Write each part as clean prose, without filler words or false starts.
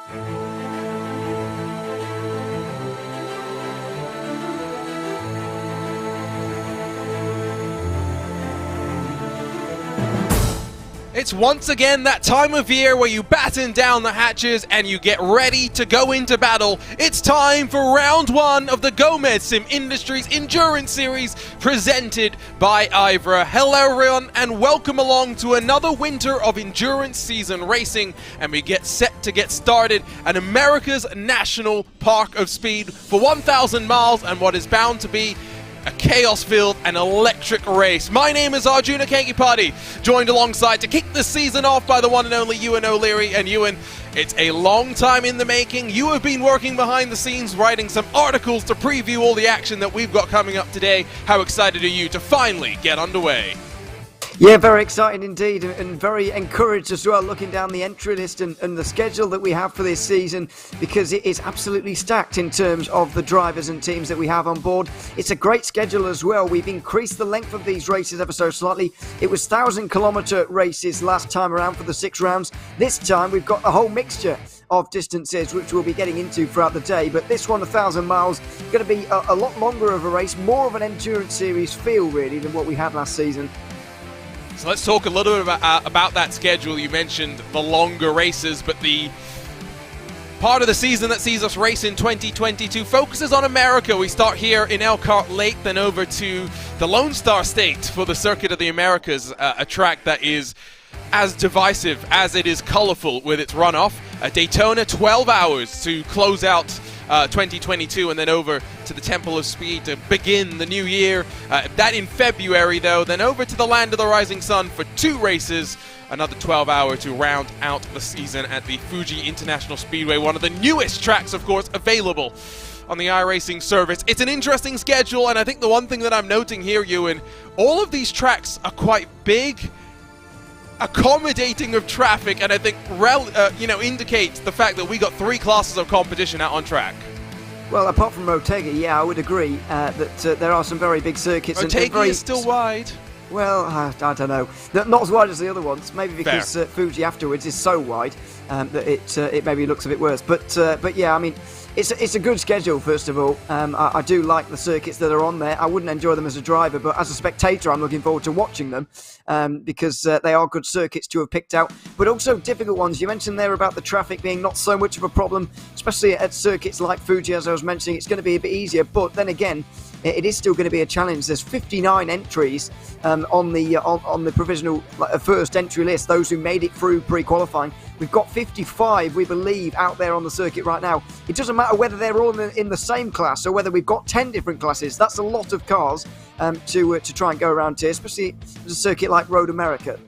It's once again that time of year where you batten down the hatches and you get ready to go into battle. It's time for round one of the Gomez Sim Industries Endurance Series presented by IVRA. Hello everyone and welcome along to another winter of endurance season racing, and we get set to get started at America's National Park of Speed for 1,000 miles and what is bound to be a chaos-filled and electric race. My name is Arjuna Kankipati, joined alongside to kick the season off by the one and only Ewan O'Leary. And Ewan, it's a long time in the making. You have been working behind the scenes, writing some articles to preview all the action that we've got coming up today. How excited are you to finally get underway? Yeah, very excited indeed, and very encouraged as well, looking down the entry list and the schedule that we have for this season, because it is absolutely stacked in terms of the drivers and teams that we have on board. It's a great schedule as well. We've increased the length of these races ever so slightly. It was 1,000-kilometre races last time around for the 6 rounds. This time we've got a whole mixture of distances which we'll be getting into throughout the day, but this one, 1,000 miles, going to be a lot longer of a race, more of an endurance series feel really than what we had last season. So let's talk a little bit about that schedule. You mentioned the longer races, but the part of the season that sees us race in 2022 focuses on America. We start here in Elkhart Lake, then over to the Lone Star State for the Circuit of the Americas, a track that is as divisive as it is colorful with its runoff. Daytona, 12 hours to close out 2022, and then over to the Temple of Speed to begin the new year. That in February though, then over to the Land of the Rising Sun for 2 races, another 12 hour to round out the season at the Fuji International Speedway, one of the newest tracks of course available on the iRacing service. It's an interesting schedule, and I think the one thing that I'm noting here, Ewan, all of these tracks are quite big, accommodating of traffic, and I think indicates the fact that we got 3 classes of competition out on track. Well, apart from Rotega, yeah, I would agree that there are some very big circuits. Rotega is still wide. Well, I don't know. Not as wide as the other ones. Maybe because Fuji afterwards is so wide that it maybe looks a bit worse. But yeah, I mean, it's a good schedule. First of all, I do like the circuits that are on there. I wouldn't enjoy them as a driver, but as a spectator, I'm looking forward to watching them because they are good circuits to have picked out, but also difficult ones. You mentioned there about the traffic being not so much of a problem, especially at circuits like Fuji, as I was mentioning. It's going to be a bit easier, but then again, it is still going to be a challenge. There's 59 entries on the provisional first entry list, those who made it through pre-qualifying. We've got 55, we believe, out there on the circuit right now. It doesn't matter whether they're all in the same class or whether we've got 10 different classes. That's a lot of cars to try and go around here, especially a circuit like Road America.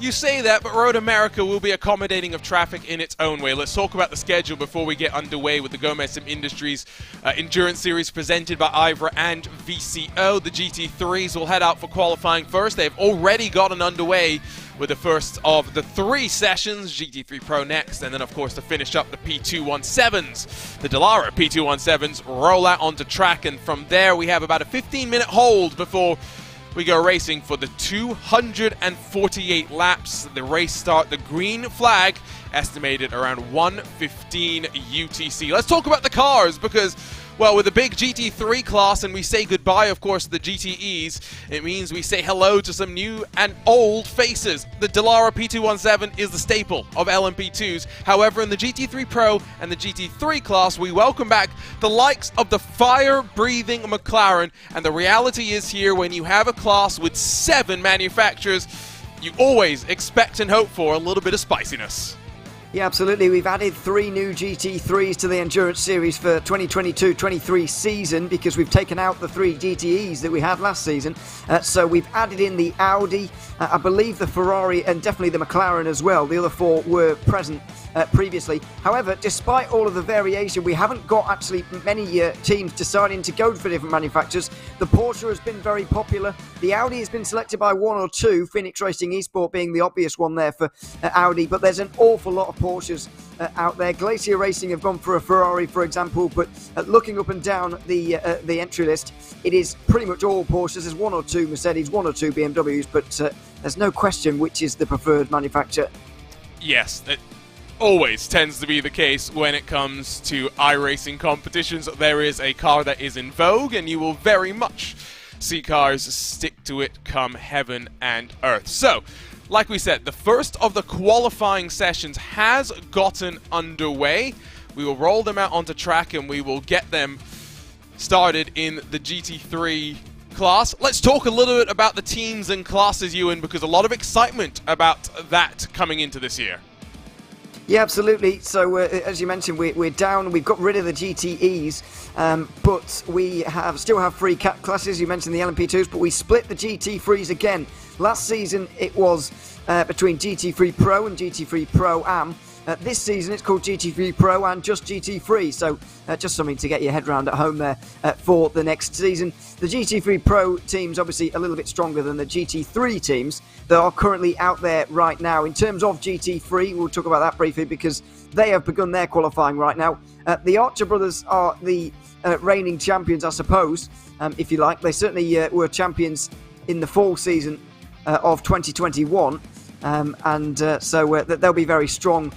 You say that, but Road America will be accommodating of traffic in its own way. Let's talk about the schedule before we get underway with the Gomez Sim Industries Endurance Series presented by IVRA and VCO. The GT3s will head out for qualifying first. They've already gotten underway with the first of the 3 sessions, GT3 Pro next, and then of course to finish up the P217s. The Dallara P217s roll out onto track, and from there we have about a 15-minute hold before we go racing for the 248 laps. The race start, the green flag, estimated around 1:15 UTC. Let's talk about the cars, because, well, with the big GT3 class and we say goodbye, of course, to the GTEs, it means we say hello to some new and old faces. The Dallara P217 is the staple of LMP2s. However, in the GT3 Pro and the GT3 class, we welcome back the likes of the fire-breathing McLaren. And the reality is here, when you have a class with 7 manufacturers, you always expect and hope for a little bit of spiciness. Yeah, absolutely. We've added 3 new GT3s to the Endurance Series for 2022-23 season, because we've taken out the 3 GTEs that we had last season. So we've added in the Audi, I believe the Ferrari, and definitely the McLaren as well. The other 4 were present previously. However, despite all of the variation, we haven't got actually many teams deciding to go for different manufacturers. The Porsche has been very popular. The Audi has been selected by 1 or 2, Phoenix Racing Esport being the obvious one there for Audi, but there's an awful lot of Porsches out there. Glacier Racing have gone for a Ferrari, for example, but looking up and down the entry list, it is pretty much all Porsches. There's 1 or 2 Mercedes, 1 or 2 BMWs, but there's no question which is the preferred manufacturer. Yes, always tends to be the case when it comes to iRacing competitions. There is a car that is in vogue, and you will very much see cars stick to it come heaven and earth. So, like we said, the first of the qualifying sessions has gotten underway. We will roll them out onto track, and we will get them started in the GT3 class. Let's talk a little bit about the teams and classes, Ewan, because a lot of excitement about that coming into this year. Yeah, absolutely. So, as you mentioned, we're down. We've got rid of the GTEs, but we still have three classes. You mentioned the LMP2s, but we split the GT3s again. Last season, it was between GT3 Pro and GT3 Pro Am. This season, it's called GT3 Pro and just GT3, so just something to get your head around at home there for the next season. The GT3 Pro team's obviously a little bit stronger than the GT3 teams that are currently out there right now. In terms of GT3, we'll talk about that briefly because they have begun their qualifying right now. The Archer brothers are the reigning champions, I suppose, if you like. They certainly were champions in the fall season of 2021, so they'll be very strong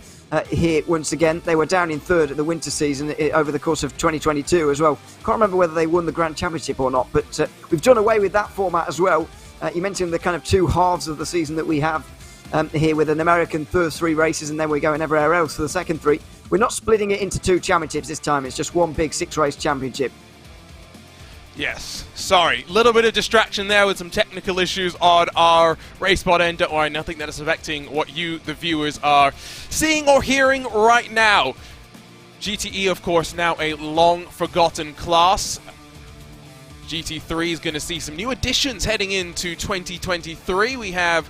here once again. They were down in third at the winter season over the course of 2022 as well. Can't remember whether they won the Grand Championship or not, but we've done away with that format as well. You mentioned the kind of two halves of the season that we have here with an American first three races, and then we're going everywhere else for the second three. We're not splitting it into two championships this time. It's just one big 6-race championship. Yes, sorry, little bit of distraction there with some technical issues on our RaceSpot end. Don't worry, nothing that is affecting what you, the viewers, are seeing or hearing right now. GTE, of course, now a long-forgotten class. GT3 is going to see some new additions heading into 2023. We have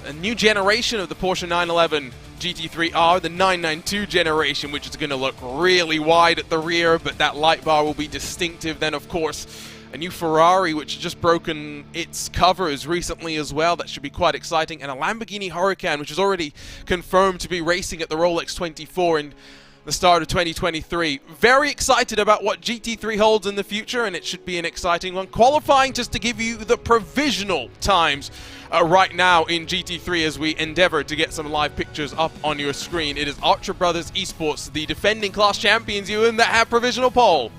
a new generation of the Porsche 911 GT3R, the 992 generation, which is going to look really wide at the rear, but that light bar will be distinctive. Then, of course, a new Ferrari, which has just broken its covers recently as well. That should be quite exciting. And a Lamborghini Huracan, which is already confirmed to be racing at the Rolex 24 in the start of 2023. Very excited about what GT3 holds in the future, and it should be an exciting one. Qualifying, just to give you the provisional times right now in GT3 as we endeavor to get some live pictures up on your screen. It is Archer Brothers Esports, the defending class champions, Ewan, that have provisional pole.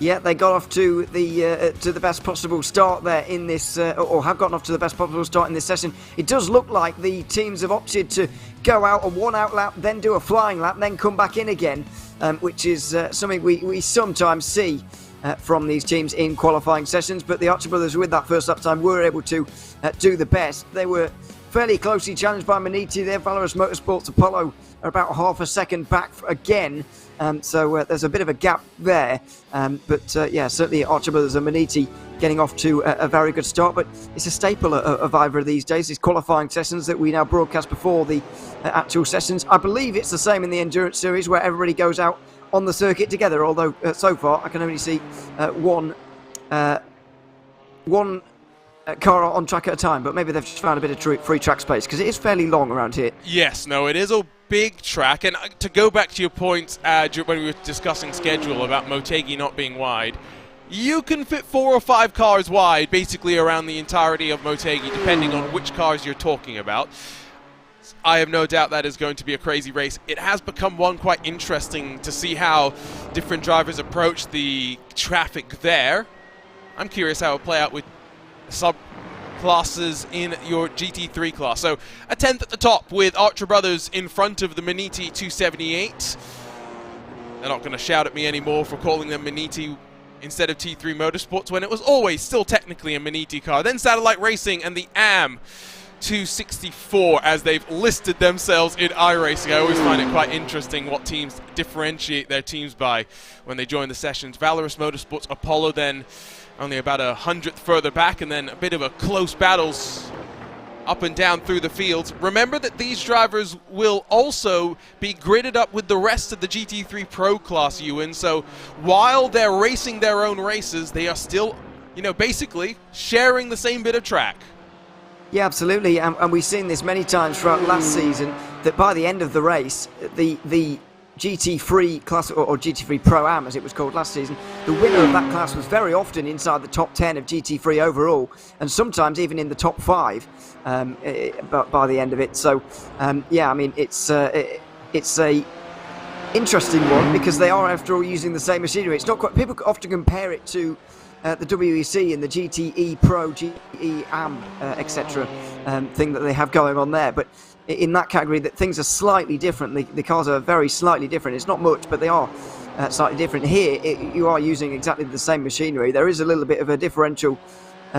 Yeah, they got off to the best possible start there in this, or have gotten off to the best possible start in this session. It does look like the teams have opted to go out on one out lap, then do a flying lap, then come back in again, which is something we sometimes see from these teams in qualifying sessions. But the Archer brothers, with that first lap time, were able to do the best. They were fairly closely challenged by Maniti. Their Valorous Motorsports Apollo are about half a second back again. So there's a bit of a gap there. But yeah, certainly Archer brothers and Maniti getting off to a very good start. But it's a staple of IVRA these days, these qualifying sessions that we now broadcast before the actual sessions. I believe it's the same in the Endurance Series, where everybody goes out on the circuit together, although so far I can only see one car on track at a time, but maybe they've just found a bit of free track space, because it is fairly long around here. Yes, no, it is a big track, and to go back to your point when we were discussing schedule about Motegi not being wide, you can fit 4 or 5 cars wide basically around the entirety of Motegi, depending on which cars you're talking about. I have no doubt that is going to be a crazy race. It has become one quite interesting to see how different drivers approach the traffic there. I'm curious how it will play out with sub-classes in your GT3 class. So a 10th at the top with Archer Brothers in front of the Maniti 278. They're not going to shout at me anymore for calling them Maniti instead of T3 Motorsports when it was always still technically a Maniti car. Then Satellite Racing and the AM 264 as they've listed themselves in iRacing. I always find it quite interesting what teams differentiate their teams by when they join the sessions. Valorous Motorsports Apollo then only about 100th further back, and then a bit of a close battles up and down through the fields. Remember that these drivers will also be gridded up with the rest of the GT3 Pro class, Ewan, so while they're racing their own races, they are still, basically sharing the same bit of track. Yeah, absolutely, and we've seen this many times throughout last season, that by the end of the race, the GT3 class, or GT3 Pro Am as it was called last season, the winner of that class was very often inside the top 10 of GT3 overall, and sometimes even in the top 5 by the end of it. So yeah, I mean, it's it's a interesting one because they are, after all, using the same machinery. It's not quite. People often compare it to the WEC and the GT3 Pro, GE etc. Thing that they have going on there, but in that category, that things are slightly different. The cars are very slightly different. It's not much, but they are slightly different. Here, you are using exactly the same machinery. There is a little bit of a differential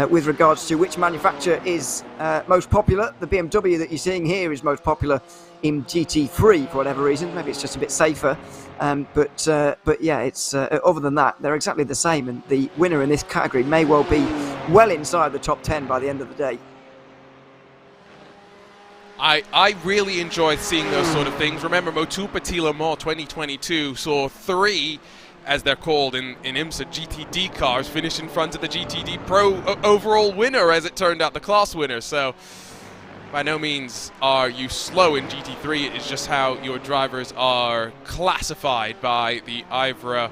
with regards to which manufacturer is most popular. The BMW that you're seeing here is most popular in GT3 for whatever reason. Maybe it's just a bit safer, but yeah, it's other than that, they're exactly the same, and the winner in this category may well be well inside the top 10 by the end of the day. I really enjoyed seeing those sort of things. Remember, Motul Petit Le Mans 2022 saw 3, as they're called in IMSA, GTD cars finish in front of the GTD Pro overall winner, as it turned out, the class winner. So by no means are you slow in GT3, it is just how your drivers are classified by the IVRA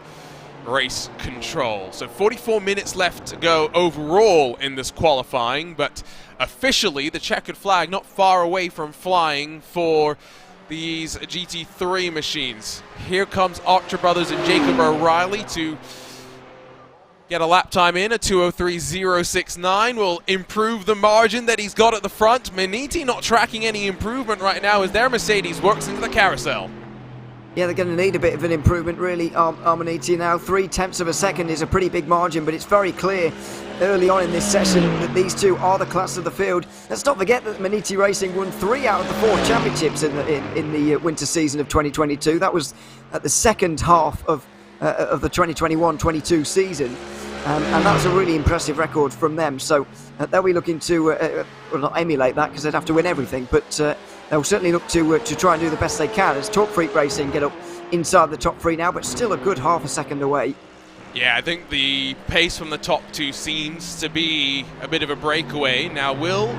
race control. So 44 minutes left to go overall in this qualifying, but officially the checkered flag not far away from flying for these GT3 machines. Here comes Archer Brothers and Jacob O'Reilly to get a lap time in. A 2:03.069 will improve the margin that he's got at the front. Maniti not tracking any improvement right now as their Mercedes works into the carousel. Yeah, they're going to need a bit of an improvement, really, Maniti now. 0.3 of a second is a pretty big margin, but it's very clear early on in this session that these two are the class of the field. Let's not forget that Maniti Racing won 3 out of the 4 championships in the winter season of 2022. That was at the second half of the 2021-22 season. And that's a really impressive record from them. So they'll be looking to, well, not emulate that because they'd have to win everything, but they'll certainly look to try and do the best they can as Talk Freak Racing get up inside the top 3 now, but still a good half a second away. Yeah, I think the pace from the top 2 seems to be a bit of a breakaway. Now, will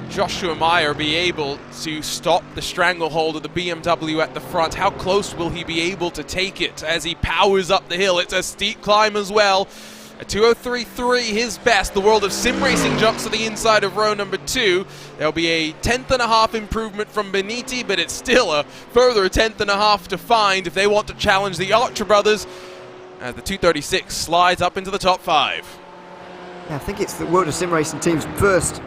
Joshua Meyer be able to stop the stranglehold of the BMW at the front? How close will he be able to take it as he powers up the hill? It's a steep climb as well. A 2:03.3, his best. The world of sim racing jumps to the inside of row number 2. There'll be a 1/10.5 improvement from Beniti, but it's still a further 1/10.5 to find if they want to challenge the Archer Brothers as the 2:36 slides up into the top 5. Yeah, I think it's the world of sim racing team's first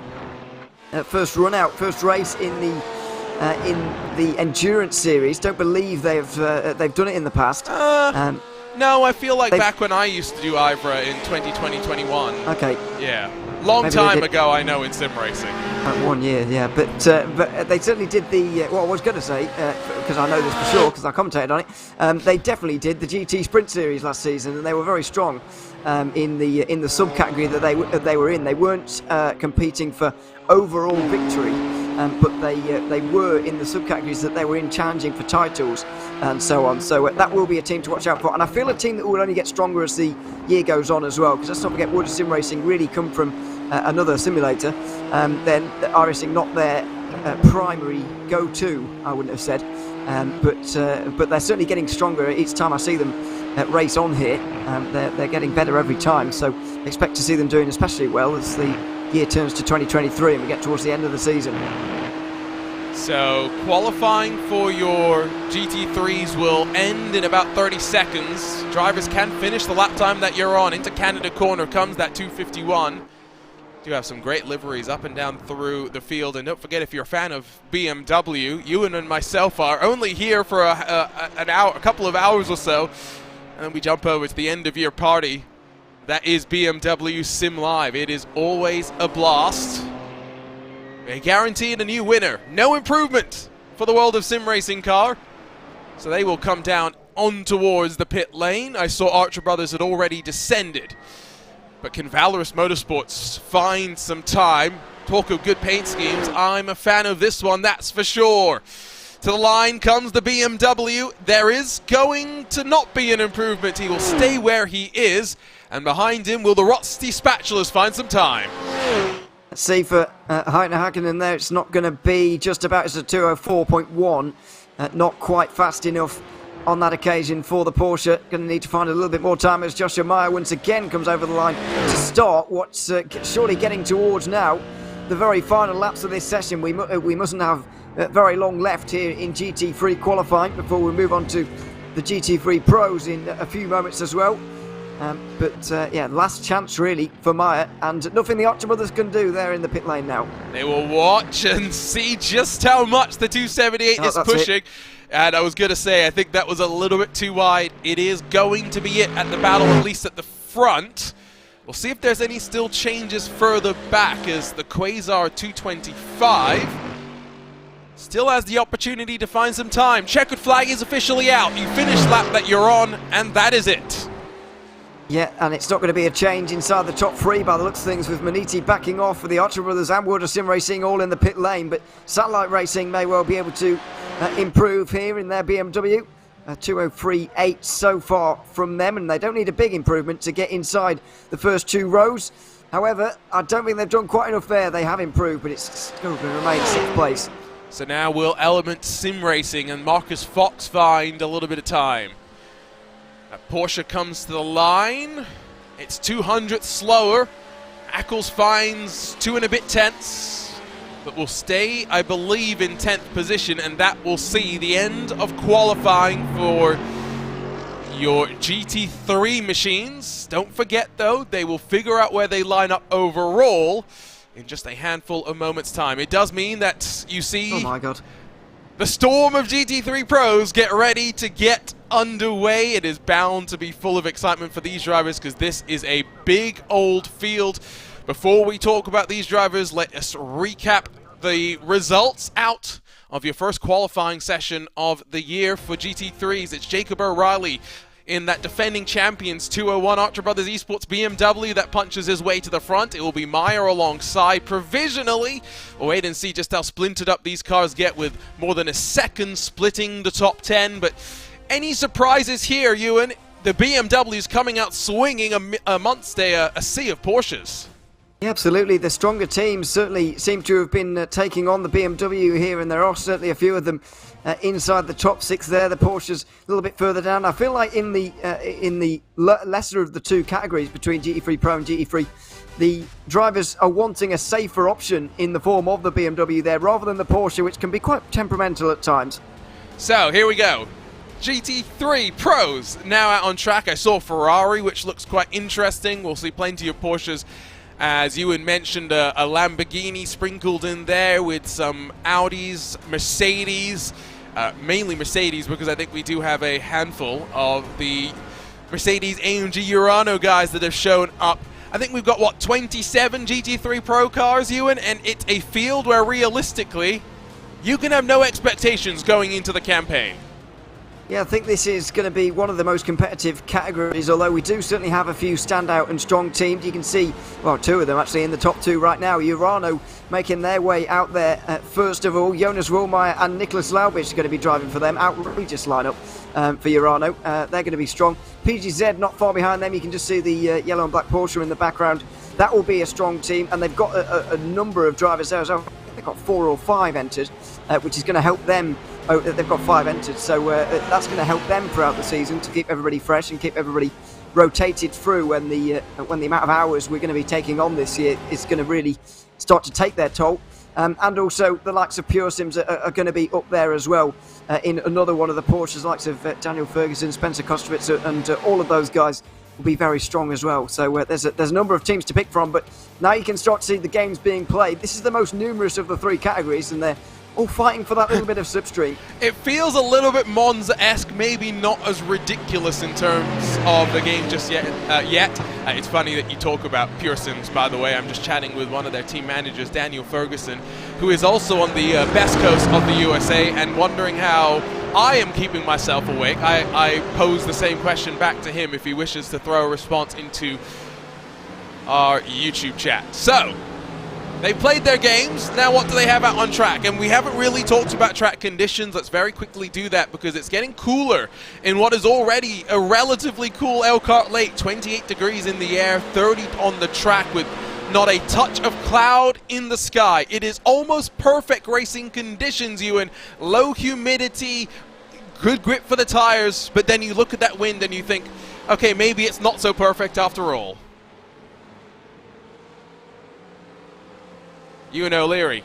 run out, first race in the endurance series. Don't believe they've done it in the past. No, I feel like back when I used to do IVRA in 2020-21. Okay. Yeah, long Maybe time ago, I know, in sim racing. 1 year, yeah, but they certainly did the. What I was going to say, because I know this for sure, because I commentated on it. They definitely did the GT Sprint Series last season, and they were very strong in the subcategory that they were in. They weren't competing for overall victory, but they were in the subcategories that they were in, challenging for titles and so on. So that will be a team to watch out for, and I feel a team that will only get stronger as the year goes on as well, because let's not forget World of Sim Racing really come from another simulator. Then iRacing not their primary go-to, I wouldn't have said, but they're certainly getting stronger each time I see them race on here. They're getting better every time, so expect to see them doing especially well as the year turns to 2023 and we get towards the end of the season. So qualifying for your GT3s will end in about 30 seconds. Drivers can finish the lap time that you're on. Into Canada corner comes that 2:51. Do have some great liveries up and down through the field, and don't forget, if you're a fan of BMW, Ewan and myself are only here for a couple of hours or so, and we jump over to the end of year party. That is BMW Sim Live. It is always a blast. They guaranteed a new winner. No improvement for the world of sim racing car. So they will come down on towards the pit lane. I saw Archer Brothers had already descended. But can Valorous Motorsports find some time? Talk of good paint schemes. I'm a fan of this one, that's for sure. To the line comes the BMW. There is going to not be an improvement. He will stay where he is. And behind him, will the Rotsty Spatulas find some time? Let's see for Heitner Hakkinen there. It's not going to be just about. It's a 2:04.1. Not quite fast enough on that occasion for the Porsche. Going to need to find a little bit more time as Joshua Meyer once again comes over the line to start what's surely getting towards now the very final laps of this session. We mustn't have very long left here in GT3 qualifying before we move on to the GT3 Pros in a few moments as well. Yeah, last chance really for Meyer, and nothing the Octa brothers can do there in the pit lane now. They will watch and see just how much the 278 is pushing. And I was going to say, I think that was a little bit too wide. It is going to be it at the battle, at least at the front. We'll see if there's any still changes further back, as the Quasar 225 still has the opportunity to find some time. Checkered flag is officially out. You finish lap that you're on, and that is it. Yeah, and it's not going to be a change inside the top three by the looks of things, with Maniti backing off, for the Octa brothers and World of Sim Racing all in the pit lane. But Satellite Racing may well be able to improve here in their BMW. 203.8 so far from them, and they don't need a big improvement to get inside the first two rows. However, I don't think they've done quite enough there. They have improved, but it's still going to remain 6th place. So now will Element Sim Racing and Marcus Fox find a little bit of time. Porsche comes to the line. It's 200 slower. Ackles finds 2 and a bit tenths, but will stay, I believe, in 10th position, and that will see the end of qualifying for your GT3 machines. Don't forget, though, they will figure out where they line up overall in just a handful of moments' time. It does mean that you see... Oh my God. The storm of GT3 Pros get ready to get underway. It is bound to be full of excitement for these drivers, because this is a big old field. Before we talk about these drivers, let us recap the results out of your first qualifying session of the year for GT3s. It's Jacob O'Reilly in that defending champions 201 Octa Brothers Esports BMW that punches his way to the front. It will be Meyer alongside provisionally. We'll wait and see just how splintered up these cars get, with more than a second splitting the top 10. But any surprises here, Ewan? The BMW's coming out swinging amongst a sea of Porsches. Yeah, absolutely. The stronger teams certainly seem to have been taking on the BMW here, and there are certainly a few of them inside the top 6 there. The Porsches a little bit further down. I feel like in the lesser of the two categories between GT3 Pro and GT3, the drivers are wanting a safer option in the form of the BMW there, rather than the Porsche, which can be quite temperamental at times. So here we go. GT3 Pros now out on track. I saw Ferrari, which looks quite interesting. We'll see plenty of Porsches. As Ewan mentioned, a Lamborghini sprinkled in there with some Audis, Mercedes, mainly Mercedes, because I think we do have a handful of the Mercedes AMG Urano guys that have shown up. I think we've got, what, 27 GT3 Pro cars, Ewan, and it's a field where realistically you can have no expectations going into the campaign. Yeah, I think this is going to be one of the most competitive categories, although we do certainly have a few standout and strong teams. You can see, well, 2 of them actually in the top 2 right now. Urano making their way out there first of all. Jonas Rollmeyer and Nicholas Laubich are going to be driving for them. Outrageous lineup for Urano. They're going to be strong. PGZ not far behind them. You can just see the yellow and black Porsche in the background. That will be a strong team, and they've got a number of drivers there as well. They've got 4 or 5 entered, which is going to help them. Oh, they've got 5 entered, so that's going to help them throughout the season to keep everybody fresh and keep everybody rotated through when the amount of hours we're going to be taking on this year is going to really start to take their toll. And also the likes of Pure Sims are going to be up there as well in another one of the Porsches, the likes of Daniel Ferguson, Spencer Kostowitz, and all of those guys will be very strong as well. So there's a number of teams to pick from, but now you can start to see the games being played. This is the most numerous of the 3 categories, and they're all fighting for that little bit of slipstream. It feels a little bit Monza-esque, maybe not as ridiculous in terms of the game just yet. It's funny that you talk about Pure Sims, by the way. I'm just chatting with one of their team managers, Daniel Ferguson, who is also on the best coast of the USA, and wondering how I am keeping myself awake. I pose the same question back to him if he wishes to throw a response into our YouTube chat. So, they played their games. Now what do they have out on track? And we haven't really talked about track conditions. Let's very quickly do that, because it's getting cooler in what is already a relatively cool Elkhart Lake. 28 degrees in the air, 30 on the track, with not a touch of cloud in the sky. It is almost perfect racing conditions, Ewan. Low humidity, good grip for the tires, but then you look at that wind and you think, okay, maybe it's not so perfect after all. Ewan O'Leary.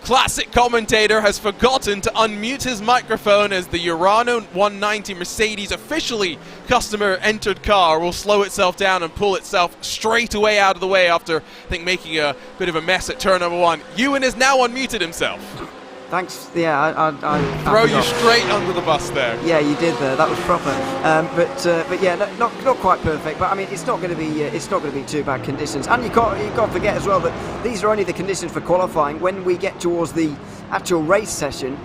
classic commentator has forgotten to unmute his microphone as the Urano 190 Mercedes officially customer-entered car will slow itself down and pull itself straight away out of the way after, I think, making a bit of a mess at turn number 1. Ewan has now unmuted himself. Thanks. Yeah, I throw you straight under the bus there. Yeah, you did there. That was proper. But yeah, not quite perfect. But I mean, it's not going to be too bad conditions. And you can't forget as well that these are only the conditions for qualifying. When we get towards the actual race session,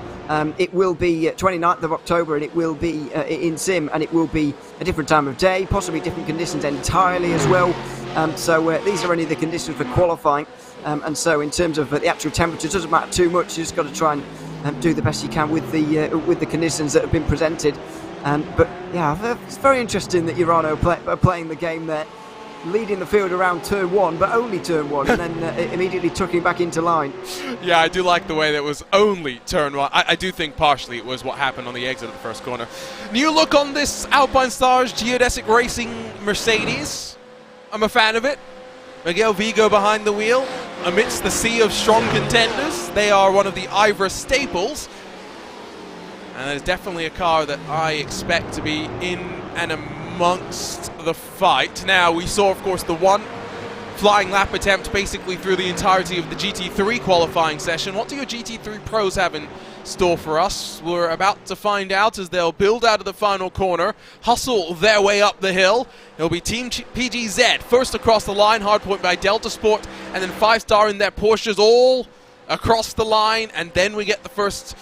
it will be 29th of October, and it will be in sim, and it will be a different time of day, possibly different conditions entirely as well. So these are only the conditions for qualifying. And so in terms of the actual temperature, it doesn't matter too much. You just got to try and do the best you can with the conditions that have been presented. But yeah, it's very interesting that Urano are playing the game there, leading the field around turn 1, but only turn 1, and then immediately tucking back into line. Yeah, I do like the way that it was only turn 1. I do think partially it was what happened on the exit of the first corner. New look on this Alpine Stars Geodesic Racing Mercedes. I'm a fan of it. Miguel Vigo behind the wheel. Amidst the sea of strong contenders, they are one of the IVRA staples. And it's definitely a car that I expect to be in and amongst the fight. Now, we saw, of course, the one flying lap attempt basically through the entirety of the GT3 qualifying session. What do your GT3 Pros have in store for us? We're about to find out as they'll build out of the final corner, hustle their way up the hill. It'll be Team PGZ first across the line, hardpoint by Delta Sport, and then 5-star in their Porsches all across the line, and then we get the first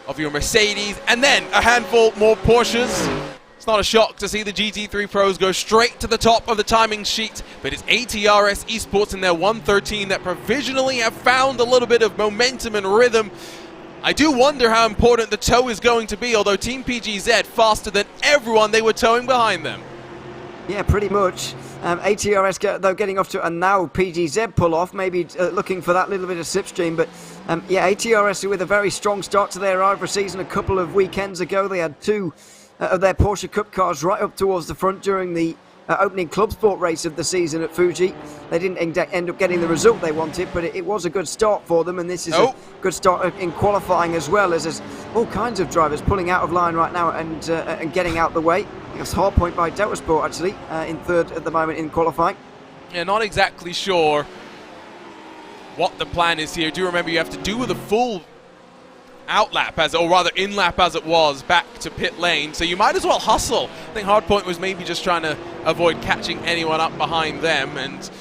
of your Mercedes, and then a handful more Porsches. It's not a shock to see the GT3 Pros go straight to the top of the timing sheet, but it's ATRS Esports in their 113 that provisionally have found a little bit of momentum and rhythm. I do wonder how important the tow is going to be, although Team PGZ faster than everyone they were towing behind them. Yeah, pretty much. ATRS, though, getting off to, and now PGZ pull off, maybe looking for that little bit of slipstream. But yeah, ATRS with a very strong start to their IVRA season a couple of weekends ago. They had 2 of their Porsche Cup cars right up towards the front during the opening club sport race of the season at Fuji. They didn't end up getting the result they wanted, but it was a good start for them, and this is a good start in qualifying as well, as there's all kinds of drivers pulling out of line right now and getting out the way. It's hardpoint by Delta Sport actually in 3rd at the moment in qualifying. Yeah, not exactly sure what the plan is here. Do remember you have to do with a full out lap, or rather in lap as it was, back to pit lane, so you might as well hustle. I think hardpoint was maybe just trying to avoid catching anyone up behind them, and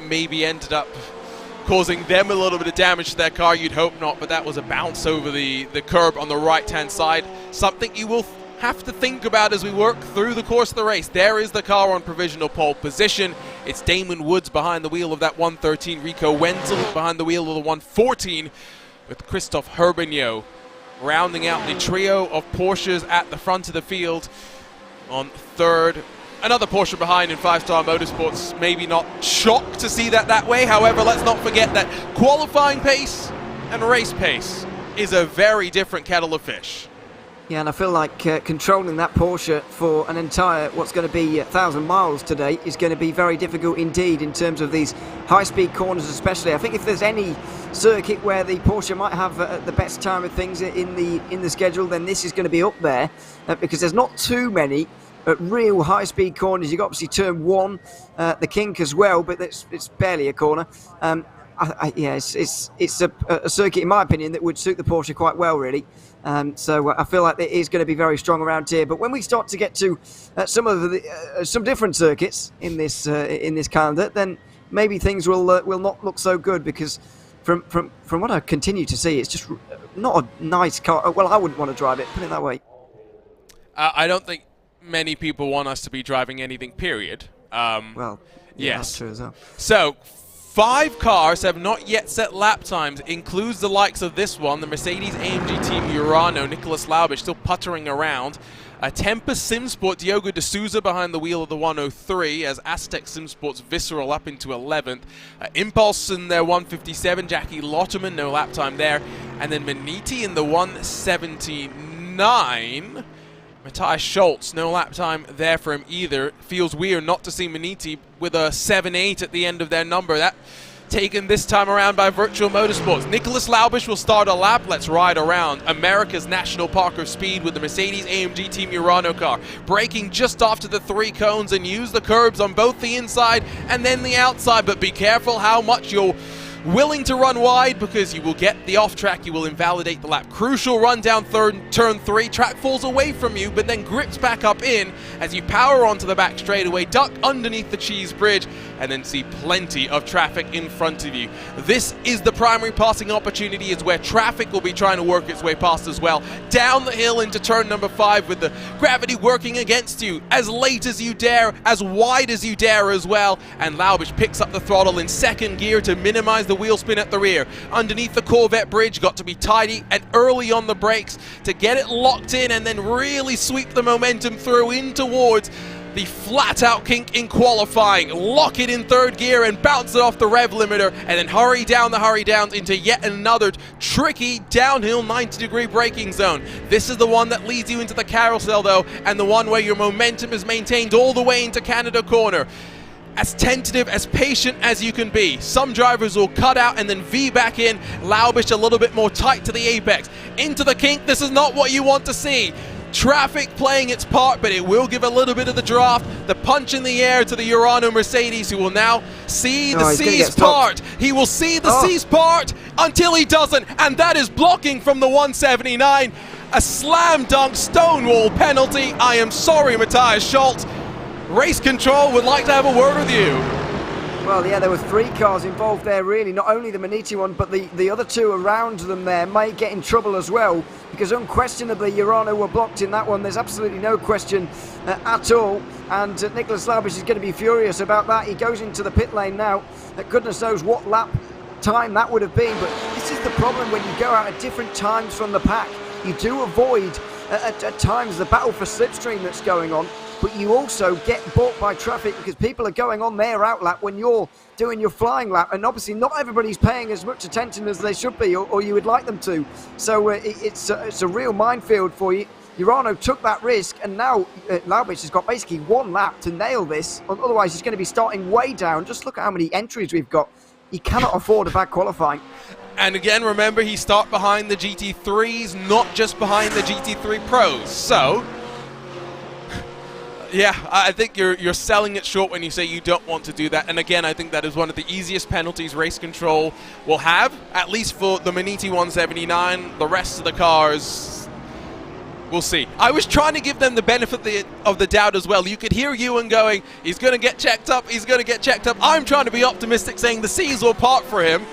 maybe ended up causing them a little bit of damage to their car. You'd hope not, but that was a bounce over the curb on the right hand side, something you will have to think about as we work through the course of the race. There is the car on provisional pole position. It's Damon Woods behind the wheel of that 113, Rico Wenzel behind the wheel of the 114, with Christoph Herbigno rounding out the trio of Porsches at the front of the field on 3rd. Another Porsche behind in 5-star Motorsports. Maybe not shocked to see that way. However, let's not forget that qualifying pace and race pace is a very different kettle of fish. Yeah, and I feel like controlling that Porsche for an entire, what's going to be 1,000 miles today, is going to be very difficult indeed in terms of these high-speed corners especially. I think if there's any circuit where the Porsche might have the best time of things in the schedule, then this is going to be up there because there's not too many real high-speed corners. You've got obviously turn 1, the kink as well, but it's barely a corner. Yeah, it's a circuit, in my opinion, that would suit the Porsche quite well, really. So I feel like it is going to be very strong around here. But when we start to get to some different circuits in this calendar, then maybe things will not look so good, because from what I continue to see, it's just not a nice car. Well, I wouldn't want to drive it, put it that way. I don't think many people want us to be driving anything, period. Well, yeah, yes. That's true as well. So 5 cars have not yet set lap times, includes the likes of this one, the Mercedes-AMG Team Urano, Nicholas Laubich still puttering around. Tempest Simsport, Diogo de Souza behind the wheel of the 103, as Aztec Simsport's Visceral up into 11th. Impulse in their 157, Jackie Lotterman, no lap time there. And then Maniti in the 179. Matthias Schultz, no lap time there for him either. Feels weird not to see Maniti with a 7.8 at the end of their number. That taken this time around by Virtual Motorsports. Nicholas Laubish will start a lap. Let's ride around America's National Park of Speed with the Mercedes-AMG Team Urano car, braking just after the 3 cones and use the curbs on both the inside and then the outside, but be careful how much you're willing to run wide, because you will get the off track, you will invalidate the lap. Crucial run down turn 3, track falls away from you but then grips back up in as you power onto the back straightaway, duck underneath the cheese bridge and then see plenty of traffic in front of you. This is the primary passing opportunity, is where traffic will be trying to work its way past as well. Down the hill into turn number 5 with the gravity working against you, as late as you dare, as wide as you dare as well, and Laubish picks up the throttle in 2nd gear to minimize the wheel spin at the rear. Underneath the Corvette bridge, got to be tidy and early on the brakes to get it locked in and then really sweep the momentum through in towards the flat out kink in qualifying. Lock it in 3rd gear and bounce it off the rev limiter and then hurry down the hurry downs into yet another tricky downhill 90-degree braking zone. This is the one that leads you into the carousel though, and the one where your momentum is maintained all the way into Canada corner. As tentative, as patient as you can be. Some drivers will cut out and then V back in. Laubish a little bit more tight to the apex. Into the kink, this is not what you want to see. Traffic playing its part, but it will give a little bit of the draft, the punch in the air to the Urano Mercedes, who will now see the C's part. He will see the C's part until he doesn't, and that is blocking from the 179. A slam dunk Stonewall penalty. I am sorry, Matthias Schultz. Race Control would like to have a word with you. Well, yeah, there were 3 cars involved there, really. Not only the Maniti one, but the other 2 around them there may get in trouble as well, because unquestionably Urano were blocked in that one. There's absolutely no question at all, and Nicholas Laubish is going to be furious about that. He goes into the pit lane now. Goodness knows what lap time that would have been, but this is the problem when you go out at different times from the pack. You do avoid at times the battle for slipstream that's going on, but you also get bought by traffic because people are going on their outlap when you're doing your flying lap, and obviously not everybody's paying as much attention as they should be, or you would like them to. So it's a real minefield for you. Urano took that risk, and now Laubish has got basically 1 lap to nail this, otherwise he's going to be starting way down. Just look at how many entries we've got. He cannot afford a bad qualifying. And again, remember, he start behind the GT3s, not just behind the GT3 Pros. So yeah, I think you're selling it short when you say you don't want to do that. And again, I think that is one of the easiest penalties Race Control will have, at least for the Maniti 179. The rest of the cars, we'll see. I was trying to give them the benefit of the doubt as well. You could hear Ewan going, he's going to get checked up, he's going to get checked up. I'm trying to be optimistic, saying the C's will part for him.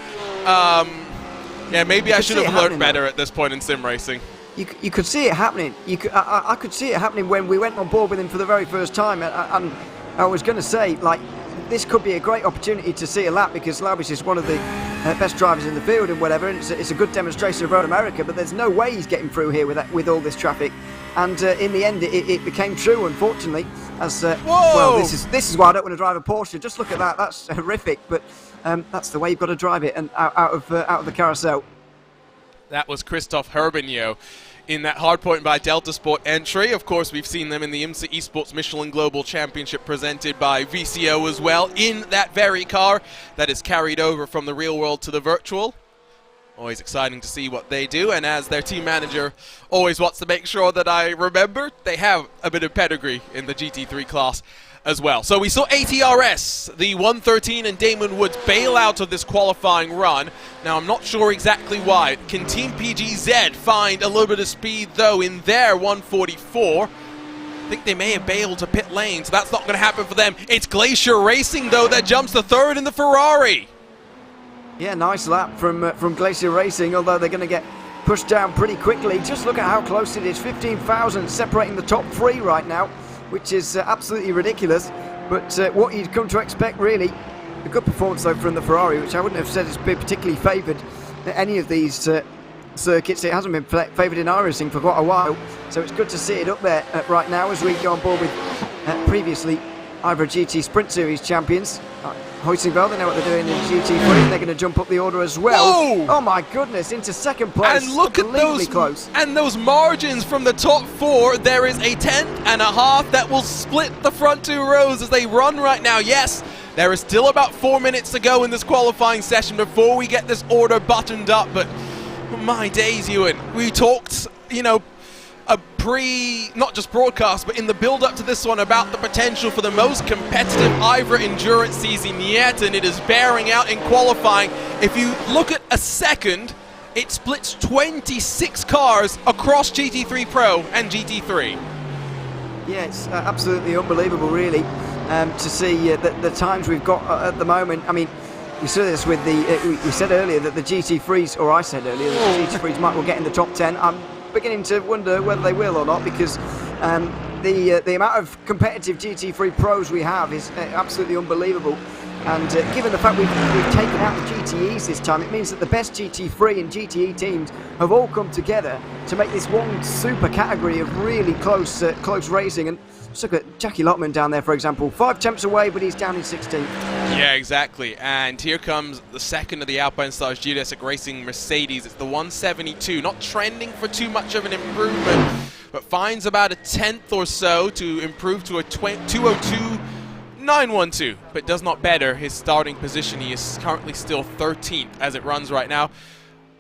Yeah, maybe I should have learned better at this point in sim racing. You could see it happening. I could see it happening when we went on board with him for the very first time. And I was going to say, like, this could be a great opportunity to see a lap, because Laubish is one of the best drivers in the field and whatever. And it's a good demonstration of Road America, but there's no way he's getting through here with all this traffic. And in the end, it became true, unfortunately. As well, this is why I don't want to drive a Porsche. Just look at that. That's horrific. But that's the way you've got to drive it, and out of the carousel. That was Christoph Herbigno in that hardpoint by Delta Sport entry. Of course, we've seen them in the IMSA Esports Michelin Global Championship presented by VCO as well, in that very car that is carried over from the real world to the virtual. Always exciting to see what they do, and as their team manager always wants to make sure that I remember, they have a bit of pedigree in the GT3 class as well. So we saw ATRS, the 113 and Damon Woods bail out of this qualifying run. Now, I'm not sure exactly why. Can Team PGZ find a little bit of speed, though, in their 144? I think they may have bailed to pit lane, so that's not going to happen for them. It's Glacier Racing, though, that jumps to 3rd in the Ferrari. Yeah, nice lap from Glacier Racing, although they're going to get pushed down pretty quickly. Just look at how close it is. 15,000 separating the top 3 right now, which is absolutely ridiculous, but what you'd come to expect, really. A good performance, though, from the Ferrari, which I wouldn't have said has been particularly favoured at any of these circuits. It hasn't been favoured in iRacing for quite a while, so it's good to see it up there right now as we go on board with previously IVRA GT Sprint Series champions. Hoisingbell, they know what they're doing in GT3, and they're going to jump up the order as well. Whoa! Oh my goodness, into 2nd place. And look at those close. And those margins from the top 4. There is a 10.5 that will split the front 2 rows as they run right now. Yes, There is still about 4 minutes to go in this qualifying session before we get this order buttoned up, but my days, Ewan, we talked, you know, not just broadcast, but in the build-up to this one about the potential for the most competitive IVRA endurance season yet, and it is bearing out in qualifying. If you look at a second, it splits 26 cars across GT3 Pro and GT3. Yeah, it's absolutely unbelievable, really, to see the times we've got at the moment. I mean, we saw this with the. We said earlier that the GT3s, or I said earlier that the GT3s will get in the top 10. I'm beginning to wonder whether they will or not, because the amount of competitive GT3 Pros we have is absolutely unbelievable. And given the fact we've taken out the GTEs this time, it means that the best GT3 and GTE teams have all come together to make this one super category of really close racing. And just look at Jackie Lottman down there, for example. 5 temps away, but he's down in 16th. Yeah, exactly. And here comes the second of the Alpine Stars GSI Racing Mercedes. It's the 172, not trending for too much of an improvement, but finds about a 10th or so to improve to a 202.912, but does not better his starting position. He is currently still 13th as it runs right now.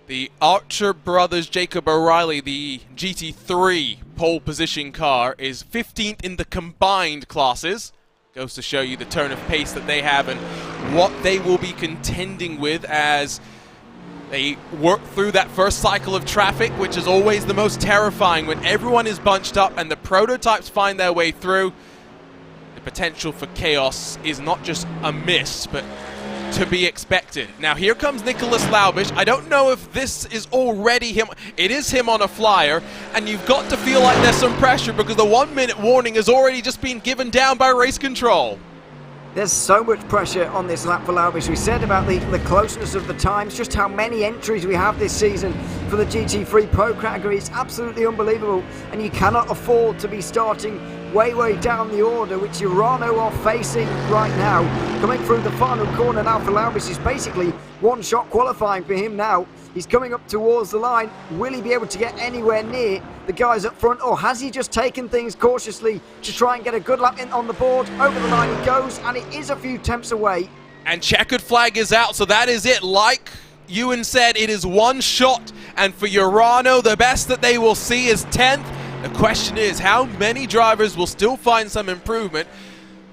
The Archer brothers Jacob O'Reilly, the GT3 pole position car, is 15th in the combined classes. Goes to show you the turn of pace that they have and what they will be contending with as they work through that first cycle of traffic, which is always the most terrifying when everyone is bunched up and the prototypes find their way through. The potential for chaos is not just a miss, but to be expected. Now here comes Nicholas Laubish. I don't know if this is already him. It is him on a flyer, and you've got to feel like there's some pressure because the 1 minute warning has already just been given down by race control. There's so much pressure on this lap for Laubish. We said about the closeness of the times, just how many entries we have this season for the GT3 Pro category. It's absolutely unbelievable, and you cannot afford to be starting way down the order, which Urano are facing right now. Coming through the final corner now for Laubish is basically one-shot qualifying for him now. He's coming up towards the line. Will he be able to get anywhere near the guys up front, or has he just taken things cautiously to try and get a good lap in on the board? Over the line he goes, and it is a few temps away. And checkered flag is out, so that is it. Like Ewan said, it is one shot, and for Urano, the best that they will see is 10th. The question is, how many drivers will still find some improvement?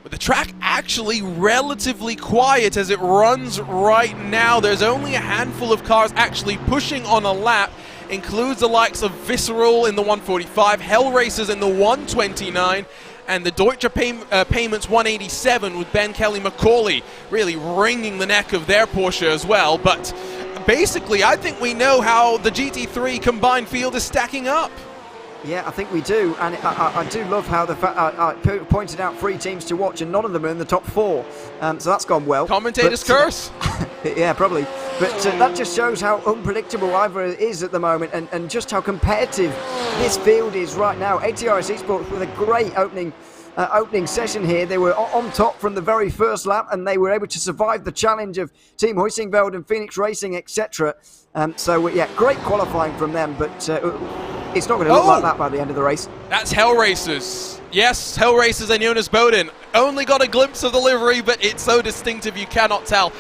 But the track actually relatively quiet as it runs right now. There's only a handful of cars actually pushing on a lap. Includes the likes of Visceral in the 145, Hell Racers in the 129, and the Deutsche Payments 187 with Ben Kelly McCauley really wringing the neck of their Porsche as well. But basically, I think we know how the GT3 combined field is stacking up. Yeah, I think we do, and I do love how the fact I pointed out 3 teams to watch, and none of them are in the top 4, so that's gone well. Commentator's curse. Yeah, probably. But that just shows how unpredictable IVRA is at the moment, and just how competitive this field is right now. ATRS Esports with a great opening session here. They were on top from the very first lap, and they were able to survive the challenge of Team Huysingveld and Phoenix Racing, etc. So yeah, great qualifying from them, but it's not going to look like that by the end of the race. That's Hell Racers. Yes, Hell Racers and Jonas Bodin. Only got a glimpse of the livery, but it's so distinctive you cannot tell.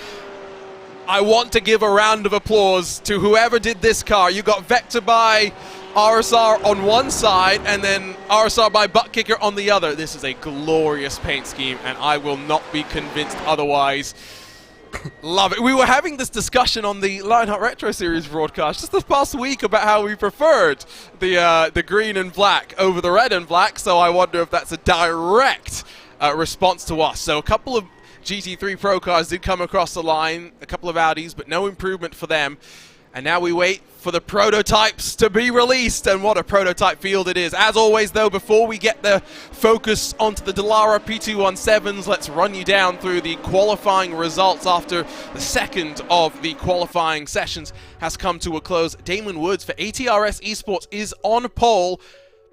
I want to give a round of applause to whoever did this car. You got Vector by RSR on one side and then RSR by Butt Kicker on the other. This is a glorious paint scheme, and I will not be convinced otherwise. Love it. We were having this discussion on the Lionheart Retro Series broadcast just this past week about how we preferred the green and black over the red and black, so I wonder if that's a direct response to us. So a couple of GT3 Pro cars did come across the line, a couple of Audis, but no improvement for them. And now we wait for the prototypes to be released, and what a prototype field it is. As always, though, before we get the focus onto the Dallara P217s, let's run you down through the qualifying results after the second of the qualifying sessions has come to a close. Damon Woods for ATRS Esports is on pole,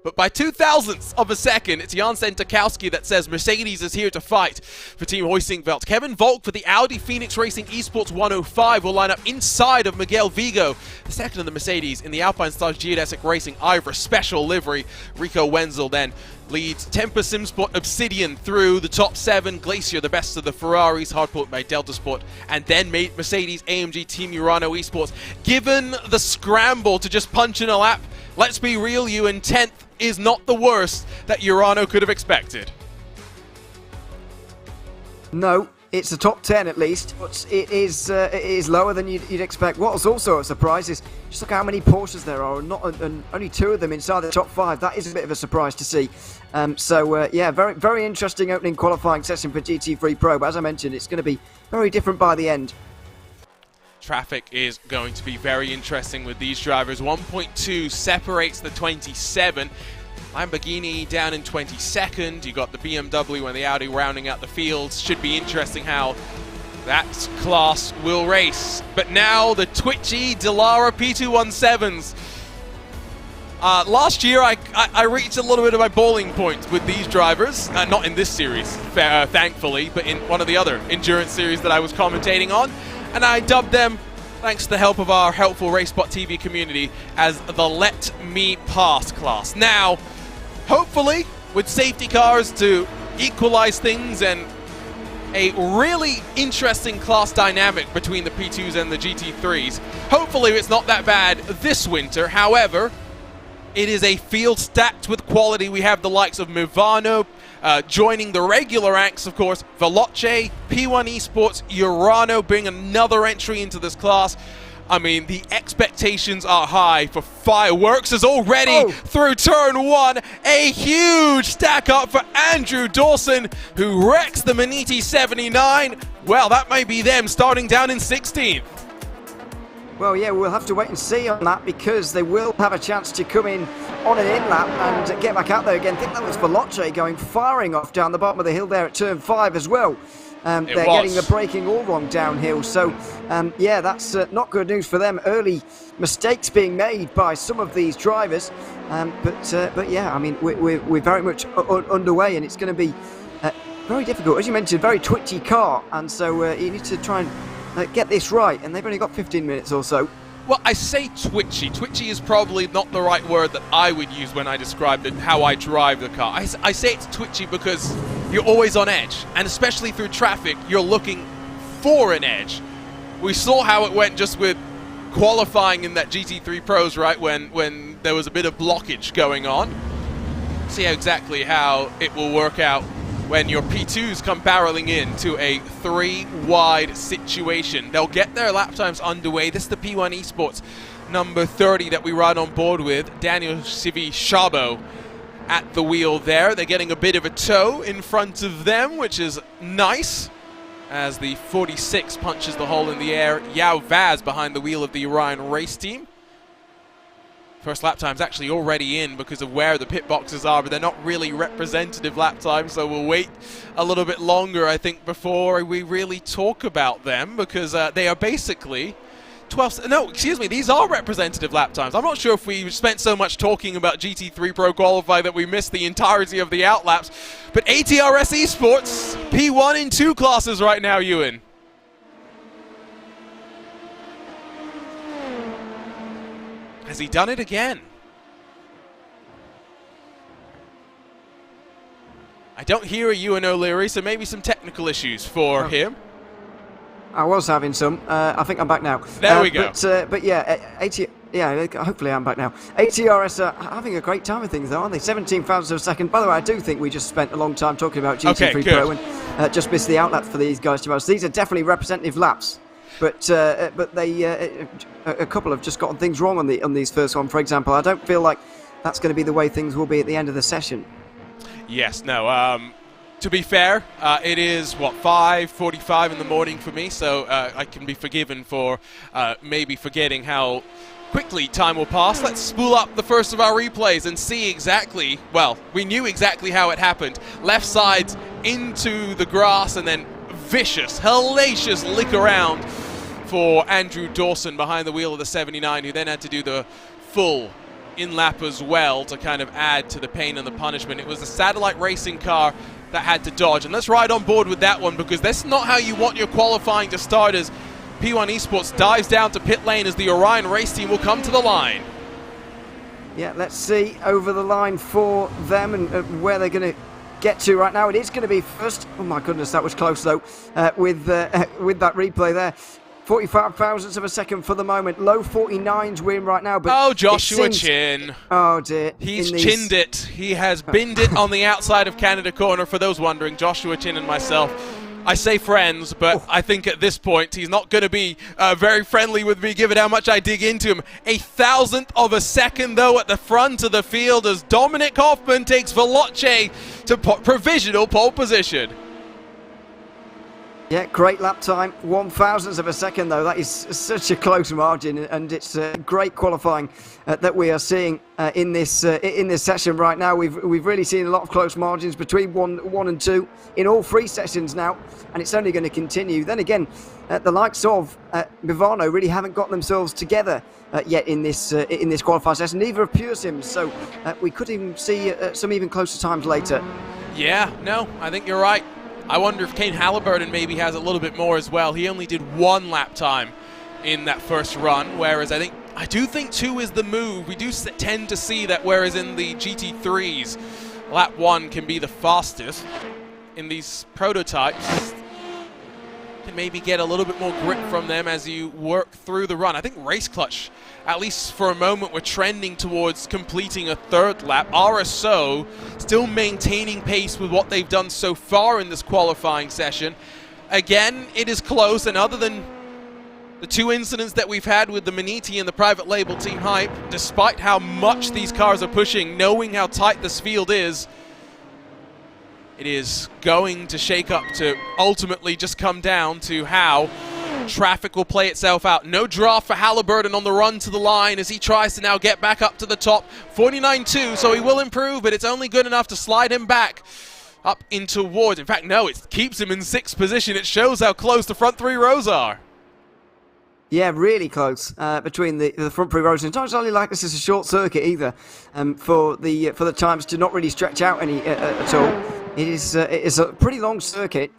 But by 2,000ths of a second, it's Jan Sentakowski that says Mercedes is here to fight for Team Hoisingveld. Kevin Volk for the Audi Phoenix Racing Esports 105 will line up inside of Miguel Vigo, the second of the Mercedes in the Alpine Stars Geodesic Racing IVRA special livery. Rico Wenzel then leads Temper Simsport Obsidian through the top 7. Glacier, the best of the Ferraris, hardport by Delta Sport, and then Mercedes AMG Team Urano Esports. Given the scramble to just punch in a lap, let's be real, Ewan, 10th is not the worst that Urano could have expected. No, it's a top 10 at least, but it is lower than you'd expect. What was also a surprise is just look how many Porsches there are, and only 2 of them inside the top 5. That is a bit of a surprise to see. Yeah, very, very interesting opening qualifying session for GT3 Pro, but as I mentioned, it's going to be very different by the end. Traffic is going to be very interesting with these drivers. 1.2 separates the 27. Lamborghini down in 22nd. You got the BMW and the Audi rounding out the fields. Should be interesting how that class will race. But now the twitchy Dallara P217s. Last year I reached a little bit of my bowling point with these drivers. Not in this series, thankfully, but in one of the other endurance series that I was commentating on. And I dubbed them, thanks to the help of our helpful RaceSpotTV community, as the Let Me Pass class. Now, hopefully, with safety cars to equalize things and a really interesting class dynamic between the P2s and the GT3s, hopefully it's not that bad this winter. However, it is a field stacked with quality. We have the likes of Movano joining the regular ranks, of course. Veloce, P1 Esports, Urano being another entry into this class. I mean, the expectations are high for fireworks as already through turn 1, a huge stack up for Andrew Dawson, who wrecks the Maniti 79. Well, that may be them starting down in 16th. Well, yeah, we'll have to wait and see on that, because they will have a chance to come in on an in-lap and get back out there again. I think that was Veloce going firing off down the bottom of the hill there at turn 5 as well. They're getting the braking all wrong downhill. So, yeah, that's not good news for them. Early mistakes being made by some of these drivers. But yeah, I mean, we're very much underway, and it's going to be very difficult. As you mentioned, very twitchy car, and so you need to try and get this right, and they've only got 15 minutes or so. Well, I say twitchy. Twitchy is probably not the right word that I would use when I describe how I drive the car. I say it's twitchy because you're always on edge, and especially through traffic, you're looking for an edge. We saw how it went just with qualifying in that GT3 Pros, right, when there was a bit of blockage going on. See exactly how it will work out when your P2s come barreling in to a 3-wide situation. They'll get their lap times underway. This is the P1 Esports number 30 that we ride on board with. Daniel Sivi-Shabo at the wheel there. They're getting a bit of a tow in front of them, which is nice, as the 46 punches the hole in the air. Yao Vaz behind the wheel of the Orion race team. First lap time's actually already in because of where the pit boxes are, but they're not really representative lap times, so we'll wait a little bit longer, I think, before we really talk about them, because they are basically 12... No, excuse me, these are representative lap times. I'm not sure if we spent so much talking about GT3 Pro Qualify that we missed the entirety of the outlaps, but ATRS Esports, P1 in 2 classes right now, Ewan. Has he done it again? I don't hear a Ewan O'Leary, so maybe some technical issues for him. I was having some. I think I'm back now. There we go. But yeah, hopefully I'm back now. ATRS are having a great time with things, though, aren't they? 17,000 a second. By the way, I do think we just spent a long time talking about GT3 Pro and just missed the outlet for these guys to us. These are definitely representative laps. But they a couple have just gotten things wrong on these first one. For example, I don't feel like that's going to be the way things will be at the end of the session. Yes, no. To be fair, it is, 5:45 in the morning for me, so I can be forgiven for maybe forgetting how quickly time will pass. Let's spool up the first of our replays and see exactly, well, we knew exactly how it happened. Left sides into the grass, and then vicious, hellacious lick around for Andrew Dawson behind the wheel of the 79, who then had to do the full in-lap as well to kind of add to the pain and the punishment. It was the satellite racing car that had to dodge. And let's ride on board with that one, because that's not how you want your qualifying to start, as P1 Esports dives down to pit lane as the Orion race team will come to the line. Yeah, let's see over the line for them and where they're going to get to right now. It is going to be first. Oh my goodness, that was close though, with that replay there. 45 thousandths of a second for the moment. Low 49s we're in right now. But oh, Joshua Chin. Oh dear. He's chinned it. He has binned it on the outside of Canada corner. For those wondering, Joshua Chin and myself, I say friends, but I think at this point he's not going to be very friendly with me given how much I dig into him. A thousandth of a second though at the front of the field as Dominic Hoffman takes Veloce to provisional pole position. Yeah, great lap time. 1,000th of a second, though. That is such a close margin, and it's great qualifying that we are seeing in this session right now. We've really seen a lot of close margins between one and two in all three sessions now, and it's only going to continue. Then again, the likes of Bivano really haven't got themselves together yet in this qualifying session. Neither of Pure Sims, so we could even see some even closer times later. Yeah, no, I think you're right. I wonder if Kane Halliburton maybe has a little bit more as well. He only did 1 lap time in that first run, whereas I do think 2 is the move. We do tend to see that, whereas in the GT3s, lap 1 can be the fastest. In these prototypes, can maybe get a little bit more grip from them as you work through the run. I think Race Clutch, at least for a moment, we're trending towards completing a 3rd lap. RSO still maintaining pace with what they've done so far in this qualifying session. Again, it is close, and other than the 2 incidents that we've had with the Maniti and the private label Team Hype, despite how much these cars are pushing, knowing how tight this field is, it is going to shake up to ultimately just come down to how traffic will play itself out. No draft for Halliburton on the run to the line as he tries to now get back up to the top. 49.2, so he will improve, but it's only good enough to slide him back up in towards. In fact, no, it keeps him in 6th position. It shows how close the front 3 rows are. Yeah, really close between the front 3 rows. And it's not exactly like this is a short circuit either, for the times to not really stretch out any at all. It is a pretty long circuit,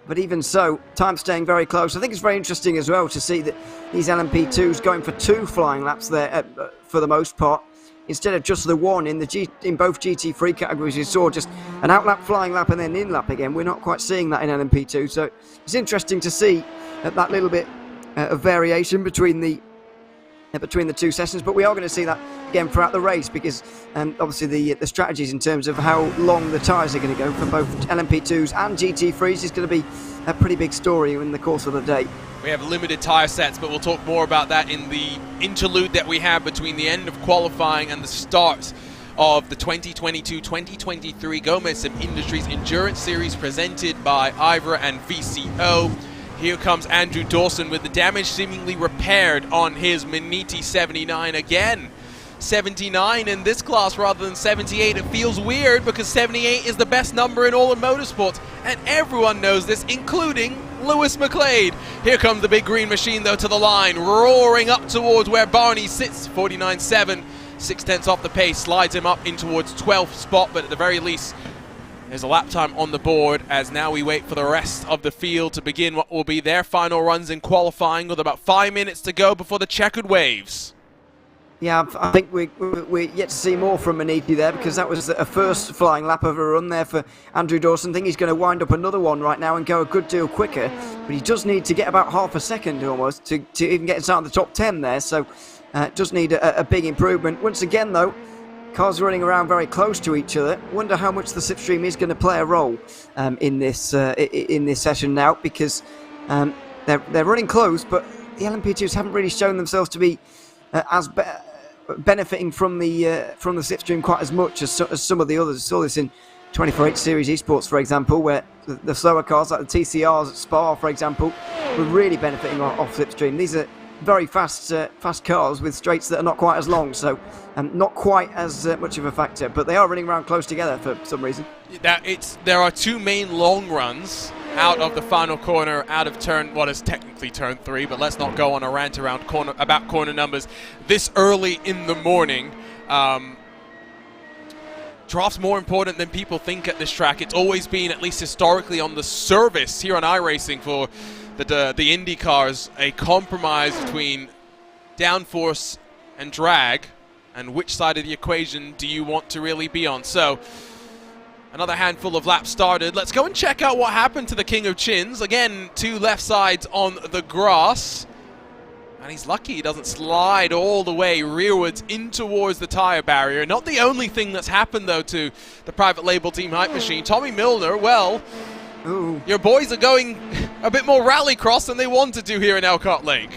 but even so, time staying very close. I think it's very interesting as well to see that these LMP2s going for 2 flying laps there for the most part, instead of just the 1 in both GT3 categories. You saw just an out-lap, flying lap, and then in-lap again. We're not quite seeing that in LMP2, so it's interesting to see that little bit of variation between the 2 sessions, but we are going to see that again throughout the race, because obviously the strategies in terms of how long the tyres are going to go for both LMP2s and GT3s is going to be a pretty big story in the course of the day. We have limited tyre sets, but we'll talk more about that in the interlude that we have between the end of qualifying and the start of the 2022-2023 Gomez Sim Industries Endurance Series presented by IVRA and VCO. Here comes Andrew Dawson with the damage seemingly repaired on his Maniti 79 again. 79 in this class rather than 78. It feels weird because 78 is the best number in all of motorsports, and everyone knows this, including Lewis McLeod. Here comes the big green machine though to the line, roaring up towards where Barney sits. 49.7, 6/10 off the pace, slides him up in towards 12th spot, but at the very least, there's a lap time on the board as now we wait for the rest of the field to begin what will be their final runs in qualifying, with about 5 minutes to go before the checkered waves. Yeah, I think we're yet to see more from Maniti there, because that was a first flying lap of a run there for Andrew Dawson. I think he's going to wind up another one right now and go a good deal quicker, but he does need to get about half a second almost to even get inside the top 10 there, so does need a big improvement. Once again though, cars running around very close to each other. Wonder how much the slipstream is going to play a role in this session now, because they're running close, but the LMP2s haven't really shown themselves to be benefiting from the slipstream quite as much as some of the others. I saw this in 24H Series Esports, for example, where the slower cars like the TCRs at Spa, for example, were really benefiting off slipstream. These are very fast cars with straights that are not quite as long, so not quite as much of a factor, but they are running around close together for some reason. There are 2 main long runs, out of the final corner, out of turn, what is technically turn 3, but let's not go on a rant around about corner numbers this early in the morning. Draft's more important than people think at this track. It's always been, at least historically, on the service here on iRacing for the Indy cars, a compromise between downforce and drag, and which side of the equation do you want to really be on. So another handful of laps started. Let's go and check out what happened to the King of Chins. Again, 2 left sides on the grass. And he's lucky he doesn't slide all the way rearwards in towards the tire barrier. Not the only thing that's happened, though, to the private label team Hype Machine. Tommy Milner, well, your boys are going a bit more rallycross than they wanted to here in Elkhart Lake.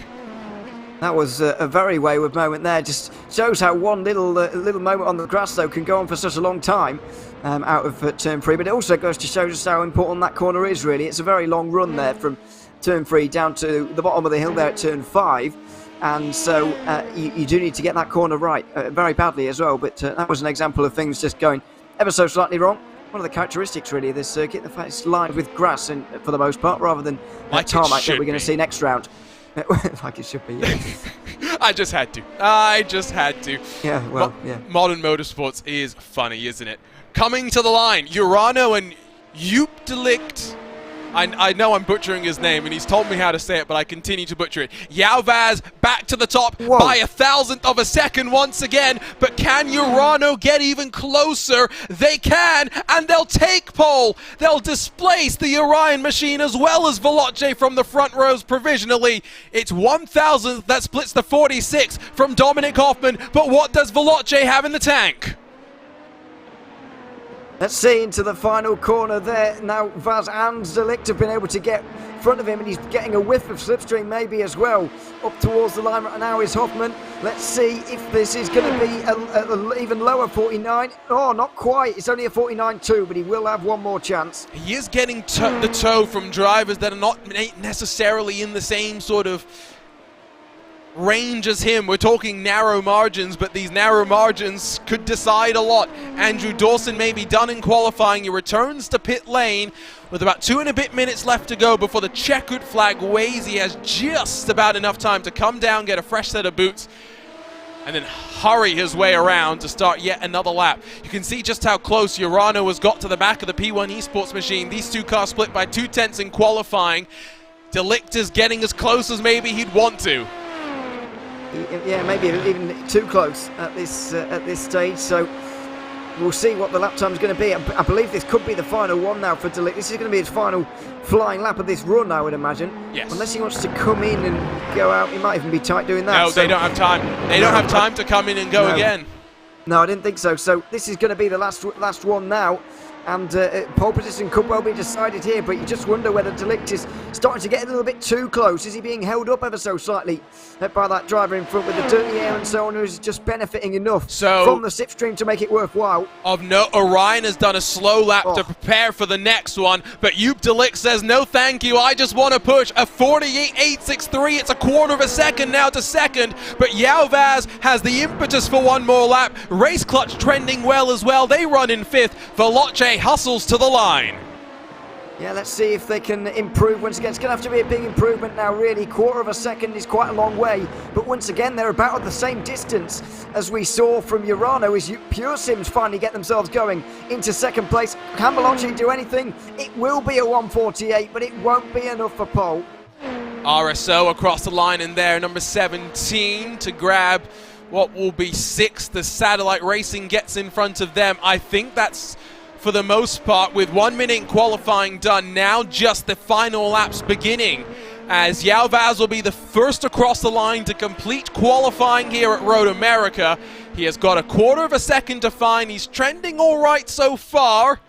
That was a very wayward moment there. Just shows how one little moment on the grass, though, can go on for such a long time out of turn 3. But it also goes to show just how important that corner is, really. It's a very long run there from turn 3 down to the bottom of the hill there at turn 5, and so you do need to get that corner right very badly as well. But that was an example of things just going ever so slightly wrong. One of the characteristics really of this circuit, the fact it's lined with grass and for the most part, rather than like tarmac that we're going to see next round. Like it should be, yeah. I just had to. Yeah, well, yeah. Modern motorsports is funny, isn't it? Coming to the line, Urano and Updelicht. I know I'm butchering his name, and he's told me how to say it, but I continue to butcher it. Yalvaz back to the top by 1,000th of a second once again, but can Urano get even closer? They can, and they'll take pole. They'll displace the Orion machine as well as Veloce from the front rows provisionally. It's 1,000th that splits the 46 from Dominic Hoffman, but what does Veloce have in the tank? Let's see into the final corner there. Now Vaz and Delict have been able to get in front of him, and he's getting a whiff of slipstream maybe as well. Up towards the line right now is Hoffman. Let's see if this is going to be an even lower 49. Oh, not quite. It's only a 49.2, but he will have one more chance. He is getting the toe from drivers that are not necessarily in the same sort of range as him. We're talking narrow margins, but these narrow margins could decide a lot. Andrew Dawson may be done in qualifying. He returns to pit lane with about 2 and a bit minutes left to go before the checkered flag waves. He has just about enough time to come down, get a fresh set of boots, and then hurry his way around to start yet another lap. You can see just how close Urano has got to the back of the P1 Esports machine. These two cars split by 2/10 in qualifying. Delict is getting as close as maybe he'd want to. Yeah, maybe even too close at this stage. So we'll see what the lap time is going to be. I believe this could be the final one now for Delict. This is going to be his final flying lap of this run, I would imagine. Yes. Unless he wants to come in and go out, he might even be tight doing that. No, they don't have time. They don't have time to come in and go again. No, I didn't think so. So this is going to be the last one now. And pole position could well be decided here, but you just wonder whether Delict is starting to get a little bit too close. Is he being held up ever so slightly by that driver in front with the dirty air and so on, or is just benefiting enough from the slipstream to make it worthwhile? Of note, Orion has done a slow lap to prepare for the next one, but Delict says, no thank you, I just want to push a 48.863. It's a quarter of a second now to second, but Yalvaz has the impetus for one more lap. Race Clutch trending well as well. They run in 5th. Veloce hustles to the line. Yeah, let's see if they can improve once again. It's going to have to be a big improvement now, really. Quarter of a second is quite a long way, but once again they're about at the same distance as we saw from Urano as Pure Sims finally get themselves going into second place. Can Veloce do anything? It will be a 148, but it won't be enough for pole. RSO across the line in there, number 17 to grab what will be 6th. The Satellite Racing gets in front of them. I think that's for the most part, with 1 minute in qualifying done. Now just the final laps beginning, as Yalvaz will be the first across the line to complete qualifying here at Road America. He has got a quarter of a second to find. He's trending all right so far.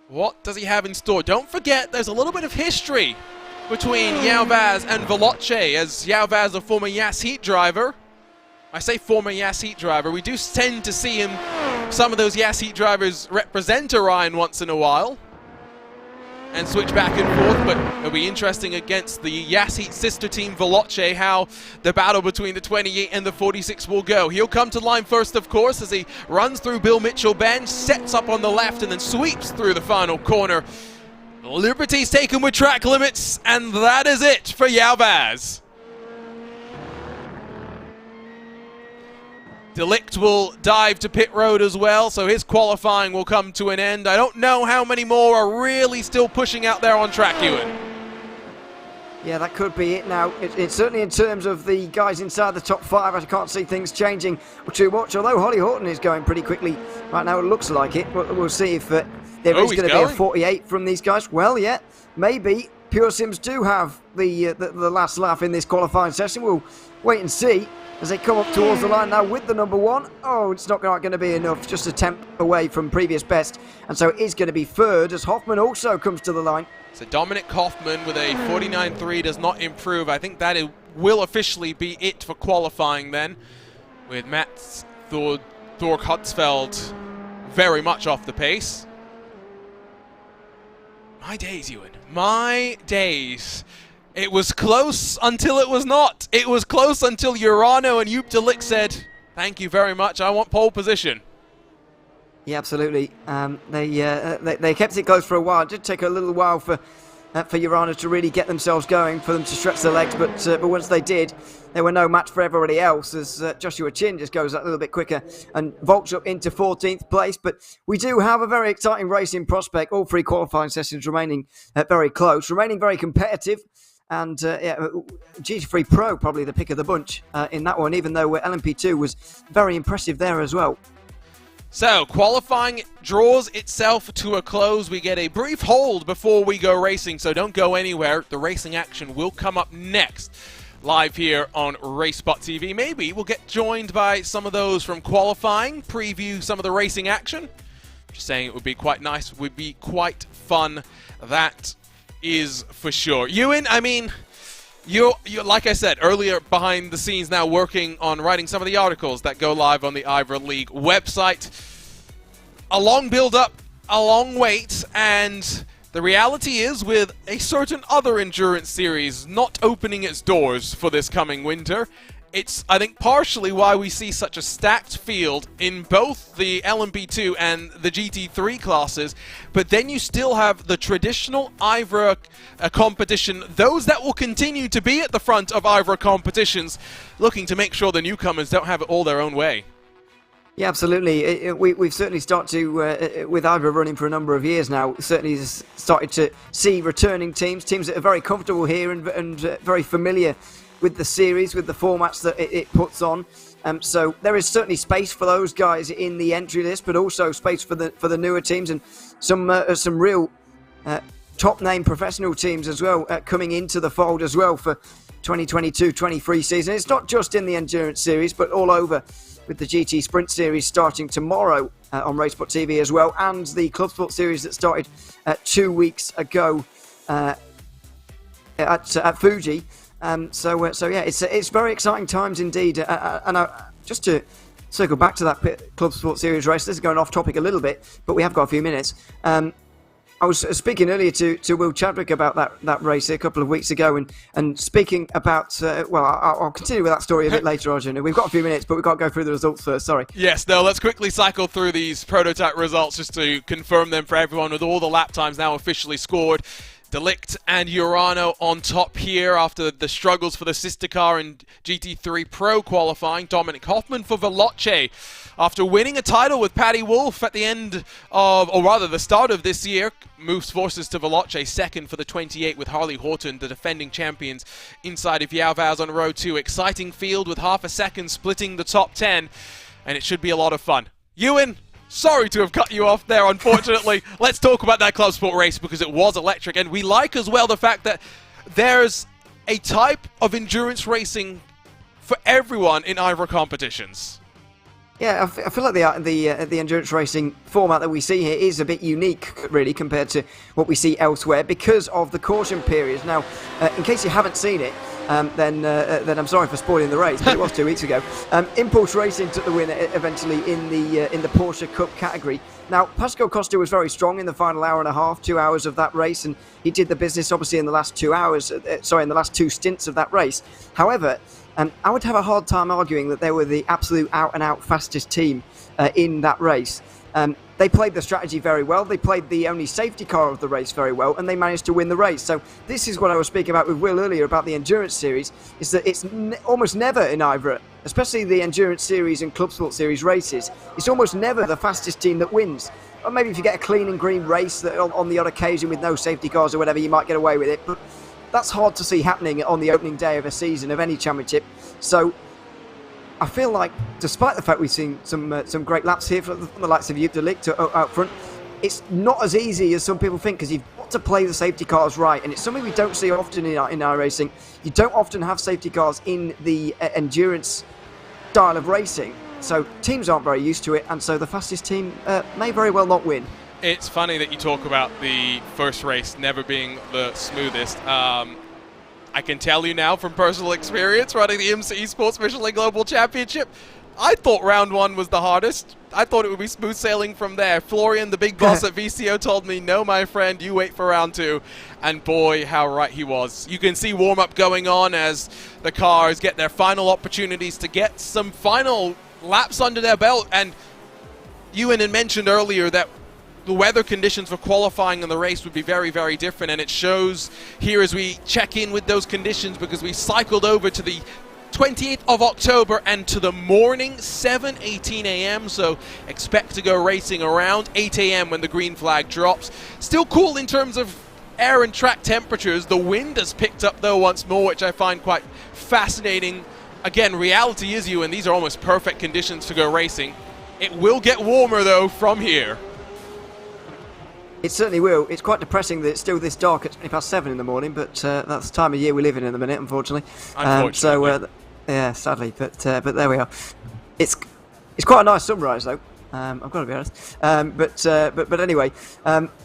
What does he have in store? Don't forget, there's a little bit of history between Yalvaz and Veloce, as Yalvaz, a former Yas Heat driver. I say former Yas Heat driver. We do tend to see him, some of those Yas Heat drivers represent Orion once in a while and switch back and forth, but it'll be interesting against the Yas Heat sister team Veloce how the battle between the 28 and the 46 will go. He'll come to line first, of course, as he runs through Bill Mitchell Bend, sets up on the left and then sweeps through the final corner. Liberty's taken with track limits, and that is it for Yalvaz. Delict will dive to pit road as well, so his qualifying will come to an end. I don't know how many more are really still pushing out there on track, Ewan. Yeah, that could be it now. It's certainly in terms of the guys inside the top 5. I can't see things changing too much, although Holly Horton is going pretty quickly right now. It looks like it. We'll see if there is going to be a 48 from these guys. Well, yeah, maybe. Pure Sims do have the last laugh in this qualifying session. We'll wait and see as they come up towards the line now with the number 1. Oh, it's not going to be enough, just a tenth away from previous best. And so it is going to be third as Hoffman also comes to the line. So Dominic Hoffman with a 49.3 does not improve. I think that will officially be it for qualifying then, with Mats Thorg Hutzfeld very much off the pace. My days, Ewan. My days. It was close until it was not. It was close until Urano and Joop de Ligt said, thank you very much, I want pole position. Yeah, absolutely. They kept it close for a while. It did take a little while for Urano to really get themselves going, for them to stretch their legs, but once they did, there were no match for everybody else as Joshua Chin just goes that little bit quicker and vaults up into 14th place. But we do have a very exciting race in prospect. All 3 qualifying sessions remaining very close, remaining very competitive. And GT3 Pro probably the pick of the bunch in that one, even though LMP2 was very impressive there as well. So, qualifying draws itself to a close. We get a brief hold before we go racing, so don't go anywhere. The racing action will come up next, live here on RaceSpotTV. Maybe we'll get joined by some of those from qualifying, preview some of the racing action. Just saying it would be quite nice, it would be quite fun. That is for sure. Ewan, I mean, you're like I said earlier, behind the scenes now working on writing some of the articles that go live on the IVRA League website. A long build-up, a long wait, and the reality is with a certain other endurance series not opening its doors for this coming winter, it's, I think, partially why we see such a stacked field in both the LMP2 and the GT3 classes, but then you still have the traditional IVRA competition, those that will continue to be at the front of IVRA competitions, looking to make sure the newcomers don't have it all their own way. Yeah, absolutely. We've certainly started to, with IVRA running for a number of years now, certainly started to see returning teams that are very comfortable here and very familiar with the series, with the formats that it puts on. So there is certainly space for those guys in the entry list, but also space for the newer teams and some real top-name professional teams as well coming into the fold as well for 2022-23 season. It's not just in the Endurance Series, but all over, with the GT Sprint Series starting tomorrow on RaceSpotTV as well, and the Club Sport Series that started 2 weeks ago at Fuji. So yeah, it's very exciting times indeed. And just to circle back to that Club Sport Series race, this is going off topic a little bit, but we have got a few minutes. I was speaking earlier to Will Chadwick about that race a couple of weeks ago, and speaking about, well, I'll continue with that story a bit later, Arjun. We've got a few minutes, but we've got to go through the results first, sorry. Yes, no, let's quickly cycle through these prototype results just to confirm them for everyone with all the lap times now officially scored. De Ligt and Urano on top here after the struggles for the sister car in GT3 Pro qualifying. Dominic Hoffman for Veloce after winning a title with Paddy Wolf at the end of, or rather the start of this year, moves forces to Veloce second for the 28 with Harley Horton, the defending champions inside of Yalvaz on row 2. Exciting field with half a second splitting the top 10, and it should be a lot of fun. Ewan, sorry to have cut you off there, unfortunately. Let's talk about that Club Sport race because it was electric. And we like as well the fact that there's a type of endurance racing for everyone in IVRA competitions. Yeah, I feel like the endurance racing format that we see here is a bit unique, really, compared to what we see elsewhere because of the caution periods. Now, in case you haven't seen it, then I'm sorry for spoiling the race, but it was 2 weeks ago. Impulse Racing took the win eventually in the Porsche Cup category. Now, Pascal Costa was very strong in the final hour and a half, 2 hours of that race, and he did the business obviously in the last 2 hours. In the last 2 stints of that race. However, I would have a hard time arguing that they were the absolute out-and-out fastest team in that race. They played the strategy very well. They played the only safety car of the race very well, and they managed to win the race. So this is what I was speaking about with Will earlier about the Endurance Series, is that it's almost never in IVRA, especially the Endurance Series and Club Sport Series races, it's almost never the fastest team that wins. Or maybe if you get a clean and green race that on the odd occasion with no safety cars or whatever, you might get away with it. But that's hard to see happening on the opening day of a season of any championship. So I feel like, despite the fact we've seen some great laps here from the likes of Jupp out front, it's not as easy as some people think, because you've got to play the safety cars right, and it's something we don't see often in iRacing. You don't often have safety cars in the endurance style of racing, so teams aren't very used to it, and so the fastest team may very well not win. It's funny that you talk about the first race never being the smoothest. I can tell you now from personal experience running the IMSA Esports Michelin Global Championship, I thought round one was the hardest. I thought it would be smooth sailing from there. Florian, the big boss at VCO, told me, no, my friend, you wait for round two. And boy, how right he was. You can see warm-up going on as the cars get their final opportunities to get some final laps under their belt. And Ewan had mentioned earlier that the weather conditions for qualifying in the race would be very, very different, and it shows here as we check in with those conditions, because we cycled over to the 28th of October and to the morning, 7:18 a.m. So expect to go racing around 8 a.m. when the green flag drops. Still cool in terms of air and track temperatures. The wind has picked up though once more, which I find quite fascinating. Again, reality is, and these are almost perfect conditions to go racing. It will get warmer though from here. It certainly will. It's quite depressing that it's still this dark at 7:20 in the morning, but that's the time of year we live in the minute, unfortunately. Yeah, sadly, but there we are. It's quite a nice sunrise though. I've got to be honest. But anyway,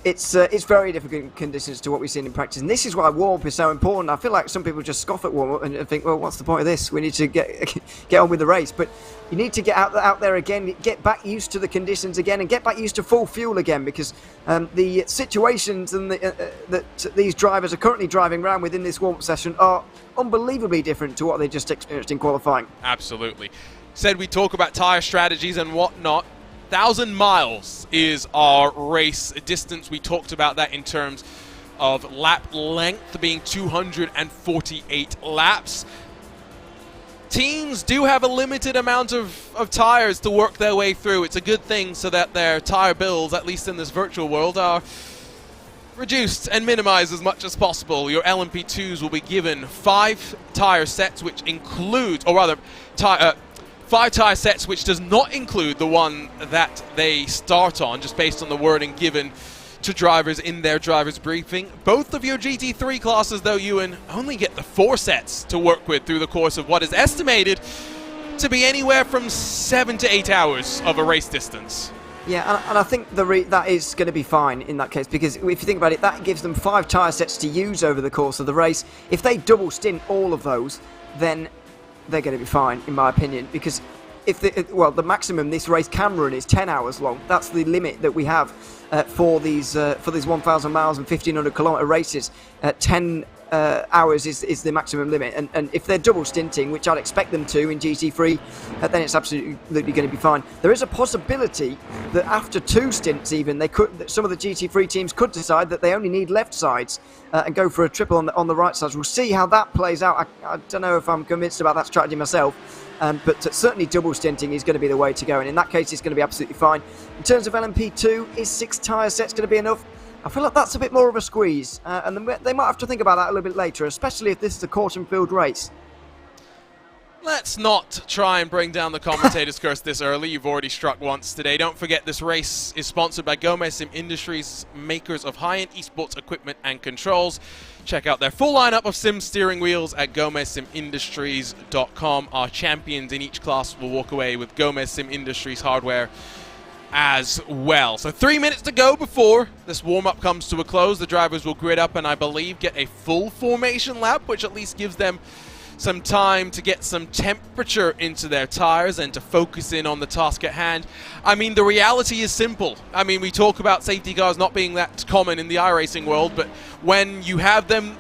it's very difficult conditions to what we've seen in practice, and this is why warm-up is so important. I feel like some people just scoff at warm-up and think, well, what's the point of this? We need to get on with the race, but you need to get out there again, get back used to the conditions again, and get back used to full fuel again, because the situations and that these drivers are currently driving around within this warm-up session are unbelievably different to what they just experienced in qualifying. Absolutely. Said we talk about tyre strategies and whatnot. 1,000 miles is our race distance. We talked about that in terms of lap length being 248 laps. Teams do have a limited amount of tires to work their way through. It's a good thing so that their tire bills, at least in this virtual world, are reduced and minimized as much as possible. Your LMP2s will be given 5 tire sets, which includes, or rather, 5 tire sets, which does not include the one that they start on, just based on the wording given to drivers in their driver's briefing. Both of your GT3 classes, though, Ewan, only get the 4 sets to work with through the course of what is estimated to be anywhere from 7 to 8 hours of a race distance. Yeah, and I think that is going to be fine in that case, because if you think about it, that gives them 5 tyre sets to use over the course of the race. If they double stint all of those, then they're going to be fine, in my opinion, because if the maximum this race can run is 10 hours long. That's the limit that we have for these 1,000 miles and 1,500 kilometre races. 10 hours is the maximum limit, and if they're double stinting, which I'd expect them to in GT3, then it's absolutely going to be fine. There is a possibility that after 2 stints, even some of the GT3 teams could decide that they only need left sides and go for a triple on the right sides. We'll see how that plays out. I don't know if I'm convinced about that strategy myself. But certainly double stinting is going to be the way to go, and in that case it's going to be absolutely fine. In terms of LMP2, is 6 tyre sets going to be enough? I feel like that's a bit more of a squeeze, and they might have to think about that a little bit later, especially if this is a caution-filled race. Let's not try and bring down the commentator's curse this early. You've already struck once today. Don't forget, this race is sponsored by Gomez Sim Industries, makers of high-end esports equipment and controls. Check out their full lineup of sim steering wheels at GomezSimIndustries.com. Our champions in each class will walk away with Gomez Sim Industries hardware as well. So 3 minutes to go before this warm-up comes to a close. The drivers will grid up and I believe get a full formation lap, which at least gives them some time to get some temperature into their tires and to focus in on the task at hand. I mean, the reality is simple. I mean, we talk about safety cars not being that common in the iRacing world, but when you have them,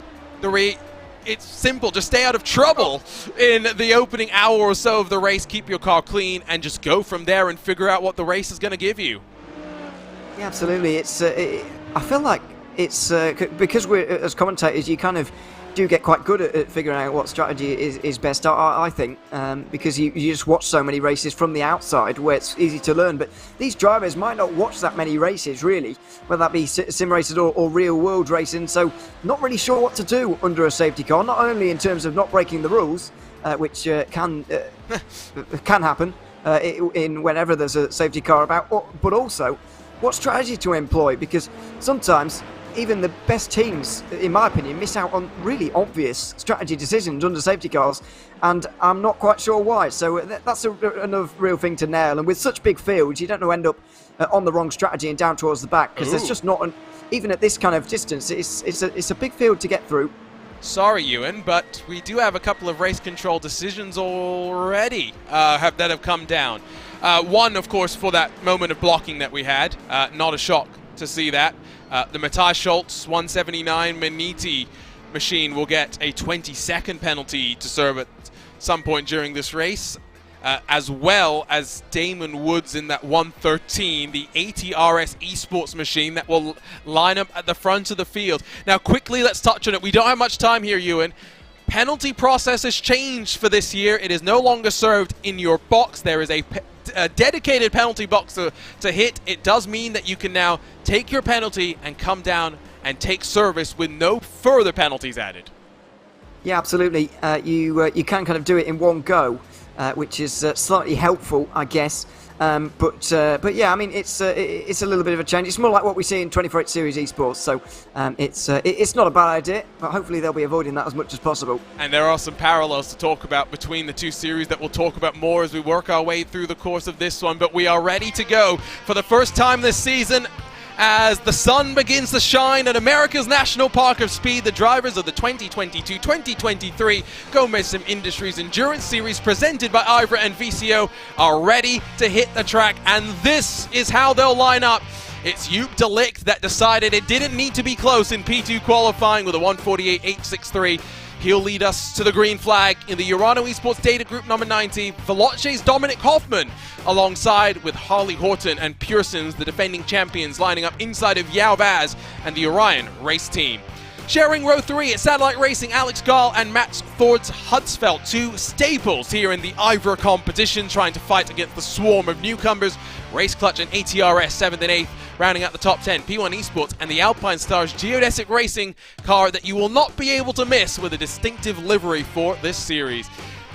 it's simple. Just stay out of trouble in the opening hour or so of the race, keep your car clean, and just go from there and figure out what the race is going to give you. Yeah, absolutely. I feel like it's because we're as commentators, you kind of do get quite good at figuring out what strategy is best. I think because you just watch so many races from the outside where it's easy to learn. But these drivers might not watch that many races really, whether that be sim races or real world racing. So not really sure what to do under a safety car. Not only in terms of not breaking the rules, which can happen in whenever there's a safety car about, but also what strategy to employ, because sometimes even the best teams, in my opinion, miss out on really obvious strategy decisions under safety cars, and I'm not quite sure why. So that's another real thing to nail. And with such big fields, you don't want to end up on the wrong strategy and down towards the back, because there's just not even at this kind of distance, it's a big field to get through. Sorry, Ewan, but we do have a couple of race control decisions already that have come down. One, of course, for that moment of blocking that we had. Not a shock to see that. The Matthias Schultz 179 Maniti machine will get a 20-second penalty to serve at some point during this race, as well as Damon Woods in that 113, the ATRS esports machine that will line up at the front of the field. Now, quickly, let's touch on it. We don't have much time here, Ewan. Penalty process has changed for this year. It is no longer served in your box. There is a dedicated penalty box to hit. It does mean that you can now take your penalty and come down and take service with no further penalties added. Yeah, absolutely. You can kind of do it in one go, which is slightly helpful, I guess. But yeah, I mean, it's a little bit of a change. It's more like what we see in 24/8 Series Esports, so it's not a bad idea, but hopefully they'll be avoiding that as much as possible. And there are some parallels to talk about between the two series that we'll talk about more as we work our way through the course of this one, but we are ready to go for the first time this season. As the sun begins to shine at America's National Park of Speed, the drivers of the 2022-2023 Gomez Sim Industries Endurance Series presented by IVRA and VCO are ready to hit the track, and this is how they'll line up. It's Joop de Ligt that decided it didn't need to be close in P2 qualifying with a 148.863. He'll lead us to the green flag in the Urano Esports Data Group number 90. Veloce's Dominic Hoffman, alongside with Harley Horton and Pearsons, the defending champions, lining up inside of Yao Vaz and the Orion race team. Sharing row 3 at Satellite Racing, Alex Gall and Matt Thords Hudsfeld, two staples here in the IVRA competition, trying to fight against the swarm of newcomers. Race Clutch and ATRS 7th and 8th, rounding out the top 10. P1 Esports and the Alpine Stars Geodesic Racing car that you will not be able to miss with a distinctive livery for this series.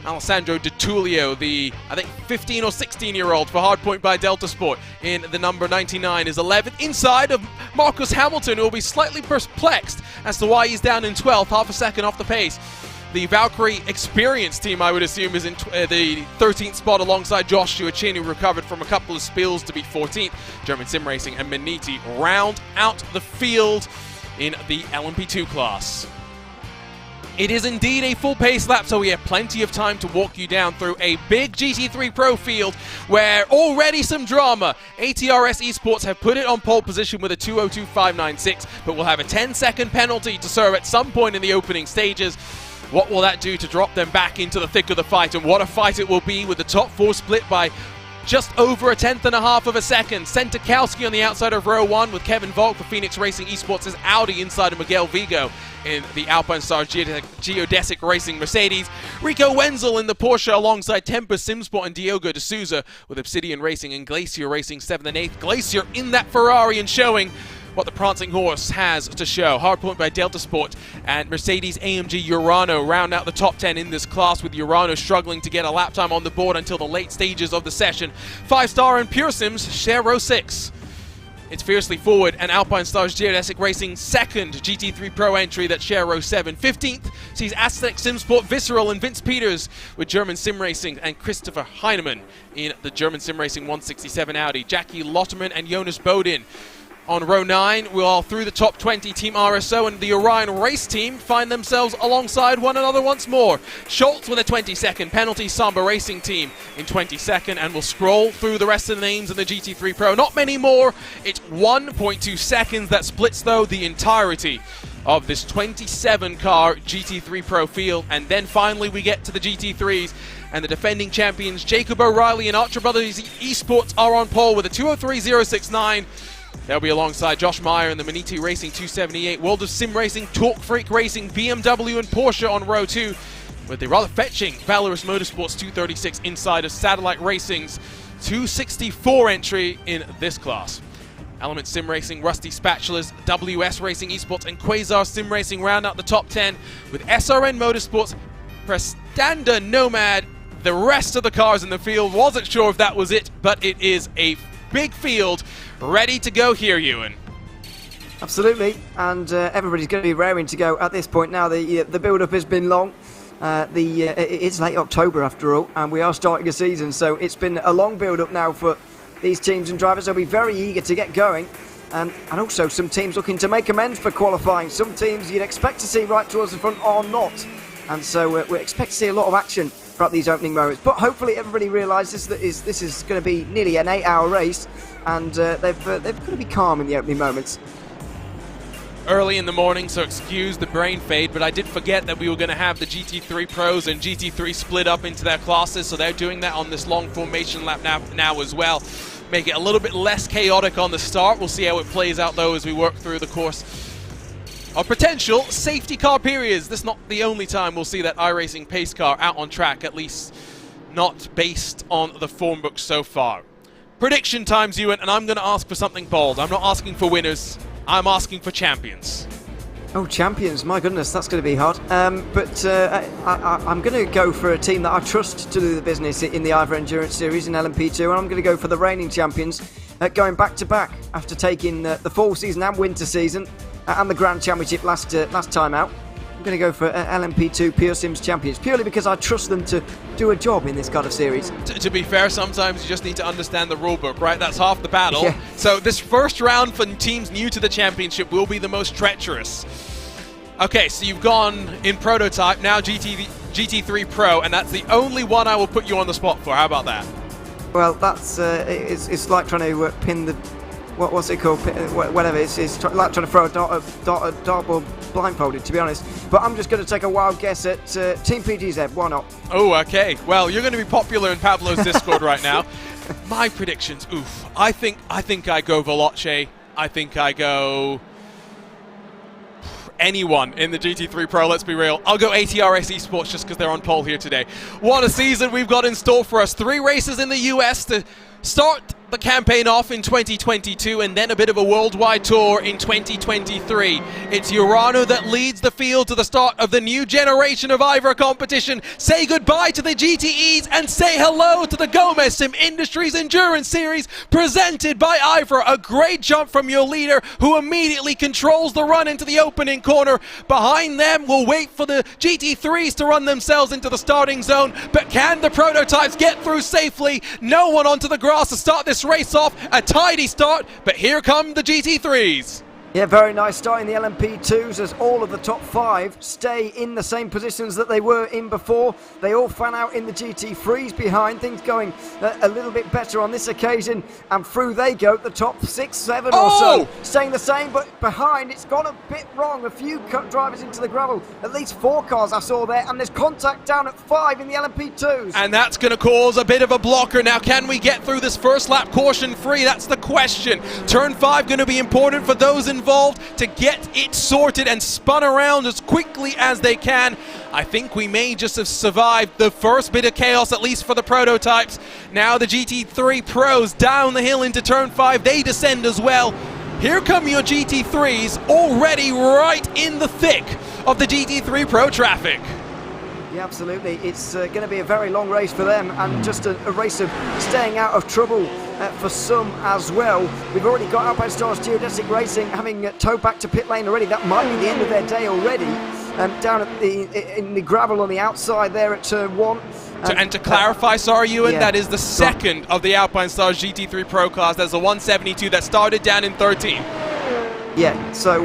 Alessandro Di Tullio, the, I think, 15 or 16-year-old for Hardpoint by Delta Sport in the number 99 is 11th, inside of Marcus Hamilton, who will be slightly perplexed as to why he's down in 12th, half a second off the pace. The Valkyrie Experience team, I would assume, is in the 13th spot alongside Joshua Chin, who recovered from a couple of spills to be 14th. German Sim Racing and Maniti round out the field in the LMP2 class. It is indeed a full pace lap, so we have plenty of time to walk you down through a big GT3 Pro field where already some drama. ATRS Esports have put it on pole position with a 202.596, but will have a 10-second penalty to serve at some point in the opening stages. What will that do to drop them back into the thick of the fight? And what a fight it will be, with the top four split by just over a 1/10 of a second. Sentikowski on the outside of row 1 with Kevin Volk for Phoenix Racing Esports' Audi inside of Miguel Vigo in the Alpine Stars Geodesic Racing Mercedes. Rico Wenzel in the Porsche alongside Tempest Simsport and Diogo de Souza with Obsidian Racing and Glacier Racing 7th and 8th. Glacier in that Ferrari and showing what the prancing horse has to show. Hardpoint by Delta Sport and Mercedes AMG Urano round out the top 10 in this class, with Urano struggling to get a lap time on the board until the late stages of the session. 5-star and Pure Sims share row 6. It's Fiercely Forward and Alpine Stars Geodesic Racing second GT3 Pro entry that share row 7. 15th sees Aztec Simsport Visceral and Vince Peters with German Sim Racing and Christopher Heinemann in the German Sim Racing 167 Audi. Jackie Lotterman and Jonas Bodin on row 9, while through the top 20, Team RSO and the Orion race team find themselves alongside one another once more. Schultz with a 20-second penalty, Samba Racing team in 22nd, and we'll scroll through the rest of the names in the GT3 Pro. Not many more. It's 1.2 seconds that splits, though, the entirety of this 27-car GT3 Pro field. And then finally we get to the GT3s, and the defending champions Jacob O'Reilly and Archer Brothers Esports are on pole with a 203.069. They'll be alongside Josh Meyer in the Maniti Racing 278, World of Sim Racing, Torque Freak Racing, BMW and Porsche on row 2, with the rather fetching Belarus Motorsports 236 inside of Satellite Racing's 264 entry in this class. Element Sim Racing, Rusty Spatulas, WS Racing Esports, and Quasar Sim Racing round out the top 10, with SRN Motorsports, Prestanda Nomad. The rest of the cars in the field, wasn't sure if that was it, but it is a big field ready to go here, Ewan. Absolutely, and everybody's going to be raring to go at this point now. The build-up has been long. It's late October after all, and we are starting a season, so it's been a long build-up now for these teams and drivers. They'll be very eager to get going, and also some teams looking to make amends for qualifying. Some teams you'd expect to see right towards the front are not, and so we expect to see a lot of action throughout these opening moments. But hopefully everybody realises that this is going to be nearly an 8-hour race, and they've got to be calm in the opening moments. Early in the morning, so excuse the brain fade, but I did forget that we were going to have the GT3 Pros and GT3 split up into their classes, so they're doing that on this long formation lap now as well. Make it a little bit less chaotic on the start. We'll see how it plays out, though, as we work through the course of potential safety car periods. This is not the only time we'll see that iRacing pace car out on track, at least not based on the form book so far. Prediction times, Ewan, and I'm going to ask for something bold. I'm not asking for winners. I'm asking for champions. Oh, champions. My goodness, that's going to be hard. But I'm going to go for a team that I trust to do the business in the IVRA Endurance Series in LMP2, and I'm going to go for the reigning champions, going back-to-back after taking the fall season and winter season and the Grand Championship last time out. I'm going to go for LMP2 Pure Sims champions, purely because I trust them to do a job in this kind of series. To be fair, sometimes you just need to understand the rulebook, right? That's half the battle. Yeah. So this first round for teams new to the championship will be the most treacherous. Okay, so you've gone in prototype, now GT3 Pro, and that's the only one I will put you on the spot for. How about that? Well, that's it's like trying to pin the... What's it called? Whatever. It's like trying to throw a dartboard blindfolded, to be honest. But I'm just going to take a wild guess at Team PGZ. Why not? Oh, okay. Well, you're going to be popular in Pablo's Discord right now. My predictions. Oof. I think I go Veloce. I think I go anyone in the GT3 Pro, let's be real. I'll go ATRS Esports just because they're on pole here today. What a season we've got in store for us. 3 races in the US to start the campaign off in 2022, and then a bit of a worldwide tour in 2023. It's Urano that leads the field to the start of the new generation of IVRA competition. Say goodbye to the GTEs and say hello to the Gomez Sim Industries Endurance Series presented by IVRA. A great jump from your leader, who immediately controls the run into the opening corner. Behind them, we'll wait for the GT3s to run themselves into the starting zone, but can the prototypes get through safely? No one onto the grass to start this race off. A tidy start, but here come the GT3s. Yeah, very nice start in the LMP2s as all of the top 5 stay in the same positions that they were in before. They all fan out in the GT3s behind. Things going a little bit better on this occasion, and through they go. The top 6, 7 or so staying the same, but behind it's gone a bit wrong. A few cut drivers into the gravel. At least 4 cars I saw there, and there's contact down at 5 in the LMP2s. And that's going to cause a bit of a blocker. Now, can we get through this first lap caution free? That's the question. Turn 5 going to be important for those involved to get it sorted and spun around as quickly as they can. I think we may just have survived the first bit of chaos, at least for the prototypes. Now the GT3 Pros down the hill into turn 5. They descend as well. Here come your GT3s, already right in the thick of the GT3 Pro traffic. Yeah, absolutely. It's going to be a very long race for them, and just a race of staying out of trouble for some as well. We've already got Alpine Stars Geodesic Racing having towed back to pit lane already. That might be the end of their day already. Down at in the gravel on the outside there at turn 1. And to clarify, sorry Ewan, yeah, that is the second of the Alpine Stars GT3 Pro class. There's a 172 that started down in 13. Yeah, so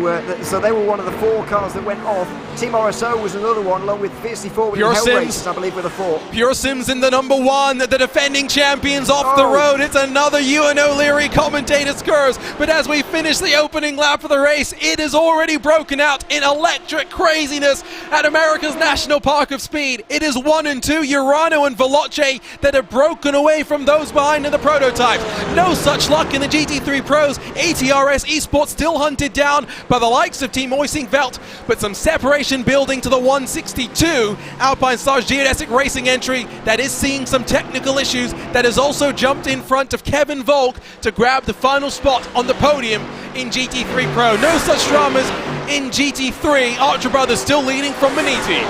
they were one of the 4 cars that went off. Team RSO was another one, along with Fiercely Forward and Hell Races, I believe, with a 4. Pure Sims in the number 1, the defending champions off the road. It's another Ewan O'Leary commentator's curse. But as we finish the opening lap of the race, it is already broken out in electric craziness at America's National Park of Speed. It is 1 and 2, Urano and Veloce, that have broken away from those behind in the prototypes. No such luck in the GT3 Pros. ATRS Esports still hunted down by the likes of Team Oising Velt, but some separation building to the 162. Alpine Star's Geodesic Racing entry that is seeing some technical issues, that has also jumped in front of Kevin Volk to grab the final spot on the podium in GT3 Pro. No such dramas in GT3. Archer Brothers still leading from Maniti.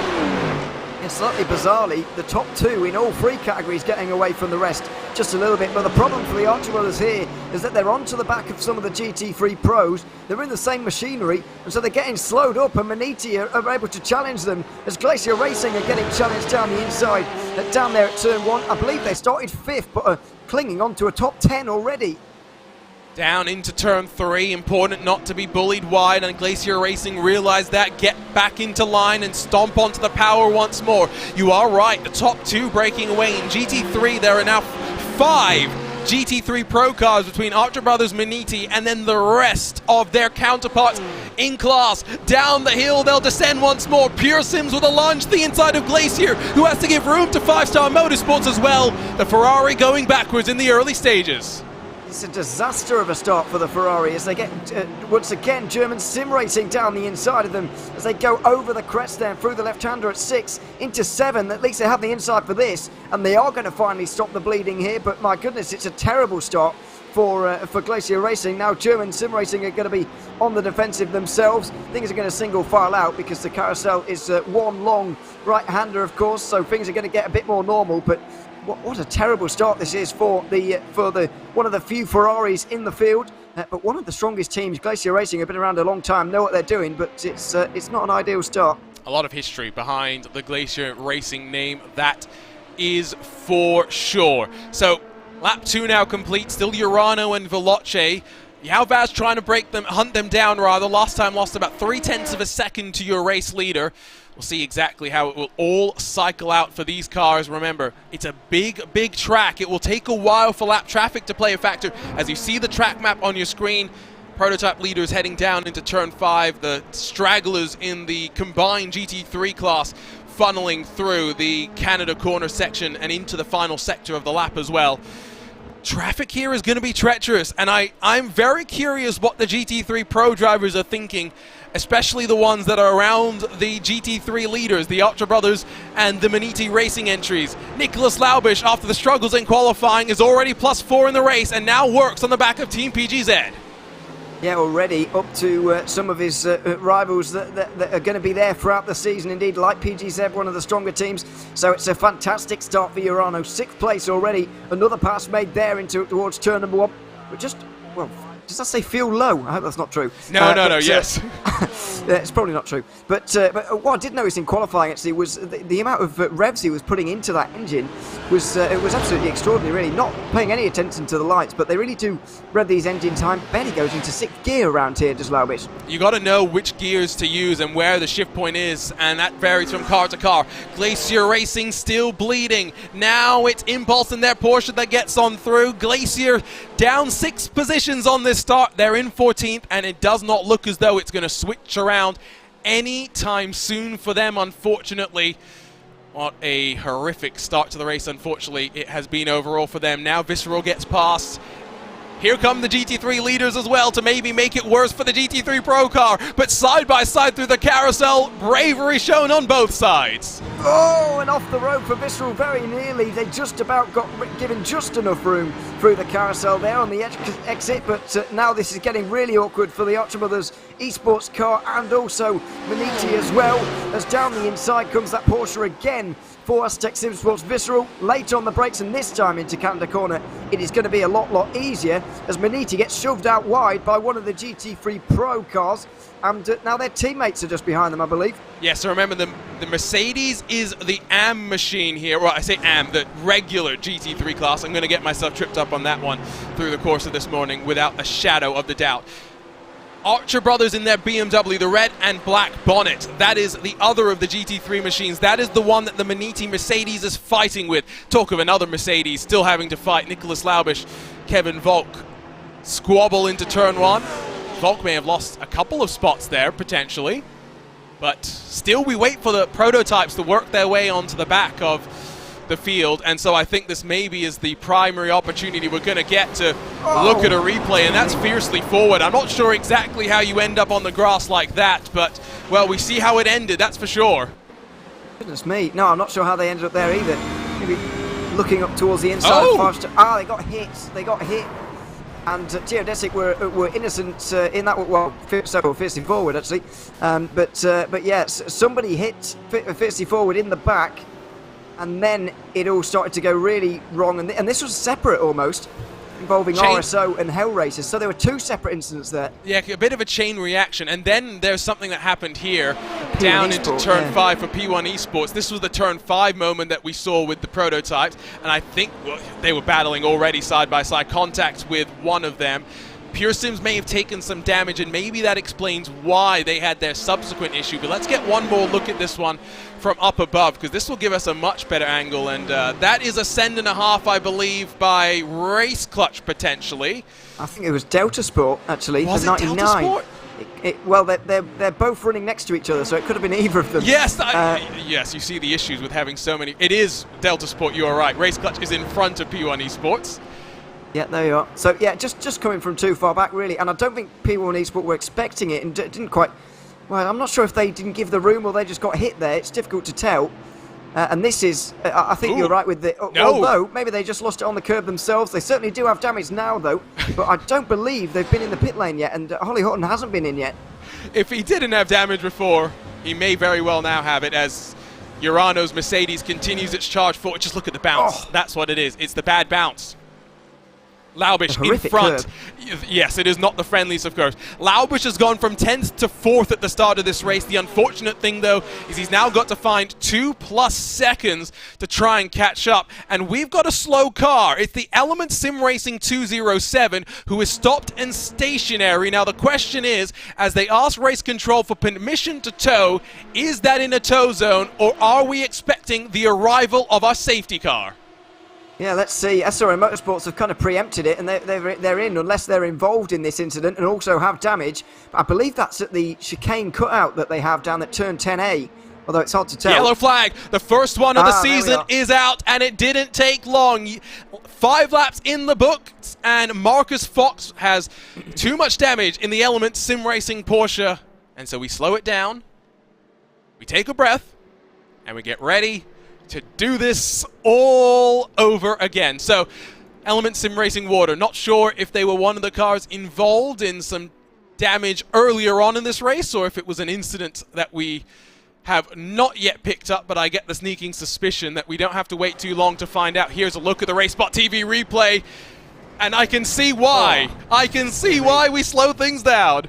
And slightly bizarrely, the top 2 in all 3 categories getting away from the rest just a little bit. But the problem for the Archer Brothers here is that they're onto the back of some of the GT3 Pros. They're in the same machinery, and so they're getting slowed up, and Maniti are able to challenge them as Glacier Racing are getting challenged down the inside. Down there at turn 1, I believe they started 5th, but are clinging on to a top 10 already. Down into turn 3, important not to be bullied wide, and Glacier Racing realize that, get back into line and stomp onto the power once more. You are right, the top 2 breaking away. In GT3 there are now 5 GT3 Pro cars between Archer Brothers, Maniti, and then the rest of their counterparts in class. Down the hill they'll descend once more. Pure Sims with a lunge to the inside of Glacier, who has to give room to 5-Star Motorsports as well. The Ferrari going backwards in the early stages. It's a disaster of a start for the Ferrari as they get, once again, German sim racing down the inside of them as they go over the crest there through the left-hander at 6 into 7. At least they have the inside for this, and they are going to finally stop the bleeding here, but my goodness, it's a terrible start for Glacier Racing. Now German sim racing are going to be on the defensive themselves. Things are going to single file out because the carousel is one long right-hander, of course, so things are going to get a bit more normal, but what a terrible start this is for the one of the few Ferraris in the field, but one of the strongest teams. Glacier Racing have been around a long time, know what they're doing, but it's not an ideal start. A lot of history behind the Glacier Racing name, that is for sure. So lap 2 now complete, still Urano and Veloce. Yalvaz trying to hunt them down rather. Last time lost about 0.3 of a second to your race leader. We'll see exactly how it will all cycle out for these cars. Remember, it's a big track. It will take a while for lap traffic to play a factor. As you see the track map on your screen, prototype leaders heading down into turn 5. The stragglers in the combined GT3 class funneling through the Canada corner section and into the final sector of the lap as well. Traffic here is going to be treacherous, and I'm very curious what the GT3 Pro drivers are thinking, especially the ones that are around the GT3 leaders, the Archer Brothers and the Maniti Racing entries. Nicholas Laubish, after the struggles in qualifying, is already +4 in the race and now works on the back of Team PGZ. Yeah, already up to some of his rivals that are going to be there throughout the season, indeed, like PGZ, one of the stronger teams. So it's a fantastic start for Urano. 6th place already. Another pass made there towards turn number 1. But just, well, does that say feel low? I hope that's not true. No, yes. It's probably not true. But what I did notice in qualifying, actually, was the amount of revs he was putting into that engine was absolutely extraordinary, really. Not paying any attention to the lights, but they really do rev these engines high. Barely goes into 6th gear around here, does Laubish. You got to know which gears to use and where the shift point is, and that varies from car to car. Glacier Racing still bleeding. Now it's Impulse in their Porsche that gets on through. Glacier down 6 positions on this start. They're in 14th, and it does not look as though it's going to switch around anytime soon for them, unfortunately. What a horrific start to the race, unfortunately, it has been overall for them. Now Visceral gets past. Here come the GT3 leaders as well to maybe make it worse for the GT3 Pro car. But side by side through the carousel, bravery shown on both sides. Oh, and off the road for Visceral very nearly. They just about got given just enough room through the carousel there on the exit. But now this is getting really awkward for the Archer Brothers esports car and also Maniti as well. As down the inside comes that Porsche again for Aztec Sim Sports. Visceral late on the brakes, and this time into Canada corner it is going to be a lot easier as Maniti gets shoved out wide by one of the GT3 Pro cars, and now their teammates are just behind them, I believe. Yes, so remember the Mercedes is the AM machine here. Well, I say AM, the regular GT3 class. I'm going to get myself tripped up on that one through the course of this morning without a shadow of the doubt. Archer brothers in their BMW, the red and black bonnet. That is the other of the GT3 machines. That is the one that the Maniti Mercedes is fighting with. Talk of another Mercedes still having to fight. Nicholas Laubisch, Kevin Volk squabble into turn 1. Volk may have lost a couple of spots there, potentially. But still, we wait for the prototypes to work their way onto the back of the field, and so I think this maybe is the primary opportunity we're going to get to look at a replay, and that's fiercely forward. I'm not sure exactly how you end up on the grass like that, but, well, we see how it ended, that's for sure. Goodness me. No, I'm not sure how they ended up there either. Maybe looking up towards the inside. Oh! They got hit. They got hit. And Geodesic were innocent in that, well, fiercely forward, actually. But yes, somebody hit fiercely forward in the back, and then it all started to go really wrong. And this was separate almost, involving RSO and Hell Racers. So there were 2 separate incidents there. Yeah, a bit of a chain reaction. And then there's something that happened here, down into turn 5 for P1 Esports. This was the turn 5 moment that we saw with the prototypes. And I think they were battling already side by side, contact with one of them. Pure Sims may have taken some damage, and maybe that explains why they had their subsequent issue. But let's get one more look at this one from up above, because this will give us a much better angle. And that is a send and a half, I believe, by Race Clutch, potentially. I think it was Delta Sport, actually, for 99. Delta Sport? Well, they're both running next to each other, so it could have been either of them. Yes, yes, you see the issues with having so many. It is Delta Sport, you are right. Race Clutch is in front of P1 Esports. Yeah, there you are. So, yeah, just coming from too far back, really. And I don't think P1 Esports were expecting it and didn't quite... Well, I'm not sure if they didn't give the room or they just got hit there. It's difficult to tell. And this is... I think you're right with the... Although, maybe they just lost it on the curb themselves. They certainly do have damage now, though. But I don't believe they've been in the pit lane yet. And Holly Hutton hasn't been in yet. If he didn't have damage before, he may very well now have it, as Urano's Mercedes continues its charge forward. Just look at the bounce. That's what it is. It's the bad bounce. Laubisch in front. Yes, it is not the friendliest of curves. Laubisch has gone from 10th to 4th at the start of this race. The unfortunate thing, though, is he's now got to find 2+ seconds to try and catch up. And we've got a slow car. It's the Element Sim Racing 207, who is stopped and stationary. Now, the question is, as they ask race control for permission to tow, is that in a tow zone, or are we expecting the arrival of our safety car? Yeah, let's see. SRM Motorsports have kind of preempted it, and they're in, unless they're involved in this incident and also have damage. But I believe that's at the chicane cutout that they have down at turn 10A, although it's hard to tell. Yellow flag. The first one of the season is out, and it didn't take long. 5 laps in the books, and Marcus Fox has too much damage in the Element Sim Racing Porsche. And so we slow it down, we take a breath, and we get ready to do this all over again. So, Element Sim Racing Water, not sure if they were one of the cars involved in some damage earlier on in this race, or if it was an incident that we have not yet picked up, but I get the sneaking suspicion that we don't have to wait too long to find out. Here's a look at the RaceSpotTV replay, and I can see why. I can see why we slow things down.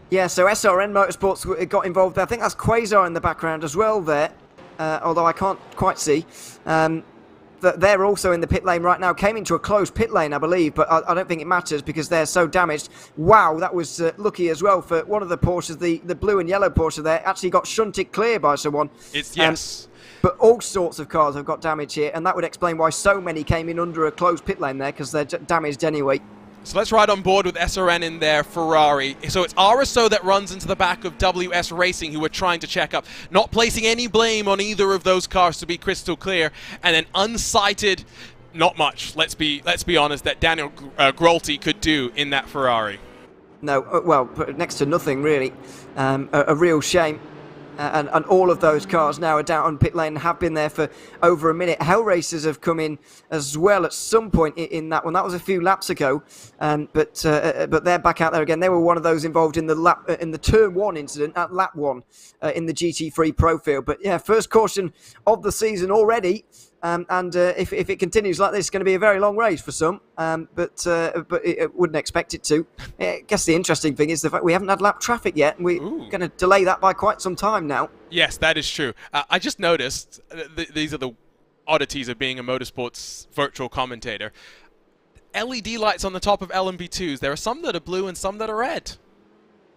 Yeah, so SRN Motorsports got involved there. I think that's Quasar in the background as well there. Although I can't quite see. They're also in the pit lane right now. Came into a closed pit lane, I believe, but I don't think it matters because they're so damaged. Wow, that was lucky as well for one of the Porsches. The blue and yellow Porsche there actually got shunted clear by someone. Yes. But all sorts of cars have got damage here, and that would explain why so many came in under a closed pit lane there, because they're damaged anyway. So let's ride on board with SRN in their Ferrari. So it's RSO that runs into the back of WS Racing, who are trying to check up. Not placing any blame on either of those cars, to be crystal clear. And then unsighted, not much, let's be honest, that Daniel Grolty could do in that Ferrari. No, well, next to nothing, really. A real shame. And all of those cars now are down on pit lane and have been there for over a minute. Hell Racers have come in as well at some point in that one. That was a few laps ago, but they're back out there again. They were one of those involved in the turn 1 incident at lap 1 in the GT3 Pro field. But yeah, first caution of the season already. If it continues like this, it's going to be a very long race for some. But it wouldn't expect it to. I guess the interesting thing is the fact we haven't had lap traffic yet, and we're going to delay that by quite some time now. Yes, that is true. I just noticed, these are the oddities of being a motorsports virtual commentator. LED lights on the top of LMP2s. There are some that are blue and some that are red.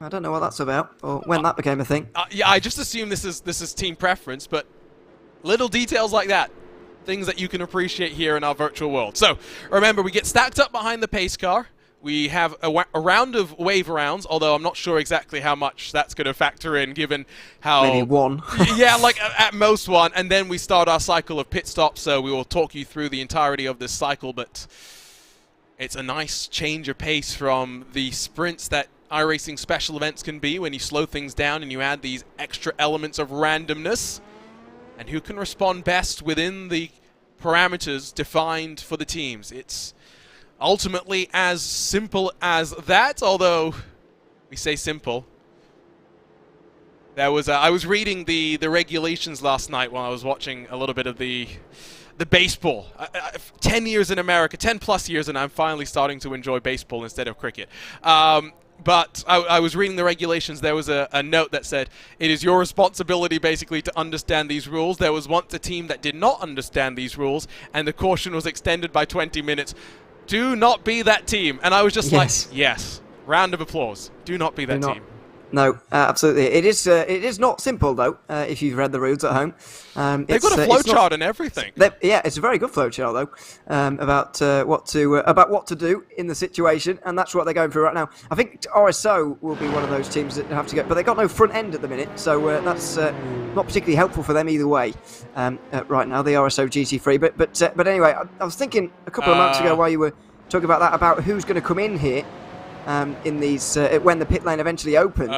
I don't know what that's about, or when that became a thing. Yeah, I just assume this is team preference, but little details like that, things that you can appreciate here in our virtual world. So remember, we get stacked up behind the pace car. We have a round of wave rounds, although I'm not sure exactly how much that's going to factor in, given how... Maybe one. Yeah, like at most one. And then we start our cycle of pit stops, so we will talk you through the entirety of this cycle. But it's a nice change of pace from the sprints that iRacing special events can be when you slow things down and you add these extra elements of randomness. And who can respond best within the parameters defined for the teams. It's ultimately as simple as that, although we say simple. There was I was reading the regulations last night while I was watching a little bit of the baseball. 10 years in America, 10 plus years, and I'm finally starting to enjoy baseball instead of cricket. But I was reading the regulations. There was a note that said, it is your responsibility basically to understand these rules. There was once a team that did not understand these rules, and the caution was extended by 20 minutes. Do not be that team. And I was just like, yes, round of applause. Do not be that team. No, absolutely. It is not simple, though, if you've read the rules at home. They've got a flowchart and everything. Yeah, it's a very good flowchart, though, about what to do in the situation, and that's what they're going through right now. I think RSO will be one of those teams that have to go, but they've got no front end at the minute, so that's not particularly helpful for them either way right now, the RSO GT3. But anyway, I was thinking a couple of months ago while you were talking about that, about who's going to come in here. In these, when the pit lane eventually opens,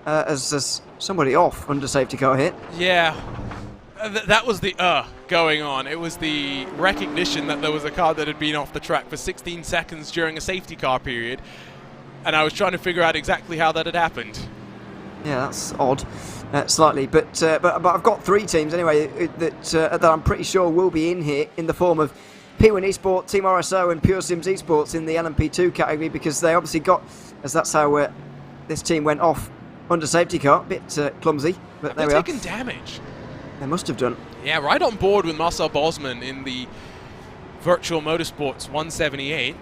as somebody off under safety car hit. Yeah, that was the going on. It was the recognition that there was a car that had been off the track for 16 seconds during a safety car period, and I was trying to figure out exactly how that had happened. Yeah, that's odd, slightly. But I've got three teams anyway that I'm pretty sure will be in here in the form of P1 Esports, Team RSO and Pure Sims Esports in the LMP2 category, because they obviously got, as that's how this team went off under safety car. A bit clumsy, but there we are. They've taken damage. They must have done. Yeah, right on board with Marcel Bosman in the Virtual Motorsports 178.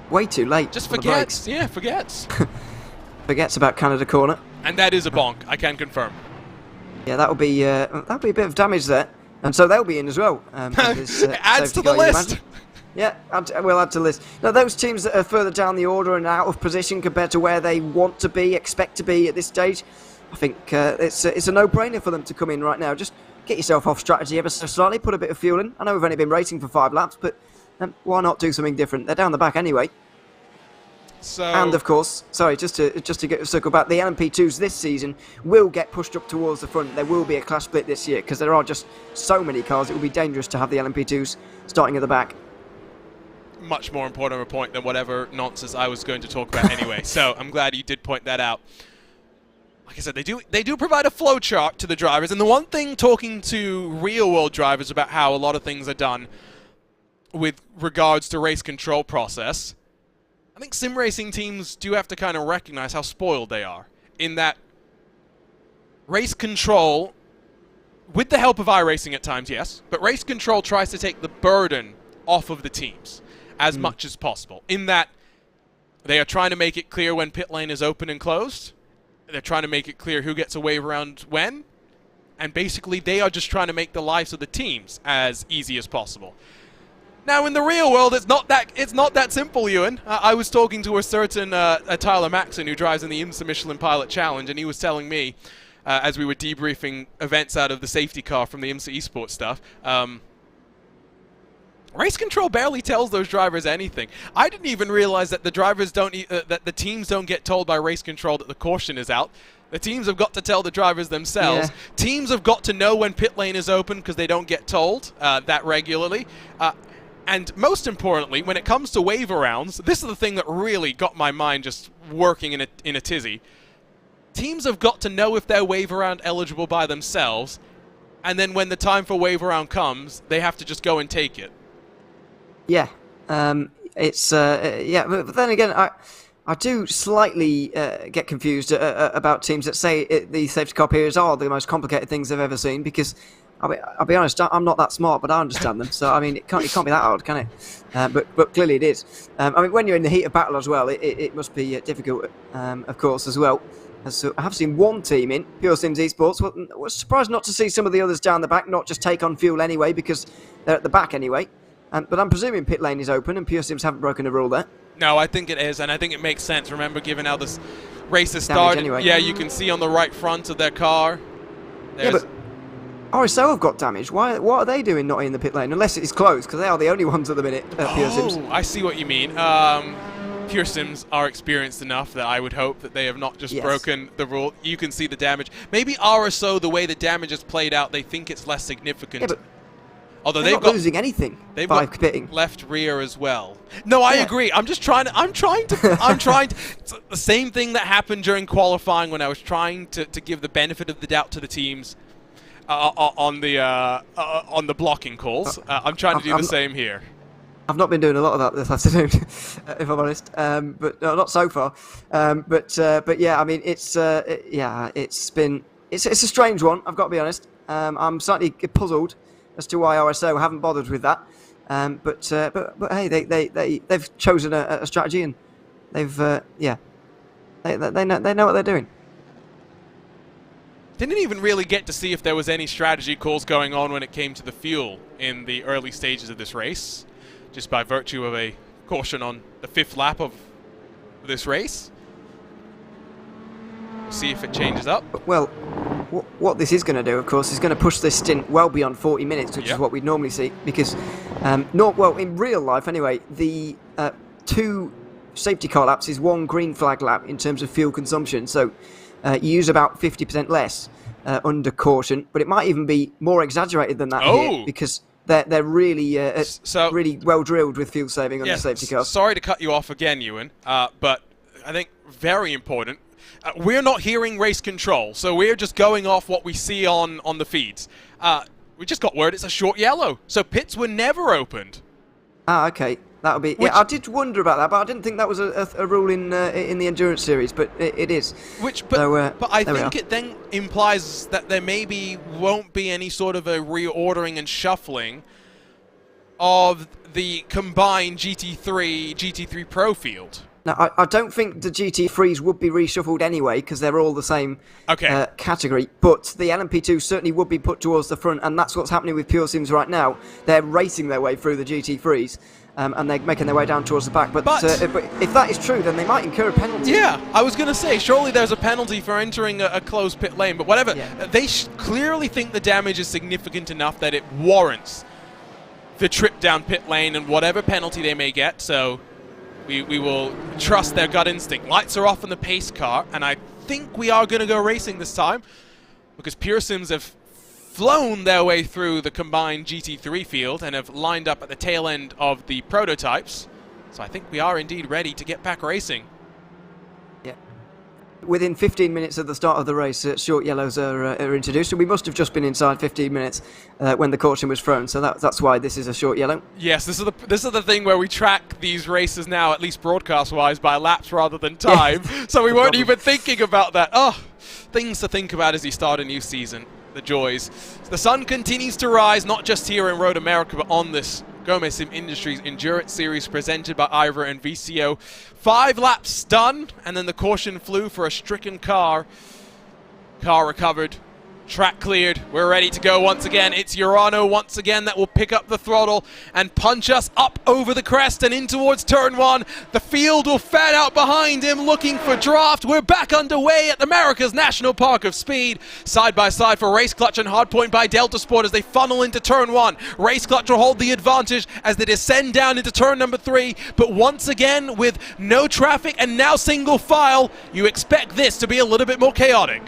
Way too late. Just forgets. Yeah, forgets. Forgets about Canada Corner. And that is a bonk, I can confirm. Yeah, that'll be a bit of damage there. And so they'll be in as well. It adds to the list. Yeah, we'll add to the list. Now, those teams that are further down the order and out of position compared to where they want to be, expect to be at this stage, I think it's a no-brainer for them to come in right now. Just get yourself off strategy ever so slightly, put a bit of fuel in. I know we've only been racing for 5 laps, but why not do something different? They're down the back anyway. So, and of course, sorry, just to get a circle back, the LMP2s this season will get pushed up towards the front. There will be a class split this year because there are just so many cars. It will be dangerous to have the LMP2s starting at the back. Much more important of a point than whatever nonsense I was going to talk about anyway. So I'm glad you did point that out. Like I said, they do provide a flow chart to the drivers. And the one thing, talking to real-world drivers about how a lot of things are done with regards to race control process, I think sim racing teams do have to kind of recognize how spoiled they are in that race control, with the help of iRacing at times, yes, but race control tries to take the burden off of the teams as much as possible, in that they are trying to make it clear when pit lane is open and closed. They're trying to make it clear who gets a wave around when, and basically they are just trying to make the lives of the teams as easy as possible. Now, in the real world, it's not that simple, Ewan. I was talking to a certain Tyler Maxon who drives in the IMSA Michelin Pilot Challenge, and he was telling me, as we were debriefing events out of the safety car from the IMSA esports stuff, race control barely tells those drivers anything. I didn't even realize that the drivers that the teams don't get told by race control that the caution is out. The teams have got to tell the drivers themselves. Yeah. Teams have got to know when pit lane is open because they don't get told that regularly. And most importantly, when it comes to wave arounds, this is the thing that really got my mind just working in a tizzy. Teams have got to know if they're wave around eligible by themselves, and then when the time for wave around comes, they have to just go and take it. Yeah, yeah. But then again, I do slightly get confused about teams that say the safety car periods are the most complicated things they've ever seen, because I'll be honest, I'm not that smart, but I understand them. So I mean, it can't be that hard, can it? But clearly it is. I mean, when you're in the heat of battle as well, it must be difficult, of course, as well. So I have seen one team in Pure Sims Esports. Well, I was surprised not to see some of the others down the back, not just take on fuel anyway, because they're at the back anyway. But I'm presuming pit lane is open, and Pure Sims haven't broken a rule there. No, I think it is, and I think it makes sense. Remember, given how this race has started, anyway. Yeah, you can see on the right front of their car. Yeah, but RSO have got damage. What are they doing not in the pit lane? Unless it's closed, because they are the only ones at the minute at Pure Sims. I see what you mean. Pure Sims are experienced enough that I would hope that they have not just broken the rule. You can see the damage. Maybe RSO, the way the damage is played out, they think it's less significant. Yeah, but although they're not losing anything by pitting. Left rear as well. No, I agree. I'm trying to. It's the same thing that happened during qualifying when I was trying to give the benefit of the doubt to the teams on the blocking calls. I'm trying to do the same here. I've not been doing a lot of that this afternoon, if I'm honest. But no, not so far. But yeah, I mean, it's a strange one. I've got to be honest. I'm slightly puzzled as to why RSO haven't bothered with that. But hey, they've chosen a strategy, and they've they know what they're doing. Didn't even really get to see if there was any strategy calls going on when it came to the fuel in the early stages of this race, just by virtue of a caution on the 5th lap of this race. We'll see if it changes up. Well, what this is going to do, of course, is going to push this stint well beyond 40 minutes, which is what we'd normally see, because, in real life anyway, the 2 safety car laps is 1 green flag lap in terms of fuel consumption, so you use about 50% less under caution, but it might even be more exaggerated than that here, because they're really really well drilled with fuel saving on the safety cars. Sorry to cut you off again, Ewan, but I think very important. We're not hearing race control, so we're just going off what we see on the feeds. We just got word it's a short yellow, so pits were never opened. Ah, okay. That would be. Yeah, I did wonder about that, but I didn't think that was a rule in the endurance series, but it is. But I think it then implies that there maybe won't be any sort of a reordering and shuffling of the combined GT3 Pro field. Now, I don't think the GT3s would be reshuffled anyway, because they're all the same category, but the LMP2 certainly would be put towards the front, and that's what's happening with Pure Sims right now. They're racing their way through the GT3s, and they're making their way down towards the back. But if that is true, then they might incur a penalty. Yeah, I was going to say, surely there's a penalty for entering a closed pit lane, but whatever. Yeah. They clearly think the damage is significant enough that it warrants the trip down pit lane and whatever penalty they may get, so we will trust their gut instinct. Lights are off on the pace car, and I think we are going to go racing this time, because Pure Sims have flown their way through the combined GT3 field and have lined up at the tail end of the prototypes. So I think we are indeed ready to get back racing. Yeah. Within 15 minutes of the start of the race, short yellows are introduced, and we must have just been inside 15 minutes when the caution was thrown, so that's why this is a short yellow. Yes, this is the thing where we track these races now, at least broadcast-wise, by laps rather than time, so we weren't even thinking about that. Oh, things to think about as you start a new season. The joys. The sun continues to rise, not just here in Road America, but on this Gomez Sim Industries Endurance Series presented by IVRA and VCO. 5 laps done, and then the caution flew for a stricken car. Car recovered. Track cleared. We're ready to go once again. It's Urano once again that will pick up the throttle and punch us up over the crest and in towards turn 1. The field will fan out behind him looking for draft. We're back underway at America's National Park of Speed. Side by side for Race Clutch and Hardpoint by Delta Sport as they funnel into turn 1. Race Clutch will hold the advantage as they descend down into turn number 3. But once again, with no traffic and now single file, you expect this to be a little bit more chaotic.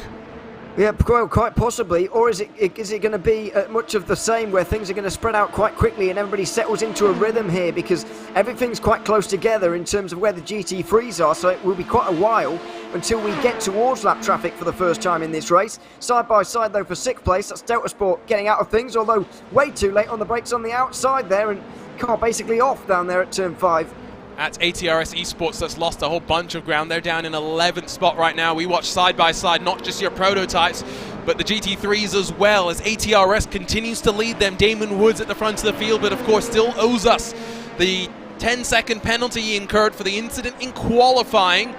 Yeah, well, quite possibly. Or is it going to be much of the same, where things are going to spread out quite quickly and everybody settles into a rhythm here, because everything's quite close together in terms of where the GT3s are, so it will be quite a while until we get towards lap traffic for the first time in this race. Side by side, though, for 6th place, that's Delta Sport getting out of things, although way too late on the brakes on the outside there, and car basically off down there at turn 5. At ATRS Esports, that's lost a whole bunch of ground. They're down in 11th spot right now. We watch side by side, not just your prototypes, but the GT3s as well, as ATRS continues to lead them. Damon Woods at the front of the field, but of course still owes us the 10-second penalty he incurred for the incident in qualifying.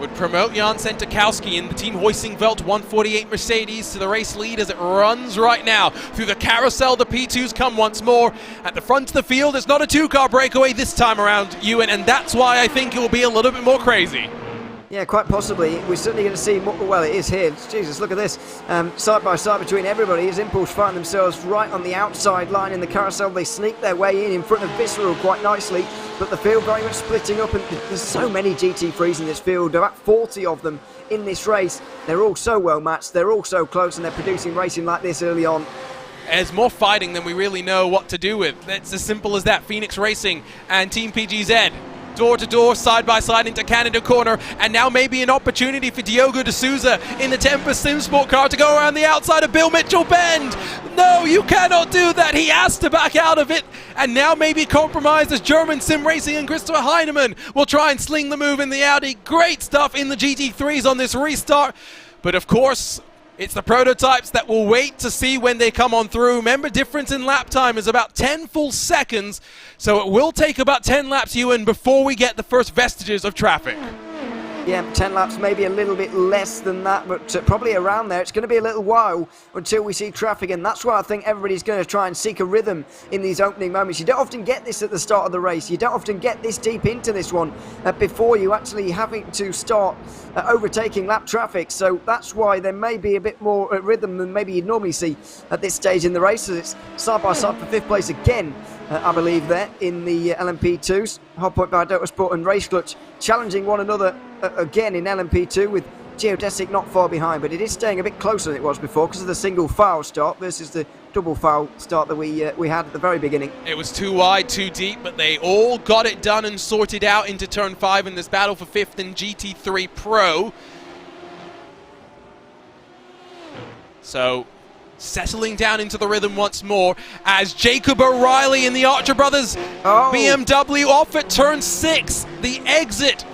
Would promote Jan Sentikowski in the Team Hoising Veld 148 Mercedes to the race lead as it runs right now through the carousel. The P2s come once more at the front of the field. It's not a two-car breakaway this time around, Ewan, and that's why I think it will be a little bit more crazy. Yeah, quite possibly. We're certainly going to see more. Well, it is here. Jesus, look at this. Side by side between everybody as Impulse find themselves right on the outside line in the carousel. They sneak their way in front of Visceral quite nicely, but the field very much splitting up, and there's so many GT3s in this field, about 40 of them in this race. They're all so well matched, they're all so close, and they're producing racing like this early on. There's more fighting than we really know what to do with. It's as simple as that. Phoenix Racing and Team PGZ. Door to door, side by side into Canada corner, and now maybe an opportunity for Diogo de Souza in the Tempest Sim Sport car to go around the outside of Bill Mitchell Bend. No, you cannot do that. He has to back out of it, and now maybe compromise as German Sim Racing and Christopher Heinemann will try and sling the move in the Audi. Great stuff in the GT3s on this restart, but of course, it's the prototypes that will wait to see when they come on through. Remember, difference in lap time is about 10 full seconds, so it will take about 10 laps, Ewan, before we get the first vestiges of traffic. Yeah, 10 laps, maybe a little bit less than that, but probably around there. It's going to be a little while until we see traffic, and that's why I think everybody's going to try and seek a rhythm in these opening moments. You don't often get this at the start of the race. You don't often get this deep into this one before you actually having to start overtaking lap traffic, so that's why there may be a bit more rhythm than maybe you'd normally see at this stage in the race, as it's side by side for 5th place again, I believe, there in the LMP2s. Hardpoint by Delta Sport and Race Clutch challenging one another again in LMP2, with Geodesic not far behind, but it is staying a bit closer than it was before because of the single foul start versus the double foul start that we had at the very beginning. It was too wide, too deep, but they all got it done and sorted out into turn 5 in this battle for 5th in GT3 Pro. So settling down into the rhythm once more as Jacob O'Reilly and the Archer Brothers BMW off at turn 6. The exit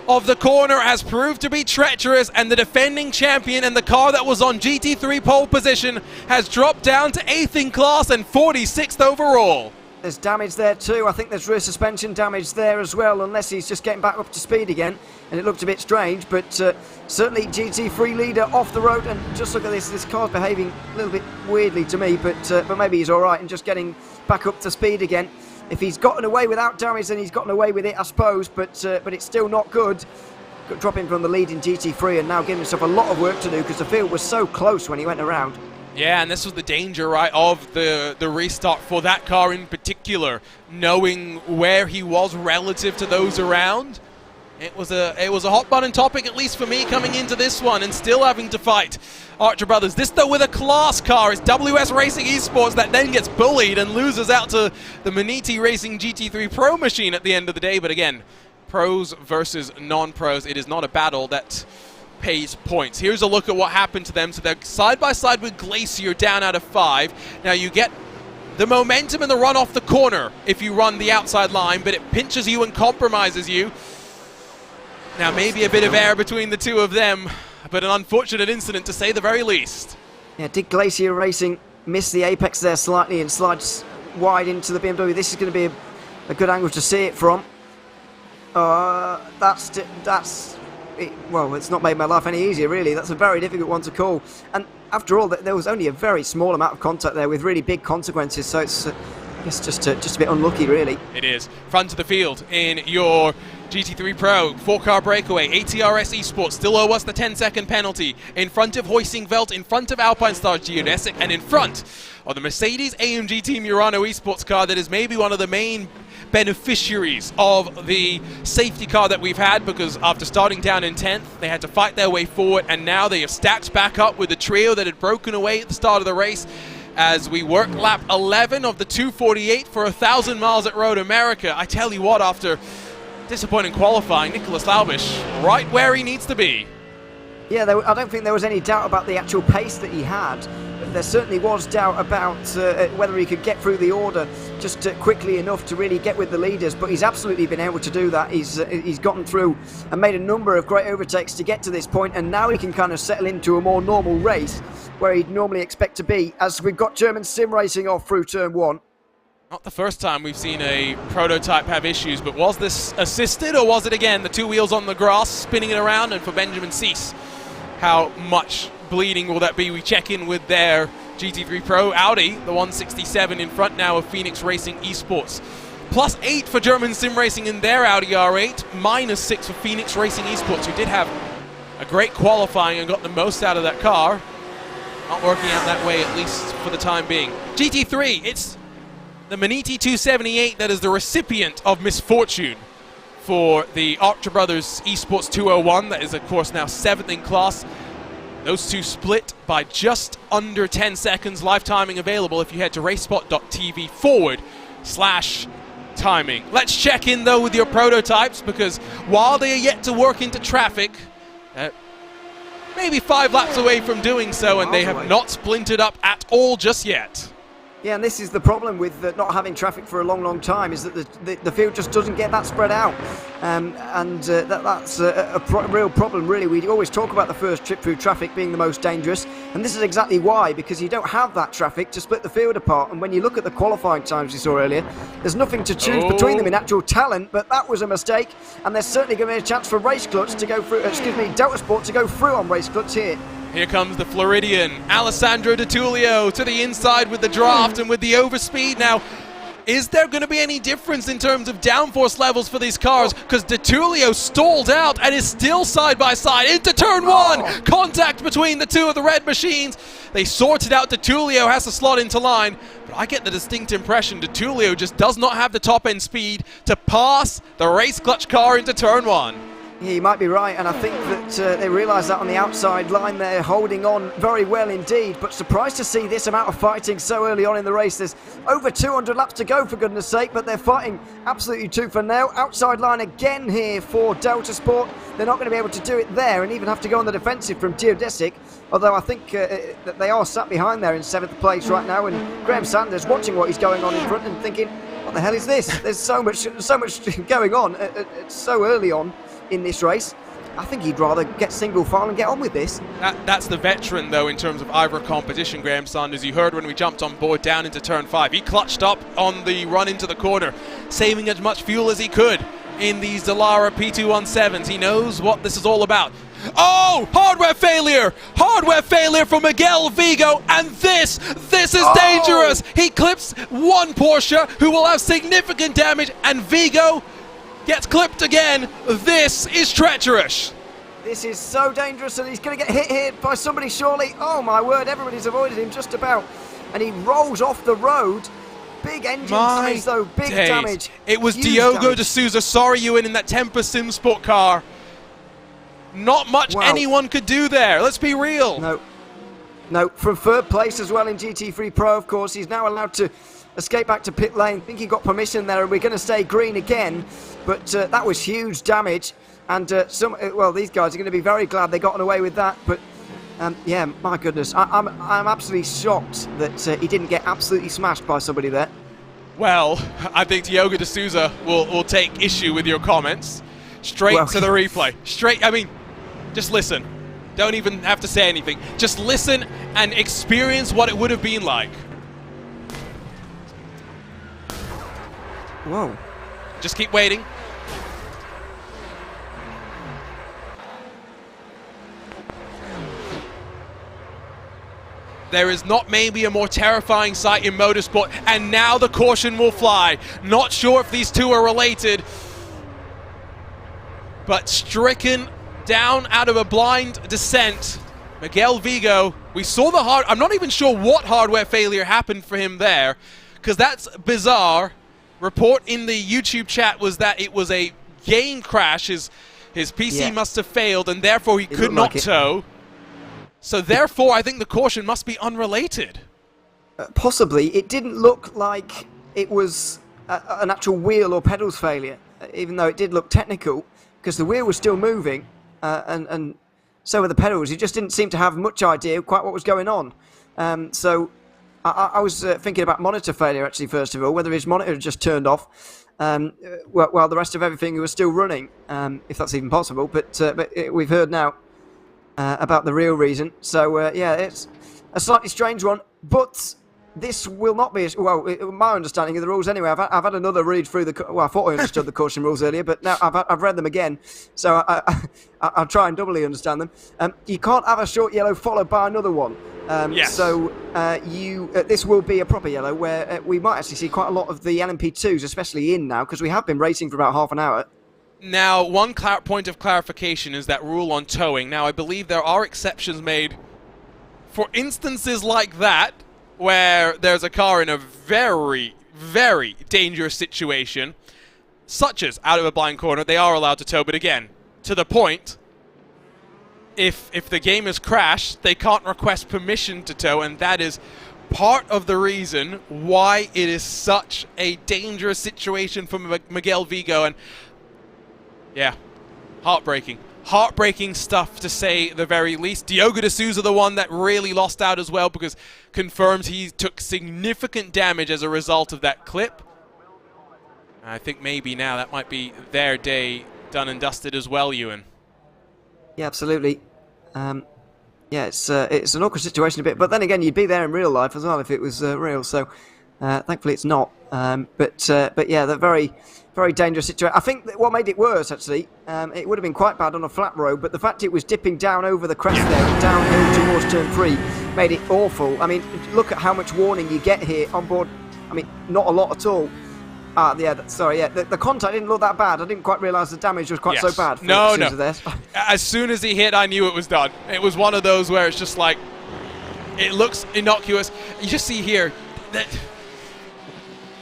of the corner has proved to be treacherous, and the defending champion and the car that was on GT3 pole position has dropped down to 8th in class and 46th overall. There's damage there too. I think there's rear suspension damage there as well, unless he's just getting back up to speed again, and it looked a bit strange, but certainly GT3 leader off the road. And just look at this car's behaving a little bit weirdly to me, but maybe he's alright and just getting back up to speed again. If he's gotten away without damage, then he's gotten away with it, I suppose, but it's still not good. Dropping from the lead in GT3 and now giving himself a lot of work to do because the field was so close when he went around. Yeah, and this was the danger, right, of the restart for that car in particular, knowing where he was relative to those around. It was a hot button topic, at least for me, coming into this one and still having to fight Archer Brothers. This, though, with a class car, is WS Racing Esports that then gets bullied and loses out to the Maniti Racing GT3 Pro machine at the end of the day. But again, pros versus non-pros. It is not a battle that pays points. Here's a look at what happened to them. So they're side by side with Glacier, down out of 5. Now you get the momentum and the run off the corner if you run the outside line, but it pinches you and compromises you. Now maybe a bit of air between the two of them, but an unfortunate incident to say the very least. Yeah, did Glacier Racing miss the apex there slightly and slides wide into the BMW? This is going to be a good angle to see it from. Well, it's not made my life any easier, really. That's a very difficult one to call. And after all, there was only a very small amount of contact there with really big consequences, so it's just a bit unlucky, really. It is. Front of the field in your GT3 Pro, 4-car breakaway. ATRS Esports still owe us the 10-second penalty. In front of Hoising Veld, in front of Alpine Star Geodesic, and in front of the Mercedes AMG Team Murano Esports car that is maybe one of the main beneficiaries of the safety car that we've had, because after starting down in 10th, they had to fight their way forward, and now they have stacked back up with the trio that had broken away at the start of the race as we work lap 11 of the 248 for 1,000 miles at Road America. I tell you what, after disappointing qualifying, Nicholas Laubish right where he needs to be. Yeah, I don't think there was any doubt about the actual pace that he had. There certainly was doubt about whether he could get through the order just quickly enough to really get with the leaders, but he's absolutely been able to do that. He's gotten through and made a number of great overtakes to get to this point, and now he can kind of settle into a more normal race where he'd normally expect to be, as we've got German sim racing off through turn 1. Not the first time we've seen a prototype have issues, but was this assisted, or was it again the 2 wheels on the grass spinning it around? And for Benjamin Cease, how much bleeding will that be? We check in with their GT3 Pro Audi, the 167 in front now of Phoenix Racing Esports. +8 for German Sim Racing in their Audi R8, -6 for Phoenix Racing Esports, who did have a great qualifying and got the most out of that car. Not working out that way, at least for the time being. GT3, it's the Maniti 278 that is the recipient of misfortune for the Archer Brothers Esports 201. That is, of course, now 7th in class. Those two split by just under 10 seconds. Live timing available if you head to RaceSpot.tv/timing. Let's check in, though, with your prototypes, because while they are yet to work into traffic, maybe 5 laps away from doing so, and they have not splintered up at all just yet. Yeah, and this is the problem with not having traffic for a long time, is that the field just doesn't get that spread out. That's a real problem, really. We always talk about the first trip through traffic being the most dangerous, and this is exactly why, because you don't have that traffic to split the field apart. And when you look at the qualifying times we saw earlier, there's nothing to choose between them in actual talent, but that was a mistake, and there's certainly going to be a chance for Race Clutch to go through, Delta Sport to go through on Race Clutch here. Here comes the Floridian, Alessandro Di Tullio, to the inside with the draft and with the overspeed. Now, is there going to be any difference in terms of downforce levels for these cars? Because Di Tullio stalled out and is still side by side into turn 1. Contact between the two of the red machines. They sorted out. Di Tullio has to slot into line, but I get the distinct impression Di Tullio just does not have the top end speed to pass the Race Clutch car into turn 1. Yeah, you might be right, and I think that they realise that on the outside line they're holding on very well indeed, but surprised to see this amount of fighting so early on in the race. There's over 200 laps to go, for goodness sake, but they're fighting absolutely tooth and nail. Outside line again here for Delta Sport. They're not going to be able to do it there and even have to go on the defensive from Geodesic, although I think that they are sat behind there in 7th place right now, and Graham Sanders watching what is going on in front and thinking, what the hell is this? There's so much going on. It's so early on in this race. I think he'd rather get single file and get on with this. That's the veteran, though, in terms of IVRA competition, Graham Sanders. You heard when we jumped on board down into turn 5. He clutched up on the run into the corner, saving as much fuel as he could in these Dallara P217s. He knows what this is all about. Oh, hardware failure! Hardware failure for Miguel Vigo, and this is dangerous! He clips one Porsche who will have significant damage, and Vigo gets clipped again. This is treacherous. This is so dangerous, and he's going to get hit here by somebody surely. Oh my word, everybody's avoided him just about. And he rolls off the road. Big engine damage though, big damage. It was Diogo D'Souza, sorry Ewan, in that Tempest Sim Sport car. Not much anyone could do there, let's be real. No, from 3rd place as well in GT3 Pro, of course. He's now allowed to escape back to pit lane. I think he got permission there, and we're going to stay green again. But that was huge damage, and these guys are going to be very glad they got away with that. But yeah, my goodness, I'm absolutely shocked that he didn't get absolutely smashed by somebody there. Well, I think Diogo D'Souza will take issue with your comments. Straight to the replay. I mean, just listen. Don't even have to say anything. Just listen and experience what it would have been like. Whoa. Just keep waiting. There is not maybe a more terrifying sight in motorsport, and now the caution will fly. Not sure if these two are related, but stricken down out of a blind descent, Miguel Vigo. We saw I'm not even sure what hardware failure happened for him there, because that's bizarre. Report in the YouTube chat was that it was a game crash. His PC must have failed, and therefore he could not tow. So therefore, I think the caution must be unrelated. Possibly. It didn't look like it was an actual wheel or pedals failure, even though it did look technical, because the wheel was still moving, and so were the pedals. He just didn't seem to have much idea quite what was going on. So I was thinking about monitor failure, actually, first of all, whether his monitor had just turned off while the rest of everything was still running, if that's even possible. But we've heard now about the real reason. So, yeah, it's a slightly strange one, but this will not be, my understanding of the rules anyway. I've had another read through I thought I understood the caution rules earlier, but now I've read them again, so I'll try and doubly understand them. You can't have a short yellow followed by another one. Yes. So this will be a proper yellow, where we might actually see quite a lot of the LMP2s, especially in now, because we have been racing for about half an hour. Now, one point of clarification is that rule on towing. Now, I believe there are exceptions made for instances like that, where there's a car in a very, very dangerous situation, such as out of a blind corner. They are allowed to tow, but again, to the point, if the game has crashed, they can't request permission to tow, and that is part of the reason why it is such a dangerous situation for Miguel Vigo. And yeah, heartbreaking. Heartbreaking stuff, to say the very least. Diogo de Souza, the one that really lost out as well, because confirmed he took significant damage as a result of that clip. I think maybe now that might be their day done and dusted as well, Ewan. Yeah, absolutely. Yeah, it's an awkward situation a bit, but then again, you'd be there in real life as well if it was real. So thankfully, it's not. But yeah, the very, very dangerous situation. I think that what made it worse, actually, it would have been quite bad on a flat road, but the fact it was dipping down over the crest there and downhill towards turn 3 made it awful. I mean, look at how much warning you get here on board. I mean, not a lot at all. Yeah, sorry, yeah. The contact didn't look that bad. I didn't quite realise the damage was quite so bad. No. As soon as he hit, I knew it was done. It was one of those where it's just like, it looks innocuous. You just see here that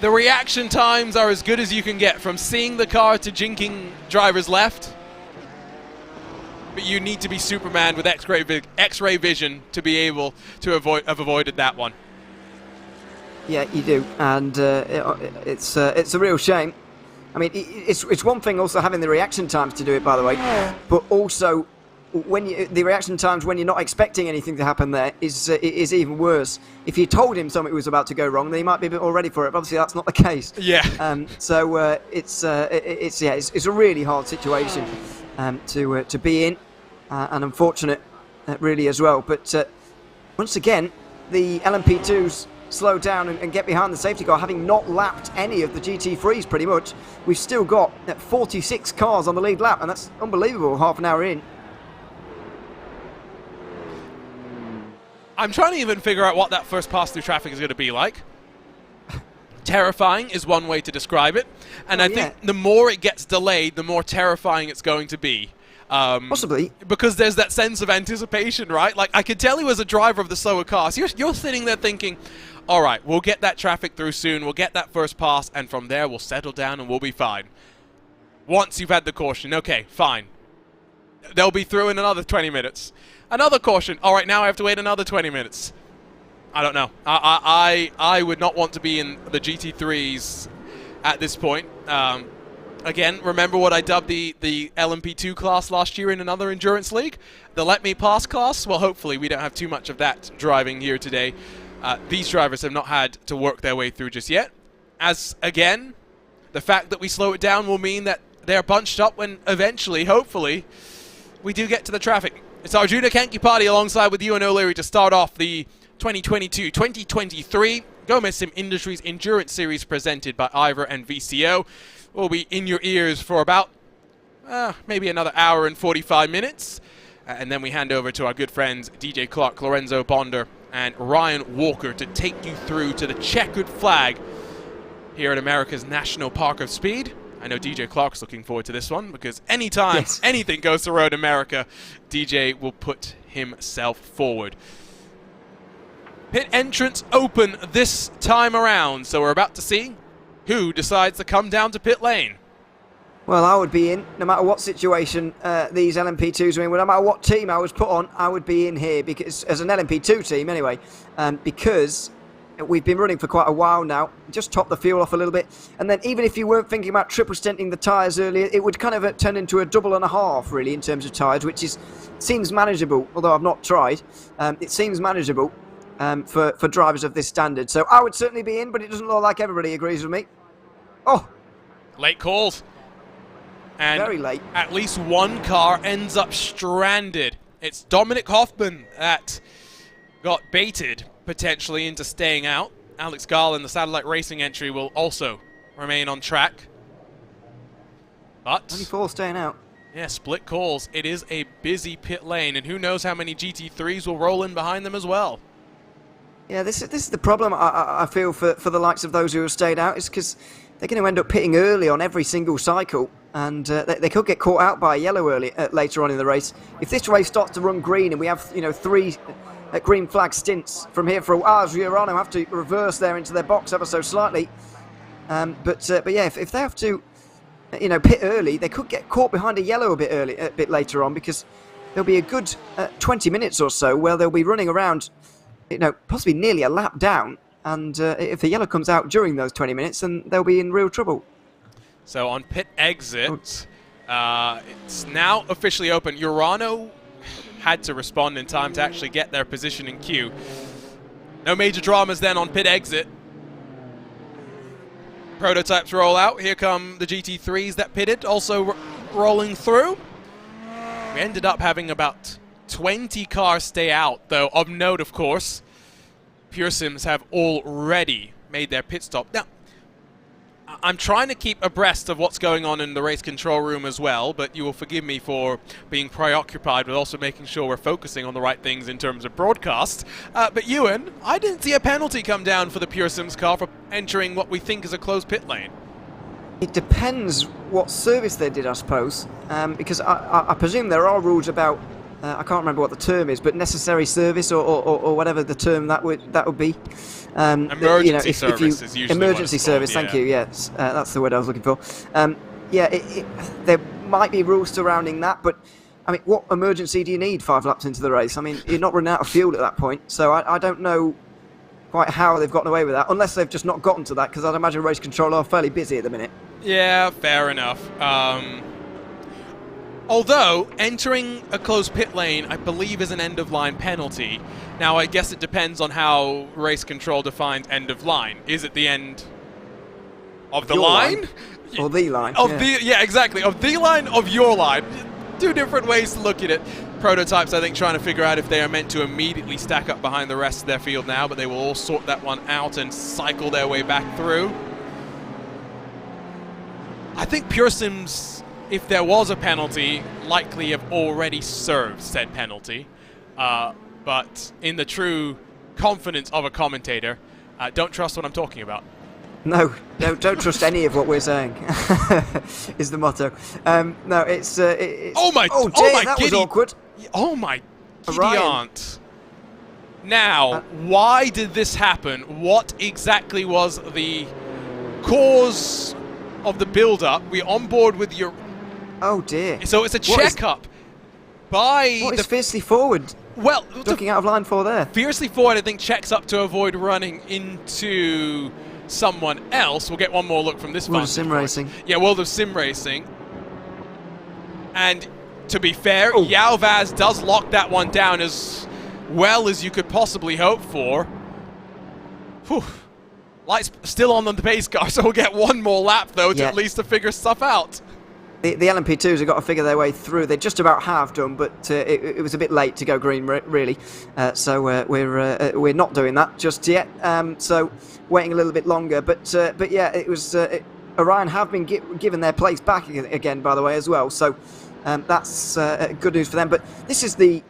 the reaction times are as good as you can get, from seeing the car to jinking drivers left. But you need to be Superman with X-ray vision to be able to have avoided that one. Yeah, you do, and it's a real shame. I mean, it's one thing also having the reaction times to do it, by the way, but also when the reaction times when you're not expecting anything to happen there is even worse. If you told him something was about to go wrong, then he might be a bit more ready for it. But obviously, that's not the case. Yeah. So it's a really hard situation to be in, and unfortunate, really as well. But once again, the LMP2s slow down and get behind the safety car, having not lapped any of the GT3s pretty much. We've still got 46 cars on the lead lap, and that's unbelievable half an hour in. I'm trying to even figure out what that first pass through traffic is going to be like. Terrifying is one way to describe it, and I think the more it gets delayed, the more terrifying it's going to be. Possibly. Because there's that sense of anticipation, right? Like, I could tell he was a driver of the slower cars. You're sitting there thinking, all right, we'll get that traffic through soon, we'll get that first pass, and from there we'll settle down and we'll be fine. Once you've had the caution, okay, fine. They'll be through in another 20 minutes. Another caution. All right, now I have to wait another 20 minutes. I don't know. I would not want to be in the GT3s at this point. Again, remember what I dubbed the LMP2 class last year in another endurance league? The Let Me Pass class? Well, hopefully we don't have too much of that driving here today. These drivers have not had to work their way through just yet. As, again, the fact that we slow it down will mean that they're bunched up when eventually, hopefully, we do get to the traffic. It's Arjuna Kankipati alongside with Ewan O'Leary to start off the 2022-2023 Gomez Sim Industries Endurance Series presented by IVRA and VCO. We'll be in your ears for about maybe another hour and 45 minutes. And then we hand over to our good friends DJ Clark, Lorenzo Bonder, and Ryan Walker to take you through to the checkered flag here at America's National Park of Speed. I know DJ Clark's looking forward to this one because anytime anything goes to Road America, DJ will put himself forward. Pit entrance open this time around, so we're about to see who decides to come down to pit lane. Well, I would be in, no matter what situation these LMP2s are in, no matter what team I was put on, I would be in here, because as an LMP2 team anyway, because we've been running for quite a while now, just top the fuel off a little bit, and then even if you weren't thinking about triple stenting the tyres earlier, it would kind of turn into a double and a half, really, in terms of tyres, which seems manageable, although I've not tried. It seems manageable. for drivers of this standard. So I would certainly be in, but it doesn't look like everybody agrees with me. Oh, late calls. And very late. At least one car ends up stranded. It's Dominic Hoffman that got baited potentially into staying out. Alex Garland, the satellite racing entry, will also remain on track. But only 4 staying out. Yeah, split calls. It is a busy pit lane, and who knows how many GT3s will roll in behind them as well. Yeah, this is the problem I feel for the likes of those who have stayed out, is because they're going to end up pitting early on every single cycle, and they could get caught out by a yellow later on in the race. If this race starts to run green and we have 3 green flag stints from here for a while, Giorano have to reverse there into their box ever so slightly. But yeah, if they have to pit early, they could get caught behind a yellow a bit later on, because there'll be a good 20 minutes or so where they'll be running around, possibly nearly a lap down, and if the yellow comes out during those 20 minutes, then they'll be in real trouble. So on pit exit, it's now officially open. Urano had to respond in time to actually get their position in queue. No major dramas then on pit exit. Prototypes roll out. Here come the GT3s that pitted, also rolling through. We ended up having about 20 cars stay out, though of note, of course, Pure Sims have already made their pit stop. Now, I'm trying to keep abreast of what's going on in the race control room as well, but you will forgive me for being preoccupied with also making sure we're focusing on the right things in terms of broadcast. But Ewan, I didn't see a penalty come down for the Pure Sims car for entering what we think is a closed pit lane. It depends what service they did, I suppose, because I presume there are rules about, I can't remember what the term is, but necessary service or whatever the term that would be. Emergency service is usually emergency service. Called, thank you. Yes, that's the word I was looking for. Yeah, there might be rules surrounding that, but I mean, what emergency do you need 5 laps into the race? I mean, you're not running out of fuel at that point, so I don't know quite how they've gotten away with that, unless they've just not gotten to that, because I'd imagine race control are fairly busy at the minute. Yeah, fair enough. Although, entering a closed pit lane, I believe, is an end-of-line penalty. Now, I guess it depends on how race control defines end-of-line. Is it the end of the line? Or the line. Yeah, exactly. Of the line, of your line. 2 different ways to look at it. Prototypes, I think, trying to figure out if they are meant to immediately stack up behind the rest of their field now, but they will all sort that one out and cycle their way back through. I think Pure Sims, if there was a penalty, likely have already served said penalty. But in the true confidence of a commentator, don't trust what I'm talking about. No, don't trust any of what we're saying, is the motto. No, it's oh my that giddy, was awkward. Oh my giddy aunt. Now, why did this happen? What exactly was the cause of the build-up? We're on board with your... Oh dear. So it's a checkup by... What is Fiercely Forward? Well, looking out of line for there. Fiercely Forward, I think, checks up to avoid running into someone else. We'll get one more look from this World of Sim Racing. Yeah, World of Sim Racing. And to be fair, Yalvaz does lock that one down as well as you could possibly hope for. Whew. Lights still on the pace car, so we'll get one more lap, though, to at least to figure stuff out. The LMP2s have got to figure their way through. They just about have done, but it was a bit late to go green, really. So we're not doing that just yet. So waiting a little bit longer. But yeah, it was Orion have been given their place back again, by the way, as well. So that's good news for them. But this is the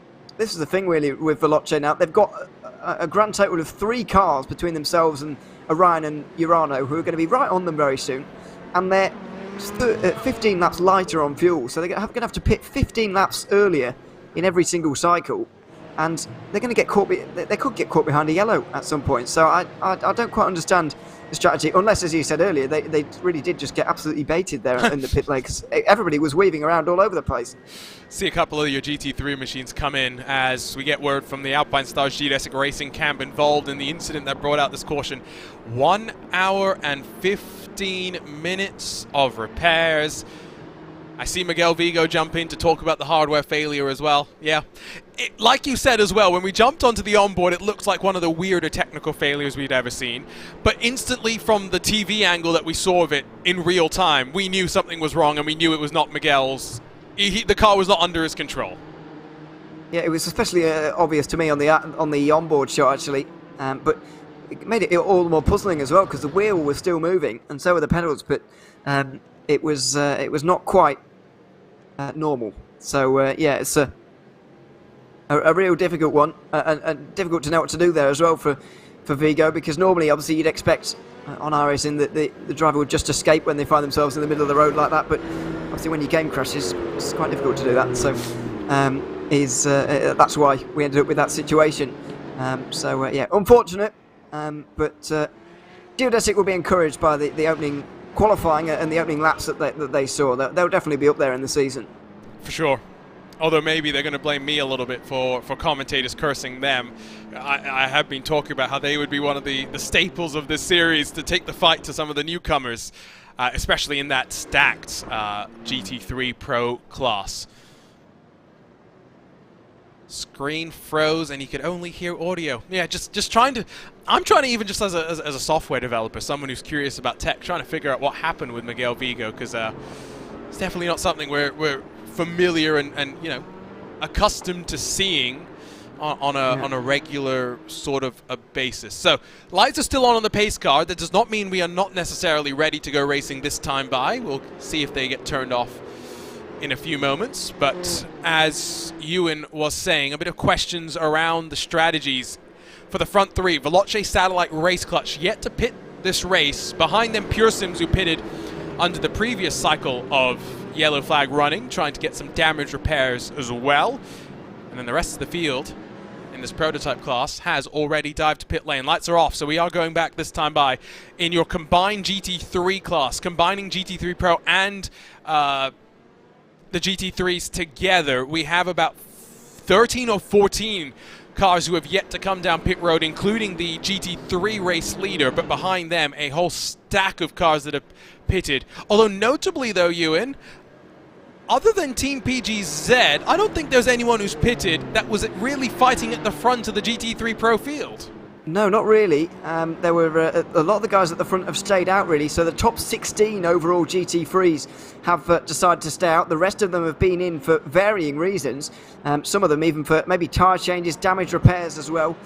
thing really with Veloce now. They've got a grand total of 3 cars between themselves and Orion and Urano, who are going to be right on them very soon, and they're 15 laps lighter on fuel, so they're going to have to pit 15 laps earlier in every single cycle, and they're going to get caught. They could get caught behind a yellow at some point. So I don't quite understand the strategy, unless, as you said earlier, they really did just get absolutely baited there in the pit lane, because everybody was weaving around all over the place. See a couple of your GT3 machines come in as we get word from the Alpine Stars GSI Racing camp involved in the incident that brought out this caution. 1 hour and 15 minutes of repairs. I see Miguel Vigo jump in to talk about the hardware failure as well. Yeah, like you said as well, when we jumped onto the onboard, it looked like one of the weirder technical failures we'd ever seen. But instantly from the TV angle that we saw of it in real time, we knew something was wrong, and we knew it was not Miguel's. The car was not under his control. Yeah, it was especially obvious to me on the onboard shot, actually. But it made it all the more puzzling as well, because the wheel was still moving, and so were the pedals. But it was not quite normal. So yeah, it's a real difficult one, and difficult to know what to do there as well for Vigo, because normally, obviously, you'd expect on iRacing that the driver would just escape when they find themselves in the middle of the road like that. But obviously, when your game crashes, it's quite difficult to do that. So that's why we ended up with that situation. So yeah, unfortunate. But Geodesic will be encouraged by the opening qualifying and the opening laps that they saw. They'll definitely be up there in the season. For sure. Although maybe they're going to blame me a little bit for commentators cursing them. I have been talking about how they would be one of the staples of this series to take the fight to some of the newcomers, especially in that stacked GT3 Pro class. Screen froze and he could only hear audio. Yeah, just trying to... I'm trying to, even just as a software developer, someone who's curious about tech, trying to figure out what happened with Miguel Vigo, because it's definitely not something we're familiar and you know, accustomed to seeing on a regular sort of a basis. So lights are still on the pace car. That does not mean we are not necessarily ready to go racing this time by. We'll see if they get turned off in a few moments. But as Ewan was saying, a bit of questions around the strategies for the front three. Veloce, Satellite, Race Clutch yet to pit this race. Behind them, Pure Sims, who pitted under the previous cycle of yellow flag running, trying to get some damage repairs as well. And then the rest of the field in this prototype class has already dived to pit lane. Lights are off, so we are going back this time by in your combined GT3 class, combining GT3 Pro and the GT3s together. We have about 13 or 14 cars who have yet to come down pit road, including the GT3 race leader, but behind them a whole stack of cars that have pitted. Although notably though, Ewan, other than Team PGZ, I don't think there's anyone who's pitted that was really fighting at the front of the GT3 Pro field. No, not really. There were a lot of the guys at the front have stayed out, really. So the top 16 overall GT3s have decided to stay out. The rest of them have been in for varying reasons. Some of them even for maybe tyre changes, damage repairs as well.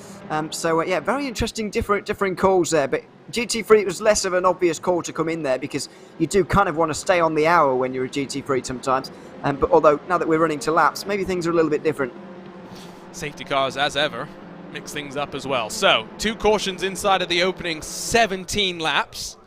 So yeah, very interesting, differing calls there. But GT3, it was less of an obvious call to come in there, because you do kind of want to stay on the hour when you're a GT3 sometimes. But although now that we're running to laps, maybe things are a little bit different. Safety cars as ever mix things up as well. So 2 cautions inside of the opening 17 laps,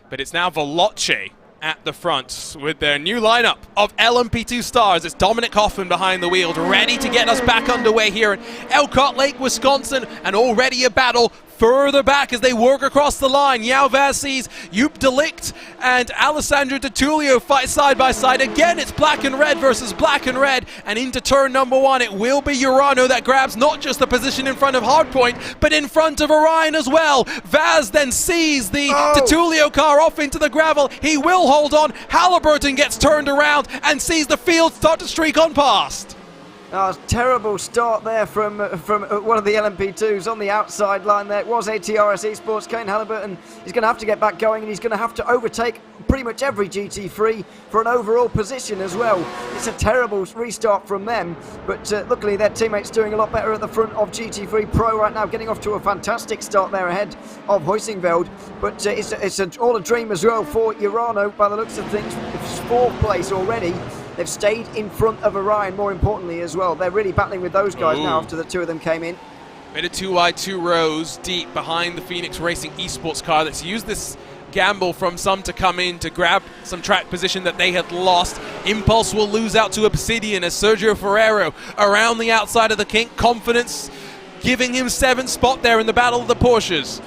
but it's now Veloce at the front with their new lineup of LMP2 stars. It's Dominic Hoffman behind the wheel, ready to get us back underway here in Elkhart Lake, Wisconsin, and already a battle further back as they work across the line. Yao Vassis, Joop de Ligt, and Alessandro Di Tullio fight side by side. Again, it's black and red versus black and red, and into turn number 1, it will be Urano that grabs not just the position in front of Hardpoint, but in front of Orion as well. Vaz then sees the Di Tullio car off into the gravel. He will hold on. Halliburton gets turned around and sees the field start to streak on past. Oh, terrible start there from one of the LMP2s on the outside line there. It was ATRS Esports. Kane Halliburton is going to have to get back going, and he's going to have to overtake pretty much every GT3 for an overall position as well. It's a terrible restart from them, but luckily their teammates doing a lot better at the front of GT3 Pro right now, getting off to a fantastic start there ahead of Huysingveld. But it's all a dream as well for Urano by the looks of things. It's 4th place already. They've stayed in front of Orion, more importantly, as well. They're really battling with those guys now after the 2 of them came in. Made it 2 wide, 2 rows deep behind the Phoenix Racing Esports car that's used this gamble from some to come in to grab some track position that they had lost. Impulse will lose out to Obsidian as Sergio Ferrero around the outside of the kink. Confidence giving him 7th spot there in the battle of the Porsches.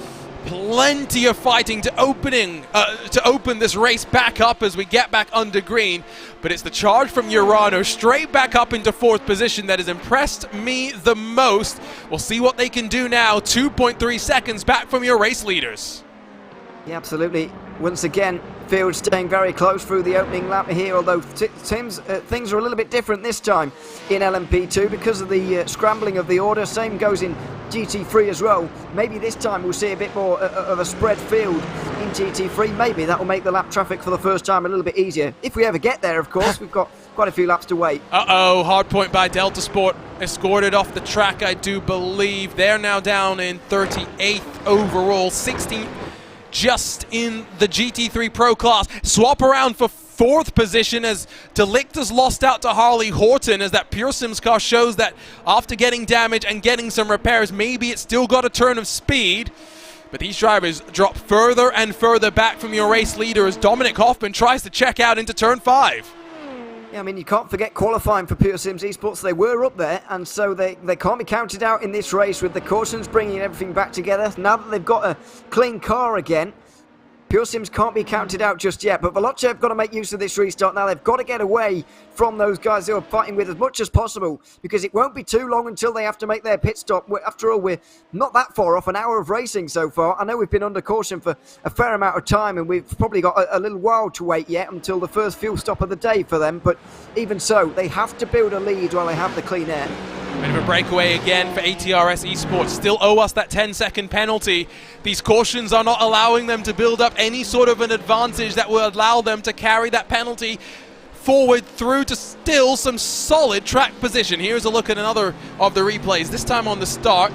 Plenty of fighting to open this race back up as we get back under green, but it's the charge from Urano straight back up into 4th position that has impressed me the most. We'll see what they can do now. 2.3 seconds back from your race leaders. Yeah, absolutely. Once again, field staying very close through the opening lap here, although things are a little bit different this time in LMP2 because of the scrambling of the order. Same goes in GT3 as well. Maybe this time we'll see a bit more of a spread field in GT3. Maybe that will make the lap traffic for the first time a little bit easier. If we ever get there, of course. We've got quite a few laps to wait. Uh-oh, hard point by Delta Sport. Escorted off the track, I do believe. They're now down in 38th overall, 16th just in the GT3 Pro class. Swap around for 4th position as Delicta's lost out to Harley Horton, as that Pure Sims car shows that after getting damage and getting some repairs, maybe it's still got a turn of speed. But these drivers drop further and further back from your race leader as Dominic Hoffman tries to check out into turn 5. Yeah, I mean, you can't forget qualifying for Pure Sims Esports. They were up there, and so they can't be counted out in this race with the cautions bringing everything back together. Now that they've got a clean car again, Pure Sims can't be counted out just yet, but Veloce have got to make use of this restart now. They've got to get away from those guys who are fighting with as much as possible, because it won't be too long until they have to make their pit stop. After all, we're not that far off an hour of racing so far. I know we've been under caution for a fair amount of time, and we've probably got a little while to wait yet until the first fuel stop of the day for them, but even so, they have to build a lead while they have the clean air. Bit of a breakaway again for ATRS Esports. Still owe us that 10-second penalty. These cautions are not allowing them to build up any sort of an advantage that will allow them to carry that penalty forward through to still some solid track position. Here's a look at another of the replays, this time on the start.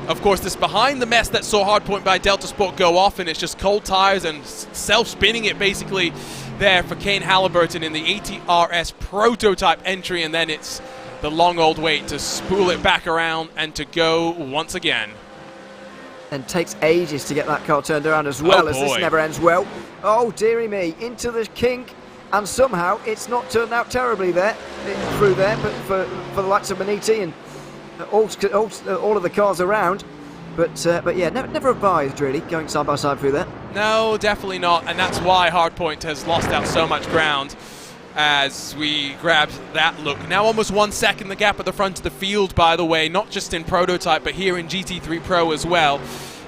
Of course, this behind the mess that saw hardpoint by Delta Sport go off, and it's just cold tires and self-spinning it basically there for Kane Halliburton in the ATRS prototype entry, and then it's the long old wait to spool it back around and to go once again. And takes ages to get that car turned around as well, as this never ends well. Oh, dearie me, into the kink, and somehow it's not turned out terribly there, through there, but for the likes of Maniti and all of the cars around. But yeah, never advised really, going side by side through there. No, definitely not, and that's why Hardpoint has lost out so much ground as we grabbed that look. Now almost 1 second the gap at the front of the field, by the way, not just in Prototype, but here in GT3 Pro as well.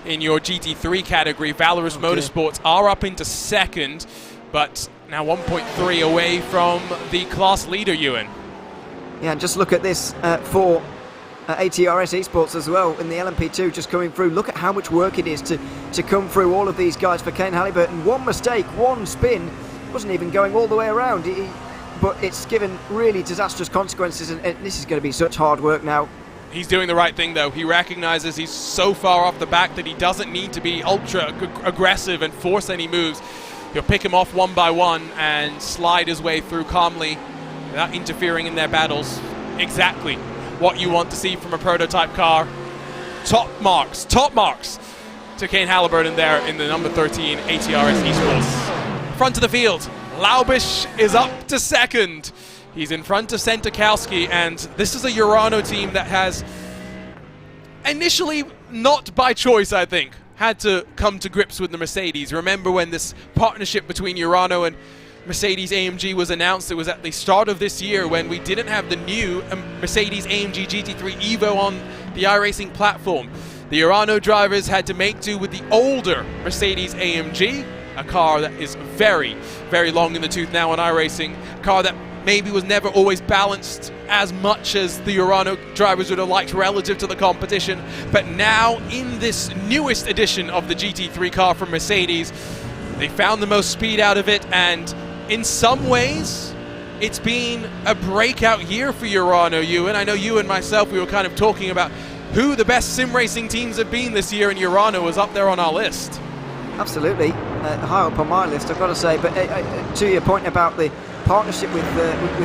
In your GT3 category, Valorous Motorsports are up into second, but now 1.3 away from the class leader, Ewan. Yeah, and just look at this for ATRS Esports as well in the LMP2 just coming through. Look at how much work it is to come through all of these guys for Kane Halliburton. One mistake, one spin, wasn't even going all the way around, but it's given really disastrous consequences, and this is going to be such hard work now. He's doing the right thing though. He recognizes he's so far off the back that he doesn't need to be ultra aggressive and force any moves. He'll pick him off one by one and slide his way through calmly without interfering in their battles. Exactly what you want to see from a prototype car. Top marks to Kane Halliburton there in the number 13 ATRS Esports. Front of the field, Laubish is up to second. He's in front of Sentikowski, and this is a Urano team that has initially, not by choice I think, had to come to grips with the Mercedes. Remember when this partnership between Urano and Mercedes-AMG was announced? It was at the start of this year when we didn't have the new Mercedes-AMG GT3 Evo on the iRacing platform. The Urano drivers had to make do with the older Mercedes-AMG, a car that is very, very long in the tooth now on iRacing, a car that maybe was never always balanced as much as the Urano drivers would have liked relative to the competition. But now, in this newest edition of the GT3 car from Mercedes, they found the most speed out of it, and in some ways, it's been a breakout year for Urano, Ewan. I know you and myself, we were kind of talking about who the best sim racing teams have been this year, and Urano was up there on our list. Absolutely, high up on my list, I've got to say. But to your point about the partnership with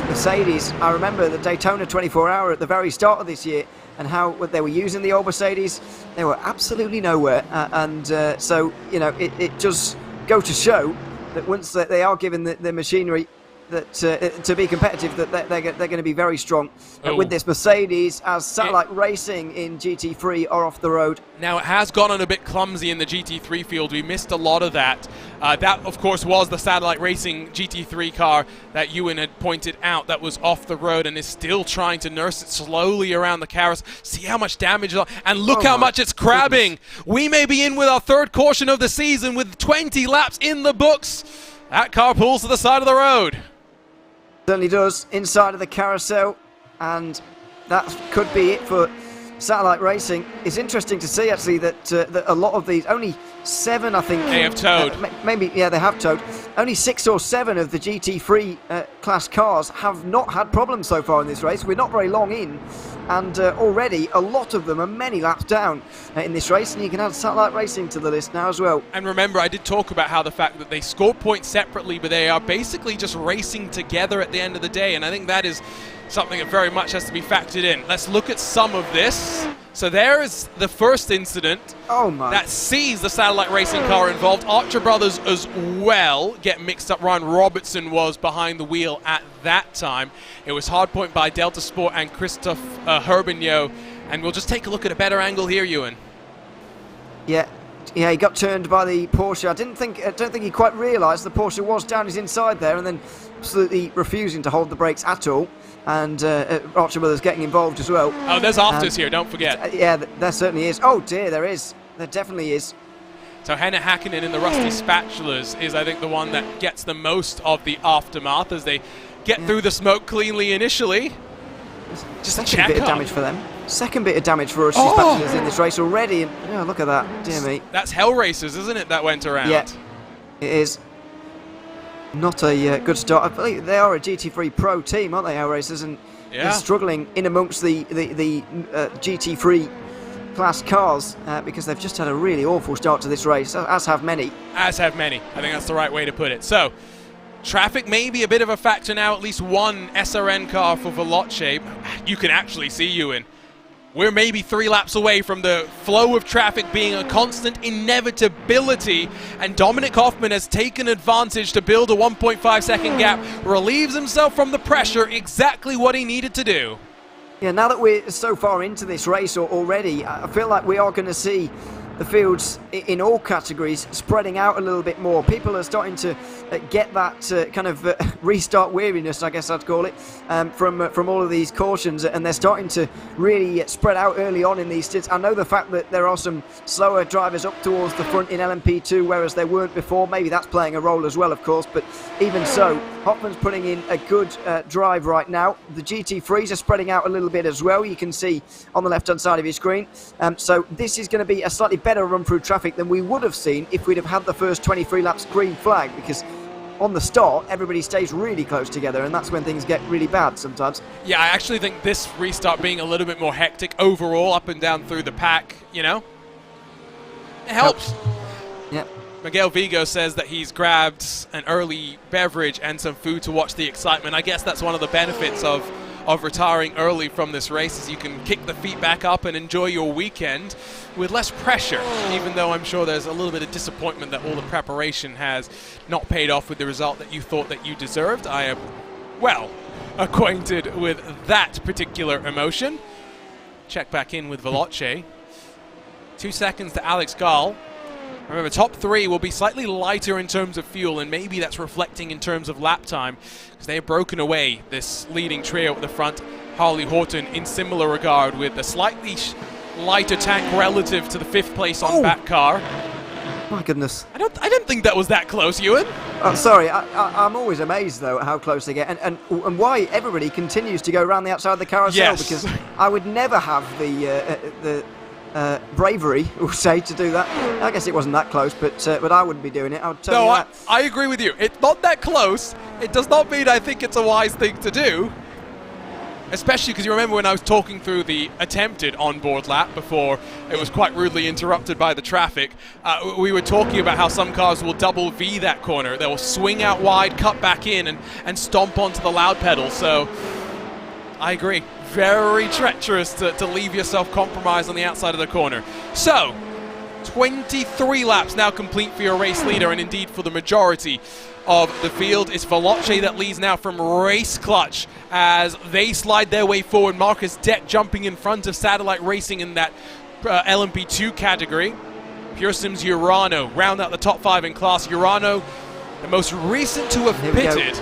Mercedes, I remember the Daytona 24-hour at the very start of this year, and how they were using the old Mercedes. They were absolutely nowhere, so you know it does go to show that once they are given the machinery that to be competitive, that they're going to be very strong with this Mercedes, as Satellite Racing in GT3 are off the road. Now, it has gotten a bit clumsy in the GT3 field. We missed a lot of that. That, of course, was the Satellite Racing GT3 car that Ewan had pointed out that was off the road and is still trying to nurse it slowly around the carousel. See how much damage, and look how much it's crabbing. We may be in with our third caution of the season with 20 laps in the books. That car pulls to the side of the road. Certainly does, inside of the carousel, and that could be it for Satellite Racing. It's interesting to see, actually, that a lot of these, only 7, I think... They have towed. Maybe, yeah, they have towed. Only 6 or 7 of the GT3 class cars have not had problems so far in this race. We're not very long in, and already a lot of them are many laps down in this race, and you can add Satellite Racing to the list now as well. And remember, I did talk about how the fact that they score points separately, but they are basically just racing together at the end of the day, and I think that is something that very much has to be factored in. Let's look at some of this. So there is the first incident that sees the Satellite Racing car involved. Archer Brothers as well get mixed up. Ryan Robertson was behind the wheel at that time. It was hardpoint by Delta Sport and Christophe Herbigno. And we'll just take a look at a better angle here, Ewan. Yeah, he got turned by the Porsche. I don't think he quite realised the Porsche was down his inside there, and then absolutely refusing to hold the brakes at all. And Archer Brothers getting involved as well. Oh, there's afters here, don't forget. Yeah, there certainly is. Oh dear, there is. There definitely is. So Henna Hakkinen in the Rusty Spatulas is, I think, the one that gets the most of the aftermath as they get through the smoke cleanly initially. Just a second bit of damage for them. Second bit of damage for Rusty Spatulas in this race already. And, oh, look at that. Dear me. That's Hell Racers, isn't it, that went around? Yeah, it is. Not a good start. I believe they are a GT3 Pro team, aren't they, Hell Racers? And they're struggling in amongst the GT3 class cars because they've just had a really awful start to this race, as have many. As have many. I think that's the right way to put it. So, traffic may be a bit of a factor now. At least one SRN car for Veloce. You can actually see Ewan. We're maybe 3 laps away from the flow of traffic being a constant inevitability, and Dominic Hoffman has taken advantage to build a 1.5 second gap, relieves himself from the pressure, exactly what he needed to do. Yeah, now that we're so far into this race already, I feel like we are going to see the fields in all categories spreading out a little bit more. People are starting to get that kind of restart weariness, I guess I'd call it, from all of these cautions, and they're starting to really spread out early on in these stints. I know the fact that there are some slower drivers up towards the front in LMP2, whereas they weren't before. Maybe that's playing a role as well, of course, but even so, Hoffman's putting in a good drive right now. The GT3s are spreading out a little bit as well, you can see on the left-hand side of your screen. So this is going to be a slightly better run through traffic than we would have seen if we'd have had the first 23 laps green flag, because on the start everybody stays really close together, and that's when things get really bad sometimes. Yeah, I actually think this restart being a little bit more hectic overall up and down through the pack, you know, it helps. Yeah. Miguel Vigo says that he's grabbed an early beverage and some food to watch the excitement. I guess that's one of the benefits of retiring early from this race, is you can kick the feet back up and enjoy your weekend with less pressure, even though I'm sure there's a little bit of disappointment that all the preparation has not paid off with the result that you thought that you deserved. I am well acquainted with that particular emotion. Check back in with Veloce. 2 seconds to Alex Gall. Remember, top 3 will be slightly lighter in terms of fuel, and maybe that's reflecting in terms of lap time, because they have broken away this leading trio at the front. Harley Horton in similar regard, with a slightly lighter tank relative to the 5th place on back car. My goodness. I don't think that was that close, Ewan. Oh, sorry, I'm always amazed, though, at how close they get, and why everybody continues to go around the outside of the carousel, because I would never have the bravery, we'll say, to do that. I guess it wasn't that close, but I wouldn't be doing it. I'll tell you that. I agree with you. It's not that close. It does not mean I think it's a wise thing to do. Especially because you remember when I was talking through the attempted onboard lap before it was quite rudely interrupted by the traffic. We were talking about how some cars will double V that corner. They will swing out wide, cut back in, and stomp onto the loud pedal. So I agree. Very treacherous to leave yourself compromised on the outside of the corner. So, 23 laps now complete for your race leader, and indeed for the majority of the field. It's Veloce that leads now from Race Clutch as they slide their way forward. Marcus Deck jumping in front of Satellite Racing in that LMP2 category. Pure Sims Urano round out the top 5 in class. Urano, the most recent to have pitted.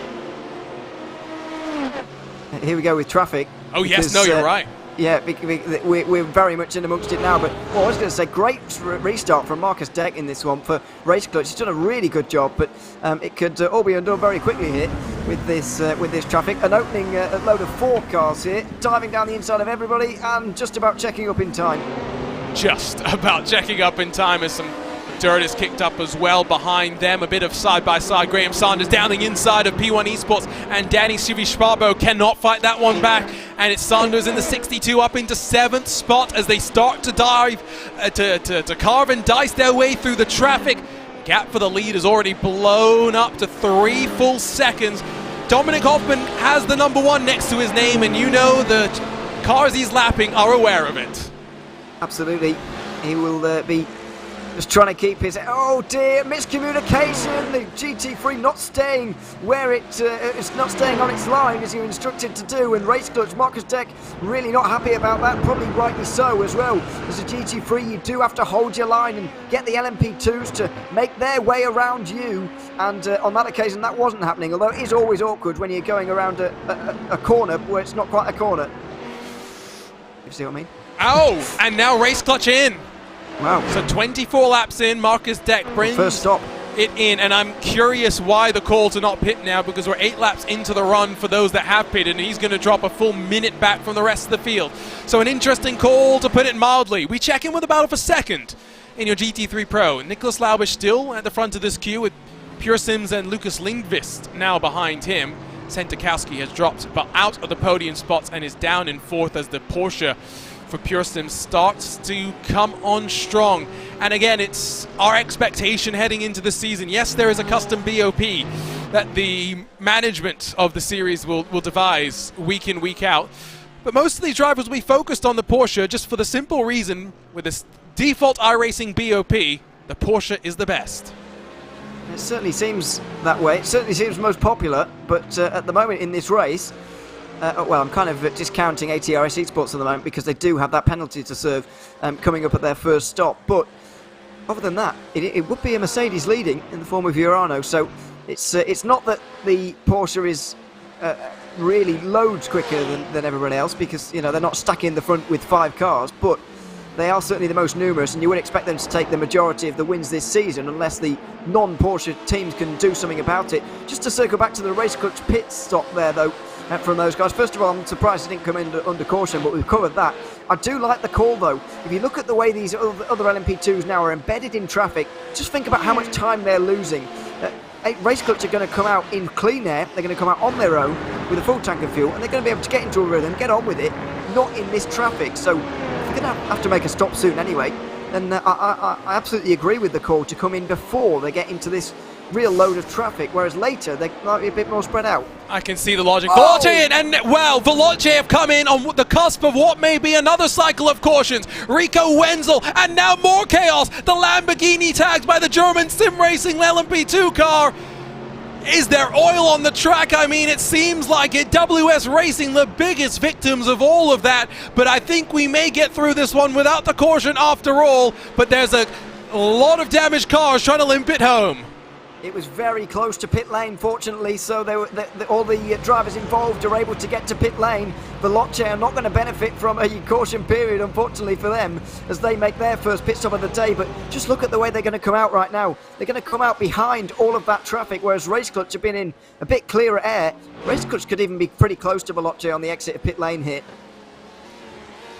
Here we go with traffic. Oh yes, no, you're right. Yeah, we're very much in amongst it now. But what I was going to say, great restart from Marcus Deck in this one for Race Clutch. He's done a really good job, but it could all be undone very quickly here with this traffic. An opening load of 4 cars here, diving down the inside of everybody and just about checking up in time. Just about checking up in time as some dirt is kicked up as well behind them. A bit of side-by-side. Graham Sanders down the inside of P1 Esports, and Danny Sivishpabo cannot fight that one back. And it's Sanders in the 62 up into 7th spot as they start to dive, to carve and dice their way through the traffic. Gap for the lead is already blown up to 3 full seconds. Dominic Hoffman has the number 1 next to his name, and you know the cars he's lapping are aware of it. Absolutely. He will be just trying to keep his... Oh dear, miscommunication. The GT3 not staying where it's not staying on its line as you're instructed to do. And Race Clutch, Marcus Deck really not happy about that. Probably rightly so as well. As a GT3, you do have to hold your line and get the LMP2s to make their way around you. And on that occasion, that wasn't happening. Although it is always awkward when you're going around a corner where it's not quite a corner. You see what I mean? Oh, and now Race Clutch in. Wow. So 24 laps in, Marcus Deck brings first stop it in, and I'm curious why the call to not pit now, because we're 8 laps into the run for those that have pitted, and he's going to drop a full minute back from the rest of the field. So an interesting call, to put it mildly. We check in with the battle for second in your GT3 Pro. Nicholas Laubish still at the front of this queue with Pure Sims and Lucas Lindqvist now behind him. Sentikowski has dropped but out of the podium spots and is down in 4th as the Porsche for Pure Sims starts to come on strong. And again, it's our expectation heading into the season. Yes, there is a custom BOP that the management of the series will devise week in, week out. But most of these drivers will be focused on the Porsche just for the simple reason, with this default iRacing BOP, the Porsche is the best. It certainly seems that way. It certainly seems most popular, but at the moment in this race, well, I'm kind of discounting ATRS Esports at the moment because they do have that penalty to serve coming up at their first stop. But other than that, it would be a Mercedes leading in the form of Urano. So it's not that the Porsche is really loads quicker than everybody else, because you know they're not stacking the front with 5 cars, but they are certainly the most numerous, and you would expect them to take the majority of the wins this season unless the non-Porsche teams can do something about it. Just to circle back to the Race Clutch pit stop there, though, from those guys. First of all, I'm surprised it didn't come in under caution, but we've covered that. I do like the call, though. If you look at the way these other LMP2s now are embedded in traffic, just think about how much time they're losing. Race Clutch are going to come out in clean air, they're going to come out on their own with a full tank of fuel, and they're going to be able to get into a rhythm, get on with it, not in this traffic. So if they're going to have to make a stop soon anyway, then I absolutely agree with the call to come in before they get into this real load of traffic, whereas later they might be a bit more spread out. I can see the logic. Oh! Veloce in, and well, Veloce have come in on the cusp of what may be another cycle of cautions. Rico Wenzel, and now more chaos. The Lamborghini tagged by the German sim racing LMP2 car. Is there oil on the track? I mean, it seems like it. WS Racing, the biggest victims of all of that, but I think we may get through this one without the caution after all, but there's a lot of damaged cars trying to limp it home. It was very close to pit lane, fortunately, so all the drivers involved are able to get to pit lane. Veloce are not going to benefit from a caution period, unfortunately for them, as they make their first pit stop of the day. But just look at the way they're going to come out right now. They're going to come out behind all of that traffic, whereas Race Clutch have been in a bit clearer air. Race Clutch could even be pretty close to Veloce on the exit of pit lane here.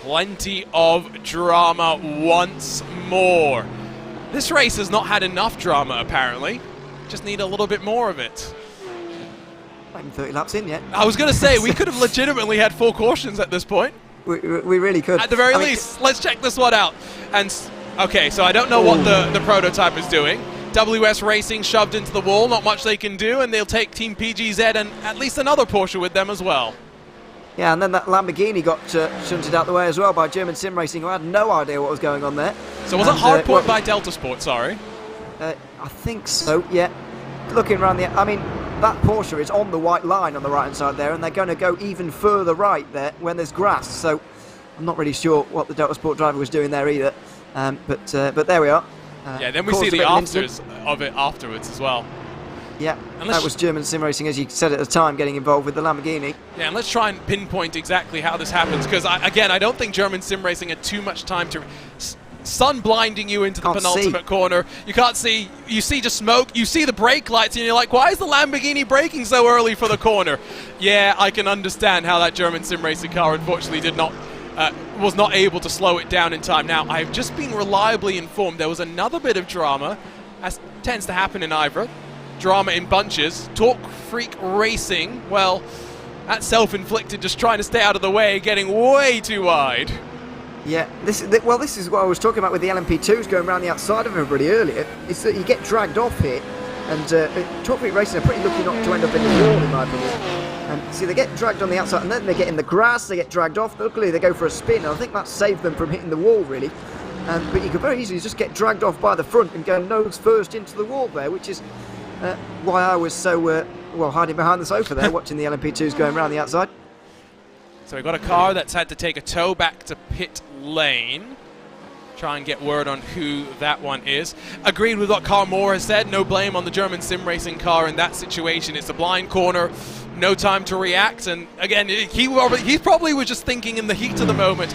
Plenty of drama once more. This race has not had enough drama, apparently. Just need a little bit more of it. Not even 30 laps in yet. I was going to say, we could have legitimately had 4 cautions at this point. We really could. At the very least, let's check this one out. And okay, so I don't know what the prototype is doing. WS Racing shoved into the wall, not much they can do, and they'll take Team PGZ and at least another Porsche with them as well. Yeah, and then that Lamborghini got shunted out the way as well by German Sim Racing, who had no idea what was going on there. So was it hard point by Delta Sport, sorry? I think so, yeah. Looking around I mean, that Porsche is on the white line on the right-hand side there, and they're going to go even further right there when there's grass. So I'm not really sure what the Delta Sport driver was doing there either. But there we are. Yeah, then we see the afters of it afterwards as well. Yeah, that was German sim racing, as you said at the time, getting involved with the Lamborghini. Yeah, and let's try and pinpoint exactly how this happens, because, again, I don't think German sim racing had too much time to... Sun blinding you into the penultimate corner. You can't see. You see just smoke. You see the brake lights, and you're like, why is the Lamborghini braking so early for the corner? Yeah, I can understand how that German sim racing car unfortunately was not able to slow it down in time. Now, I've just been reliably informed there was another bit of drama, as tends to happen in IVRA. Drama in bunches. Torque Freak Racing, well, that's self-inflicted, just trying to stay out of the way, getting way too wide. Yeah, this is what I was talking about with the LMP2s going around the outside of everybody earlier. It's that you get dragged off here, and Torque Freak Racing are pretty lucky not to end up in the wall, in my opinion. See, they get dragged on the outside, and then they get in the grass, they get dragged off. Luckily, they go for a spin, and I think that saved them from hitting the wall, really. But you could very easily just get dragged off by the front and go nose first into the wall there, which is why I was so, hiding behind the sofa there, watching the LMP2s going around the outside. So we've got a car that's had to take a tow back to pit lane. Try and get word on who that one is. Agreed with what Carl Moore has said. No blame on the German sim racing car in that situation. It's a blind corner, no time to react. And again, he probably was just thinking in the heat of the moment,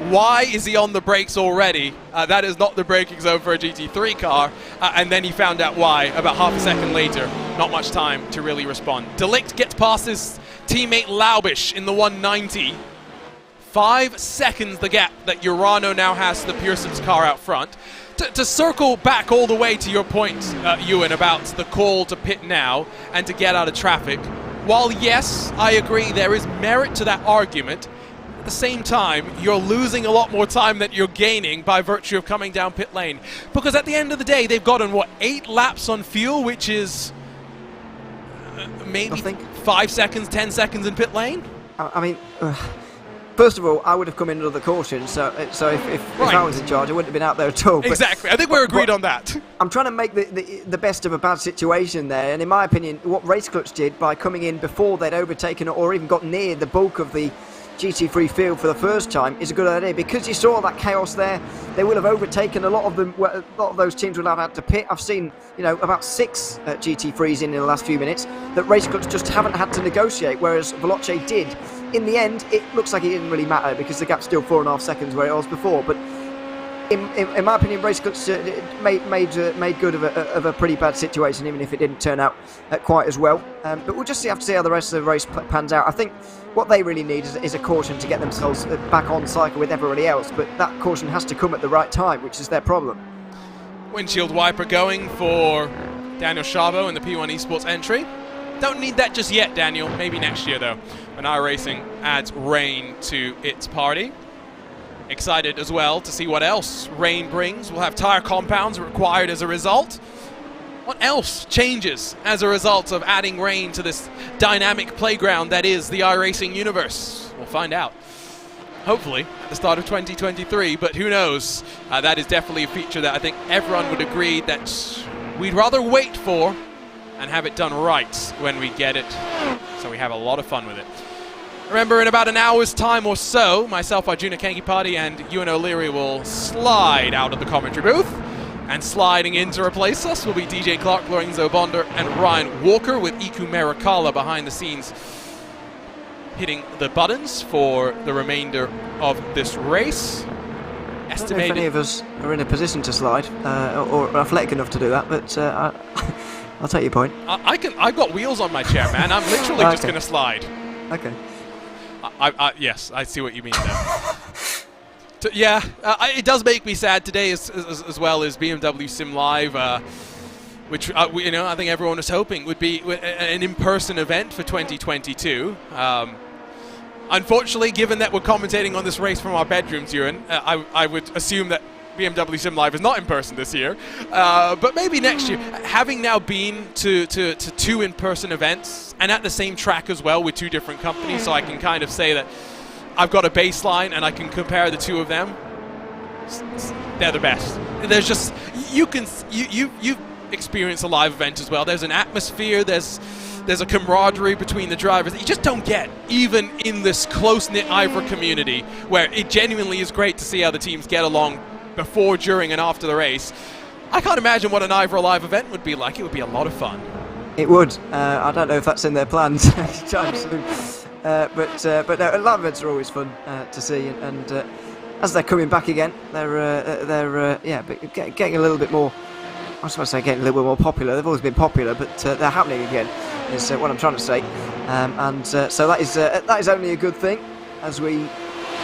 why is he on the brakes already? That is not the braking zone for a GT3 car. And then he found out why about half a second later. Not much time to really respond. Delict gets past his teammate Laubish in the 190. 5 seconds the gap that Urano now has to the Pearson's car out front. To circle back all the way to your point, Ewan, about the call to pit now and to get out of traffic, while yes, I agree there is merit to that argument, at the same time, you're losing a lot more time that you're gaining by virtue of coming down pit lane. Because at the end of the day, they've gotten, 8 laps on fuel, which is maybe 5 seconds, 10 seconds in pit lane? I mean... First of all, I would have come in under the caution, so if I was in charge, I wouldn't have been out there at all. Exactly, I think we're agreed on that. I'm trying to make the best of a bad situation there, and in my opinion, what Race Clutch did by coming in before they'd overtaken or even got near the bulk of the GT3 field for the first time is a good idea, because you saw that chaos there. They will have overtaken a lot of them. A lot of those teams will have had to pit. I've seen, about 6 GT3s in the last few minutes that Race Clutch just haven't had to negotiate, whereas Veloce did. In the end, it looks like it didn't really matter because the gap's still 4.5 seconds where it was before. But in my opinion, Race Clutch made good of a pretty bad situation, even if it didn't turn out quite as well. But we'll just have to see how the rest of the race pans out. I think what they really need is a caution to get themselves back on cycle with everybody else. But that caution has to come at the right time, which is their problem. Windshield wiper going for Daniel Chavo in the P1 Esports entry. Don't need that just yet, Daniel. Maybe next year, though, when iRacing adds rain to its party. Excited as well to see what else rain brings. We'll have tire compounds required as a result. What else changes as a result of adding rain to this dynamic playground that is the iRacing universe? We'll find out. Hopefully at the start of 2023, but who knows? That is definitely a feature that I think everyone would agree that we'd rather wait for and have it done right when we get it, so we have a lot of fun with it. Remember, in about an hour's time or so, myself, Arjuna Kankipati, and Ewan O'Leary will slide out of the commentary booth, and sliding in to replace us will be DJ Clark, Lorenzo Bonder, and Ryan Walker, with Iku Merakala behind the scenes hitting the buttons for the remainder of this race. I don't know if any of us are in a position to slide, or athletic enough to do that, but I'll take your point. I've got wheels on my chair, man. I'm literally just going to slide. Okay. Yes, I see what you mean there. It does make me sad today as well as BMW Sim Live, which I think everyone was hoping would be an in-person event for 2022. Unfortunately, given that we're commentating on this race from our bedrooms, Ewan, I would assume that BMW Sim Live is not in person this year, but maybe next year. Having now been to 2 in-person events and at the same track as well with 2 different companies, so I can kind of say that I've got a baseline and I can compare the 2 of them. they're the best. There's just, you've experienced a live event as well. There's an atmosphere, there's a camaraderie between the drivers that you just don't get, even in this close-knit IVRA community, where it genuinely is great to see how the teams get along before, during, and after the race. I can't imagine what an IVRA live event would be like. It would be a lot of fun. It would. I don't know if that's in their plans anytime soon. But no, live events are always fun to see, and as they're coming back again, they're getting a little bit more. I was supposed to say getting a little bit more popular. They've always been popular, but they're happening again. Is what I'm trying to say, so that is only a good thing as we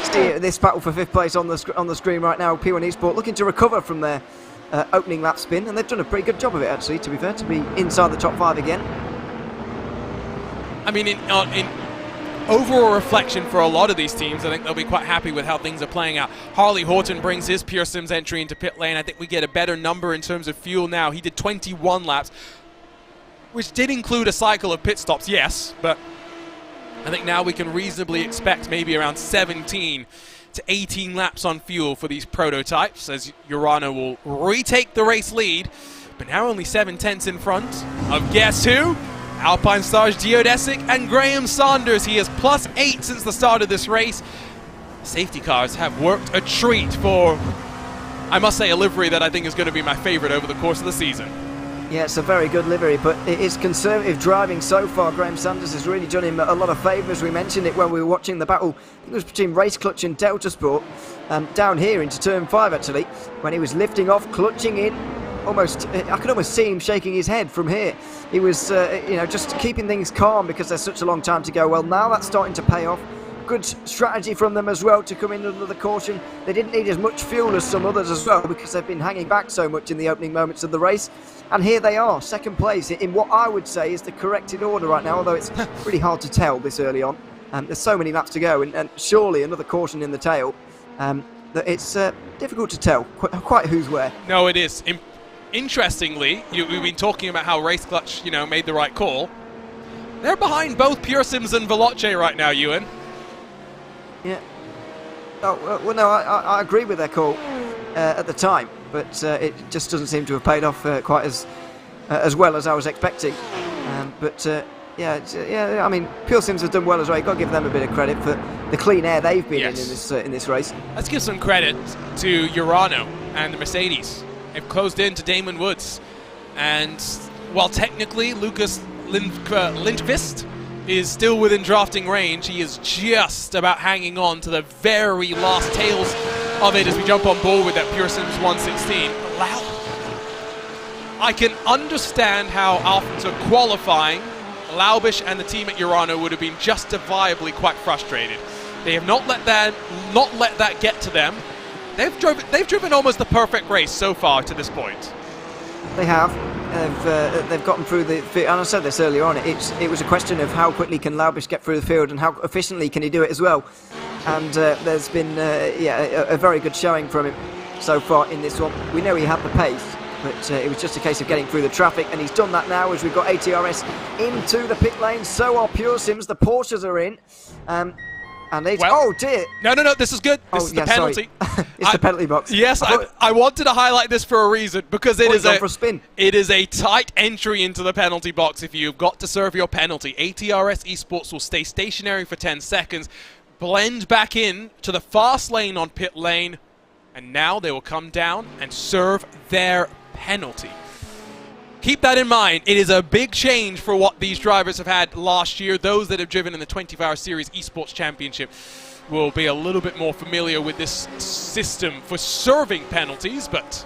see this battle for 5th place on the screen right now. P1 Esport looking to recover from their opening lap spin, and they've done a pretty good job of it actually. To be fair, to be inside the top 5 again. I mean, in overall reflection for a lot of these teams, I think they'll be quite happy with how things are playing out. Harley Horton brings his Pure Sims entry into pit lane. I think we get a better number in terms of fuel now. He did 21 laps. Which did include a cycle of pit stops, yes, but I think now we can reasonably expect maybe around 17 to 18 laps on fuel for these prototypes, as Urano will retake the race lead, but now only 7/10 in front of, guess who? Alpine Stars Geodesic and Graham Saunders. He is +8 since the start of this race. Safety cars have worked a treat for, I must say, a livery that I think is going to be my favorite over the course of the season. Yeah, it's a very good livery, but it is conservative driving so far. Graham Sanders has really done him a lot of favours. We mentioned it when we were watching the battle. I think it was between Race Clutch and Delta Sport, down here into turn 5 actually, when he was lifting off, clutching in. I could almost see him shaking his head from here. He was, just keeping things calm because there's such a long time to go. Well, now that's starting to pay off. Good strategy from them as well to come in under the caution. They didn't need as much fuel as some others as well because they've been hanging back so much in the opening moments of the race. And here they are, 2nd place in what I would say is the corrected order right now, although it's really hard to tell this early on. There's so many laps to go, and surely another caution in the tail. That it's difficult to tell quite who's where. No, it is. Interestingly, we've been talking about how Race Clutch, made the right call. They're behind both Pure Sims and Veloce right now, Ewan. Yeah. Oh, well, no, I agree with their call at the time, but it just doesn't seem to have paid off quite as well as I was expecting. I mean, Pure Sims have done well as well. You've got to give them a bit of credit for the clean air they've been in this race. Let's give some credit to Urano and the Mercedes. They've closed in to Damon Woods, and while technically Lucas Lindqvist is still within drafting range, he is just about hanging on to the very last tails of it as we jump on board with that Pure Sims 116. I can understand how after qualifying, Laubish and the team at Urano would have been justifiably quite frustrated. They have not let that get to them. They've driven almost the perfect race so far to this point. They have. They've gotten through the field, and I said this earlier on. It was a question of how quickly can Laubish get through the field and how efficiently can he do it as well. And there's been a very good showing from him so far in this one. We know he had the pace, but it was just a case of getting through the traffic, and he's done that now as we've got ATRS into the pit lane. So are Pure Sims. The Porsches are in. And oh dear! No, this is good. This is the penalty. It's the penalty box. Yes, I wanted to highlight this for a reason because it is a tight entry into the penalty box. If you've got to serve your penalty, ATRS Esports will stay stationary for 10 seconds, blend back in to the fast lane on pit lane, and now they will come down and serve their penalty. Keep that in mind. It is a big change for what these drivers have had last year. Those that have driven in the 24-hour series esports championship will be a little bit more familiar with this system for serving penalties, but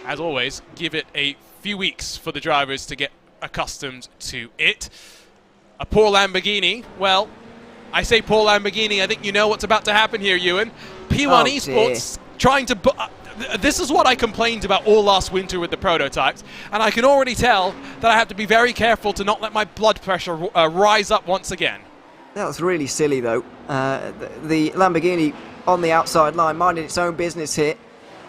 as always, give it a few weeks for the drivers to get accustomed to it. A poor Lamborghini. Well, I say poor Lamborghini. I think you know what's about to happen here, Ewan. P1 Esports trying to... This is what I complained about all last winter with the prototypes, and I can already tell that I have to be very careful to not let my blood pressure rise up once again. That was really silly, though. The Lamborghini on the outside line, minding its own business here,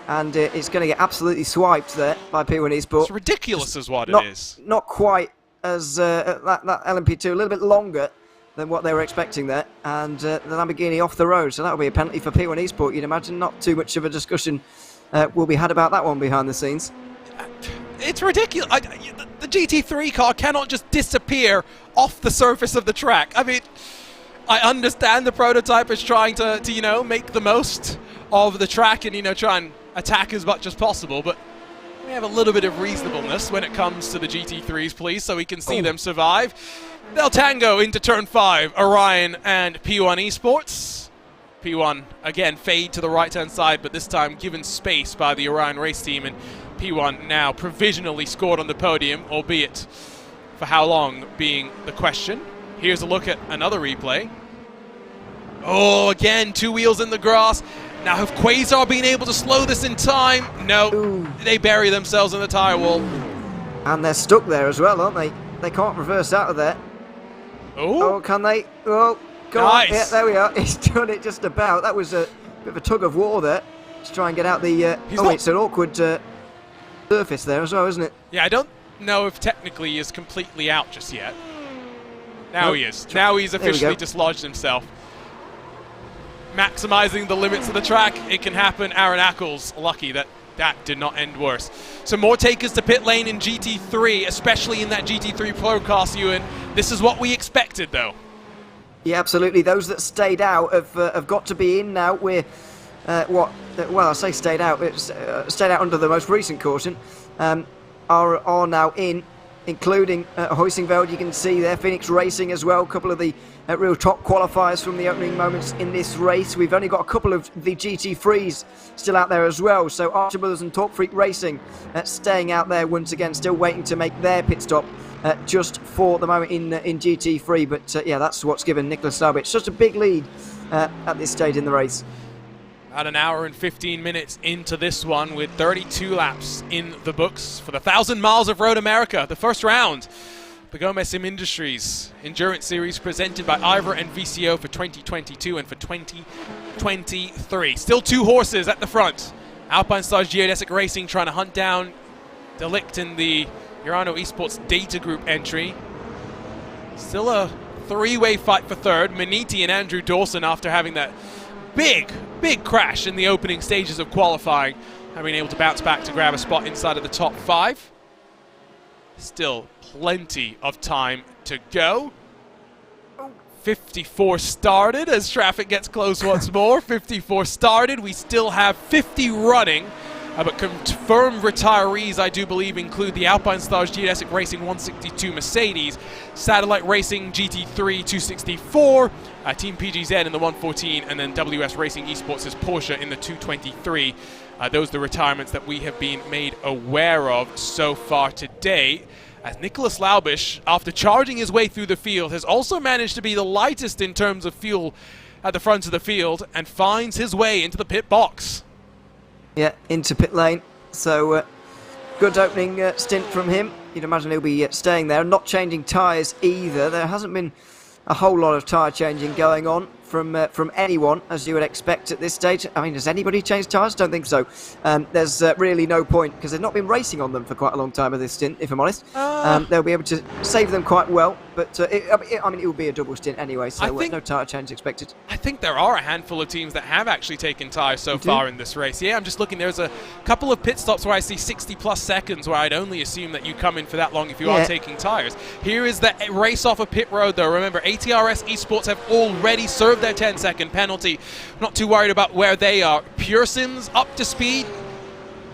and it's going to get absolutely swiped there by P1 Esports. It's ridiculous is what it is. Not quite as that LMP2, a little bit longer than what they were expecting there, and the Lamborghini off the road. So that'll be a penalty for P1 Esport, you'd imagine. Not too much of a discussion will be had about that one behind the scenes. It's ridiculous. The GT3 car cannot just disappear off the surface of the track. I mean, I understand the prototype is trying to you know, make the most of the track and, you know, try and attack as much as possible, but we have a little bit of reasonableness when it comes to the GT3s, please, so we can see them survive. They'll tango into turn 5, Orion and P1 Esports. P1, again, fade to the right-hand side, but this time given space by the Orion race team, and P1 now provisionally scored on the podium, albeit for how long being the question. Here's a look at another replay. Oh, again, 2 wheels in the grass. Now, have Quasar been able to slow this in time? No, they bury themselves in the tyre wall. And they're stuck there as well, aren't they? They can't reverse out of there. Oh, can they? Oh, go on. Yeah, there we are. He's done it just about. That was a bit of a tug of war there to try and get out the... it's an awkward surface there as well, isn't it? Yeah, I don't know if technically he is completely out just yet. Now he is. Now he's officially dislodged himself. Maximizing the limits of the track. It can happen. Aaron Ackles, lucky that did not end worse. So more takers to pit lane in GT3, especially in that GT3 Pro car, Ewan. This is what we expected, though. Yeah, absolutely. Those that stayed out have got to be in now. We're, well, I say stayed out. It's stayed out under the most recent caution. Are now in, including Hoisingveld. You can see there, Phoenix Racing as well. A couple of the real top qualifiers from the opening moments in this race. We've only got a couple of the GT3s still out there as well. So Archer Brothers and Talk Freak Racing staying out there once again, still waiting to make their pit stop just for the moment in GT3. But yeah, that's what's given Nicholas Laubitsch such a big lead at this stage in the race. About an hour and 15 minutes into this one with 32 laps in the books for the 1,000 Miles of Road America, the first round. The Gomez Sim Industries Endurance Series presented by IVRA and VCO for 2022 and for 2023. Still 2 horses at the front. Alpine Stars Geodesic Racing trying to hunt down Delict in the Urano Esports Data Group entry. Still a 3-way fight for third. Maniti and Andrew Dawson, after having that big crash in the opening stages of qualifying, have been able to bounce back to grab a spot inside of the top 5. Still plenty of time to go. 54 started as traffic gets close once more. 54 started. We still have 50 running. But confirmed retirees, I do believe, include the Alpine Stars Geodesic Racing 162 Mercedes, Satellite Racing GT3 264, Team PGZ in the 114, and then WS Racing Esports' Porsche in the 223. Those are the retirements that we have been made aware of so far today. As Nicholas Laubitsch, after charging his way through the field, has also managed to be the lightest in terms of fuel at the front of the field and finds his way into the pit box. Yeah, into pit lane. So good opening stint from him. You'd imagine he'll be staying there, not changing tyres either. There hasn't been a whole lot of tyre changing going on from anyone, as you would expect at this stage. I mean, has anybody changed tyres? Don't think so. There's really no point, because they've not been racing on them for quite a long time at this stint, if I'm honest. They'll be able to save them quite well, but I mean, it will be a double stint anyway, so no tyre change expected. I think there are a handful of teams that have actually taken tyres so far in this race. Yeah, I'm just looking. There's a couple of pit stops where I see 60+ seconds, where I'd only assume that you come in for that long if you are taking tyres. Here is the race off of pit road, though. Remember, ATRS Esports have already served their 10-second penalty. Not too worried about where they are. Pure Sims up to speed,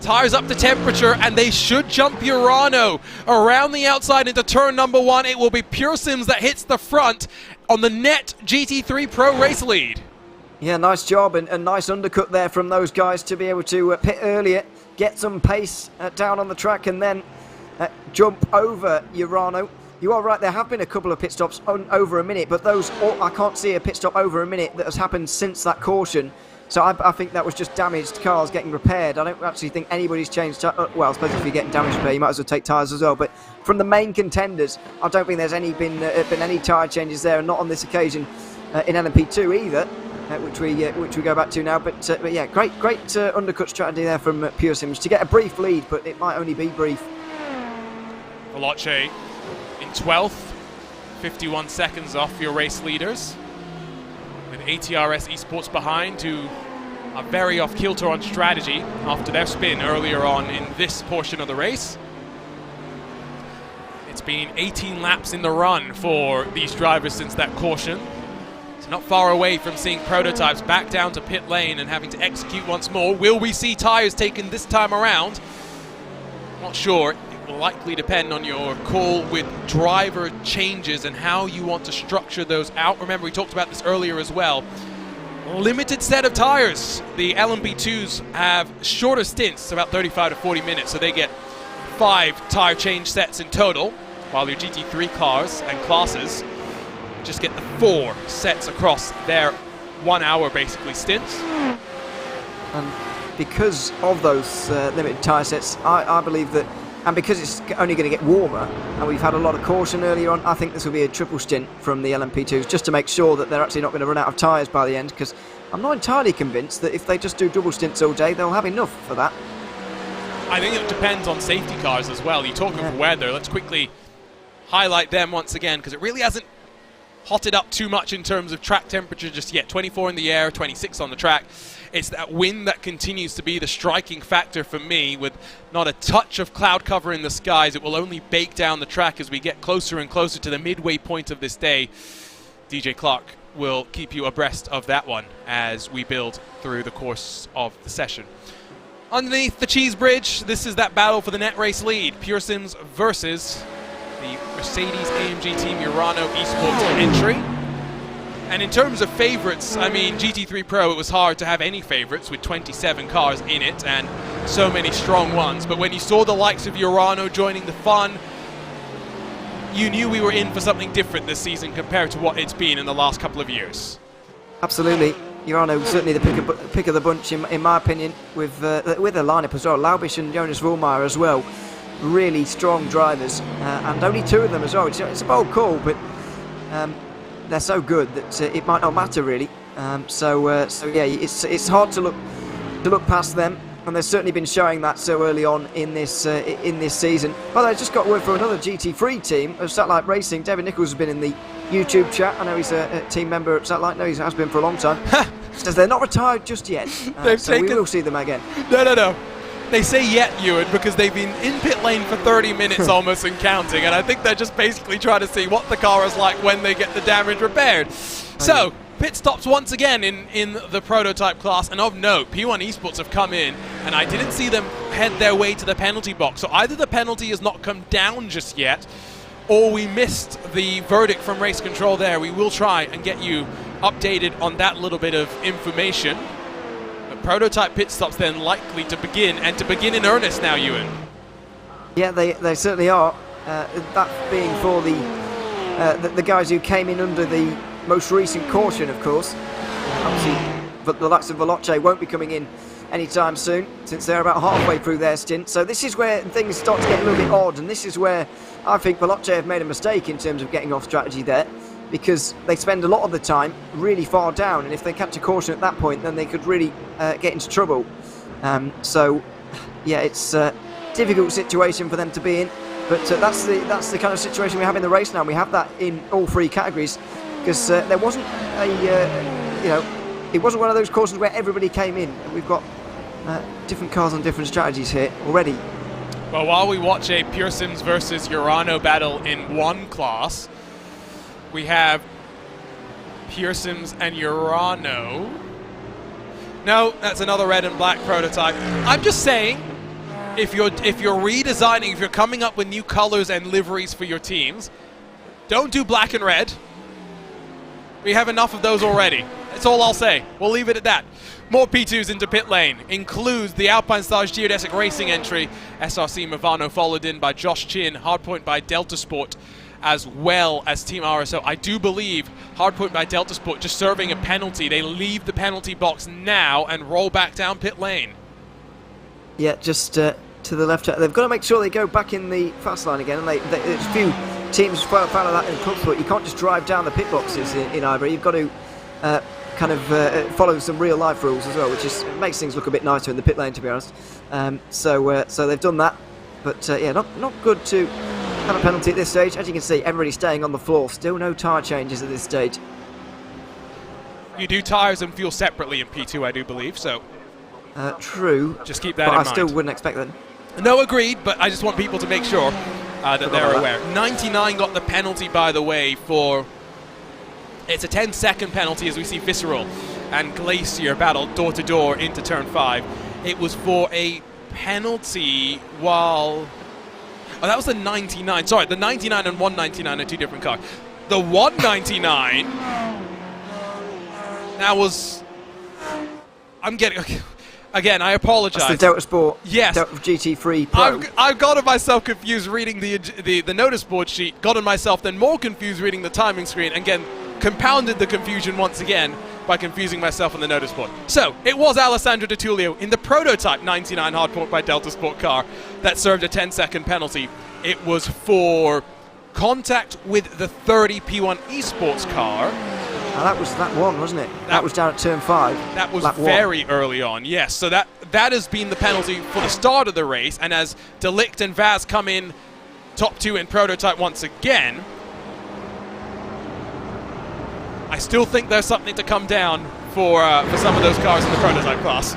tires up to temperature, and they should jump Urano around the outside into turn number 1. It will be Pure Sims that hits the front on the net GT3 Pro race lead. Yeah, nice job and nice undercut there from those guys to be able to pit earlier, get some pace down on the track, and then jump over Urano. You are right, there have been a couple of pit stops over a minute, but those, I can't see a pit stop over a minute that has happened since that caution. So I think that was just damaged cars getting repaired. I don't actually think anybody's changed. Well, I suppose if you're getting damage repair, you might as well take tyres as well. But from the main contenders, I don't think there's been any tyre changes there, and not on this occasion in LMP2 either, which we go back to now. But yeah, great undercut strategy there from Pure Sims to get a brief lead, but it might only be brief. Veloce in 12th, 51 seconds off your race leaders, with ATRS Esports behind, who are very off kilter on strategy after their spin earlier on in this portion of the race. It's been 18 laps in the run for these drivers since that caution. So not far away from seeing prototypes back down to pit lane and having to execute once more. Will we see tires taken this time around? Not sure. It will likely depend on your call with driver changes and how you want to structure those out. Remember, we talked about this earlier as well. Limited set of tires. The LMP2s have shorter stints, about 35 to 40 minutes, so they get 5 tire change sets in total, while your GT3 cars and classes just get the 4 sets across their 1 hour basically stints. And because of those limited tyre sets, I believe that, and because it's only going to get warmer, and we've had a lot of caution earlier on, I think this will be a triple stint from the LMP2s, just to make sure that they're actually not going to run out of tyres by the end, because I'm not entirely convinced that if they just do double stints all day, they'll have enough for that. I think it depends on safety cars as well. You're talking for weather. Let's quickly highlight them once again, because it really hasn't hotted up too much in terms of track temperature just yet. 24 in the air, 26 on the track. It's that wind that continues to be the striking factor for me, with not a touch of cloud cover in the skies. It will only bake down the track as we get closer and closer to the midway point of this day. DJ Clark will keep you abreast of that one as we build through the course of the session. Underneath the cheese bridge, this is that battle for the net race lead. Pure Sims versus the Mercedes-AMG Team Urano Esports entry. And in terms of favorites, I mean, GT3 Pro, it was hard to have any favorites with 27 cars in it and so many strong ones. But when you saw the likes of Urano joining the fun, you knew we were in for something different this season compared to what it's been in the last couple of years. Absolutely. Urano certainly the pick of the bunch, in my opinion, with the lineup as well. Laubish and Jonas Ruhlmeier as well. Really strong drivers, and only 2 of them as well. It's a bold call, but they're so good that it might not matter really. So yeah, it's hard to look past them, and they've certainly been showing that so early on in this season. By the way, I just got word from another GT3 team of Satellite Racing. David Nichols has been in the YouTube chat. I know he's a team member at Satellite. No, he has been for a long time. Says they're not retired just yet. So we will see them again. No. They say yet, Ewan, because they've been in pit lane for 30 minutes almost and counting, and I think they're just basically trying to see what the car is like when they get the damage repaired. So, pit stops once again in the prototype class, and of note, P1 Esports have come in, and I didn't see them head their way to the penalty box. So either the penalty has not come down just yet, or we missed the verdict from race control there. We will try and get you updated on that little bit of information. Prototype pit stops then likely to begin, and to begin in earnest now, Ewan. Yeah, they certainly are. That being for the guys who came in under the most recent caution, of course. Obviously, but the likes of Veloce won't be coming in anytime soon, since they're about halfway through their stint. So this is where things start to get a little bit odd, and this is where I think Veloce have made a mistake in terms of getting off strategy there, because they spend a lot of the time really far down, and if they catch a caution at that point, then they could really get into trouble. So, yeah, it's a difficult situation for them to be in, but that's the kind of situation we have in the race now. We have that in all 3 categories, because there wasn't it wasn't one of those cautions where everybody came in. We've got different cars on different strategies here already. Well, while we watch a Pure Sims versus Urano battle in one class, we have Pure Sims and Urano. No, that's another red and black prototype. I'm just saying, if you're redesigning, if you're coming up with new colors and liveries for your teams, don't do black and red. We have enough of those already. That's all I'll say. We'll leave it at that. More P2s into pit lane. Includes the Alpine Stars Geodesic Racing entry. SRC Movano followed in by Josh Chin. Hardpoint by Delta Sport, as well as Team RSO. I do believe Hardpoint by Delta Sport just serving a penalty. They leave the penalty box now and roll back down pit lane. Yeah, just to the left. They've got to make sure they go back in the fast line again. And there's a few teams follow that in club sport. You can't just drive down the pit boxes in IVRA. You've got to follow some real life rules as well, which makes things look a bit nicer in the pit lane, to be honest. So they've done that, but yeah, not good to And a penalty at this stage. As you can see, everybody's staying on the floor. Still no tyre changes at this stage. You do tyres and fuel separately in P2, I do believe, so... True. Just keep that in mind. I still wouldn't expect that. No, agreed, but I just want people to make sure that they're aware. 99 got the penalty, by the way, for... It's a 10-second penalty as we see Visceral and Glacier battle door-to-door into turn 5. It was for a penalty while... Oh, that was the 99. Sorry, the 99 and 199 are two different cars. The 199... That was... I'm getting... Okay. Again, I apologize. That's the Delta Sport. Yes. GT3 Pro. I've gotten myself confused reading the notice board sheet, gotten myself then more confused reading the timing screen, and again, compounded the confusion once again by confusing myself on the notice board. So, it was Alessandro Di Tullio in the prototype 99 hardpoint by Delta Sport car that served a 10-second penalty. It was for contact with the 30 P1 Esports car. That was lap 1, wasn't it? That was down at turn 5. That was very early on, yes. So that has been the penalty for the start of the race, and as Delict and Vaz come in top 2 in prototype once again, I still think there's something to come down for some of those cars in the prototype class.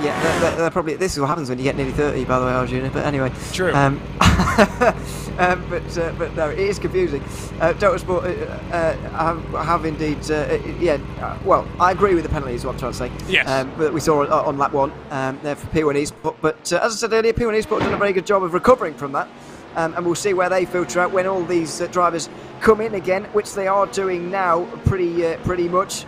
Yeah, they're probably. This is what happens when you get nearly 30, by the way, Arjuna. But anyway. True. But no, it is confusing. Delta Sport have indeed. Well, I agree with the penalty, is what I'm trying to say. Yes. That we saw on lap 1 there for P1 Esport. But as I said earlier, P1 Esport have done a very good job of recovering from that. And we'll see where they filter out when all these drivers come in again, which they are doing now pretty much.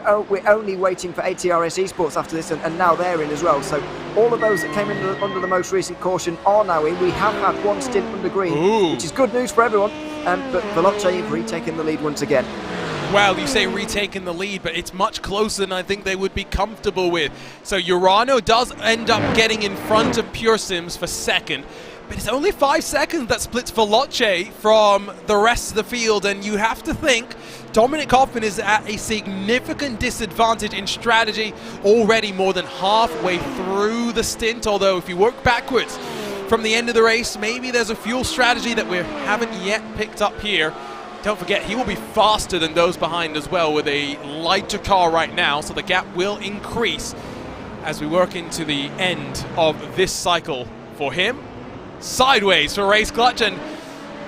We're only waiting for ATRS Esports after this, and now they're in as well. So all of those that came in under the most recent caution are now in. We have had one stint under green, which is good news for everyone. But Veloce have retaken the lead once again. Well, you say retaking the lead, but it's much closer than I think they would be comfortable with. So Urano does end up getting in front of Pure Sims for second. But it's only 5 seconds that splits Veloce from the rest of the field, and you have to think Dominic Hoffman is at a significant disadvantage in strategy, already more than halfway through the stint, although if you work backwards from the end of the race, maybe there's a fuel strategy that we haven't yet picked up here. Don't forget, he will be faster than those behind as well with a lighter car right now, so the gap will increase as we work into the end of this cycle for him. Sideways for Race Clutch, and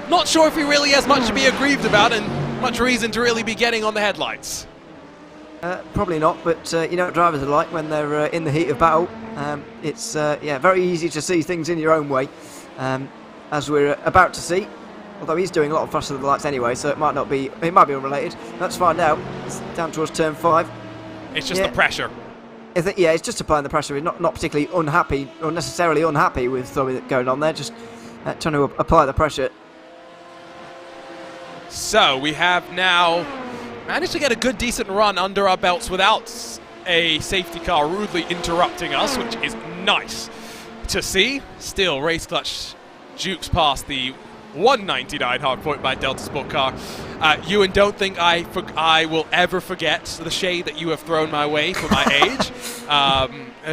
not sure if he really has much to be aggrieved about and much reason to really be getting on the headlights. Probably not, but you know what drivers are like when they're in the heat of battle. It's very easy to see things in your own way, as we're about to see. Although he's doing a lot faster than the lights anyway, so it might be unrelated. Let's find out. It's down towards turn 5. It's just the pressure. It's just applying the pressure. He's not particularly unhappy or necessarily unhappy with something going on there, just trying to apply the pressure. So we have now managed to get a good, decent run under our belts without a safety car rudely interrupting us, which is nice to see. Still, Race Clutch jukes past the 199 hardpoint by Delta Sport car. Ewan, don't think I will ever forget the shade that you have thrown my way for my age.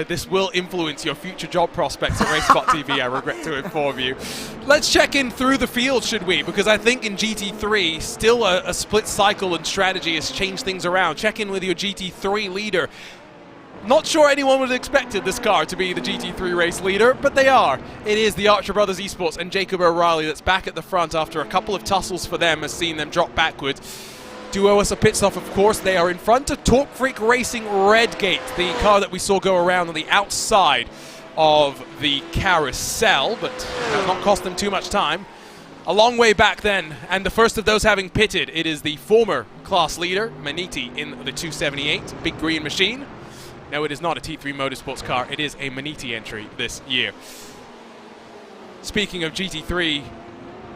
This will influence your future job prospects at RaceSpotTV, I regret to inform you. Let's check in through the field, should we? Because I think in GT3, still a split cycle and strategy has changed things around. Check in with your GT3 leader. Not sure anyone would have expected this car to be the GT3 race leader, but they are. It is the Archer Brothers Esports and Jacob O'Reilly that's back at the front after a couple of tussles for them has seen them drop backwards. Do owe us a pit stop, of course. They are in front of Torque Freak Racing Redgate, the car that we saw go around on the outside of the carousel, but has not cost them too much time. A long way back then, and the first of those having pitted, it is the former class leader, Maniti, in the 278, Big Green Machine. No, it is not a T3 Motorsports car. It is a Maniti entry this year. Speaking of GT3,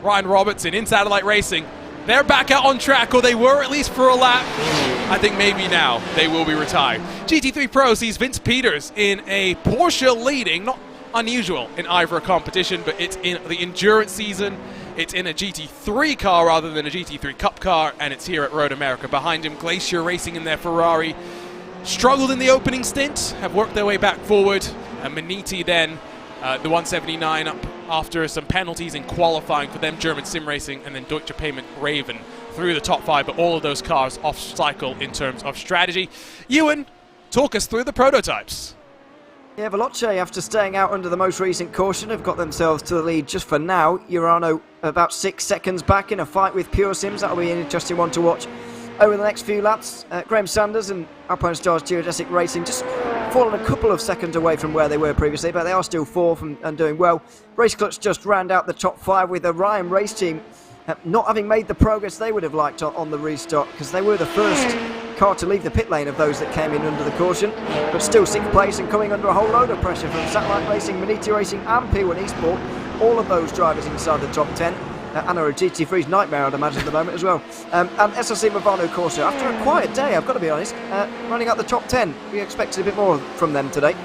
Ryan Robertson in Satellite Racing. They're back out on track, or they were at least for a lap. I think maybe now they will be retired. GT3 Pro sees Vince Peters in a Porsche leading. Not unusual in IVRA competition, but it's in the endurance season. It's in a GT3 car rather than a GT3 Cup car, and it's here at Road America. Behind him, Glacier Racing in their Ferrari. Struggled in the opening stint, have worked their way back forward. And Maniti then, the 179 up after some penalties in qualifying for them, German Sim Racing and then Deutsche Payment Raven through the top 5, but all of those cars off cycle in terms of strategy. Ewan, talk us through the prototypes. Yeah, Veloce, after staying out under the most recent caution, have got themselves to the lead just for now. Urano about 6 seconds back in a fight with Pure Sims. That'll be an interesting one to watch over the next few laps. Graham Sanders and Alpine Stars Geodesic Racing just fallen a couple of seconds away from where they were previously, but they are still 4th and doing well. Race Clutch just round out the top 5 with the Ryan Race Team not having made the progress they would have liked on the restart, because they were the first car to leave the pit lane of those that came in under the caution, but still 6th place and coming under a whole load of pressure from Satellite Racing, Maniti Racing and P1 Esport. All of those drivers inside the top 10. And are a GT3's nightmare, I'd imagine, at the moment as well. And SLC Movano Corsa, after a quiet day, I've got to be honest, running out the top 10. We expected a bit more from them today,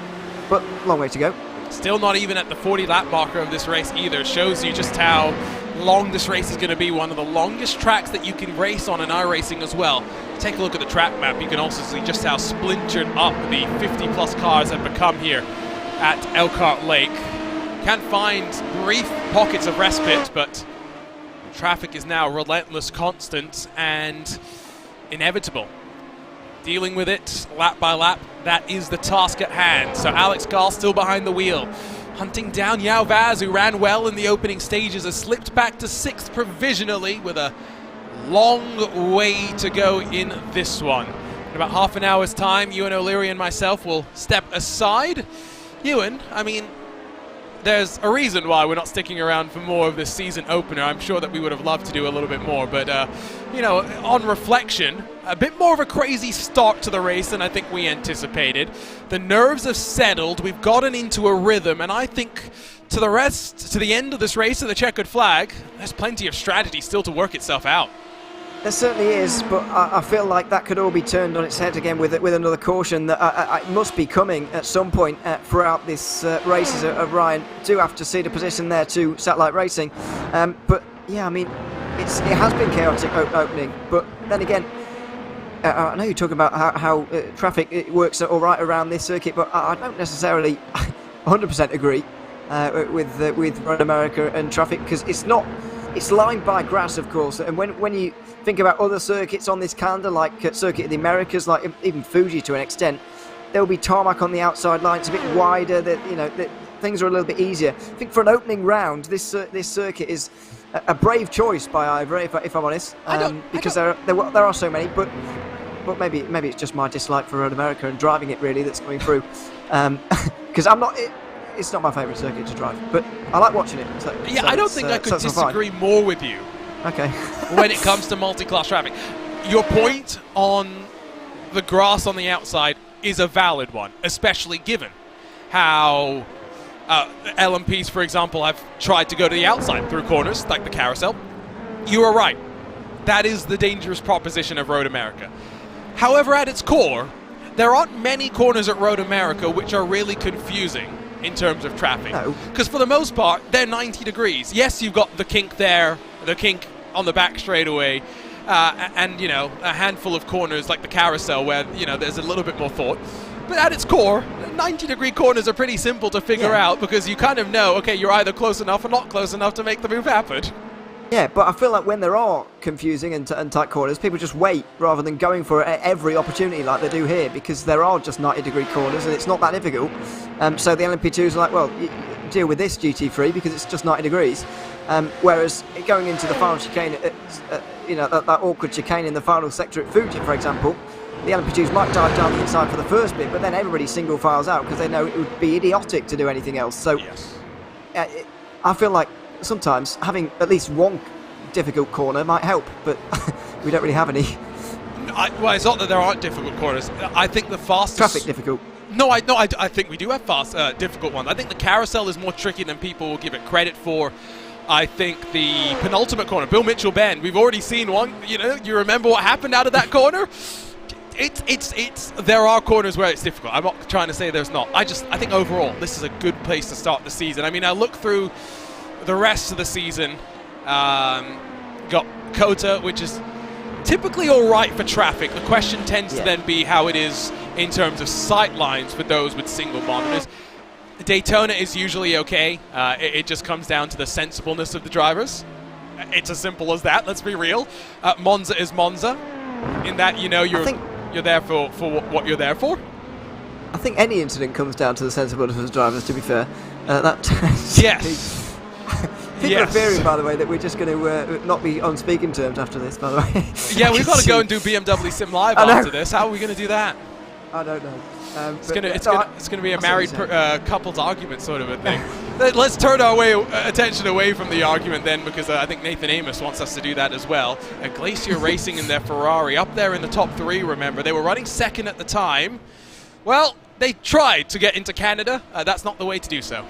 but long way to go. Still not even at the 40-lap marker of this race either. Shows you just how long this race is going to be. One of the longest tracks that you can race on in iRacing as well. Take a look at the track map. You can also see just how splintered up the 50-plus cars have become here at Elkhart Lake. Can find brief pockets of respite, but traffic is now relentless, constant, and inevitable. Dealing with it lap by lap, that is the task at hand. So Alex Gall still behind the wheel, hunting down Yao Vaz, who ran well in the opening stages, has slipped back to 6th provisionally with a long way to go in this one. In about half an hour's time, Ewan O'Leary and myself will step aside. Ewan, I mean, there's a reason why we're not sticking around for more of this season opener. I'm sure that we would have loved to do a little bit more, but you know, on reflection, a bit more of a crazy start to the race than I think we anticipated. The nerves have settled, we've gotten into a rhythm, and I think to the end of this race to the checkered flag, there's plenty of strategy still to work itself out. There certainly is, but I feel like that could all be turned on its head again with another caution that must be coming at some point throughout this race of Ryan. Do have to see the position there to Satellite Racing. But yeah, I mean, it has been chaotic opening, but then again, I know you're talking about how traffic works all right around this circuit, but I don't necessarily 100% agree with Road America and traffic, because it's lined by grass, of course, and when you think about other circuits on this calendar, like Circuit of the Americas, like even Fuji to an extent, there will be tarmac on the outside line. It's a bit wider. That things are a little bit easier. I think for an opening round, this circuit is a brave choice by IVRA, if I'm honest, because there are so many. But maybe it's just my dislike for Road America and driving it really that's coming through. Because it's not my favourite circuit to drive, but I like watching it. I don't think I could disagree more with you. Okay. When it comes to multi-class traffic, your point on the grass on the outside is a valid one, especially given how LMPs, for example, have tried to go to the outside through corners, like the carousel. You are right. That is the dangerous proposition of Road America. However, at its core, there aren't many corners at Road America which are really confusing in terms of traffic. Because for the most part, they're 90 degrees. Yes, you've got the kink there, the kink on the back straightaway, and, you know, a handful of corners like the carousel where, you know, there's a little bit more thought. But at its core, 90-degree corners are pretty simple to figure out, because you kind of know, okay, you're either close enough or not close enough to make the move happen. Yeah, but I feel like when there are confusing and tight corners, people just wait rather than going for every opportunity like they do here, because there are just 90-degree corners and it's not that difficult. So the LMP2s are like, well, deal with this GT3 because it's just 90 degrees. Whereas going into the final chicane, you know, that awkward chicane in the final sector at Fuji, for example, the LMP2s might dive down the inside for the first bit, but then everybody single files out because they know it would be idiotic to do anything else. So yes. I feel like sometimes having at least one difficult corner might help, but we don't really have any. Well, it's not that there aren't difficult corners. I think the fastest... Traffic difficult. No, I think we do have fast, difficult ones. I think the carousel is more tricky than people will give it credit for. I think the penultimate corner, Bill Mitchell Bend, we've already seen one. You know, you remember what happened out of that corner? There are corners where it's difficult. I'm not trying to say there's not. I think overall, this is a good place to start the season. I mean, I look through the rest of the season. Got Kota, which is typically all right for traffic. The question tends to then be how it is in terms of sight lines for those with single monitors. Daytona is usually okay. It just comes down to the sensibleness of the drivers. It's as simple as that, let's be real. Monza is Monza, in that, you know, you're there for what you're there for. I think any incident comes down to the sensibleness of the drivers, to be fair. Yes. People are fearing, by the way, that we're just going to not be on speaking terms after this, by the way. Yeah, we've got to go and do BMW Sim Live after this. How are we going to do that? I don't know. It's gonna be a married couples argument sort of a thing. Let's turn our attention away from the argument then, because I think Nathan Amos wants us to do that as well. Glacier Racing in their Ferrari, up there in the top 3, remember. They were running second at the time. Well, they tried to get into Canada. That's not the way to do so.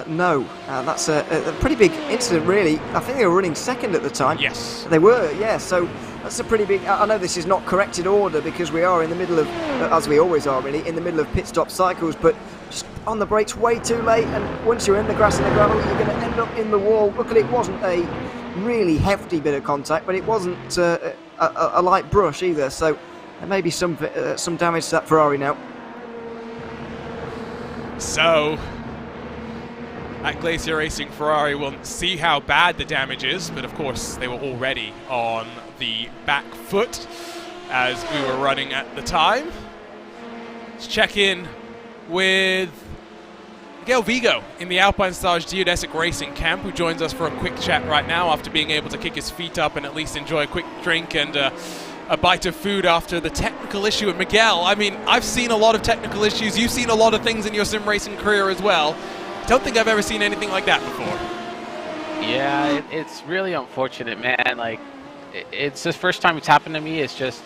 No, that's a pretty big incident, really. I think they were running second at the time. Yes. They were, yeah, so that's a pretty big... I know this is not corrected order because we are in the middle of, as we always are really, in the middle of pit stop cycles, but just on the brakes way too late, and once you're in the grass and the gravel, you're going to end up in the wall. Luckily, it wasn't a really hefty bit of contact, but it wasn't a light brush either, so there may be some damage to that Ferrari now. So... at Glacier Racing Ferrari, we'll see how bad the damage is, but of course they were already on the back foot as we were running at the time. Let's check in with Miguel Vigo in the Alpine Stars Geodesic Racing camp, who joins us for a quick chat right now after being able to kick his feet up and at least enjoy a quick drink and a bite of food after the technical issue. And Miguel, I mean, I've seen a lot of technical issues. You've seen a lot of things in your sim racing career as well. Don't think I've ever seen anything like that before. Yeah, it's really unfortunate, man. Like, it's the first time it's happened to me. It's just,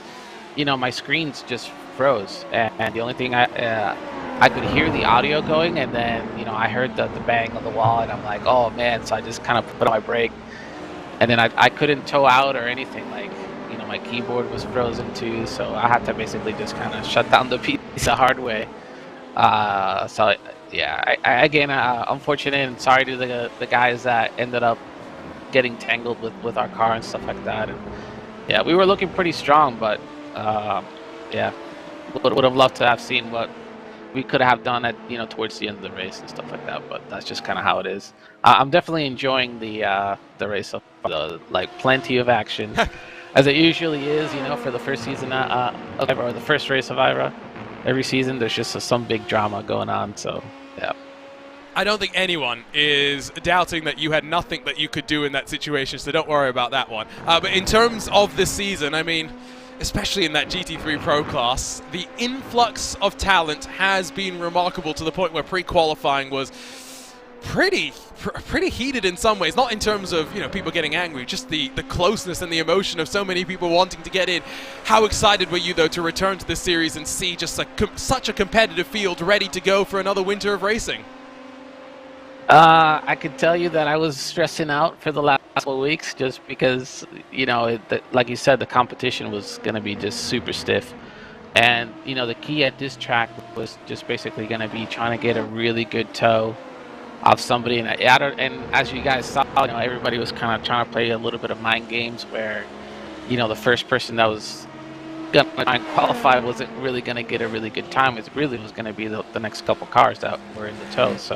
you know, my screens just froze, and the only thing I could hear the audio going, and then, you know, I heard the bang on the wall, and I'm like, oh man. So I just kind of put on my brake, and then I couldn't tow out or anything. Like, you know, my keyboard was frozen too, so I had to basically just kind of shut down the piece the hard way. So yeah, I again, unfortunate and sorry to the guys that ended up getting tangled with our car and stuff like that. And yeah, we were looking pretty strong, but yeah, would have loved to have seen what we could have done at, you know, towards the end of the race and stuff like that. But that's just kind of how it is. I'm definitely enjoying the race so far. Like, plenty of action, as it usually is, you know, for the first season of IVRA, or the first race of IVRA. Every season, there's just some big drama going on, so, yeah. I don't think anyone is doubting that you had nothing that you could do in that situation, so don't worry about that one. But in terms of this season, I mean, especially in that GT3 Pro class, the influx of talent has been remarkable, to the point where pre-qualifying was pretty heated in some ways. Not in terms of, you know, people getting angry, just the closeness and the emotion of so many people wanting to get in. How excited were you, though, to return to this series and see just such a competitive field ready to go for another winter of racing? I could tell you that I was stressing out for the last couple of weeks, just because, you know, like you said, the competition was going to be just super stiff. And, you know, the key at this track was just basically going to be trying to get a really good tow of somebody, and as you guys saw, you know, everybody was kind of trying to play a little bit of mind games where, you know, the first person that was going to qualify wasn't really going to get a really good time. It really was going to be the next couple cars that were in the tow. So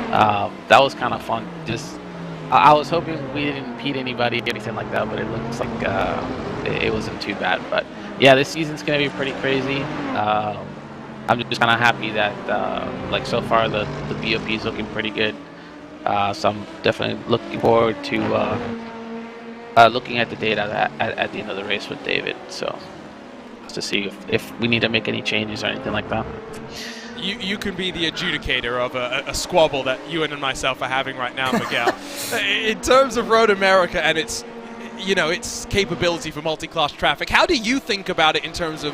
that was kind of fun. Just I was hoping we didn't impede anybody or anything like that, but it looks like it wasn't too bad. But yeah, this season's going to be pretty crazy. I'm just kind of happy that, like, so far the BOP is looking pretty good. So I'm definitely looking forward to looking at the data at the end of the race with David. So just to see if we need to make any changes or anything like that. You can be the adjudicator of a squabble that you and myself are having right now, Miguel. In terms of Road America and its, you know, its capability for multi-class traffic, how do you think about it in terms of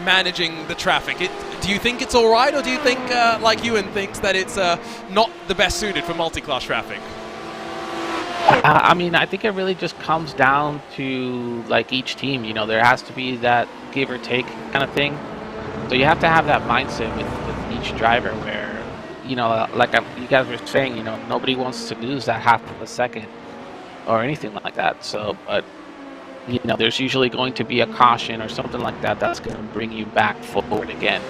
managing the traffic? Do you think it's all right, or do you think, like Ewan thinks, that it's not the best suited for multi-class traffic? I mean, I think it really just comes down to, like, each team. You know, there has to be that give or take kind of thing. So you have to have that mindset with each driver where, you know, like you guys were saying, you know, nobody wants to lose that half of a second or anything like that. So, but, you know, there's usually going to be a caution or something like that that's going to bring you back forward again.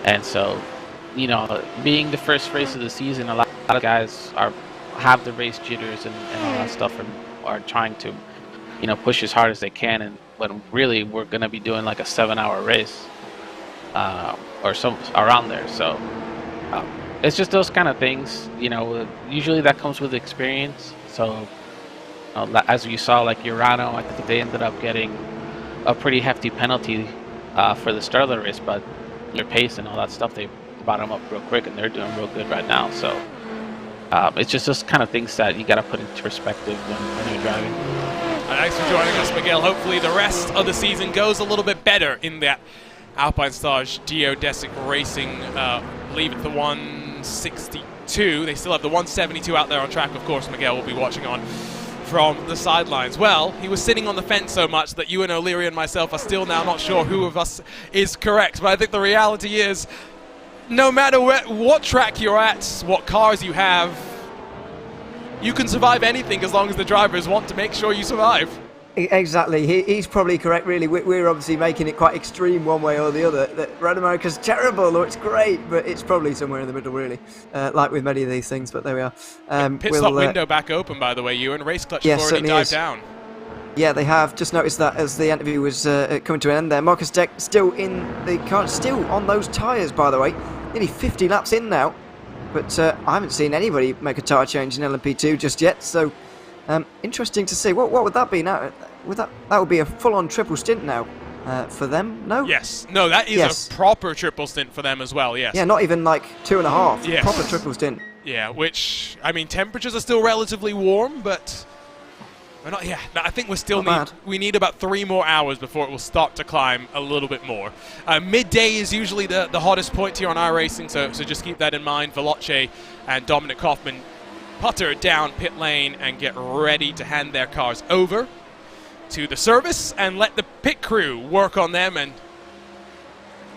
And so, you know, being the first race of the season, a lot of guys have the race jitters and all that stuff, and are trying to, you know, push as hard as they can. And when really we're going to be doing like a 7-hour race or some around there. So it's just those kind of things, you know. Usually that comes with experience. So as you saw, like Urano, I think they ended up getting a pretty hefty penalty for the start of the race, but their pace and all that stuff, they brought them up real quick, and they're doing real good right now. So it's just those kind of things that you got to put into perspective when you're driving. Thanks for joining us, Miguel. Hopefully the rest of the season goes a little bit better in that Alpine Stage Geodesic Racing. Leave it the 162. They still have the 172 out there on track. Of course, Miguel will be watching on from the sidelines. Well, he was sitting on the fence so much that you and O'Leary and myself are still now not sure who of us is correct. But I think the reality is, no matter what track you're at, what cars you have, you can survive anything as long as the drivers want to make sure you survive. Exactly. He's probably correct, really. We're obviously making it quite extreme one way or the other. That Road America's terrible or it's great, but it's probably somewhere in the middle, really, like with many of these things, but there we are. Pit stop window back open, by the way, Ewan. Race clutch has already dived down. Yeah, they have. Just noticed that as the interview was coming to an end there. Marcus Deck still in the car, still on those tyres, by the way. Nearly 50 laps in now, but I haven't seen anybody make a tyre change in LMP2 just yet, so interesting to see. What would that be now? That would be a full-on triple stint now for them, no? Yes. No, that is a proper triple stint for them as well, yes. Yeah, not even like 2.5. Yes. Proper triple stint. Yeah, which, I mean, temperatures are still relatively warm, but we're not, I think we need about 3 more hours before it will start to climb a little bit more. Midday is usually the hottest point here on iRacing, so just keep that in mind. Veloce and Dominic Kaufman putter down pit lane and get ready to hand their cars over to the service and let the pit crew work on them and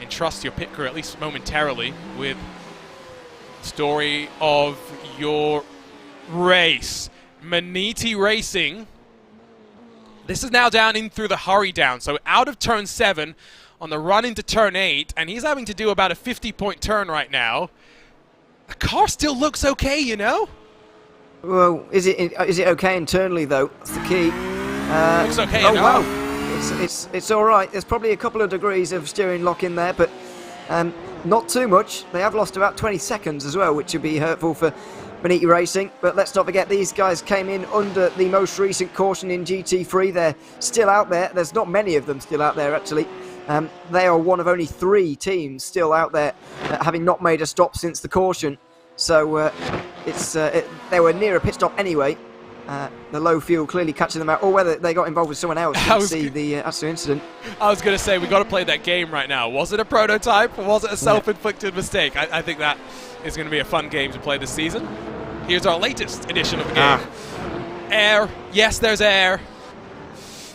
entrust your pit crew, at least momentarily, with the story of your race. Maniti Racing. This is now down in through the hurry down, so out of turn 7 on the run into turn 8, and he's having to do about a 50-point turn right now. The car still looks okay, you know? Well, is it okay internally though? That's the key. Looks okay. Oh wow, it's all right. There's probably a couple of degrees of steering lock in there, but not too much. They have lost about 20 seconds as well, which would be hurtful for Maniti Racing. But let's not forget, these guys came in under the most recent caution in GT3. They're still out there. There's not many of them still out there, actually. They are one of only 3 teams still out there, having not made a stop since the caution. So they were near a pit stop anyway. The low fuel clearly catching them out, or whether they got involved with someone else to see the actual incident. I was going to say, we've got to play that game right now. Was it a prototype, or was it a self-inflicted mistake? I think that is going to be a fun game to play this season. Here's our latest edition of the game. Air. Yes, there's air.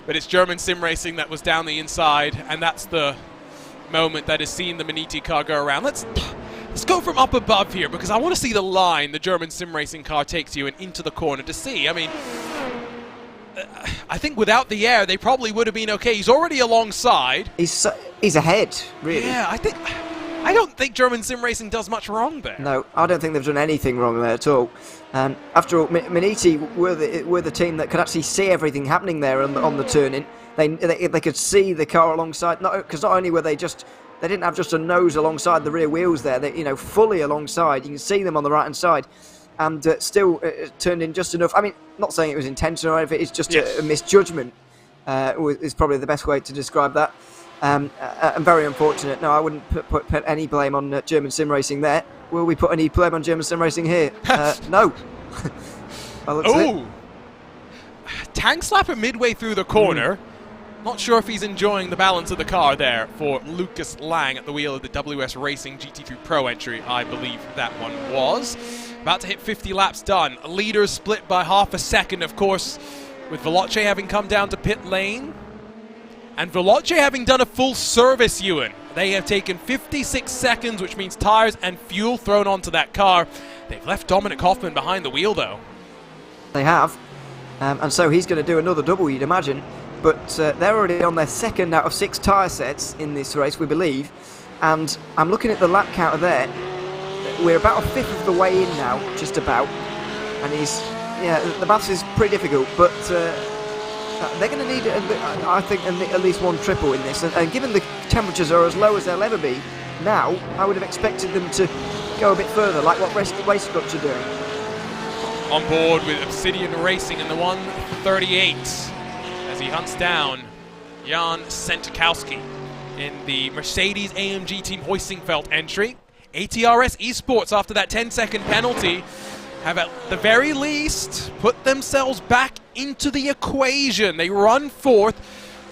But it's German sim racing that was down the inside, and that's the moment that has seen the Maniti car go around. Let's go from up above here, because I want to see the line the German sim racing car takes you and into the corner to see. I mean, I think without the air, they probably would have been okay. He's already alongside. He's ahead, really. Yeah, I don't think German sim racing does much wrong there. No, I don't think they've done anything wrong there at all. After all, Maniti were the team that could actually see everything happening there on the turn-in. They could see the car alongside, because not only were they didn't have just a nose alongside the rear wheels there, they fully alongside. You can see them on the right-hand side, and still turned in just enough. I mean, not saying it was intentional or anything, it's just a misjudgment is probably the best way to describe that. And very unfortunate. No, I wouldn't put any blame on German sim racing there. Will we put any blame on German sim racing here? No. Oh! Tank slapper midway through the corner. Not sure if he's enjoying the balance of the car there for Lucas Lang at the wheel of the WS Racing GT3 Pro entry, I believe that one was. About to hit 50 laps done. Leaders split by half a second, of course, with Veloce having come down to pit lane. And Veloce having done a full service, Ewan. They have taken 56 seconds, which means tires and fuel thrown onto that car. They've left Dominic Hoffman behind the wheel, though. They have. And so he's going to do another double, you'd imagine. But they're already on their 2nd out of 6 tyre sets in this race, we believe. And I'm looking at the lap counter there. we're about a fifth of the way in now, just about. And the maths is pretty difficult, but they're going to need, I think, at least one triple in this. And given the temperatures are as low as they'll ever be now, I would have expected them to go a bit further, like what RaceSpot are doing. On board with Obsidian Racing in the 138 as he hunts down Jan Sentkowski in the Mercedes AMG Team Hoistingfeld entry. ATRS Esports, after that 10-second penalty, have at the very least put themselves back into the equation. They run fourth,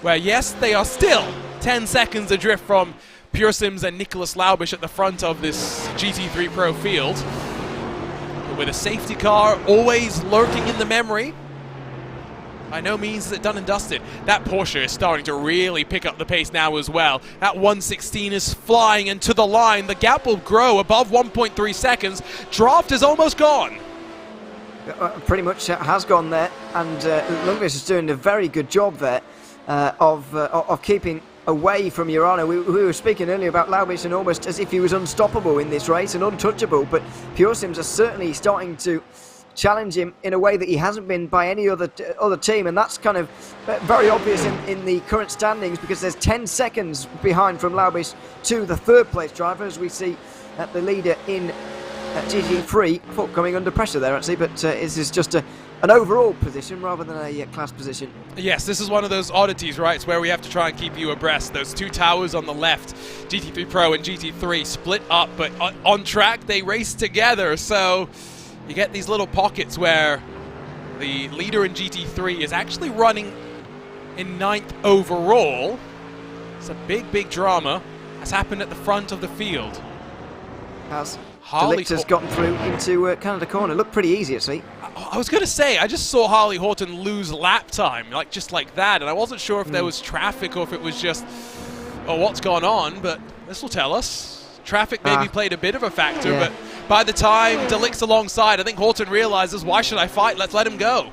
where yes, they are still 10 seconds adrift from Pure Sims and Nicholas Laubish at the front of this GT3 Pro field. But with a safety car always lurking in the memory, by no means is it done and dusted. That Porsche is starting to really pick up the pace now as well. That 116 is flying, and to the line, the gap will grow above 1.3 seconds. Draft is almost gone. Pretty much has gone there, and Lundqvist is doing a very good job there of keeping away from Urano. We were speaking earlier about Laubish and almost as if he was unstoppable in this race and untouchable, but Pure Sims are certainly starting to challenge him in a way that he hasn't been by any other team, and that's kind of very obvious in the current standings, because there's 10 seconds behind from Laubish to the third place driver, as we see the leader in GT3. I thought coming under pressure there actually, but this is just an overall position rather than a class position. Yes, this is one of those oddities, right? It's where we have to try and keep you abreast. Those two towers on the left, GT3 Pro and GT3, split up, but on track they race together, so you get these little pockets where the leader in GT3 is actually running in 9th overall. It's a big drama has happened at the front of the field. Has Delict has gotten through into Canada corner. Looked pretty easy actually. I was going to say, I just saw Harley Horton lose lap time, just like that, and I wasn't sure if there was traffic or if it was just, what's gone on, but this will tell us. Traffic maybe played a bit of a factor, but by the time Delict's alongside, I think Horton realizes, why should I fight? Let's let him go.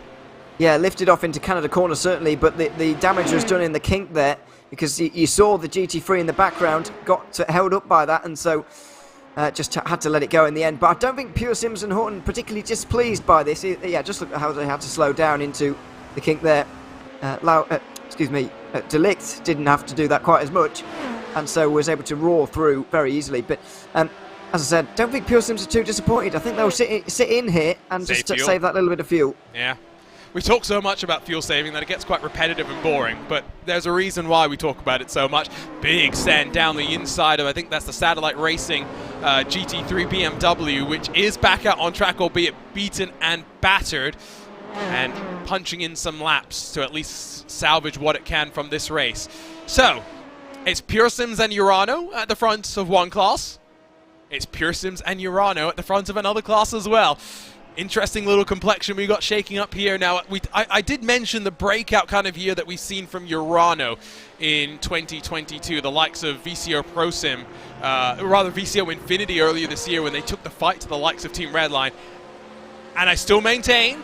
Yeah, lifted off into Canada corner certainly, but the damage was done in the kink there, because you saw the GT3 in the background, got held up by that, and so just had to let it go in the end. But I don't think Pure Sims and Horton particularly displeased by this. Just look at how they had to slow down into the kink there. Delict didn't have to do that quite as much, and so was able to roar through very easily. But as I said, don't think Pure Sims are too disappointed. I think they'll sit in here and just save that little bit of fuel. Yeah. We talk so much about fuel saving that it gets quite repetitive and boring, but there's a reason why we talk about it so much. Big send down the inside of, I think that's the Satellite Racing GT3 BMW, which is back out on track, albeit beaten and battered, and punching in some laps to at least salvage what it can from this race. So, it's Pure Sims and Urano at the front of one class. It's Pure Sims and Urano at the front of another class as well. Interesting little complexion we got shaking up here. Now, I did mention the breakout kind of year that we've seen from Urano in 2022, the likes of VCO Pro Sim, rather VCO Infinity earlier this year when they took the fight to the likes of Team Redline. And I still maintain,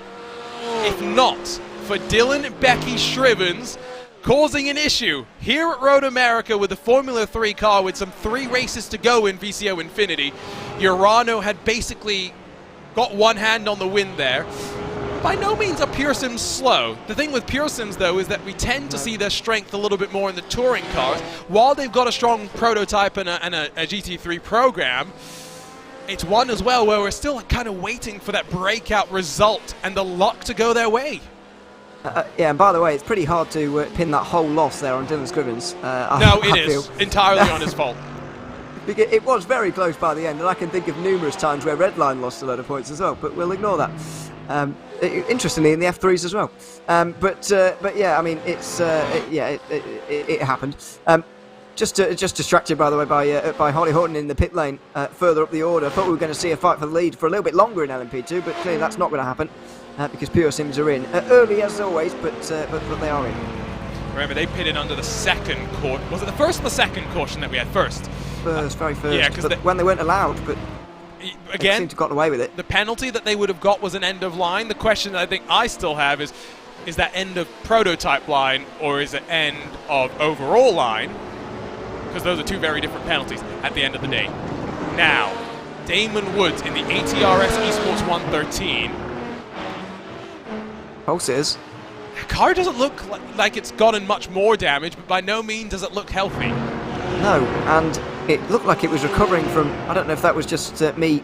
if not for Dylan Becky Shrivens causing an issue here at Road America with the Formula 3 car with some 3 races to go in VCO Infinity, Urano had basically got one hand on the win there. By no means are Pure Sims slow. The thing with Pure Sims, though, is that we tend to see their strength a little bit more in the touring cars. While they've got a strong prototype and a GT3 program, it's one as well where we're still kind of waiting for that breakout result and the luck to go their way. And by the way, it's pretty hard to pin that whole loss there on Dylan Scrivens. No, it is entirely on his fault. It was very close by the end, and I can think of numerous times where Redline lost a load of points as well, but we'll ignore that. Interestingly, in the F3s as well. But yeah, I mean, it happened. Just distracted, by the way, by Harley Horton in the pit lane further up the order. I thought we were going to see a fight for the lead for a little bit longer in LMP2, but clearly that's not going to happen because Pure Sims are in early as always, but they are in. Remember, they pitted under the second caution. Was it the first or the second caution that we had first? Very first. Yeah, because when they weren't allowed, but again, they seemed to have gotten away with it. The penalty that they would have got was an end of line. The question that I think I still have is that end of prototype line or is it end of overall line? Because those are two very different penalties at the end of the day. Now, Damon Woods in the ATRS Esports 113. Pulses. The car doesn't look like it's gotten much more damage, but by no means does it look healthy. No, and it looked like it was recovering from, I don't know if that was just me.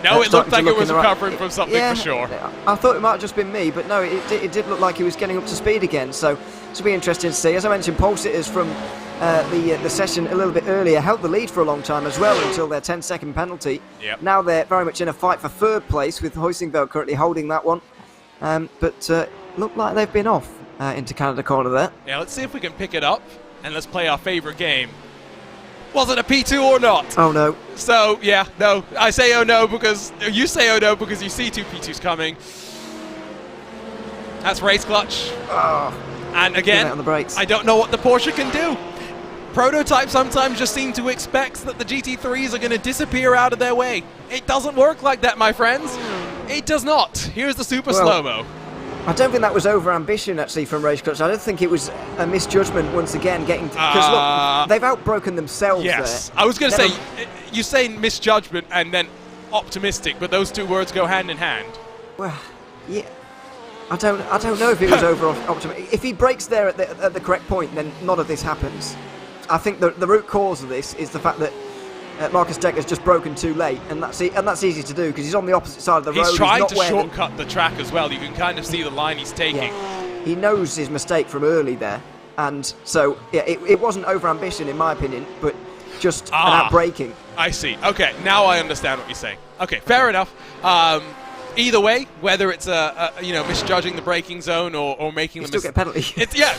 No, it looked like it was recovering from something, for sure. I thought it might have just been me, but no, it did look like he was getting up to speed again. So it'll be interesting to see. As I mentioned, pole sitters from the session a little bit earlier held the lead for a long time as well until their 10-second penalty. Yep. Now they're very much in a fight for third place, with Huizinga currently holding that one. But look like they've been off into Canada corner there. Yeah, let's see if we can pick it up, and let's play our favourite game. Was it a P2 or not? Oh no. So, yeah, no. I say oh no because, you say oh no because you see two P2s coming. That's race clutch. Oh, and again, on the brakes. I don't know what the Porsche can do. Prototypes sometimes just seem to expect that the GT3s are going to disappear out of their way. It doesn't work like that, my friends. It does not. Here's the super slow-mo. I don't think that was over-ambition, actually, from Race Clutch. I don't think it was a misjudgment, once again, getting... Because, look, they've outbroken themselves there. I was going to say, you say misjudgment and then optimistic, but those two words go hand in hand. Well, yeah. I don't know if it was over-optimistic. If he brakes there at the correct point, then none of this happens. I think the root cause of this is the fact that Marcus Decker's just broken too late, and that's easy to do because he's on the opposite side of the road. He's trying to shortcut the track as well. You can kind of see the line he's taking. Yeah. He knows his mistake from early there, and so yeah, it wasn't over-ambition in my opinion, but just an out-braking. I see. Okay, now I understand what you're saying. Okay, fair enough. Either way, whether it's misjudging the braking zone or making you still get a penalty.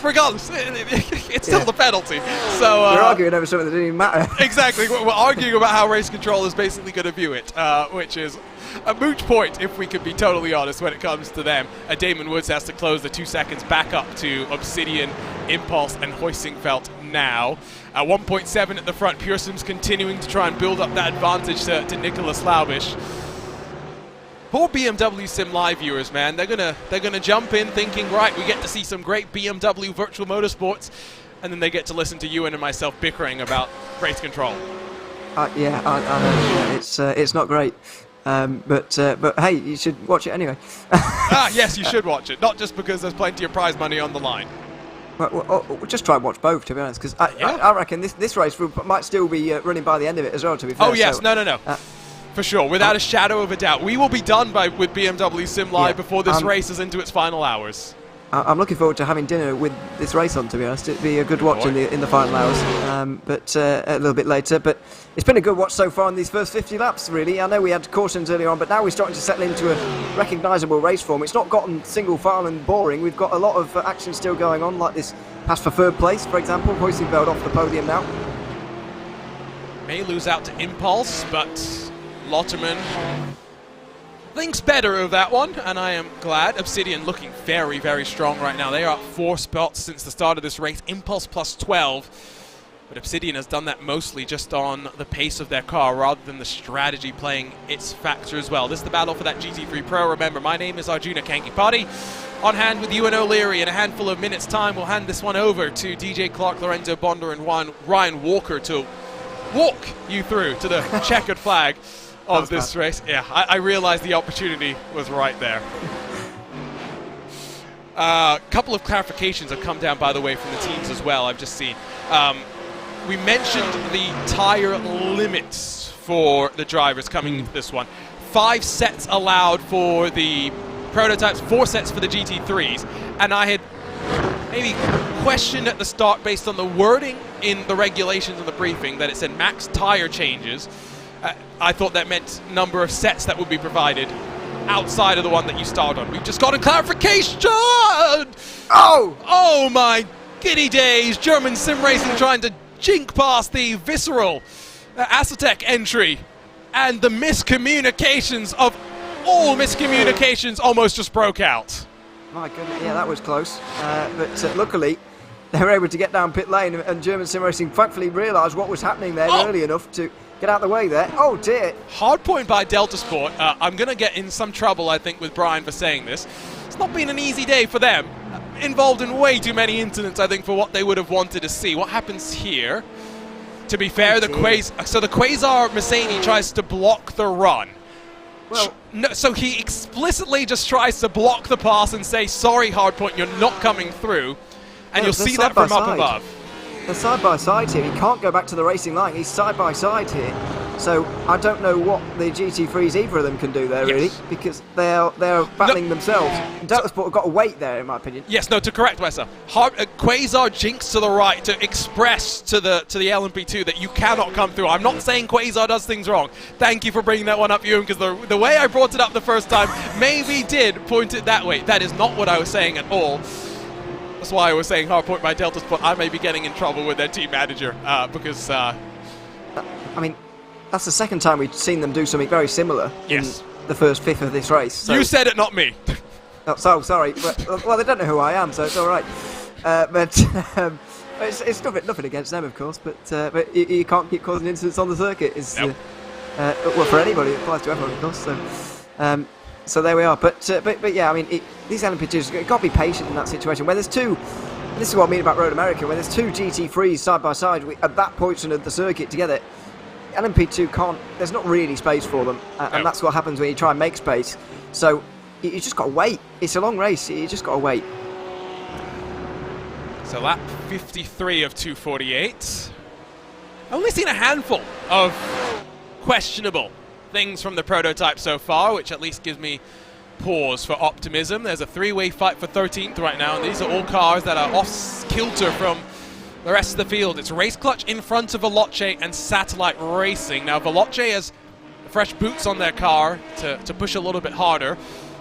Regardless, it's still the penalty. So we're arguing over something that didn't even matter. Exactly, we're arguing about how race control is basically going to view it, which is a moot point if we can be totally honest when it comes to them. Damon Woods has to close the 2 seconds back up to Obsidian, Impulse, and Huizinga now. 1.7 at the front. Pearson's continuing to try and build up that advantage to Nicholas Laubish. Poor BMW Sim Live viewers, man. They're gonna jump in thinking, right, we get to see some great BMW virtual motorsports, and then they get to listen to Ewan and myself bickering about race control. I know. It's not great. But hey, you should watch it anyway. Yes, you should watch it. Not just because there's plenty of prize money on the line. We'll just try and watch both, to be honest, because I reckon this race might still be running by the end of it as well, to be fair. Oh yes, no. For sure, without a shadow of a doubt. We will be done with BMW Sim Live before this race is into its final hours. I'm looking forward to having dinner with this race on, to be honest. It'd be a good watch in the final hours, but a little bit later. But it's been a good watch so far in these first 50 laps, really. I know we had cautions earlier on, but now we're starting to settle into a recognisable race form. It's not gotten single file and boring. We've got a lot of action still going on, like this pass for third place, for example. Huizinga off the podium now. May lose out to Impulse, but Lotterman thinks better of that one, and I am glad. Obsidian looking very, very strong right now. They are up 4 spots since the start of this race. Impulse plus 12. But Obsidian has done that mostly just on the pace of their car rather than the strategy playing its factor as well. This is the battle for that GT3 Pro. Remember, my name is Arjuna Kankipati. On hand with Ewan O'Leary in a handful of minutes' time. We'll hand this one over to DJ Clark, Lorenzo Bonder, and Ryan Walker to walk you through to the checkered flag of this race. Yeah, I realized the opportunity was right there. A couple of clarifications have come down, by the way, from the teams as well, I've just seen. We mentioned the tire limits for the drivers coming into this one. 5 sets allowed for the prototypes, 4 sets for the GT3s, and I had maybe questioned at the start based on the wording in the regulations and the briefing that it said max tire changes. I thought that meant number of sets that would be provided outside of the one that you start on. We've just got a clarification! Oh my giddy days! German sim racing trying to jink past the visceral Acetec entry, and the miscommunications of all miscommunications almost just broke out. My goodness, yeah, that was close. But luckily, they were able to get down pit lane, and German sim racing thankfully realised what was happening there early enough to get out of the way there. Oh dear. Hard point by Delta Sport. I'm going to get in some trouble, I think, with Brian for saying this. It's not been an easy day for them. Involved in way too many incidents, I think, for what they would have wanted to see. What happens here? To be fair, the Quasar Mercedes tries to block the run. Well, no, so he explicitly just tries to block the pass and say, sorry, Hardpoint, you're not coming through. And you'll see that from up above. They're side by side here. He can't go back to the racing line. He's side by side here. So I don't know what the GT3s either of them can do there, really, because they're battling themselves. And Delta Sport have got to wait there, in my opinion. Yes, no, to correct myself. Quasar jinks to the right to express to the LMP2 that you cannot come through. I'm not saying Quasar does things wrong. Thank you for bringing that one up, Ewan, because the way I brought it up the first time maybe did point it that way. That is not what I was saying at all. That's why I was saying Hardpoint by Delta Sport. I may be getting in trouble with their team manager because... I mean, that's the second time we've seen them do something very similar in the first fifth of this race. So. You said it, not me. Oh, so sorry. Well, they don't know who I am, so it's all right. It's nothing against them, of course, but you can't keep causing incidents on the circuit. Well, for anybody, it applies to everyone, of course. So there we are. But yeah, I mean, these LMP2s, you've got to be patient in that situation. Where there's two, this is what I mean about Road America, when there's two GT3s side by side at that portion of the circuit together, LMP2 can't, there's not really space for them. And that's what happens when you try and make space. So you just got to wait. It's a long race. You just got to wait. So lap 53 of 248. Only seen a handful of questionable things from the prototype so far, which at least gives me pause for optimism. There's a three-way fight for 13th right now, and these are all cars that are off-kilter from the rest of the field. It's Race Clutch in front of Veloce and Satellite Racing. Now, Veloce has fresh boots on their car to push a little bit harder.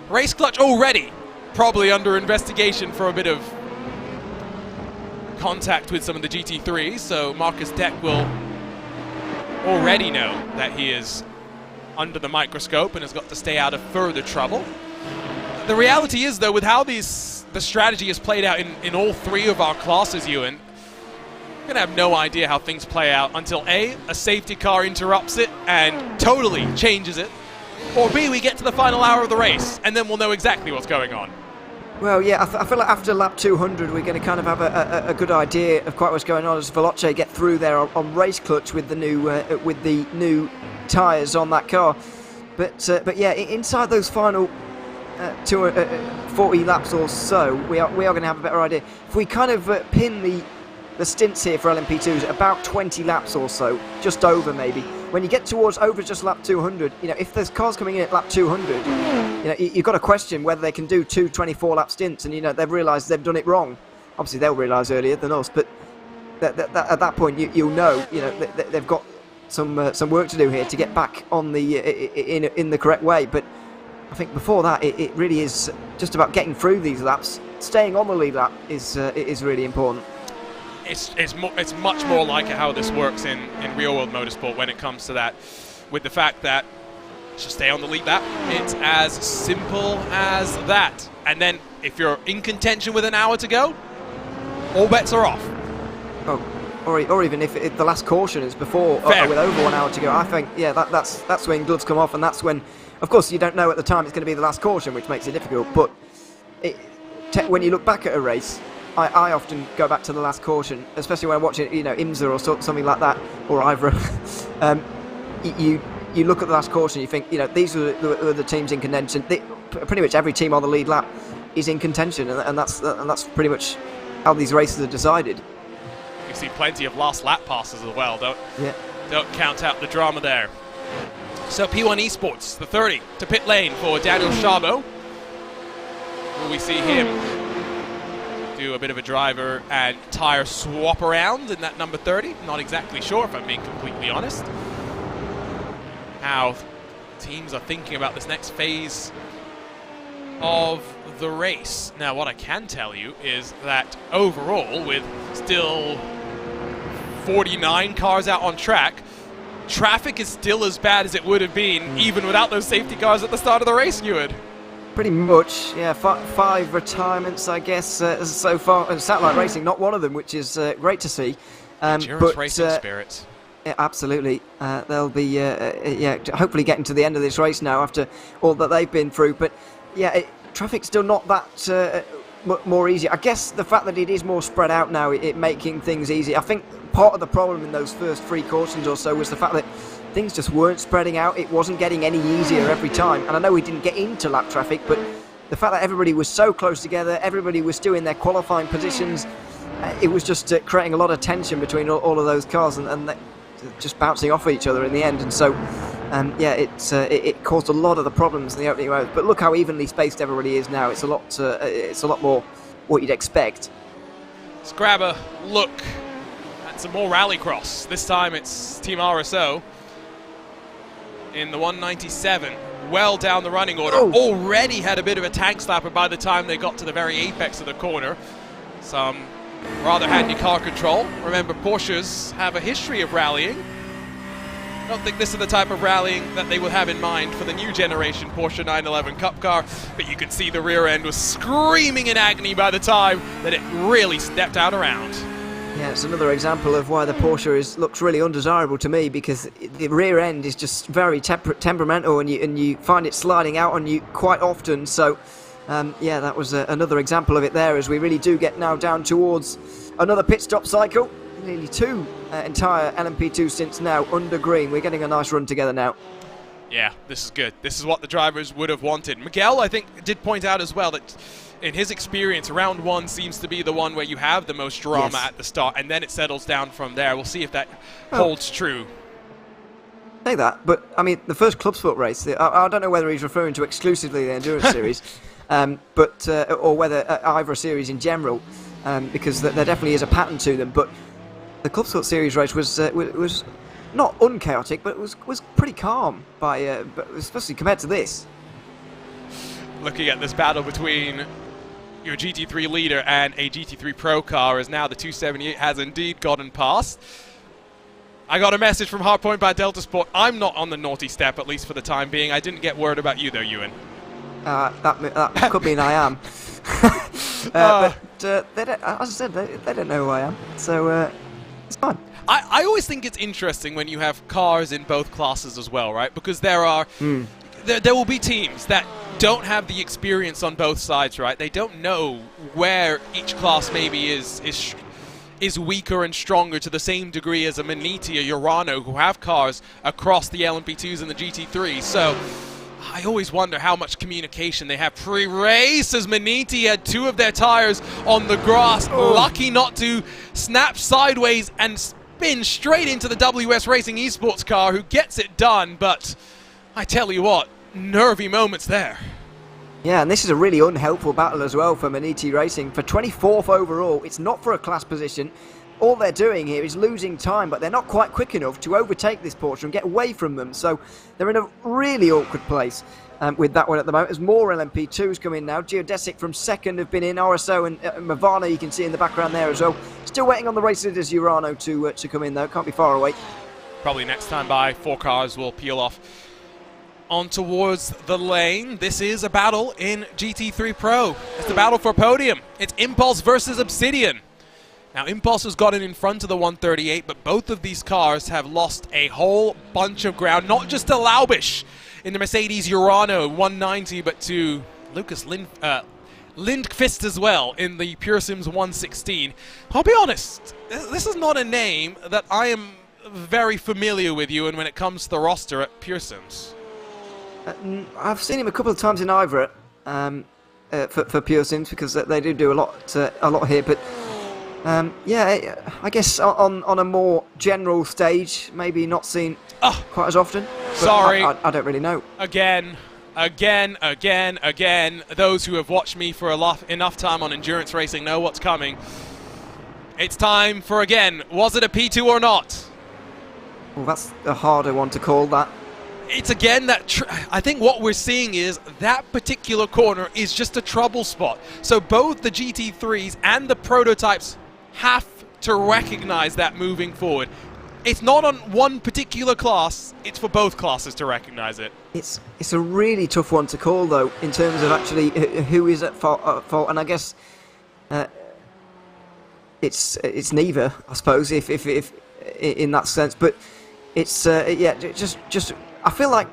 Race Clutch already probably under investigation for a bit of contact with some of the GT3s, so Marcus Deck will already know that he is under the microscope and has got to stay out of further trouble. The reality is, though, with how the strategy is played out in all three of our classes, Ewan, we're going to have no idea how things play out until A, a safety car interrupts it and totally changes it, or B, we get to the final hour of the race, and then we'll know exactly what's going on. Well, yeah, I feel like after lap 200, we're going to kind of have a good idea of quite what's going on as Veloce get through there on Race Clutch with the new tyres on that car. But yeah, inside those final 40 laps or so, we are going to have a better idea. If we kind of pin the stints here for LMP2s about 20 laps or so, just over maybe. When you get towards over just lap 200, you know, if there's cars coming in at lap 200, you know, you've got to question whether they can do two 24-lap stints, and you know they've realised they've done it wrong. Obviously, they'll realise earlier than us, but at that point, you'll know, you know, they've got some work to do here to get back on the in the correct way. But I think before that, it really is just about getting through these laps. Staying on the lead lap is really important. It's much more like how this works in real world motorsport when it comes to that, with the fact that just stay on the lead lap. It's as simple as that. And then if you're in contention with an hour to go, all bets are off. Oh, or even if the last caution is before with over 1 hour to go, I think that's when gloves come off, and that's when, of course, you don't know at the time it's going to be the last caution, which makes it difficult. But when you look back at a race, I often go back to the last caution, especially when I'm watching, you know, IMSA or something like that, or IVRA. You look at the last caution, you think, you know, these are the teams in contention. Pretty much every team on the lead lap is in contention, and that's pretty much how these races are decided. You see plenty of last lap passes as well. Don't count out the drama there. So P1 Esports, the 30 to pit lane for Daniel Charbot. Will we see him do a bit of a driver and tyre swap around in that number 30? Not exactly sure, if I'm being completely honest. How teams are thinking about this next phase of the race. Now, what I can tell you is that overall, with still 49 cars out on track, traffic is still as bad as it would have been even without those safety cars at the start of the race, Ewan. Pretty much, yeah. 5 retirements, I guess, so far. And Satellite Racing, not one of them, which is great to see. Endurance racing spirits. Yeah, absolutely. They'll be, hopefully getting to the end of this race now after all that they've been through. But yeah, traffic's still not that more easy. I guess the fact that it is more spread out now, it making things easy. I think part of the problem in those first 3 cautions or so was the fact that things just weren't spreading out. It wasn't getting any easier every time. And I know we didn't get into lap traffic, but the fact that everybody was so close together, everybody was still in their qualifying positions, it was just creating a lot of tension between all of those cars, and just bouncing off each other in the end. And so, yeah, it caused a lot of the problems in the opening round. But look how evenly spaced everybody is now. It's a lot more what you'd expect. Let's grab a look at some more rallycross. This time it's Team RSO in the 197. Well down the running order. Already had a bit of a tank slapper by the time they got to the very apex of the corner. Some rather handy car control. Remember, Porsches have a history of rallying. I don't think this is the type of rallying that they will have in mind for the new generation Porsche 911 Cup car, but you can see the rear end was screaming in agony by the time that it really stepped out around. Yeah, it's another example of why the Porsche looks really undesirable to me, because the rear end is just very temperamental, and you find it sliding out on you quite often. So, yeah, that was another example of it there, as we really do get now down towards another pit stop cycle. Nearly 2 entire LMP2 stints now under green. We're getting a nice run together now. Yeah, this is good. This is what the drivers would have wanted. Miguel, I think, did point out as well that in his experience, round 1 seems to be the one where you have the most drama at the start, and then it settles down from there. We'll see if that holds true. Say that, but I mean, the first club sport race, I don't know whether he's referring to exclusively the endurance series, but or whether IVRA series in general, because there definitely is a pattern to them. But the club sport series race was not unchaotic, but it was pretty calm but especially compared to this. Looking at this battle between your GT3 leader and a GT3 Pro car, as now the 278 has indeed gotten past. I got a message from Hardpoint by Delta Sport. I'm not on the naughty step, at least for the time being. I didn't get word about you though, Ewan. That could mean I am. But they don't, as I said, they don't know who I am, so it's fine. I always think it's interesting when you have cars in both classes as well, right? Because there are there will be teams that don't have the experience on both sides, right? They don't know where each class maybe is weaker and stronger to the same degree as a Maniti or Urano, who have cars across the LMP2s and the GT3. So I always wonder how much communication they have pre-race, as Maniti had 2 of their tires on the grass, lucky not to snap sideways and spin straight into the WS Racing Esports car, who gets it done. But I tell you what, nervy moments there. Yeah, and this is a really unhelpful battle as well for Maniti Racing. For 24th overall, it's not for a class position. All they're doing here is losing time, but they're not quite quick enough to overtake this Porsche and get away from them. So they're in a really awkward place with that one at the moment. As more LMP2s come in now. Geodesic from 2nd have been in. RSO and Mavana you can see in the background there as well. Still waiting on the race leaders Urano to come in though. Can't be far away. Probably next time by, 4 cars will peel off on towards the lane. This is a battle in GT3 Pro. It's the battle for podium. It's Impulse versus Obsidian. Now, Impulse has gotten in front of the 138, but both of these cars have lost a whole bunch of ground, not just to Laubish in the Mercedes Urano 190, but to Lucas Lindqvist as well in the Pure Sims 116. I'll be honest, this is not a name that I am very familiar with, you, and when it comes to the roster at Pure Sims. I've seen him a couple of times in IVRA for Pure Sims, because they do a lot here, but yeah, I guess on a more general stage, maybe not seen quite as often. Sorry. I don't really know. Again, those who have watched me for enough time on endurance racing know what's coming. It's time for, again, was it a P2 or not? Well, that's a harder one to call, that. It's again that I think what we're seeing is that particular corner is just a trouble spot. So both the GT3s and the prototypes have to recognize that moving forward. It's not on one particular class, it's for both classes to recognize it. It's a really tough one to call though, in terms of actually who is at fault, and I guess it's neither, I suppose, if in that sense. But it's yeah, just I feel like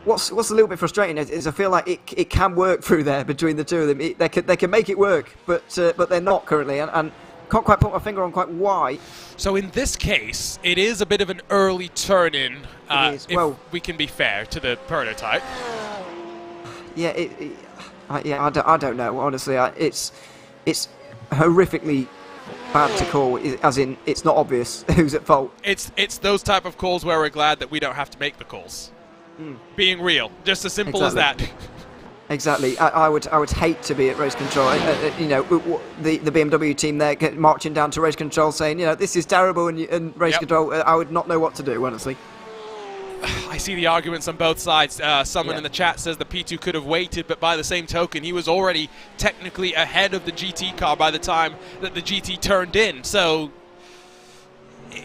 what's a little bit frustrating is I feel like it can work through there between the two of them. They can make it work, but they're not currently, and can't quite put my finger on quite why. So in this case, it is a bit of an early turn-in, if we can be fair to the prototype. Yeah, I don't know, honestly. It's horrifically bad to call, as in it's not obvious who's at fault. It's those type of calls where we're glad that we don't have to make the calls. Being real, just as simple as that. Exactly. I would hate to be at race control. You know, the BMW team there marching down to race control saying, you know, this is terrible, and race control. I would not know what to do, honestly. I see the arguments on both sides. Someone in the chat says the P2 could have waited, but by the same token, he was already technically ahead of the GT car by the time that the GT turned in. So,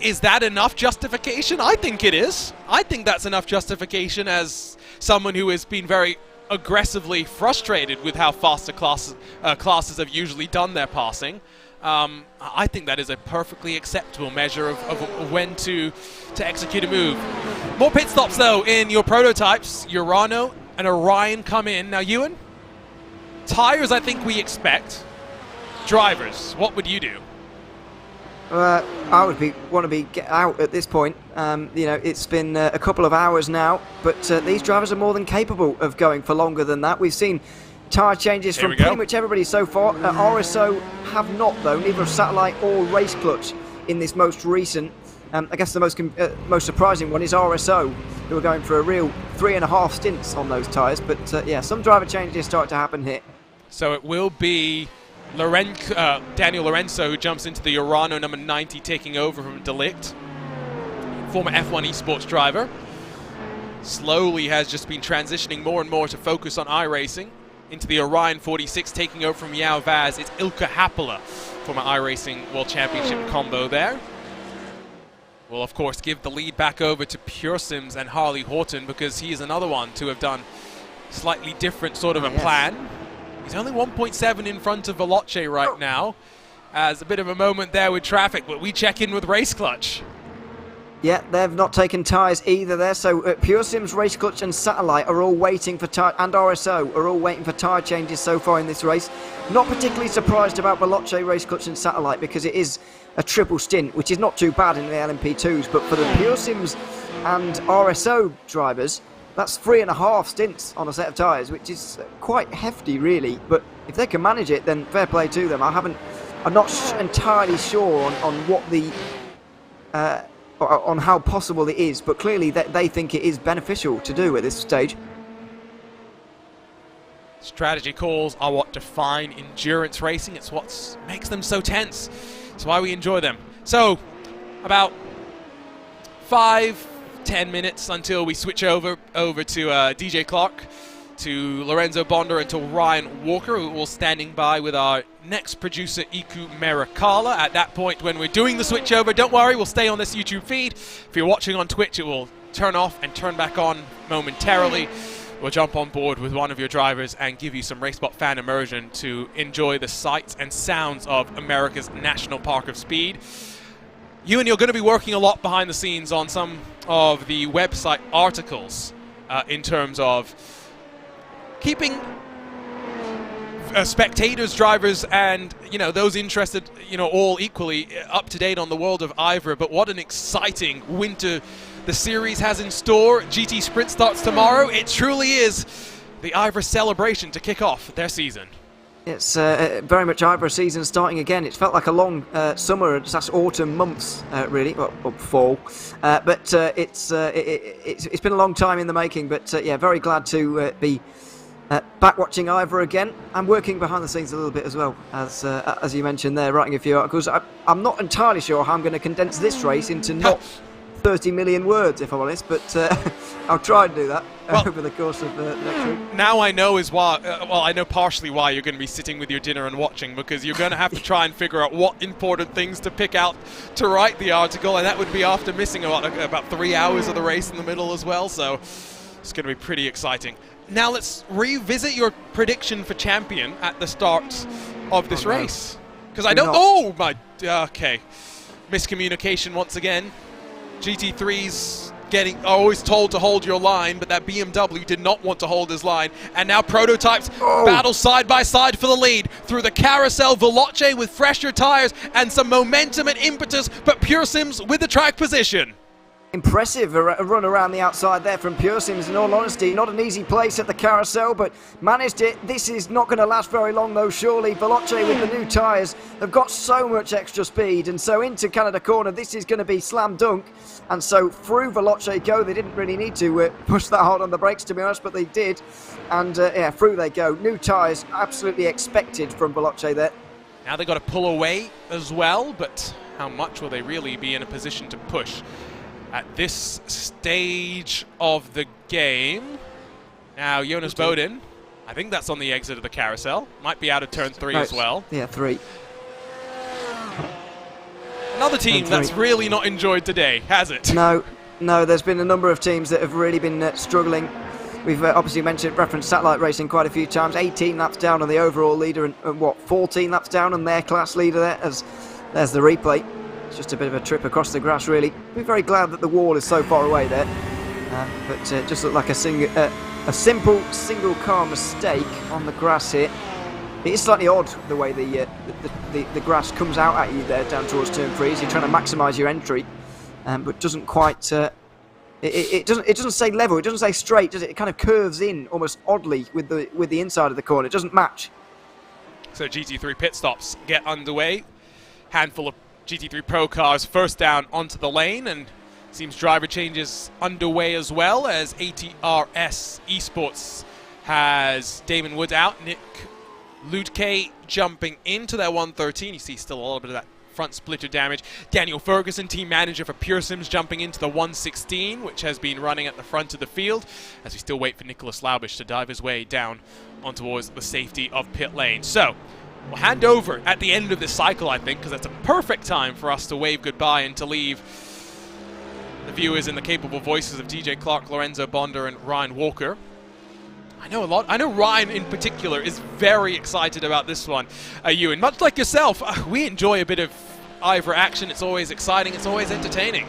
is that enough justification? I think it is. I think that's enough justification as someone who has been very aggressively frustrated with how fast the classes have usually done their passing. I think that is a perfectly acceptable measure of when to execute a move. More pit stops, though, in your prototypes. Urano and Orion come in. Now, Ewan, tires I think we expect. Drivers, what would you do? I would want to get out at this point. You know, it's been a couple of hours now, but these drivers are more than capable of going for longer than that. We've seen tyre changes from pretty much everybody so far. RSO have not, though, neither Satellite or Race Clutch in this most recent. I guess the most surprising one is RSO, who are going for a real 3.5 stints on those tyres. But yeah, some driver changes start to happen here. So it will be Daniel Lorenzo, who jumps into the Urano number 90, taking over from Delict, former F1 esports driver. Slowly has just been transitioning more and more to focus on iRacing. Into the Orion 46, taking over from Yao Vaz. It's Ilka Happala, former iRacing World Championship combo there. We'll, of course, give the lead back over to Pure Sims and Harley Horton, because he is another one to have done slightly different sort of a plan. He's only 1.7 in front of Veloce right now. As a bit of a moment there with traffic, but we check in with Race Clutch. Yeah, they've not taken tyres either there. So Pure Sims, Race Clutch and Satellite are all waiting for tyre, and RSO are all waiting for tyre changes so far in this race. Not particularly surprised about Veloce, Race Clutch and Satellite, because it is a triple stint, which is not too bad in the LMP2s. But for the Pure Sims and RSO drivers, that's 3.5 stints on a set of tyres, which is quite hefty, really. But if they can manage it, then fair play to them. I'm not entirely sure on what the on how possible it is, but clearly they think it is beneficial to do at this stage. Strategy calls are what define endurance racing. It's what makes them so tense. It's why we enjoy them. So, about 5-10 minutes until we switch over to DJ Clark, to Lorenzo Bonder, and to Ryan Walker, who will standing by with our next producer, Iku Merakala. At that point, when we're doing the switchover, don't worry, we'll stay on this YouTube feed. If you're watching on Twitch, it will turn off and turn back on momentarily. We'll jump on board with one of your drivers and give you some RaceSpot fan immersion to enjoy the sights and sounds of America's National Park of Speed. Ewan, you're going to be working a lot behind the scenes on some of the website articles in terms of keeping spectators, drivers, and those interested, all equally up to date on the world of IVRA. But what an exciting winter the series has in store. GT Sprint starts tomorrow. It truly is the IVRA celebration to kick off their season. It's very much IVRA season starting again. It's felt like a long summer, that's autumn months, really, or fall. But it's been a long time in the making. But yeah, very glad to be back watching IVRA again. I'm working behind the scenes a little bit as well, as you mentioned there, writing a few articles. I'm not entirely sure how I'm going to condense this race into not 30 million words, if I'm honest, but I'll try and do that over the course of next week. Now I know I know partially why you're going to be sitting with your dinner and watching, because you're going to have to try and figure out what important things to pick out to write the article, and that would be after missing about 3 hours of the race in the middle as well, so it's going to be pretty exciting. Now let's revisit your prediction for champion at the start of this race. Because I don't... okay. Miscommunication once again. GT3's always told to hold your line, but that BMW did not want to hold his line. And now Prototypes battle side by side for the lead through the carousel. Veloce with fresher tires and some momentum and impetus, but Pure Sims with the track position. Impressive a run around the outside there from Pure Sims, in all honesty. Not an easy place at the carousel, but managed it. This is not going to last very long, though, surely. Veloce with the new tyres have got so much extra speed, and so into Canada corner, this is going to be slam dunk. And so through Veloce go. They didn't really need to push that hard on the brakes, to be honest, but they did. And yeah, through they go. New tyres, absolutely expected from Veloce there. Now they've got to pull away as well, but how much will they really be in a position to push at this stage of the game? Now Jonas Bodin, I think that's on the exit of the carousel. Might be out of turn 3 as well. Yeah, 3. Another team that's really not enjoyed today, has it? No, there's been a number of teams that have really been struggling. We've obviously referenced Satellite Racing quite a few times. 18 laps down on the overall leader, and what, 14 laps down on their class leader there, as there's the replay. It's just a bit of a trip across the grass, really. We're very glad that the wall is so far away there. But just looked like a simple single car mistake on the grass here. It is slightly odd the way the grass comes out at you there down towards turn 3 as you're trying to maximise your entry, but doesn't quite. It doesn't stay level. It doesn't stay straight, does it? It kind of curves in almost oddly with the inside of the corner. It doesn't match. So GT3 pit stops get underway. Handful of GT3 Pro cars first down onto the lane, and seems driver changes underway as well, as ATRS Esports has Damon Wood out, Nick Ludke jumping into their 113. You see still a little bit of that front splitter damage. Daniel Ferguson, team manager for Pure Sims, jumping into the 116, which has been running at the front of the field, as we still wait for Nicholas Laubish to dive his way down on towards the safety of pit lane. So we'll hand over at the end of this cycle, I think, because that's a perfect time for us to wave goodbye and to leave the viewers in the capable voices of TJ Clark, Lorenzo Bonder, and Ryan Walker. I know Ryan in particular is very excited about this one. Ewan, much like yourself, we enjoy a bit of IVRA action. It's always exciting. It's always entertaining.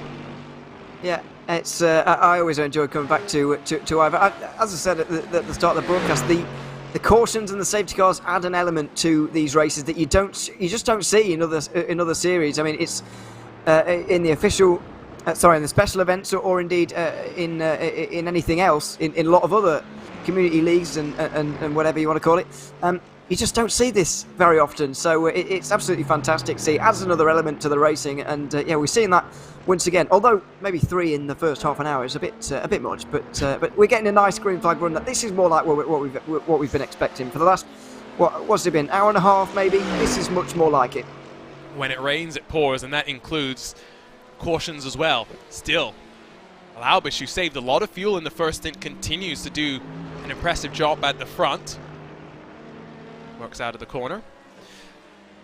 Yeah, it's. I always enjoy coming back to IVRA. As I said at the start of the broadcast, the cautions and the safety cars add an element to these races that you just don't see in other series. I mean, it's in the official. In the special events, or indeed in anything else, in a lot of other community leagues and whatever you want to call it, you just don't see this very often. So it's absolutely fantastic to see. It adds another element to the racing, and yeah, we're seeing that once again. Although maybe 3 in the first half an hour is a bit much, but we're getting a nice green flag run. That this is more like what we've been expecting for the last what's it been, hour and a half maybe. This is much more like it. When it rains, it pours, and that includes cautions as well. Still, Laubish, who saved a lot of fuel in the first stint, continues to do an impressive job at the front. Works out of the corner.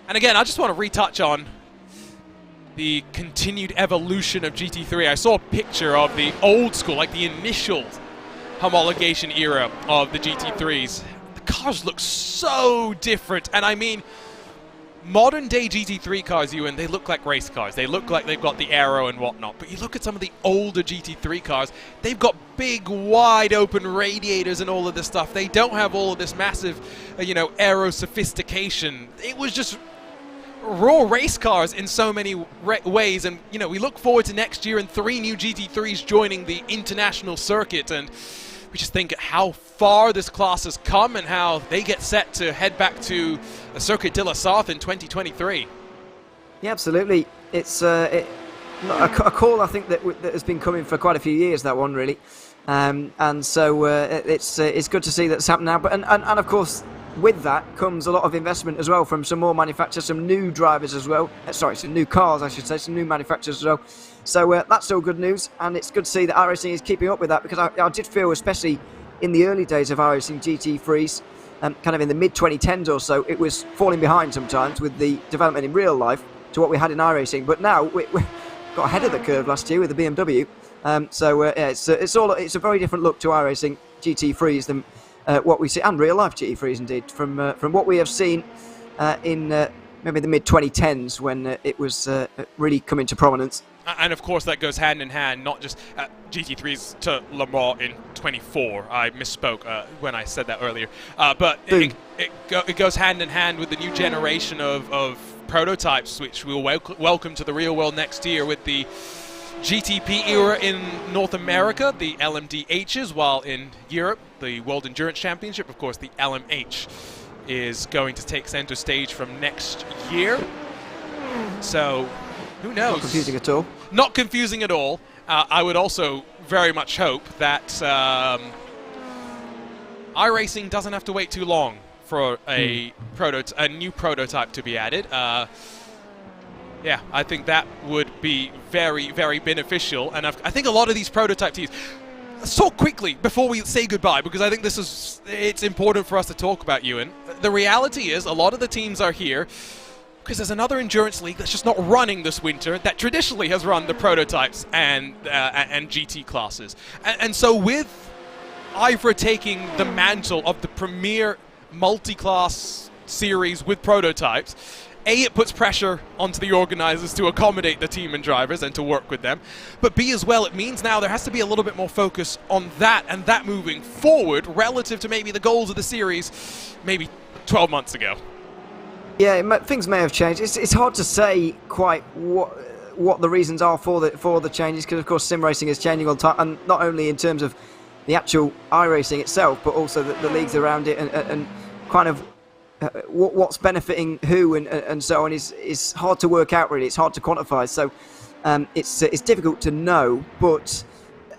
And again, I just want to retouch on the continued evolution of GT3. I saw a picture of the old school, like the initial homologation era of the GT3s. The cars look so different, and I mean, modern day GT3 cars, Ewan, they look like race cars. They look like they've got the aero and whatnot. But you look at some of the older GT3 cars, they've got big, wide open radiators and all of this stuff. They don't have all of this massive, aero sophistication. It was just raw race cars in so many ways. And, we look forward to next year and 3 new GT3s joining the international circuit. And we just think how far this class has come and how they get set to head back to the Circuit de la Sarthe in 2023. Yeah, absolutely. It's a call I think that has been coming for quite a few years, that one, really. And so it's good to see that's happening now. But and of course, with that comes a lot of investment as well from some more manufacturers, some new drivers as well. Some new cars, I should say, some new manufacturers as well. So that's all good news, and it's good to see that iRacing is keeping up with that, because I did feel, especially in the early days of iRacing GT3s, kind of in the mid-2010s or so, it was falling behind sometimes with the development in real life to what we had in iRacing. But now we got ahead of the curve last year with the BMW. It's a very different look to iRacing GT3s than what we see, and real life GT3s indeed, from what we have seen in maybe the mid-2010s when it was really coming to prominence. And of course, that goes hand in hand, not just GT3s to Le Mans in 24. I misspoke when I said that earlier. But it goes hand in hand with the new generation of prototypes, which we'll welcome to the real world next year with the GTP era in North America, the LMDHs, while in Europe, the World Endurance Championship, of course, the LMH is going to take center stage from next year. So, who knows? Not confusing at all. Not confusing at all. I would also very much hope that iRacing doesn't have to wait too long for a new prototype to be added. Yeah, I think that would be very, very beneficial. And I think a lot of these prototype teams... So quickly, before we say goodbye, because I think it's important for us to talk about, Ewan. The reality is a lot of the teams are here because there's another endurance league that's just not running this winter that traditionally has run the prototypes and GT classes. And so with IVRA taking the mantle of the premier multi-class series with prototypes, A, it puts pressure onto the organizers to accommodate the team and drivers and to work with them. But B, as well, it means now there has to be a little bit more focus on that and that moving forward relative to maybe the goals of the series maybe 12 months ago. Yeah, things may have changed. It's hard to say quite what the reasons are for the changes, because of course sim racing is changing all the time, and not only in terms of the actual iRacing itself, but also the leagues around it and kind of what's benefiting who and so on is hard to work out really. It's hard to quantify. So it's difficult to know. But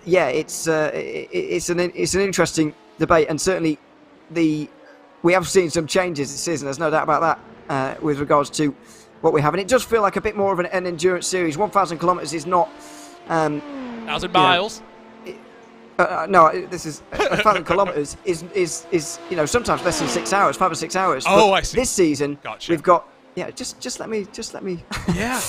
yeah, it's an interesting debate, and certainly we have seen some changes this season. There's no doubt about that with regards to what we have, and it does feel like a bit more of an endurance series. 1,000 kilometers is not 1,000 miles. No, this is 1,000 kilometers is sometimes less than 6 hours, 5 or 6 hours. Oh, but I see. This season we've got just let me. Yeah.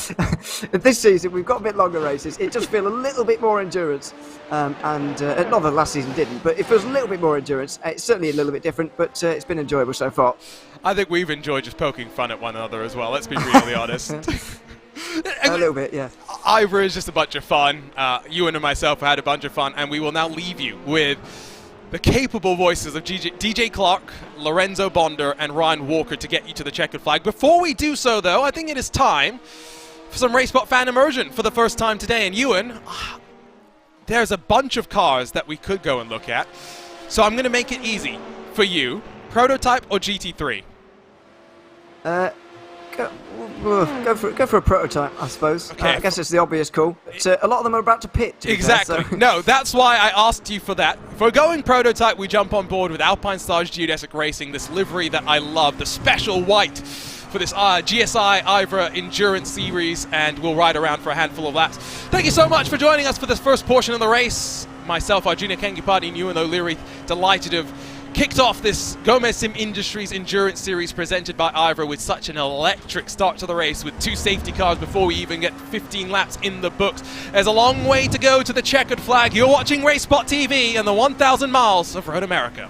This season we've got a bit longer races. It does feel a little bit more endurance, and not that last season didn't, but it feels a little bit more endurance. It's certainly a little bit different, but it's been enjoyable so far. I think we've enjoyed just poking fun at one another as well. Let's be really honest. A little bit, yeah. IVRA is just a bunch of fun. Ewan and myself had a bunch of fun, and we will now leave you with the capable voices of DJ Clark, Lorenzo Bonder, and Ryan Walker to get you to the checkered flag. Before we do so, though, I think it is time for some RaceSpot fan immersion for the first time today. And Ewan, there's a bunch of cars that we could go and look at, so I'm going to make it easy for you. Prototype or GT3? Go for a prototype, I suppose. Okay. I guess it's the obvious call. But, a lot of them are about to pit. Exactly. Fair, so. No, that's why I asked you for that. If we're going prototype, we jump on board with Alpine-Stars Geodesic Racing, this livery that I love, the special white for this GSI IVRA Endurance Series, and we'll ride around for a handful of laps. Thank you so much for joining us for this first portion of the race. Myself, Arjuna Kengipati, and Ewan O'Leary, delighted to have kicked off this Gomez Sim Industries Endurance Series presented by IVRA with such an electric start to the race with 2 safety cars before we even get 15 laps in the books. There's a long way to go to the checkered flag. You're watching RaceSpotTV and the 1,000 miles of Road America.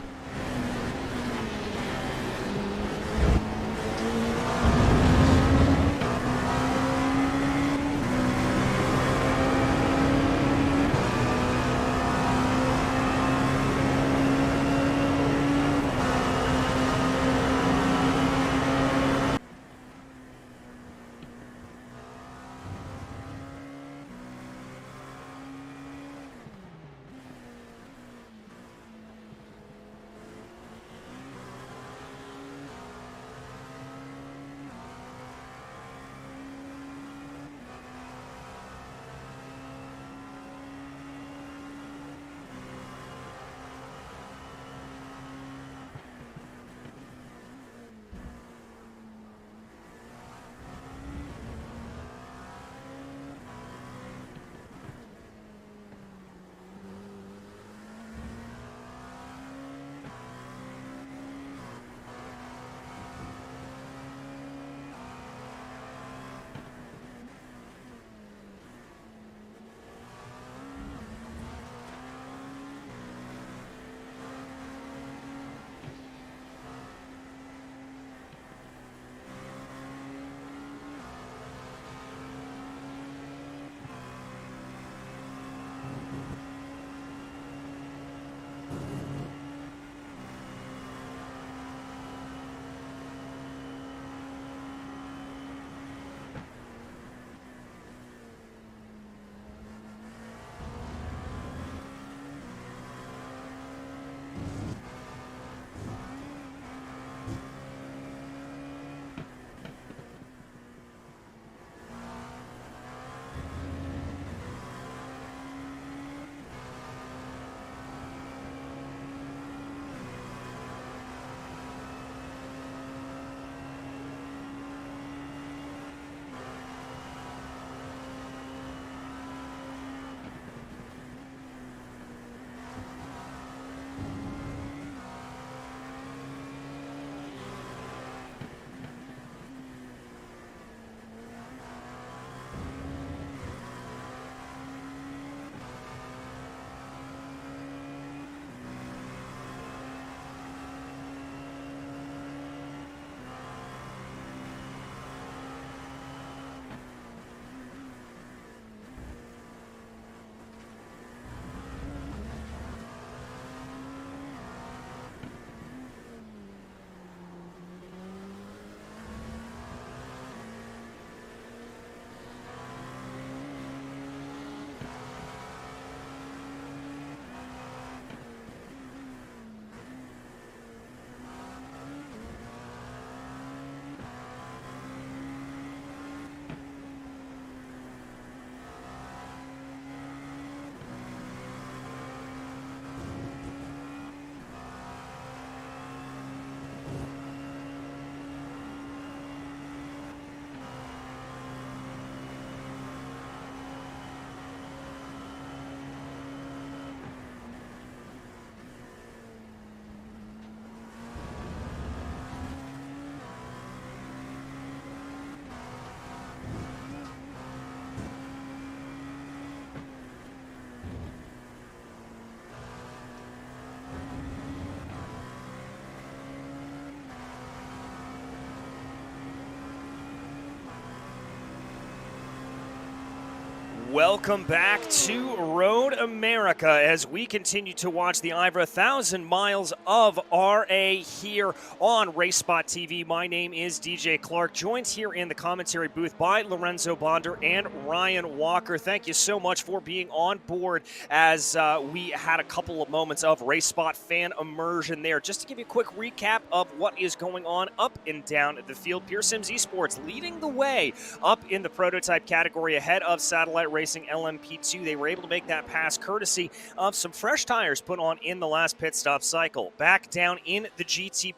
Welcome back to Road America as we continue to watch the IVRA 1,000 miles of RA here on RaceSpotTV. My name is DJ Clark, joined here in the commentary booth by Lorenzo Bonder and Ryan Walker. Thank you so much for being on board as we had a couple of moments of RaceSpot fan immersion there. Just to give you a quick recap of what is going on up and down the field, Pure Sims Esports leading the way up in the prototype category ahead of Satellite Racing LMP2. They were able to make that pass courtesy of some fresh tires put on in the last pit stop cycle. Back down in the GT3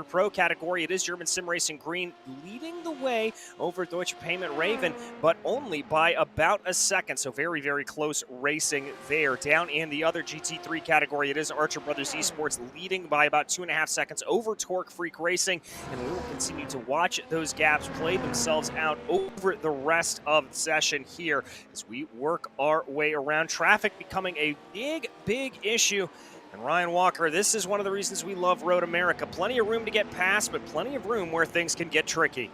Pro category, it is German Sim Racing Green leading the way over Deutsche Payment Raven, but only by about a second. So very, very close racing there. Down in the other GT3 category, it is Archer Brothers Esports leading by about 2.5 seconds over Torque Freak Racing, and we will continue to watch those gaps play themselves out over the rest of the session here as we work our way around. Traffic becoming a big, big issue. And Ryan Walker, this is one of the reasons we love Road America. Plenty of room to get past, but plenty of room where things can get tricky.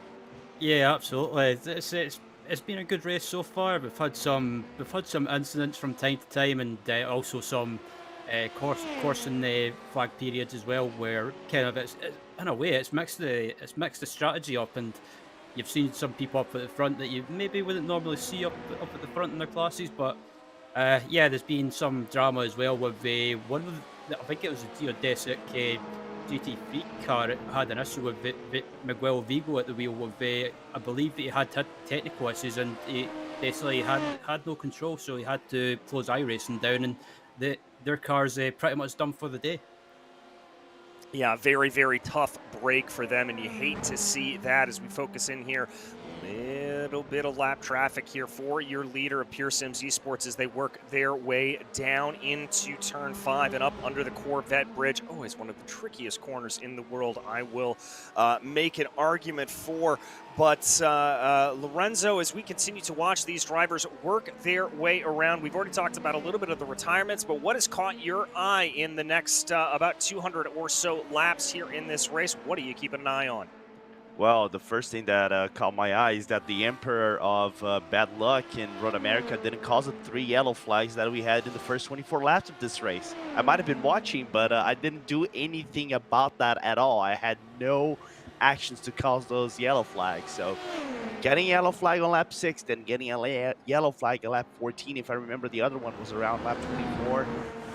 Yeah, absolutely. It's been a good race so far. We've had some incidents from time to time, and also some coursing the flag periods as well, where kind of it's in a way it's mixed the strategy up, and you've seen some people up at the front that you maybe wouldn't normally see up at the front in their classes, but yeah, there's been some drama as well with one of the, I think it was a Geodesic GT3 car. It had an issue with Miguel Vigo at the wheel with I believe that he had technical issues, and he basically had no control, so he had to close iRacing down, and their car's pretty much done for the day. Yeah, very, very tough break for them, and you hate to see that as we focus in here. Little bit of lap traffic here for your leader of Pure Sims Esports as they work their way down into turn 5 and up under the Corvette Bridge. Oh, it's one of the trickiest corners in the world, I will make an argument for. But Lorenzo, as we continue to watch these drivers work their way around, we've already talked about a little bit of the retirements, but what has caught your eye in the next about 200 or so laps here in this race? What are you keeping an eye on? Well, the first thing that caught my eye is that the Emperor of Bad Luck in Road America didn't cause the 3 yellow flags that we had in the first 24 laps of this race. I might have been watching, but I didn't do anything about that at all. I had no actions to cause those yellow flags. So getting a yellow flag on lap 6, then getting a yellow flag on lap 14, if I remember the other one was around lap 24,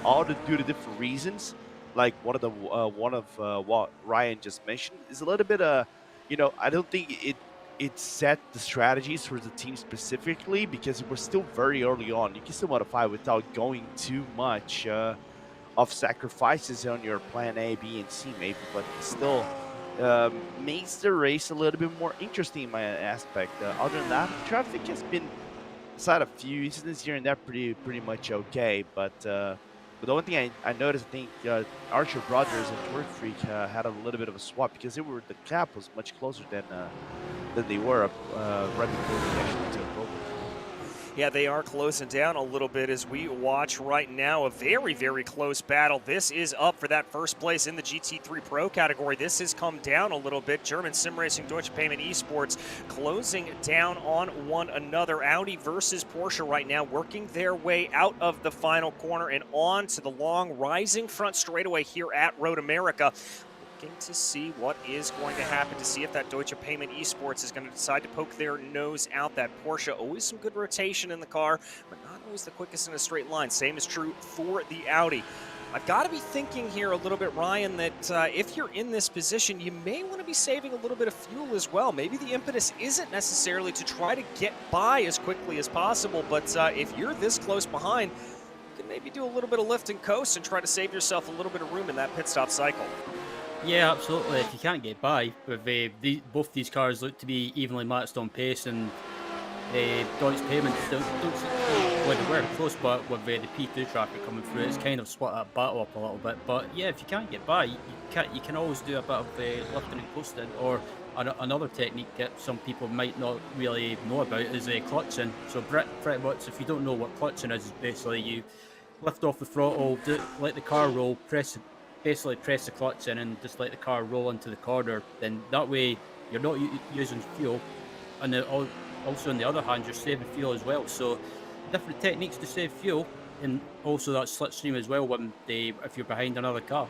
all due to different reasons. Like one of what Ryan just mentioned is a little bit you know, I don't think it set the strategies for the team specifically, because we're still very early on. You can still modify without going too much of sacrifices on your plan A, B, and C maybe, but it still makes the race a little bit more interesting in my aspect. Other than that, traffic has been, aside a few incidents here and there, pretty much okay, but the only thing I noticed, I think Archer Brothers and Torque Freak had a little bit of a swap, because the gap was much closer than they were right before we actually took over. Yeah, they are closing down a little bit as we watch right now a very, very close battle. This is up for that first place in the GT3 Pro category. This has come down a little bit. German Sim Racing, Deutsche Payment Esports closing down on one another. Audi versus Porsche right now working their way out of the final corner and on to the long rising front straightaway here at Road America. Looking to see what is going to happen, to see if that Deutsche Payment Esports is going to decide to poke their nose out. That Porsche, always some good rotation in the car, but not always the quickest in a straight line. Same is true for the Audi. I've got to be thinking here a little bit, Ryan, that if you're in this position, you may want to be saving a little bit of fuel as well. Maybe the impetus isn't necessarily to try to get by as quickly as possible, but if you're this close behind, you can maybe do a little bit of lift and coast and try to save yourself a little bit of room in that pit stop cycle. Yeah, absolutely. If you can't get by, with both these cars look to be evenly matched on pace, and Deutsche Payment don't well, they were close, but with the P2 traffic coming through, it's kind of split that battle up a little bit. But yeah, if you can't get by, you can always do a bit of lifting and coasting, or another technique that some people might not really know about is clutching. So pretty much, if you don't know what clutching is basically you lift off the throttle, let the car roll, basically press the clutch in and just let the car roll into the corner. Then that way you're not using fuel, and also on the other hand, you're saving fuel as well. So different techniques to save fuel, and also that slipstream as well if you're behind another car.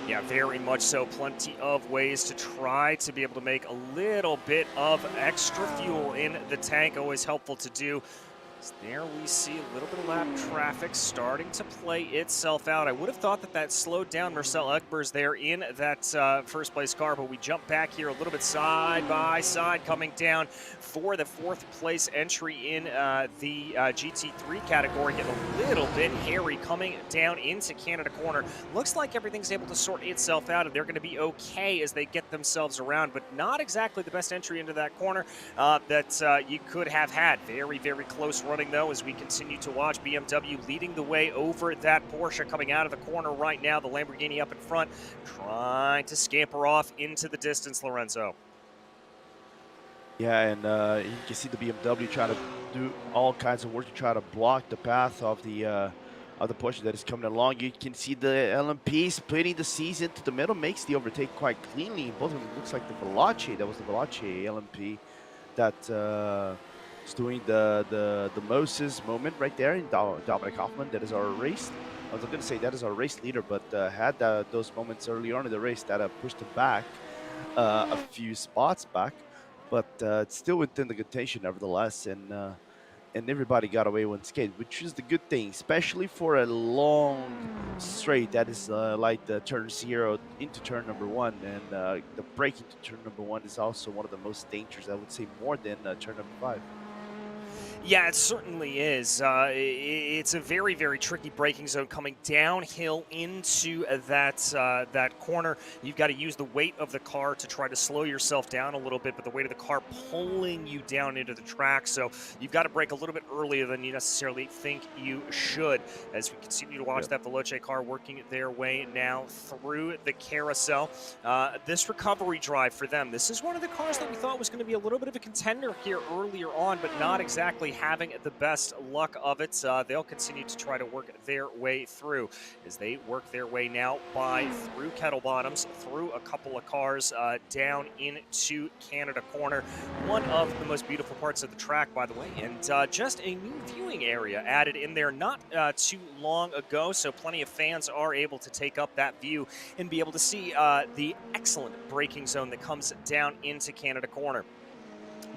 Yeah, very much so. Plenty of ways to try to be able to make a little bit of extra fuel in the tank. Always helpful to do. So there we see a little bit of lap traffic starting to play itself out. I would have thought that that slowed down Marcel Ekber's there in that first place car, but we jump back here a little bit side by side, coming down for the 4th place entry in the GT3 category. Getting a little bit hairy coming down into Canada corner. Looks like everything's able to sort itself out, and they're going to be okay as they get themselves around, but not exactly the best entry into that corner that you could have had. Very, very close running, though, as we continue to watch. BMW leading the way over that Porsche coming out of the corner right now. The Lamborghini up in front, trying to scamper off into the distance, Lorenzo. Yeah, and you can see the BMW trying to do all kinds of work to try to block the path of the Porsche that is coming along. You can see the LMP splitting the C's into the middle, makes the overtake quite cleanly. Both of them looks like the Veloce. That was the Veloce LMP that is doing the Moses moment right there in Dominic Hoffman. That is our race. I was going to say that is our race leader, but had those moments early on in the race that pushed him back a few spots back. But it's still within the contention, nevertheless, and everybody got away one skate, which is the good thing, especially for a long straight that is like the turn 0 into turn number 1, and the braking to turn number 1 is also one of the most dangerous, I would say, more than turn number 5. Yeah, it certainly is. It's a very, very tricky braking zone coming downhill into that corner. You've got to use the weight of the car to try to slow yourself down a little bit, but the weight of the car pulling you down into the track. So you've got to brake a little bit earlier than you necessarily think you should. As we continue to watch that Veloce car working their way now through the carousel. This recovery drive for them, this is one of the cars that we thought was going to be a little bit of a contender here earlier on, but not exactly having the best luck of it. They'll continue to try to work their way through as they work their way now through Kettle Bottoms, through a couple of cars down into Canada corner. One of the most beautiful parts of the track, by the way, and just a new viewing area added in there not too long ago, so plenty of fans are able to take up that view and be able to see the excellent braking zone that comes down into Canada corner.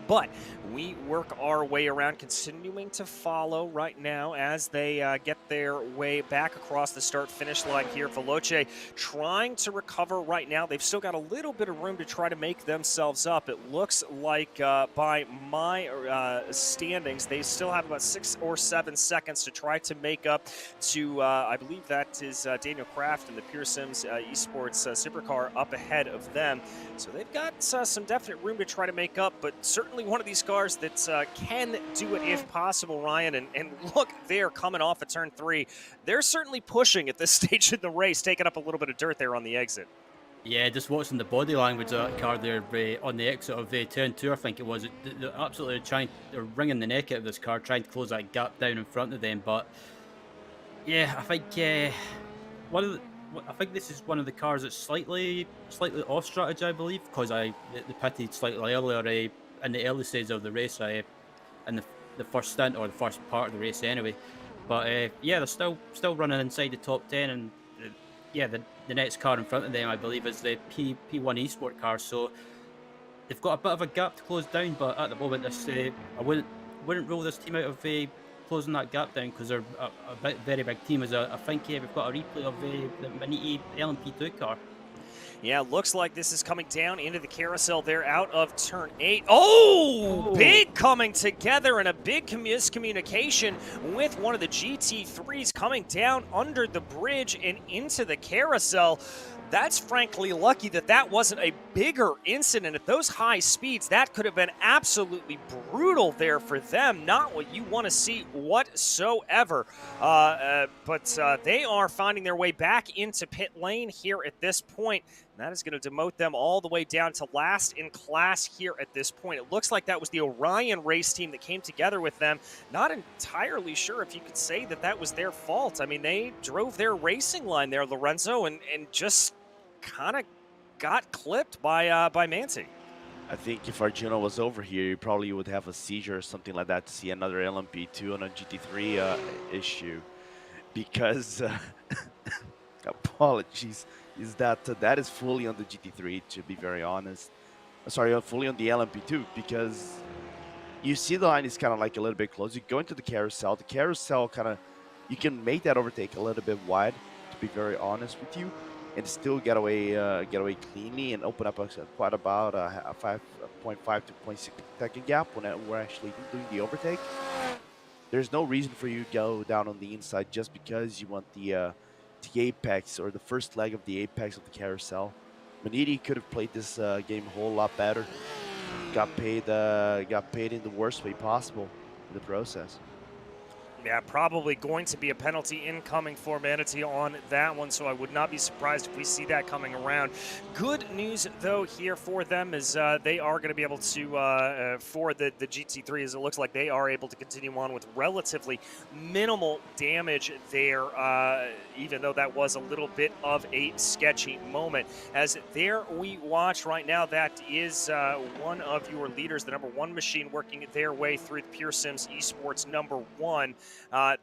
But we work our way around, continuing to follow right now as they get their way back across the start-finish line here. Veloce trying to recover right now. They've still got a little bit of room to try to make themselves up. It looks like by my standings, they still have about 6 or 7 seconds to try to make up to, I believe that is Daniel Kraft and the Pure Sims Esports Supercar up ahead of them. So they've got some definite room to try to make up, but certainly one of these cars that can do it if possible, Ryan. And look, they're coming off of turn 3. They're certainly pushing at this stage in the race, taking up a little bit of dirt there on the exit. Yeah, just watching the body language of that car there on the exit of turn 2, I think it was. They're absolutely they're wringing the neck out of this car, trying to close that gap down in front of them. But yeah, I think I think this is one of the cars that's slightly off strategy, I believe, because they pitted slightly earlier in the early stages of the race, in the first stint or the first part of the race anyway. But yeah, they're still running inside the top 10, and yeah, the next car in front of them, I believe, is the P1 Esport car. So they've got a bit of a gap to close down, but at the moment, I wouldn't rule this team out of closing that gap down, because they're a very big team. I think we've got a replay of the Maniti LMP2 car. Yeah, looks like this is coming down into the carousel there out of turn 8. Oh, big coming together and a big miscommunication with one of the GT3s coming down under the bridge and into the carousel. That's frankly lucky that wasn't a bigger incident. At those high speeds, that could have been absolutely brutal there for them. Not what you want to see whatsoever. But they are finding their way back into pit lane here at this point. That is going to demote them all the way down to last in class here at this point. It looks like that was the Orion race team that came together with them. Not entirely sure if you could say that was their fault. I mean, they drove their racing line there, Lorenzo, and just kind of got clipped by Manti. I think if Arjuna was over here, he probably would have a seizure or something like that to see another LMP2 on a GT3 issue. Because, apologies, is that that is fully on the GT3, to be very honest. Sorry, fully on the LMP2, because you see the line is kind of like a little bit close. You go into the carousel kind of, you can make that overtake a little bit wide, to be very honest with you, and still get away cleanly and open up quite about a 5.5 to 0.6 second gap when we're actually doing the overtake. There's no reason for you to go down on the inside just because you want the apex or the first leg of the apex of the carousel. Maniti could have played this game a whole lot better. Got paid in the worst way possible in the process. Yeah, probably going to be a penalty incoming for Manatee on that one, so I would not be surprised if we see that coming around. Good news, though, here for them is they are going to be able to, for the GT3, as it looks like they are able to continue on with relatively minimal damage there, even though that was a little bit of a sketchy moment. As there we watch right now, that is one of your leaders, the number 1 machine, working their way through the Pure Sims Esports number 1.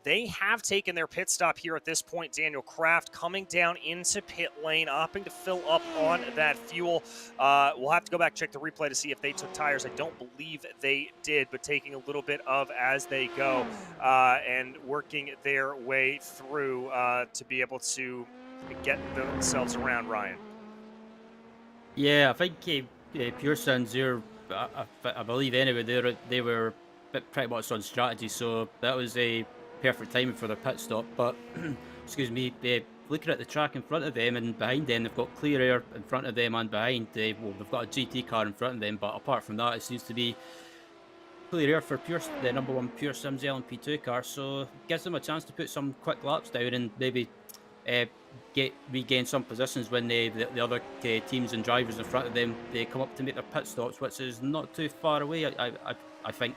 They have taken their pit stop here at this point. Daniel Kraft coming down into pit lane, opting to fill up on that fuel. We'll have to go back and check the replay to see if they took tires. I don't believe they did, but taking a little bit of as they go and working their way through to be able to get themselves around, Ryan. Yeah, I think Pure Sons, I believe anyway, they were pretty much on strategy, so that was a perfect timing for their pit stop. But excuse me, looking at the track in front of them and behind them, they've got clear air in front of them and behind. They've got a GT car in front of them, but apart from that, it seems to be clear air for the number 1 Pure Sims LMP2 car. So it gives them a chance to put some quick laps down and maybe regain some positions when the other teams and drivers in front of them, they come up to make their pit stops, which is not too far away, I think.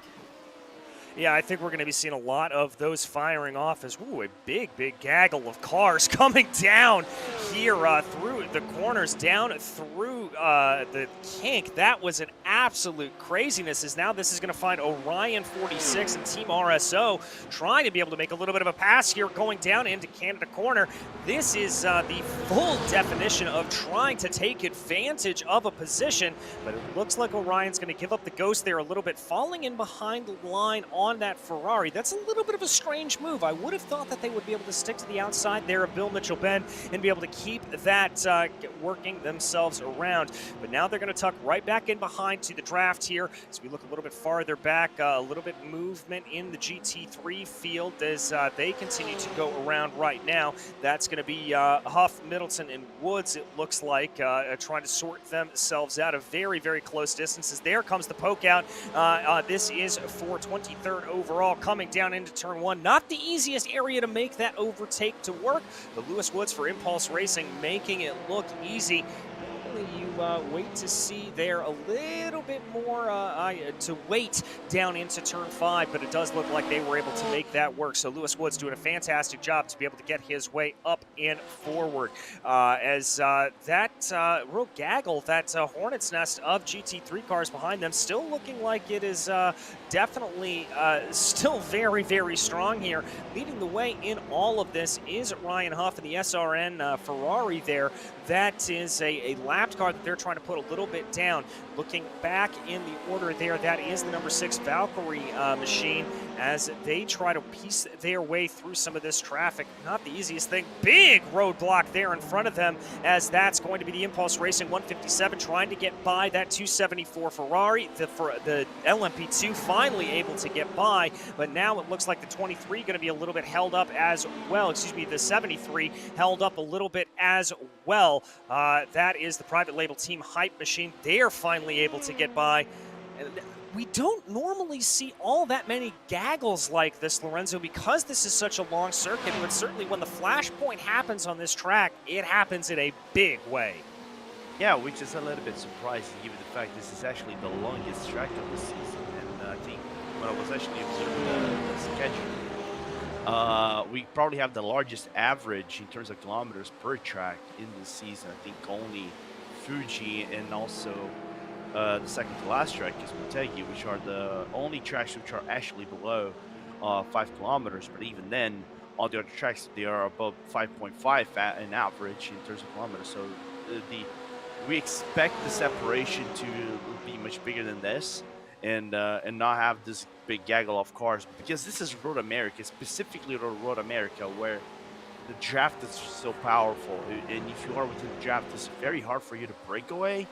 Yeah, I think we're going to be seeing a lot of those firing off as, a big gaggle of cars coming down here through the corners, down through the kink. That was an absolute craziness, as now this is going to find Orion 46 and Team RSO trying to be able to make a little bit of a pass here going down into Canada Corner. This is the full definition of trying to take advantage of a position, but it looks like Orion's going to give up the ghost there a little bit, falling in behind the line on that Ferrari. That's a little bit of a strange move. I would have thought that they would be able to stick to the outside there of Bill Mitchell-Benn and be able to keep that working themselves around. But now they're going to tuck right back in behind to the draft here. As we look a little bit farther back, a little bit movement in the GT3 field as they continue to go around right now. That's going to be Huff, Middleton, and Woods, it looks like, trying to sort themselves out of very close distances. There comes the poke out. This is for 23rd overall, coming down into turn 1. Not the easiest area to make that overtake to work, but Lewis Woods for Impulse Racing making it look easy. You wait to see there a little bit more to wait down into turn 5, but it does look like they were able to make that work. So Lewis Woods doing a fantastic job to be able to get his way up and forward. As that real gaggle, that hornet's nest of GT3 cars behind them, still looking like it is definitely still very strong here. Leading the way in all of this is Ryan Huff and the SRN Ferrari there. That is a lapped car that they're trying to put a little bit down. Looking back in the order there, that is the number 6 Valkyrie machine as they try to piece their way through some of this traffic. Not the easiest thing. Big roadblock there in front of them, as that's going to be the Impulse Racing 157 trying to get by that 274 Ferrari. The LMP2 finally able to get by, but now it looks like the 23 going to be a little bit held up as well. Excuse me, the 73 held up a little bit as well. That is the private label Team Hype machine. They're finally able to get by. We don't normally see all that many gaggles like this, Lorenzo, because this is such a long circuit, but certainly when the flashpoint happens on this track, it happens in a big way. Yeah, which is a little bit surprising, given the fact this is actually the longest track of the season. And I think when I was actually observing the schedule, we probably have the largest average in terms of kilometers per track in the season. I think only Fuji and also the second to last track is Motegi, which are the only tracks which are actually below 5 kilometers. But even then, all the other tracks, they are above 5.5 in average in terms of kilometers. So we expect the separation to be much bigger than this, and not have this big gaggle of cars, because this is Road America, specifically Road America, where the draft is so powerful, and if you are within the draft, it's very hard for you to break away.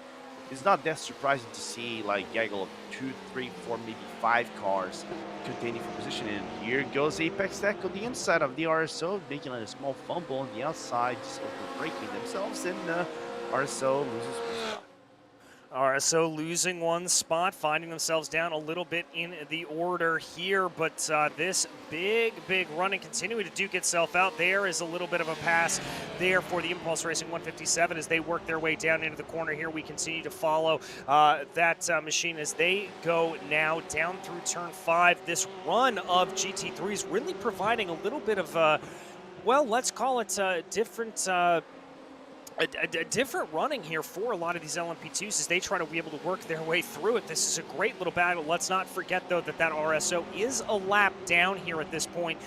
It's not that surprising to see like gaggle of 2, 3, 4, maybe 5 cars containing for position. And here goes Apex Tech on the inside of the RSO, making a small fumble on the outside, just breaking themselves, and RSO loses one spot. RSO losing one spot, finding themselves down a little bit in the order here, but this big running continuing to duke itself out. There is a little bit of a pass there for the Impulse Racing 157 as they work their way down into the corner here. We continue to follow that machine as they go now down through turn 5. This run of GT3s really providing a little bit of, well, let's call it different... A different running here for a lot of these LMP2s as they try to be able to work their way through it. This is a great little battle. Let's not forget, though, that RSO is a lap down here at this point.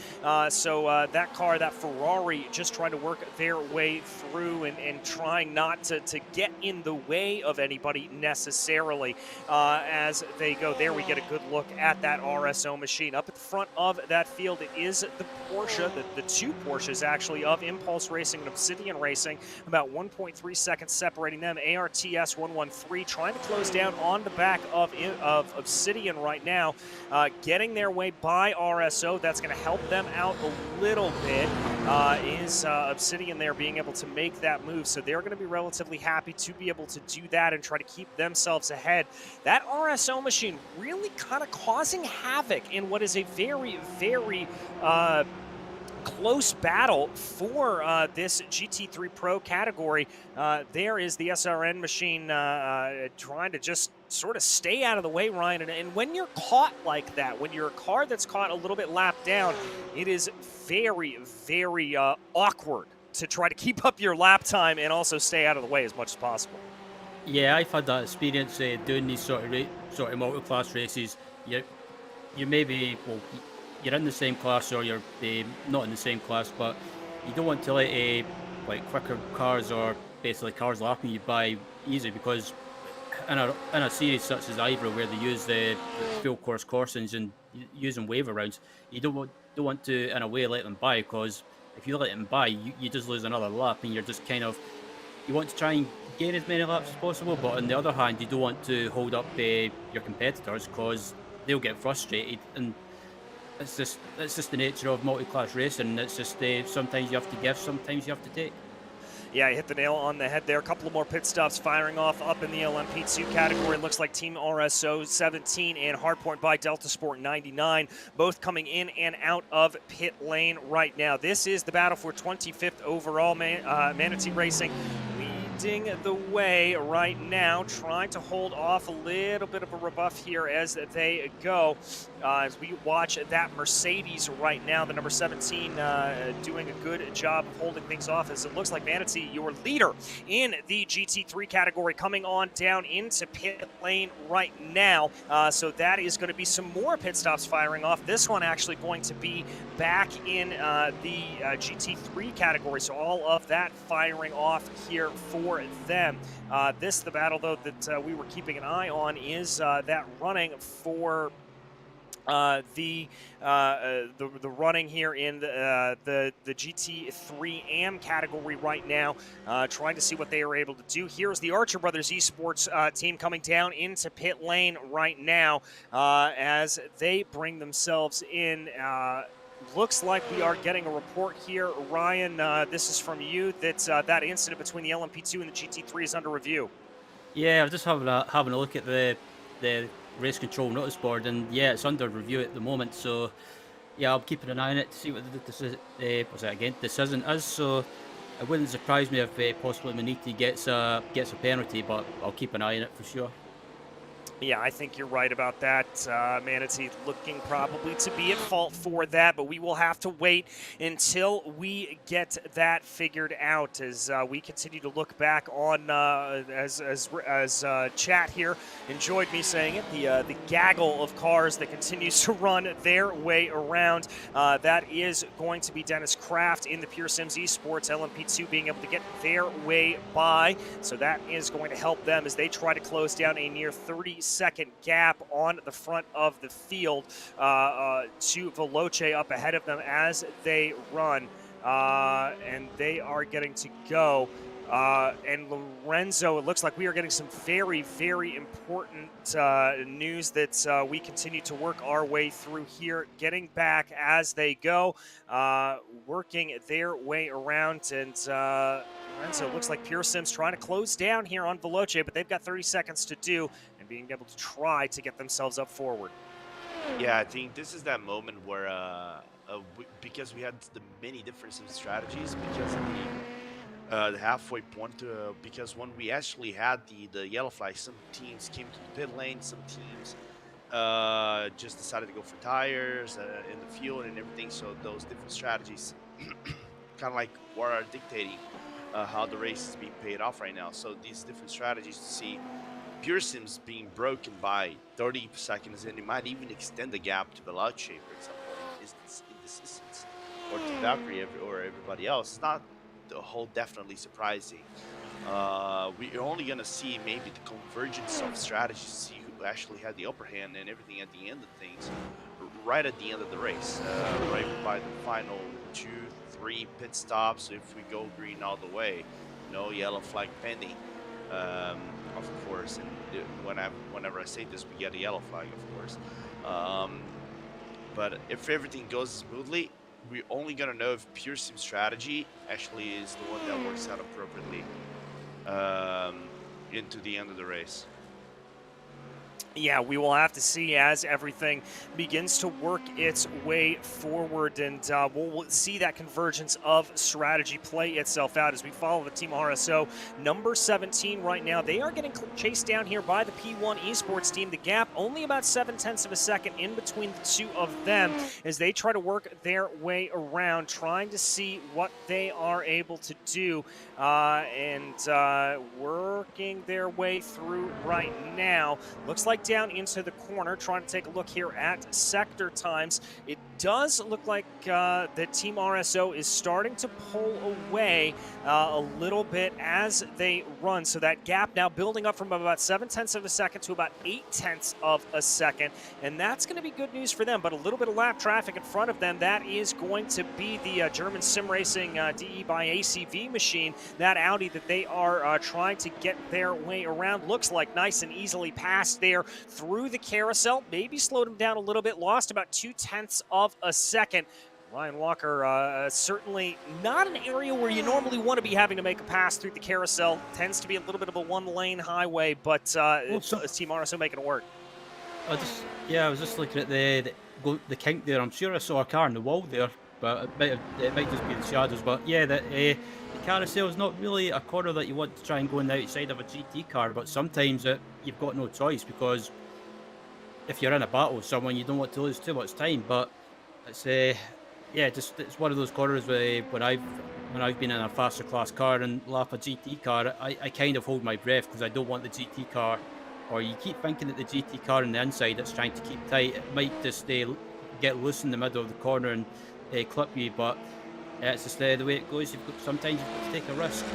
So that car, that Ferrari, just trying to work their way through and trying not to get in the way of anybody necessarily as they go. There we get a good look at that RSO machine. Up at the front of that field, it is the Porsche, the 2 Porsches, actually, of Impulse Racing and Obsidian Racing, about 1.3 seconds separating them. ARTS 113 trying to close down on the back of Obsidian right now, getting their way by RSO. That's going to help them out a little bit. Is Obsidian there being able to make that move? So they're going to be relatively happy to be able to do that and try to keep themselves ahead. That RSO machine really kind of causing havoc in what is a very close battle for this GT3 Pro category. There is the SRN machine trying to just sort of stay out of the way, Ryan. And when you're caught like that, when you're a car that's caught a little bit lapped down, it is very awkward to try to keep up your lap time and also stay out of the way as much as possible. Yeah, I've had that experience doing these sort of multi-class races. You maybe, well, you're in the same class or you're not in the same class, but you don't want to let like quicker cars or basically cars lapping you by easy, because in a series such as IVRA, where they use the full course cautions and using waiver rounds, you don't want to in a way let them by, because if you let them by, you just lose another lap, and you're just kind of, you want to try and gain as many laps as possible, but on the other hand, you don't want to hold up your competitors, because they'll get frustrated. And it's just the nature of multi-class racing. It's just sometimes you have to give, sometimes you have to take. Yeah, you hit the nail on the head there. A couple of more pit stops firing off up in the LMP2 category. Looks like Team RSO 17 and Hardpoint by Delta Sport 99, both coming in and out of pit lane right now. This is the battle for 25th overall. Manatee Racing leading the way right now, trying to hold off a little bit of a rebuff here as they go. As we watch that Mercedes right now, the number 17 doing a good job of holding things off, as it looks like Manatee, your leader in the GT3 category, coming on down into pit lane right now. So that is going to be some more pit stops firing off. This one actually going to be back in the GT3 category. So all of that firing off here for them. The battle, though, that we were keeping an eye on is that running for the running here in the GT3 AM category right now, trying to see what they are able to do. Here's the Archer Brothers Esports team coming down into pit lane right now as they bring themselves in. Looks like we are getting a report here, Ryan. This is from you that that incident between the LMP2 and the GT3 is under review. Yeah, I was just having a look at the race control notice board, and yeah, it's under review at the moment. So yeah, I'm keeping an eye on it to see what the decision is. So it wouldn't surprise me if possibly Maniti gets a penalty, but I'll keep an eye on it for sure. Yeah, I think you're right about that. Manatee looking probably to be at fault for that, but we will have to wait until we get that figured out as we continue to look back on, as chat here enjoyed me saying it, the gaggle of cars that continues to run their way around. That is going to be Dennis Kraft in the Pure Sims Esports, LMP2 being able to get their way by. So that is going to help them as they try to close down a near 30-second gap on the front of the field to Veloce up ahead of them as they run. And they are getting to go. And Lorenzo, it looks like we are getting some very, very important news that we continue to work our way through here, getting back as they go, working their way around. And Lorenzo, it looks like Pure Sims trying to close down here on Veloce, but they've got 30 seconds to do and being able to try to get themselves up forward. Yeah, I think this is that moment where, because we had the many different strategies, because of the halfway point, because when we actually had the yellow flag, some teams came to the pit lane, some teams just decided to go for tires in the field and everything. So those different strategies kind of like are dictating how the race is being paid off right now. So these different strategies to see Pure Sims being broken by 30 seconds, and it might even extend the gap to Veloce, for example, in this instance, or to Valkyrie or everybody else. It's not the whole definitely surprising. We're only going to see maybe the convergence of strategies to see who actually had the upper hand and everything at the end of things, right at the end of the race, right by the final 2-3 pit stops. If we go green all the way, no yellow flag pending, of course. And whenever I say this, we get a yellow flag, of course. But if everything goes smoothly, we're only going to know if Pure Sim strategy actually is the one that works out appropriately into the end of the race. Yeah, we will have to see as everything begins to work its way forward, and we'll see that convergence of strategy play itself out as we follow the Team RSO. Number 17 right now, they are getting chased down here by the P1 Esports team. The gap only about 0.7 of a second in between the two of them as they try to work their way around, trying to see what they are able to do, and working their way through right now. Looks like down into the corner, trying to take a look here at sector times. It does look like that Team RSO is starting to pull away a little bit as they run. So that gap now building up from about 0.7 of a second to about 0.8 of a second. And that's going to be good news for them, but a little bit of lap traffic in front of them. That is going to be the German sim racing DE by ACV machine, that Audi that they are trying to get their way around. Looks like nice and easily passed there through the carousel, maybe slowed him down a little bit, lost about 0.2 of a second. Ryan Walker, certainly not an area where you normally want to be having to make a pass through the carousel. Tends to be a little bit of a one-lane highway, but it's Team RSO making it work. I was just looking at the kink there. I'm sure I saw a car on the wall there, but it might just be the shadows. But yeah, the carousel is not really a corner that you want to try and go on the outside of a GT car, but sometimes you've got no choice, because if you're in a battle with someone, you don't want to lose too much time. But it's it's one of those corners where when I've been in a faster class car and lap a GT car, I kind of hold my breath, because I don't want the GT car, or you keep thinking that the GT car on the inside that's trying to keep tight, it might just get loose in the middle of the corner and clip you. But it's just the way it goes. Sometimes you've got to take a risk.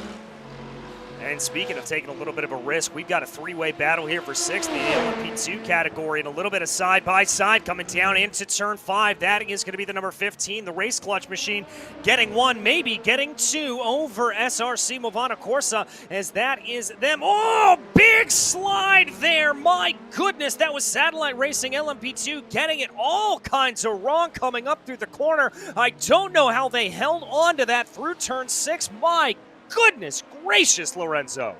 And speaking of taking a little bit of a risk, we've got a three-way battle here for sixth in the LMP2 category, and a little bit of side-by-side coming down into turn 5. That is going to be the number 15, the Race Clutch machine, getting one, maybe getting two over SRC Movana Corsa, as that is them. Oh, big slide there. My goodness, that was Satellite Racing LMP2 getting it all kinds of wrong coming up through the corner. I don't know how they held on to that through turn 6. My goodness gracious, Lorenzo.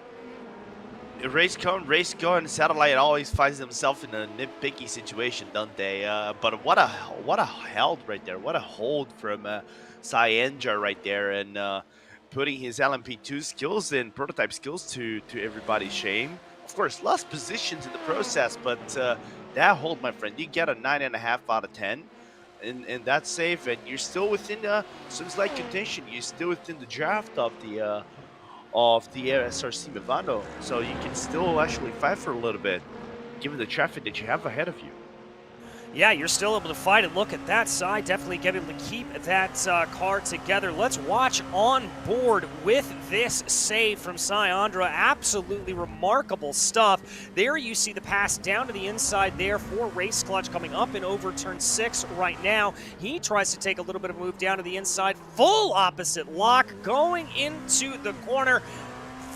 Race go, and Satellite always finds themselves in a nitpicky situation, don't they? But what a held right there. What a hold from Cyanjar right there, and putting his LMP2 skills and prototype skills to everybody's shame. of course, lost positions in the process, but that hold, my friend, you get a 9.5 out of 10. And that's safe, and you're still within seems like contention. You're still within the draft of the SRC Movano, so you can still actually fight for a little bit, given the traffic that you have ahead of you. Yeah, you're still able to fight and look at that side. Definitely get able to keep that car together. Let's watch on board with this save from Sayandra. Absolutely remarkable stuff. There you see the pass down to the inside there for Race Clutch coming up in over turn 6 right now. He tries to take a little bit of a move down to the inside. Full opposite lock going into the corner.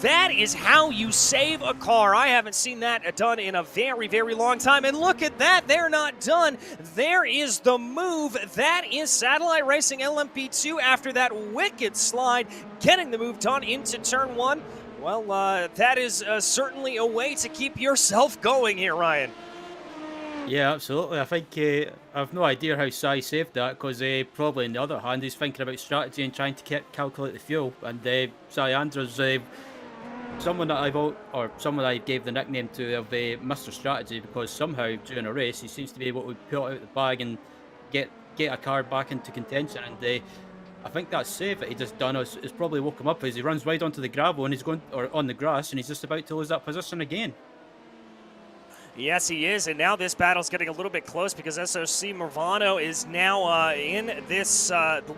That is how you save a car. I haven't seen that done in a very, very long time. And look at that. They're not done. There is the move. That is Satellite Racing LMP2 after that wicked slide, getting the move done into turn 1. Well, that is certainly a way to keep yourself going here, Ryan. Yeah, absolutely. I think I have no idea how Sai saved that, because probably on the other hand, he's thinking about strategy and trying to calculate the fuel. And Sayandra's someone that I gave the nickname to of Mr. Strategy, because somehow during a race he seems to be able to pull it out the bag and get a car back into contention. And I think that save that he just done has probably woke him up as he runs right onto the gravel and he's going on the grass, and he's just about to lose that position again. Yes, he is, and now this battle's getting a little bit close because SRC Movano is now in this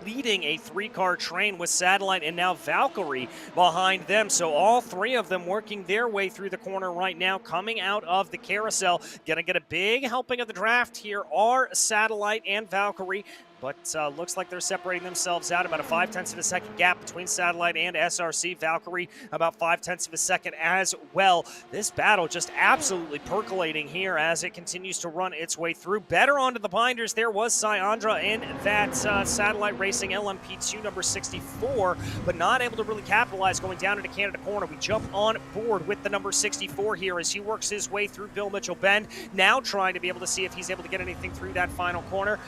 leading a 3-car train with Satellite and now Valkyrie behind them. So all 3 of them working their way through the corner right now, coming out of the carousel. Gonna get a big helping of the draft here are Satellite and Valkyrie. But looks like they're separating themselves out. About a 0.5 of a second gap between Satellite and SRC. Valkyrie about 0.5 of a second as well. This battle just absolutely percolating here as it continues to run its way through. Better onto the binders. There was Sayandra in that Satellite Racing LMP2 number 64, but not able to really capitalize going down into Canada corner. We jump on board with the number 64 here as he works his way through Bill Mitchell Bend. Now trying to be able to see if he's able to get anything through that final corner.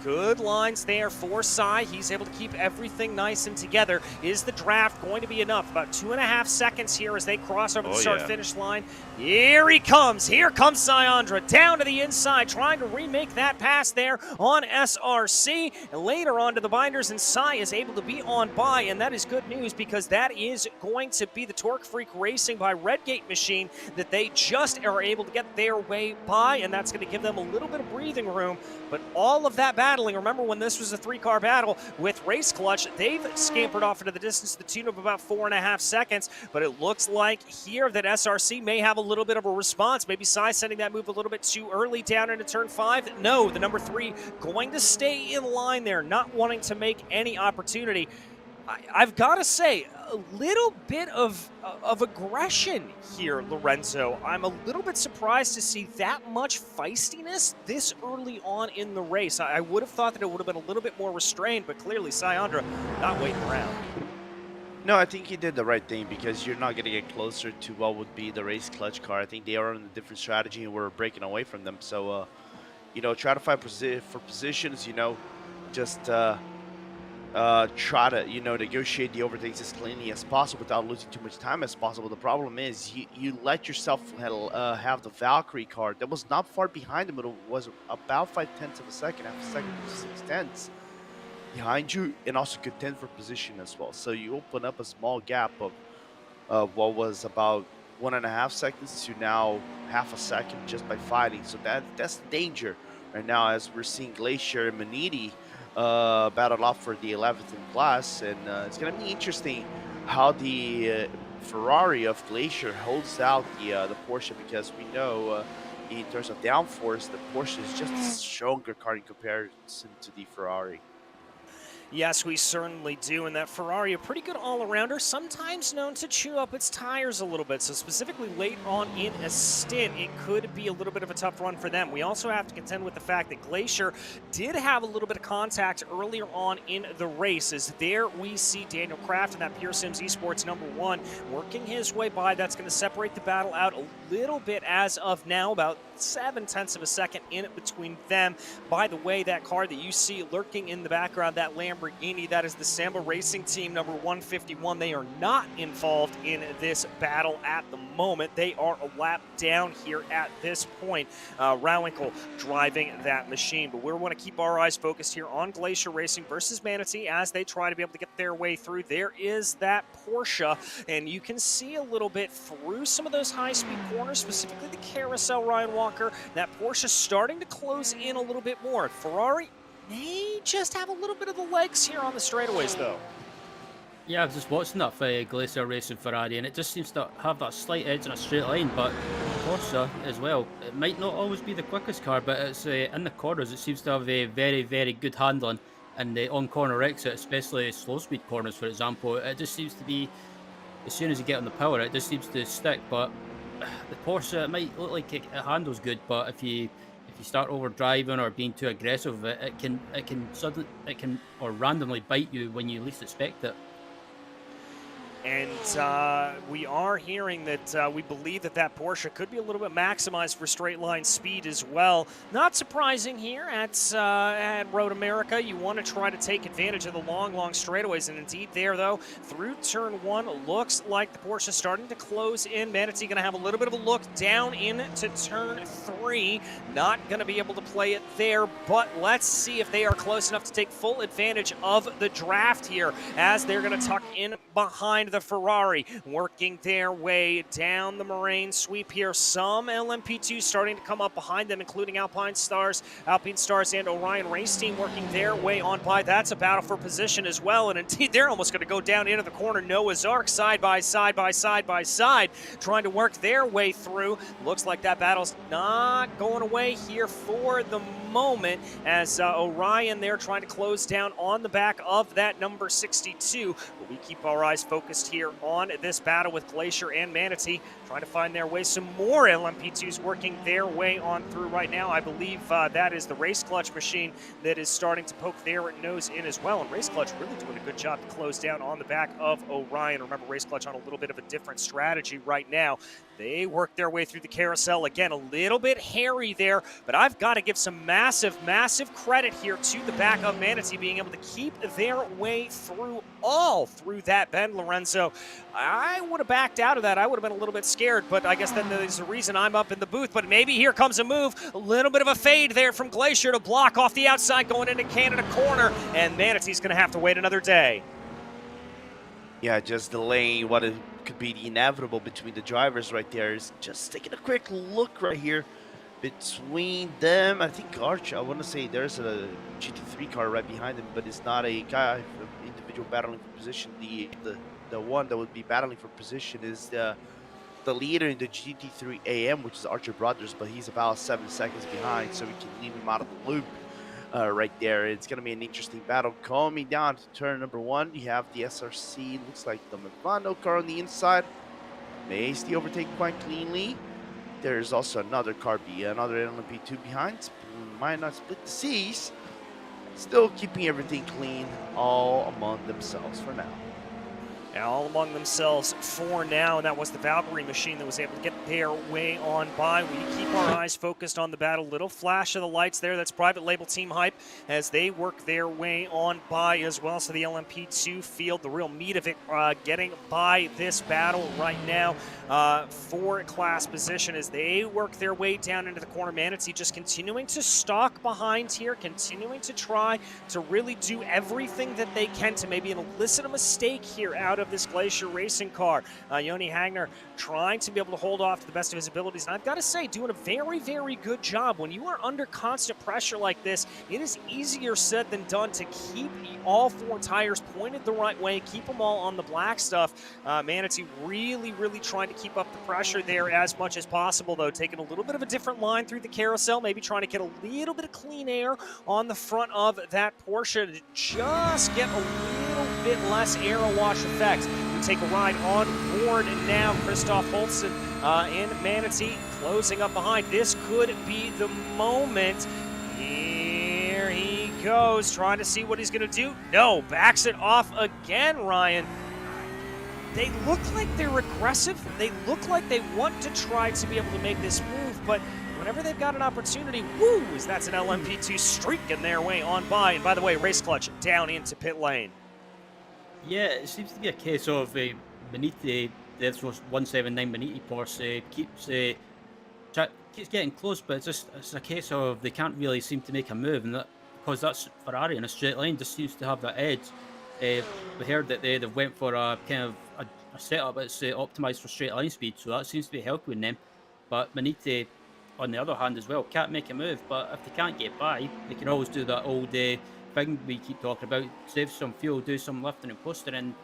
Good lines there for Sai. He's able to keep everything nice and together. Is the draft going to be enough? About 2.5 seconds here as they cross over the start-finish line. Here he comes. Here comes Sayandra down to the inside, trying to remake that pass there on SRC. And later on to the binders, and Sai is able to be on by, and that is good news because that is going to be the Torque Freak Racing by Redgate machine that they just are able to get their way by, and that's going to give them a little bit of breathing room. But all of that battling, remember when this was a 3-car battle with Race Clutch, they've scampered off into the distance to the tune of about 4.5 seconds, but it looks like here that SRC may have a little bit of a response. Maybe Sai sending that move a little bit too early down into turn 5. No, the number 3 going to stay in line there, not wanting to make any opportunity. I've got to say, a little bit of aggression here, Lorenzo. I'm a little bit surprised to see that much feistiness this early on in the race. I would have thought that it would have been a little bit more restrained, but clearly Sayandra not waiting around. No, I think he did the right thing because you're not going to get closer to what would be the Race Clutch car. I think they are on a different strategy and we're breaking away from them. So, try to fight for positions, just try to, negotiate the overtakes as cleanly as possible without losing too much time as possible. The problem is you let yourself have the Valkyrie car that was not far behind him. It was about 0.5 of a second, half a second to 6/10 behind you, and also contend for position as well. So you open up a small gap of what was about 1.5 seconds to now half a second just by fighting. So that's the danger right now as we're seeing Glacier and Maniti battle off for the 11th in class, and it's going to be interesting how the Ferrari of Glacier holds out the Porsche, because we know in terms of downforce, the Porsche is just a stronger car in comparison to the Ferrari. Yes, we certainly do, and that Ferrari, a pretty good all-arounder, sometimes known to chew up its tires a little bit, so specifically late on in a stint, it could be a little bit of a tough run for them. We also have to contend with the fact that Glacier did have a little bit of contact earlier on in the race, as there we see Daniel Kraft and that Pure Sims Esports #1 working his way by. That's going to separate the battle out a little bit as of now, about 0.7 of a second in between them. By the way, that car that you see lurking in the background, that Lamborghini Lamborghini. That is the Samba Racing Team number 151. They are not involved in this battle at the moment. They are a lap down here at this point. Rowwinkle driving that machine. But we want to keep our eyes focused here on Glacier Racing versus Manatee as they try to be able to get their way through. There is that Porsche, and you can see a little bit through some of those high-speed corners, specifically the carousel, Ryan Walker. That Porsche starting to close in a little bit more. Ferrari may just have a little bit of the legs here on the straightaways, though. Yeah, I was just watching that Glacier Racing Ferrari, and it just seems to have that slight edge in a straight line, but Porsche as well. It might not always be the quickest car, but it's in the corners, it seems to have a very, very good handling, and the on-corner exit, especially slow-speed corners, for example, it just seems to be, as soon as you get on the power, it just seems to stick, but the Porsche, it might look like it handles good, but if you start overdriving or being too aggressive, it can randomly bite you when you least expect it. And we are hearing that we believe that Porsche could be a little bit maximized for straight line speed as well. Not surprising here at Road America. You want to try to take advantage of the long straightaways. And indeed there, though, through turn 1, looks like the Porsche is starting to close in. Manatee going to have a little bit of a look down into turn 3. Not going to be able to play it there, but let's see if they are close enough to take full advantage of the draft here as they're going to tuck in behind the Ferrari, working their way down the Moraine sweep here. Some LMP2 starting to come up behind them, including Alpine Stars and Orion Race Team working their way on by. That's a battle for position as well, and indeed they're almost going to go down into the corner. Noah's Ark side by side, trying to work their way through. Looks like that battle's not going away here for the moment as Orion there trying to close down on the back of that number 62. But we keep our eyes focused here on this battle with Glacier and Manatee, trying to find their way. Some more LMP2s working their way on through right now. I believe that is the Race Clutch machine that is starting to poke their nose in as well. And Race Clutch really doing a good job to close down on the back of Orion. Remember, Race Clutch on a little bit of a different strategy right now. They work their way through the carousel. Again, a little bit hairy there, but I've got to give some massive credit here to the back of Manatee being able to keep their way through that bend, Lorenzo. I would have backed out of that. I would have been a little bit scared, but I guess then there's a reason I'm up in the booth. But maybe here comes a move. A little bit of a fade there from Glacier to block off the outside going into Canada corner, and Manatee's going to have to wait another day. Yeah, just delaying what could be the inevitable between the drivers right there. Is just taking a quick look right here between them. I think Arch, I want to say there's a GT3 car right behind him, but it's not a guy, individual battling for position. The one that would be battling for position is the leader in the GT3 AM, which is Archer Brothers, but he's about 7 seconds behind, so we can leave him out of the loop. Right there, it's going to be an interesting battle. Coming down to turn number 1, you have the SRC, looks like the Movano car on the inside. Makes the overtake quite cleanly. There's also another car, another LMP2 behind. Might not split the seas. Still keeping everything clean, all among themselves for now. All among themselves for now, and that was the Valkyrie machine that was able to get their way on by. We keep our eyes focused on the battle. Little flash of the lights there. That's private label Team Hype as they work their way on by as well. So the LMP2 field, the real meat of it, getting by this battle right now for class position as they work their way down into the corner. Manatee just continuing to stalk behind here, continuing to try to really do everything that they can to maybe elicit a mistake here out of this Glacier Racing car. Yoni Hagner trying to be able to hold off to the best of his abilities, and I've got to say, doing a very good job. When you are under constant pressure like this, it is easier said than done to keep all 4 tires pointed the right way, keep them all on the black stuff. Manatee really trying to keep up the pressure there as much as possible, though, taking a little bit of a different line through the carousel, maybe trying to get a little bit of clean air on the front of that Porsche to just get a little bit less air wash effect. We take a ride on board now. Christoph Holsten in Manatee closing up behind. This could be the moment. Here he goes, trying to see what he's going to do. No, backs it off again, Ryan. They look like they're aggressive. They look like they want to try to be able to make this move, but whenever they've got an opportunity, woo, that's an LMP2 streaking their way on by. And by the way, Race Clutch down into pit lane. Yeah, it seems to be a case of Beniti, the 179 Beniti Porsche keeps getting close, but it's a case of they can't really seem to make a move, and because that's Ferrari in a straight line just seems to have that edge. We heard that they went for a kind of a setup that's optimized for straight line speed, so that seems to be helping them. But Beniti, on the other hand, as well, can't make a move. But if they can't get by, they can always do that old thing we keep talking about: save some fuel, do some lifting and posting, and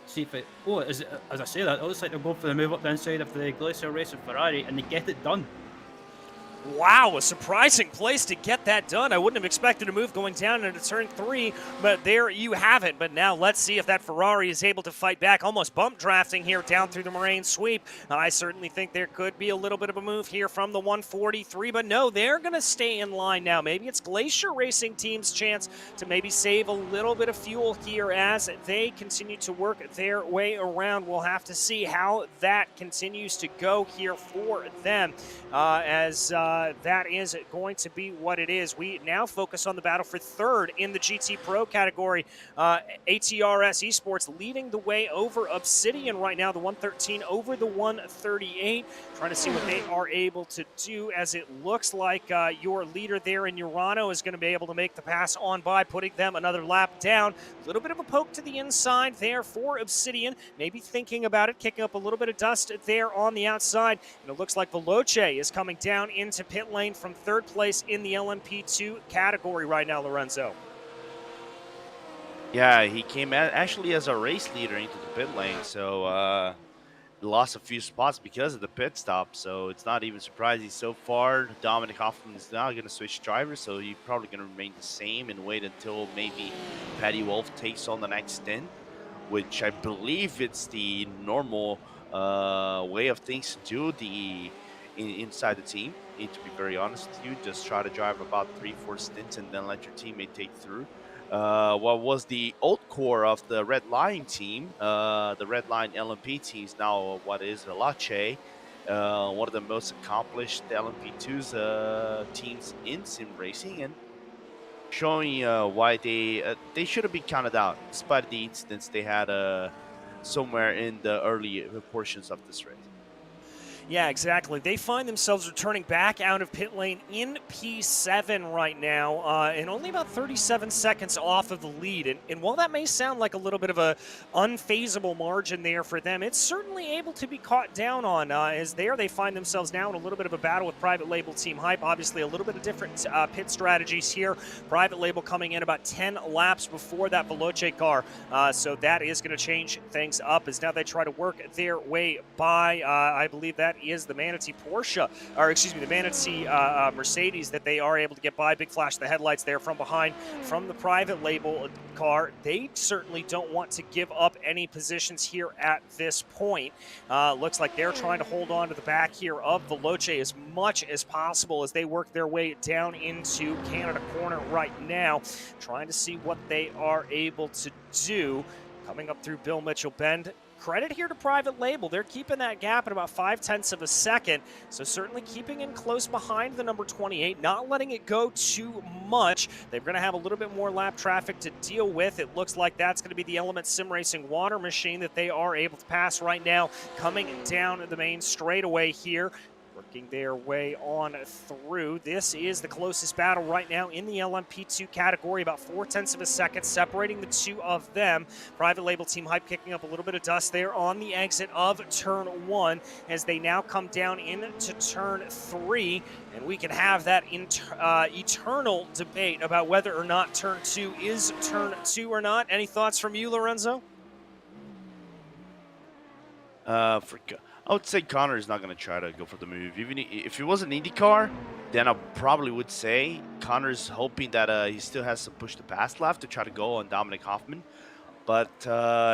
see if it. Oh, as I say that, it looks like they'll go for the move up the inside of the Glacier Race of Ferrari, and they get it done. Wow, a surprising place to get that done. I wouldn't have expected a move going down into turn 3, but there you have it. But now let's see if that Ferrari is able to fight back. Almost bump drafting here down through the Moraine sweep. I certainly think there could be a little bit of a move here from the 143, but no, they're going to stay in line now. Maybe it's Glacier Racing Team's chance to maybe save a little bit of fuel here as they continue to work their way around. We'll have to see how that continues to go here for them that is going to be what it is. We now focus on the battle for third in the GT Pro category. ATRS Esports leading the way over Obsidian right now, the 113 over the 138. Trying to see what they are able to do, as it looks like your leader there in Urano is going to be able to make the pass on by, putting them another lap down. A little bit of a poke to the inside there for Obsidian. Maybe thinking about it, kicking up a little bit of dust there on the outside. And it looks like Veloce is coming down into pit lane from third place in the LMP2 category right now, Lorenzo. Yeah, he came actually as a race leader into the pit lane, so lost a few spots because of the pit stop, so it's not even surprising so far. Dominic Hoffman is now going to switch drivers, so he's probably going to remain the same and wait until maybe Paddy Wolf takes on the next stint, which I believe it's the normal way of things to do inside the team. Need to be very honest with you. Just try to drive about 3-4 stints and then let your teammate take through. What was the old core of the Red Line team, the Red Line LMP teams, now what is Veloce, one of the most accomplished LMP2's teams in sim racing, and showing why they should have been counted out despite the incidents they had somewhere in the early portions of this race. Yeah, exactly. They find themselves returning back out of pit lane in P7 right now, and only about 37 seconds off of the lead. And while that may sound like a little bit of a unfazable margin there for them, it's certainly able to be caught down on, as there they find themselves now in a little bit of a battle with Private Label Team Hype. Obviously, a little bit of different pit strategies here. Private Label coming in about 10 laps before that Veloce car, so that is going to change things up as now they try to work their way by, I believe that is the Manatee Porsche, or excuse me, the Manatee Mercedes that they are able to get by. Big flash of the headlights there from behind from the Private Label car. They certainly don't want to give up any positions here at this point. Looks like they're trying to hold on to the back here of Veloce as much as possible as they work their way down into Canada Corner right now, trying to see what they are able to do. Coming up through Bill Mitchell Bend. Credit here to Private Label. They're keeping that gap at about 0.5 of a second, so certainly keeping in close behind the number 28, not letting it go too much. They're going to have a little bit more lap traffic to deal with. It looks like that's going to be the Element Sim Racing water machine that they are able to pass right now, coming down the main straightaway here. Working their way on through. This is the closest battle right now in the LMP2 category, about 0.4 of a second separating the two of them. Private Label Team Hype kicking up a little bit of dust there on the exit of turn 1 as they now come down into turn 3, and we can have that eternal debate about whether or not turn 2 is turn 2 or not. Any thoughts from you, Lorenzo? I would say Connor is not going to try to go for the move. Even if it was an IndyCar, then I probably would say Connor's hoping that he still has some push to pass left to try to go on Dominic Hoffman. But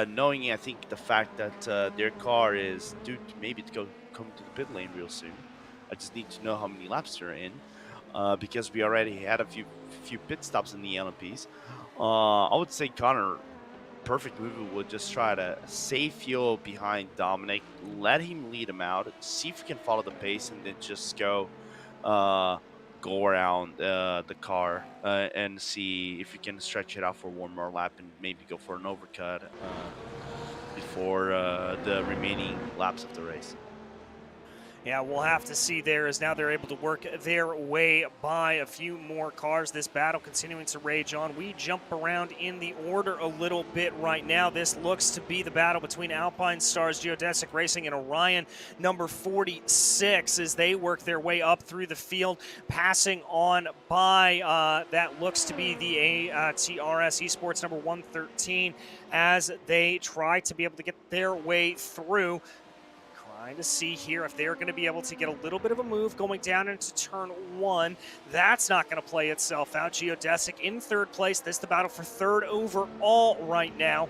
knowing, I think, the fact that their car is due to maybe to come to the pit lane real soon, I just need to know how many laps they're in, because we already had a few pit stops in the LMPs. I would say Connor perfect move would just try to save fuel behind Dominic, let him lead him out, see if he can follow the pace, and then just go around the car and see if you can stretch it out for one more lap and maybe go for an overcut before the remaining laps of the race. Yeah, we'll have to see there, as now they're able to work their way by a few more cars. This battle continuing to rage on. We jump around in the order a little bit right now. This looks to be the battle between Alpine Stars, Geodesic Racing, and Orion, number 46, as they work their way up through the field, passing on by that looks to be the TRS Esports number 113, as they try to be able to get their way through. Trying to see here if they're going to be able to get a little bit of a move going down into turn 1. That's not going to play itself out. Geodesic in 3rd place. This is the battle for 3rd overall right now.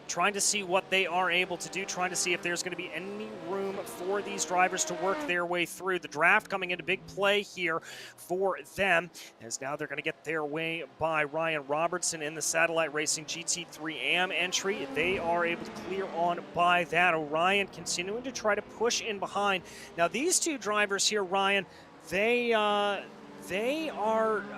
Trying to see what they are able to do, trying to see if there's going to be any room for these drivers to work their way through. The draft coming into big play here for them, as now they're going to get their way by Ryan Robertson in the Satellite Racing GT3 AM entry. They are able to clear on by that. Orion continuing to try to push in behind. Now these two drivers here, Ryan, they are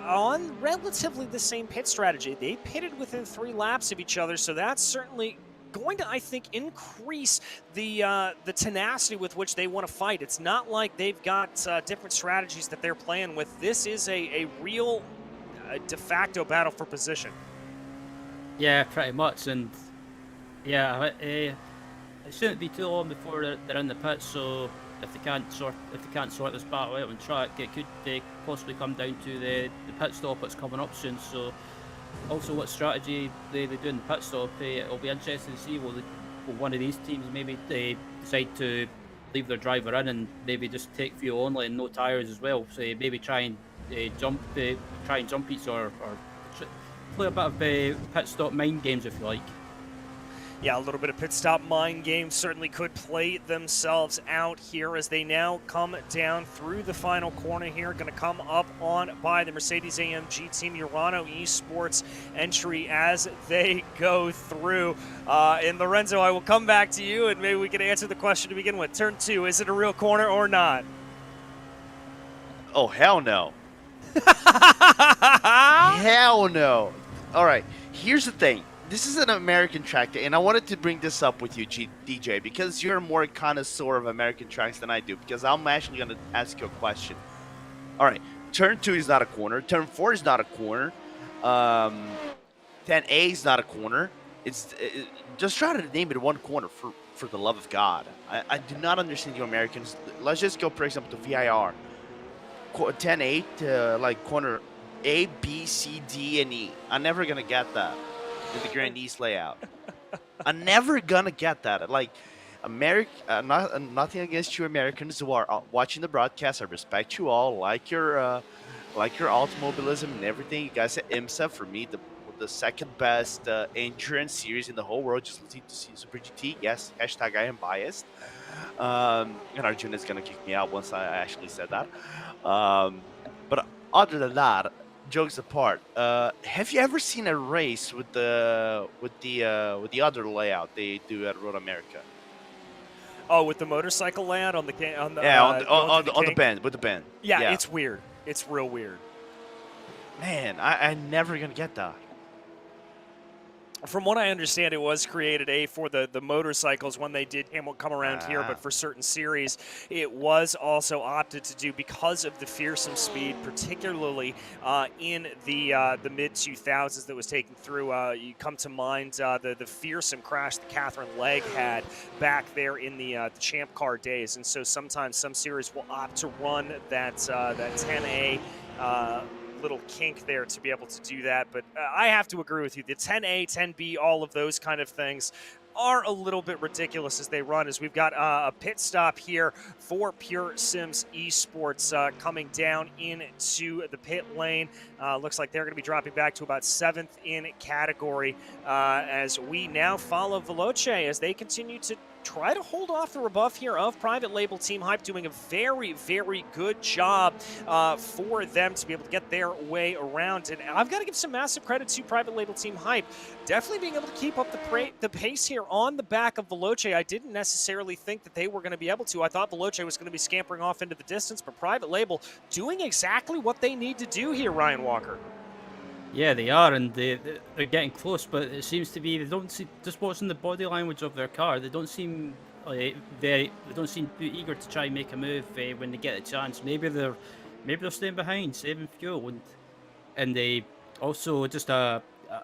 on relatively the same pit strategy. They pitted within 3 laps of each other, so that's certainly going to, I think, increase the tenacity with which they want to fight. It's not like they've got different strategies that they're playing with. This is a real de facto battle for position. Yeah, pretty much, and yeah, it shouldn't be too long before they're in the pits. So if they can't sort this battle out on track, it could possibly come down to the pit stop that's coming up soon. So also what strategy they do in the pit stop, it'll be interesting to see will one of these teams maybe they decide to leave their driver in and maybe just take fuel only and no tires as well. So maybe try and jump each or play a bit of pit stop mind games if you like. Yeah, a little bit of pit stop mind games certainly could play themselves out here as they now come down through the final corner here. Going to come up on by the Mercedes-AMG Team Urano Esports entry as they go through. And Lorenzo, I will come back to you and maybe we can answer the question to begin with. Turn 2, is it a real corner or not? Oh, hell no. Hell no. All right, here's the thing. This is an American track, and I wanted to bring this up with you, DJ, because you're more connoisseur of American tracks than I do, because I'm actually going to ask you a question. All right, turn 2 is not a corner. Turn 4 is not a corner. 10A is not a corner. Just try to name it one corner, for the love of God. I do not understand you Americans. Let's just go, for example, to VIR. 10A to, like, corner A, B, C, D, and E. I'm never going to get that. The Grand East layout. I'm never gonna get that. Like, nothing against you Americans who are watching the broadcast. I respect you all. Like your automobilism and everything. You guys at IMSA, for me, the second best endurance series in the whole world. Just listening to see Super GT. Yes, hashtag I am biased. And Arjun is gonna kick me out once I actually said that. But other than that, jokes apart, have you ever seen a race with the other layout they do at Road America? Oh, with the motorcycle layout on the on the bend with the bend. Yeah, it's weird. It's real weird. Man, I'm never gonna get that. From what I understand, it was created for the motorcycles when they did come around here, but for certain series, it was also opted to do because of the fearsome speed, particularly in the mid-2000s that was taken through. You come to mind the fearsome crash that Catherine Legg had back there in the Champ Car days, and so sometimes some series will opt to run that 10A. Little kink there to be able to do that, but I have to agree with you. The 10A, 10B, all of those kind of things are a little bit ridiculous as they run, as we've got a pit stop here for Pure Sims Esports coming down into the pit lane. Looks like they're going to be dropping back to about 7th in category as we now follow Veloce as they continue to try to hold off the rebuff here of Private Label Team Hype, doing a very, very good job for them to be able to get their way around. And I've got to give some massive credit to Private Label Team Hype, definitely being able to keep up the pace here on the back of Veloce. I didn't necessarily think that they were going to be able to. I thought Veloce was going to be scampering off into the distance, but Private Label doing exactly what they need to do here, Ryan Walker. Yeah, they are, and they're getting close, but it seems to be they don't see, just watching the body language of their car, they don't seem they don't seem too eager to try and make a move when they get a chance. Maybe they're staying behind, saving fuel, and they also just a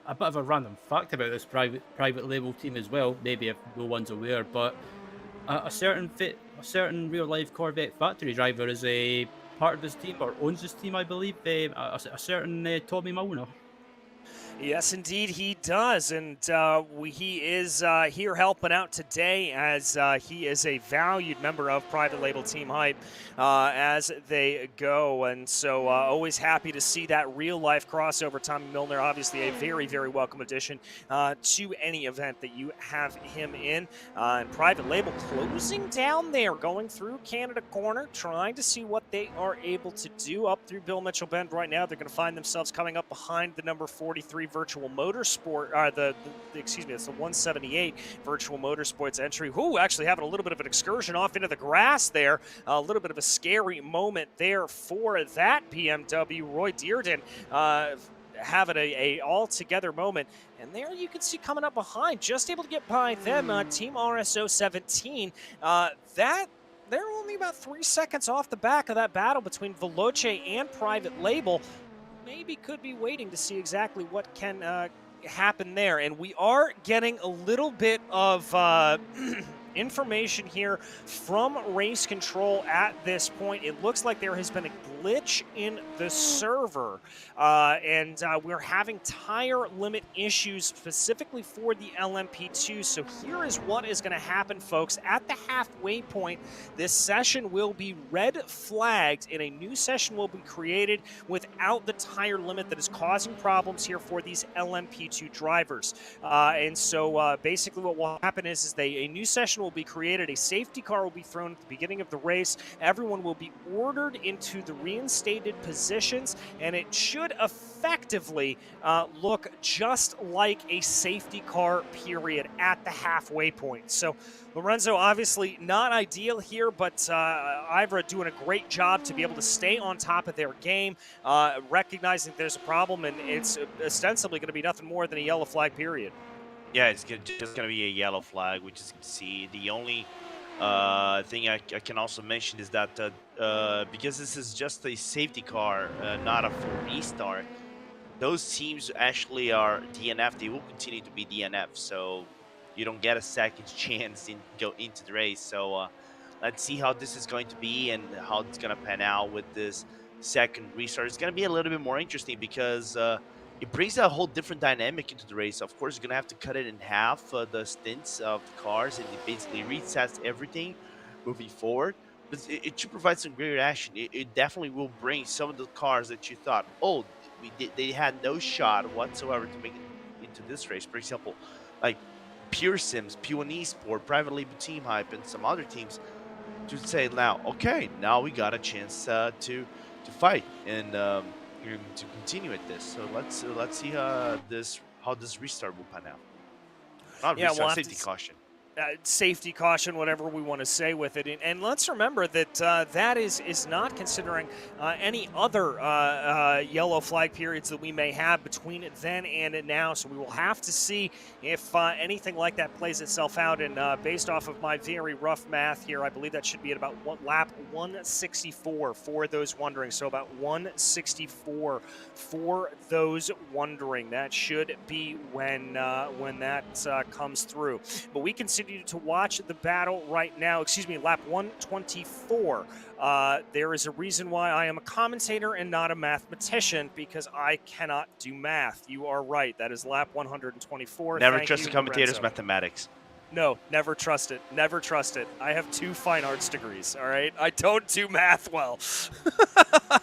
bit of a random fact about this private label team as well. Maybe if no one's aware, but a certain real life Corvette factory driver is a part of this team, or owns this team, I believe. A certain Tommy Milner. Yes, indeed, he does, and he is here helping out today, as he is a valued member of Private Label Team Hype as they go, and so always happy to see that real-life crossover. Tommy Milner, obviously a very, very welcome addition to any event that you have him in, and Private Label closing down there, going through Canada Corner, trying to see what they are able to do up through Bill Mitchell Bend right now. They're going to find themselves coming up behind the number 43 Virtual Motorsport, excuse me, it's the 178 Virtual Motorsports entry. Who actually having a little bit of an excursion off into the grass there. A little bit of a scary moment there for that BMW. Roy Dearden having a all-together moment. And there you can see coming up behind, just able to get by them, Team RSO 17. They're only about 3 seconds off the back of that battle between Veloce and Private Label. Maybe could be waiting to see exactly what can happen there. And we are getting a little bit of information here from Race Control at this point. It looks like there has been a glitch in the server, and we're having tire limit issues specifically for the LMP2. So here is what is going to happen, folks. At the halfway point, this session will be red flagged, and a new session will be created without the tire limit that is causing problems here for these LMP2 drivers. And so basically what will happen is a new session will be created, a safety car will be thrown at the beginning of the race, everyone will be ordered into the reinstated positions, and it should effectively look just like a safety car period at the halfway point. So Lorenzo, obviously not ideal here, but IVRA doing a great job to be able to stay on top of their game, recognizing there's a problem, and it's ostensibly going to be nothing more than a yellow flag period. Yeah, it's just going to be a yellow flag, which is see. The only thing I can also mention is that because this is just a safety car, not a full restart, those teams actually are DNF. They will continue to be DNF, so you don't get a second chance to go into the race. So let's see how this is going to be and how it's going to pan out with this second restart. It's going to be a little bit more interesting because it brings a whole different dynamic into the race. Of course, you're going to have to cut it in half, the stints of the cars, and it basically resets everything moving forward. But it should provide some great action. It definitely will bring some of the cars that you thought, oh, they had no shot whatsoever to make it into this race. For example, like Pure Sims, P1 Esport, Private Label Team Hype, and some other teams to say now, okay, now we got a chance to fight and to continue at this. So let's see how this restart will pan out. Not yeah, restart, safety caution. Safety caution, whatever we want to say with it. And let's remember that that is not considering any other yellow flag periods that we may have between then and now. So we will have to see if anything like that plays itself out. And based off of my very rough math here, I believe that should be at about lap 164 for those wondering. So about 164 for those wondering. That should be when that comes through. But we continue to watch the battle right now. Excuse me, lap 124. There is a reason why I am a commentator and not a mathematician, because I cannot do math. You are right. That is lap 124. Never trust the commentator's mathematics. No, never trust it. Never trust it. I have 2 fine arts degrees, all right? I don't do math well.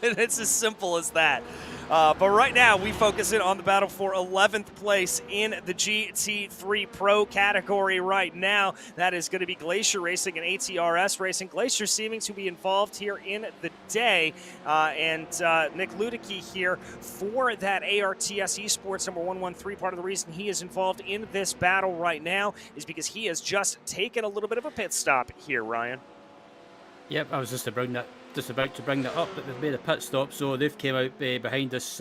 It's as simple as that. But right now, we focus in on the battle for 11th place in the GT3 Pro category right now. That is going to be Glacier Racing and ATRS Racing. Glacier seeming to be involved here in the day. And Nick Ludicky here for that ARTS Esports number 113. Part of the reason he is involved in this battle right now is because he has just taken a little bit of a pit stop here, Ryan. Yep, I was just about to bring that up, but they've made a pit stop, so they've came out behind this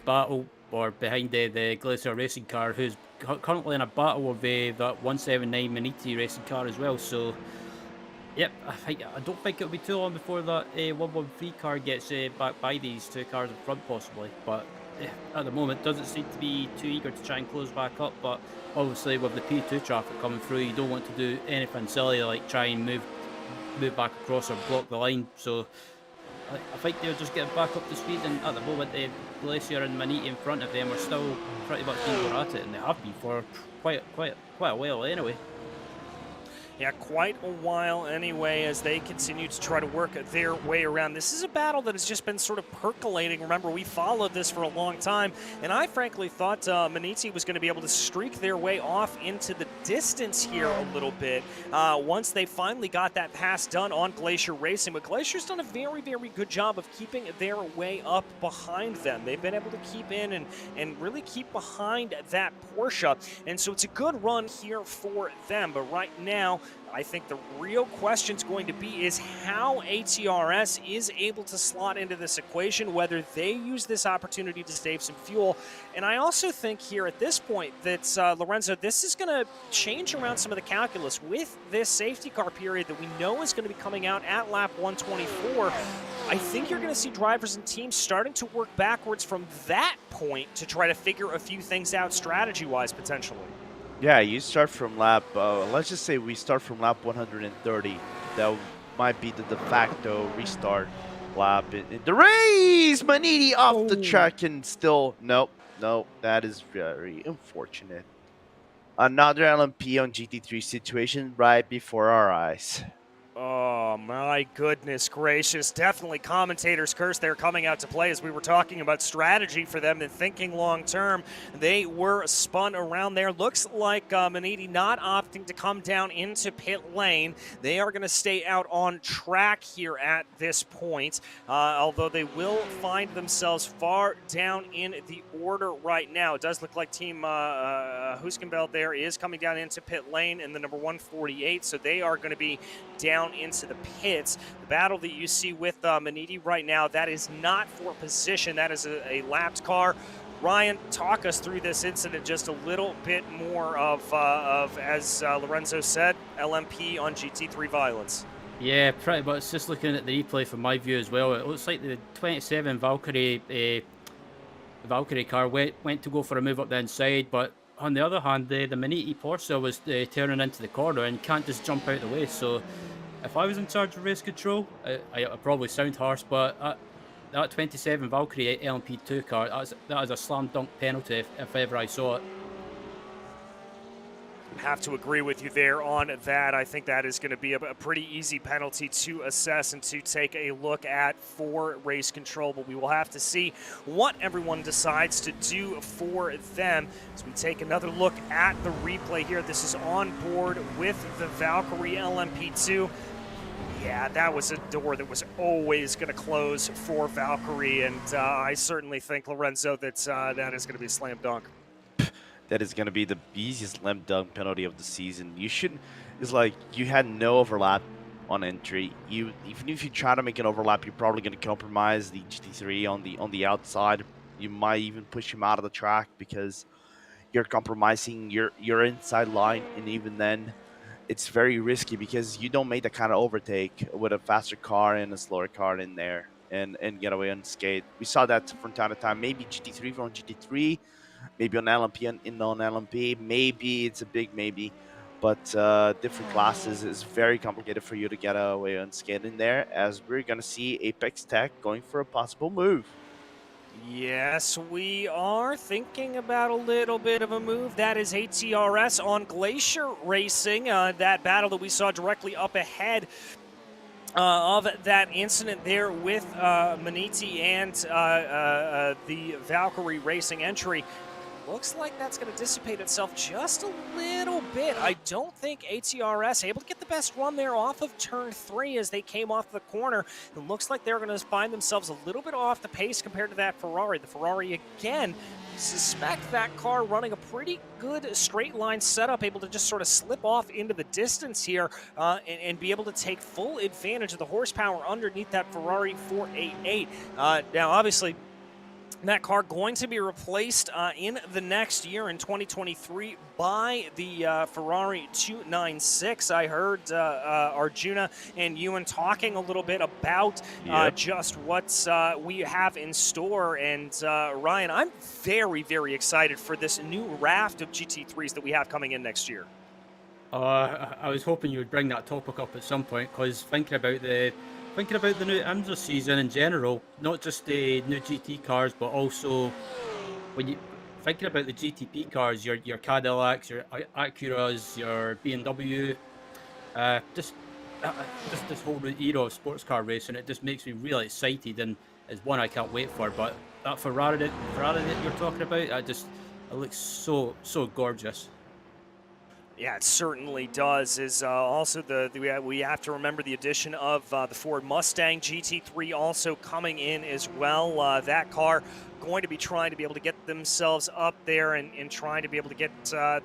battle, or behind the Glacier racing car, who's currently in a battle with that 179 Maniti racing car as well. So, yep, I don't think it'll be too long before that 113 car gets back by these two cars in front, possibly. But at the moment, doesn't seem to be too eager to try and close back up. But obviously, with the P2 traffic coming through, you don't want to do anything silly like try and move back across or block the line. So I think they're just getting back up to speed, and at the moment Glacier and Maniti in front of them are still pretty much equal at it, and they have been for quite a while anyway. Yeah, quite a while anyway, as they continue to try to work their way around. This is a battle that has just been sort of percolating. Remember, we followed this for a long time, and I frankly thought Maniti was going to be able to streak their way off into the distance here a little bit once they finally got that pass done on Glacier Racing. But Glacier's done a very, very good job of keeping their way up behind them. They've been able to keep in and really keep behind that Porsche, and so it's a good run here for them. But right now, I think the real question is going to be is how ATRS is able to slot into this equation, whether they use this opportunity to save some fuel. And I also think here at this point that, Lorenzo, this is going to change around some of the calculus with this safety car period that we know is going to be coming out at lap 124. I think you're going to see drivers and teams starting to work backwards from that point to try to figure a few things out strategy-wise, potentially. Yeah, you start from lap, let's just say we start from lap 130. That might be the de facto restart lap in the race. Maniti off the track and still, nope, that is very unfortunate. Another LMP on GT3 situation right before our eyes. Oh, my goodness gracious. Definitely commentator's curse there coming out to play as we were talking about strategy for them and thinking long term. They were spun around there. Looks like Maniti not opting to come down into pit lane. They are going to stay out on track here at this point, although they will find themselves far down in the order right now. It does look like Team Huskenbeld there is coming down into pit lane in the number 148, so they are going to be down into the pits. The battle that you see with Maniti right now, that is not for position. That is a lapped car. Ryan, talk us through this incident just a little bit more of as Lorenzo said, LMP on GT3 violence. Yeah, pretty much. Just looking at the replay from my view as well, it looks like the 27 Valkyrie car went to go for a move up the inside, but on the other hand, the Maniti Porsche was turning into the corner and can't just jump out of the way. So if I was in charge of race control, I probably sound harsh, but that 27 Valkyrie LMP2 car, that is a slam dunk penalty if ever I saw it. Have to agree with you there on that. I think that is going to be a pretty easy penalty to assess and to take a look at for race control, but we will have to see what everyone decides to do for them as we take another look at the replay here. This is on board with the Valkyrie LMP2. Yeah, that was a door that was always going to close for Valkyrie, and I certainly think, Lorenzo, that that is going to be a slam dunk. That is going to be the easiest slam dunk penalty of the season. You shouldn't. It's like you had no overlap on entry. Even if you try to make an overlap, you're probably going to compromise the GT3 on the outside. You might even push him out of the track because you're compromising your inside line, and even then, it's very risky because you don't make that kind of overtake with a faster car and a slower car in there and get away unscathed. We saw that from time to time. Maybe GT3 on GT3. Maybe on LMP and non-LMP, maybe it's a big maybe, but different classes is very complicated for you to get away unscathed in there, as we're going to see Apex Tech going for a possible move. Yes, we are thinking about a little bit of a move. That is ATRS on Glacier Racing, that battle that we saw directly up ahead of that incident there with Maniti and the Valkyrie Racing entry. Looks like that's going to dissipate itself just a little bit. I don't think ATRS able to get the best run there off of turn 3 as they came off the corner. It looks like they're going to find themselves a little bit off the pace compared to that Ferrari. The Ferrari, again, suspect that car running a pretty good straight line setup, able to just sort of slip off into the distance here and be able to take full advantage of the horsepower underneath that Ferrari 488. Now, obviously, that car going to be replaced in the next year in 2023 by the Ferrari 296. I heard Arjuna and Ewan talking a little bit about just what we have in store. And Ryan, I'm very, very excited for this new raft of GT3s that we have coming in next year. I was hoping you would bring that topic up at some point, because thinking about the new IMSA season in general, not just the new GT cars, but also when you thinking about the GTP cars, your Cadillacs, your Acuras, your BMW, just this whole era of sports car racing, it just makes me really excited, and is one I can't wait for. But that Ferrari that you're talking about, it looks so gorgeous. Yeah, it certainly does. Is also we have to remember the addition of the Ford Mustang GT3 also coming in as well. That car going to be trying to be able to get themselves up there and trying to be able to get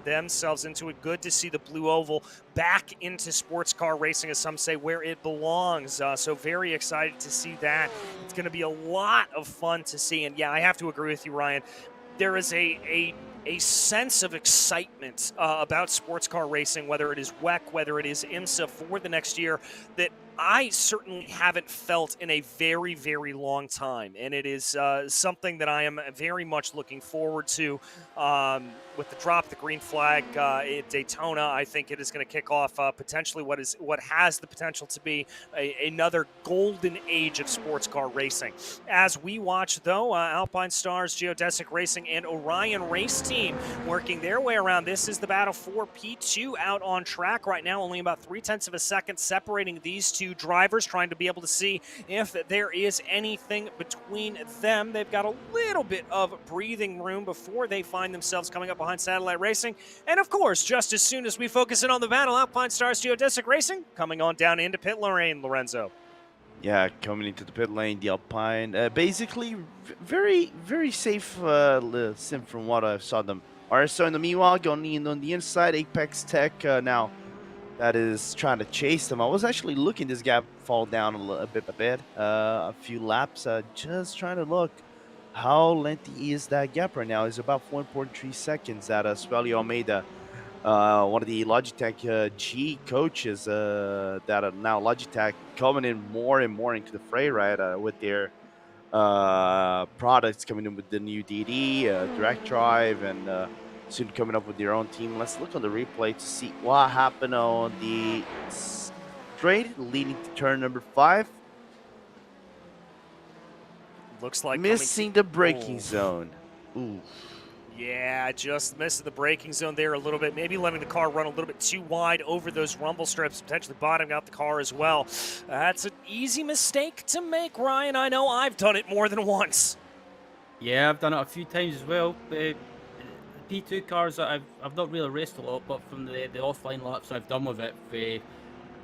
themselves into it. Good to see the Blue Oval back into sports car racing, as some say, where it belongs. So very excited to see that. It's going to be a lot of fun to see. And yeah, I have to agree with you, Ryan. There is a sense of excitement about sports car racing, whether it is WEC, whether it is IMSA for the next year, that I certainly haven't felt in a very, very long time. And it is something that I am very much looking forward to. With the drop of the green flag at Daytona, I think it is going to kick off potentially what has the potential to be another golden age of sports car racing. As we watch, though, Alpine Stars, Geodesic Racing, and Orion Race Team working their way around. This is the battle for P2 out on track right now. Only about 0.3 of a second separating these two drivers, trying to be able to see if there is anything between them. They've got a little bit of breathing room before they find themselves coming up behind Satellite Racing. And of course, just as soon as we focus in on the battle, Alpine Stars Geodesic Racing coming on down into pit lane, Lorenzo. Yeah, coming into the pit lane, the Alpine, basically very, very safe sim from what I saw them. RSO in the meanwhile going in on the inside, Apex Tech now that is trying to chase them. I was actually looking this gap fall down a bit, a few laps, just trying to look how lengthy is that gap right now. It's about 4.3 seconds at Sueli Almeida, one of the Logitech G coaches that are now Logitech coming in more and more into the fray, right, with their products coming in with the new DD, Direct Drive, and soon coming up with their own team. Let's look on the replay to see what happened on the straight leading to turn number 5. Looks like missing the braking zone. Ooh. Yeah, just missed the braking zone there a little bit. Maybe letting the car run a little bit too wide over those rumble strips, potentially bottoming out the car as well. That's an easy mistake to make, Ryan. I know I've done it more than once. Yeah, I've done it a few times as well. The P2 cars, I've not really raced a lot, but from the offline laps I've done with it,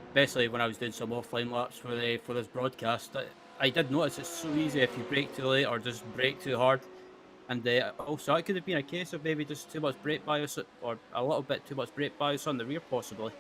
especially when I was doing some offline laps for this broadcast, I did notice it's so easy if you brake too late or just brake too hard. And also, it could have been a case of maybe just too much brake bias, or a little bit too much brake bias on the rear, possibly.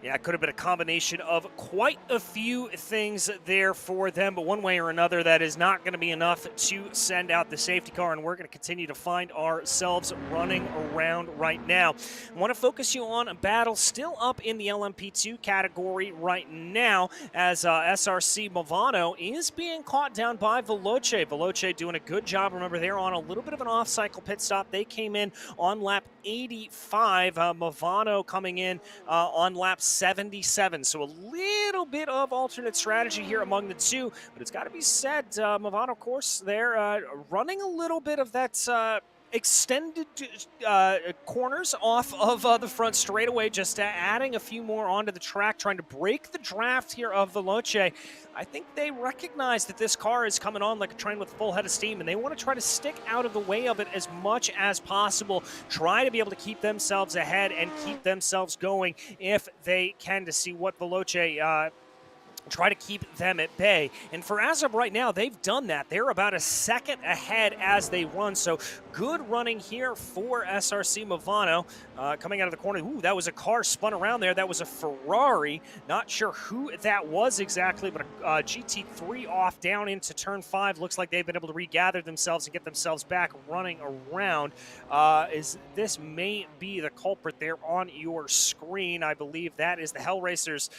Yeah, it could have been a combination of quite a few things there for them, but one way or another, that is not going to be enough to send out the safety car, and we're going to continue to find ourselves running around right now. I want to focus you on a battle still up in the LMP2 category right now, as SRC Movano is being caught down by Veloce. Veloce doing a good job. Remember, they're on a little bit of an off-cycle pit stop. They came in on lap 85. Movano coming in on lap 77. So a little bit of alternate strategy here among the two, but it's got to be said, Movano, of course, they're running a little bit of that extended corners off of the front straightaway, just adding a few more onto the track, trying to break the draft here of Veloce. I think they recognize that this car is coming on like a train with a full head of steam, and they want to try to stick out of the way of it as much as possible, try to be able to keep themselves ahead and keep themselves going if they can, to see what Veloce try to keep them at bay. And for as of right now, they've done that. They're about a second ahead as they run. So good running here for SRC Movano. Coming out of the corner. Ooh, that was a car spun around there. That was a Ferrari. Not sure who that was exactly, but a GT3 off down into turn 5. Looks like they've been able to regather themselves and get themselves back running around. This may be the culprit there on your screen. I believe that is the Hell Racers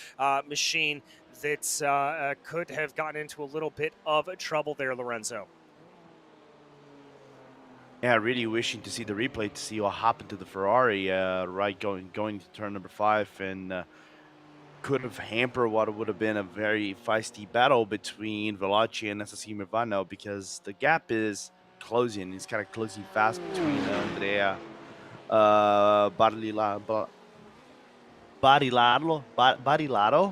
machine that could have gotten into a little bit of trouble there, Lorenzo. Yeah, really wishing to see the replay to see what happened to the Ferrari going to turn number 5, and could have hampered what would have been a very feisty battle between Veloci and SSC Movano, because the gap is closing. It's kind of closing fast between Andrea Barilaro,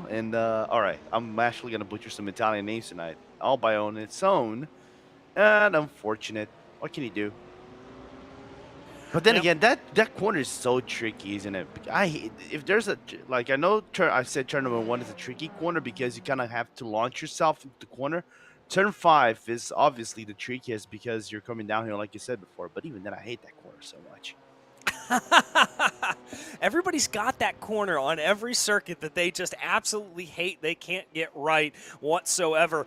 and all right, I'm actually gonna butcher some Italian names tonight, all by on its own, and unfortunate. What can you do? But then again, that corner is so tricky, isn't it? I hate if there's a like, I know I said turn number 1 is a tricky corner because you kind of have to launch yourself into the corner. Turn 5 is obviously the trickiest because you're coming down here, like you said before. But even then, I hate that corner so much. Everybody's got that corner on every circuit that they just absolutely hate. They can't get right whatsoever.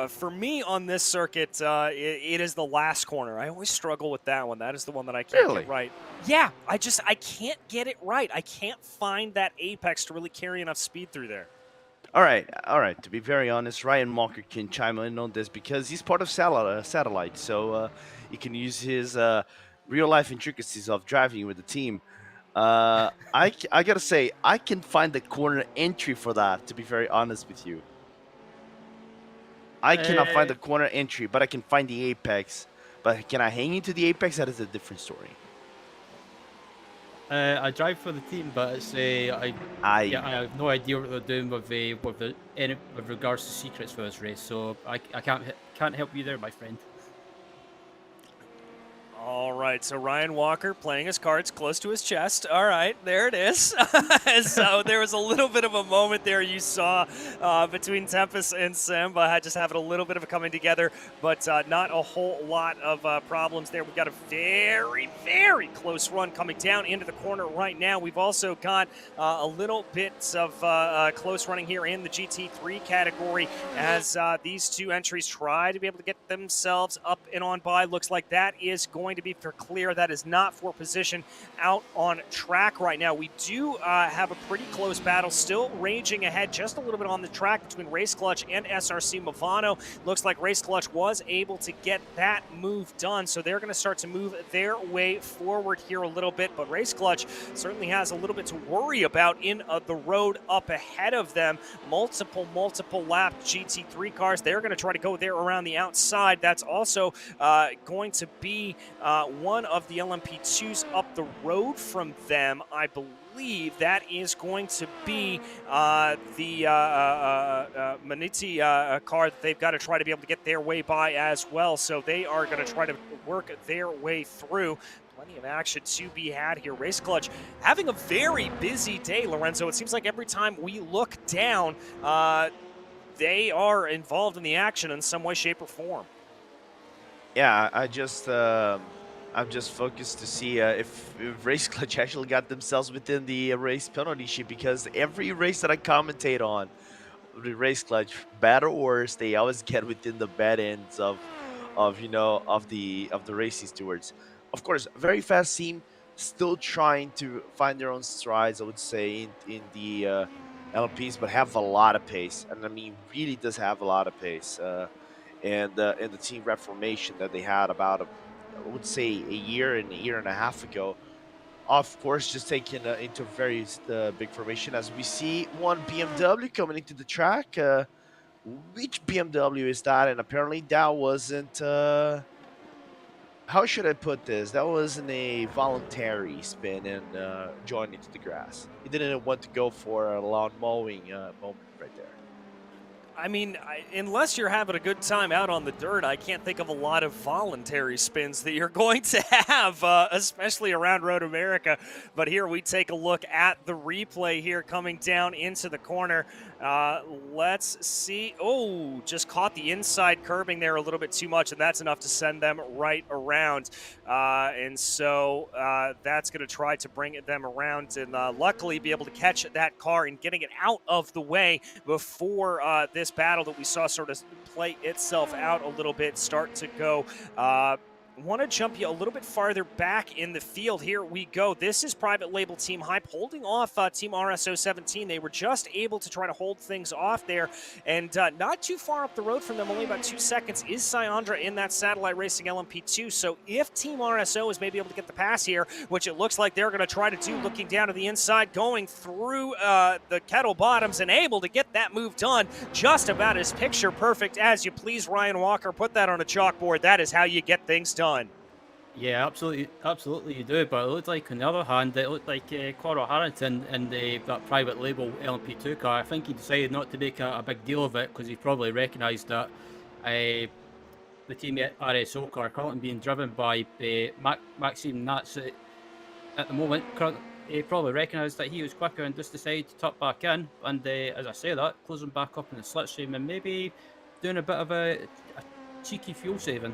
For me on this circuit, it is the last corner. I always struggle with that one. That is the one that I can't get right. Yeah, I can't get it right. I can't find that apex to really carry enough speed through there. All right. To be very honest, Ryan Walker can chime in on this because he's part of Satellite, so he can use his real-life intricacies of driving with the team. I gotta say, I can find the corner entry for that, to be very honest with you. I cannot find the corner entry, but I can find the apex. But can I hang into the apex? That is a different story. I drive for the team, but it's I have no idea what they're doing with regards to secrets for this race, so I can't help you there, my friend. All right, so Ryan Walker playing his cards close to his chest. All right, there it is. So there was a little bit of a moment there you saw between Tempest and Simba, just having a little bit of a coming together, but not a whole lot of problems there. We've got a very, very close run coming down into the corner right now. We've also got a little bit of close running here in the GT3 category as these two entries try to be able to get themselves up and on by. Looks like that is going to be for clear. That is not for position out on track right now. We do have a pretty close battle still raging ahead just a little bit on the track between Race Clutch and SRC Movano. Looks like Race Clutch was able to get that move done, so they're going to start to move their way forward here a little bit, but Race Clutch certainly has a little bit to worry about in the road up ahead of them. Multiple lap GT3 cars. They're going to try to go there around the outside. That's also going to be one of the LMP2s up the road from them. I believe that is going to be the Maniti car that they've got to try to be able to get their way by as well. So they are going to try to work their way through. Plenty of action to be had here. Race Clutch having a very busy day, Lorenzo. It seems like every time we look down, they are involved in the action in some way, shape, or form. Yeah, I'm just focused to see if Race Clutch actually got themselves within the race penalty sheet, because every race that I commentate on, the Race Clutch, bad or worse, they always get within the bad ends of the racing stewards. Of course, very fast team, still trying to find their own strides, I would say, in the LPs, but have a lot of pace, and I mean, really does have a lot of pace. And the team reformation that they had about, I would say, a year and a half ago, of course, just taking into very big formation, as we see one BMW coming into the track. Which BMW is that? And apparently that wasn't how should I put this? That wasn't a voluntary spin and join into the grass. He didn't want to go for a lawn mowing moment right there. I mean, unless you're having a good time out on the dirt, I can't think of a lot of voluntary spins that you're going to have, especially around Road America. But here we take a look at the replay here coming down into the corner. Let's see. Oh, just caught the inside curbing there a little bit too much, and that's enough to send them right around. And so that's going to try to bring them around and luckily be able to catch that car and getting it out of the way before this battle that we saw sort of play itself out a little bit start to go. Want to jump you a little bit farther back in the field. Here we go. This is private label Team Hype holding off Team RSO17. They were just able to try to hold things off there, and not too far up the road from them, only about 2 seconds, is Syandra in that Satellite Racing LMP2. So if Team RSO is maybe able to get the pass here, which it looks like they're going to try to do, looking down to the inside, going through the kettle bottoms and able to get that move done just about as picture perfect as you please, Ryan Walker. Put that on a chalkboard. That is how you get things done. Yeah, absolutely you do. But it looked like, on the other hand, it looked like Connor Harrington in that private label LMP2 car. I think he decided not to make a big deal of it because he probably recognised that the Team RSO car currently being driven by Maxime Nats at the moment. He probably recognised that he was quicker and just decided to tuck back in. And as I say that, closing back up in the slipstream and maybe doing a bit of a cheeky fuel saving.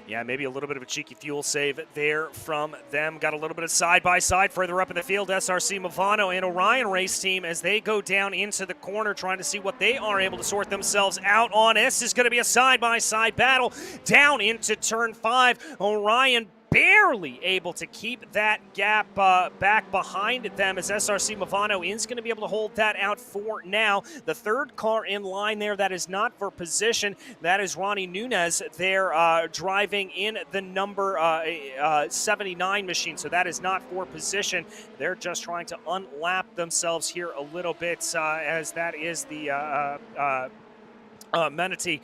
Yeah, maybe a little bit of a cheeky fuel save there from them. Got a little bit of side-by-side further up in the field. SRC Movano and Orion Race Team as they go down into the corner trying to see what they are able to sort themselves out on. This is going to be a side-by-side battle down into Turn 5. Orion barely able to keep that gap back behind them as SRC Movano is going to be able to hold that out for now. The third car in line there, that is not for position. That is Ronnie Nunez. They're driving in the number 79 machine, so that is not for position. They're just trying to unlap themselves here a little bit as that is the Menity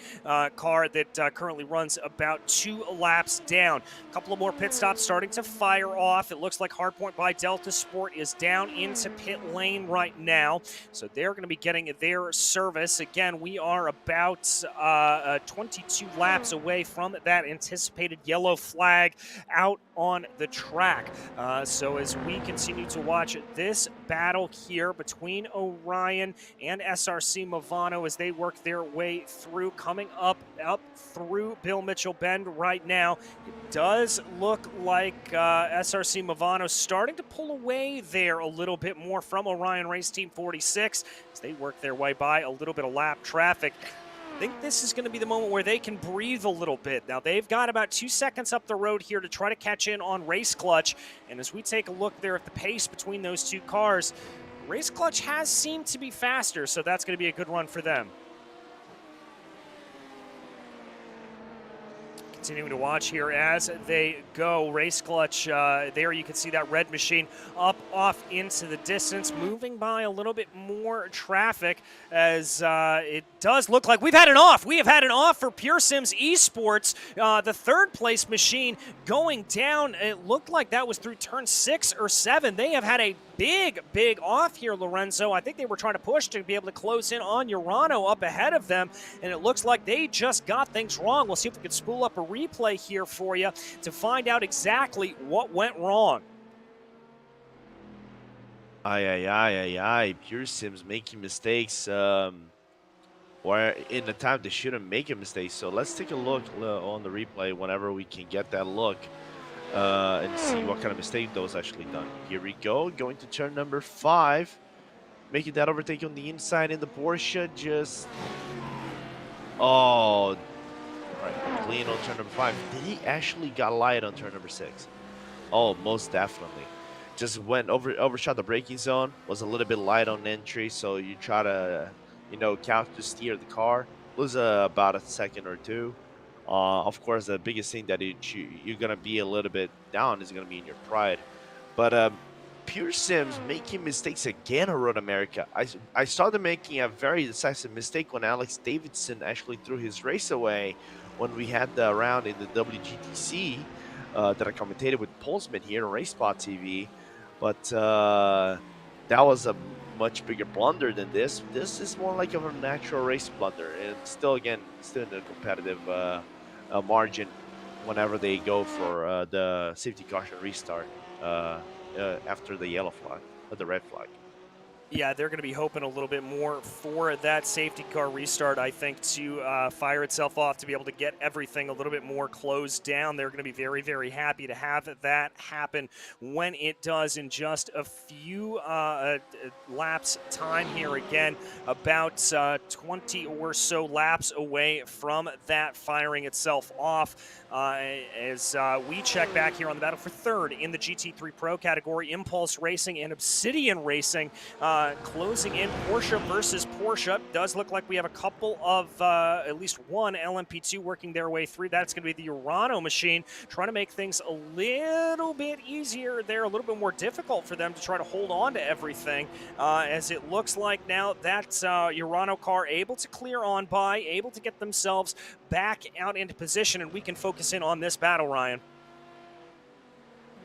car that currently runs about 2 laps down. A couple of more pit stops starting to fire off. It looks like Hardpoint by Delta Sport is down into pit lane right now. So they're going to be getting their service. Again, we are about 22 laps away from that anticipated yellow flag out on the track. So as we continue to watch this battle here between Orion and SRC Movano as they work their way through, coming up through Bill Mitchell Bend right now. It does look like SRC Movano starting to pull away there a little bit more from Orion Race Team 46 as they work their way by a little bit of lap traffic. I think this is going to be the moment where they can breathe a little bit. Now, they've got about 2 seconds up the road here to try to catch in on Race Clutch. And as we take a look there at the pace between those two cars, Race Clutch has seemed to be faster, so that's going to be a good run for them. Continuing to watch here as they go. Race Clutch, there you can see that red machine up off into the distance, moving by a little bit more traffic as it does look like we've had an off. We have had an off for Pure Sims Esports. The third place machine going down. It looked like that was through turn 6 or 7. They have had a big off here, Lorenzo. I think they were trying to push to be able to close in on Urano up ahead of them, and it looks like they just got things wrong. We'll see if we can spool up a replay here for you to find out exactly what went wrong. Pure Sims making mistakes or in the time they shouldn't make a mistake. So let's take a look on the replay whenever we can get that look. And see what kind of mistake those actually done. Here we go, going to turn number 5, making that overtake on the inside in the Porsche. Just right, clean on turn number 5. Did he actually got light on turn number 6? Oh, most definitely. Just went overshot the braking zone. Was a little bit light on entry, so you try to counter steer the car. Lose about a second or two. Of course, the biggest thing that you're going to be a little bit down is going to be in your pride. But Pure Sims making mistakes again on Road America. I started making a very decisive mistake when Alex Davidson actually threw his race away when we had the round in the WGTC that I commentated with Polsman here on RaceSpotTV. But that was a much bigger blunder than this. This is more like a natural race blunder, and still, again, still in a competitive margin whenever they go for the safety caution restart after the yellow flag, or the red flag. Yeah, they're going to be hoping a little bit more for that safety car restart, I think, to fire itself off, to be able to get everything a little bit more closed down. They're going to be very, very happy to have that happen when it does in just a few laps time here. Again, about 20 or so laps away from that firing itself off. As we check back here on the battle for third in the GT3 Pro category, Impulse Racing and Obsidian Racing closing in. Porsche versus Porsche. Does look like we have a couple of, at least one LMP2 working their way through. That's going to be the Urano machine, trying to make things a little bit easier there, a little bit more difficult for them to try to hold on to everything, as it looks like now that Urano car able to clear on by, able to get themselves back out into position, and we can focus in on this battle, Ryan.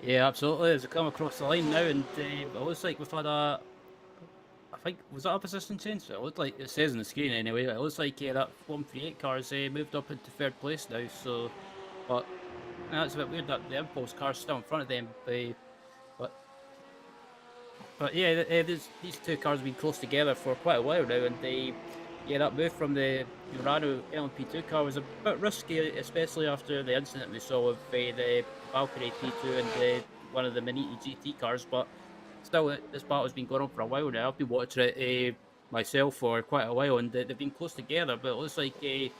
Yeah, absolutely. As we come across the line now, and it looks like we've had a, I think, was that a position change? It looked like, it says on the screen anyway, it looks like that 138 car's moved up into third place now, so, but that's a bit weird that the Impulse car's still in front of them, but yeah, these two cars have been close together for quite a while now, and that move from the Urano LMP2 car was a bit risky, especially after the incident we saw with the Valkyrie T2 and one of the Maniti GT cars. But still, this battle's been going on for a while now. I've been watching it myself for quite a while, and they've been close together. But it looks like the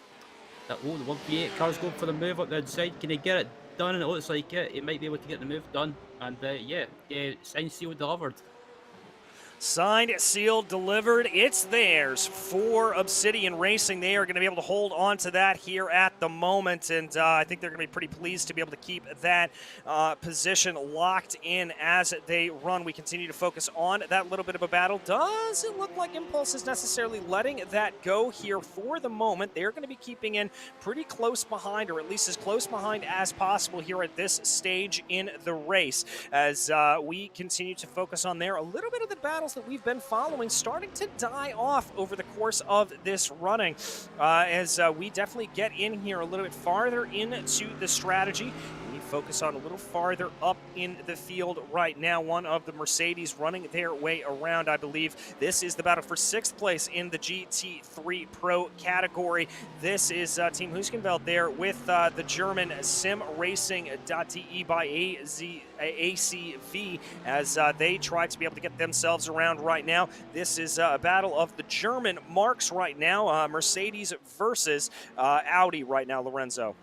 1v8 car's going for the move up the inside. Can he get it done? And it looks like he might be able to get the move done. And signed, sealed, delivered. Signed, sealed, delivered. It's theirs for Obsidian Racing. They are going to be able to hold on to that here at the moment, and I think they're going to be pretty pleased to be able to keep that position locked in as they run. We continue to focus on that little bit of a battle. Doesn't look like Impulse is necessarily letting that go here for the moment. They're going to be keeping in pretty close behind, or at least as close behind as possible here at this stage in the race, as we continue to focus on there. A little bit of the battles that we've been following starting to die off over the course of this running, as we definitely get in here a little bit farther into the strategy. We focus on a little farther up in the field right now. One of the Mercedes running their way around, I believe. This is the battle for 6th place in the GT3 Pro category. This is Team Huskenveld there with the German Sim Racing.de by ACV, as they try to be able to get themselves around right now. This is a battle of the German marks right now. Mercedes versus Audi right now, Lorenzo.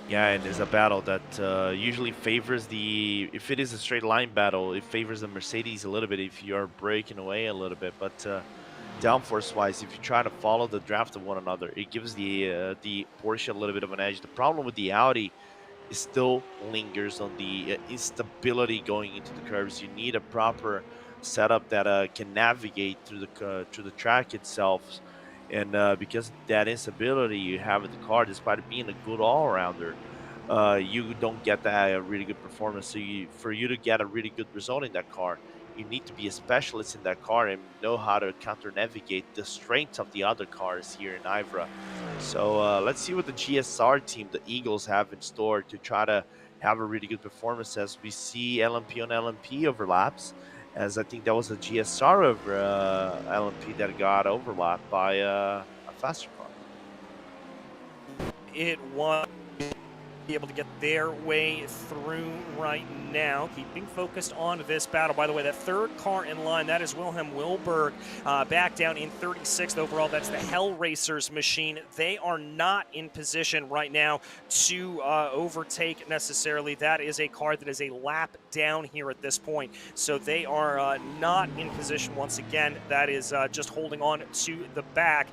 Yeah, and it's a battle that usually favors if it is a straight line battle, it favors the Mercedes a little bit if you are breaking away a little bit. But downforce-wise, if you try to follow the draft of one another, it gives the Porsche a little bit of an edge. The problem with the Audi is still lingers on the instability going into the curves. You need a proper setup that can navigate through the track itself. And because of that instability you have in the car, despite being a good all-rounder, you don't get that really good performance. So for you to get a really good result in that car, you need to be a specialist in that car and know how to counter-navigate the strengths of the other cars here in IVRA. So let's see what the GSR team, the Eagles, have in store to try to have a really good performance, as we see LMP on LMP overlaps, as I think that was a GSR over LMP that got overlapped by a faster car. It was be able to get their way through right now, keeping focused on this battle. By the way, that third car in line, that is Wilhelm Wilberg, back down in 36th overall. That's the Hell Racers machine. They are not in position right now to overtake necessarily. That is a car that is a lap down here at this point, so they are not in position once again. That is just holding on to the back.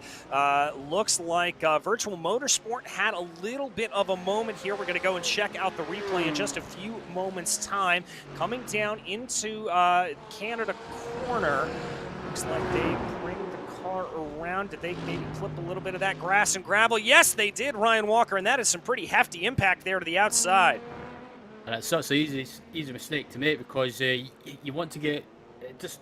Looks like Virtual Motorsport had a little bit of a moment here. We're going to go and check out the replay in just a few moments' time. Coming down into Canada corner. Looks like they bring the car around. Did they maybe clip a little bit of that grass and gravel? Yes, they did, Ryan Walker, and that is some pretty hefty impact there to the outside. And it's such an easy mistake to make, because you want to get the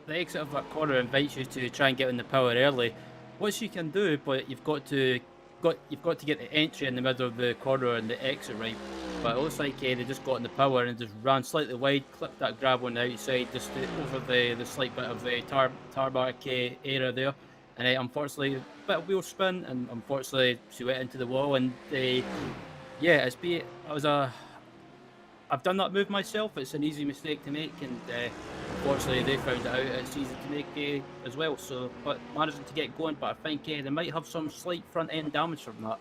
exit of that corner invites you to try and get in the power early, which you can do, but you've got to get the entry in the middle of the corner and the exit right. But it looks like they just got in the power and just ran slightly wide, clipped that grab on the outside, just over the slight bit of the tarmac area there. And unfortunately, a bit of wheel spin, and unfortunately she went into the wall. And I've done that move myself. It's an easy mistake to make, and unfortunately they found it out. It's easy to make as well. So, but managing to get going. But I think they might have some slight front end damage from that.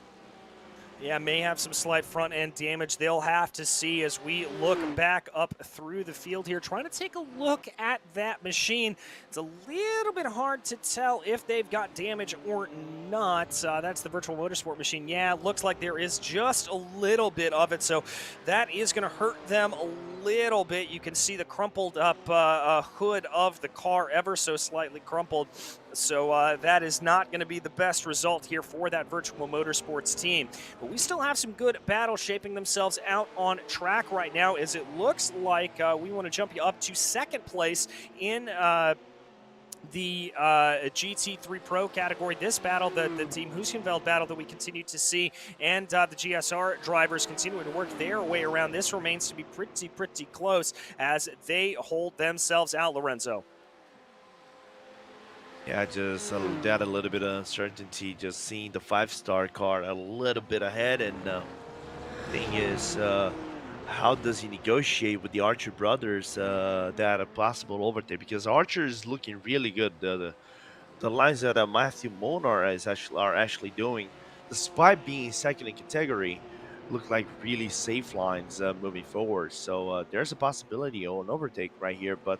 Yeah, may have some slight front end damage. They'll have to see as we look back up through the field here, trying to take a look at that machine. It's a little bit hard to tell if they've got damage or not. That's the virtual motorsport machine. Yeah, looks like there is just a little bit of it, so that is going to hurt them a little bit. You can see the crumpled up hood of the car, ever so slightly crumpled. So that is not going to be the best result here for that virtual motorsports team. But we still have some good battles shaping themselves out on track right now, as it looks like we want to jump you up to second place in the GT3 Pro category. This battle, the Team Huskenveld battle that we continue to see, and the GSR drivers continuing to work their way around. This remains to be pretty close as they hold themselves out, Lorenzo. Yeah, just that a little bit of uncertainty, just seeing the 5-star car a little bit ahead. And thing is, how does he negotiate with the Archer brothers that a possible overtake? Because Archer is looking really good. The lines that Matthew Monar are actually doing, despite being second in category, look like really safe lines moving forward. So there's a possibility of an overtake right here, but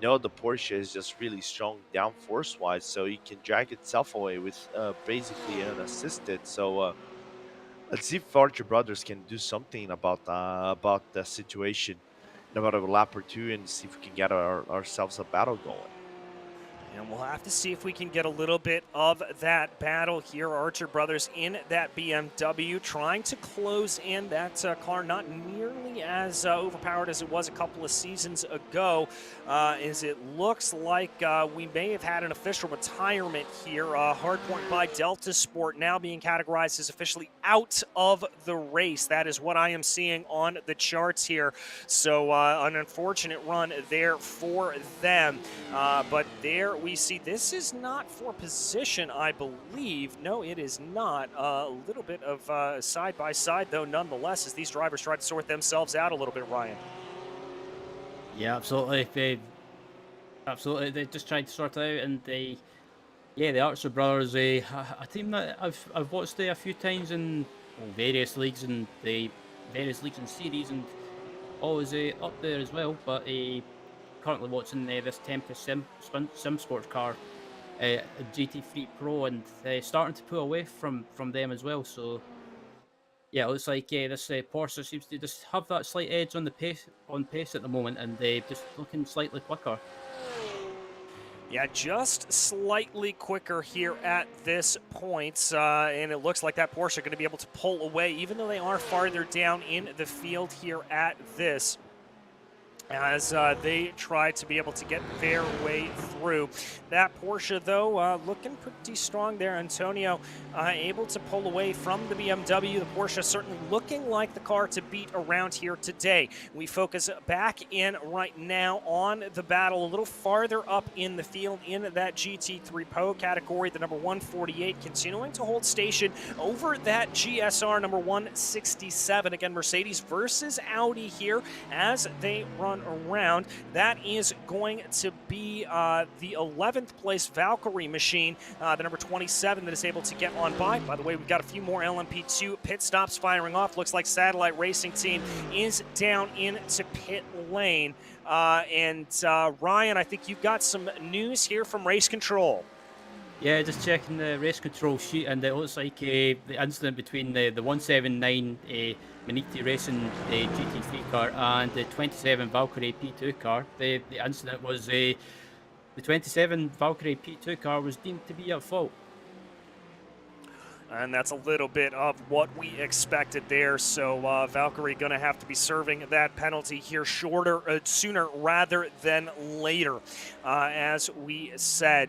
no, the Porsche is just really strong downforce-wise, so it can drag itself away with basically unassisted. So let's see if Archer Brothers can do something about the situation in about a lap or two, and see if we can get ourselves a battle going. And we'll have to see if we can get a little bit of that battle here. Archer Brothers in that BMW, trying to close in that car, not nearly as overpowered as it was a couple of seasons ago, as it looks like we may have had an official retirement here. Hardpoint by Delta Sport now being categorized as officially out of the race. That is what I am seeing on the charts here. So an unfortunate run there for them. But there we see this is not for position, I believe. No, it is not. A little bit of side-by-side, though, nonetheless, as these drivers try to sort themselves out a little bit, Ryan. Yeah, absolutely. They're just trying to sort it out, and the Archer brothers, a team that I've watched a few times in various leagues and series, and always up there as well. But currently watching this Tempest Sim Sports car, a GT3 Pro, and starting to pull away from them as well. So yeah, it looks like this Porsche seems to just have that slight edge on pace at the moment, and they just looking slightly quicker. Yeah, just slightly quicker here at this point, and it looks like that Porsche are going to be able to pull away, even though they are farther down in the field here at this, as they try to be able to get their way through. That Porsche, though, looking pretty strong there. Antonio able to pull away from the BMW. The Porsche certainly looking like the car to beat around here today. We focus back in right now on the battle a little farther up in the field in that GT3 Pro category. The number 148 continuing to hold station over that GSR number 167. Again, Mercedes versus Audi here as they run around. That is going to be the 11th place Valkyrie machine, the number 27 that is able to get on by. By the way, we've got a few more LMP2 pit stops firing off. Looks like Satellite Racing Team is down into pit lane. Ryan, I think you've got some news here from Race Control. Yeah, just checking the race control sheet, and it looks like the incident between the 179 Maniti Racing GT3 car and the 27 Valkyrie P2 car. The incident was the 27 Valkyrie P2 car was deemed to be at fault. And that's a little bit of what we expected there. So Valkyrie going to have to be serving that penalty here sooner rather than later. As we said,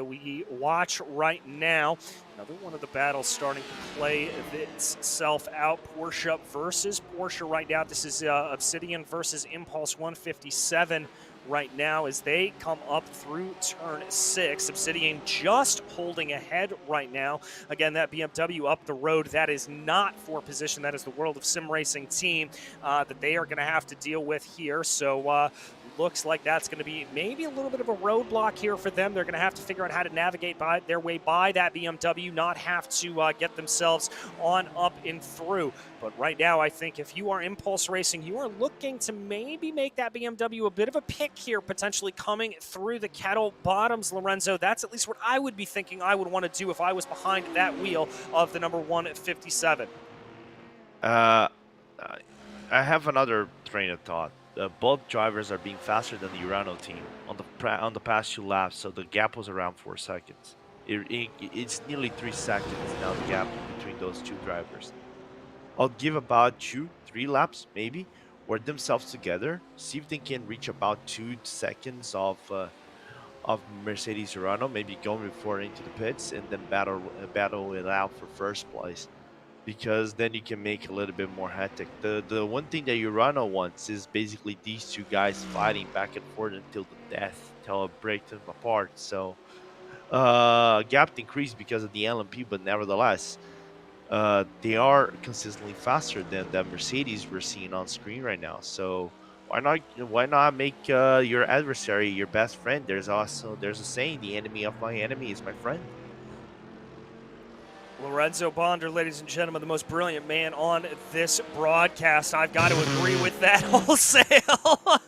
we watch right now. Another one of the battles starting to play itself out. Porsche versus Porsche right now. This is Obsidian versus Impulse 157 right now as they come up through turn 6. Obsidian just holding ahead right now. Again, that BMW up the road, that is not for position. That is the World of Sim Racing team that they are going to have to deal with here. So looks like that's going to be maybe a little bit of a roadblock here for them. They're going to have to figure out how to navigate their way by that BMW, not have to get themselves on up and through. But right now, I think if you are Impulse Racing, you are looking to maybe make that BMW a bit of a pick here, potentially coming through the kettle bottoms, Lorenzo. That's at least what I would be thinking I would want to do if I was behind that wheel of the number 157. I have another train of thought. Both drivers are being faster than the Urano team on the past 2 laps, so the gap was around 4 seconds. It's nearly 3 seconds now, the gap between those 2 drivers. I'll give about 2-3 laps, maybe, work themselves together, see if they can reach about 2 seconds of Mercedes Urano, maybe going before into the pits, and then battle it out for first place. Because then you can make it a little bit more hectic. The one thing that Urano wants is basically these 2 guys fighting back and forth until the death, till it breaks them apart. So gap increased because of the LMP, but nevertheless, they are consistently faster than the Mercedes we're seeing on screen right now. So why not make your adversary your best friend? There's a saying, the enemy of my enemy is my friend. Lorenzo Bonder, ladies and gentlemen, the most brilliant man on this broadcast. I've got to agree with that wholesale.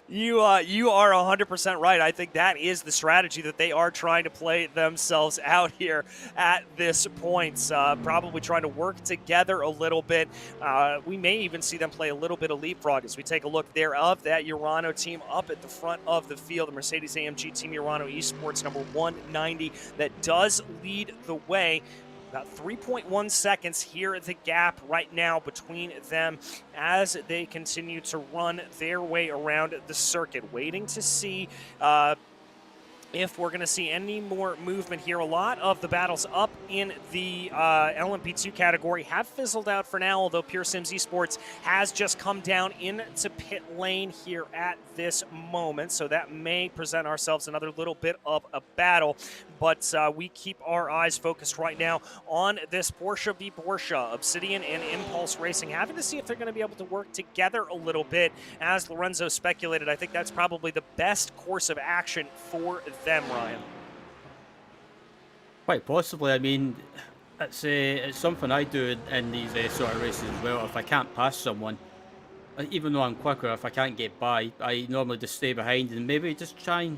You are 100% right. I think that is the strategy that they are trying to play themselves out here at this point. Probably trying to work together a little bit. We may even see them play a little bit of leapfrog as we take a look there of that Urano team up at the front of the field. The Mercedes-AMG Team Urano Esports number 190 that does lead the way. About 3.1 seconds here at the gap right now between them as they continue to run their way around the circuit. Waiting to see if we're going to see any more movement here. A lot of the battles up in the LMP2 category have fizzled out for now, although Pure Sims Esports has just come down into pit lane here at this moment, so that may present ourselves another little bit of a battle. But we keep our eyes focused right now on this Porsche v Porsche, Obsidian and Impulse Racing, having to see if they're going to be able to work together a little bit. As Lorenzo speculated, I think that's probably the best course of action for them, Ryan. Quite possibly. I mean, it's something I do in these sort of races as well. If I can't pass someone, even though I'm quicker, if I can't get by, I normally just stay behind and maybe just try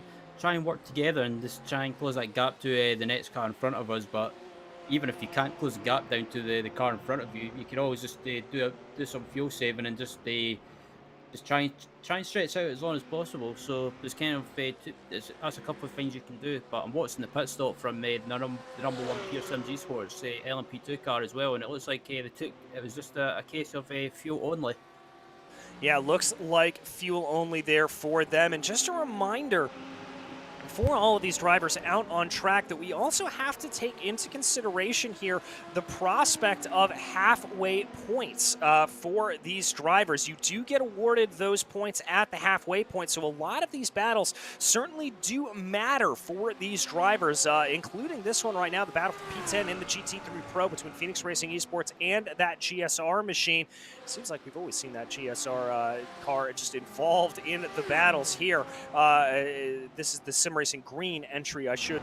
and work together and just try and close that gap to the next car in front of us. But even if you can't close the gap down to the car in front of you, you can always just do some fuel saving and just try and stretch out as long as possible. So there's kind of that's a couple of things you can do. But I'm watching the pit stop from the number 1 Pure Sims Esports LMP2 car as well, and it looks like it was just a case of fuel only. Yeah, looks like fuel only there for them. And just a reminder for all of these drivers out on track that we also have to take into consideration here the prospect of halfway points for these drivers. You do get awarded those points at the halfway point, so a lot of these battles certainly do matter for these drivers, including this one right now, the battle for P10 in the GT3 Pro between Phoenix Racing Esports and that GSR machine. It seems like we've always seen that GSR car just involved in the battles here. This is the Sim Racing green entry, I should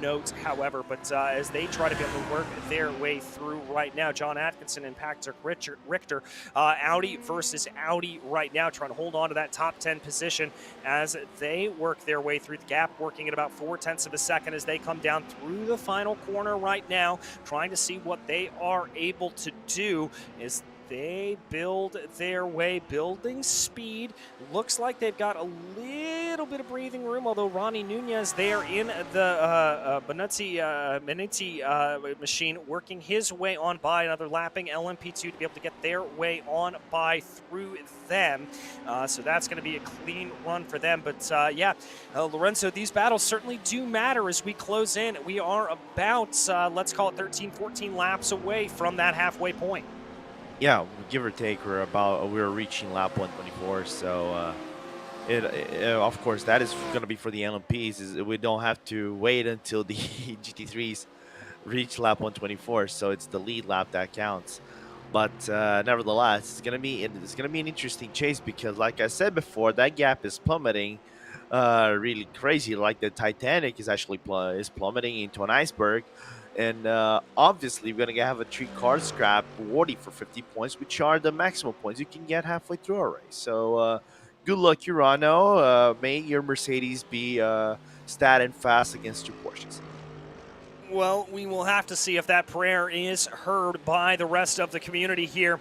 note, however. But as they try to be able to work their way through right now, John Atkinson and Patrick Richter, Audi versus Audi right now, trying to hold on to that top 10 position as they work their way through the gap, working at about 0.4 of a second as they come down through the final corner right now, trying to see what they are able to do is they build their way, building speed. Looks like they've got a little bit of breathing room, although Ronnie Nunez there in the Benuzzi machine working his way on by, another lapping LMP2 to be able to get their way on by through them. So that's going to be a clean run for them. But yeah, Lorenzo, these battles certainly do matter as we close in. We are about, let's call it 13, 14 laps away from that halfway point. Yeah, give or take, we're reaching lap 124. So, of course, that is going to be for the LMPs. We don't have to wait until the GT3s reach lap 124. So it's the lead lap that counts. But nevertheless, it's going to be an interesting chase because, like I said before, that gap is plummeting, really crazy. Like the Titanic is actually plummeting into an iceberg. And obviously, we're going to have a 3-car scrap awarding for 50 points, which are the maximum points you can get halfway through a race. So good luck, Urano. May your Mercedes be stat and fast against your Porsches. Well, we will have to see if that prayer is heard by the rest of the community here.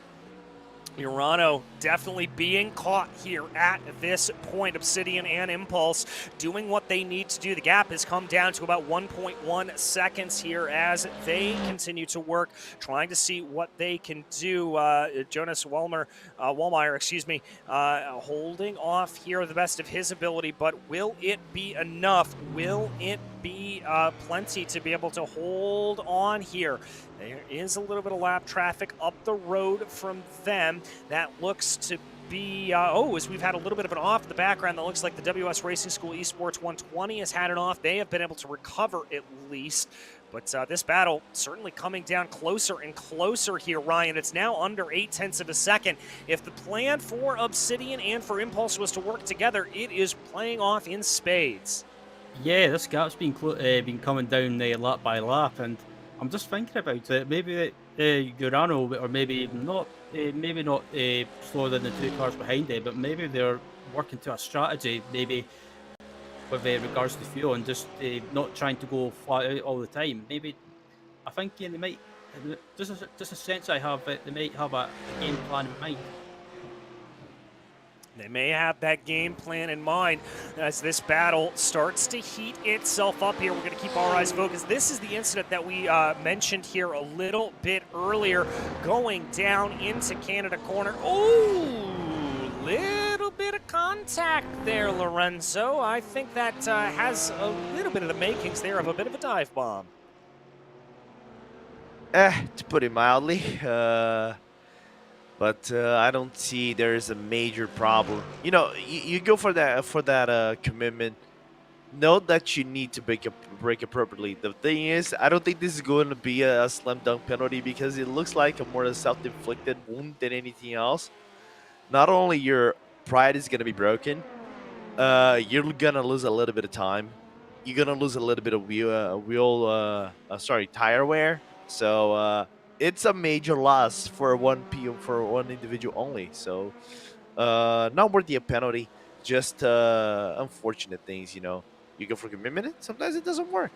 Urano definitely being caught here at this point. Obsidian and Impulse doing what they need to do. The gap has come down to about 1.1 seconds here as they continue to work, trying to see what they can do. Jonas Wallmeyer, holding off here the best of his ability, but will it be enough? Will it be plenty to be able to hold on here? There is a little bit of lap traffic up the road from them. That looks to be, as we've had a little bit of an off in the background, that looks like the WS Racing School Esports 120 has had it off. They have been able to recover at least. But this battle certainly coming down closer and closer here, Ryan. It's now under 0.8 of a second. If the plan for Obsidian and for Impulse was to work together, it is playing off in spades. Yeah, this gap's been coming down lap by lap, and I'm just thinking about it. Maybe Urano, or maybe not slower than the 2 cars behind it, but maybe they're working to a strategy, maybe with regards to fuel, and just not trying to go flat out all the time. Maybe I think they might, just a sense I have, they might have a game plan in mind. They may have that game plan in mind as this battle starts to heat itself up here. We're going to keep our eyes focused. This is the incident that we mentioned here a little bit earlier, going down into Canada corner. Oh, little bit of contact there, Lorenzo. I think that has a little bit of the makings there of a bit of a dive bomb. To put it mildly. But I don't see there's a major problem. You know, you go for that commitment. Note that you need to brake appropriately. The thing is, I don't think this is going to be a slam dunk penalty because it looks like a more self-inflicted wound than anything else. Not only your pride is going to be broken, you're going to lose a little bit of time. You're going to lose a little bit of tire wear. So it's a major loss for one individual only. So not worthy a penalty, just unfortunate things, you know. You go for commitment, sometimes it doesn't work.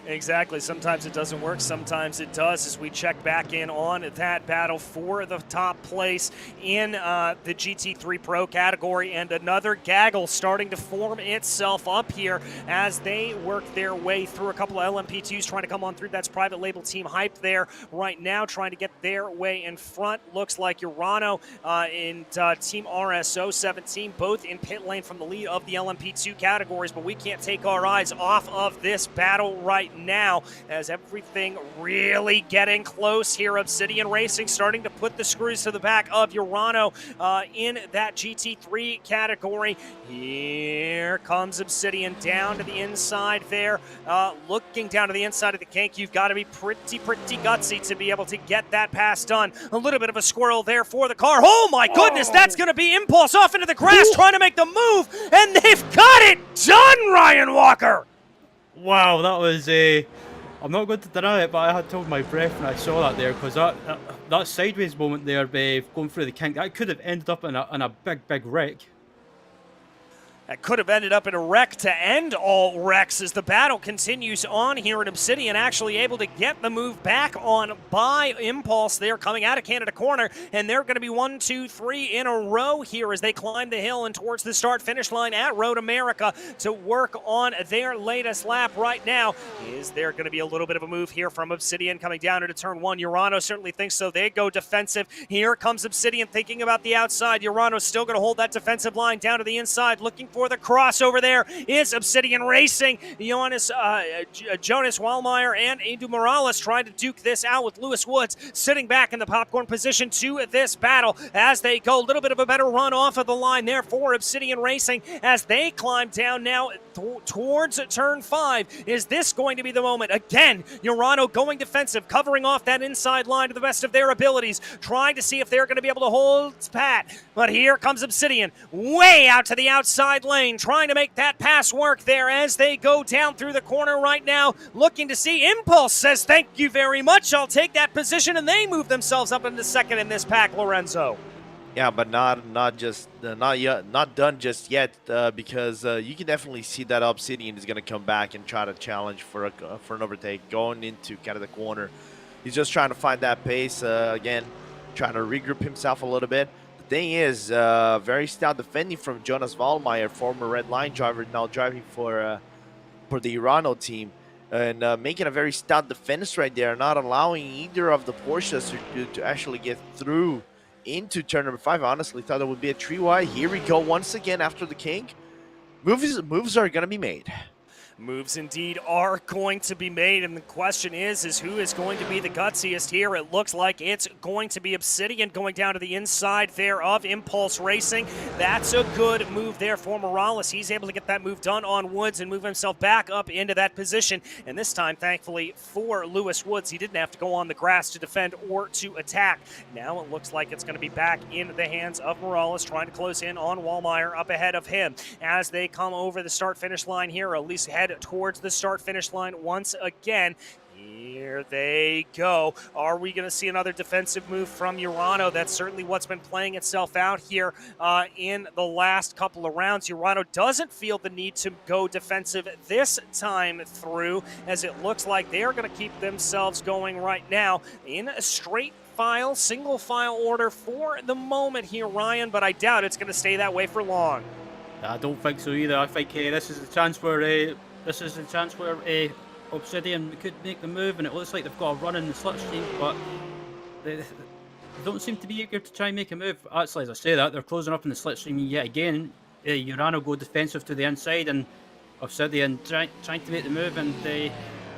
Exactly. Sometimes it doesn't work. Sometimes it does as we check back in on that battle for the top place in the GT3 Pro category. And another gaggle starting to form itself up here as they work their way through. A couple of LMP2s trying to come on through. That's private label Team Hype there right now trying to get their way in front. Looks like Urano and Team RSO 17 both in pit lane from the lead of the LMP2 categories. But we can't take our eyes off of this battle right now, as everything really getting close here. Obsidian Racing starting to put the screws to the back of Urano in that GT3 category. Here comes Obsidian down to the inside there. Looking down to the inside of the kink, you've got to be pretty gutsy to be able to get that pass done. A little bit of a squirrel there for the car. Oh my goodness, that's going to be Impulse off into the grass trying to make the move, and they've got it done, Ryan Walker! Wow, that was I'm not going to deny it, but I had to hold my breath when I saw that there, because that sideways moment there, going through the kink, that could have ended up in a big wreck. That could have ended up in a wreck to end all wrecks as the battle continues on here at Obsidian, actually able to get the move back on by Impulse there coming out of Canada corner, and they're going to be 1, 2, 3 in a row here as they climb the hill and towards the start-finish line at Road America to work on their latest lap right now. Is there going to be a little bit of a move here from Obsidian coming down into turn 1? Urano certainly thinks so. They go defensive. Here comes Obsidian thinking about the outside. Urano's still going to hold that defensive line down to the inside, looking for the crossover. There is Obsidian Racing. Jonas Wallmeyer and Edu Morales trying to duke this out with Lewis Woods sitting back in the popcorn position to this battle as they go. A little bit of a better run off of the line there for Obsidian Racing as they climb down now towards turn 5. Is this going to be the moment? Again, Urano going defensive, covering off that inside line to the best of their abilities, trying to see if they're going to be able to hold pat. But here comes Obsidian way out to the outside lane, trying to make that pass work there as they go down through the corner right now, looking to see. Impulse says, thank you very much, I'll take that position, and they move themselves up into second in this pack, Lorenzo. Yeah, but not done just yet, because you can definitely see that Obsidian is going to come back and try to challenge for an overtake going into kind of the corner. He's just trying to find that pace, again, trying to regroup himself a little bit. Thing is, very stout defending from Jonas Wallmeyer, former Red Line driver, now driving for the Urano team, and making a very stout defense right there, not allowing either of the Porsches to actually get through into turn number 5. I honestly thought it would be a 3-wide. Here we go once again after the kink. Moves are going to be made. Moves indeed are going to be made, and the question is who is going to be the gutsiest here? It looks like it's going to be Obsidian going down to the inside there of Impulse Racing. That's a good move there for Morales. He's able to get that move done on Woods and move himself back up into that position. And this time, thankfully, for Lewis Woods, he didn't have to go on the grass to defend or to attack. Now it looks like it's going to be back in the hands of Morales, trying to close in on Wallmeyer up ahead of him. As they come over the start-finish line here, or at least head towards the start-finish line once again. Here they go. Are we going to see another defensive move from Urano? That's certainly what's been playing itself out here in the last couple of rounds. Urano doesn't feel the need to go defensive this time through, as it looks like they're going to keep themselves going right now in a straight file, single file order for the moment here, Ryan, but I doubt it's going to stay that way for long. I don't think so either. I think this is the chance where Obsidian could make the move, and it looks like they've got a run in the slipstream, but they don't seem to be eager to try and make a move. Actually, as I say that, they're closing up in the slipstream yet again. Urano go defensive to the inside, and Obsidian trying to make the move, and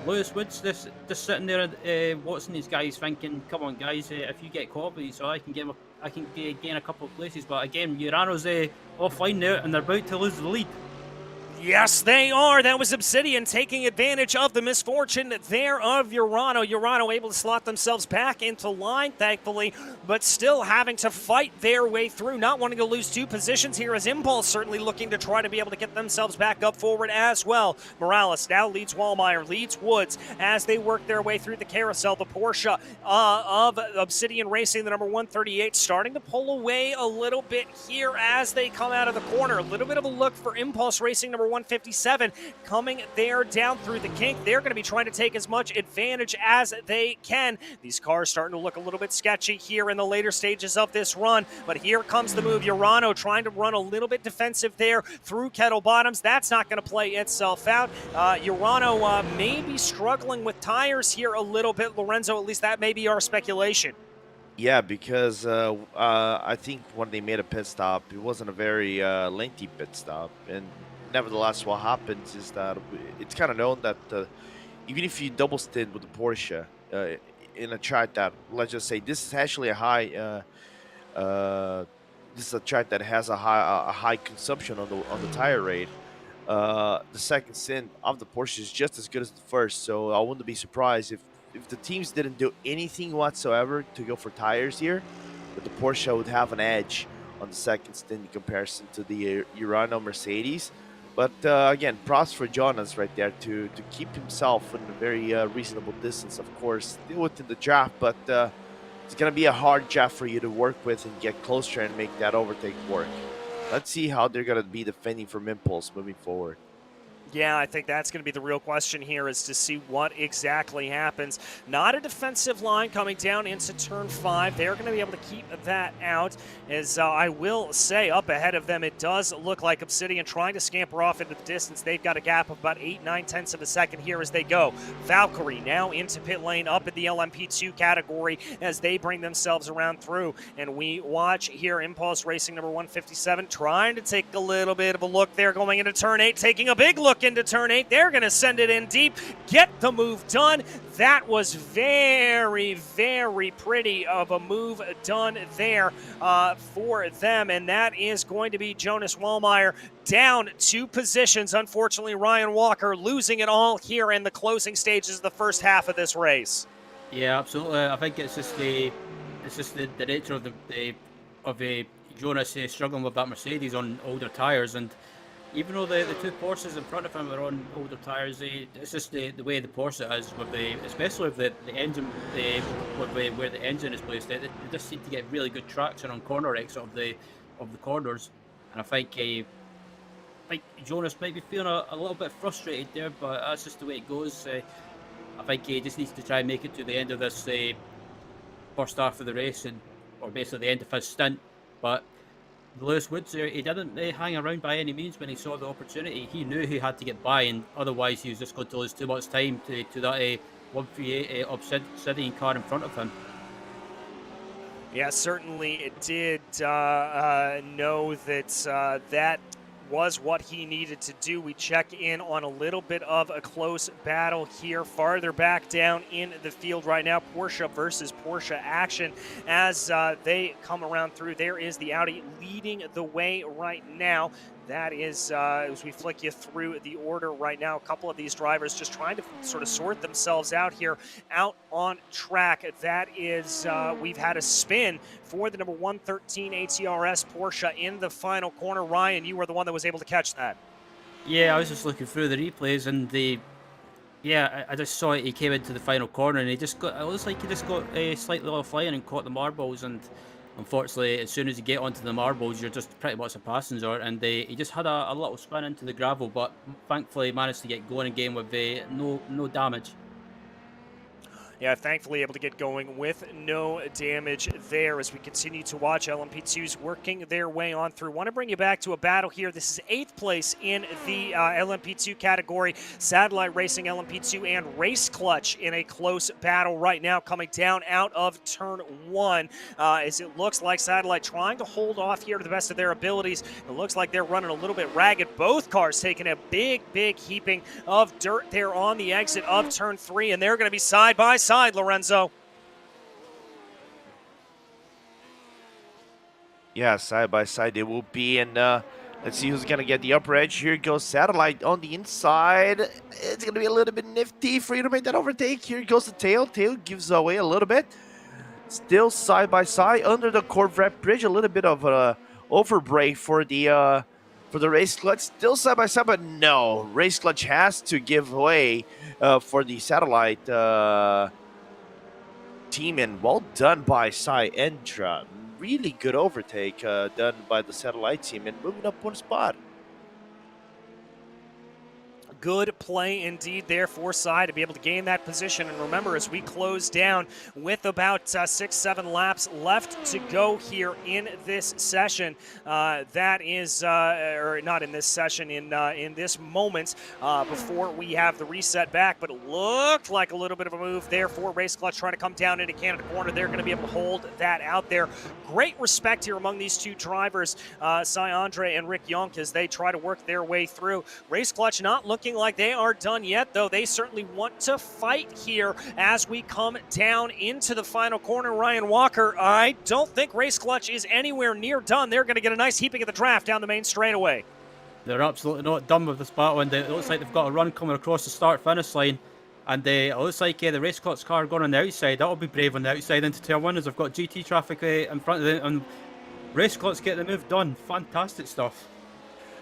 Lewis Woods just sitting there watching these guys, thinking, "Come on, guys, if you get caught, so I can gain a couple of places." But again, Urano's offline there, and they're about to lose the lead. Yes, they are. That was Obsidian taking advantage of the misfortune there of Urano. Urano able to slot themselves back into line, thankfully, but still having to fight their way through, not wanting to lose 2 positions here, as Impulse certainly looking to try to be able to get themselves back up forward as well. Morales now leads Wallmeyer, leads Woods as they work their way through the carousel. The Porsche of Obsidian Racing, the number 138, starting to pull away a little bit here as they come out of the corner. A little bit of a look for Impulse Racing, number 157, coming there down through the kink. They're going to be trying to take as much advantage as they can. These cars starting to look a little bit sketchy here in the later stages of this run, but here comes the move. Urano trying to run a little bit defensive there through Kettle Bottoms. That's not going to play itself out. Urano may be struggling with tires here a little bit, Lorenzo. At least that may be our speculation. Yeah, because I think when they made a pit stop, it wasn't a very lengthy pit stop, and nevertheless, what happens is that it's kind of known that even if you double stint with the Porsche in a track that, let's just say, this is actually a high. This is a track that has a high consumption on the tire rate. The second stint of the Porsche is just as good as the first, so I wouldn't be surprised if the teams didn't do anything whatsoever to go for tires here, but the Porsche would have an edge on the second stint in comparison to the Urano Mercedes. But again, props for Jonas right there to keep himself in a very reasonable distance, of course, still within the draft, but it's going to be a hard draft for you to work with and get closer and make that overtake work. Let's see how they're going to be defending from impulse moving forward. Yeah, I think that's going to be the real question here, is to see what exactly happens. Not a defensive line coming down into turn 5. They're going to be able to keep that out. As I will say, up ahead of them, it does look like Obsidian trying to scamper off into the distance. They've got a gap of about 8-9 of a second here as they go. Valkyrie now into pit lane up in the LMP2 category as they bring themselves around through. And we watch here Impulse Racing number 157 trying to take a little bit of a look there going into turn 8, taking a big look into turn 8. They're going to send it in deep, get the move done. That was very, very pretty of a move done there for them, and that is going to be Jonas Wallmeyer down 2 positions. Unfortunately, Ryan Walker losing it all here in the closing stages of the first half of this race. Yeah, absolutely. I think it's just the nature of the Jonas struggling with that Mercedes on older tires, and even though the 2 Porsches in front of him are on older tires, it's just the way the Porsche is, with especially with the engine, where the engine is placed. They just seem to get really good traction on corner exit of the corners, and I think Jonas might be feeling a little bit frustrated there, but that's just the way it goes. I think he just needs to try and make it to the end of this first half of the race, or basically the end of his stint. But Lewis Woods there, he didn't hang around by any means when he saw the opportunity. He knew he had to get by, and otherwise he was just going to lose too much time to that 138 Obsidian car in front of him. Yeah, certainly it did know that that was what he needed to do. We check in on a little bit of a close battle here farther back down in the field right now. Porsche versus Porsche action as they come around through. There is the Audi leading the way right now. That is, as we flick you through the order right now, a couple of these drivers just trying to sort of sort themselves out here out on track. That is, we've had a spin for the number 113 ATRS Porsche in the final corner. Ryan, you were the one that was able to catch that. Yeah, I was just looking through the replays, and I just saw it. He came into the final corner, and it looks like he just got slightly offline and caught the marbles, and unfortunately, as soon as you get onto the marbles, you're just pretty much a passenger, and he just had a little spin into the gravel, but thankfully managed to get going again with no damage. Yeah, thankfully able to get going with no damage there as we continue to watch LMP2s working their way on through. Want to bring you back to a battle here. This is 8th place in the LMP2 category. Satellite Racing LMP2 and Race Clutch in a close battle right now, coming down out of turn 1 as it looks like Satellite trying to hold off here to the best of their abilities. It looks like they're running a little bit ragged. Both cars taking a big heaping of dirt there on the exit of turn 3, and they're going to be side by side, Lorenzo. Yeah, side by side they will be, and let's see who's gonna get the upper edge. Here goes Satellite on the inside. It's gonna be a little bit nifty for you to make that overtake. Here goes the tail. Tail gives away a little bit. Still side by side under the Corvette bridge. A little bit of a overbrake for the Race Clutch. Still side by side, but no, Race Clutch has to give way for the Satellite team, and well done by Sai Endra. Really good overtake done by the Satellite team and moving up 1 spot. Good play indeed there for Sai to be able to gain that position. And remember, as we close down with about 6-7 laps left to go here in this session, that is, or not in this session, in this moment before we have the reset back. But it looked like a little bit of a move there for Race Clutch trying to come down into Canada Corner. They're going to be able to hold that out there. Great respect here among these two drivers, Sai Andre and Rick Yonk, as they try to work their way through. Race Clutch not looking looking like they aren't done yet, though. They certainly want to fight here as we come down into the final corner. Ryan Walker, I don't think Race Clutch is anywhere near done. They're going to get a nice heaping of the draft down the main straightaway. They're absolutely not done with this battle, and it looks like they've got a run coming across the start-finish line. And it looks like the Race Clutch car going on the outside. That'll be brave on the outside into turn 1 as they've got GT traffic in front of them. And Race Clutch get the move done. Fantastic stuff.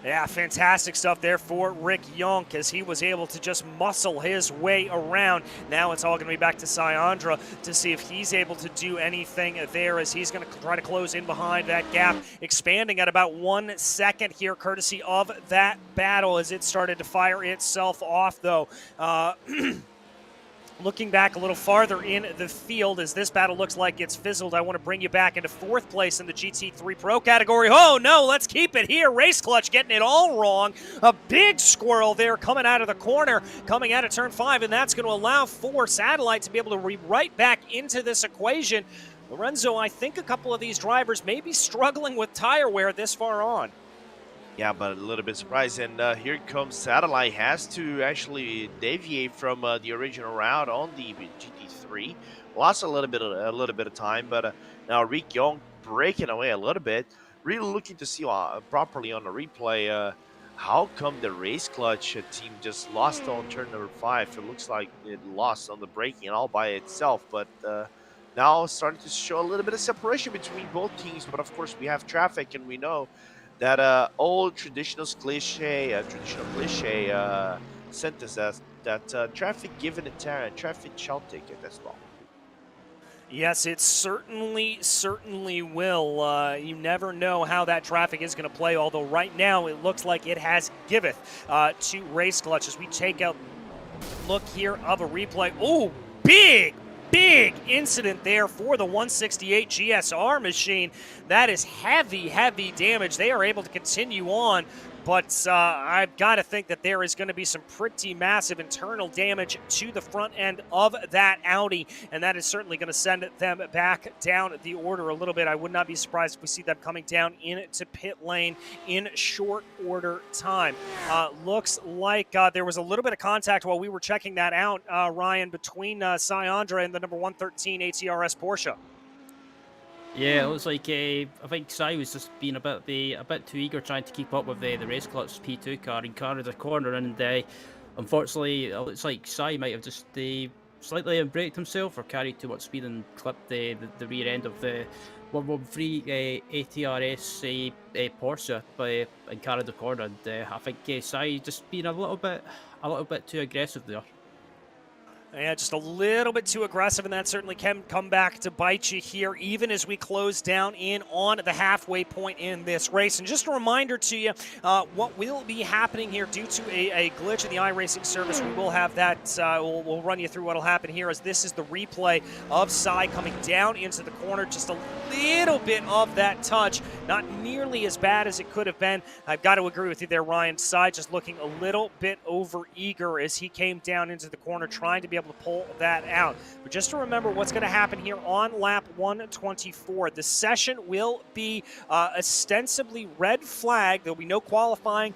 Yeah, fantastic stuff there for Rick Yonk as he was able to just muscle his way around. Now it's all going to be back to Syandra to see if he's able to do anything there as he's going to try to close in behind that gap, expanding at about 1 second here, courtesy of that battle as it started to fire itself off, though. Looking back a little farther in the field as this battle looks like it's fizzled, I want to bring you back into 4th place in the GT3 Pro category. Oh, no, let's keep it here. Race Clutch getting it all wrong. A big squirrel there coming out of the corner, coming out of turn 5, and that's going to allow for Satellite to be able to right back into this equation. Lorenzo, I think a couple of these drivers may be struggling with tire wear this far on. Yeah, but a little bit surprised, and here comes Satellite. Has to actually deviate from the original route on the GT3. Lost a little bit of time, but now Rick Young breaking away a little bit. Really looking to see properly on the replay how come the Race Clutch team just lost on turn number 5. It looks like it lost on the braking all by itself, but now starting to show a little bit of separation between both teams. But of course, we have traffic, and we know that old traditional cliche sentence that traffic given a Terra, traffic shall take it as well. Yes, it certainly will. You never know how that traffic is going to play, although right now it looks like it has giveth to Race Clutch as we take a look here of a replay. Oh, big incident there for the 168 GSR machine. That is heavy damage. They are able to continue on, but I've got to think that there is going to be some pretty massive internal damage to the front end of that Audi, and that is certainly going to send them back down the order a little bit. I would not be surprised if we see them coming down into pit lane in short order time. Looks like there was a little bit of contact while we were checking that out, Ryan, between Syandra and the number 113 ATRS Porsche. Yeah, it looks like I think Sai was just being a bit too eager trying to keep up with the Race Clutch P2 car and carried the corner, and unfortunately it looks like Sai might have just slightly braked himself or carried too much speed and clipped the rear end of the 113 ATRS Porsche and carried the corner, and I think Sai just being a little bit too aggressive there. Yeah, just a little bit too aggressive, and that certainly can come back to bite you here, even as we close down in on the halfway point in this race. And just a reminder to you, what will be happening here due to a glitch in the iRacing service, we will have that, we'll run you through what will happen here, as this is the replay of Sai coming down into the corner. Just a little bit of that touch, not nearly as bad as it could have been. I've got to agree with you there, Ryan. Sai just looking a little bit over-eager as he came down into the corner, trying to be able to pull that out. But just to remember what's going to happen here on lap 124. The session will be ostensibly red flag. There'll be no qualifying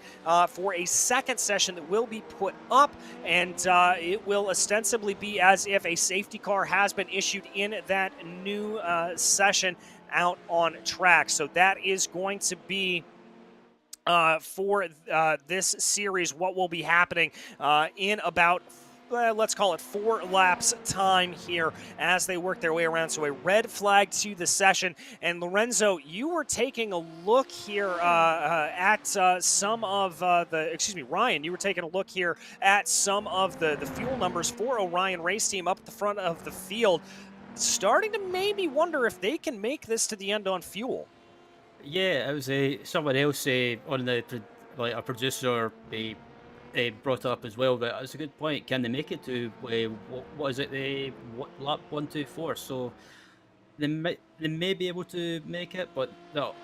for a second session that will be put up, and it will ostensibly be as if a safety car has been issued in that new session out on track. So that is going to be for this series what will be happening in about let's call it 4 laps time here as they work their way around. So a red flag to the session. And Lorenzo, you were taking a look here at some of Ryan, you were taking a look here at some of the fuel numbers for Orion Race Team up at the front of the field. Starting to maybe wonder if they can make this to the end on fuel. Yeah, it was someone else on the a producer brought up as well, but it's a good point. Can they make it to what is it? Lap 124? So they may be able to make it, but they'll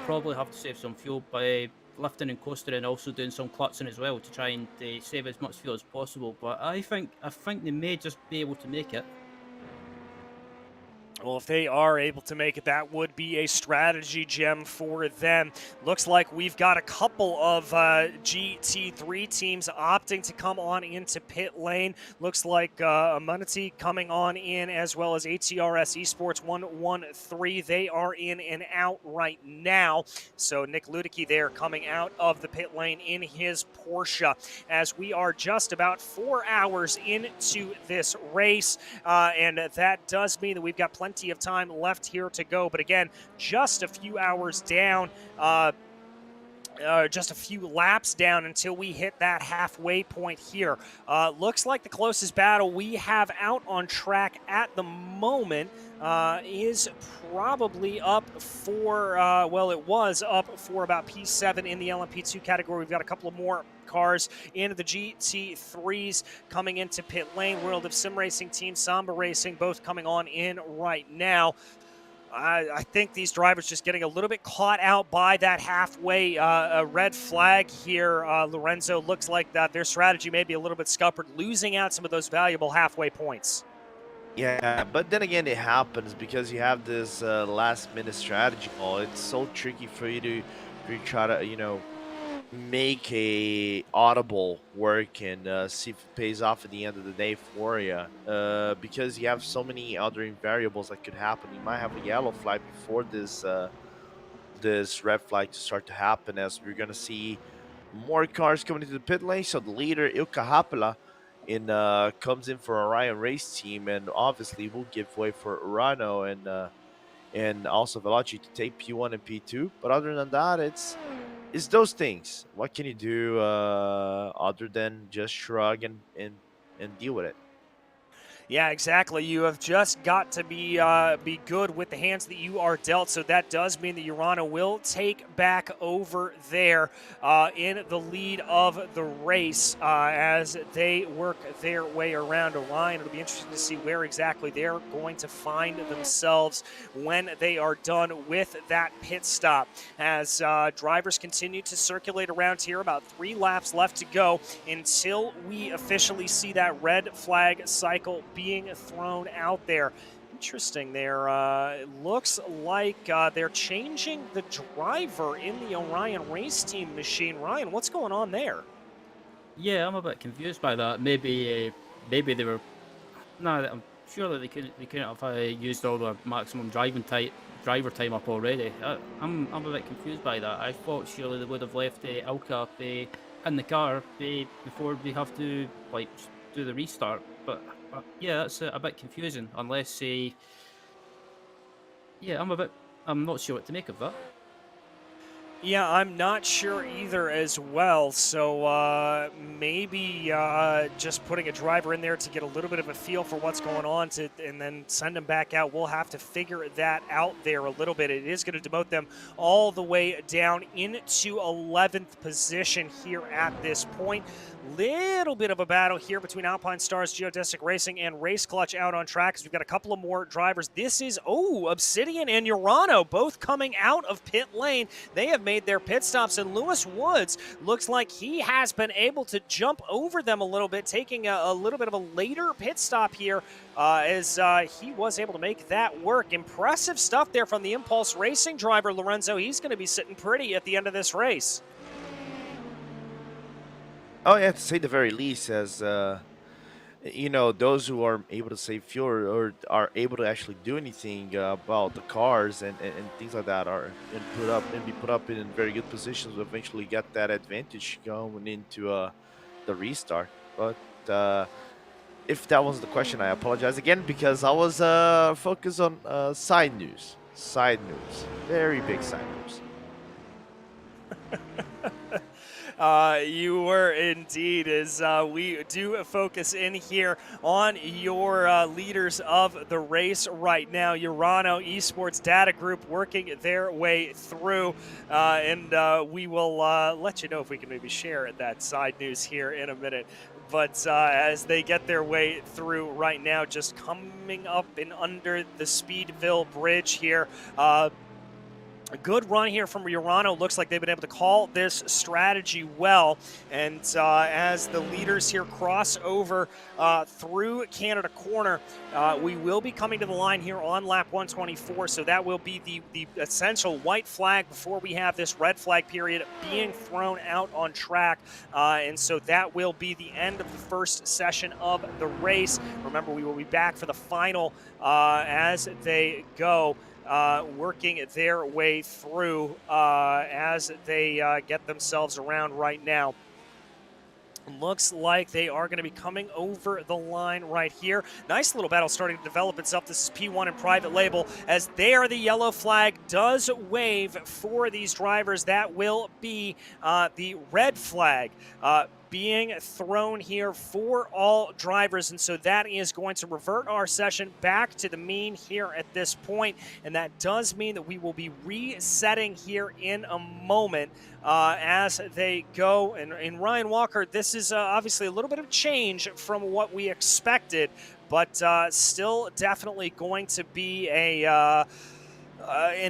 probably have to save some fuel by lifting and coasting and also doing some clutching as well to try and save as much fuel as possible. But I think they may just be able to make it. Well, if they are able to make it, that would be a strategy gem for them. Looks like we've got a couple of GT3 teams opting to come on into pit lane. Looks like Amunity coming on in, as well as ATRS Esports 113. They are in and out right now. So Nick Ludicky there coming out of the pit lane in his Porsche, as we are just about 4 hours into this race. And that does mean that we've got plenty of time left here to go. But again, just a few hours down, just a few laps down until we hit that halfway point here. Looks like the closest battle we have out on track at the moment is probably up for, well, it was up for about P7 in the LMP2 category. We've got a couple of more cars into the GT3s coming into pit lane. World of Sim Racing Team, Samba Racing, both coming on in right now. I think these drivers just getting a little bit caught out by that halfway red flag here. Lorenzo, looks like that their strategy may be a little bit scuppered, losing out some of those valuable halfway points. Yeah, but then again, it happens because you have this last-minute strategy call. It's so tricky for you to try to, you know, make a audible work and see if it pays off at the end of the day for you, because you have so many other variables that could happen. You might have a yellow flag before this this red flag to start to happen, as we're gonna see more cars coming into the pit lane. So the leader Ilkka Haapala comes in for Orion Race Team, and obviously will give way for Urano and also Veloci to take P1 and P2. But other than that, it's those things. What can you do other than just shrug and deal with it? Yeah, exactly. You have just got to be good with the hands that you are dealt. So that does mean that Urano will take back over there in the lead of the race as they work their way around Orion. It'll be interesting to see where exactly they're going to find themselves when they are done with that pit stop. As drivers continue to circulate around here, about 3 laps left to go until we officially see that red flag cycle being thrown out there. Interesting there. It looks like they're changing the driver in the Orion Race Team machine. Ryan, what's going on there? Yeah, I'm a bit confused by that. Maybe they were. No, I'm sure that they couldn't have used all the maximum driver time up already. I'm a bit confused by that. I thought surely they would have left Ilkka in the car before they have to like do the restart. But yeah, that's a bit confusing. Unless yeah, I'm not sure what to make of that. Yeah, I'm not sure either as well. So maybe just putting a driver in there to get a little bit of a feel for what's going on and then send them back out. We'll have to figure that out there a little bit. It is going to demote them all the way down into 11th position here at this point. Little bit of a battle here between Alpine Stars, Geodesic Racing, and Race Clutch out on track, because we've got a couple of more drivers. This is, Obsidian and Urano both coming out of pit lane. They have made their pit stops, and Lewis Woods looks like he has been able to jump over them a little bit, taking a little bit of a later pit stop here as he was able to make that work. Impressive stuff there from the Impulse Racing driver, Lorenzo. He's going to be sitting pretty at the end of this race. Oh, yeah, to say the very least, as you know, those who are able to save fuel or are able to actually do anything about the cars and things like that are be put up in very good positions to eventually get that advantage going into the restart. But if that wasn't the question, I apologize again, because I was focused on side news, very big side news. You were indeed, as we do focus in here on your leaders of the race right now. Urano Esports Data Group working their way through, and we will let you know if we can maybe share that side news here in a minute. But as they get their way through right now, just coming up and under the Speedville Bridge here, A good run here from Urano. Looks like they've been able to call this strategy well. And as the leaders here cross over through Canada Corner, we will be coming to the line here on lap 124. So that will be the essential white flag before we have this red flag period being thrown out on track. And so that will be the end of the first session of the race. Remember, we will be back for the final as they go. Working their way through as they get themselves around right now. Looks like they are going to be coming over the line right here. Nice little battle starting to develop itself. This is P1 and Private Label. As there, the yellow flag does wave for these drivers. That will be the red flag being thrown here for all drivers, and so that is going to revert our session back to the mean here at this point, and that does mean that we will be resetting here in a moment as they go. And Ryan Walker, this is obviously a little bit of change from what we expected, but still definitely going to be an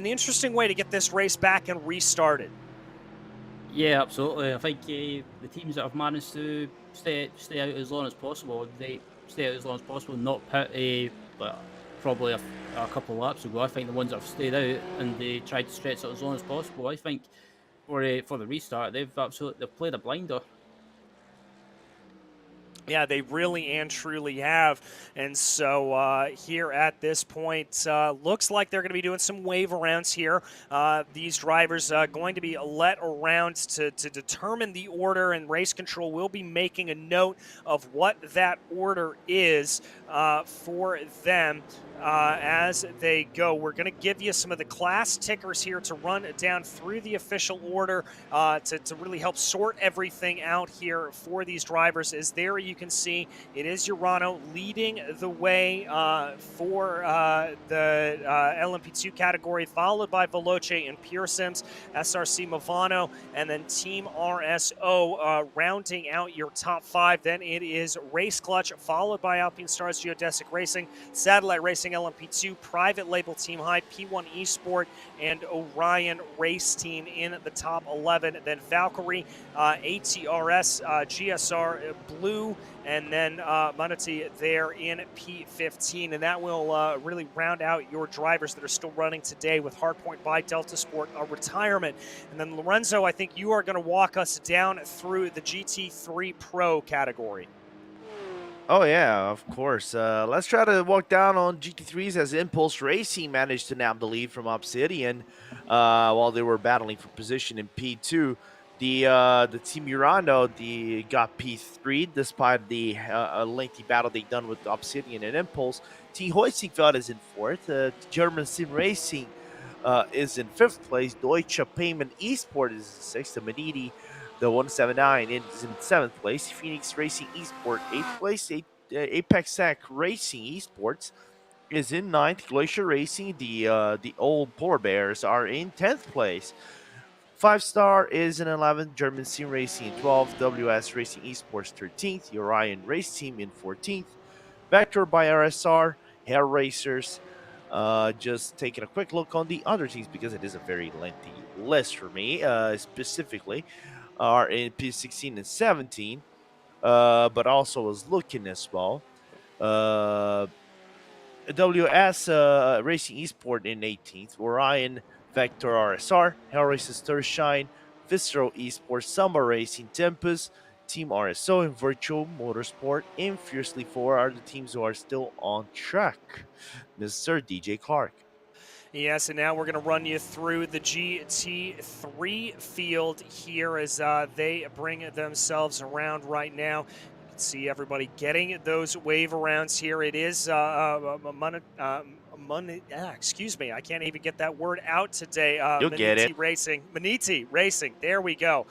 interesting way to get this race back and restarted. Yeah, absolutely. I think the teams that have managed to stay out as long as possible, they stay out as long as possible, not pit probably a couple of laps ago. I think the ones that have stayed out and they tried to stretch it as long as possible, I think for the restart, they've played a blinder. Yeah, they really and truly have. And so here at this point, looks like they're going to be doing some wave arounds here. These drivers going to be let around to determine the order, and race control will be making a note of what that order is for them. As they go, we're going to give you some of the class tickers here to run down through the official order to really help sort everything out here for these drivers. As there you can see, it is Urano leading the way for the LMP2 category, followed by Veloce and Pure Sims, SRC Movano, and then Team RSO rounding out your top five. Then it is Race Clutch, followed by Alpine Stars Geodesic Racing, Satellite Racing LMP2, Private Label Team High, P1 Esport, and Orion Race Team in the top 11. Then Valkyrie, ATRS, GSR Blue, and then Manati there in P15. And that will really round out your drivers that are still running today, with Hardpoint by Delta Sport a retirement. And then Lorenzo, I think you are going to walk us down through the GT3 Pro category. Oh yeah, of course. Let's try to walk down on GT3s as Impulse Racing managed to nab the lead from Obsidian while they were battling for position in P2. The Team Urano got P3 despite the lengthy battle they done with Obsidian and Impulse. Team Hoisingfeld is in 4th. German Sim Racing is in 5th place. Deutsche Payment Esport is in 6th. The Maniti, the 179 is in 7th place. Phoenix Racing Esport 8th place. Apex Sac Racing Esports is in 9th. Glacier Racing, the old Polar Bears, are in 10th place. 5-Star is in 11th. German Sim Racing in 12th. WS Racing Esports 13th. Orion Race Team in 14th. Vector by RSR. Hair Racers. Just taking a quick look on the other teams because it is a very lengthy list for me, specifically. Are in P16 and 17, but also was looking as well. WS Racing Esport in 18th, Orion Vector RSR, Hellraces Thurshine, Visceral Esports, Samba Racing, Tempest, Team RSO, and Virtual Motorsport in Fiercely 4 are the teams who are still on track. Mr. DJ Clark. Yes, and now we're going to run you through the GT3 field here as they bring themselves around right now. You can see everybody getting those wave arounds here. It is excuse me, I can't even get that word out today. You'll get it. Maniti Racing, there we go.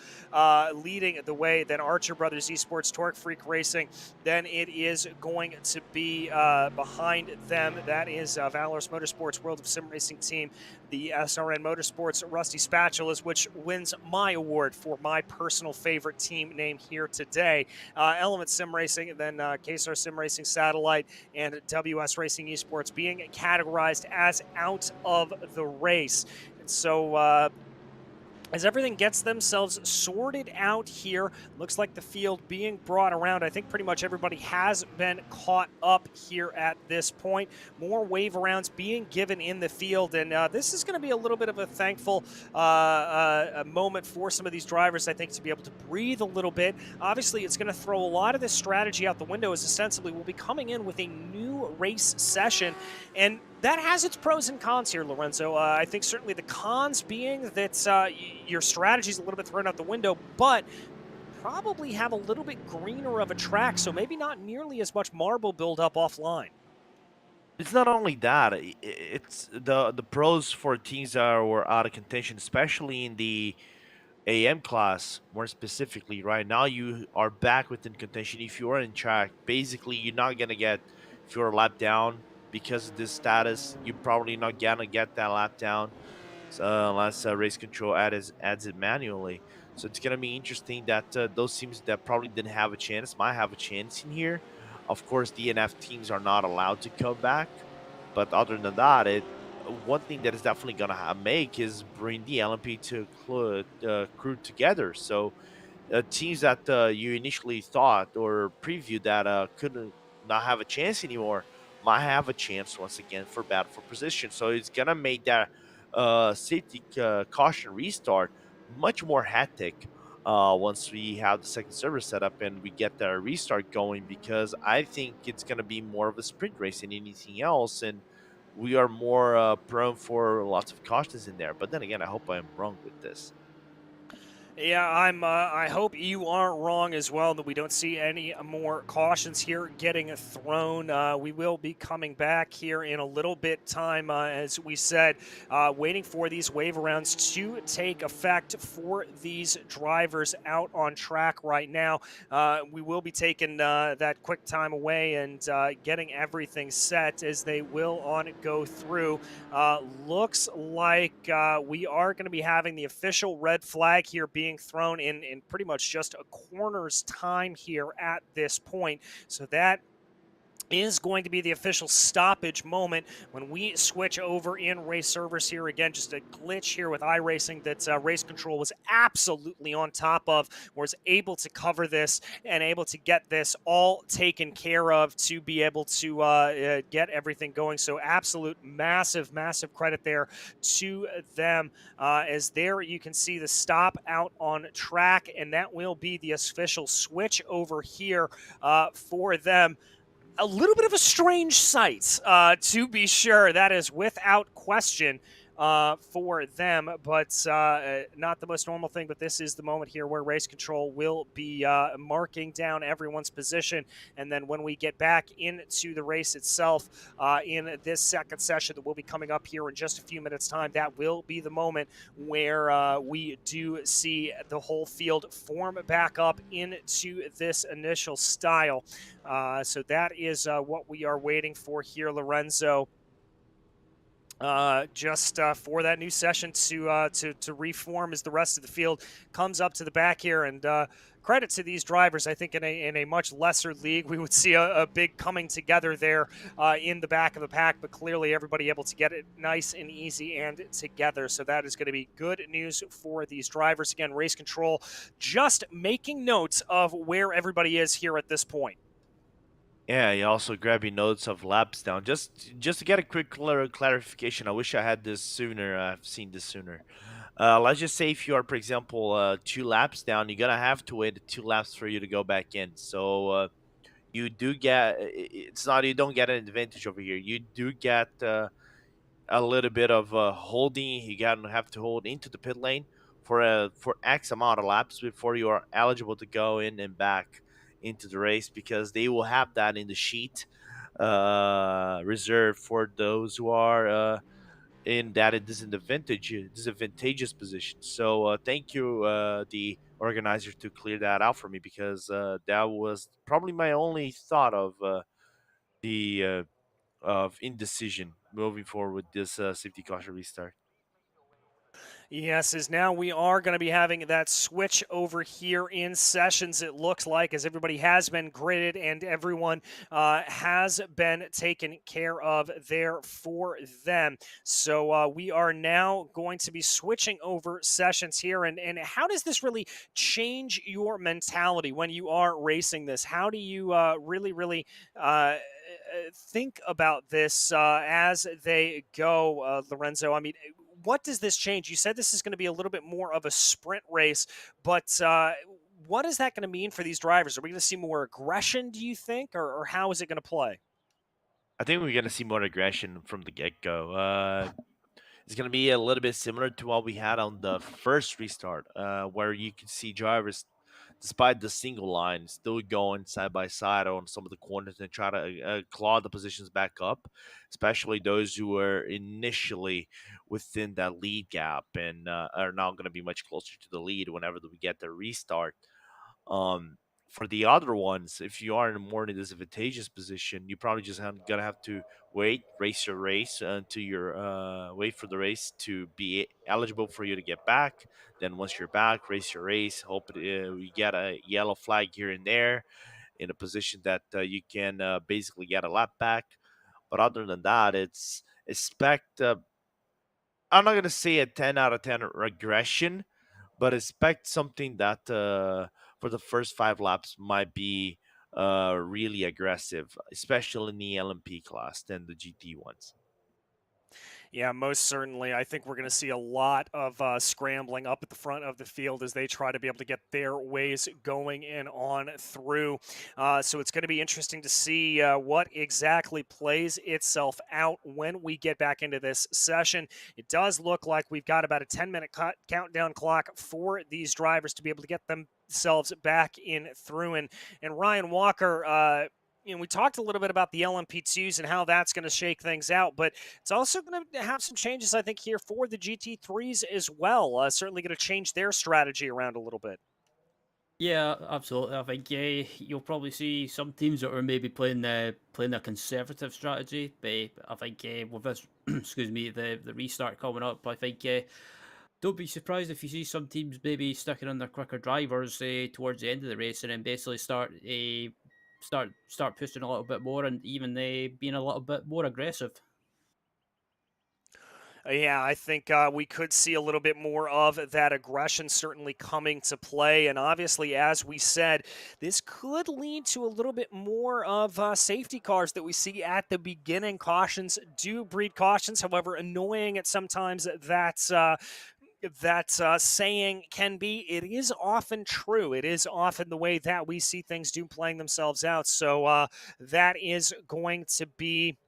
Leading the way, then Archer Brothers Esports, Torque Freak Racing. Then it is going to be behind them. That is Valorous Motorsports World of Sim Racing Team, the SRN Motorsports Rusty Spatulas, which wins my award for my personal favorite team name here today. Element Sim Racing, then KSR Sim Racing Satellite, and WS Racing Esports being categorized categorized as out of the race. And so as everything gets themselves sorted out here, looks like the field being brought around. I think pretty much everybody has been caught up here at this point. More wave rounds being given in the field, and this is going to be a little bit of a thankful a moment for some of these drivers, I think, to be able to breathe a little bit. Obviously, it's going to throw a lot of this strategy out the window, as ostensibly we'll be coming in with a new race session, and that has its pros and cons here, Lorenzo. I think certainly the cons being that your strategy is a little bit thrown out the window, but probably have a little bit greener of a track, so maybe not nearly as much marble buildup offline. It's not only that; it's the pros for teams that were out of contention, especially in the AM class, more specifically. Right now, you are back within contention. If you are in track, basically, you're not gonna get if you're a lap down because of this status. You're probably not gonna get that lap down unless race control adds it manually. So it's gonna be interesting that those teams that probably didn't have a chance might have a chance in here. Of course, DNF teams are not allowed to come back, but other than that, one thing that is definitely gonna make is bring the LMP to crew together. So teams that you initially thought or previewed that couldn't not have a chance anymore might have a chance once again for battle for position. So it's gonna make that safety caution restart much more hectic once we have the second server set up and we get the restart going, because I think it's gonna be more of a sprint race than anything else, and we are more prone for lots of cautions in there. But then again, I hope I'm wrong with this. Yeah, I hope you aren't wrong as well, that we don't see any more cautions here getting thrown. We will be coming back here in a little bit time, as we said, waiting for these wave rounds to take effect for these drivers out on track right now. We will be taking that quick time away and getting everything set as they will on go through. Looks like we are going to be having the official red flag here being thrown in pretty much just a corner's time here at this point. So that is going to be the official stoppage moment when we switch over in race servers here. Again, just a glitch here with iRacing that Race Control was absolutely on top of, was able to cover this and able to get this all taken care of to be able to get everything going. So absolute massive credit there to them, as there you can see the stop out on track, and that will be the official switch over here for them. A little bit of a strange sight, to be sure. That is without question for them, but not the most normal thing. But this is the moment here where Race Control will be marking down everyone's position. And then when we get back into the race itself in this second session that will be coming up here in just a few minutes' time, that will be the moment where we do see the whole field form back up into this initial style. So that is what we are waiting for here, Lorenzo. Just for that new session to reform as the rest of the field comes up to the back here. And credit to these drivers. I think in a much lesser league, we would see a big coming together there in the back of the pack, but clearly everybody able to get it nice and easy and together. So that is going to be good news for these drivers. Again, Race Control just making notes of where everybody is here at this point. Yeah, you also grabbing notes of laps down. Just to get a quick clarification, I wish I had this sooner. I've seen this sooner. Let's just say if you are, for example, 2 laps down, you're gonna have to wait 2 laps for you to go back in. So you do get, it's not you don't get an advantage over here. You do get a little bit of holding. You gotta have to hold into the pit lane for X amount of laps before you are eligible to go in and back into the race, because they will have that in the sheet reserved for those who are in that disadvantageous position. So thank you, the organizer, to clear that out for me, because that was probably my only thought the of indecision moving forward with this safety caution restart. Yes, as now we are going to be having that switch over here in sessions, it looks like, as everybody has been gridded and everyone has been taken care of there for them. So we are now going to be switching over sessions here. And how does this really change your mentality when you are racing this? How do you really think about this as they go, Lorenzo? I mean, what does this change? You said this is going to be a little bit more of a sprint race, but what is that going to mean for these drivers? Are we going to see more aggression, do you think, or how is it going to play? I think we're gonna see more aggression from the get-go. It's gonna be a little bit similar to what we had on the first restart, where you could see drivers, despite the single line, still going side by side on some of the corners and try to claw the positions back up, especially those who were initially within that lead gap and are now going to be much closer to the lead whenever we get the restart. Um, for the other ones, if you are in a more disadvantageous position, you probably just gonna have to race your race until you're wait for the race to be eligible for you to get back. Then once you're back, race your race. Hope you get a yellow flag here and there in a position that you can basically get a lap back. But other than that, it's expect. I'm not gonna say a 10 out of 10 regression, but expect something that for the first 5 laps might be really aggressive, especially in the LMP class than the GT ones. Yeah, most certainly. I think we're going to see a lot of scrambling up at the front of the field as they try to be able to get their ways going and on through. So it's going to be interesting to see what exactly plays itself out when we get back into this session. It does look like we've got about a 10-minute countdown clock for these drivers to be able to get themselves back in through. And Ryan Walker, we talked a little bit about the LMP2s and how that's going to shake things out, but it's also going to have some changes, I think, here for the GT3s as well. Certainly going to change their strategy around a little bit. Yeah, absolutely. I think you'll probably see some teams that are maybe playing a conservative strategy. But I think with this, excuse me, the restart coming up, I think don't be surprised if you see some teams maybe sticking on their quicker drivers towards the end of the race, and then basically start pushing a little bit more, and even being a little bit more aggressive. Yeah, I think we could see a little bit more of that aggression certainly coming to play. And obviously, as we said, this could lead to a little bit more of safety cars that we see at the beginning. Cautions do breed cautions. However, annoying at sometimes that saying can be, it is often true. It is often the way that we see things do playing themselves out. So that is going to be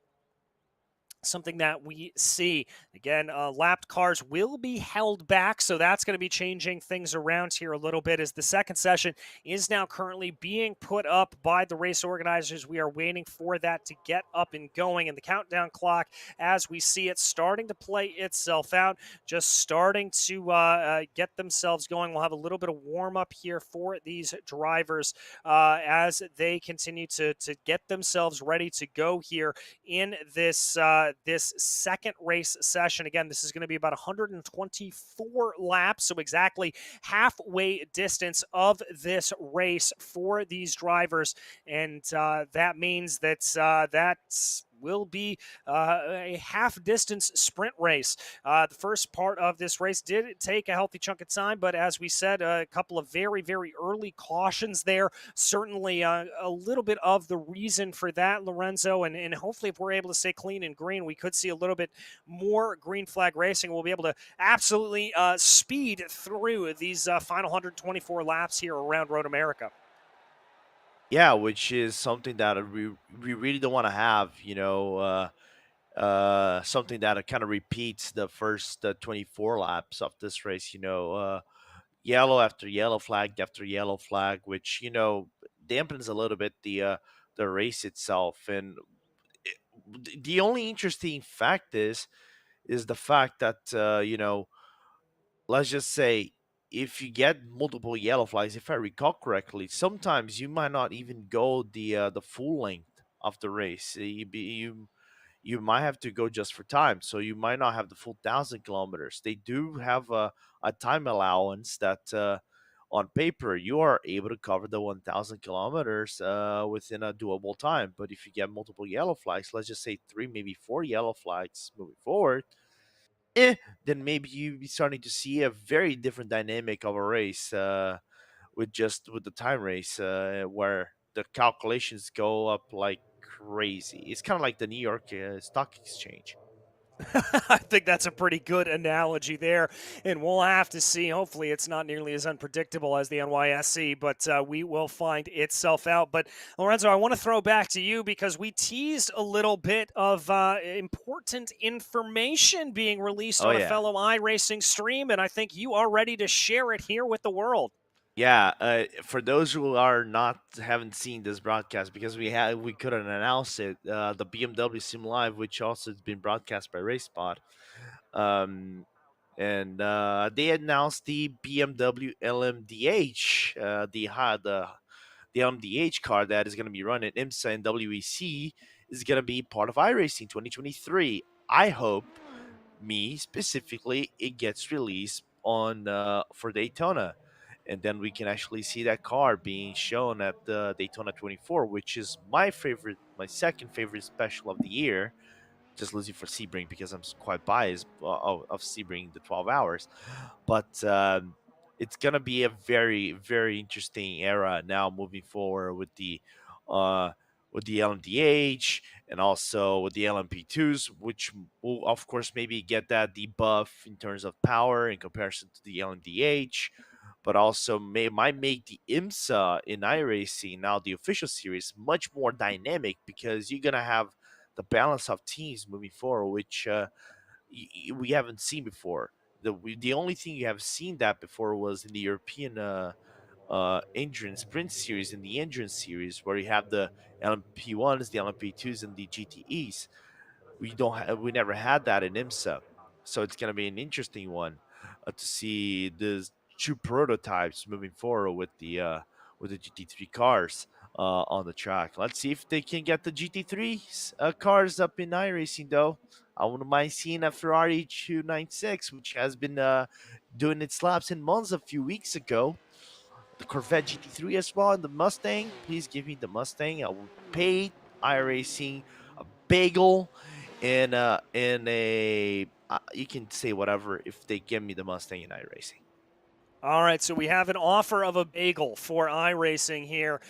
something that we see. Again, lapped cars will be held back, so that's going to be changing things around here a little bit as the second session is now currently being put up by the race organizers. We are waiting for that to get up and going, and the countdown clock, as we see it, starting to play itself out, just starting to get themselves going. We'll have a little bit of warm-up here for these drivers as they continue to get themselves ready to go here in this second race session. Again, this is going to be about 124 laps, so exactly halfway distance of this race for these drivers, and that means that that's will be a half-distance sprint race. The first part of this race did take a healthy chunk of time, but as we said, a couple of very, very early cautions there. Certainly a little bit of the reason for that, Lorenzo, and hopefully if we're able to stay clean and green, we could see a little bit more green flag racing. We'll be able to absolutely speed through these final 124 laps here around Road America. Yeah, which is something that we really don't want to have, something that kind of repeats the first 24 laps of this race, yellow after yellow flag after yellow flag, which, dampens a little bit the race itself. And the only interesting fact is the fact that, let's just say, if you get multiple yellow flags, if I recall correctly, sometimes you might not even go the full length of the race. you might have to go just for time. So you might not have the full 1,000 kilometers. They do have a time allowance that on paper you are able to cover the 1,000 kilometers within a doable time. But if you get multiple yellow flags, let's just say 3, maybe 4 yellow flags moving forward, then maybe you be starting to see a very different dynamic of a race with the time race where the calculations go up like crazy. It's kind of like the New York Stock Exchange. I think that's a pretty good analogy there, and we'll have to see. Hopefully, it's not nearly as unpredictable as the NYSE, but we will find itself out. But Lorenzo, I want to throw back to you because we teased a little bit of important information being released Oh on a yeah. fellow iRacing stream, and I think you are ready to share it here with the world. Yeah, for those who are not haven't seen this broadcast because we couldn't announce it. The BMW Sim Live, which also has been broadcast by RaceSpot, um, and they announced the BMW LMDH, the LMDH car that is going to be run at IMSA and WEC is going to be part of iRacing 2023. I hope, me specifically, it gets released on for Daytona, and then we can actually see that car being shown at the Daytona 24, which is my second favorite special of the year, just losing for Sebring because I'm quite biased of Sebring the 12 hours. But it's gonna be a very very interesting era now moving forward uh, with the LMDH and also with the LMP2s, which will of course maybe get that debuff in terms of power in comparison to the LMDH, but also might make the IMSA in iRacing, now the official series, much more dynamic because you're gonna have the balance of teams moving forward, which we haven't seen before. The only thing you have seen that before was in the European Endurance Sprint Series, in the Endurance Series, where you have the LMP1s, the LMP2s, and the GTEs. We never had that in IMSA, so it's gonna be an interesting one to see these two prototypes moving forward with the GT3 cars on the track. Let's see if they can get the GT3 cars up in iRacing though. I wouldn't mind seeing a Ferrari 296, which has been doing its laps in Monza a few weeks ago. The Corvette GT3 as well, and the Mustang. Please give me the Mustang. I will pay iRacing a bagel in a you can say whatever if they give me the Mustang in iRacing. All right, so we have an offer of a bagel for iRacing here.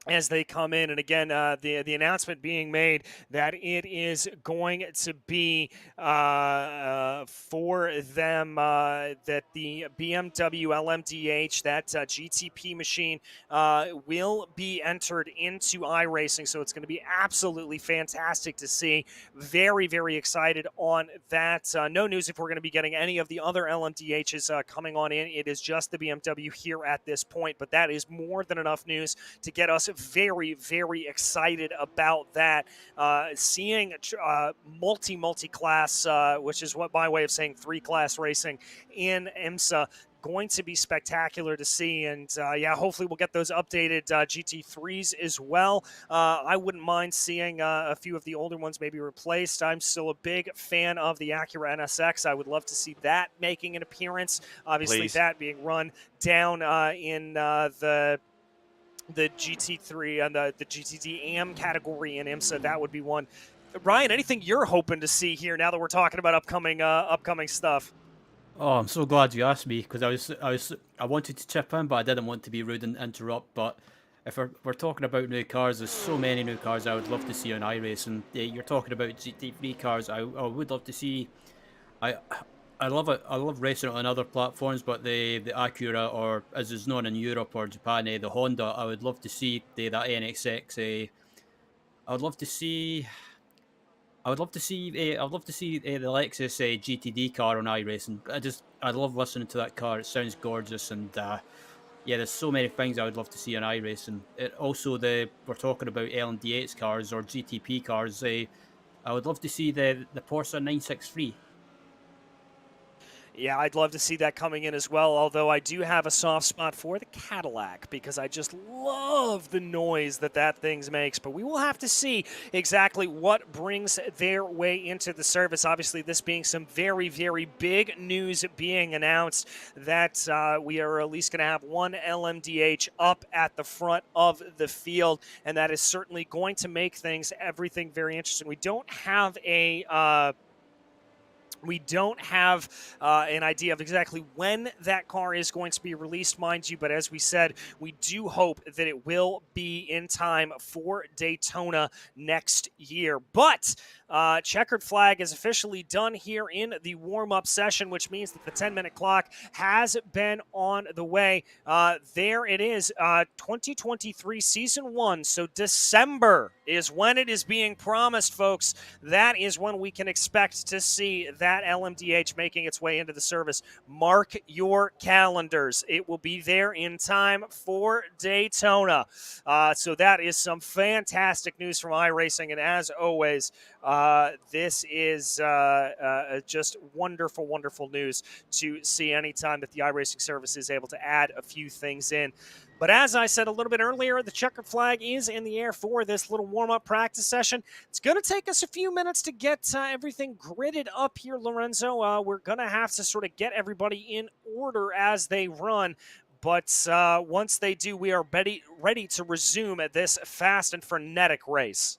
As they come in, and again, the announcement being made that it is going to be for them that the BMW LMDH, that GTP machine, will be entered into iRacing. So it's going to be absolutely fantastic to see. Very, very excited on that. No news if we're going to be getting any of the other LMDHs coming on in. It is just the BMW here at this point, but that is more than enough news to get us very, very excited about that. Seeing multi-class, which is what my way of saying 3-class racing in IMSA, going to be spectacular to see. And yeah, hopefully we'll get those updated GT3s as well. I wouldn't mind seeing a few of the older ones maybe replaced. I'm still a big fan of the Acura NSX. I would love to see that making an appearance. Obviously, Please. that being run down in the GT3 and the GTD AM category in IMSA. That would be one. Ryan, anything you're hoping to see here now that we're talking about upcoming stuff? Oh, I'm so glad you asked me because I wanted to chip in, but I didn't want to be rude and interrupt. But if we're talking about new cars, there's so many new cars I would love to see on iRacing. You're talking about GT3 cars. I would love to see. I I love it. I love racing on other platforms, but the Acura, or as is known in Europe or Japan, the Honda. I would love to see that NXX. I would love to see. I would love to see. I'd love to see the Lexus GTD car on iRacing. I love listening to that car. It sounds gorgeous, and yeah, there's so many things I would love to see on iRacing. Also, we're talking about LMDH cars or GTP cars. I would love to see the Porsche 963. Yeah, I'd love to see that coming in as well, although I do have a soft spot for the Cadillac because I just love the noise that that thing makes. But we will have to see exactly what brings their way into the service. Obviously, this being some very, very big news being announced that we are at least going to have one LMDH up at the front of the field, and that is certainly going to make everything very interesting. We don't have an idea of exactly when that car is going to be released, mind you, but as we said, we do hope that it will be in time for Daytona next year. But checkered flag is officially done here in the warm-up session, which means that the 10-minute clock has been on the way. There it is, 2023 Season 1, so December is when it is being promised, folks. That is when we can expect to see that LMDH making its way into the service. Mark your calendars. It will be there in time for Daytona. So that is some fantastic news from iRacing. And as always, this is just wonderful, wonderful news to see anytime that the iRacing service is able to add a few things in. But as I said a little bit earlier, the checkered flag is in the air for this little warm-up practice session. It's going to take us a few minutes to get everything gridded up here, Lorenzo. We're going to have to sort of get everybody in order as they run. But once they do, we are ready to resume this fast and frenetic race.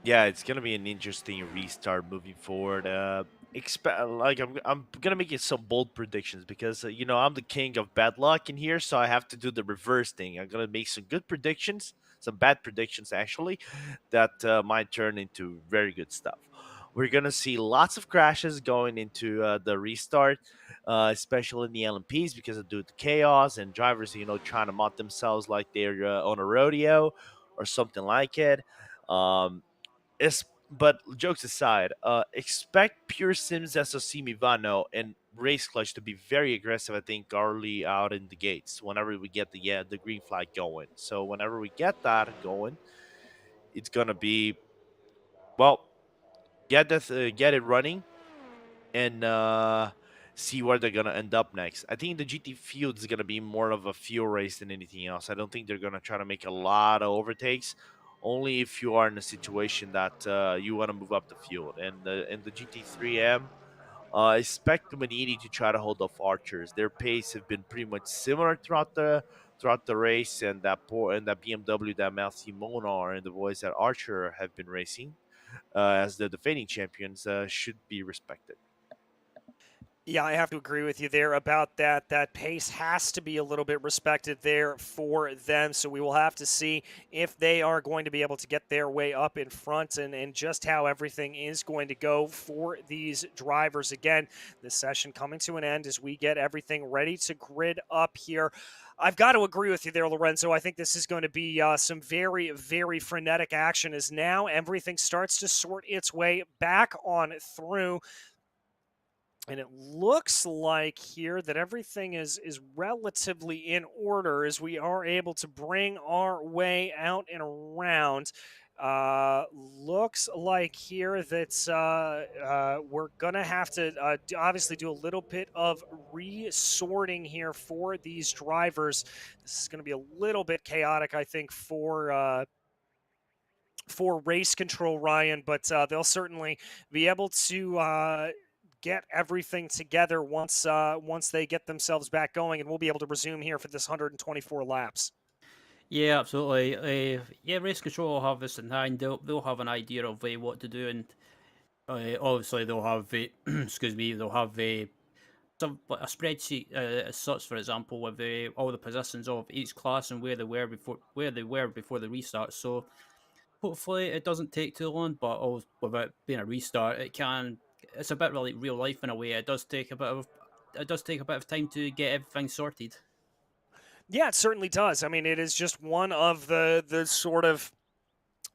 Yeah, it's gonna be an interesting restart moving forward. I'm gonna make it some bold predictions because I'm the king of bad luck in here, so I have to do the reverse thing. I'm gonna make some good predictions, some bad predictions actually, that might turn into very good stuff. We're gonna see lots of crashes going into the restart, especially in the LMPs because of due to chaos and drivers, trying to mod themselves like they're on a rodeo or something like it. Um, but jokes aside, expect Pure Sims SOC Mivano and Race Clutch to be very aggressive, I think, early out in the gates whenever we get the green flag going. So whenever we get that going, it's gonna be, well, get it running and see where they're gonna end up next. I think the GT field is gonna be more of a fuel race than anything else. I don't think they're gonna try to make a lot of overtakes. Only if you are in a situation that you want to move up the field. And in the GT3M, expect Manini to try to hold off Archers. Their pace have been pretty much similar throughout the race, and that BMW, that Matthew Monar, and the boys that Archer have been racing as the defending champions should be respected. Yeah, I have to agree with you there about that. That pace has to be a little bit respected there for them. So we will have to see if they are going to be able to get their way up in front and just how everything is going to go for these drivers. Again, this session coming to an end as we get everything ready to grid up here. I've got to agree with you there, Lorenzo. I think this is going to be some very, very frenetic action as now everything starts to sort its way back on through. And it looks like here that everything is relatively in order as we are able to bring our way out and around. Looks like here that we're going to have to obviously do a little bit of resorting here for these drivers. This is going to be a little bit chaotic, I think, for race control, Ryan, but they'll certainly be able to get everything together once they get themselves back going, and we'll be able to resume here for this 124 laps. Yeah, absolutely. Yeah, race control will have this in hand. They'll have an idea of what to do, and obviously they'll have excuse me, they'll have a spreadsheet as such, for example, with all the positions of each class and where they were before the restart. So hopefully it doesn't take too long, but without being a restart, it's a bit really real life in a way. It does take a bit of time to get everything sorted. Yeah, it certainly does. I mean, it is just one of the sort of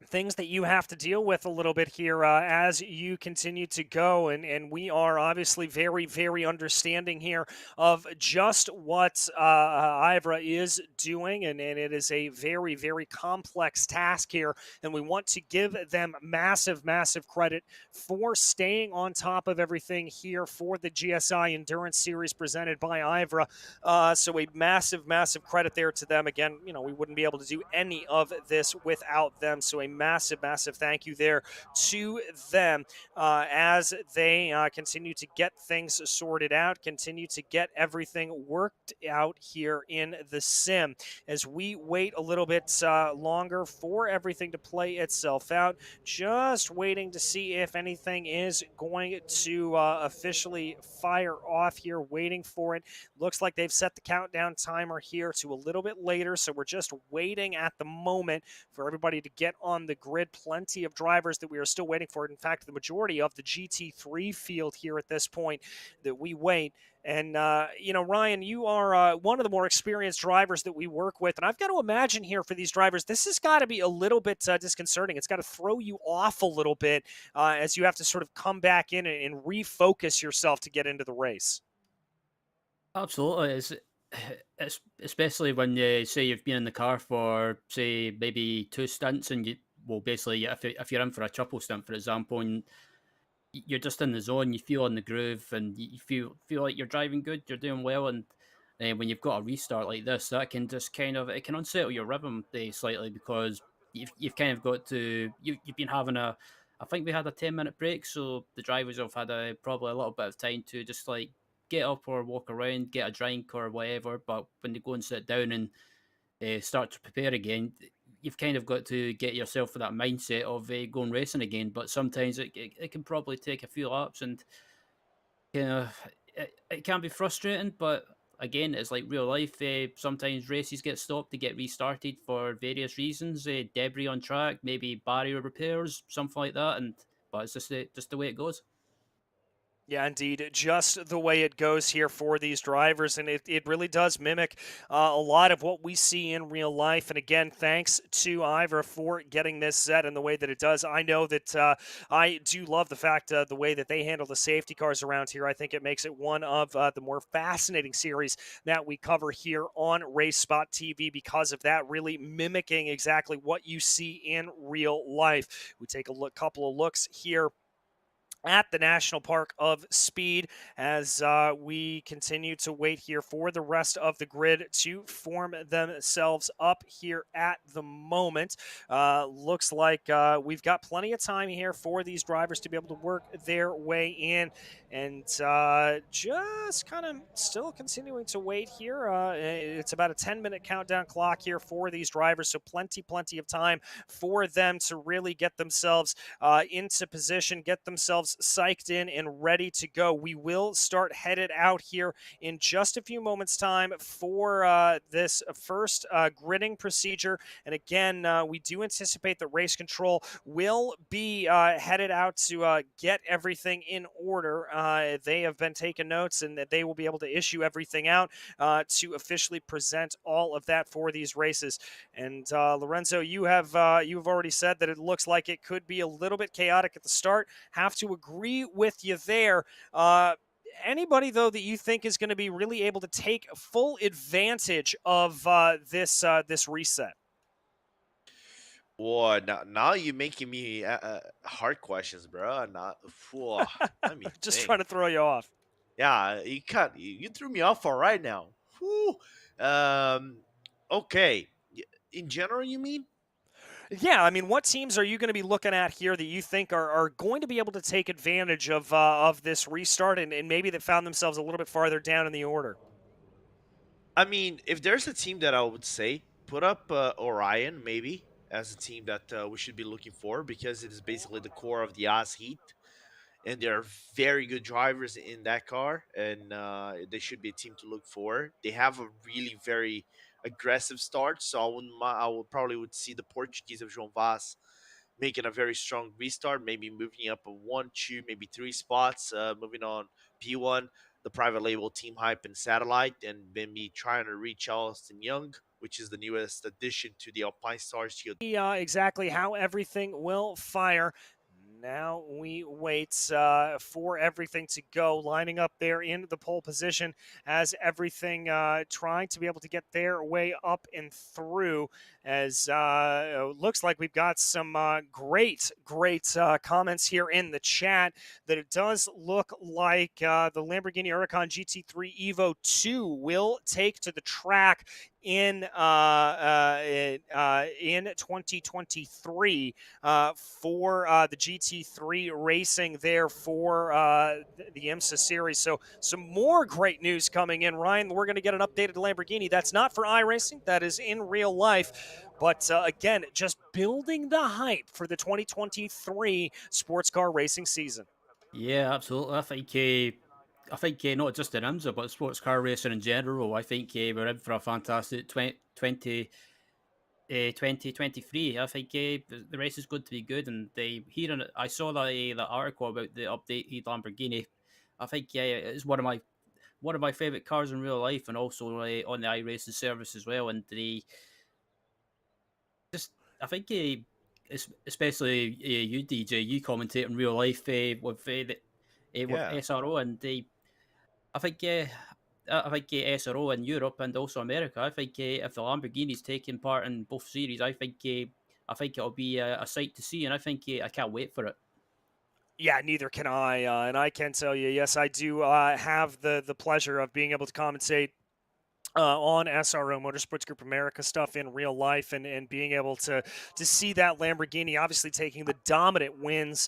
things that you have to deal with a little bit here as you continue to go. And we are obviously very, very understanding here of just what IVRA is doing. And it is a very, very complex task here. And we want to give them massive, massive credit for staying on top of everything here for the GSI Endurance Series presented by IVRA. So a massive, massive credit there to them. Again, you know, we wouldn't be able to do any of this without them. So a massive, massive thank you there to them as they continue to get things sorted out, continue to get everything worked out here in the sim. As we wait a little bit longer for everything to play itself out, just waiting to see if anything is going to officially fire off here, waiting for it. Looks like they've set the countdown timer here to a little bit later, so we're just waiting at the moment for everybody to get on the grid. Plenty of drivers that we are still waiting for. In fact, the majority of the GT3 field here at this point that we wait. And, you know, Ryan, you are one of the more experienced drivers that we work with. And I've got to imagine here for these drivers, this has got to be a little bit disconcerting. It's got to throw you off a little bit as you have to sort of come back in and refocus yourself to get into the race. Absolutely, it's especially when you say you've been in the car for say maybe two stints, and you well basically if you're in for a triple stint, for example, and you're just in the zone, you feel on the groove, and you feel like you're driving good, you're doing well, and when you've got a restart like this, that can just kind of it can unsettle your rhythm slightly because you've kind of got to you've been having a I think we had a 10-minute break, so the drivers have had probably a little bit of time to just like get up or walk around, get a drink or whatever. But when they go and sit down and start to prepare again, you've kind of got to get yourself for that mindset of going racing again. But sometimes it can probably take a few laps, and you know, it can be frustrating. But again, it's like real life. Sometimes races get stopped to get restarted for various reasons, debris on track, maybe barrier repairs, something like that. And but it's just the way it goes. Yeah, indeed. Just the way it goes here for these drivers. And it really does mimic a lot of what we see in real life. And again, thanks to IVRA for getting this set in the way that it does. I know that I do love the fact the way that they handle the safety cars around here. I think it makes it one of the more fascinating series that we cover here on RaceSpotTV because of that, really mimicking exactly what you see in real life. We take a couple of looks here at the National Park of Speed as we continue to wait here for the rest of the grid to form themselves up here at the moment. Looks like we've got plenty of time here for these drivers to be able to work their way in, and just kind of still continuing to wait here. It's about a 10-minute countdown clock here for these drivers, so plenty of time for them to really get themselves into position, get themselves psyched in and ready to go. We will start headed out here in just a few moments time for this first gridding procedure. And again, we do anticipate that race control will be headed out to get everything in order. They have been taking notes, and that they will be able to issue everything out to officially present all of that for these races. And Lorenzo, you have already said that it looks like it could be a little bit chaotic at the start. Have to agree with you there. Anybody, though, that you think is going to be really able to take full advantage of this reset? Boy, now you're making me hard questions, bro. Not, whoa, let me Just think. trying to throw you off. Yeah, you threw me off for right now. Whew. Okay. In general, you mean? Yeah, I mean, what teams are you going to be looking at here that you think are going to be able to take advantage of this restart and maybe that found themselves a little bit farther down in the order? I mean, if there's a team that I would say put up Orion maybe as a team that we should be looking for because it is basically the core of the Oz Heat, and there are very good drivers in that car, and they should be a team to look for. They have a really very aggressive start, so I would probably would see the Portuguese of João Vaz making a very strong restart, maybe moving up a one, two, maybe three spots, moving on P1. the private label Team Hype and Satellite, and been me trying to reach Austin Young, which is the newest addition to the Alpine Stars Field. Exactly how everything will fire. Now we wait for everything to go, lining up there in the pole position as everything trying to be able to get their way up and through. As looks like we've got some great comments here in the chat that it does look like the Lamborghini Huracan GT3 Evo 2 will take to the track in 2023 for the GT3 racing there for the IMSA series. So some more great news coming in, Ryan. We're going to get an updated Lamborghini. That's not for iRacing. That is in real life. But again, just building the hype for the 2023 sports car racing season. Yeah, absolutely. I think not just in IMSA, but sports car racing in general. I think we're in for a fantastic 2023. I think the race is going to be good. And hearing it, I saw the article about the updated Lamborghini. I think it's one of my favorite cars in real life, and also on the iRacing service as well. And I think especially you DJ, you commentate in real life with Yeah. SRO, and I think SRO in Europe and also America. I think if the Lamborghini's taking part in both series, I think it'll be a sight to see, and I think I can't wait for it. Yeah, neither can I, and I can tell you, yes, I do have the pleasure of being able to commentate on SRO Motorsports Group America stuff in real life, and being able to see that Lamborghini obviously taking the dominant wins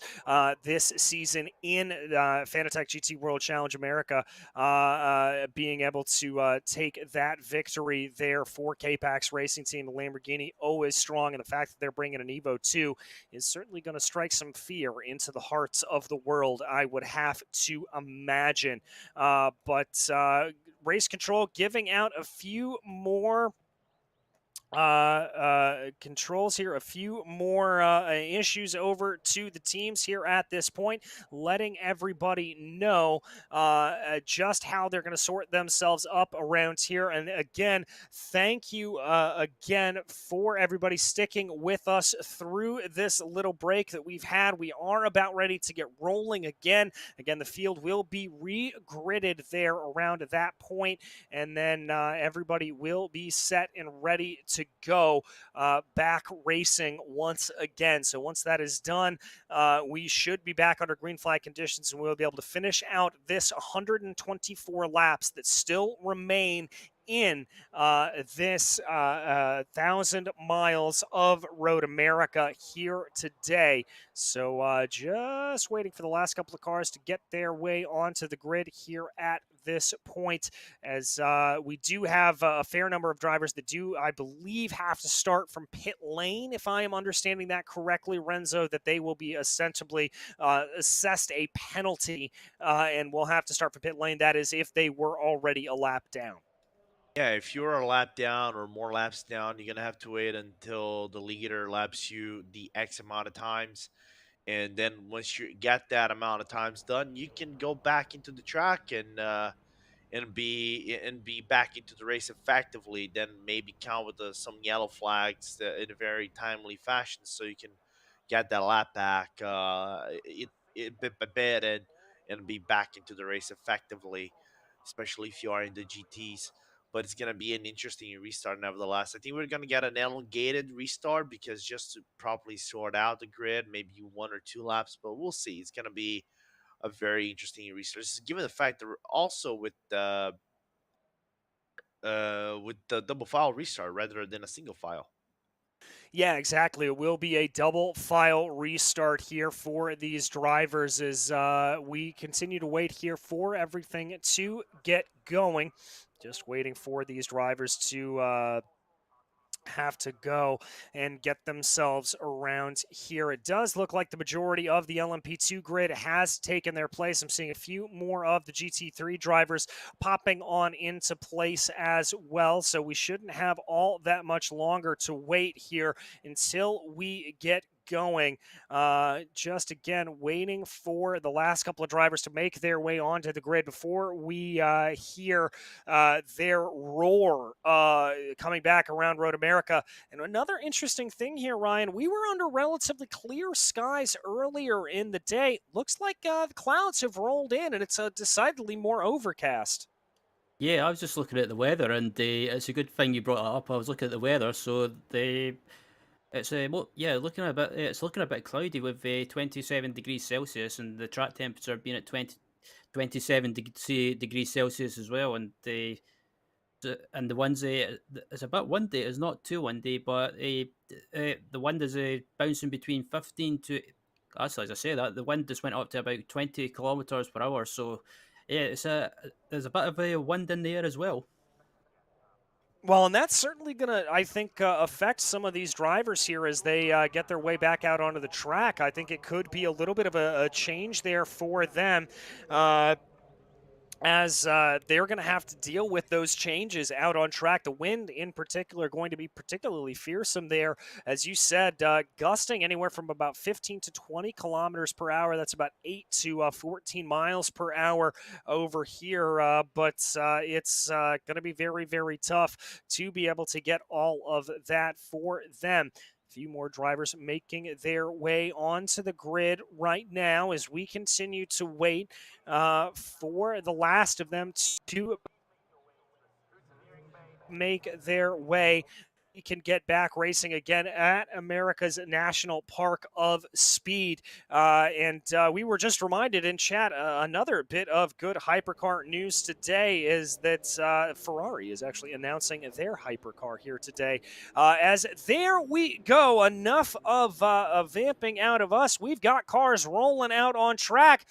this season in Fanatec GT World Challenge America, being able to take that victory there for K-Pax Racing Team. The Lamborghini always strong, and the fact that they're bringing an Evo 2 is certainly going to strike some fear into the hearts of the world, I would have to imagine. But Race Control giving out a few more controls here, a few more issues over to the teams here at this point, letting everybody know just how they're going to sort themselves up around here. And again, thank you again for everybody sticking with us through this little break that we've had. We are about ready to get rolling again. Again, the field will be re-gridded there around that point, and then everybody will be set and ready to go back racing once again. So once that is done, we should be back under green flag conditions, and we'll be able to finish out this 124 laps that still remain in this 1,000 miles of Road America here today. So just waiting for the last couple of cars to get their way onto the grid here at this point, as we do have a fair number of drivers that do, I believe, have to start from pit lane, if I am understanding that correctly, Renzo, that they will be ostensibly assessed a penalty and will have to start from pit lane. That is if they were already a lap down. Yeah, if you're a lap down or more laps down, you're gonna have to wait until the leader laps you the X amount of times, and then once you get that amount of times done, you can go back into the track and be back into the race effectively. Then maybe count with some yellow flags in a very timely fashion, so you can get that lap back bit by bit, and be back into the race effectively, especially if you are in the GTs. But it's gonna be an interesting restart nevertheless. I think we're gonna get an elongated restart, because just to properly sort out the grid, maybe 1 or 2 laps, but we'll see. It's gonna be a very interesting restart, given the fact that we're also with the double file restart rather than a single file. Yeah, exactly. It will be a double file restart here for these drivers as we continue to wait here for everything to get going. Just waiting for these drivers to have to go and get themselves around here. It does look like the majority of the LMP2 grid has taken their place. I'm seeing a few more of the GT3 drivers popping on into place as well, so we shouldn't have all that much longer to wait here until we get going. Just again, waiting for the last couple of drivers to make their way onto the grid before we hear their roar coming back around Road America. And another interesting thing here, Ryan, we were under relatively clear skies earlier in the day. Looks like the clouds have rolled in, and it's decidedly more overcast. Yeah, I was just looking at the weather, and it's a good thing you brought it up. I was looking at the weather, so it's it's looking a bit cloudy with 27 degrees Celsius, and the track temperature being at 27 degrees Celsius as well, and the winds it's a bit windy. It's not too windy, but the wind is bouncing between 15 to actually, as I say that, the wind just went up to about 20 kilometers per hour. So yeah, there's a bit of a wind in the air as well. Well, and that's certainly going to, I think, affect some of these drivers here as they get their way back out onto the track. I think it could be a little bit of a change there for them. As they're going to have to deal with those changes out on track. The wind, in particular, going to be particularly fearsome there. As you said, gusting anywhere from about 15 to 20 kilometers per hour. That's about 8 to 14 miles per hour over here. But it's going to be very, very tough to be able to get all of that for them. Few more drivers making their way onto the grid right now as we continue to wait for the last of them to make their way. We can get back racing again at America's National Park of Speed. And we were just reminded in chat, another bit of good hypercar news today is that Ferrari is actually announcing their hypercar here today. As there we go, enough of vamping out of us. We've got cars rolling out on track.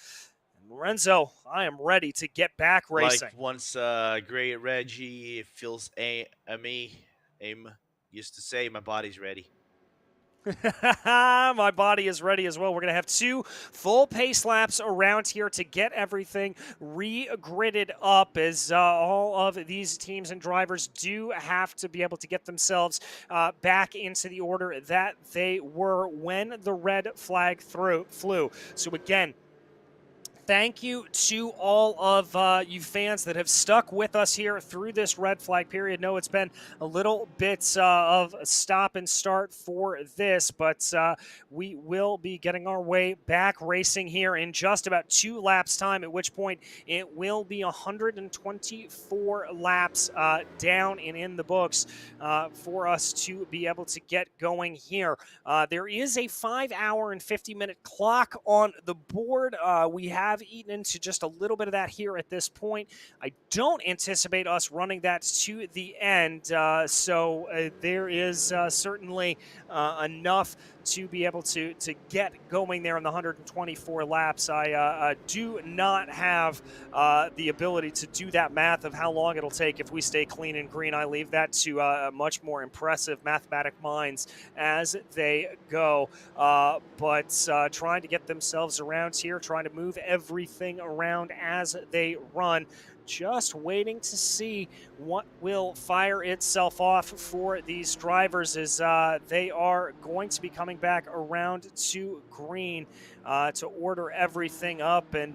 Lorenzo, I am ready to get back racing. Like once great Reggie feels aim used to say, my body's ready. My body is ready as well. We're going to have 2 full pace laps around here to get everything re-gridded up as all of these teams and drivers do have to be able to get themselves back into the order that they were when the red flag flew. So again, thank you to all of you fans that have stuck with us here through this red flag period. No, it's been a little bit of a stop and start for this, but we will be getting our way back racing here in just about 2 laps time, at which point it will be 124 laps down and in the books for us to be able to get going here. There is a 5-hour and 50-minute clock on the board. We have eaten into just a little bit of that here at this point. I don't anticipate us running that to the end, so there is certainly enough to be able to get going there in the 124 laps. I do not have the ability to do that math of how long it'll take if we stay clean and green. I leave that to much more impressive mathematic minds as they go. But trying to get themselves around here, trying to move everything around as they run. Just waiting to see what will fire itself off for these drivers as they are going to be coming back around to green to order everything up. And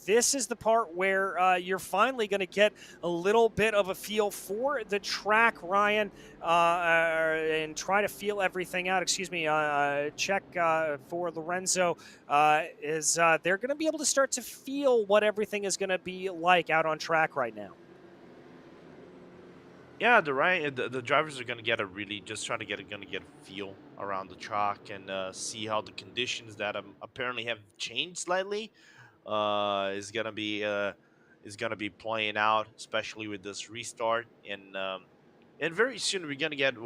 this is the part where you're finally going to get a little bit of a feel for the track, Ryan, and try to feel everything out. Excuse me, check for Lorenzo is they're going to be able to start to feel what everything is going to be like out on track right now. Yeah, the drivers are gonna get a really gonna get a feel around the track and see how the conditions that apparently have changed slightly is gonna be playing out, especially with this restart. And very soon we're gonna get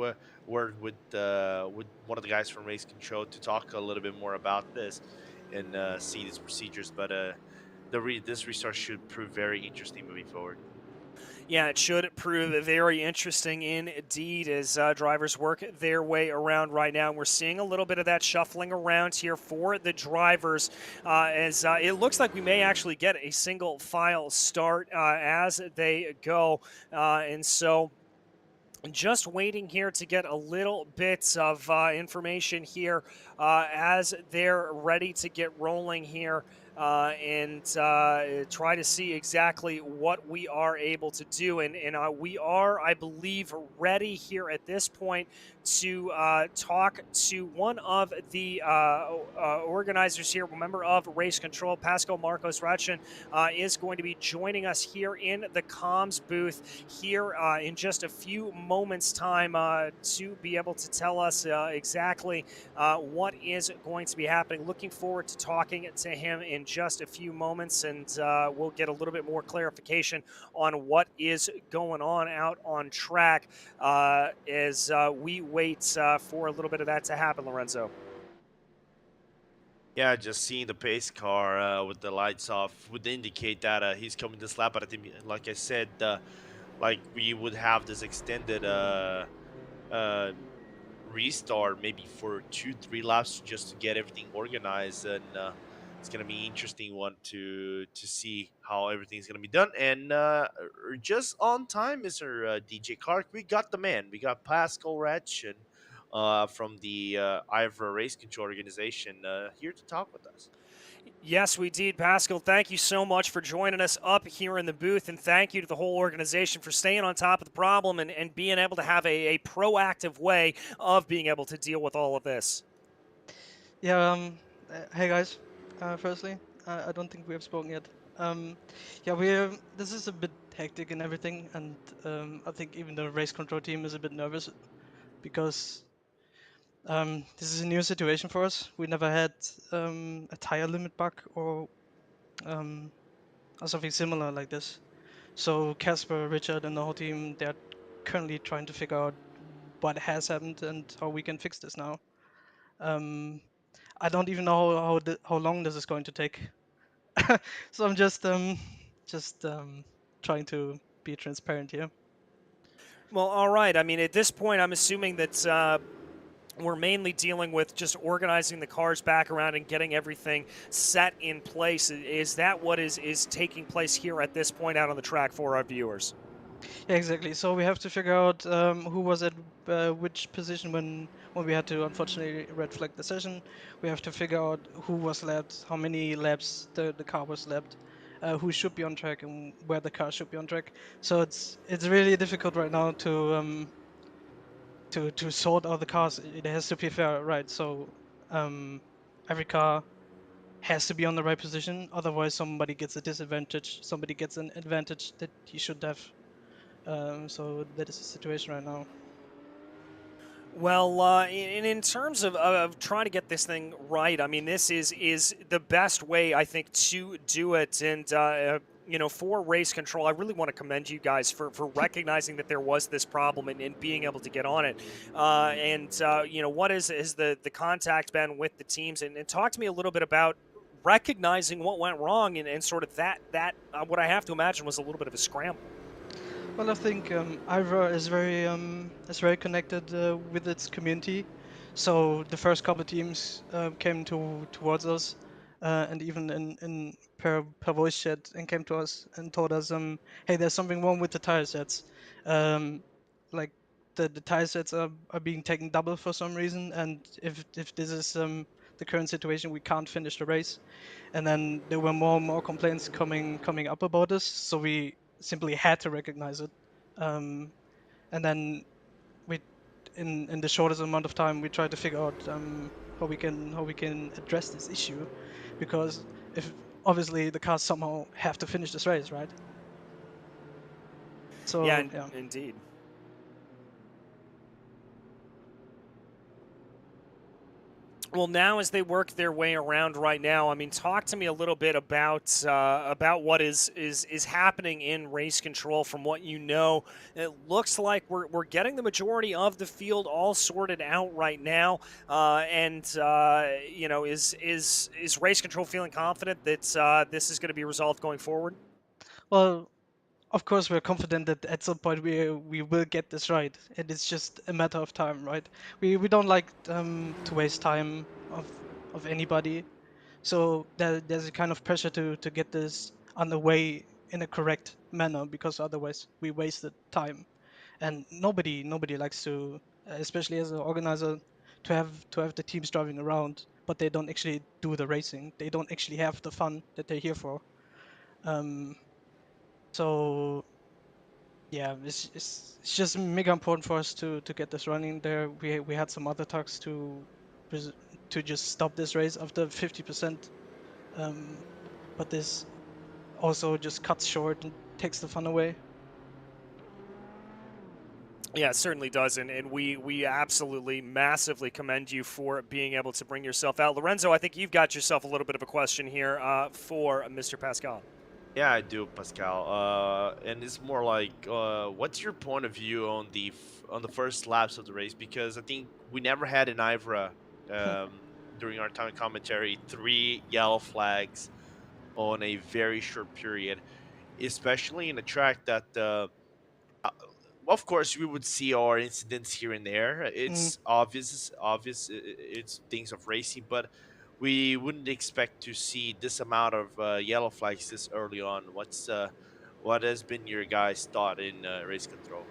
word with one of the guys from Race Control to talk a little bit more about this and see these procedures. But this restart should prove very interesting moving forward. Yeah, it should prove very interesting indeed as drivers work their way around right now. And we're seeing a little bit of that shuffling around here for the drivers as it looks like we may actually get a single file start as they go. And so Just waiting here to get a little bit of information here as they're ready to get rolling here and try to see exactly what we are able to do. And we are, I believe, ready here at this point to talk to one of the organizers here, a member of Race Control, Pascal Marcos Ratchin, is going to be joining us here in the comms booth here in just a few moments' time to be able to tell us exactly what is going to be happening. Looking forward to talking to him in just a few moments, and we'll get a little bit more clarification on what is going on out on track as we wait for a little bit of that to happen, Lorenzo. Yeah, just seeing the pace car with the lights off would indicate that he's coming this lap. But I think, like I said, like we would have this extended uh, restart maybe for 2-3 laps just to get everything organized, and it's gonna be interesting one to see how everything's gonna be done. And just on time, Mr. DJ Clark, we got the man. We got Pascal Ratch and from the IVRA Race Control organization here to talk with us. Yes, we did. Pascal, thank you so much for joining us up here in the booth, and thank you to the whole organization for staying on top of the problem and being able to have a proactive way of being able to deal with all of this. Yeah, hey guys. Firstly, I don't think we have spoken yet. Yeah, this is a bit hectic and everything, and I think even the race control team is a bit nervous because this is a new situation for us. We never had a tire limit bug or something similar like this. So Casper, Richard, and the whole team, they're currently trying to figure out what has happened and how we can fix this now. I don't even know how long this is going to take. So I'm just trying to be transparent here. Well, all right. I mean, at this point, I'm assuming that we're mainly dealing with just organizing the cars back around and getting everything set in place. Is that what is taking place here at this point out on the track for our viewers? Yeah, exactly. So we have to figure out who was at which position when we had to unfortunately red flag the session. We have to figure out who was lapped, how many laps the car was lapped, who should be on track, and where the car should be on track. So it's really difficult right now to sort out the cars. It has to be fair, right? So every car has to be on the right position. Otherwise, somebody gets a disadvantage. Somebody gets an advantage that he should have. So that is the situation right now. Well, in terms of trying to get this thing right, I mean, this is the best way, I think, to do it. And, for race control, I really want to commend you guys for recognizing that there was this problem and being able to get on it. What is the contact been with the teams? And talk to me a little bit about recognizing what went wrong and sort of that what I have to imagine was a little bit of a scramble. Well, I think IVRA is very connected with its community. So the first couple of teams came towards us, and even in per voice chat, and came to us and told us, hey, there's something wrong with the tire sets. Like the tire sets are being taken double for some reason, and if this is the current situation, we can't finish the race. And then there were more and more complaints coming up about this, so we simply had to recognize it. And then we, in the shortest amount of time, we tried to figure out how we can address this issue, because if obviously the cars somehow have to finish this race, right? So Yeah, yeah. indeed. Well, now as they work their way around right now, I mean, talk to me a little bit about what is happening in race control. From what you know, it looks like we're getting the majority of the field all sorted out right now. Is race control feeling confident that this is going to be resolved going forward? Well, of course, we're confident that at some point we will get this right, and it's just a matter of time, right? We don't like to waste time of anybody, so there's a kind of pressure to get this underway in a correct manner, because otherwise we wasted time. and nobody likes to, especially as an organizer, to have the teams driving around, but they don't actually do the racing. They don't actually have the fun that they're here for. So yeah, it's just mega important for us to get this running. There we had some other talks to just stop this race after 50%, but this also just cuts short and takes the fun away. Yeah, it certainly does, and we absolutely massively commend you for being able to bring yourself out. Lorenzo, I think you've got yourself a little bit of a question here for Mr. Pascal. Yeah, I do, Pascal. And it's more like, what's your point of view on the first laps of the race? Because I think we never had in IVRA during our time of commentary 3 yellow flags on a very short period, especially in a track that of course we would see our incidents here and there. It's obvious, it's things of racing, but we wouldn't expect to see this amount of yellow flags this early on. What has been your guys' thought in race control?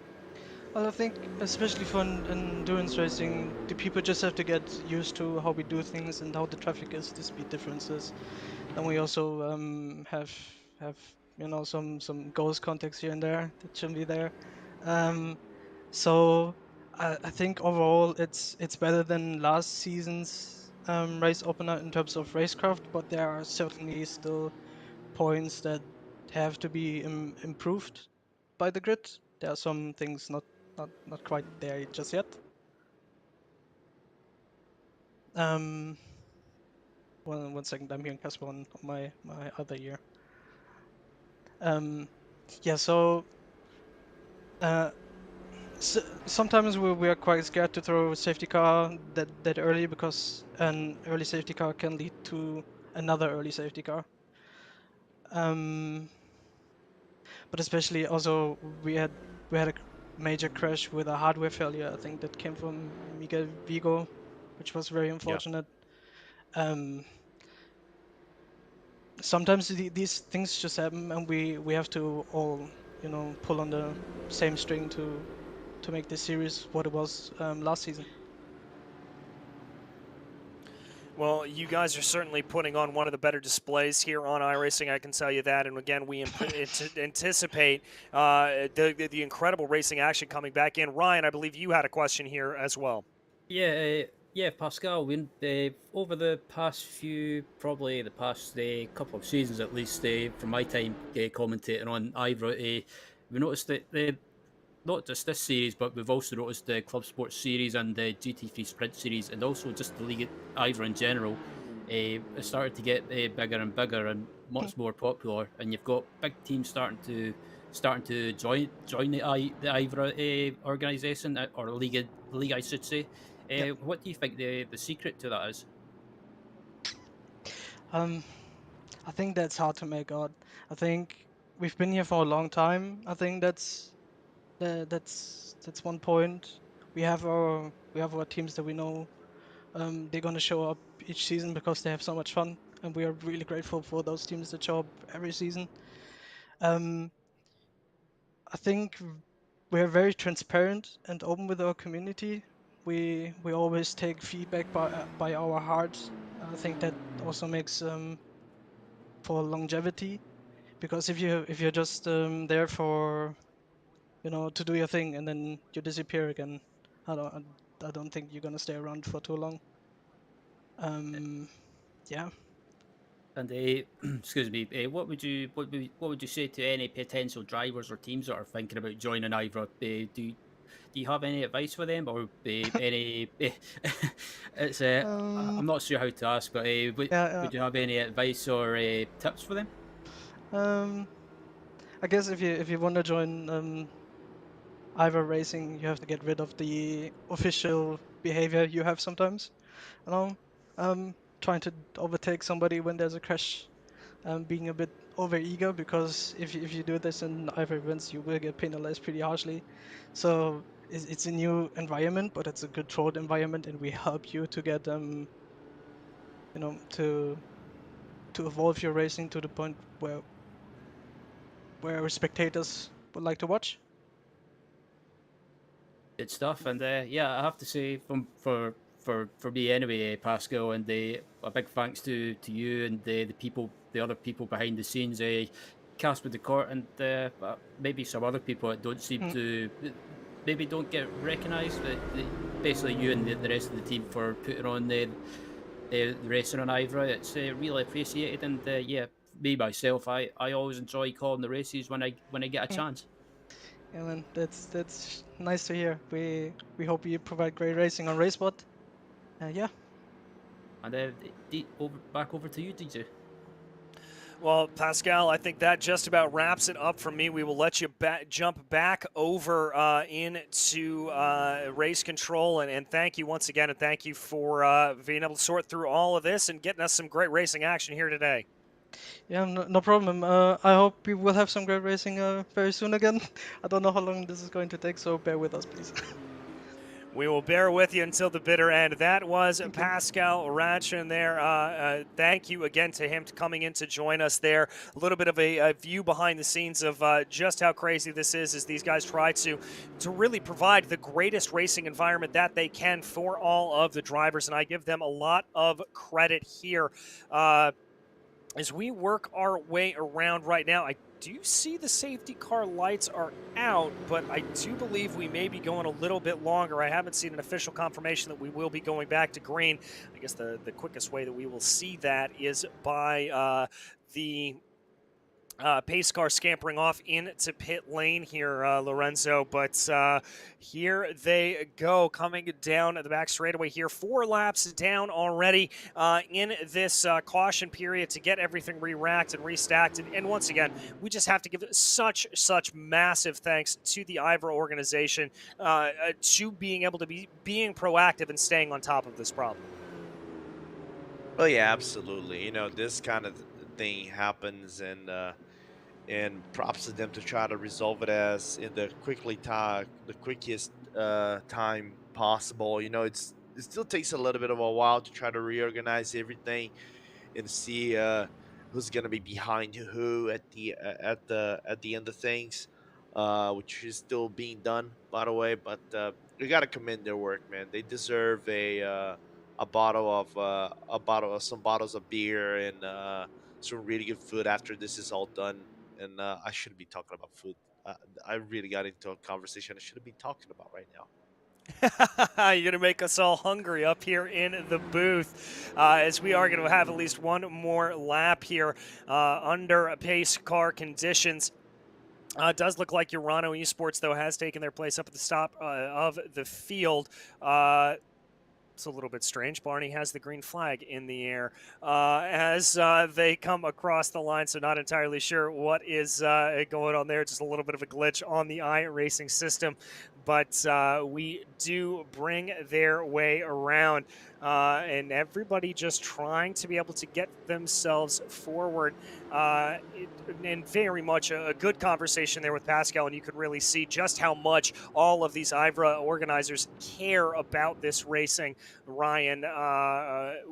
Well, I think especially for endurance racing, the people just have to get used to how we do things and how the traffic is, the speed differences. Then we also have some ghost context here and there that shouldn't be there. So I think overall it's better than last season's race opener in terms of racecraft, but there are certainly still points that have to be improved by the grid. There are some things not quite there just yet. Um, one second, I'm hearing Casper on my other ear. Yeah, so sometimes we are quite scared to throw a safety car that early, because an early safety car can lead to another early safety car. But especially also we had a major crash with a hardware failure. I think that came from Miguel Vigo, which was very Yeah. unfortunate. Sometimes these things just happen, and we have to all pull on the same string to make this series what it was last season. Well, you guys are certainly putting on one of the better displays here on iRacing, I can tell you that. And again, we anticipate the incredible racing action coming back in. Ryan, I believe you had a question here as well. Yeah, Pascal. Over the past probably the past couple of seasons at least, from my time commentating on IVRA, we noticed that not just this series, but we've also noticed the Club Sports series and the GT3 Sprint series, and also just the league IVRA in general. It started to get bigger and bigger and much more popular, and you've got big teams starting to join the IVRA organisation, or league, I should say. What do you think the secret to that is? I think that's hard to make out. I think we've been here for a long time. I think that's one point. We have our teams that we know they're gonna show up each season because they have so much fun, and we are really grateful for those teams that show up every season. Um, I think we're very transparent and open with our community. We always take feedback by our heart. I think that also makes for longevity, because if you're just there for to do your thing and then you disappear again, I don't think you're gonna stay around for too long. Yeah. And excuse me, what would you say to any potential drivers or teams that are thinking about joining IVRA? Do you have any advice for them, or any? It's Um, I'm not sure how to ask, but yeah. would you have any advice or tips for them? Um, I guess if you want to join Ivar Racing, you have to get rid of the official behavior you have sometimes. You know, trying to overtake somebody when there's a crash, being a bit over eager, because if you do this in Ivar events, you will get penalized pretty harshly. So it's a new environment, but it's a controlled environment, and we help you to get to evolve your racing to the point where spectators would like to watch. good stuff. And yeah, I have to say, for me anyway, Pascal, and a big thanks to you and the other people behind the scenes, Casper the Court, and maybe some other people that don't seem to, maybe don't get recognised. Basically, you and the rest of the team for putting on the racing on IVRA. It's really appreciated, and yeah, me myself, I always enjoy calling the races when I get a chance. Yeah, man, that's nice to hear. We hope you provide great racing on RaceSpot. Yeah. And back over to you, DJ. Well, Pascal, I think that just about wraps it up from me. We will let you jump back over into race control, and thank you once again, and thank you for being able to sort through all of this and getting us some great racing action here today. Yeah, no problem. I hope we will have some great racing very soon again. I don't know how long this is going to take, so bear with us, please. We will bear with you until the bitter end. That was Pascal Ratchin there. Thank you again to him coming in to join us there. A little bit of a view behind the scenes of just how crazy this is as these guys try to really provide the greatest racing environment that they can for all of the drivers, and I give them a lot of credit here. As we work our way around right now, I do see the safety car lights are out, but I do believe we may be going a little bit longer. I haven't seen an official confirmation that we will be going back to green. I guess the quickest way that we will see that is by the pace car scampering off into pit lane here, Lorenzo. But here they go, coming down the back straightaway here. 4 laps down already in this caution period to get everything re-racked and restacked. And once again, we just have to give such massive thanks to the IVRA organization to being able to being proactive and staying on top of this problem. Well, yeah, absolutely. You know, this kind of thing happens, and props to them to try to resolve it as in the quickest time possible. You know, it still takes a little bit of a while to try to reorganize everything and see who's gonna be behind who at the end of things, which is still being done, by the way. But we gotta commend their work, man. They deserve some bottles of beer and some really good food after this is all done. And I shouldn't be talking about food. I really got into a conversation I shouldn't be talking about right now. You're going to make us all hungry up here in the booth as we are going to have at least one more lap here under pace car conditions. It does look like Urano Esports, though, has taken their place up at the top of the field. It's a little bit strange. Barney has the green flag in the air as they come across the line, so not entirely sure what is going on there. Just a little bit of a glitch on the iRacing system, but we do bring their way around, and everybody just trying to be able to get themselves forward. And very much a good conversation there with Pascal, and you could really see just how much all of these IVRA organizers care about this racing. Ryan,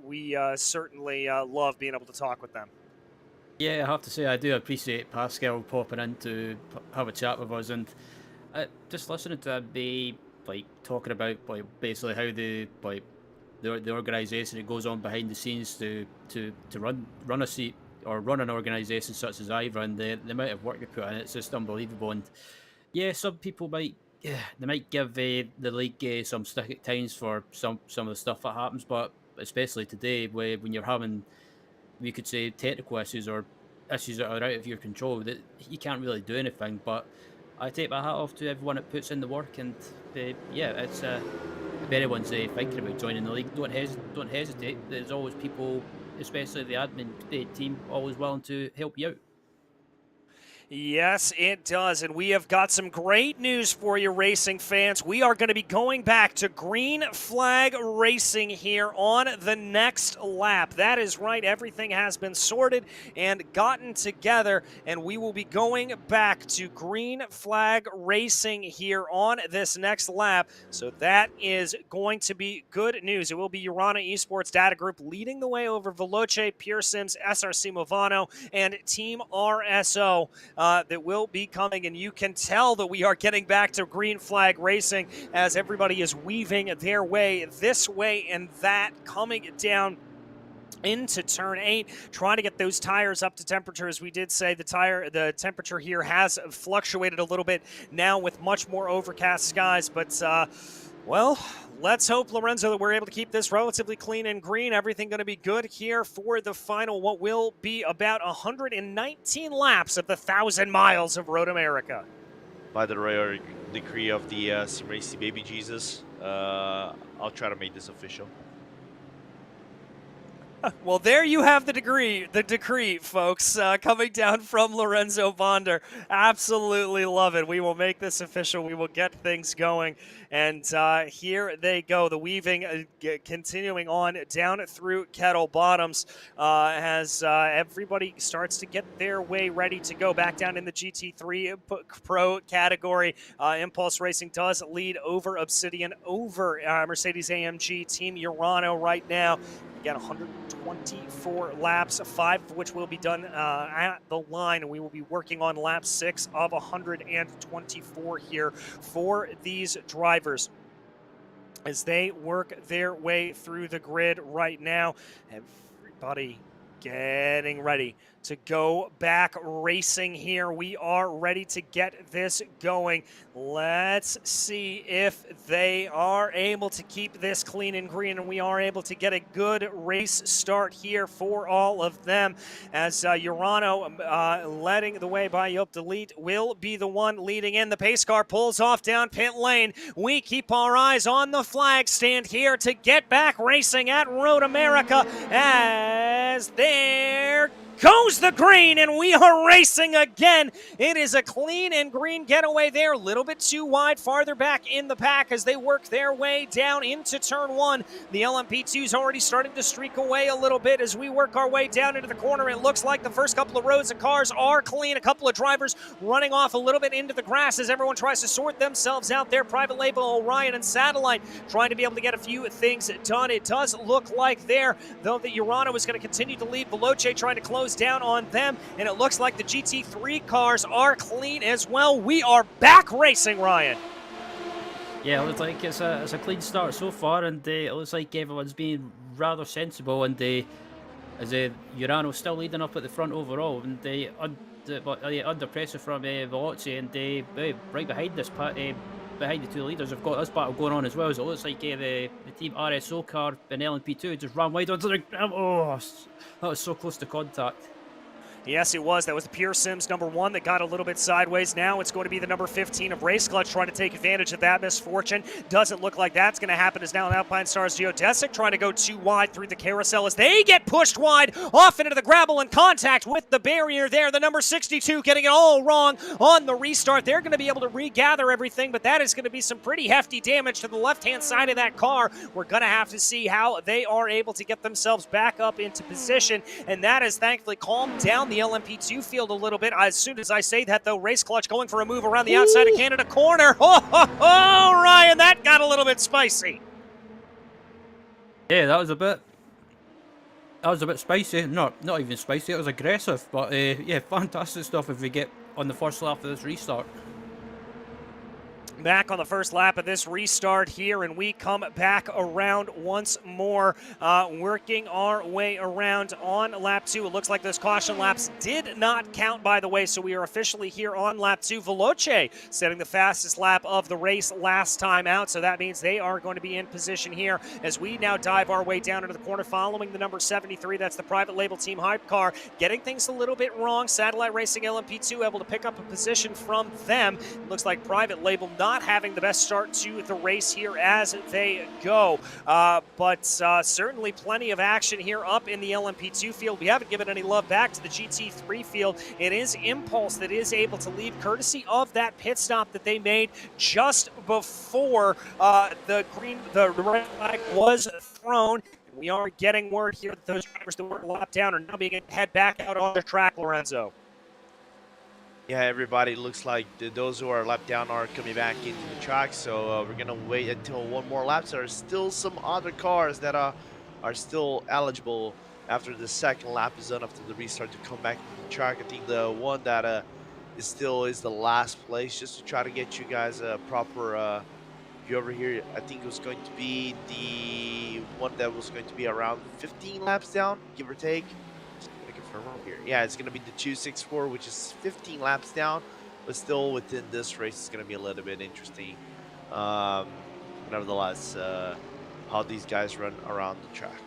we certainly love being able to talk with them. Yeah, I have to say I do appreciate Pascal popping in to have a chat with us, and just listening to him be talking about basically how the organisation that goes on behind the scenes to run a seat or run an organisation such as IVRA, and the amount of work they put in, it's just unbelievable. And yeah, some people might give the league some stick at times for some of the stuff that happens, but especially today when you're having, we could say, technical issues or issues that are out of your control, that you can't really do anything. But I take my hat off to everyone that puts in the work, and yeah, it's if anyone's thinking about joining the league, don't hesitate. There's always people, especially the admin team, always willing to help you out. Yes, it does. And we have got some great news for you, racing fans. We are going to be going back to green flag racing here on the next lap. That is right. Everything has been sorted and gotten together, and we will be going back to green flag racing here on this next lap. So that is going to be good news. It will be Urana Esports Data Group leading the way over Veloce, Pure Sims, SRC Movano, and Team RSO. that will be coming, and you can tell that we are getting back to green flag racing as everybody is weaving their way this way and that, coming down into turn 8, trying to get those tires up to temperature. As we did say, the temperature here has fluctuated a little bit now with much more overcast skies, but well, let's hope, Lorenzo, that we're able to keep this relatively clean and green. Everything going to be good here for the final, what will be about 119 laps of the 1,000 miles of Road America. By the rare decree of the Sim Racing Baby Jesus, I'll try to make this official. Well, there you have the decree, folks, coming down from Lorenzo Bonder. Absolutely love it. We will make this official. We will get things going. And here they go. The weaving continuing on down through Kettle Bottoms as everybody starts to get their way ready to go back down in the GT3 Pro category. Impulse Racing does lead over Obsidian, over Mercedes-AMG Team Urano right now. Again, 124 laps, 5 of which will be done at the line, and we will be working on lap 6 of 124 here for these drivers as they work their way through the grid right now. Everybody getting ready to go back racing here. We are ready to get this going. Let's see if they are able to keep this clean and green, and we are able to get a good race start here for all of them as Urano letting the way by Yop Delete will be the one leading in. The pace car pulls off down pit lane. We keep our eyes on the flag stand here to get back racing at Road America as there goes the green, and we are racing again. It is a clean and green getaway there, a little bit too wide, farther back in the pack as they work their way down into turn 1. The LMP2 is already starting to streak away a little bit as we work our way down into the corner. It looks like the first couple of rows of cars are clean. A couple of drivers running off a little bit into the grass as everyone tries to sort themselves out there. Private Label, Orion, and Satellite trying to be able to get a few things done. It does look like there, though, that Urano is going to continue to lead. Veloce trying to close down on them, and it looks like the GT3 cars are clean as well. We are back racing, Ryan. Yeah, it looks like it's a clean start so far, and it looks like everyone's being rather sensible, and as Urano still leading up at the front overall, and under pressure from Veloce, and right behind us, behind the two leaders, we've got this battle going on as well. So it looks like the team RSO car and LMP2 just ran wide onto the ground. Oh, that was so close to contact. Yes, it was. That was the Pure Sims number 1 that got a little bit sideways. Now it's going to be the number 15 of Race Clutch trying to take advantage of that misfortune. Doesn't look like that's going to happen as now Alpine Stars Geodesic trying to go too wide through the carousel as they get pushed wide off into the gravel and contact with the barrier there. The number 62 getting it all wrong on the restart. They're going to be able to regather everything, but that is going to be some pretty hefty damage to the left-hand side of that car. We're going to have to see how they are able to get themselves back up into position, and that has thankfully calmed down the LMP2 field a little bit. As soon as I say that, though, Race Clutch going for a move around the outside of Canada corner. Oh, Ryan, that got a little bit spicy. Yeah, that was a bit spicy. Not even spicy, it was aggressive. But yeah, fantastic stuff if we get on the first lap of this restart. Back on the first lap of this restart here, and we come back around once more, working our way around on lap 2. It looks like those caution laps did not count, by the way, so we are officially here on lap 2. Veloce setting the fastest lap of the race last time out, so that means they are going to be in position here as we now dive our way down into the corner following the number 73. That's the Private Label Team Hype car. Getting things a little bit wrong. Satellite Racing LMP2 able to pick up a position from them. It looks like Private Label not having the best start to the race here as they go. But certainly plenty of action here up in the LMP2 field. We haven't given any love back to the GT3 field. It is Impulse that is able to lead courtesy of that pit stop that they made just before the red flag was thrown. We are getting word here that those drivers that were lapped down are now being able to head back out on the track, Lorenzo. Yeah, everybody looks like those who are lapped down are coming back into the track, so we're going to wait until one more lap. There are still some other cars that are still eligible after the second lap is done after the restart to come back into the track. I think the one that still is the last place, just to try to get you guys a proper view over here. I think it was going to be the one that was going to be around 15 laps down, give or take. Just gonna confirm over here. Yeah, it's gonna be the 264, which is 15 laps down, but still within this race, it's gonna be a little bit interesting. Nevertheless, how these guys run around the track.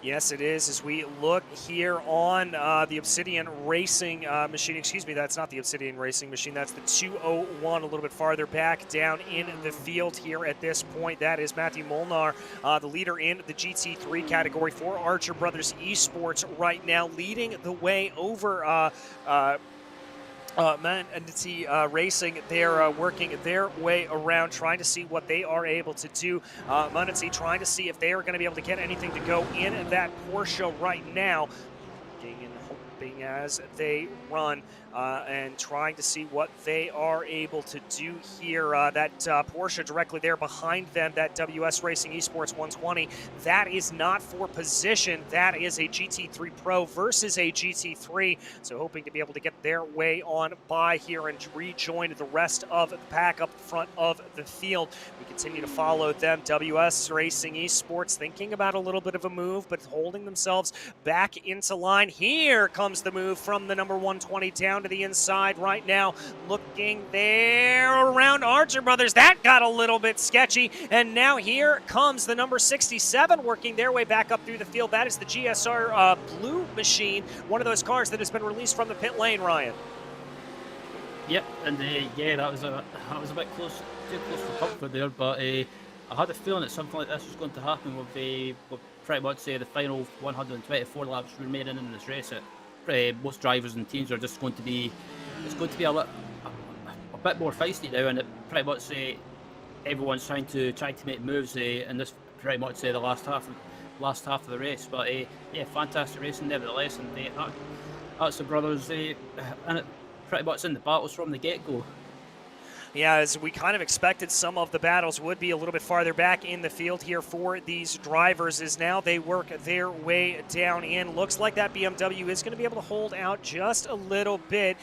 Yes, it is. As we look here on the Obsidian Racing machine, excuse me, that's not the Obsidian Racing machine. That's the 201, a little bit farther back down in the field here at this point. That is Matthew Molnar, the leader in the GT3 category for Archer Brothers Esports right now, leading the way over Manatee Racing. They're working their way around, trying to see what they are able to do. Manatee trying to see if they are going to be able to get anything to go in that Porsche right now. Looking and hoping as they run and trying to see what they are able to do here. That Porsche directly there behind them, that WS Racing Esports 120, that is not for position. That is a GT3 Pro versus a GT3. So hoping to be able to get their way on by here and rejoin the rest of the pack up front of the field. We continue to follow them. WS Racing Esports thinking about a little bit of a move, but holding themselves back into line. Here comes the move from the number 120 down to the inside right now, looking there around Archer Brothers. That got a little bit sketchy, and now here comes the number 67 working their way back up through the field. That is the GSR blue machine, one of those cars that has been released from the pit lane, Ryan. Yep, and yeah, that was a bit close, too close for comfort there, but I had a feeling that something like this was going to happen with pretty much the final 124 laps remaining in this race. Most drivers and teams are just going to be, it's going to be a bit more feisty now, and it pretty much everyone's trying to make moves in this pretty much the last half of the race. But yeah, fantastic racing nevertheless, and that's the brothers and it pretty much in the battles from the get-go. Yeah, as we kind of expected, some of the battles would be a little bit farther back in the field here for these drivers, as now they work their way down in. Looks like that BMW is going to be able to hold out just a little bit,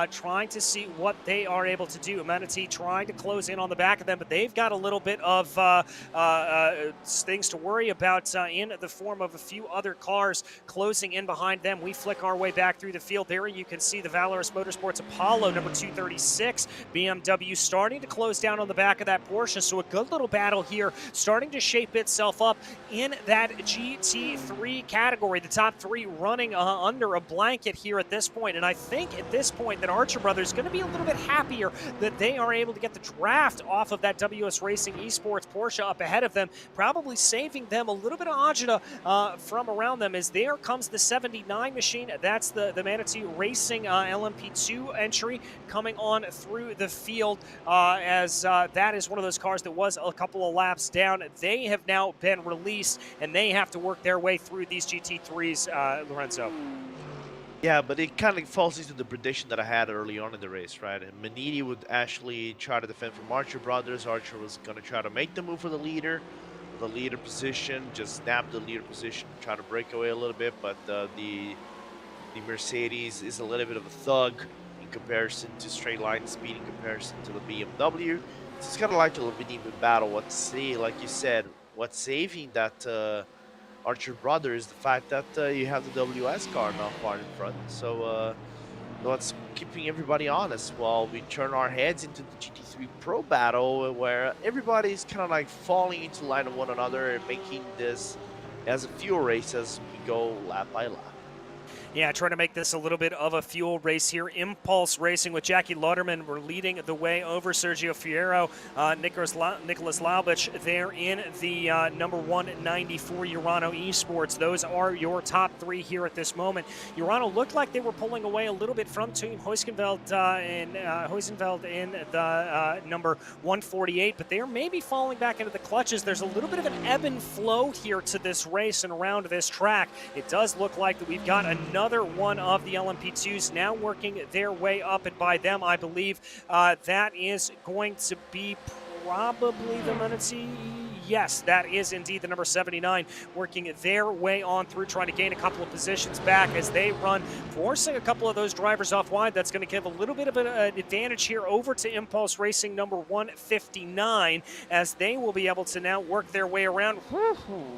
trying to see what they are able to do. Manatee trying to close in on the back of them, but they've got a little bit of things to worry about in the form of a few other cars closing in behind them. We flick our way back through the field. There you can see the Valorous Motorsports Apollo, number 236, BMW starting to close down on the back of that Porsche. So a good little battle here starting to shape itself up in that GT3 category. The top three running under a blanket here at this point. And I think at this point that Archer Brothers is going to be a little bit happier that they are able to get the draft off of that WS Racing Esports Porsche up ahead of them, probably saving them a little bit of agita from around them, as there comes the 79 machine. That's the Manatee Racing LMP2 entry coming on through the field. As that is one of those cars that was a couple of laps down. They have now been released, and they have to work their way through these GT3s, Lorenzo. Yeah, but it kind of falls into the prediction that I had early on in the race, right? And Manini would actually try to defend from Archer Brothers. Archer was going to try to make the move for the leader position, just snap the leader position, try to break away a little bit, but the Mercedes is a little bit of a thug comparison to straight line speed, in comparison to the BMW. It's kind of like a little bit even battle. Like you said, what's saving that Archer Brother is the fact that you have the WS car not far in front. So what's keeping everybody honest while we turn our heads into the GT3 Pro battle, where everybody's kind of like falling into line of one another and making this as a fuel race as we go lap by lap. Yeah, trying to make this a little bit of a fuel race here. Impulse Racing with Jackie Lauderman were leading the way over Sergio Fierro. Nicholas Laubich there in the number 194 Urano Esports. Those are your top three here at this moment. Urano looked like they were pulling away a little bit from Team Huizenveld in the number 148, but they are maybe falling back into the clutches. There's a little bit of an ebb and flow here to this race and around this track. It does look like that we've got another one of the LMP2s now working their way up, and by them I believe that is going to be probably the Manatee. Yes, that is indeed the number 79, working their way on through, trying to gain a couple of positions back as they run, forcing a couple of those drivers off wide. That's going to give a little bit of an advantage here over to Impulse Racing number 159, as they will be able to now work their way around,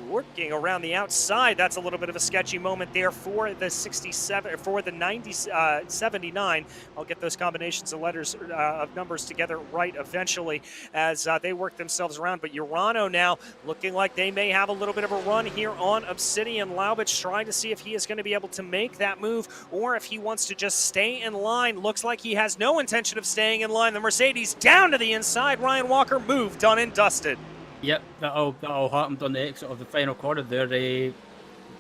working around the outside. That's a little bit of a sketchy moment there for the 67, for the 79. I'll get those combinations of letters, of numbers together right eventually as they work themselves around. But Urano now looking like they may have a little bit of a run here on Obsidian. Laubich trying to see if he is going to be able to make that move or if he wants to just stay in line. Looks like he has no intention of staying in line. The Mercedes down to the inside. Ryan Walker moved, done and dusted. Yep, that all happened on the exit of the final corner there.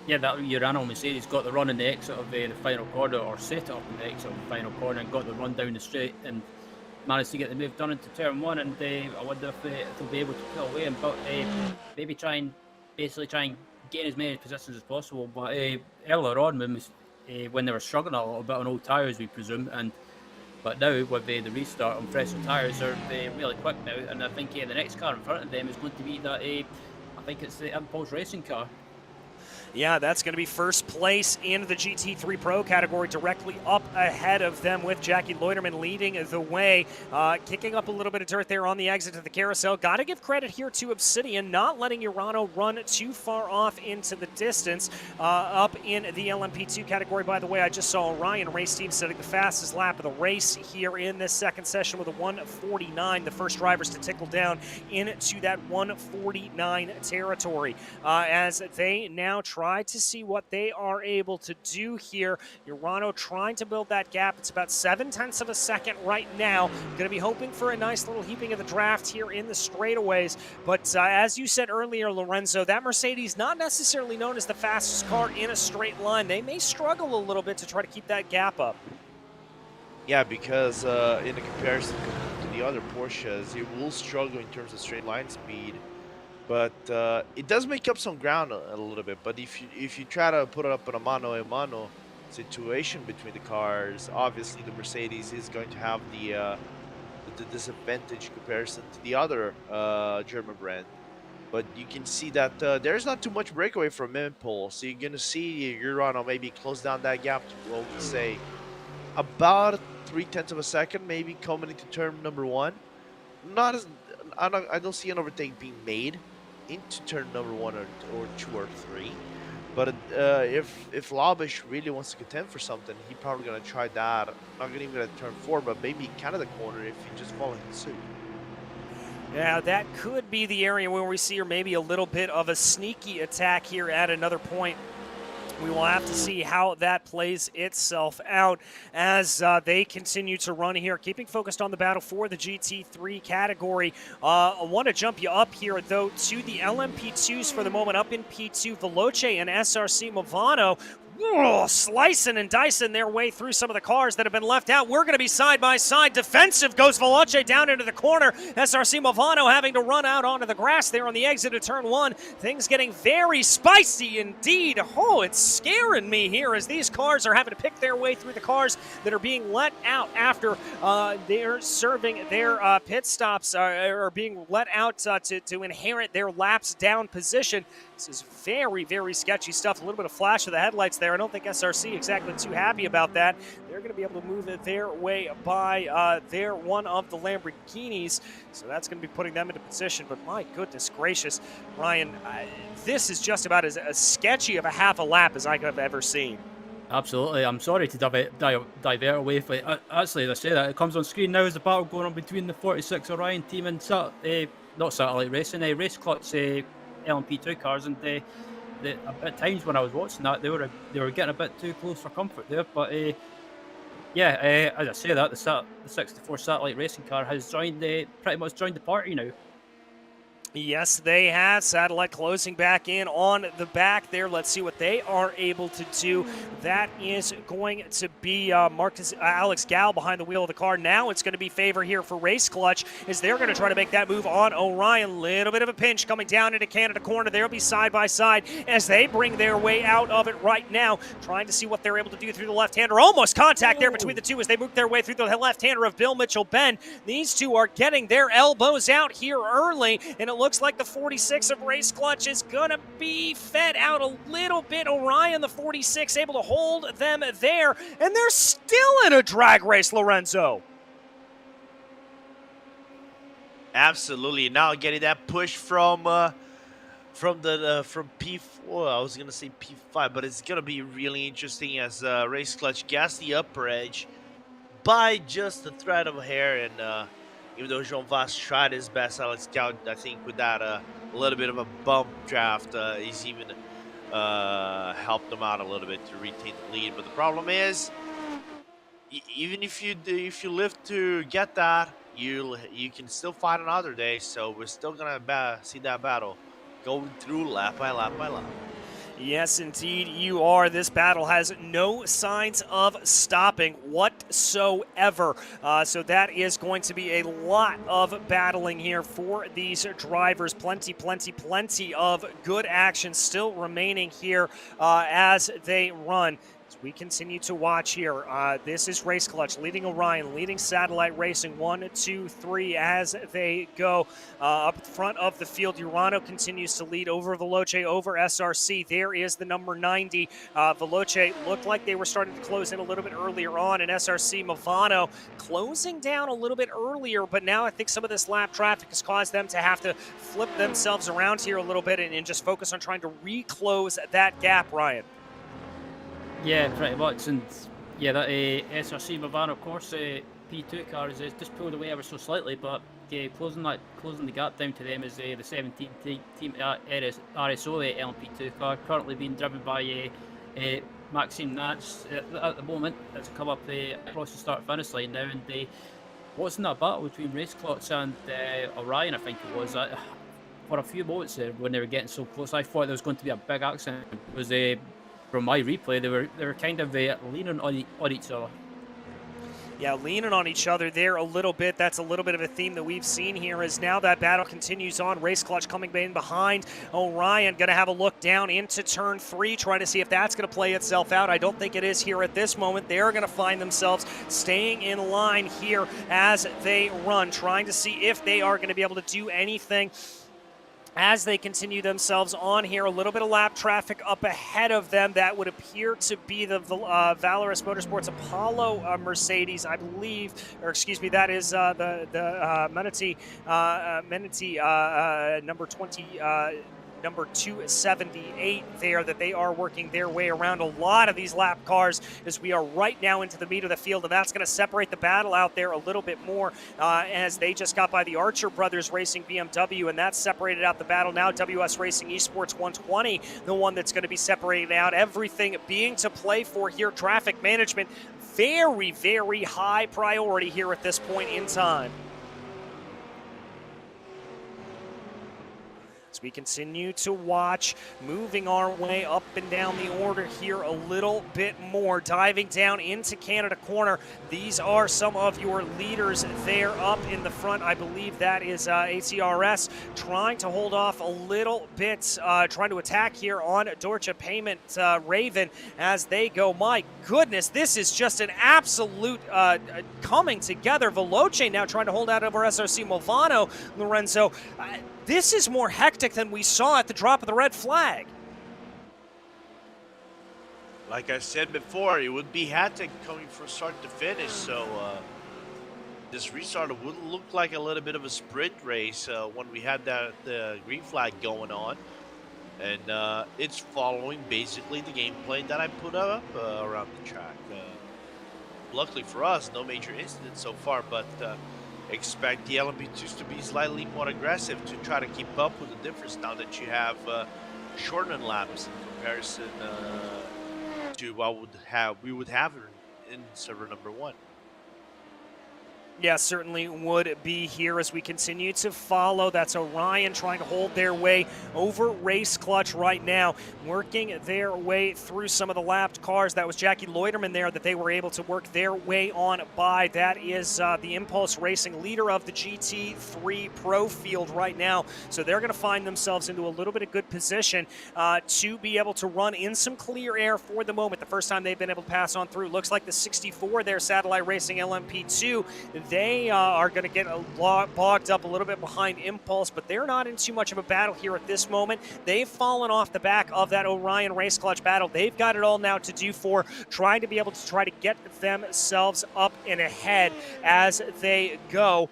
Yeah, that Urano Mercedes got the run in the exit of the final corner, or set up in the exit of the final corner, and got the run down the straight and managed to get the move done into turn 1. And I wonder if they'll be able to pull away and maybe try and gain as many positions as possible. But earlier on, when they were struggling a little bit on old tyres, we presume, but now with the restart on fresher tyres, they're really quick now. And I think the next car in front of them is going to be that I think it's the Impulse Racing car. Yeah, that's going to be first place in the GT3 Pro category, directly up ahead of them, with Jackie Loiterman leading the way, kicking up a little bit of dirt there on the exit of the carousel. Got to give credit here to Obsidian, not letting Urano run too far off into the distance. Up in the LMP2 category, by the way, I just saw Orion Race Team setting the fastest lap of the race here in this second session with a 1:49. The first drivers to tickle down into that 1:49 territory as they now try to see what they are able to do here. Urano trying to build that gap. It's about 0.7 of a second right now. Going to be hoping for a nice little heaping of the draft here in the straightaways. But as you said earlier, Lorenzo, that Mercedes not necessarily known as the fastest car in a straight line. They may struggle a little bit to try to keep that gap up. Yeah, because in the comparison to the other Porsches, it will struggle in terms of straight line speed. But it does make up some ground a little bit. But if you try to put it up in a mano-a-mano situation between the cars, obviously the Mercedes is going to have the disadvantage comparison to the other German brand. But you can see that there's not too much breakaway from Impulse. So you're going to see Urano maybe close down that gap to, well, say, about 0.3 of a second, maybe coming into turn number 1. Not as I don't see an overtake being made into turn number 1 or 2 or 3. But if Laubich really wants to contend for something, he's probably going to try that. Not going to even at turn 4, but maybe kind of the corner if he just follows suit. Yeah, that could be the area where we see or maybe a little bit of a sneaky attack here at another point. We will have to see how that plays itself out as they continue to run here, keeping focused on the battle for the GT3 category. I want to jump you up here, though, to the LMP2s for the moment. Up in P2, Veloce and SRC Movano slicing and dicing their way through some of the cars that have been left out. We're going to be side by side. Defensive goes Veloce down into the corner. SRC Movano having to run out onto the grass there on the exit of turn 1. Things getting very spicy indeed. Oh, it's scaring me here as these cars are having to pick their way through the cars that are being let out after they're serving their pit stops, or being let out to inherit their laps down position. This is very, very sketchy stuff. A little bit of flash of the headlights there. I don't think SRC exactly too happy about that. They're going to be able to move their way by their one of the Lamborghinis. So that's going to be putting them into position. But my goodness gracious, Ryan, this is just about as sketchy of a half a lap as I could have ever seen. Absolutely. I'm sorry to divert away from it. Actually, as I say that, it comes on screen now as the battle going on between the 46 Orion team and not Satellite Racing, Race Clutch LMP2 cars, and at times when I was watching that, they were getting a bit too close for comfort there. But as I say that, the 64 Satellite Racing car has pretty much joined the party now. Yes, they have. Satellite closing back in on the back there. Let's see what they are able to do. That is going to be Alex Gal behind the wheel of the car. Now it's going to be favor here for Race Clutch as they're going to try to make that move on Orion. Little bit of a pinch coming down into Canada corner. They'll be side by side as they bring their way out of it right now, trying to see what they're able to do through the left-hander. Almost contact there between the two as they move their way through the left-hander of Bill Mitchell-Ben. These two are getting their elbows out here early, and it looks like the 46 of Race Clutch is going to be fed out a little bit. Orion, the 46, able to hold them there, and they're still in a drag race, Lorenzo. Absolutely. Now getting that push from P4. I was gonna say P5, but it's gonna be really interesting as Race Clutch gets the upper edge by just a thread of a hair. And even though João Vaz tried his best, Alex Scout, I think with that a little bit of a bump draft, he's even helped them out a little bit to retain the lead. But the problem is, even if you live to get that, you can still fight another day. So we're still gonna see that battle going through lap by lap by lap. Yes, indeed, you are. This battle has no signs of stopping whatsoever. So that is going to be a lot of battling here for these drivers. Plenty of good action still remaining here as they run. We continue to watch here. This is Race Clutch leading Orion, leading Satellite Racing 1, 2, 3 as they go. Up front of the field, Urano continues to lead over Veloce, over SRC. There is the number 90. Veloce looked like they were starting to close in a little bit earlier on, and SRC Movano closing down a little bit earlier, but now I think some of this lap traffic has caused them to have to flip themselves around here a little bit and just focus on trying to reclose that gap, Ryan. Yeah, pretty much. And yeah, that SRC Movano, of course, P2 car is just pulled away ever so slightly, but closing the gap down to them is the 17 team RSO LMP2 car, currently being driven by Maxime Nats at the moment. It's come up across the start-finish line now, and what's in that battle between Race Clutch and Orion, I think it was. For a few moments there, when they were getting so close, I thought there was going to be a big accident. It was from my replay, they were kind of leaning on each other. Yeah, leaning on each other there a little bit. That's a little bit of a theme that we've seen here as now that battle continues on. Race Clutch coming in behind Orion. Going to have a look down into turn 3, trying to see if that's going to play itself out. I don't think it is here at this moment. They're going to find themselves staying in line here as they run, trying to see if they are going to be able to do anything as they continue themselves on here. A little bit of lap traffic up ahead of them. That would appear to be the Valorous Motorsports Apollo Mercedes, I believe, or excuse me, that is the Menati number 20. Number 278 there, that they are working their way around a lot of these lap cars as we are right now into the meat of the field, and that's going to separate the battle out there a little bit more as they just got by the Archer Brothers Racing BMW, and that's separated out the battle. Now WS Racing Esports 120, the one that's going to be separated out. Everything being to play for here. Traffic management, very, very high priority here at this point in time. We continue to watch, moving our way up and down the order here a little bit more, diving down into Canada Corner. These are some of your leaders there up in the front. I believe that is ATRS trying to hold off a little bit, trying to attack here on Dorcha Payment Raven as they go. My goodness, this is just an absolute coming together. Veloce now trying to hold out over SRC Movano. Lorenzo, this is more hectic than we saw at the drop of the red flag. Like I said before, it would be hectic coming from start to finish, so this restart would look like a little bit of a sprint race when we had the green flag going on. And it's following basically the gameplay that I put up around the track. Luckily for us, no major incidents so far, but expect the LMP2s to be slightly more aggressive to try to keep up with the difference now that you have shortened laps in comparison to what we would have in server number 1. Yeah, certainly would be here as we continue to follow. That's Orion trying to hold their way over Race Clutch right now, working their way through some of the lapped cars. That was Jackie Loiterman there that they were able to work their way on by. That is the Impulse Racing, leader of the GT3 Pro field right now. So they're going to find themselves into a little bit of good position to be able to run in some clear air for the moment. The first time they've been able to pass on through. Looks like the 64 there, Satellite Racing LMP2. they are going to get bogged up a little bit behind Impulse, but they're not in too much of a battle here at this moment. They've fallen off the back of that Orion Race Clutch battle. They've got it all now to do for trying to be able to try to get themselves up and ahead as they go,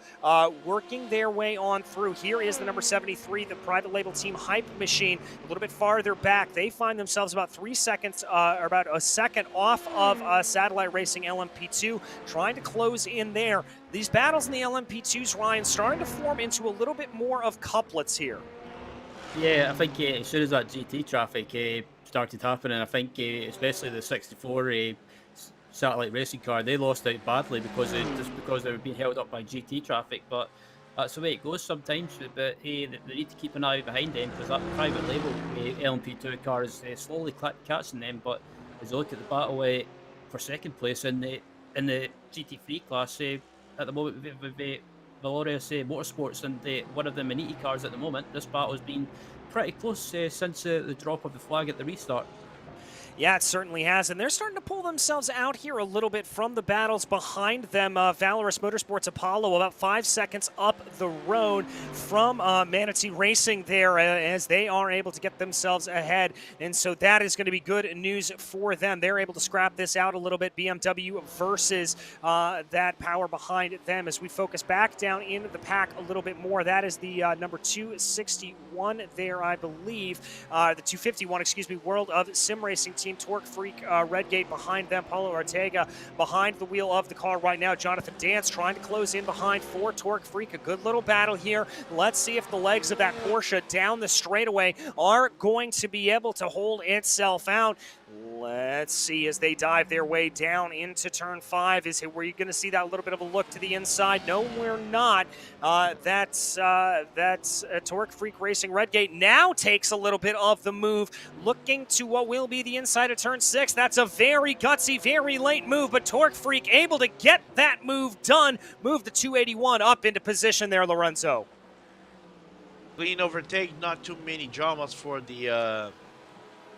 working their way on through. Here is the number 73, the private label team Hype Machine, a little bit farther back. They find themselves about 3 seconds, or about a second off of Satellite Racing LMP2, trying to close in there. These battles in the LMP2s, Ryan, starting to form into a little bit more of couplets here. Yeah, I think as soon as that GT traffic started happening, I think especially the 64 satellite racing car, they lost out badly because they were being held up by GT traffic. But that's the way it goes sometimes. But they need to keep an eye behind them, because that private label LMP2 car is slowly catching them. But as you look at the battle for second place in the GT3 class at the moment with Valorious Motorsports and one of the Maniti cars at the moment, this battle has been pretty close since the drop of the flag at the restart. Yeah, it certainly has, and they're starting to pull themselves out here a little bit from the battles behind them. Valorous Motorsports Apollo about 5 seconds up the road from Manatee Racing there, as they are able to get themselves ahead, and so that is going to be good news for them. They're able to scrap this out a little bit, BMW versus that power behind them. As we focus back down into the pack a little bit more, that is the number 261 there, I believe, the 251, excuse me, World of Sim Racing team. Torque Freak Redgate behind them. Paulo Ortega behind the wheel of the car right now. Jonathan Dance trying to close in behind for Torque Freak. A good little battle here. Let's see if the legs of that Porsche down the straightaway are going to be able to hold itself out. Let's see as they dive their way down into turn 5. Were you going to see that little bit of a look to the inside? No, we're not. That's Torque Freak Racing. Redgate now takes a little bit of the move, looking to what will be the inside of turn 6. That's a very gutsy, very late move, but Torque Freak able to get that move done. Move the 281 up into position there, Lorenzo. Clean overtake, not too many dramas for the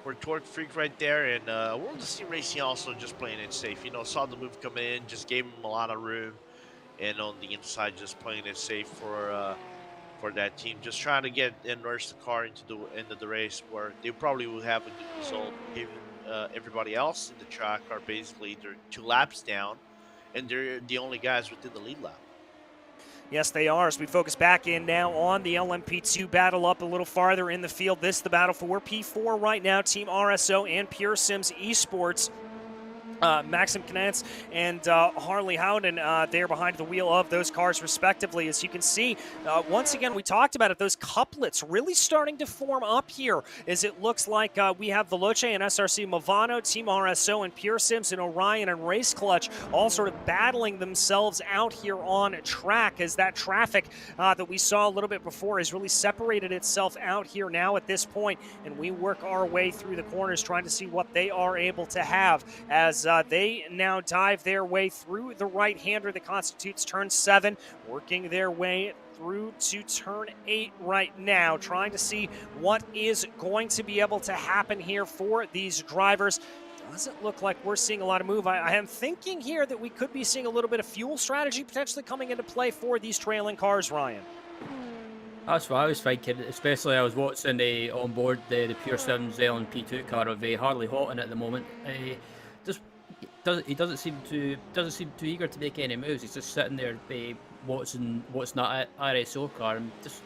for Torque Freak right there, and World of Sim Racing also just playing it safe. You know, saw the move come in, just gave him a lot of room, and on the inside just playing it safe for that team, just trying to get and nurse the car into the end of the race, where they probably will have a good result, given everybody else in the track are basically they're 2 laps down, and they're the only guys within the lead lap. Yes, they are. As we focus back in now on the LMP2 battle up a little farther in the field. This is the battle for P4 right now. Team RSO and Pure Sims Esports. Maxim Knantz and Harley Howden there behind the wheel of those cars respectively. As you can see, once again, we talked about it, those couplets really starting to form up here, as it looks like we have Veloce and SRC Movano, Team RSO and Pure Sims and Orion and Race Clutch all sort of battling themselves out here on track, as that traffic that we saw a little bit before has really separated itself out here now at this point, and we work our way through the corners trying to see what they are able to have as they now dive their way through the right-hander that constitutes turn 7, working their way through to turn 8 right now, trying to see what is going to be able to happen here for these drivers. Doesn't look like we're seeing a lot of move. I am thinking here that we could be seeing a little bit of fuel strategy potentially coming into play for these trailing cars, Ryan. That's what I was thinking, especially I was watching on board the Pure Sims LMP2 car of Harley Houghton at the moment. He doesn't seem too eager to make any moves. He's just sitting there watching that RSO car and just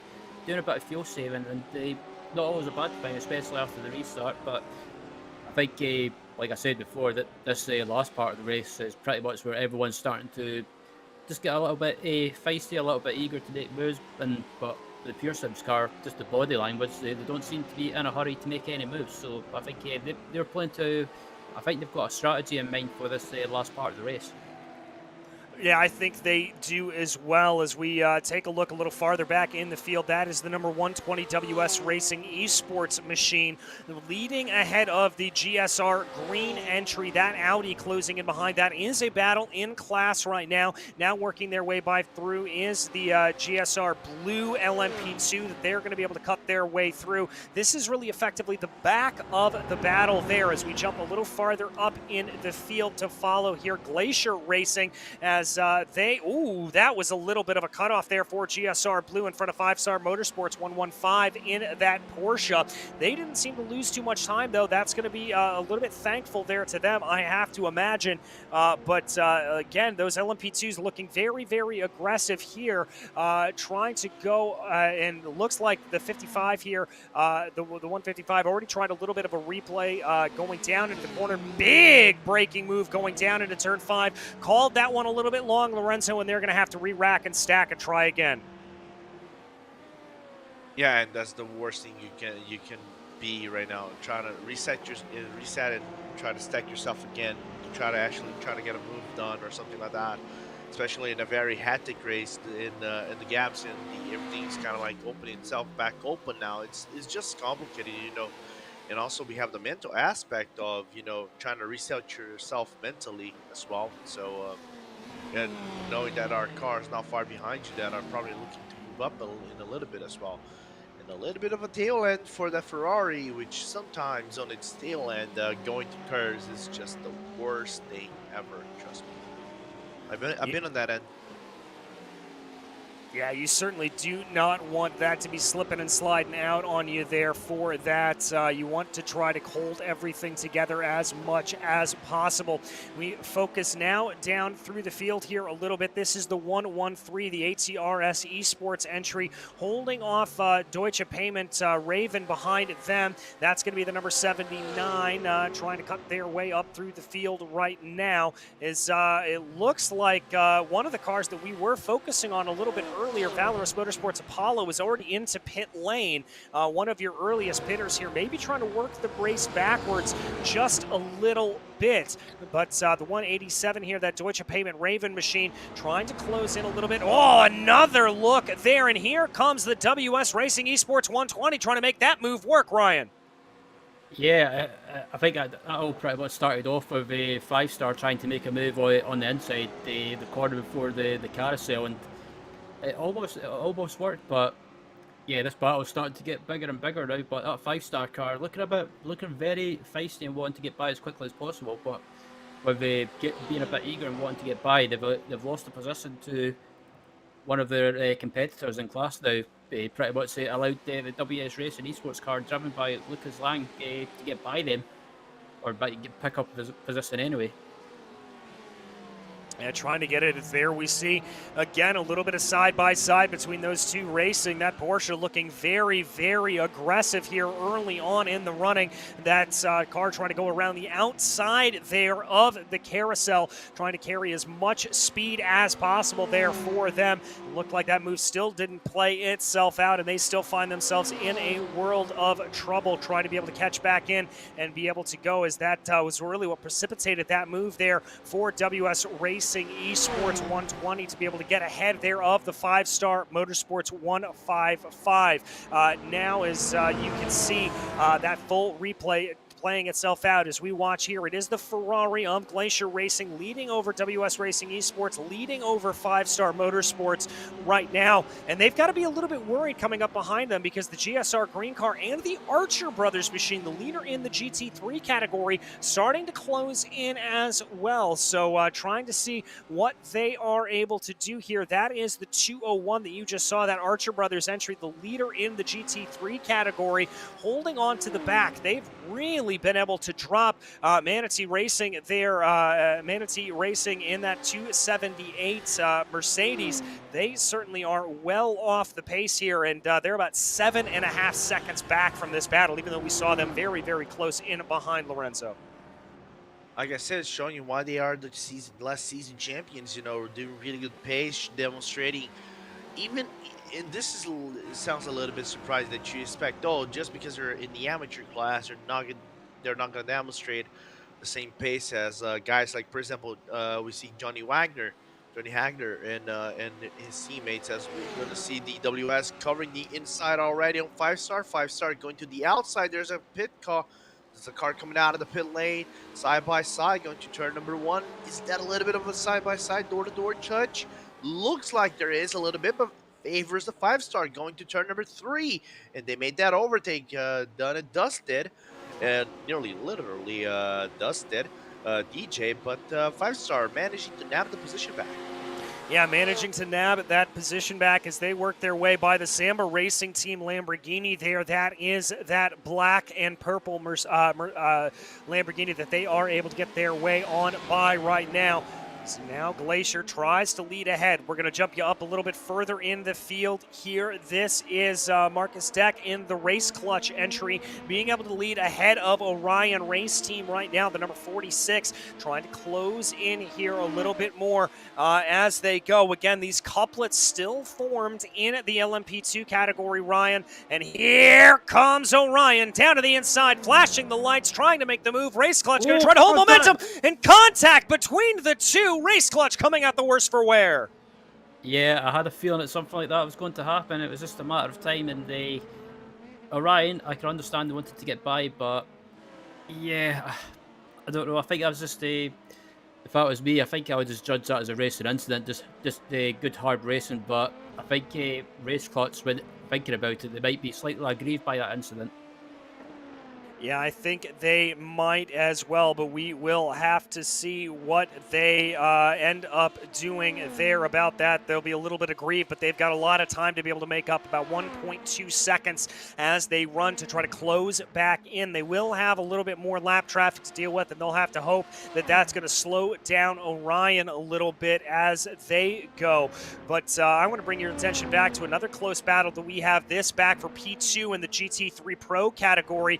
doing a bit of fuel saving, and not always a bad thing, especially after the restart. But I think, like I said before, that this last part of the race is pretty much where everyone's starting to just get a little bit feisty, a little bit eager to make moves. But the Pure Sims car, just the body language, they don't seem to be in a hurry to make any moves. So I think they're playing to. I think they've got a strategy in mind for this last part of the race. Yeah, I think they do as well. As we take a look a little farther back in the field, that is the number 120 WS Racing Esports machine, leading ahead of the GSR green entry. That Audi closing in behind. That is a battle in class right now. Now working their way through is the GSR blue LMP2 that they're going to be able to cut their way through. This is really effectively the back of the battle there, as we jump a little farther up in the field to follow here. Glacier Racing, as as that was a little bit of a cutoff there for GSR Blue in front of 5-Star Motorsports 115 in that Porsche. They didn't seem to lose too much time, though. That's going to be a little bit thankful there to them, I have to imagine. But again, those LMP2s looking very, very aggressive here, trying to go, and it looks like the 55 here, the 155 already tried a little bit of a replay going down into the corner. Big braking move going down into turn 5. Called that one a little bit long, Lorenzo, and they're going to have to re-rack and stack and try again. Yeah, and that's the worst thing you can be right now. Trying to reset and try to stack yourself again. Try to get a move done or something like that. Especially in a very hectic race in the gaps, and everything's kind of like opening itself back open now. It's just complicated, you know. And also we have the mental aspect of, you know, trying to reset yourself mentally as well. So and knowing that our car is not far behind you, that are probably looking to move up in a little bit as well. And a little bit of a tail end for the Ferrari, which sometimes on its tail end going to curves is just the worst thing ever. Trust me. I've been on that end. Yeah, you certainly do not want that to be slipping and sliding out on you there for that. You want to try to hold everything together as much as possible. We focus now down through the field here a little bit. This is the 113, the ATRS Esports entry, holding off Deutsche Payment Raven behind them. That's going to be the number 79, trying to cut their way up through the field right now. It looks like one of the cars that we were focusing on a little bit earlier, Valorous Motorsports Apollo, is already into pit lane. One of your earliest pitters here, maybe trying to work the race backwards just a little bit. But the 187 here, that Deutsche Payment Raven machine, trying to close in a little bit. Oh, another look there, and here comes the WS Racing Esports 120 trying to make that move work, Ryan. Yeah, I think that all pretty much started off with a 5-Star trying to make a move on the inside, the corner before the carousel, and it almost worked. But yeah, this battle's starting to get bigger and bigger now. But that 5-Star car looking very feisty and wanting to get by as quickly as possible. But with being a bit eager and wanting to get by, they've lost the position to one of their competitors in class now. They pretty much allowed the WS Racing Esports car driven by Lucas Lang to get by them, or pick up his position anyway. Yeah, trying to get it there. We see, again, a little bit of side-by-side between those two racing. That Porsche looking very, very aggressive here early on in the running. That car trying to go around the outside there of the carousel, trying to carry as much speed as possible there for them. It looked like that move still didn't play itself out, and they still find themselves in a world of trouble trying to be able to catch back in and be able to go, as that was really what precipitated that move there for WS Racing Esports 120 to be able to get ahead there of the 5-Star Motorsports 155. Now, as you can see, that full replay playing itself out as we watch here. It is the Ferrari of Glacier Racing leading over WS Racing Esports, leading over 5-Star Motorsports right now. And they've got to be a little bit worried coming up behind them, because the GSR Green Car and the Archer Brothers machine, the leader in the GT3 category, starting to close in as well. So trying to see what they are able to do here. That is the 201 that you just saw, that Archer Brothers entry, the leader in the GT3 category, holding on to the back. They've really been able to drop Manatee Racing there. Manatee Racing in that 278 Mercedes. They certainly are well off the pace here, and they're about 7.5 seconds back from this battle, even though we saw them very, very close in behind Lorenzo. Like I said, it's showing you why they are the last season champions. You know, doing really good pace, demonstrating. Even, and this sounds a little bit surprised that you expect, oh, just because they're in the amateur class, they're not going to demonstrate the same pace as guys like, for example, we see Johnny Hagner, and his teammates, as we're going to see the WS covering the inside already on 5-Star. 5-Star going to the outside. There's a pit car. There's a car coming out of the pit lane, side by side, going to turn number 1. Is that a little bit of a side by side, door to door touch? Looks like there is a little bit, but favors the 5-Star going to turn number 3, and they made that overtake, done and dusted, and nearly literally dusted DJ, but 5-Star managing to nab the position back. Yeah, managing to nab that position back as they work their way by the Samba Racing Team Lamborghini there. That is that black and purple Lamborghini that they are able to get their way on by right now. So now Glacier tries to lead ahead. We're going to jump you up a little bit further in the field here. This is Marcus Deck in the race clutch entry, being able to lead ahead of Orion Race Team right now, the number 46, trying to close in here a little bit more as they go. Again, these couplets still formed in the LMP2 category, Ryan. And here comes Orion down to the inside, flashing the lights, trying to make the move. Race clutch going to try to hold momentum, and contact between the two. Race clutch coming out the worst for wear. Yeah, I had a feeling that something like that was going to happen. It was just a matter of time, and Orion, I can understand they wanted to get by, but yeah, I don't know. I think I was just if that was me, I think I would just judge that as a racing incident, just good hard racing. But I think race clutch, when thinking about it, they might be slightly aggrieved by that incident. Yeah, I think they might as well, but we will have to see what they end up doing there about that. There'll be a little bit of grief, but they've got a lot of time to be able to make up, about 1.2 seconds as they run to try to close back in. They will have a little bit more lap traffic to deal with, and they'll have to hope that that's going to slow down Orion a little bit as they go. But I want to bring your attention back to another close battle that we have. This back for P2 in the GT3 Pro category.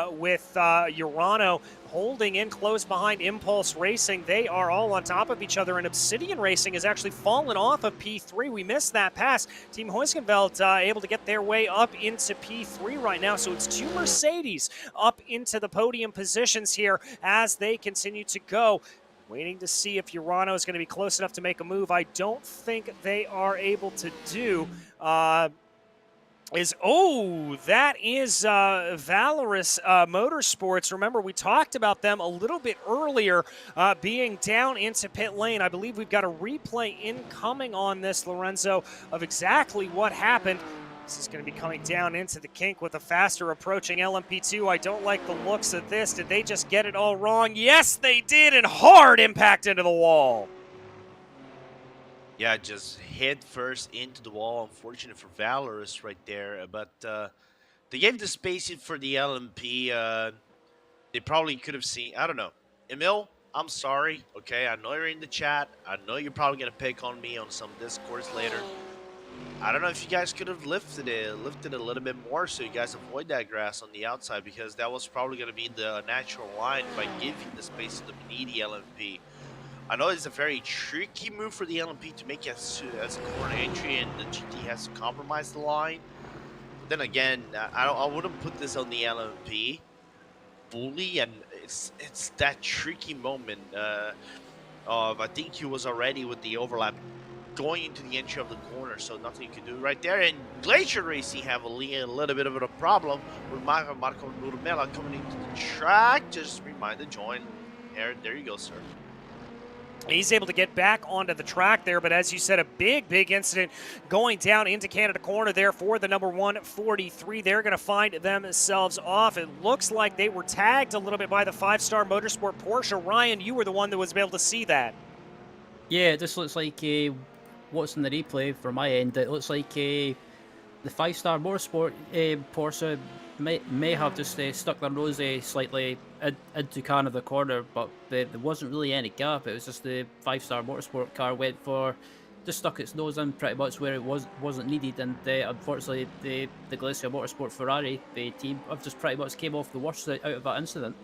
With Urano holding in close behind Impulse Racing. They are all on top of each other, and Obsidian Racing has actually fallen off of P3. We missed that pass. Team Huisgenveld able to get their way up into P3 right now, so it's two Mercedes up into the podium positions here as they continue to go. Waiting to see if Urano is going to be close enough to make a move. I don't think they are able to do. That is Valorous Motorsports. Remember, we talked about them a little bit earlier being down into pit lane. I believe we've got a replay incoming on this, Lorenzo, of exactly what happened. This is going to be coming down into the kink with a faster approaching LMP2. I don't like the looks of this. Did they just get it all wrong? Yes, they did, and hard impact into the wall. Yeah, just head first into the wall. Unfortunate for Valorous right there. But they gave the spacing for the LMP. They probably could have seen, I don't know. Emil, I'm sorry. Okay, I know you're in the chat. I know you're probably going to pick on me on some discourse later. I don't know if you guys could have lifted it a little bit more so you guys avoid that grass on the outside, because that was probably going to be the natural line by giving the space to the needy LMP. I know it's a very tricky move for the LMP to make as a corner entry, and the GT has to compromise the line. But then again, I wouldn't put this on the LMP fully, and it's that tricky moment of, I think he was already with the overlap going into the entry of the corner, so nothing you can do right there. And Glacier Racing have a little bit of a problem with Marco Nurmela coming into the track. Just remind to join. There you go, sir. He's able to get back onto the track there, but as you said, a big incident going down into Canada corner there for the number 143. They're going to find themselves off. It looks like they were tagged a little bit by the 5-star Motorsport Porsche. Ryan, you were the one that was able to see that. Yeah, this looks like what's in the replay from my end. It looks like the 5-star Motorsport Porsche may have just stuck their nose slightly into Canada corner, but there wasn't really any gap. It was just the 5-star Motorsport car just stuck its nose in pretty much where it wasn't needed, and unfortunately the Glacier Motorsport Ferrari, the team, have just pretty much came off the worst out of that incident.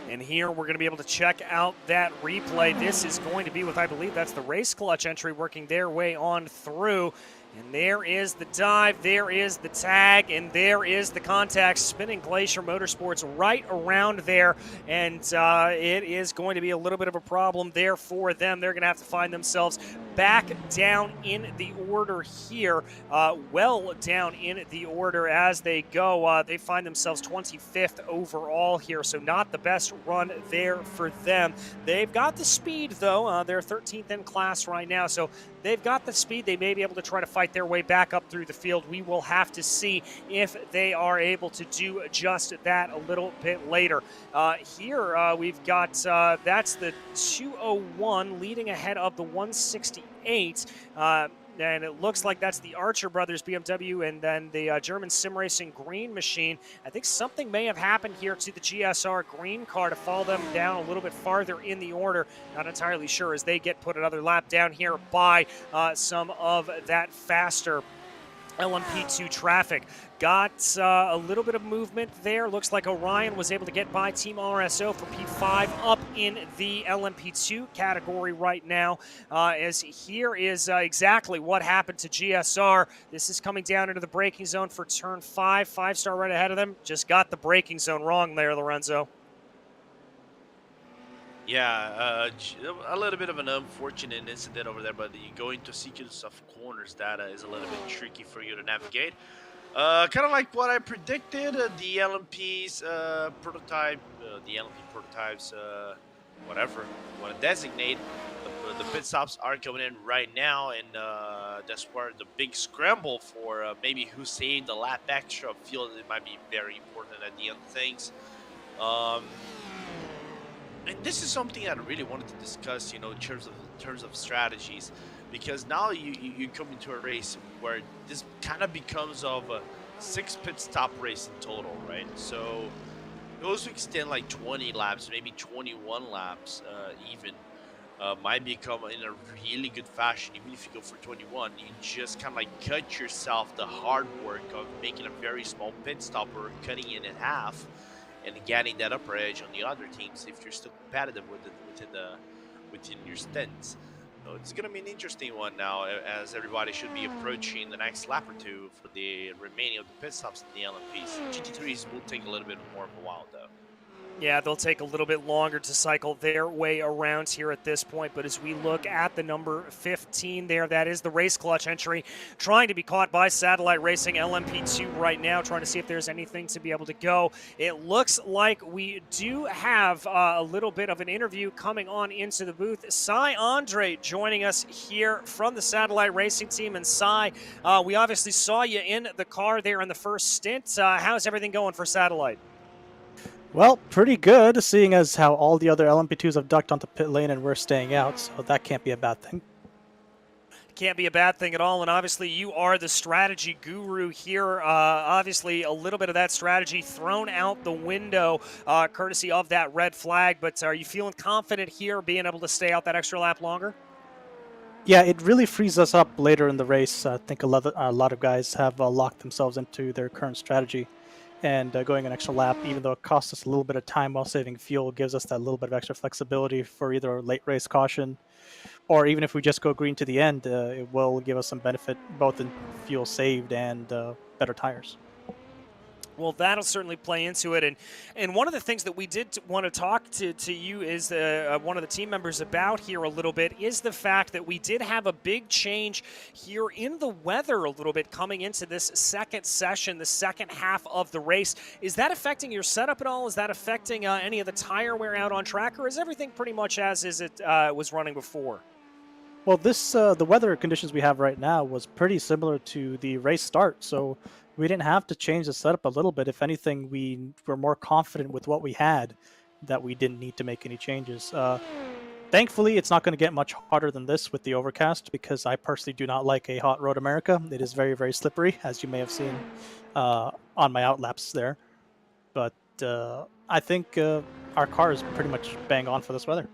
And here we're going to be able to check out that replay. This is going to be with, I believe that's the race clutch entry working their way on through. And there is the dive, there is the tag, and there is the contact, spinning Glacier Motorsports right around there. And it is going to be a little bit of a problem there for them. They're going to have to find themselves back down in the order here, well down in the order as they go. They find themselves 25th overall here, so not the best run there for them. They've got the speed, though. They're 13th in class right now, so they've got the speed. They may be able to try to fight their way back up through the field. We will have to see if they are able to do just that a little bit later. Here we've got, that's the 201 leading ahead of the 168. And it looks like that's the Archer Brothers BMW and then the German Sim Racing Green Machine. I think something may have happened here to the GSR Green car to fall them down a little bit farther in the order. Not entirely sure as they get put another lap down here by some of that faster LMP2 traffic. Got a little bit of movement there. Looks like Orion was able to get by Team RSO for P5 up in the LMP2 category right now. As here is exactly what happened to GSR. This is coming down into the braking zone for turn 5. 5-star right ahead of them. Just got the braking zone wrong there, Lorenzo. Yeah, a little bit of an unfortunate incident over there, but you go into a sequence of corners that is a little bit tricky for you to navigate. Kind of like what I predicted, the LMP's prototype, the LMP prototypes, whatever you want to designate. The pit stops are coming in right now, and that's where the big scramble for maybe who saved the lap extra field, it might be very important at the end of things. And this is something I really wanted to discuss, in terms of strategies, because now you come into a race where this kind of becomes of a 6 pit stop race in total, right? So those who extend like 20 laps, maybe 21 laps, even might become in a really good fashion. Even if you go for 21, you just kind of like cut yourself the hard work of making a very small pit stop or cutting it in half, and getting that upper edge on the other teams if you're still competitive within your stints. So it's going to be an interesting one now, as everybody should be approaching the next lap or two for the remaining of the pit stops in the LMPs. GT3s will take a little bit more of a while, though. Yeah, they'll take a little bit longer to cycle their way around here at this point. But as we look at the number 15 there, that is the Race Clutch entry, trying to be caught by Satellite Racing LMP2 right now, trying to see if there's anything to be able to go. It looks like we do have a little bit of an interview coming on into the booth. Cy Andre joining us here from the Satellite Racing team. And Cy, we obviously saw you in the car there in the first stint. How's everything going for Satellite? Well, pretty good, seeing as how all the other LMP2s have ducked onto pit lane and we're staying out, so that can't be a bad thing. Can't be a bad thing at all, and obviously you are the strategy guru here. Obviously a little bit of that strategy thrown out the window courtesy of that red flag, but are you feeling confident here being able to stay out that extra lap longer? Yeah, it really frees us up later in the race. I think a lot of guys have locked themselves into their current strategy. And going an extra lap, even though it costs us a little bit of time while saving fuel, gives us that little bit of extra flexibility for either a late race caution, or even if we just go green to the end, it will give us some benefit both in fuel saved and better tires. Well, that'll certainly play into it. And one of the things that we did want to talk to you is one of the team members about here a little bit is the fact that we did have a big change here in the weather a little bit coming into this second session, the second half of the race. Is that affecting your setup at all? Is that affecting any of the tire wear out on track, or is everything pretty much as it was running before? Well, the weather conditions we have right now was pretty similar to the race start, so we didn't have to change the setup a little bit. If anything, we were more confident with what we had that we didn't need to make any changes. Thankfully, it's not going to get much hotter than this with the overcast, because I personally do not like a hot Road America. It is very, very slippery, as you may have seen on my outlaps there. But I think our car is pretty much bang on for this weather.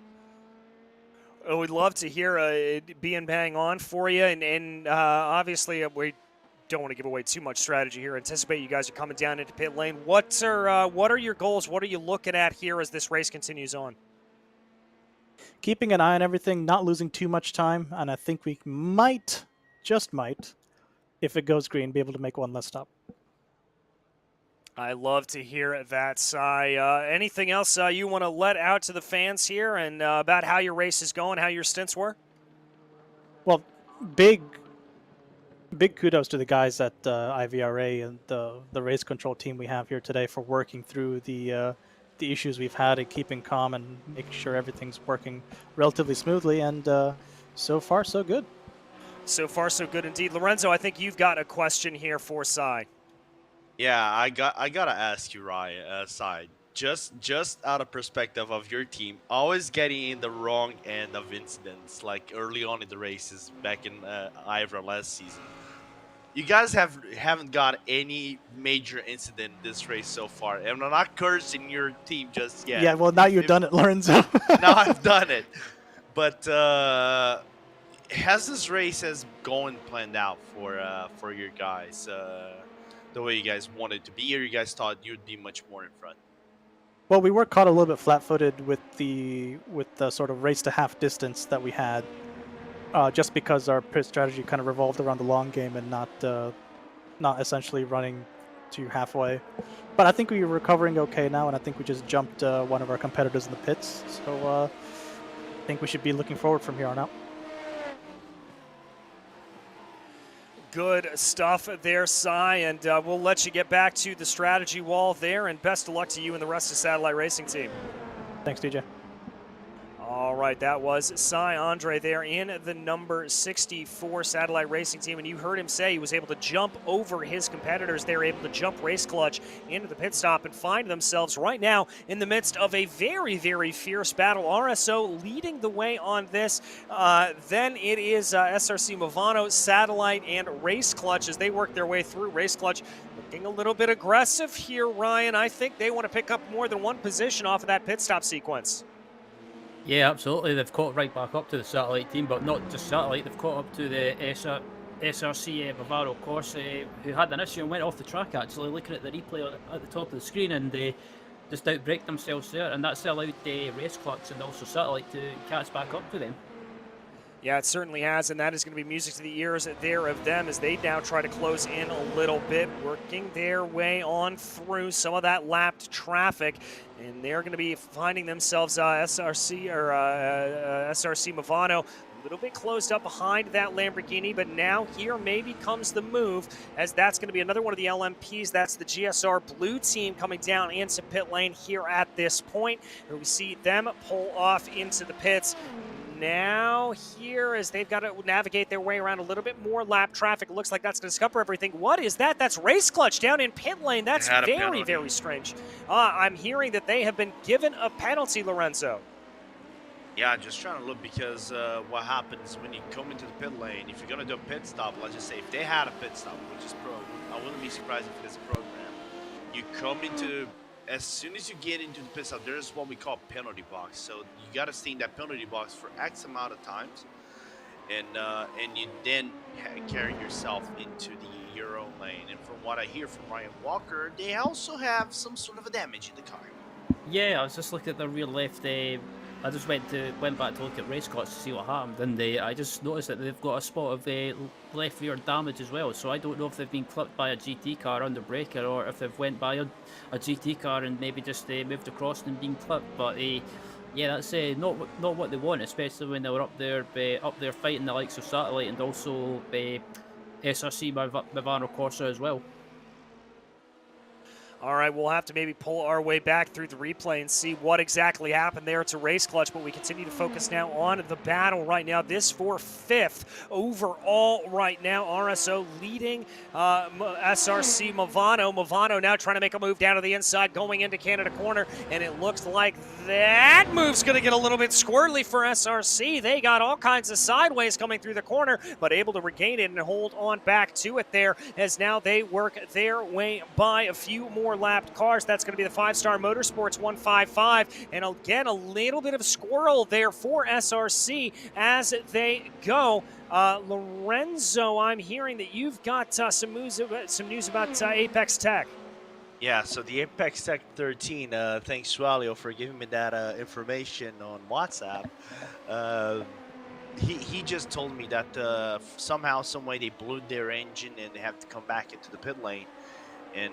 We'd love to hear it being bang on for you, and obviously we don't want to give away too much strategy here. Anticipate you guys are coming down into pit lane. What are your goals? What are you looking at here as this race continues on? Keeping an eye on everything, not losing too much time, and I think we might, just might, if it goes green, be able to make one less stop. I love to hear that, Cy. Anything else you want to let out to the fans here and about how your race is going, how your stints were? Well, big kudos to the guys at IVRA and the race control team we have here today for working through the issues we've had and keeping calm and making sure everything's working relatively smoothly, and so far so good. So far, so good indeed. Lorenzo, I think you've got a question here for Sai. Yeah, I gotta ask you, Ryan, side. Just out of perspective of your team, always getting in the wrong end of incidents, like early on in the races back in IVRA last season. You guys haven't got any major incident this race so far. And I'm not cursing your team just yet. Yeah, well, now you've done it, Lorenzo. Now I've done it. But has this race going planned out for your guys? The way you guys wanted to be, or you guys thought you'd be much more in front? Well, we were caught a little bit flat-footed with the sort of race to half distance that we had, just because our pit strategy kind of revolved around the long game and not essentially running to halfway. But I think we were recovering okay now, and I think we just jumped one of our competitors in the pits. So I think we should be looking forward from here on out. Good stuff there, Sai, and we'll let you get back to the strategy wall there, and best of luck to you and the rest of the Satellite Racing team. Thanks, DJ. All right, that was Sai Andre there in the number 64 Satellite Racing team, and you heard him say he was able to jump over his competitors. They were able to jump race clutch into the pit stop and find themselves right now in the midst of a very, very fierce battle. RSO leading the way on this. Then it is SRC Movano, Satellite, and Race Clutch as they work their way through. Race Clutch looking a little bit aggressive here, Ryan. I think they want to pick up more than one position off of that pit stop sequence. Yeah, absolutely. They've caught right back up to the Satellite team, but not just Satellite. They've caught up to the SRC Bavaro course, who had an issue and went off the track, actually, looking at the replay at the top of the screen, and they just outbraked themselves there, and that's allowed the Race Clutch and also Satellite to catch back up to them. Yeah, it certainly has, and that is going to be music to the ears there of them as they now try to close in a little bit, working their way on through some of that lapped traffic, and they're going to be finding themselves SRC Movano a little bit closed up behind that Lamborghini, but now here maybe comes the move, as that's going to be another one of the LMPs. That's the GSR blue team coming down into pit lane here at this point, where we see them pull off into the pits. Now here, as they've got to navigate their way around a little bit more lap traffic, it looks like that's going to scupper everything. What is that? That's Race Clutch down in pit lane. That's very, very strange. I'm hearing that they have been given a penalty, Lorenzo. Yeah, just trying to look, because what happens when you come into the pit lane, if you're going to do a pit stop, let's just say if they had a pit stop, which is pro, I wouldn't be surprised if it's a program. You come into, as soon as you get into the pit stop, there's what we call penalty box. So you got to stay in that penalty box for X amount of times, and you then carry yourself into your own lane. And from what I hear from Ryan Walker, they also have some sort of a damage in the car. Yeah, I was just looking at the rear left. I just went back to look at Race Clutch to see what happened, and I just noticed that they've got a spot of left rear damage as well. So I don't know if they've been clipped by a GT car under breaker, or if they've went by a GT car and maybe just moved across and been clipped. But yeah, that's not what they want, especially when they were up there fighting the likes of Satellite and also SRC Movano Corsa as well. All right, we'll have to maybe pull our way back through the replay and see what exactly happened there to Race Clutch, but we continue to focus now on the battle right now. This for 5th overall right now. RSO leading SRC Movano. Movano now trying to make a move down to the inside, going into Canada corner, and it looks like that move's going to get a little bit squirrely for SRC. They got all kinds of sideways coming through the corner, but able to regain it and hold on back to it there, as now they work their way by a few more lapped cars. That's going to be the 5-Star Motorsports 155, and again a little bit of squirrel there for SRC as they go. Lorenzo, I'm hearing that you've got some news about Apex Tech. Yeah, so the Apex Tech 13, thanks to Alio for giving me that information on WhatsApp. He just told me that somehow, some way they blew their engine and they have to come back into the pit lane and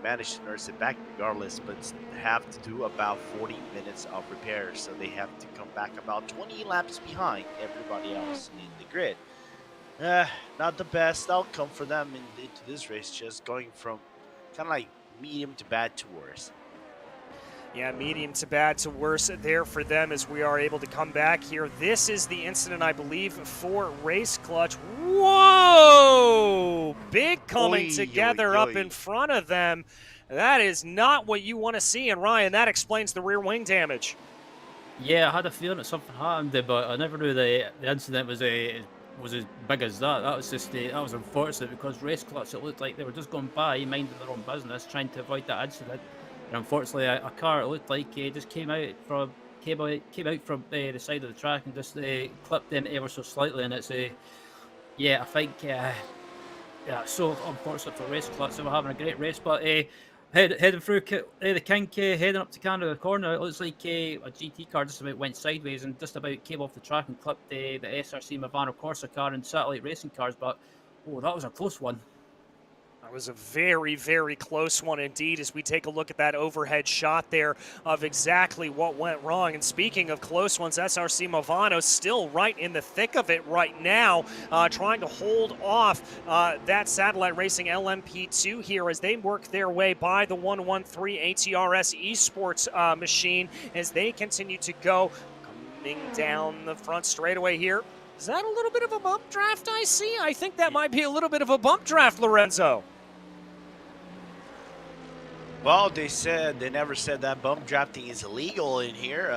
manage to nurse it back regardless, but have to do about 40 minutes of repairs. So they have to come back about 20 laps behind everybody else in the grid. Not the best outcome for them into this race, just going from kind of like medium to bad to worse. Yeah, medium to bad to worse there for them as we are able to come back here. This is the incident, I believe, for Race Clutch. Woo! Whoa! Big coming Oy, together oy, up oy. in front of them. That is not what you want to see. And Ryan, that explains the rear wing damage. Yeah, I had a feeling that something happened there, but I never knew the incident was as big as that. That was just that was unfortunate because race clots, it looked like they were just going by, minding their own business, trying to avoid that incident. And unfortunately, a car, it looked like just came out from the side of the track and just clipped them ever so slightly. And it's yeah, I think yeah, so unfortunate for race clots. They were having a great race, but heading through the kink, heading up to Canada corner, it looks like a GT car just about went sideways and just about came off the track and clipped the SRC Movano Corsa car and satellite racing cars. But oh, that was a close one. That was a very, very close one indeed as we take a look at that overhead shot there of exactly what went wrong. And speaking of close ones, SRC Movano still right in the thick of it right now, trying to hold off that Satellite Racing LMP2 here as they work their way by the 113 ATRS Esports machine as they continue to go. Coming down the front straightaway here. Is that a little bit of a bump draft I see? I think that might be a little bit of a bump draft, Lorenzo. Well, they never said that bump drafting is illegal in here.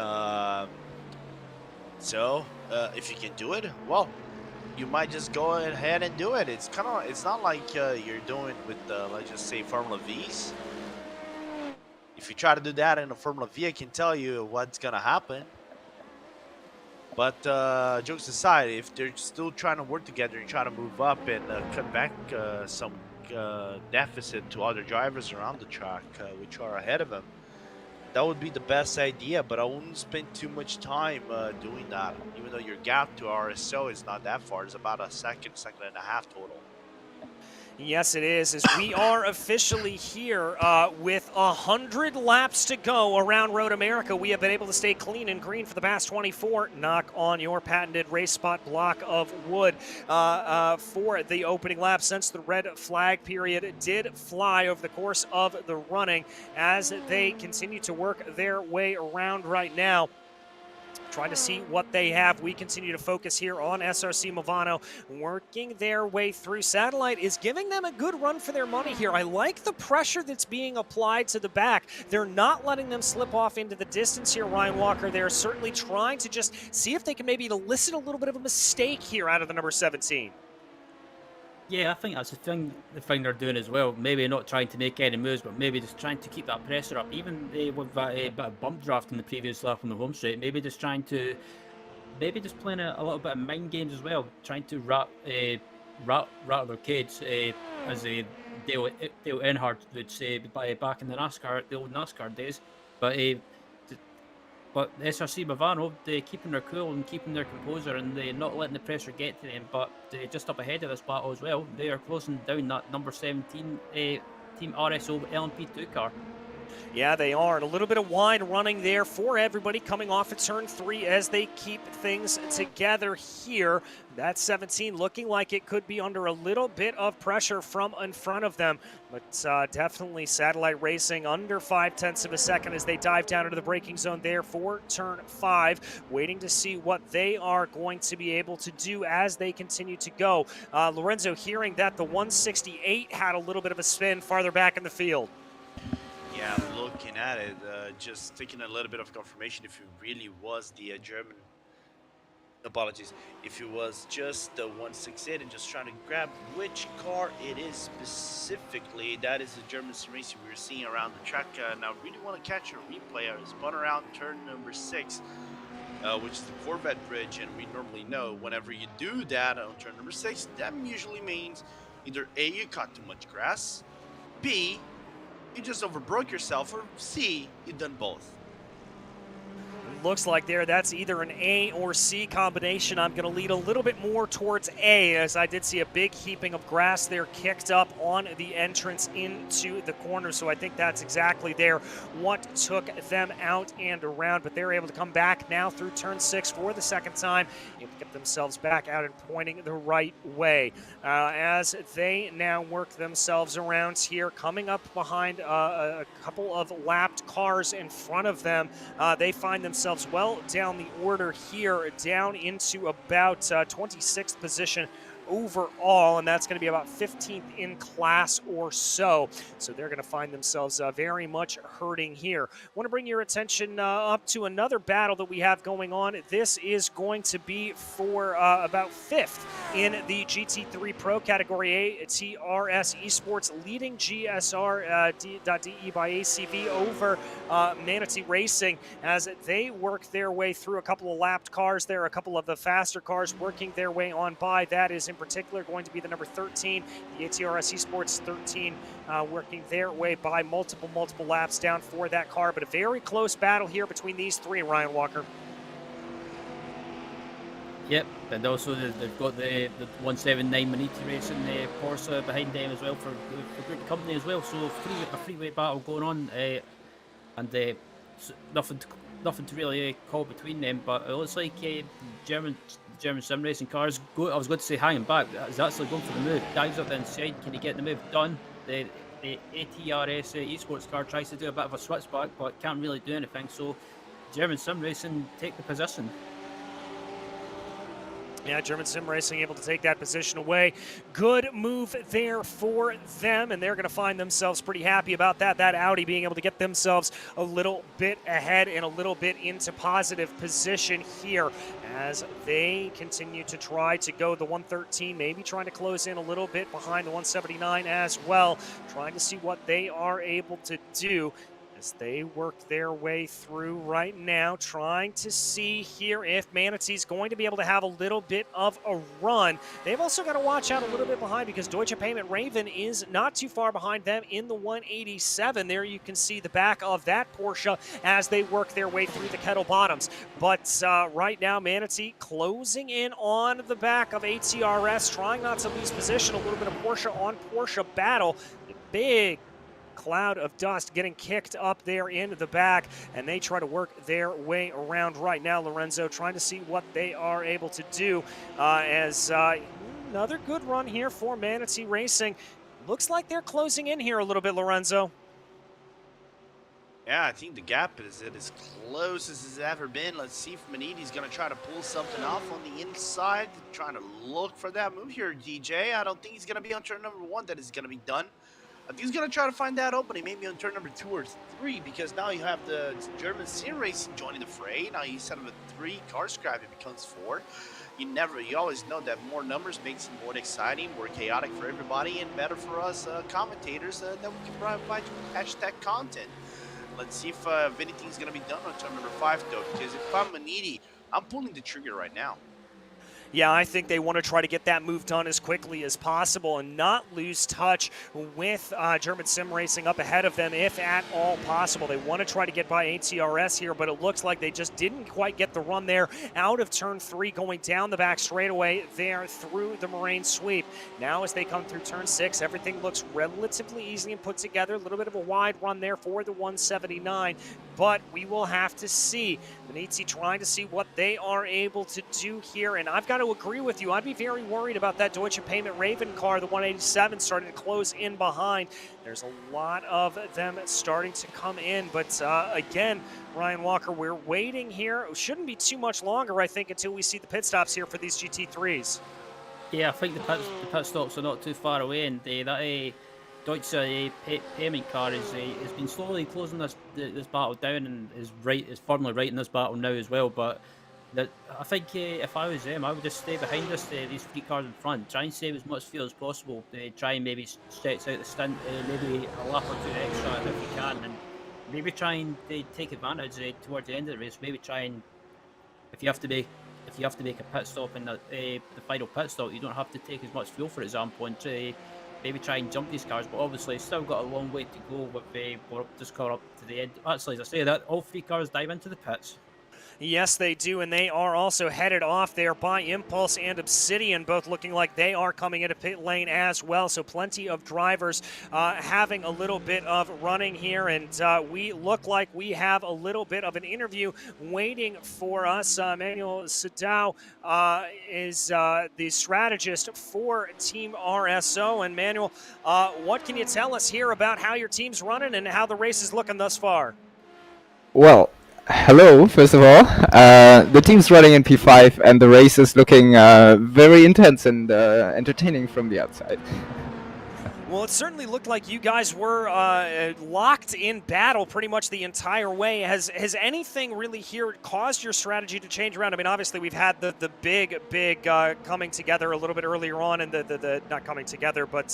So if you can do it, well, you might just go ahead and do it. It's not like you're doing with let's just say Formula V's. If you try to do that in a Formula V, I can tell you what's gonna happen. But jokes aside, if they're still trying to work together and try to move up and cut back some deficit to other drivers around the track, which are ahead of them, that would be the best idea. But I wouldn't spend too much time doing that, even though your gap to RSO is not that far. It's about a second and a half total. Yes, it is, as we are officially here with 100 laps to go around Road America. We have been able to stay clean and green for the past 24. Knock on your patented race spot block of wood for the opening lap, since the red flag period did fly over the course of the running as they continue to work their way around right now. Trying to see what they have. We continue to focus here on SRC Movano, working their way through. Satellite is giving them a good run for their money here. I like the pressure that's being applied to the back. They're not letting them slip off into the distance here, Ryan Walker. They're certainly trying to just see if they can maybe elicit a little bit of a mistake here out of the number 17. Yeah, I think that's the thing they're doing as well. Maybe not trying to make any moves, but maybe just trying to keep that pressure up. Even with that bit of bump draft in the previous lap on the home straight, maybe just playing a little bit of mind games as well, trying to rattle their cage, as Dale Earnhardt would say back in the old NASCAR days. But SRC Movano, they keeping their cool and keeping their composure and they not letting the pressure get to them. But just up ahead of this battle as well, they are closing down that number 17 Team RSO LMP2 car. Yeah, they are. And a little bit of wide running there for everybody coming off of turn 3 as they keep things together here. That 17 looking like it could be under a little bit of pressure from in front of them. But definitely Satellite Racing under 0.5 of a second as they dive down into the braking zone there for turn 5. Waiting to see what they are going to be able to do as they continue to go. Lorenzo, hearing that the 168 had a little bit of a spin farther back in the field. Yeah, looking at it, just taking a little bit of confirmation if it really was the German, apologies, if it was just the 168 and just trying to grab which car it is specifically. That is the German racing we were seeing around the track. Now, really want to catch a replay. I spun around turn number 6, which is the Corvette bridge, and we normally know whenever you do that on turn number 6, that usually means either A, you caught too much grass, B, you just overbroke yourself, or C, you done both. Looks like that's either an A or C combination. I'm going to lead a little bit more towards A, as I did see a big heaping of grass there kicked up on the entrance into the corner. So I think that's exactly what took them out and around. But they're able to come back now through turn 6 for the second time and get themselves back out and pointing the right way. As they now work themselves around here, coming up behind a couple of lapped cars in front of them, they find themselves well down the order here, down into about 26th position overall, and that's going to be about 15th in class or so. So they're going to find themselves very much hurting here. I want to bring your attention up to another battle that we have going on. This is going to be for about 5th in the GT3 Pro Category A TRS Esports, leading GSR.de by ACV over Manatee Racing as they work their way through a couple of lapped cars there, a couple of the faster cars working their way on by. That is in particular going to be the number 13, the ATRS Esports 13, working their way by multiple laps down for that car. But a very close battle here between these three, Ryan Walker. Yep, and also they've got the 179 Manatee Racing Porsche behind them as well for good company as well. So a freeway battle going on, and nothing to really call between them. But it looks like German sim racing cars I was going to say hanging back. Is actually going for the move. Dives up the inside. Can he get the move done? The ATRS Esports car tries to do a bit of a switchback, but can't really do anything. So German sim racing take the position. Yeah, German Sim Racing able to take that position away. Good move there for them, and they're going to find themselves pretty happy about that. That Audi being able to get themselves a little bit ahead and a little bit into positive position here as they continue to try to go the 113, maybe trying to close in a little bit behind the 179 as well, trying to see what they are able to do as they work their way through right now, trying to see here if Manatee's going to be able to have a little bit of a run. They've also got to watch out a little bit behind because Deutsche Payment Raven is not too far behind them in the 187. There you can see the back of that Porsche as they work their way through the kettle bottoms. But right now, Manatee closing in on the back of ATRS, trying not to lose position. A little bit of Porsche on Porsche battle. A big cloud of dust getting kicked up there in the back, and they try to work their way around right now. Lorenzo trying to see what they are able to do as another good run here for Manatee Racing. Looks like they're closing in here a little bit, Lorenzo. Yeah, I think the gap is as close as it's ever been. Let's see if Manetee's going to try to pull something off on the inside, trying to look for that move here, DJ. I don't think he's going to be on turn number 1 that is going to be done. I think he's going to try to find that opening, maybe on turn number 2 or 3, because now you have the German Sim Racing joining the fray. Now instead of a 3 car scrap, it becomes 4. You always know that more numbers makes it more exciting, more chaotic for everybody, and better for us commentators that we can provide hashtag content. Let's see if anything's going to be done on turn number 5, though, because if I'm Manatee, I'm pulling the trigger right now. Yeah, I think they want to try to get that move done as quickly as possible and not lose touch with German Sim Racing up ahead of them, if at all possible. They want to try to get by ATRS here, but it looks like they just didn't quite get the run there out of turn 3, going down the back straightaway there through the Moraine sweep. Now as they come through turn 6, everything looks relatively easy and put together. A little bit of a wide run there for the 179, but we will have to see. Manatee trying to see what they are able to do here, and I've got to agree with you. I'd be very worried about that Deutsche Payment Raven car, the 187, starting to close in behind. There's a lot of them starting to come in, but again, Ryan Walker, we're waiting here. It shouldn't be too much longer, I think, until we see the pit stops here for these GT3s. Yeah, I think the pit stops are not too far away, and that Deutsche Payment car has been slowly closing this battle down, and is firmly right in this battle now as well. But I think if I was them, I would just stay behind these 3 cars in front, try and save as much fuel as possible, try and maybe stretch out the stint, maybe a lap or 2 extra if you can, and maybe try and take advantage towards the end of the race. Maybe try and, if you have to make a pit stop in the final pit stop, you don't have to take as much fuel, for example, and maybe try and jump these cars. But obviously, it's still got a long way to go with this car up to the end. Actually, as I say that, all 3 cars dive into the pits. Yes, they do, and they are also headed off there by Impulse and Obsidian, both looking like they are coming into pit lane as well. So plenty of drivers having a little bit of running here, and we look like we have a little bit of an interview waiting for us. Manuel Sadao is the strategist for Team RSO. And Manuel, what can you tell us here about how your team's running and how the race is looking thus far? Well, hello, first of all. The team's running in P5 and the race is looking very intense and entertaining from the outside. Well, it certainly looked like you guys were locked in battle pretty much the entire way. Has anything really here caused your strategy to change around? I mean, obviously we've had the big coming together a little bit earlier on, and the not coming together, but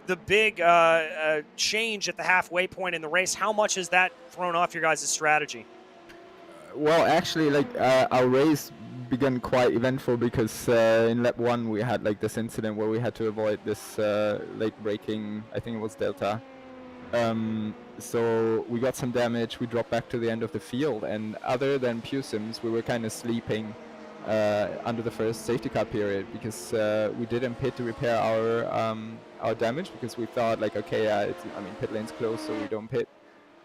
the big change at the halfway point in the race. How much has that thrown off your guys' strategy? Well, actually, like our race began quite eventful because in lap 1 we had like this incident where we had to avoid this late braking. I think it was Delta. So we got some damage. We dropped back to the end of the field, and other than Pusims, we were kind of sleeping under the first safety car period because we didn't pit to repair our damage because we thought like, okay, I mean pit lane's closed, so we don't pit.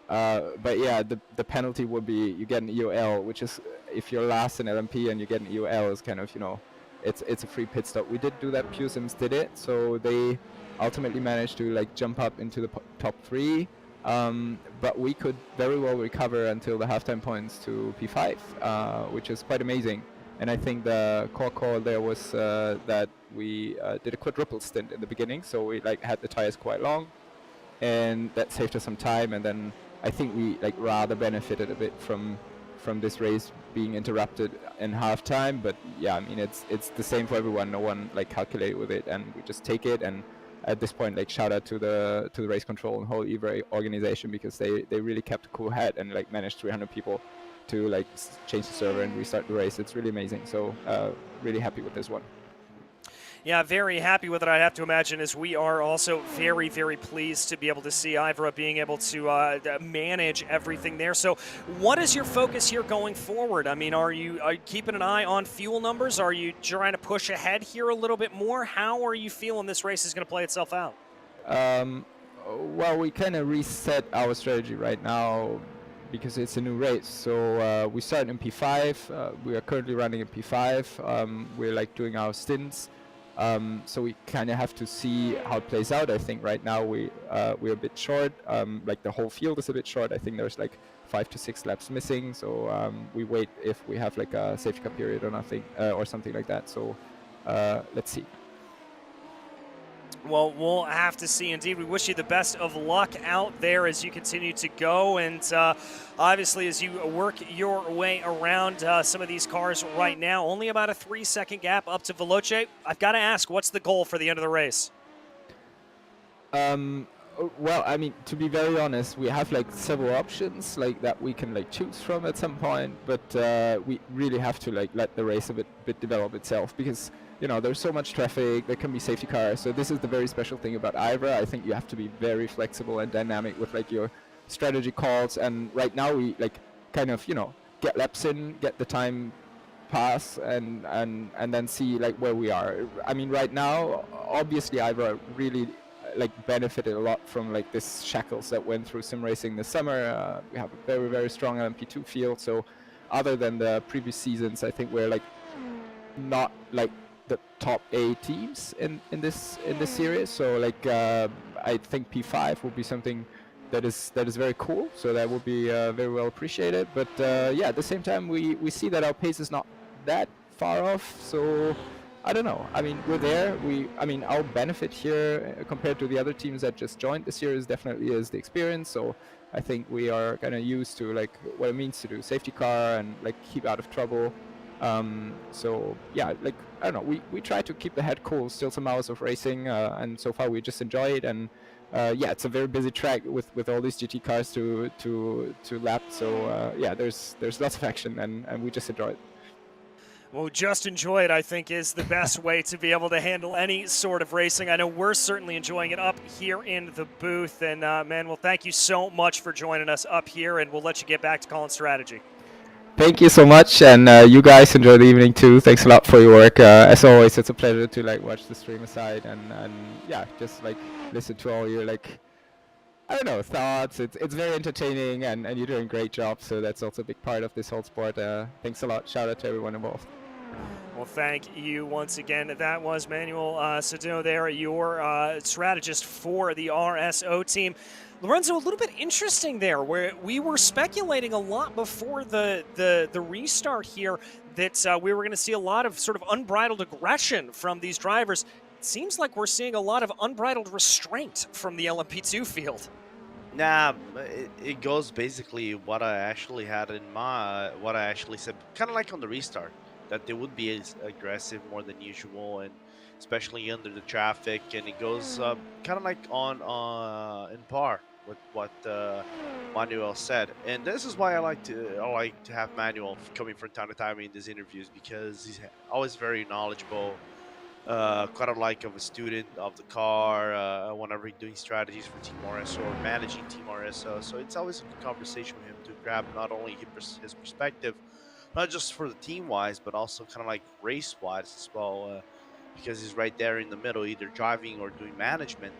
But yeah, the penalty would be you get an EOL, which is if you're last in LMP and you get an EOL, is kind of, you know, it's a free pit stop. We did do that. Pusims did it, so they ultimately managed to like jump up into the top 3. But we could very well recover until the halftime points to P5, which is quite amazing. And I think the core call there was that we did a quadruple stint in the beginning, so we like had the tires quite long, and that saved us some time. And then I think we like rather benefited a bit from this race being interrupted in halftime. But yeah, I mean it's the same for everyone. No one like calculated with it, and we just take it. And at this point, like shout out to the race control and whole IVRA organization, because they really kept a cool head and like managed 300 people to like change the server and restart the race. It's really amazing. So really happy with this one. Yeah, very happy with it, I have to imagine, as we are also very, very pleased to be able to see IVRA being able to manage everything there. So what is your focus here going forward? I mean, are you keeping an eye on fuel numbers? Are you trying to push ahead here a little bit more? How are you feeling this race is going to play itself out? Well, we kind of reset our strategy right now because it's a new race. So we started in P5. We are currently running in P5. We're like doing our stints. So we kind of have to see how it plays out. I think right now we're a bit short. Like the whole field is a bit short. I think there's like 5 to 6 laps missing. So we wait if we have like a safety car period or nothing or something like that. So let's see. Well, we'll have to see. Indeed, we wish you the best of luck out there as you continue to go, and obviously as you work your way around some of these cars right now. Only about a 3-second gap up to Veloce. I've got to ask, what's the goal for the end of the race? Well, I mean, to be very honest, we have like several options like that we can like choose from at some point, but we really have to like let the race a bit develop itself, because you know there's so much traffic. There can be safety cars, so this is the very special thing about IVRA. I think you have to be very flexible and dynamic with like your strategy calls. And right now we like kind of, you know, get laps in, get the time pass, and then see like where we are. I mean, right now obviously IVRA really like benefited a lot from like this shackles that went through sim racing this summer. We have a very, very strong LMP2 field, so other than the previous seasons, I think we're like not like the top A teams in this series. So like I think P5 will be something that is very cool, so that will be very well appreciated. But yeah, at the same time we see that our pace is not that far off, so I don't know. I mean, we're there. I mean, our benefit here compared to the other teams that just joined this year is definitely the experience. So I think we are kind of used to like what it means to do safety car and like keep out of trouble. So yeah, like I don't know. We try to keep the head cool. Still some hours of racing, and so far we just enjoy it. And yeah, it's a very busy track with all these GT cars to lap. So yeah, there's lots of action, and we just enjoy it. Well, just enjoy it, I think, is the best way to be able to handle any sort of racing. I know we're certainly enjoying it up here in the booth. And, man, well, thank you so much for joining us up here, and we'll let you get back to calling strategy. Thank you so much, and you guys enjoy the evening too. Thanks a lot for your work. As always, it's a pleasure to like watch the stream aside and yeah, just like listen to all your like, I don't know, thoughts. It's very entertaining, and you're doing a great job. So that's also a big part of this whole sport. Thanks a lot. Shout out to everyone involved. Well, thank you once again. That was Manuel Sado there, your strategist for the RSO team. Lorenzo, a little bit interesting there, where we were speculating a lot before the restart here that we were going to see a lot of sort of unbridled aggression from these drivers. It seems like we're seeing a lot of unbridled restraint from the LMP2 field. Nah, it goes basically what I actually had in what I actually said, kind of like on the restart, that they would be as aggressive more than usual, and especially under the traffic, and it goes kind of like in par with what Manuel said. And this is why I like to have Manuel coming from time to time in these interviews, because he's always very knowledgeable. Kind of like of a student of the car whenever he's doing strategies for Team RSO or managing Team RSO. So it's always a good conversation with him to grab not only his perspective, not just for the team wise, but also kind of like race wise as well, because he's right there in the middle, either driving or doing management.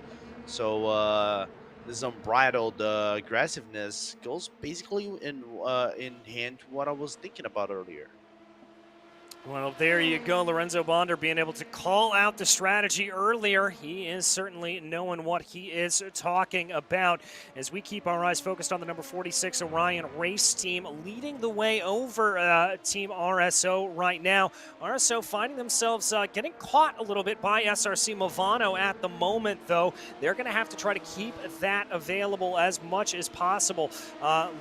So this unbridled aggressiveness goes basically in hand to what I was thinking about earlier. Well, there you go. Lorenzo Bonder being able to call out the strategy earlier. He is certainly knowing what he is talking about. As we keep our eyes focused on the number 46 Orion race team, leading the way over Team RSO right now. RSO finding themselves getting caught a little bit by SRC Movano at the moment, though. They're going to have to try to keep that available as much as possible.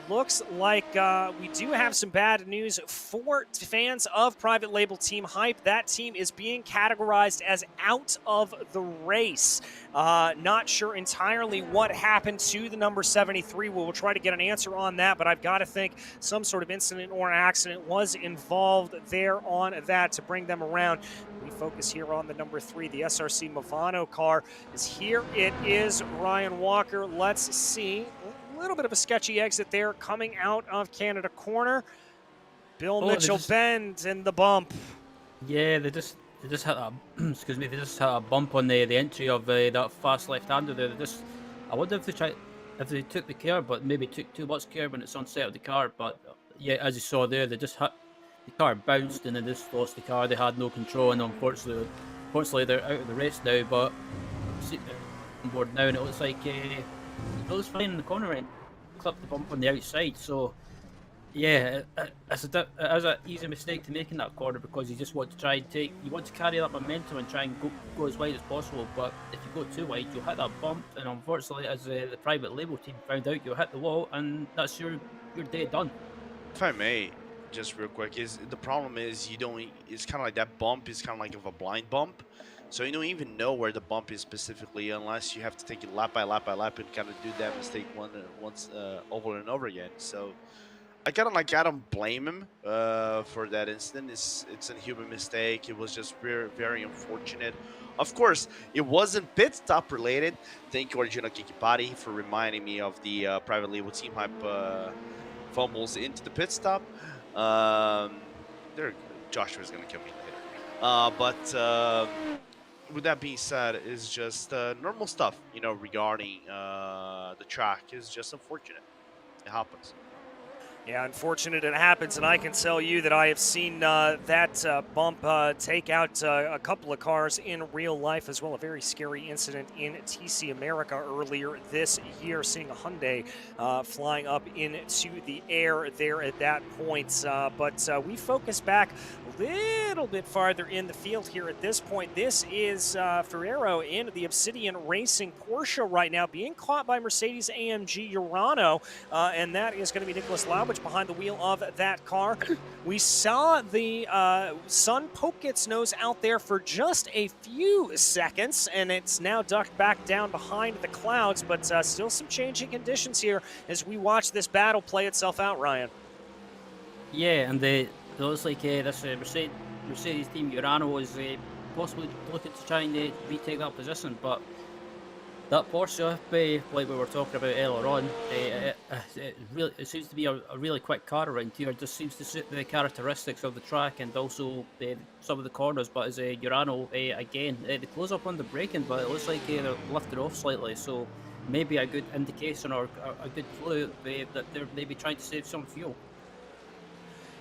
Looks like we do have some bad news for fans of Private Label Team Hype. That team is being categorized as out of the race. Not sure entirely what happened to the number 73. We'll try to get an answer on that, but I've got to think some sort of incident or accident was involved there on that to bring them around. We focus here on the number 3, the SRC Movano car. Here it is, Ryan Walker. Let's see. A little bit of a sketchy exit there coming out of Canada Corner. Bill Mitchell bend and the bump. Yeah, they just hit a excuse me, they just hit a bump on the entry of that fast left-hander there. I wonder if they took the care, but maybe took too much care when it's on set of the car. But yeah, as you saw there, they just hit the car, bounced, and they just lost the car. They had no control, and unfortunately they're out of the race now. But on board now, and it looks like it was fine in the corner and clipped the bump on the outside. So. Yeah, it's an easy mistake to make in that corner, because you just want to try and you want to carry that momentum and try and go as wide as possible. But if you go too wide, you'll hit that bump, and unfortunately, as the Private Label team found out, you'll hit the wall, and that's your day done. If I may, just real quick, the problem is it's kind of like that bump is kind of like a blind bump, so you don't even know where the bump is specifically unless you have to take it lap by lap by lap and kind of do that mistake once over and over again. So. I don't blame him for that incident. It's a human mistake. It was just very, very unfortunate. Of course, it wasn't pit stop related. Thank you, Arjuna Kikipati, for reminding me of the Private Label Team Hype fumbles into the pit stop. Joshua's going to kill me later. But with that being said, it's just normal stuff, regarding the track. It's just unfortunate. It happens. Yeah, unfortunate it happens, and I can tell you that I have seen that bump take out a couple of cars in real life as well. A very scary incident in TC America earlier this year, seeing a Hyundai flying up into the air there at that point. But we focus back a little bit farther in the field here at this point. This is Ferrero in the Obsidian Racing Porsche right now, being caught by Mercedes-AMG Urano, and that is going to be Nicholas Laubach behind the wheel of that car. We saw the sun poke its nose out there for just a few seconds, and it's now ducked back down behind the clouds, but still some changing conditions here as we watch this battle play itself out, Ryan. Yeah, and it looks like this Mercedes team Urano is possibly looking to try and retake that position, but that Porsche, like we were talking about earlier on, it seems to be a really quick car around here. It just seems to suit the characteristics of the track and also some of the corners. But as a Urano, again, they close up on the braking, but it looks like they're lifted off slightly. So maybe a good indication or a good clue that they're maybe trying to save some fuel.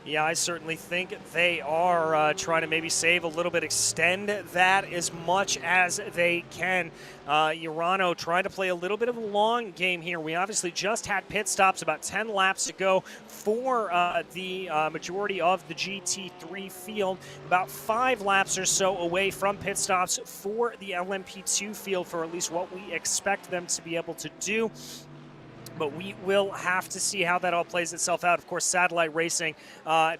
Yeah, I certainly think they are trying to maybe save a little bit, extend that as much as they can. Urano trying to play a little bit of a long game here. We obviously just had pit stops about 10 laps ago for the majority of the GT3 field, about 5 laps or so away from pit stops for the LMP2 field, for at least what we expect them to be able to do. But we will have to see how that all plays itself out. Of course, satellite racing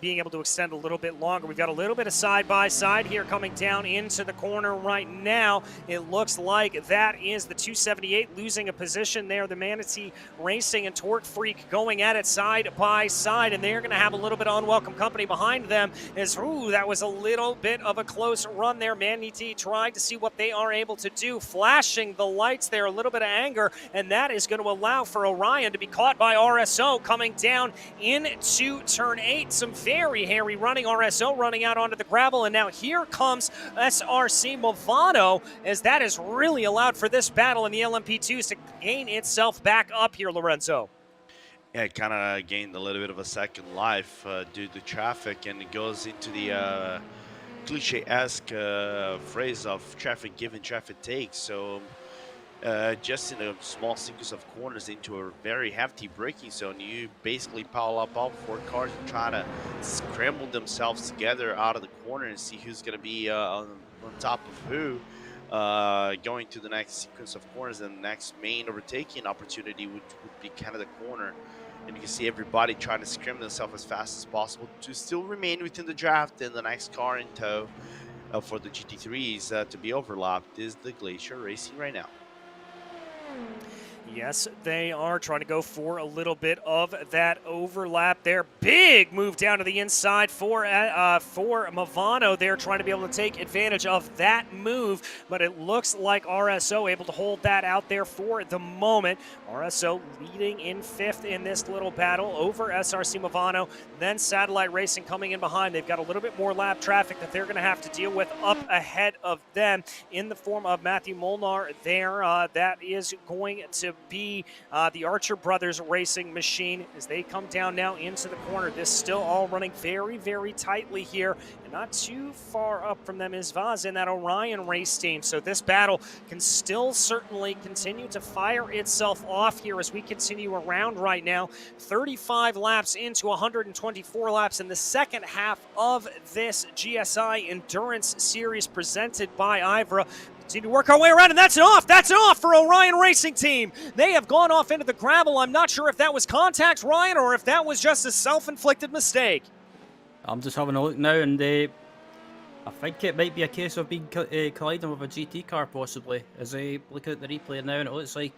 being able to extend a little bit longer. We've got a little bit of side-by-side here coming down into the corner right now. It looks like that is the 278 losing a position there. The Manatee Racing and Torque Freak going at it side by side, and they're going to have a little bit of unwelcome company behind them. As that was a little bit of a close run there. Manatee trying to see what they are able to do, flashing the lights there, a little bit of anger, and that is going to allow for Orion to be caught by RSO coming down into turn 8. Some very hairy running. RSO running out onto the gravel, and now here comes SRC Movano, as that has really allowed for this battle in the LMP2s to gain itself back up here, Lorenzo. Yeah, it kind of gained a little bit of a second life due to traffic, and it goes into the cliche-esque phrase of traffic given, traffic takes. So just in a small sequence of corners into a very hefty braking zone, you basically pile up all 4 cars and try to scramble themselves together out of the corner and see who's going to be on top of who. Going to the next sequence of corners, and the next main overtaking opportunity would be kind of the corner. And you can see everybody trying to scramble themselves as fast as possible to still remain within the draft, and the next car in tow for the GT3s to be overlapped is the Glacier Racing right now. Yes, they are trying to go for a little bit of that overlap there. Big move down to the inside for Movano. They're trying to be able to take advantage of that move, but it looks like RSO able to hold that out there for the moment. RSO leading in 5th in this little battle over SRC Movano. Then Satellite Racing coming in behind. They've got a little bit more lap traffic that they're going to have to deal with up ahead of them in the form of Matthew Molnar there. That is going to be the Archer Brothers racing machine as they come down now into the corner. This still all running very, very tightly here, and not too far up from them is Vaz in that Orion race team. So this battle can still certainly continue to fire itself off here as we continue around right now. 35 laps into 124 laps in the second half of this GSI Endurance Series presented by IVRA. Continue to work our way around, and that's an off. That's an off for Orion Racing Team. They have gone off into the gravel. I'm not sure if that was contact, Ryan, or if that was just a self-inflicted mistake. I'm just having a look now, and I think it might be a case of being colliding with a GT car, possibly. As I look at the replay now, and it looks like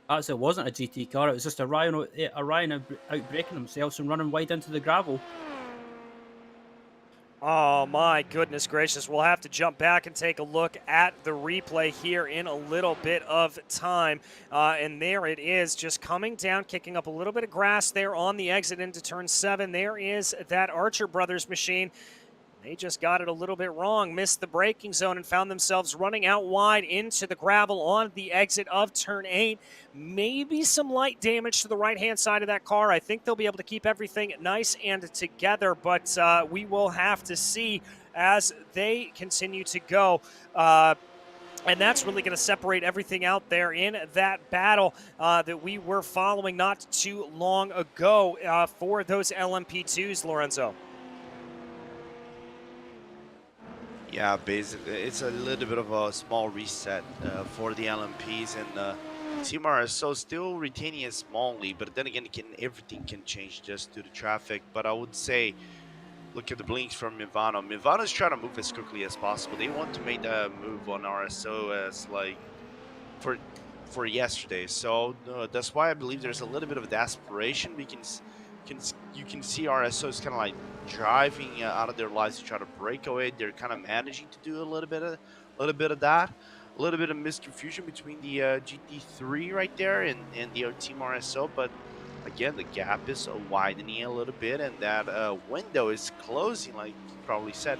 actually it wasn't a GT car. It was just Orion outbraking themselves and running wide into the gravel. Oh my goodness gracious. We'll have to jump back and take a look at the replay here in a little bit of time. And there it is, just coming down, kicking up a little bit of grass there on the exit into turn 7. There is that Archer Brothers machine. They just got it a little bit wrong, missed the braking zone, and found themselves running out wide into the gravel on the exit of turn 8. Maybe some light damage to the right-hand side of that car. I think they'll be able to keep everything nice and together, but we will have to see as they continue to go. And that's really going to separate everything out there in that battle that we were following not too long ago for those LMP2s, Lorenzo. Yeah, basically, it's a little bit of a small reset for the LMPs, and Team RSO still retaining a small lead, but then again, everything can change just due to traffic. But I would say, look at the blinks from Movano. Movano's trying to move as quickly as possible. They want to make a move on RSO as like for yesterday. So that's why I believe there's a little bit of desperation. You can see RSO is kind of like driving out of their lives to try to break away. They're kind of managing to do a little bit of that, a little bit of misconfusion between the GT3 right there and the Team RSO. But again, the gap is widening a little bit, and that window is closing, like you probably said,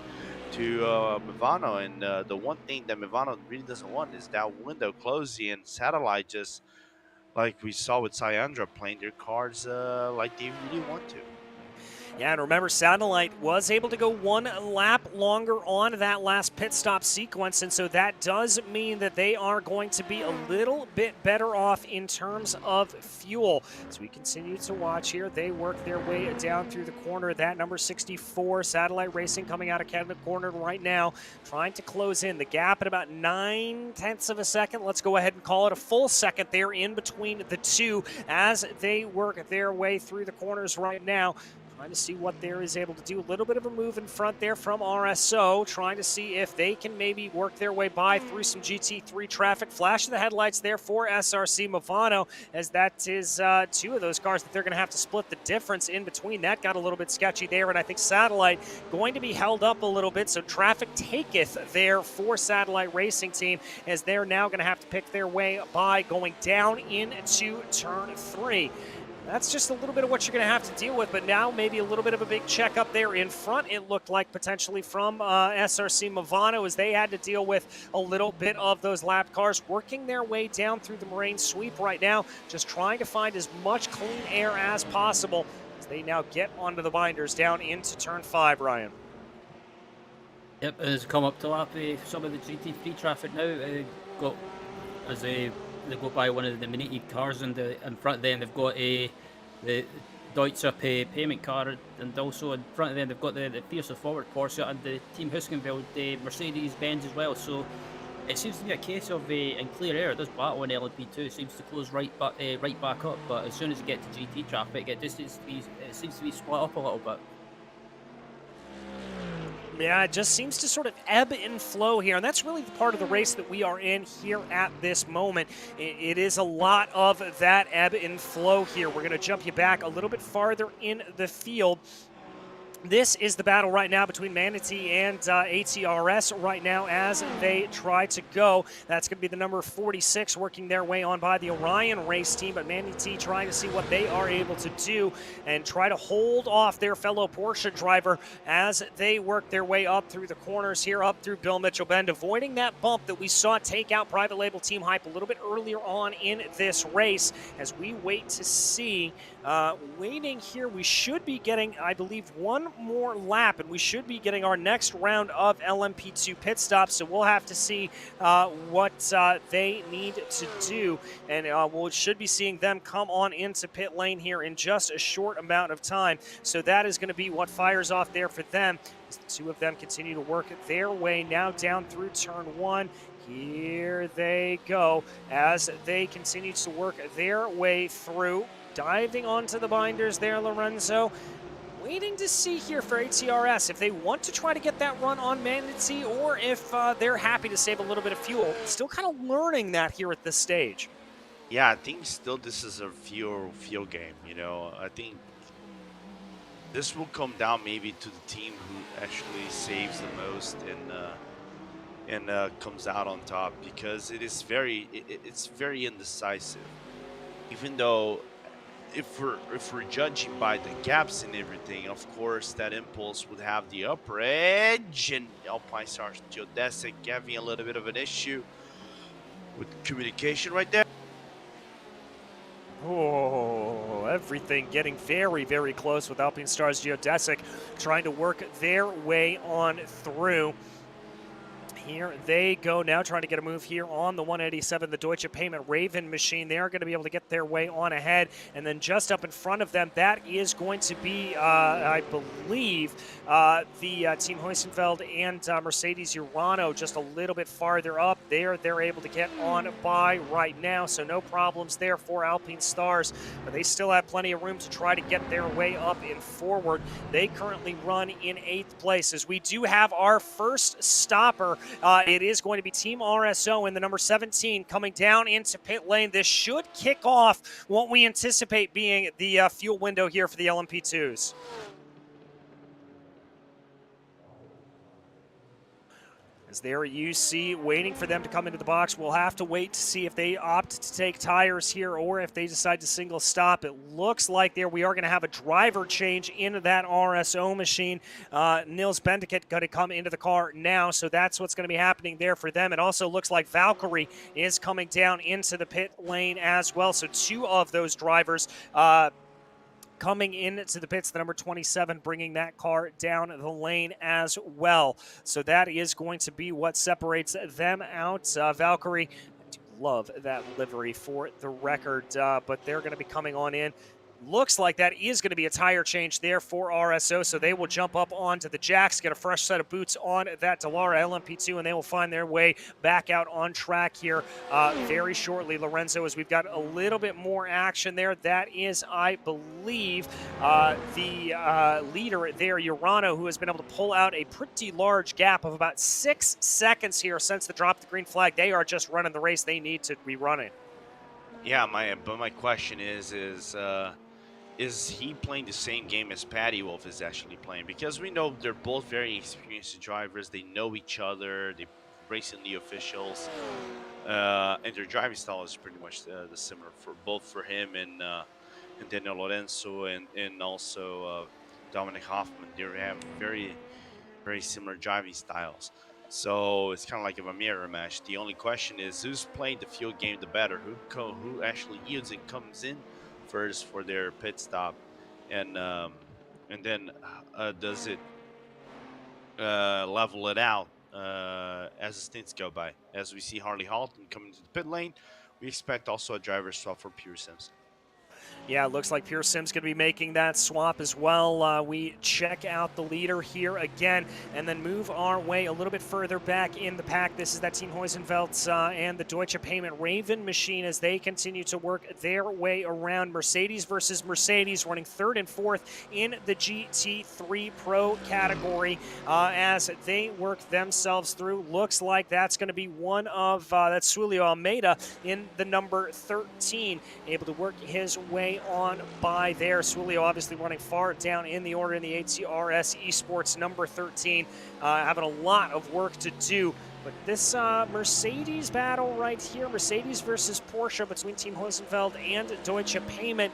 to Movano. And the one thing that Movano really doesn't want is that window closing, and Satellite just, like we saw with Cyandra, playing their cards like they really want to. Yeah, and remember, Satellite was able to go one lap longer on that last pit stop sequence, and so that does mean that they are going to be a little bit better off in terms of fuel. As we continue to watch here, they work their way down through the corner. That number 64, Satellite Racing, coming out of Canada corner right now, trying to close in the gap at about 9/10 of a second. Let's go ahead and call it a full second there in between the two as they work their way through the corners right now. Trying to see what there is able to do. A little bit of a move in front there from RSO, trying to see if they can maybe work their way by through some GT3 traffic. Flash of the headlights there for SRC Movano, as that is two of those cars that they're going to have to split the difference in between. That got a little bit sketchy there, and I think Satellite going to be held up a little bit, so traffic taketh there for Satellite Racing Team, as they're now going to have to pick their way by going down into turn 3. That's just a little bit of what you're going to have to deal with, but now maybe a little bit of a big check up there in front, it looked like, potentially from SRC Movano, as they had to deal with a little bit of those lap cars working their way down through the Moraine sweep right now, just trying to find as much clean air as possible as they now get onto the binders down into turn 5, Ryan. Yep, and it's come up to lap some of the GT3 traffic now. Got as they go by one of the Miniti cars in front of them. They've got the Deutsche payment car, and also in front of them they've got the Fierce Forward Porsche and the Team Huskenveld, the Mercedes-Benz as well. So it seems to be a case of in clear air, this battle in LMP2 seems to close right back up. But as soon as you get to GT traffic, it seems to be split up a little bit. Yeah, it just seems to sort of ebb and flow here, and that's really the part of the race that we are in here at this moment. It is a lot of that ebb and flow here. We're going to jump you back a little bit farther in the field. This is the battle right now between Manatee and ATRS right now as they try to go. That's going to be the number 46 working their way on by the Orion race team, but Manatee trying to see what they are able to do and try to hold off their fellow Porsche driver as they work their way up through the corners here, up through Bill Mitchell Bend, avoiding that bump that we saw take out Private Label Team Hype a little bit earlier on in this race. As we wait to see, waiting here, we should be getting, I believe, one more lap, and we should be getting our next round of LMP2 pit stops, so we'll have to see what they need to do, and we should be seeing them come on into pit lane here in just a short amount of time. So that is going to be what fires off there for them, as the two of them continue to work their way now down through turn 1. Here they go as they continue to work their way through, diving onto the binders there, Lorenzo. Waiting to see here for ATRS if they want to try to get that run on Manatee or if they're happy to save a little bit of fuel. Still kind of learning that here at this stage. Yeah, I think still this is a fuel game, you know. I think this will come down maybe to the team who actually saves the most and comes out on top, because it's very indecisive. Even though if we're judging by the gaps and everything, of course that Impulse would have the upper edge, and Alpine Stars Geodesic having a little bit of an issue with communication right there. Oh, everything getting very, very close with Alpine Stars Geodesic trying to work their way on through. Here they go now, trying to get a move here on the 187, the Deutsche Payment Raven machine. They are going to be able to get their way on ahead. And then just up in front of them, that is going to be, I believe, the Team Heusenfeld and Mercedes Urano just a little bit farther up there. They're able to get on by right now, so no problems there for Alpine Stars. But they still have plenty of room to try to get their way up and forward. They currently run in 8th place. As we do have our first stopper, it is going to be Team RSO in the number 17 coming down into pit lane. This should kick off what we anticipate being the fuel window here for the LMP2s. As there you see, waiting for them to come into the box. We'll have to wait to see if they opt to take tires here or if they decide to single stop. It looks like there we are going to have a driver change into that RSO machine. Nils Bendikett going to come into the car now, so that's what's going to be happening there for them. It also looks like Valkyrie is coming down into the pit lane as well. So two of those drivers coming into the pits, the number 27, bringing that car down the lane as well. So that is going to be what separates them out. Valkyrie, I do love that livery for the record, but they're going to be coming on in. Looks like that is going to be a tire change there for RSO, so they will jump up onto the jacks, get a fresh set of boots on that Dallara LMP2, and they will find their way back out on track here very shortly. Lorenzo, as we've got a little bit more action there, that is, I believe, the leader there, Urano, who has been able to pull out a pretty large gap of about 6 seconds here since the drop of the green flag. They are just running the race they need to be running. Yeah, my question is he playing the same game as Patty Wolf is actually playing? Because we know they're both very experienced drivers. They know each other. They racing the officials, and their driving style is pretty much the similar for him and Daniel Lorenzo and also Dominic Hoffman. They have very similar driving styles. So it's kind of like a mirror match. The only question is who's playing the field game the better, who actually yields and comes in first for their pit stop, and then does it level it out as the stints go by. As we see Harley Halton coming to the pit lane, we expect also a driver swap for Pure Sims. Yeah, it looks like Pure Sim's going to be making that swap as well. We check out the leader here again and then move our way a little bit further back in the pack. This is that Team Huizenveld and the Deutsche Payment Raven machine as they continue to work their way around. Mercedes versus Mercedes, running 3rd and 4th in the GT3 Pro category as they work themselves through. Looks like that's going to be one of, that's Sulio Almeida in the number 13, able to work his way on by there. Sulio obviously running far down in the order in the ATRS Esports number 13, having a lot of work to do. But this Mercedes battle right here, Mercedes versus Porsche between Team Huizenveld and Deutsche Payment,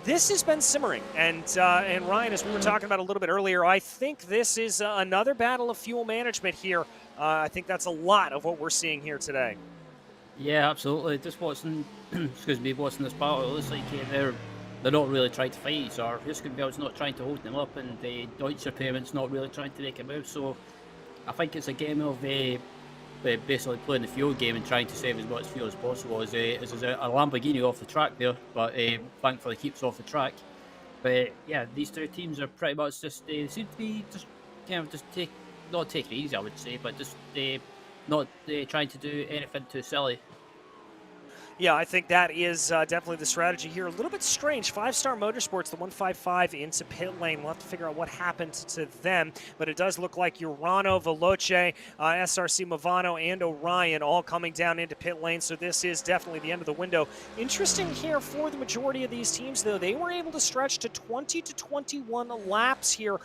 this has been simmering. And Ryan, as we were talking about a little bit earlier, I think this is another battle of fuel management here. I think that's a lot of what we're seeing here today. Yeah, absolutely. Just watching, excuse me, watching this battle, it looks like they're not really trying to fight each other. Huizenveld's not trying to hold them up, and the Deutsche Payment's not really trying to make a move. So I think it's a game of basically playing the fuel game and trying to save as much fuel as possible. As a Lamborghini off the track there, but thankfully keeps off the track. But yeah, these two teams are pretty much just they seem to be just kind of just not taking it easy, I would say, but just not trying to do anything too silly. Yeah, I think that is definitely the strategy here. A little bit strange. 5-Star Motorsports, the 155 into pit lane. We'll have to figure out what happened to them. But it does look like Urano, Veloce, SRC Movano, and Orion all coming down into pit lane. So this is definitely the end of the window. Interesting here for the majority of these teams, though. They were able to stretch to 20 to 21 laps here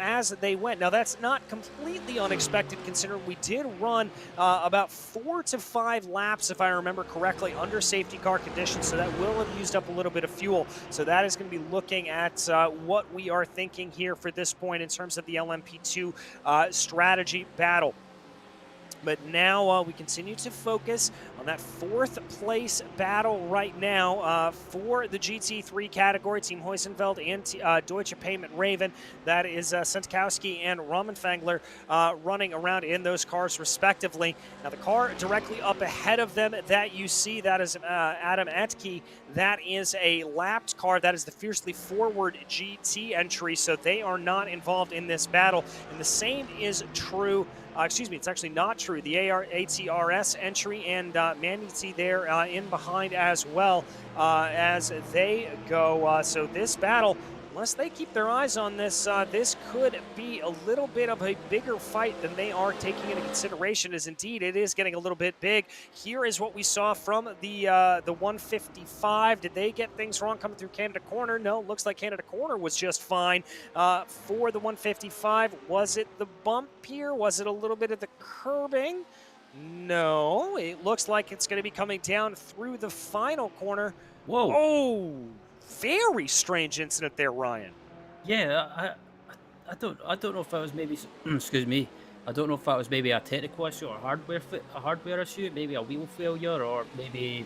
as they went. Now, that's not completely unexpected considering we did run about 4 to 5 laps, if I remember correctly, under safety car conditions, so that will have used up a little bit of fuel. So that is going to be looking at what we are thinking here for this point in terms of the LMP2 strategy battle. But now we continue to focus on that 4th place battle right now for the GT3 category. Team Huizenveld and Deutsche Payment Raven. That is Sentkowski and Ramenfangler running around in those cars respectively. Now the car directly up ahead of them that you see, that is Adam Etke. That is a lapped car. That is the Fiercely Forward GT entry. So they are not involved in this battle. And the same is true. Excuse me, it's actually not true. The ATRS entry and Manity there in behind as well as they go. So this battle, unless they keep their eyes on this, this could be a little bit of a bigger fight than they are taking into consideration, as indeed it is getting a little bit big. Here is what we saw from the 155. Did they get things wrong coming through Canada Corner? No, looks like Canada Corner was just fine for the 155. Was it the bump here? Was it a little bit of the curbing? No, it looks like it's going to be coming down through the final corner. Whoa. Oh, very strange incident there, Ryan. Yeah, I don't know if that was maybe excuse me. I don't know if that was maybe a technical issue or a hardware issue, maybe a wheel failure, or maybe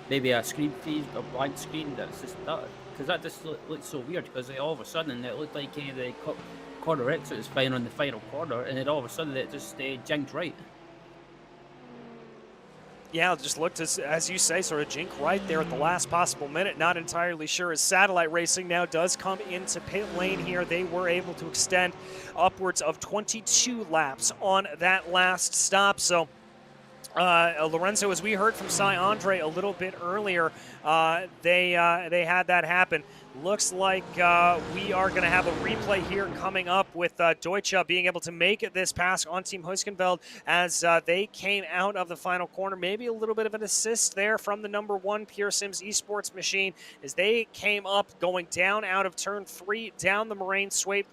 maybe a screen freeze, a blank screen. That's just that because that just looked so weird. Because all of a sudden it looked like the corner exit was fine on the final corner, and then all of a sudden it just jinked right. Yeah, it just looked, as you say, sort of jink right there at the last possible minute. Not entirely sure as Satellite Racing now does come into pit lane here. They were able to extend upwards of 22 laps on that last stop. So Lorenzo, as we heard from Cy Andre a little bit earlier, they had that happen. Looks like we are going to have a replay here coming up with Deutsche being able to make this pass on Team Heuskensveld as they came out of the final corner. Maybe a little bit of an assist there from the number 1 Pure Sims Esports machine as they came up going down out of turn 3, down the Moraine sweep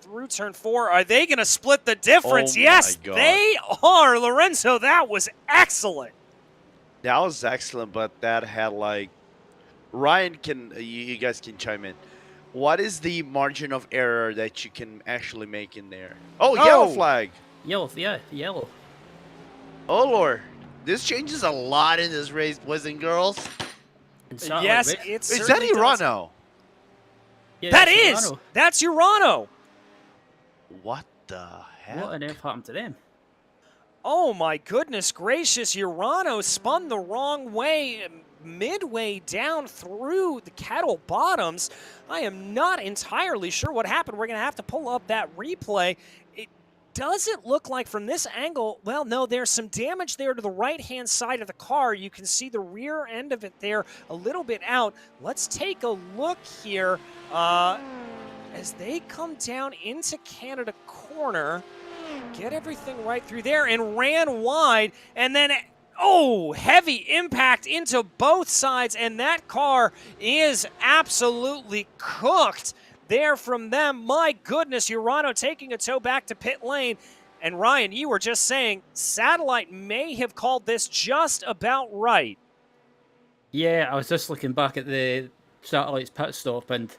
through turn 4. Are they going to split the difference? Yes, they are. Lorenzo, that was excellent. That was excellent, but that had like Ryan you guys can chime in. What is the margin of error that you can actually make in there? Oh, yellow flag. Yellow, yeah, yellow. Oh Lord, this changes a lot in this race, boys and girls. Yes, is that Urano? Yeah, that's Urano. What the heck? What on earth happened to them? Oh my goodness gracious, Urano spun the wrong way midway down through the kettle bottoms. I am not entirely sure what happened. We're going to have to pull up that replay. It doesn't look like from this angle, well, no, there's some damage there to the right-hand side of the car. You can see the rear end of it there a little bit out. Let's take a look here as they come down into Canada corner. Get everything right through there and ran wide, and then heavy impact into both sides, and that car is absolutely cooked there from them. My goodness, Urano taking a tow back to pit lane. And Ryan, you were just saying Satellite may have called this just about right. Yeah, I was just looking back at the Satellite's pit stop, and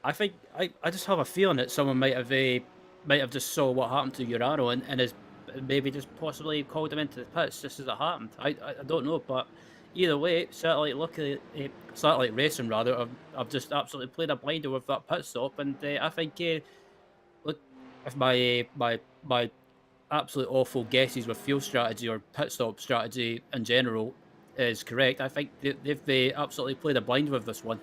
I think I just have a feeling that someone might have just saw what happened to Urano and has maybe just possibly called him into the pits just as it happened. I don't know, but either way, Satellite Racing rather have just absolutely played a blinder with that pit stop, and I think look, if my absolute awful guesses with fuel strategy or pit stop strategy in general is correct, I think they've absolutely played a blinder with this one.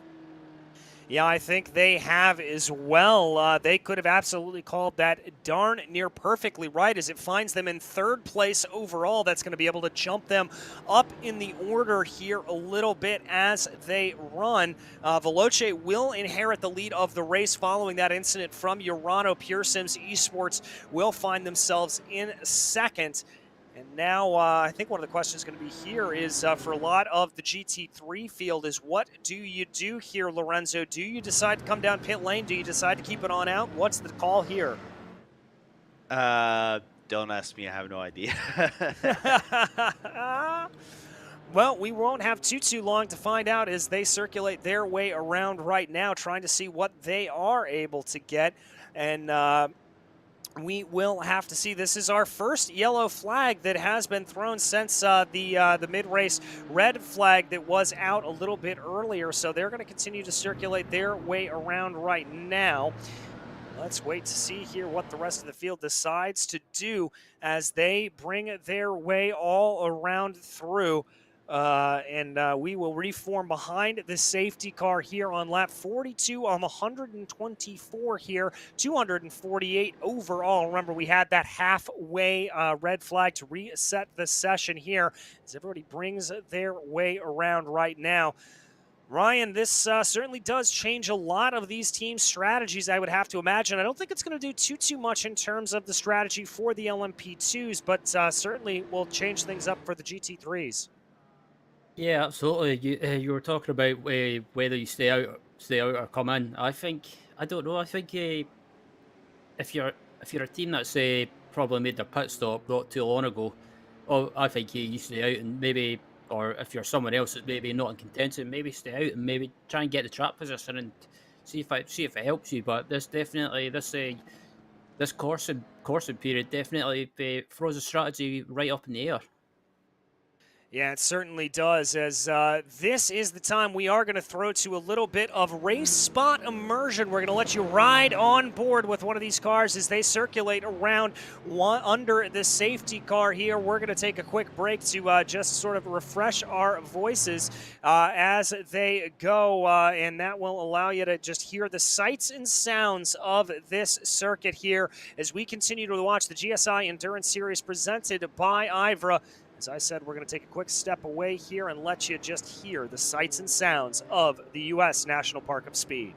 Yeah, I think they have as well. They could have absolutely called that darn near perfectly right as it finds them in 3rd place overall. That's going to be able to jump them up in the order here a little bit as they run. Veloce will inherit the lead of the race following that incident from Urano. Pure Sims Esports will find themselves in 2nd. And now I think one of the questions going to be here is for a lot of the GT3 field is what do you do here, Lorenzo? Do you decide to come down pit lane? Do you decide to keep it on out? What's the call here? Don't ask me. I have no idea. Well, we won't have too long to find out as they circulate their way around right now, trying to see what they are able to get. And we will have to see. This is our first yellow flag that has been thrown since the mid-race red flag that was out a little bit earlier. So they're going to continue to circulate their way around right now. Let's wait to see here what the rest of the field decides to do as they bring their way all around through. We will reform behind the safety car here on lap 42 on 124 here, 248 overall. Remember, we had that halfway red flag to reset the session here as everybody brings their way around right now. Ryan, this certainly does change a lot of these team strategies, I would have to imagine. I don't think it's going to do too much in terms of the strategy for the LMP2s, but certainly will change things up for the GT3s. Yeah, absolutely. You were talking about whether you stay out or come in. I don't know. I think if you're a team that's probably made their pit stop not too long ago, I think you stay out and maybe, or if you're someone else that's maybe not in contention, maybe stay out and maybe try and get the track position and see if it helps you. But this coursing period definitely throws a strategy right up in the air. Yeah, it certainly does, as this is the time we are going to throw to a little bit of race spot immersion. We're going to let you ride on board with one of these cars as they circulate around under the safety car here. We're going to take a quick break to just sort of refresh our voices as they go, and that will allow you to just hear the sights and sounds of this circuit here as we continue to watch the GSI Endurance Series presented by IVRA. As I said, we're going to take a quick step away here and let you just hear the sights and sounds of the U.S. National Park of Speed.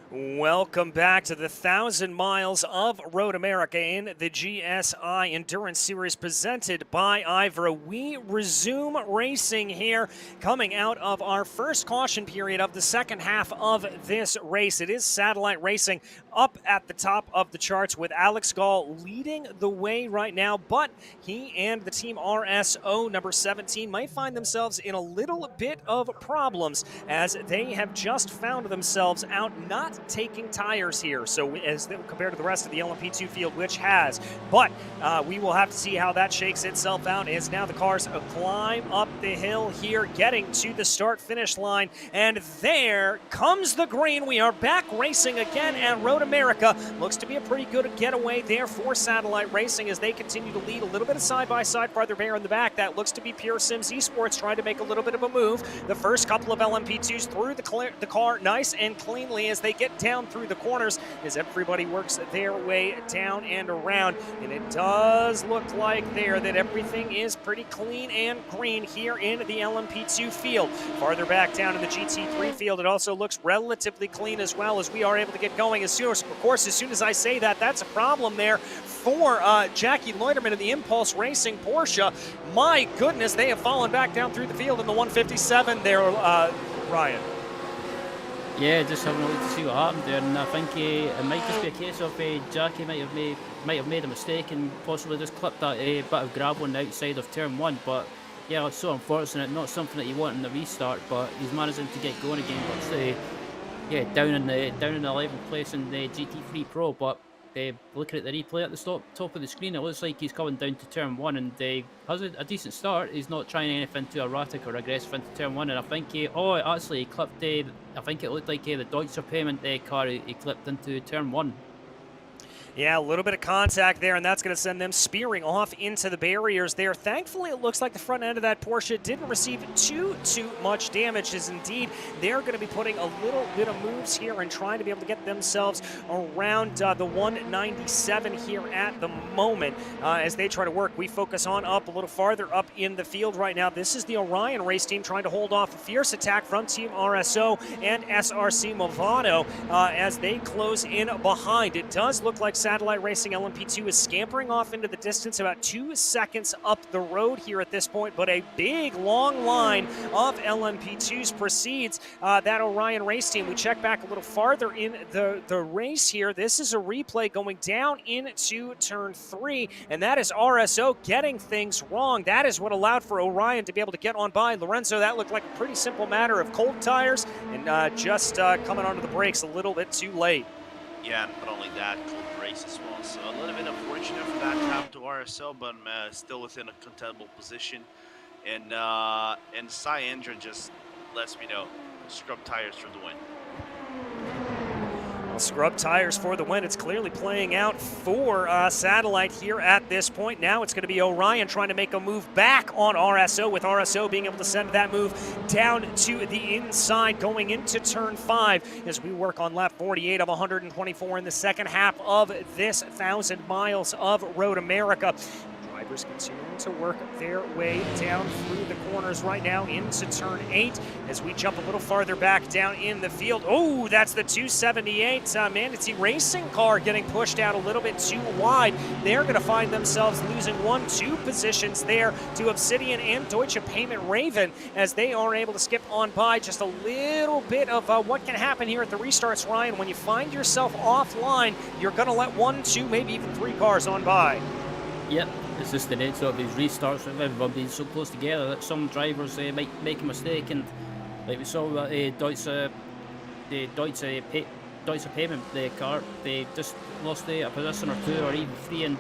Welcome back to the 1,000 miles of Road America in the GSI Endurance Series presented by IVRA. We resume racing here coming out of our first caution period of the second half of this race. It is satellite racing up at the top of the charts with Alex Gall leading the way right now, but he and the team RSO number 17 might find themselves in a little bit of problems as they have just found themselves out not taking tires here, so as compared to the rest of the LMP2 field, which has. But we will have to see how that shakes itself out as now the cars climb up the hill here, getting to the start-finish line, and there comes the green. We are back racing again at Road America. Looks to be a pretty good getaway there for Satellite Racing as they continue to lead a little bit of side-by-side farther there in the back. That looks to be Pure Sims Esports trying to make a little bit of a move. The first couple of LMP2s through the car nice and cleanly as they get down through the corners as everybody works their way down and around. And it does look like there that everything is pretty clean and green here in the LMP2 field. Farther back down in the GT3 field, it also looks relatively clean as well as we are able to get going. As soon as I say that, that's a problem there for Jackie Leuterman of the Impulse Racing Porsche. My goodness, they have fallen back down through the field in the 157 there, Ryan. Yeah, just having a look to see what happened there, and I think it might just be a case of Jackie might have made a mistake and possibly just clipped that bit of gravel on the outside of turn 1. But yeah, it's so unfortunate, not something that you want in the restart. But he's managing to get going again. But yeah, down in the 11th place in the GT3 Pro. But looking at the replay at the top of the screen, it looks like he's coming down to turn 1 and has a decent start. He's not trying anything too erratic or aggressive into turn 1, and I think he clipped. I think it looked like the Deutscher payment car he clipped into turn 1. Yeah, a little bit of contact there, and that's going to send them spearing off into the barriers there. Thankfully, it looks like the front end of that Porsche didn't receive too much damage, as indeed they're going to be putting a little bit of moves here and trying to be able to get themselves around the 197 here at the moment as they try to work. We focus on up a little farther up in the field right now. This is the Orion race team trying to hold off a fierce attack from Team RSO and SRC Movado as they close in behind. It does look like Satellite Racing LMP2 is scampering off into the distance about 2 seconds up the road here at this point, but a big long line of LMP2s precedes that Orion race team. We check back a little farther in the race here. This is a replay going down into turn 3, and that is RSO getting things wrong. That is what allowed for Orion to be able to get on by. Lorenzo, that looked like a pretty simple matter of cold tires and just coming onto the brakes a little bit too late. Yeah, not only that, cold race as well. So a little bit unfortunate for that to happen to RSO, but still within a contendable position. And Cyandra just lets me know, scrub tires for the win. Scrub tires for the win. It's clearly playing out for Satellite here at this point. Now it's going to be Orion trying to make a move back on RSO, with RSO being able to send that move down to the inside going into turn 5 as we work on lap 48 of 124 in the second half of this 1,000 miles of Road America. Drivers continuing to work their way down through the corners right now into turn 8 as we jump a little farther back down in the field. Oh, that's the 278 Manatee Racing car getting pushed out a little bit too wide. They're going to find themselves losing 1-2 positions there to Obsidian and Deutsche Payment Raven as they are able to skip on by. Just a little bit of what can happen here at the restarts, Ryan. When you find yourself offline, you're going to let 1, 2, maybe even 3 cars on by. Yep, it's just the nature of these restarts with everyone being so close together that some drivers might make a mistake, and like we saw with the Deutsche Payment car, they just lost a position or 2 or even 3, and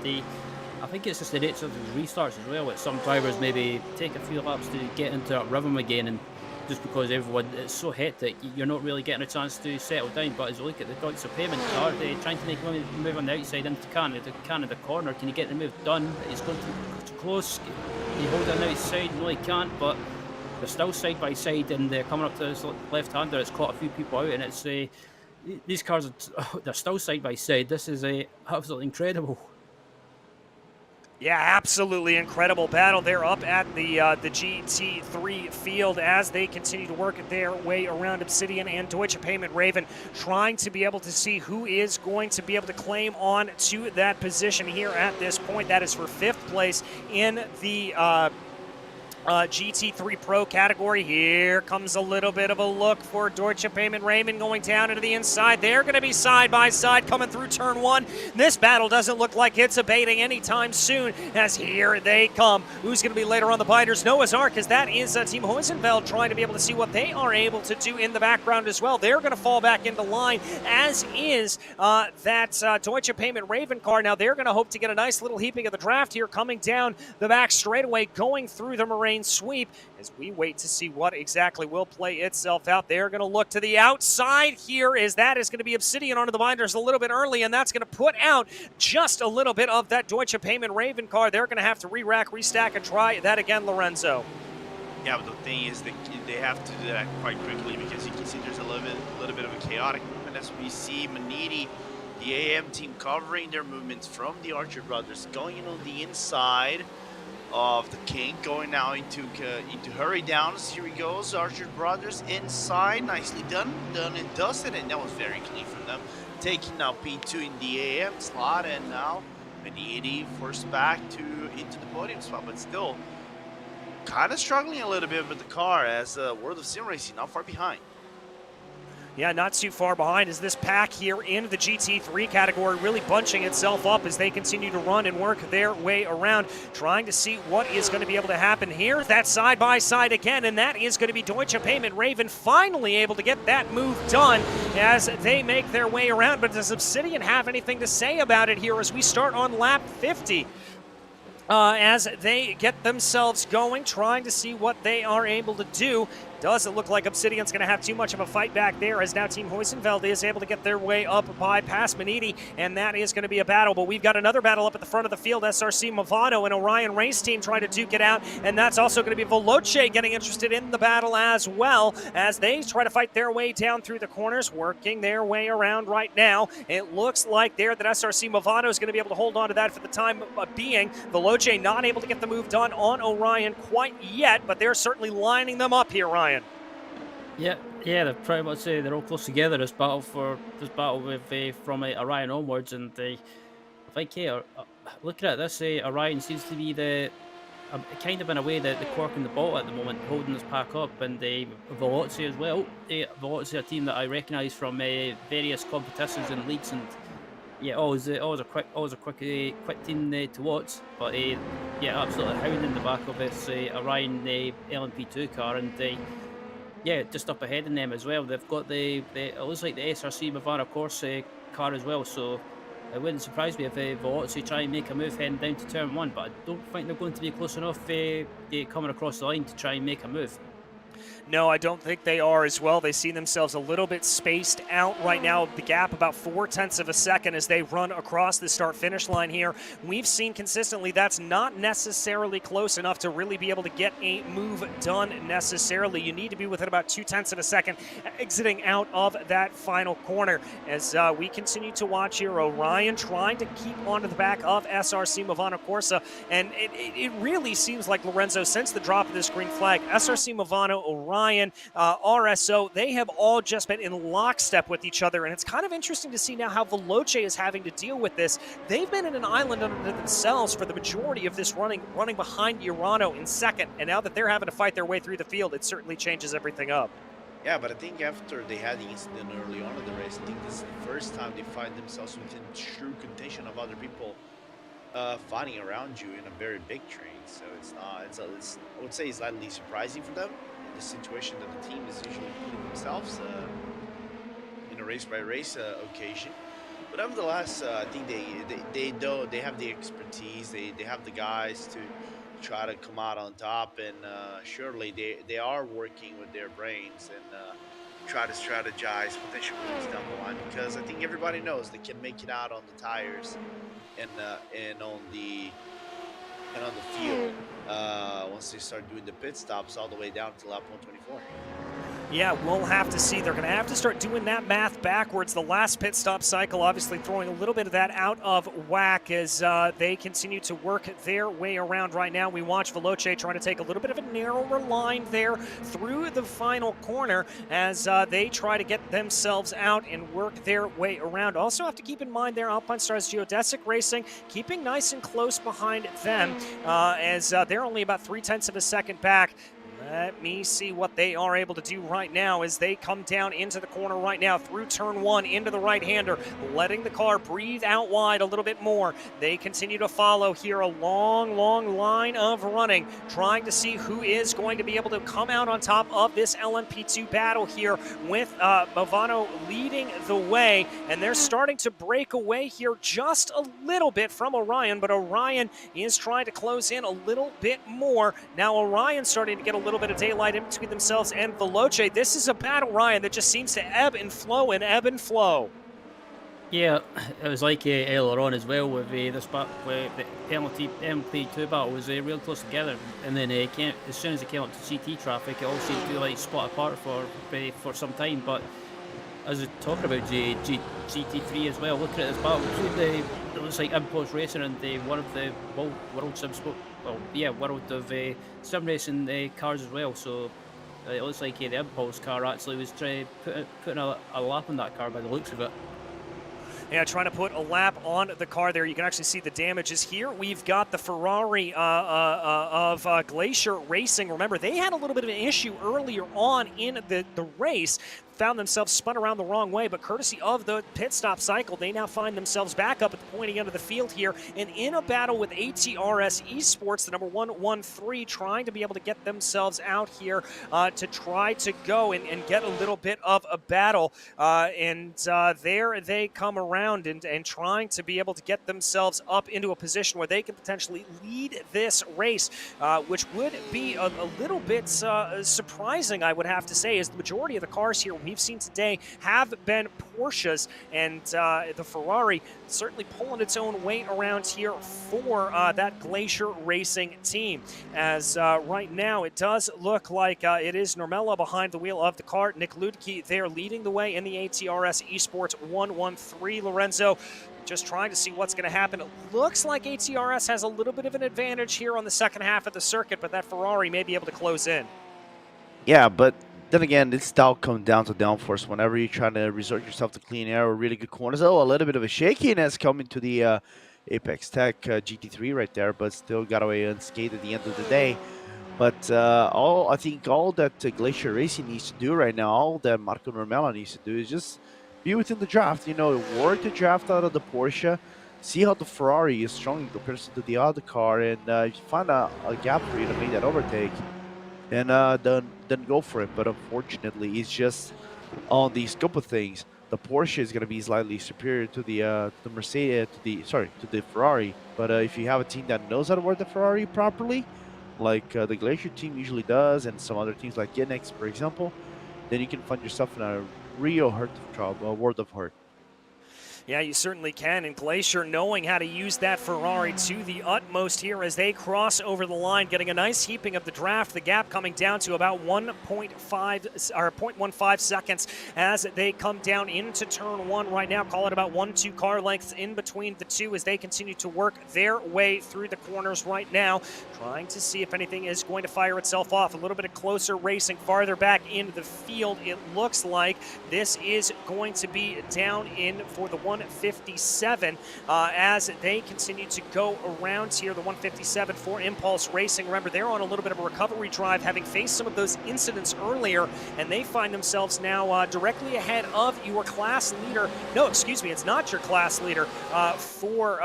I think it's just the nature of the restarts as well, that some drivers maybe take a few laps to get into that rhythm again, and just because it's so hectic, you're not really getting a chance to settle down. But as you look at the Deutsche Payment car, they're trying to make a move on the outside into Canada corner. Can you get the move done? It's going too close. You hold it on the outside, no, you can't, but they're still side by side, and they're coming up to this left-hander. It's caught a few people out, and it's these cars, they're still side by side. This is absolutely incredible. Yeah, absolutely incredible battle. They're up at the GT3 field as they continue to work their way around Obsidian and Deutsche Payment Raven, trying to be able to see who is going to be able to claim on to that position here at this point. That is for 5th place in the GT3 Pro category. Here comes a little bit of a look for Deutsche Payment Raymond going down into the inside. They're going to be side by side coming through turn 1. This battle doesn't look like it's abating anytime soon, as here they come. Who's going to be later on the biters? Noah's Ark, as that is Team Hoisenfeld trying to be able to see what they are able to do in the background as well. They're going to fall back into line, as is that Deutsche Payment Raven car. Now they're going to hope to get a nice little heaping of the draft here coming down the back straightaway, going through the Moraine sweep as we wait to see what exactly will play itself out. They're going to look to the outside here, as that is going to be Obsidian onto the binders a little bit early, and that's going to put out just a little bit of that Deutsche Payment Raven car. They're going to have to re-rack, restack, and try that again, Lorenzo. Yeah, but the thing is that they have to do that quite quickly, because you can see there's a little bit of a chaotic movement as we see Maniti, the AM team, covering their movements from the Archer brothers, going in on the inside of the King, going now into hurry downs. Here he goes, Archer brothers inside, nicely done and dusted, and that was very clean from them. Taking now P2 in the AM slot, and now Maniti forced back into the podium spot, but still kind of struggling a little bit with the car, as World of Sim Racing not far behind. Yeah, not too far behind is this pack here in the GT3 category, really bunching itself up as they continue to run and work their way around, trying to see what is going to be able to happen here. That side-by-side again, and that is going to be Deutsche Payment Raven finally able to get that move done as they make their way around. But does Obsidian have anything to say about it here as we start on lap 50? As they get themselves going, trying to see what they are able to do. Doesn't look like Obsidian's going to have too much of a fight back there, as now Team Hoisenfeld is able to get their way up by past Maniti, and that is going to be a battle. But we've got another battle up at the front of the field. SRC Movado and Orion Race Team trying to duke it out, and that's also going to be Veloce getting interested in the battle as well, as they try to fight their way down through the corners, working their way around right now. It looks like there that SRC Movado is going to be able to hold on to that for the time being. Veloce not able to get the move done on Orion quite yet, but they're certainly lining them up here, Ryan. Yeah, they're pretty much they're all close together. This battle with from Orion onwards, and I think looking at this, Orion seems to be the kind of in a way the cork in the bottle at the moment, holding this pack up, and Veloci as well. Veloci, a team that I recognise from various competitions and leagues, and yeah, always a quick team to watch. But yeah, absolutely hounding the back of this Orion LMP2 car, and yeah, just up ahead in them as well. They've got it looks like the SRC Mavara course car as well, so it wouldn't surprise me if Veloci try and make a move heading down to turn 1, but I don't think they're going to be close enough coming across the line to try and make a move. No, I don't think they are as well. They see themselves a little bit spaced out right now. The gap about 0.4 of a second as they run across the start-finish line here. We've seen consistently that's not necessarily close enough to really be able to get a move done necessarily. You need to be within about 0.2 of a second exiting out of that final corner. As we continue to watch here, Orion trying to keep onto the back of SRC Movano Corsa. And it really seems like, Lorenzo, since the drop of this green flag, SRC Movano, Orion, RSO, they have all just been in lockstep with each other, and it's kind of interesting to see now how Veloce is having to deal with this. They've been in an island under themselves for the majority of this running behind Urano in second, and now that they're having to fight their way through the field, it certainly changes everything up. Yeah, but I think after they had the incident early on in the race, I think this is the first time they find themselves within true contention of other people fighting around you in a very big train. So I would say it's slightly surprising for them. The situation that the team is usually putting themselves in a race-by-race occasion, but nevertheless, I think they have the expertise, they have the guys to try to come out on top, and surely they are working with their brains and try to strategize potential moves down the line, because I think everybody knows they can make it out on the tires and on the field once they start doing the pit stops all the way down to lap 124. Yeah, we'll have to see. They're going to have to start doing that math backwards. The last pit stop cycle obviously throwing a little bit of that out of whack as they continue to work their way around right now. We watch Veloce trying to take a little bit of a narrower line there through the final corner as they try to get themselves out and work their way around. Also have to keep in mind there, Alpine Stars Geodesic Racing keeping nice and close behind them as they're only about 0.3 of a second back. Let me see what they are able to do right now as they come down into the corner right now through turn 1 into the right-hander, letting the car breathe out wide a little bit more. They continue to follow here a long, long line of running, trying to see who is going to be able to come out on top of this LMP2 battle here with Movano leading the way, and they're starting to break away here just a little bit from Orion, but Orion is trying to close in a little bit more. Now Orion's starting to get a little bit of daylight in between themselves and Veloce. This is a battle, Ryan, that just seems to ebb and flow and ebb and flow. Yeah, it was like earlier on as well with this with the LMP2 battle was real close together, and then as soon as it came up to GT traffic, it all seemed to like split apart for some time. But as we're talking about GT3 as well, looking at this battle between it looks like Impulse Racing and one of the World Sim Sport. Well, yeah, world of sim racing cars as well. So it looks like the Impulse car actually was putting a lap on that car by the looks of it. Yeah, trying to put a lap on the car there. You can actually see the damages here. We've got the Ferrari of Glacier Racing. Remember, they had a little bit of an issue earlier on in the race. Found themselves spun around the wrong way, but courtesy of the pit stop cycle, they now find themselves back up at the pointy end of the field here and in a battle with ATRS Esports, the number 113, trying to be able to get themselves out here to try to go and get a little bit of a battle. There they come around and trying to be able to get themselves up into a position where they can potentially lead this race, which would be a little bit surprising, I would have to say, as the majority of the cars here we've seen today have been Porsches, and the Ferrari certainly pulling its own weight around here for that Glacier Racing team. As right now it does look like it is Normella behind the wheel of the car. Nick Ludke there leading the way in the ATRS Esports 113. Lorenzo, just trying to see what's going to happen. It looks like ATRS has a little bit of an advantage here on the second half of the circuit, but that Ferrari may be able to close in. Yeah, but then again, this style comes down to downforce. Whenever you try to resort yourself to clean air or really good corners, a little bit of a shakiness coming to the Apex Tech GT3 right there, but still got away unscathed at the end of the day. But I think all that Glacier Racing needs to do right now, all that Marco Normella needs to do is just be within the draft. You know, work the draft out of the Porsche, see how the Ferrari is strong in comparison to the other car, and if you find a gap for you to make that overtake, and then go for it. But unfortunately, it's just on the scope of things, the Porsche is going to be slightly superior to the Mercedes, to the Ferrari. But if you have a team that knows how to work the Ferrari properly, like the Glacier team usually does, and some other teams like Genex, for example, then you can find yourself in a real world of hurt. Yeah, you certainly can. And Glacier knowing how to use that Ferrari to the utmost here as they cross over the line, getting a nice heaping of the draft. The gap coming down to about 0.15 seconds as they come down into turn 1 right now. Call it about 1-2 car lengths in between the two as they continue to work their way through the corners right now, trying to see if anything is going to fire itself off. A little bit of closer racing farther back into the field. It looks like this is going to be down in for the 157 as they continue to go around here. The 157 for Impulse Racing. Remember, they're on a little bit of a recovery drive, having faced some of those incidents earlier, and they find themselves now directly ahead of your class leader. No, excuse me, it's not your class leader for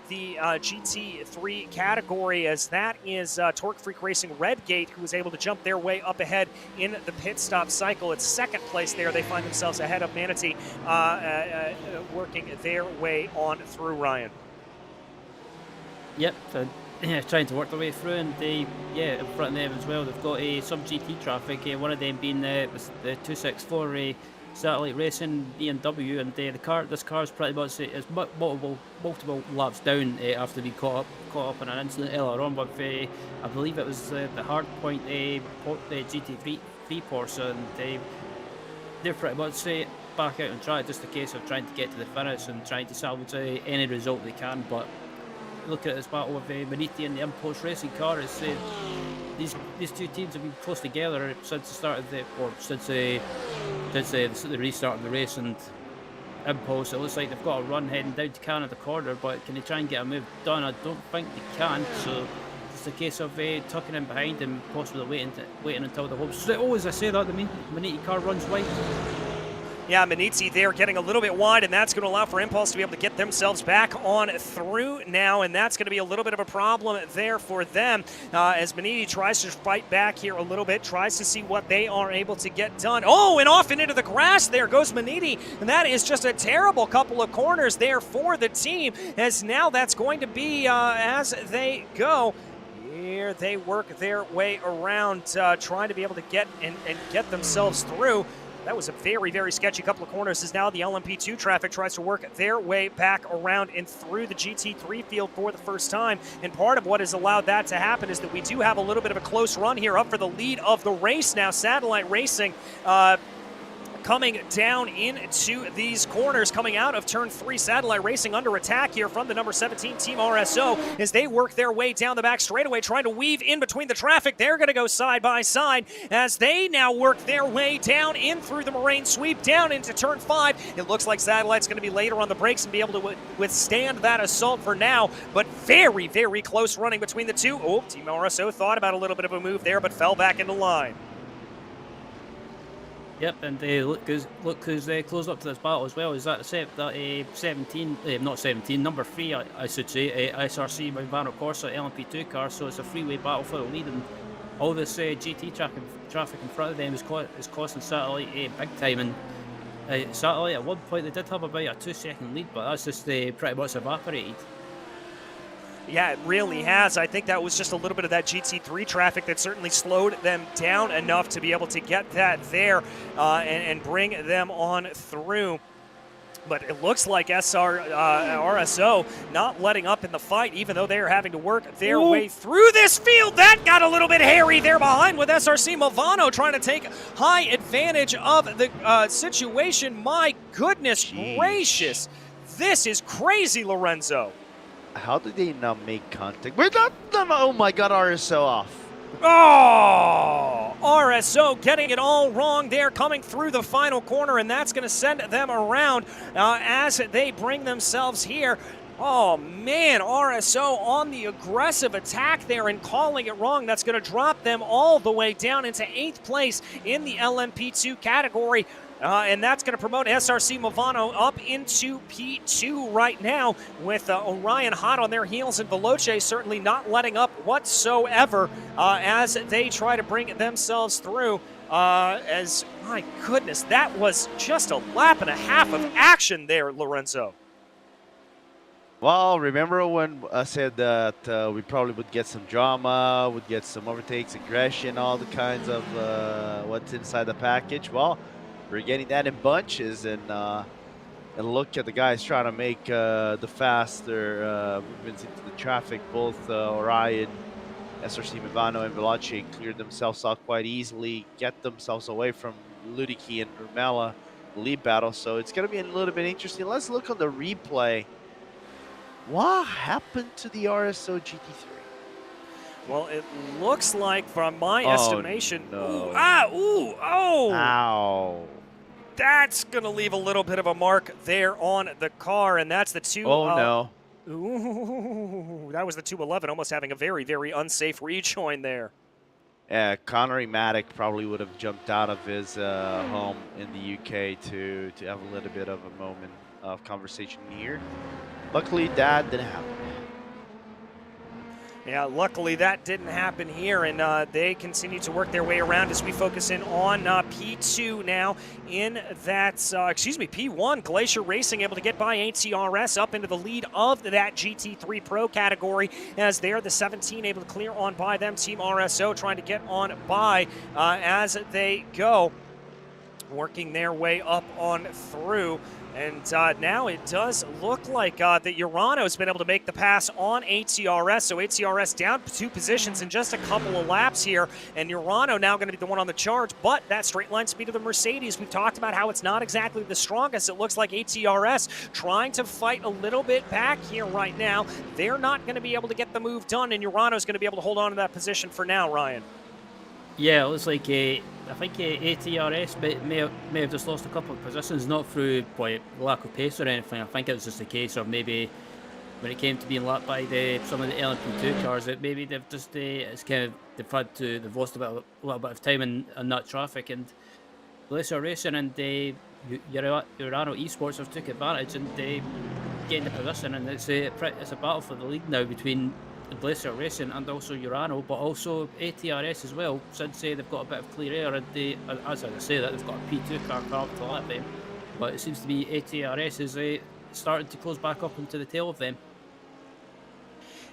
the GT3 category, as that is Torque Freak Racing Redgate, who was able to jump their way up ahead in the pit stop cycle. It's second place there. They find themselves ahead of Manatee, working their way on through, Ryan. Yep, trying to work their way through, and in front of them as well, they've got some GT traffic, one of them being the 264 Satellite Racing BMW, and this car is pretty much multiple laps down after being caught up in an incident earlier on, but I believe it was the hard point GT3 three-ports, and they're pretty much back out on track. Just a case of trying to get to the finish and trying to salvage any result they can. But look at this battle of Maniti and the Impulse Racing car. It's, these two teams have been close together since the start of since the restart of the race. And Impulse, it looks like they've got a run heading down to Canada corner, but can they try and get a move done? I don't think they can. So it's a case of tucking in behind and possibly waiting until the home. So, as I say that, the Maniti car runs wide. Yeah, Maniti there getting a little bit wide, and that's going to allow for Impulse to be able to get themselves back on through now, and that's going to be a little bit of a problem there for them as Maniti tries to fight back here a little bit, tries to see what they are able to get done. Oh, and off and into the grass there goes Maniti, and that is just a terrible couple of corners there for the team, as now that's going to be as they go. Here they work their way around, trying to be able to get and get themselves through. That was a very, very sketchy couple of corners as now the LMP2 traffic tries to work their way back around and through the GT3 field for the first time. And part of what has allowed that to happen is that we do have a little bit of a close run here up for the lead of the race now. Satellite Racing coming down into these corners, coming out of turn 3. Satellite Racing under attack here from the number 17 Team RSO as they work their way down the back straightaway, trying to weave in between the traffic. They're going to go side by side as they now work their way down in through the Moraine sweep, down into turn 5. It looks like Satellite's going to be later on the brakes and be able to withstand that assault for now, but very, very close running between the two. Oh, Team RSO thought about a little bit of a move there, but fell back into line. Yep, and look who's closed up to this battle as well. Is that number 3, I should say, SRC Movano Corsa LMP2 car. So it's a freeway battle for the lead, and all this GT traffic in front of them is costing Satellite big time. And Satellite at one point they did have about a 2-second lead, but that's just pretty much evaporated. Yeah, it really has. I think that was just a little bit of that GT3 traffic that certainly slowed them down enough to be able to get that there and bring them on through. But it looks like RSO not letting up in the fight, even though they are having to work their way through this field. That got a little bit hairy there behind with SRC Movano trying to take high advantage of the situation. My goodness gracious. This is crazy, Lorenzo. How did they not make contact? Wait, oh my God, RSO off. Oh, RSO getting it all wrong there, coming through the final corner, and that's going to send them around as they bring themselves here. Oh, man, RSO on the aggressive attack there and calling it wrong. That's going to drop them all the way down into 8th place in the LMP2 category. And that's going to promote SRC Movano up into P2 right now with Orion hot on their heels and Veloce certainly not letting up whatsoever as they try to bring themselves through. As, my goodness, that was just a lap and a half of action there, Lorenzo. Well, remember when I said that we probably would get some drama, would get some overtakes, aggression, all the kinds of what's inside the package? Well, we're getting that in bunches, and look at the guys trying to make the faster movements into the traffic. Both Orion, SRC Movano, and Veloce cleared themselves out quite easily, get themselves away from Ludicky and Urmela lead battle. So it's going to be a little bit interesting. Let's look on the replay. What happened to the RSO GT3? Well, it looks like, from my estimation, no. ow. That's going to leave a little bit of a mark there on the car, and that's the 2. Oh, no. Ooh, that was the 211, almost having a very, very unsafe rejoin there. Yeah, Connery Maddock probably would have jumped out of his home in the UK to have a little bit of a moment of conversation here. Luckily, that didn't happen. Yeah, luckily that didn't happen here, and they continue to work their way around as we focus in on P2 now in that, P1. Glacier Racing able to get by ATRS up into the lead of that GT3 Pro category as they're the 17 able to clear on by them. Team RSO trying to get on by as they go. working their way up on through. And now it does look like that Urano's been able to make the pass on ATRS. So ATRS down 2 positions in just a couple of laps here. And Urano now going to be the one on the charge. But that straight line speed of the Mercedes, we've talked about how it's not exactly the strongest. It looks like ATRS trying to fight a little bit back here right now. They're not going to be able to get the move done. And Urano's going to be able to hold on to that position for now, Ryan. Yeah, it looks like I think ATRS may have just lost a couple of positions, not through lack of pace or anything. I think it was just a case of maybe when it came to being lapped by some of the LMP2 cars, that maybe they've just they've lost a little bit of time in that traffic, and Glacier Racing and Urano Esports have took advantage and they gained the position, and it's a battle for the lead now between Glacier Racing and also Urano, but also ATRS as well, since they've got a bit of clear air, and as I say that, they've got a P2 car up to lap them, but it seems to be ATRS is starting to close back up into the tail of them.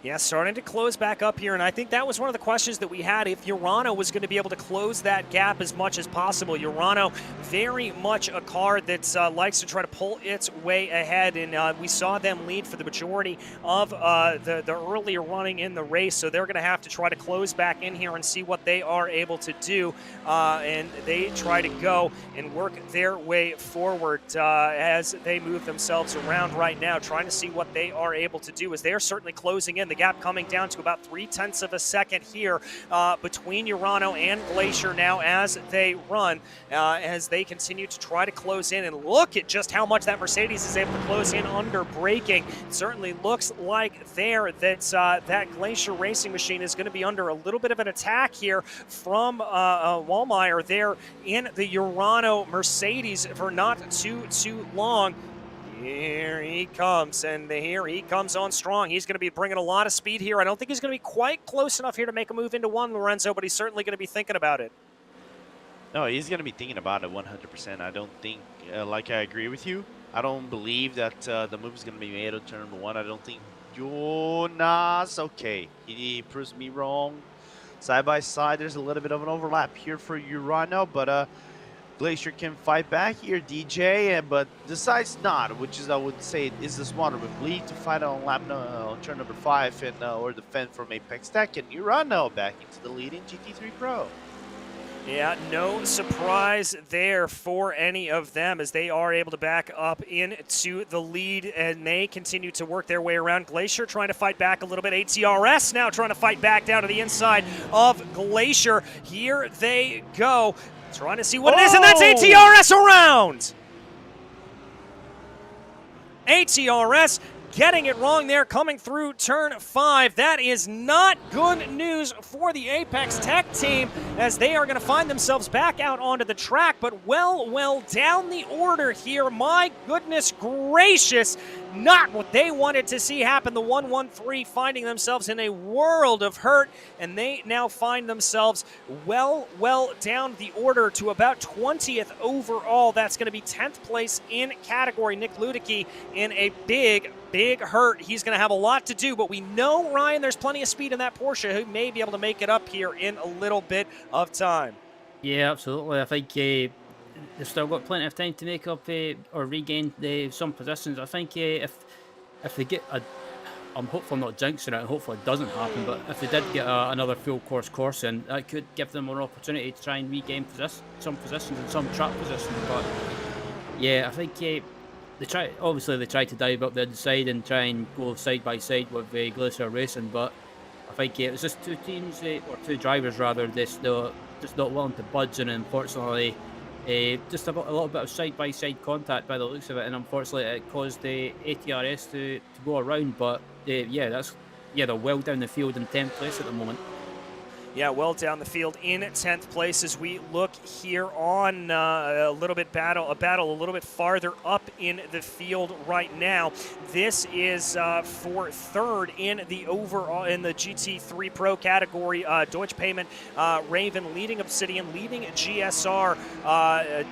Yeah, starting to close back up here, and I think that was one of the questions that we had, if Urano was going to be able to close that gap as much as possible. Urano, very much a car that likes to try to pull its way ahead, and we saw them lead for the majority of the earlier running in the race, so they're going to have to try to close back in here and see what they are able to do, and they try to go and work their way forward as they move themselves around right now, trying to see what they are able to do, as they are certainly closing in. The gap coming down to about 0.3 of a second here between Urano and Glacier now as they run, as they continue to try to close in. And look at just how much that Mercedes is able to close in under braking. It certainly looks like there that that Glacier racing machine is going to be under a little bit of an attack here from Wallmeyer there in the Urano Mercedes for not too long. Here he comes, and here he comes on strong. He's going to be bringing a lot of speed here. I don't think he's going to be quite close enough here to make a move into one, Lorenzo, but he's certainly going to be thinking about it. No, he's going to be thinking about it 100%. I don't think, I agree with you. I don't believe that the move is going to be made on turn number 1. I don't think Jonas, okay, he proves me wrong. Side by side, there's a little bit of an overlap here for Urano, but Glacier can fight back here, DJ, but decides not, which is, I would say, is the smarter move. Lead to fight on turn number 5 and or defend from Apex Tech, and Urano back into the lead in GT3 Pro. Yeah, no surprise there for any of them, as they are able to back up into the lead, and they continue to work their way around. Glacier trying to fight back a little bit. ATRS now trying to fight back down to the inside of Glacier. Here they go. Trying to see what it is, and that's ATRS around! ATRS getting it wrong there, coming through turn 5. That is not good news for the Apex Tech team, as they are going to find themselves back out onto the track, but well down the order here. My goodness gracious, not what they wanted to see happen. The 1-1-3 finding themselves in a world of hurt, and they now find themselves well down the order to about 20th overall. That's going to be 10th place in category. Nick Ludicky in a big hurt. He's going to have a lot to do, but we know, Ryan, there's plenty of speed in that Porsche who may be able to make it up here in a little bit of time. Yeah, absolutely. I think they've still got plenty of time to make up or regain some positions. I think if they get I'm hopeful, I'm not jinxing it, hopefully it doesn't happen, but if they did get another full course in, that could give them an opportunity to try and regain some positions and some track positions. But yeah, I think they try to dive up the inside and try and go side by side with Glacier Racing, but I think it was just two teams, or two drivers rather, just not willing to budge, and unfortunately just a little bit of side-by-side contact by the looks of it, and unfortunately it caused the ATRS to go around, but they're well down the field in 10th place at the moment. Yeah, well down the field in 10th place as we look here on a battle a little bit farther up in the field right now. This is for third in the overall in the GT3 Pro category. Deutsche Payment, Raven leading Obsidian, leading GSR,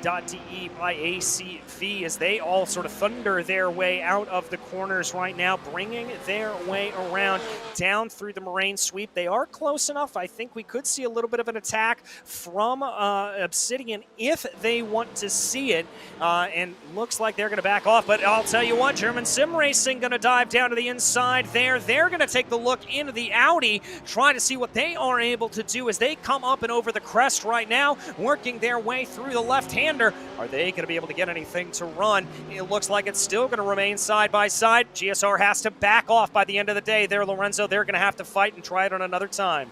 .de by ACV, as they all sort of thunder their way out of the corners right now, bringing their way around down through the Moraine sweep. They are close enough. I think think we could see a little bit of an attack from Obsidian if they want to see it. And looks like they're going to back off. But I'll tell you what, German Sim Racing going to dive down to the inside there. They're going to take the look into the Audi, trying to see what they are able to do as they come up and over the crest right now, working their way through the left-hander. Are they going to be able to get anything to run? It looks like it's still going to remain side by side. GSR has to back off by the end of the day there, Lorenzo. They're going to have to fight and try it on another time.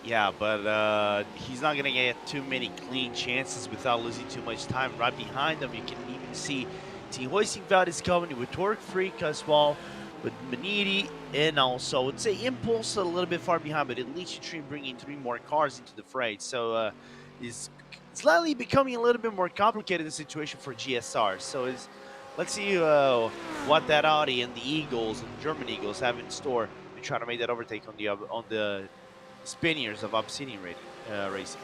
Yeah, but he's not going to get too many clean chances without losing too much time. Right behind him, you can even see T. Hoisingveld is coming with Torque Freak as well, with Maniti, and also I would say Impulse a little bit far behind, but at least you try bringing 3 more cars into the fray. So it's slightly becoming a little bit more complicated the situation for GSR. So let's see what that Audi and the Eagles and the German Eagles have in store to try to make that overtake on the Spaniards of Obsidian Racing.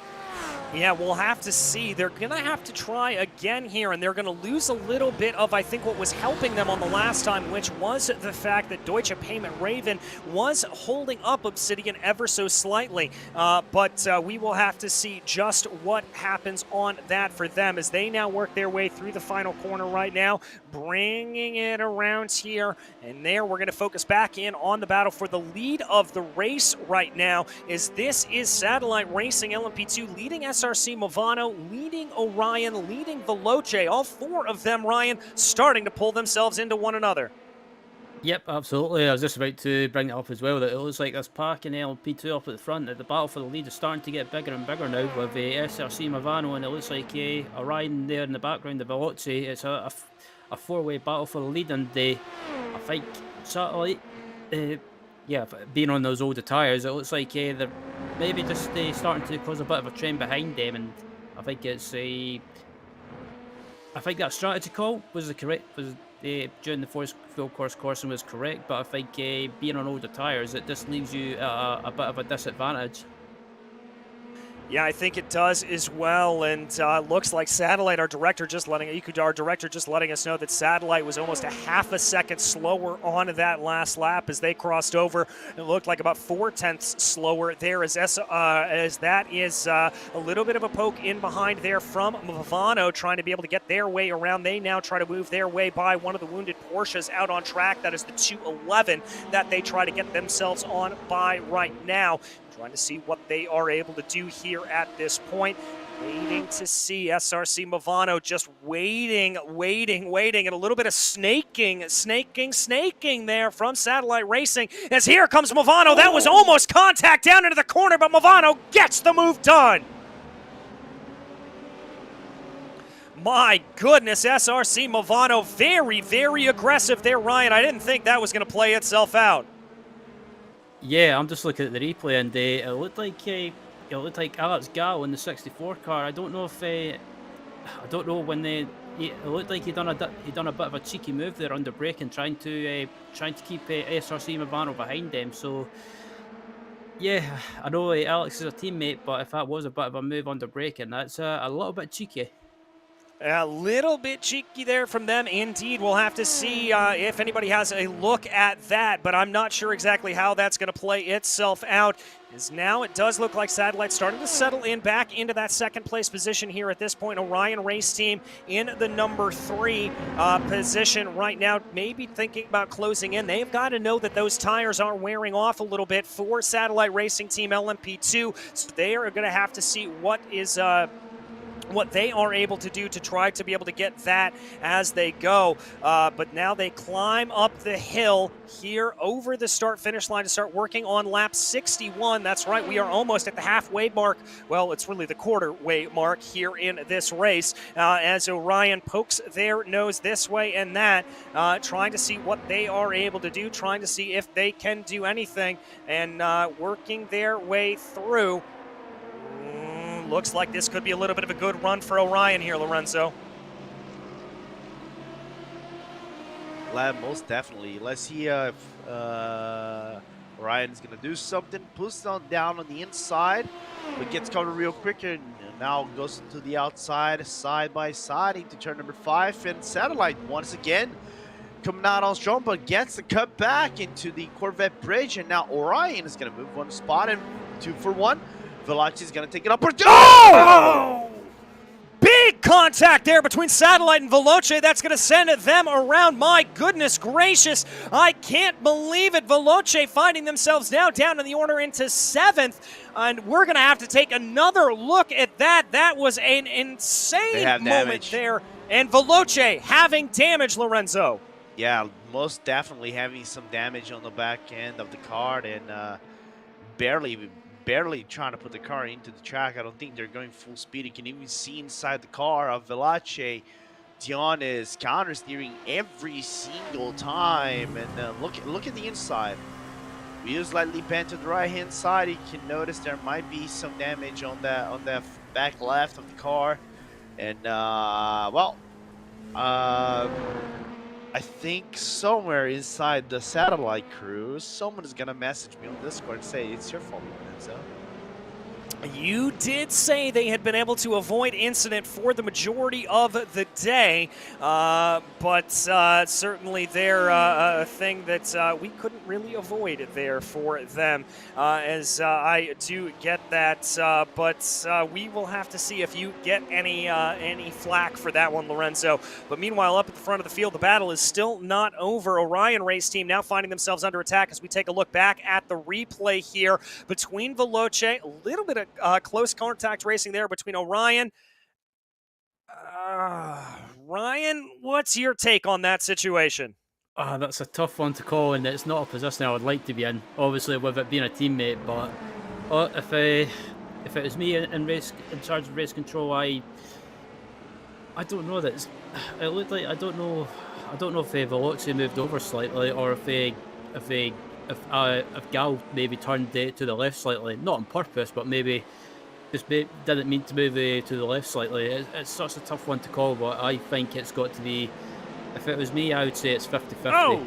Yeah, we'll have to see. They're going to have to try again here, and they're going to lose a little bit of, I think, what was helping them on the last time, which was the fact that Deutsche Payment Raven was holding up Obsidian ever so slightly. But we will have to see just what happens on that for them as they now work their way through the final corner right now, bringing it around here. And there we're going to focus back in on the battle for the lead of the race right now, as this is Satellite Racing LMP2 leading SRC Movano, leading Orion, leading Veloce. All 4 of them, Ryan, starting to pull themselves into one another. Yep, absolutely. I was just about to bring it up as well, that it looks like this pack in LMP2 up at the front, that the battle for the lead is starting to get bigger and bigger now with SRC Movano, and it looks like Orion there in the background, the Veloce. It's a 4-way battle for the lead, and I think Satellite, being on those older tyres, it looks like they're maybe just starting to cause a bit of a trend behind them, and I think that strategy call was the correct, during the full course coursing was correct, but I think being on older tyres, it just leaves you a bit of a disadvantage. Yeah, I think it does as well, and looks like Satellite, our director just letting us know that Satellite was almost a half a second slower on that last lap as they crossed over. It looked like about 0.4 slower there as that is a little bit of a poke in behind there from Movano, trying to be able to get their way around. They now try to move their way by one of the wounded Porsches out on track. That is the 211 that they try to get themselves on by right now. Trying to see what they are able to do here at this point. Waiting to see SRC Movano, just waiting, and a little bit of snaking there from Satellite Racing. As here comes Movano. That was almost contact down into the corner, but Movano gets the move done. My goodness, SRC Movano, very, very aggressive there, Ryan. I didn't think that was going to play itself out. Yeah, I'm just looking at the replay, and it looked like Alex Gal in the 64 car. I don't know when it looked like he done a bit of a cheeky move there under braking, trying to keep SRC Movano behind them. So yeah, I know Alex is a teammate, but if that was a bit of a move under braking, that's a little bit cheeky. A little bit cheeky there from them, indeed. We'll have to see if anybody has a look at that, but I'm not sure exactly how that's going to play itself out. As now it does look like Satellite starting to settle in back into that second place position here at this point. Orion Race Team in the number 3 position right now, maybe thinking about closing in. They've got to know that those tires are wearing off a little bit for Satellite Racing Team LMP2, so they are going to have to see what they are able to do to try to be able to get that as they go. But now they climb up the hill here over the start-finish line to start working on lap 61. That's right, we are almost at the halfway mark. Well, it's really the quarter-way mark here in this race as Orion pokes their nose this way and that, trying to see what they are able to do, trying to see if they can do anything, and working their way through. Looks like this could be a little bit of a good run for Orion here, Lorenzo. Lab, most definitely. Let's see if Orion's going to do something. Pulls down on the inside, but gets covered real quick, and now goes to the outside, side by side into turn number 5. And Satellite once again coming out on strong, but gets the cut back into the Corvette bridge, and now Orion is going to move one spot, and 2 for 1. Veloce's going to take it up. Oh! Big contact there between Satellite and Veloce. That's going to send them around. My goodness gracious. I can't believe it. Veloce finding themselves now down in the order into 7th. And we're going to have to take another look at that. That was an insane moment there. And Veloce having damage, Lorenzo. Yeah, most definitely having some damage on the back end of the car and barely trying to put the car into the track. I don't think they're going full speed. You can even see inside the car of Veloce. Dion is counter steering every single time, and look at the inside. Wheels slightly bent to the right hand side. You can notice there might be some damage on the back left of the car, and I think somewhere inside the Satellite crew, someone is gonna message me on Discord and say it's your fault, Lorenzo. You did say they had been able to avoid incident for the majority of the day, but certainly they're a thing that we couldn't really avoid there for them, as I do get that, but we will have to see if you get any flack for that one, Lorenzo. But meanwhile, up at the front of the field, the battle is still not over. Orion Race Team now finding themselves under attack as we take a look back at the replay here between Veloce, a little bit of close contact racing there between Orion. Ryan, what's your take on that situation? That's a tough one to call, and it's not a position I would like to be in, obviously, with it being a teammate. But if it was me in charge of race control, I don't know. It looked like I don't know if Veloce moved over slightly, or if Gal maybe turned to the left slightly, not on purpose, but maybe just didn't mean to move to the left slightly. It's such a tough one to call, but I think it's got to be, if it was me, I would say it's 50-50. Oh,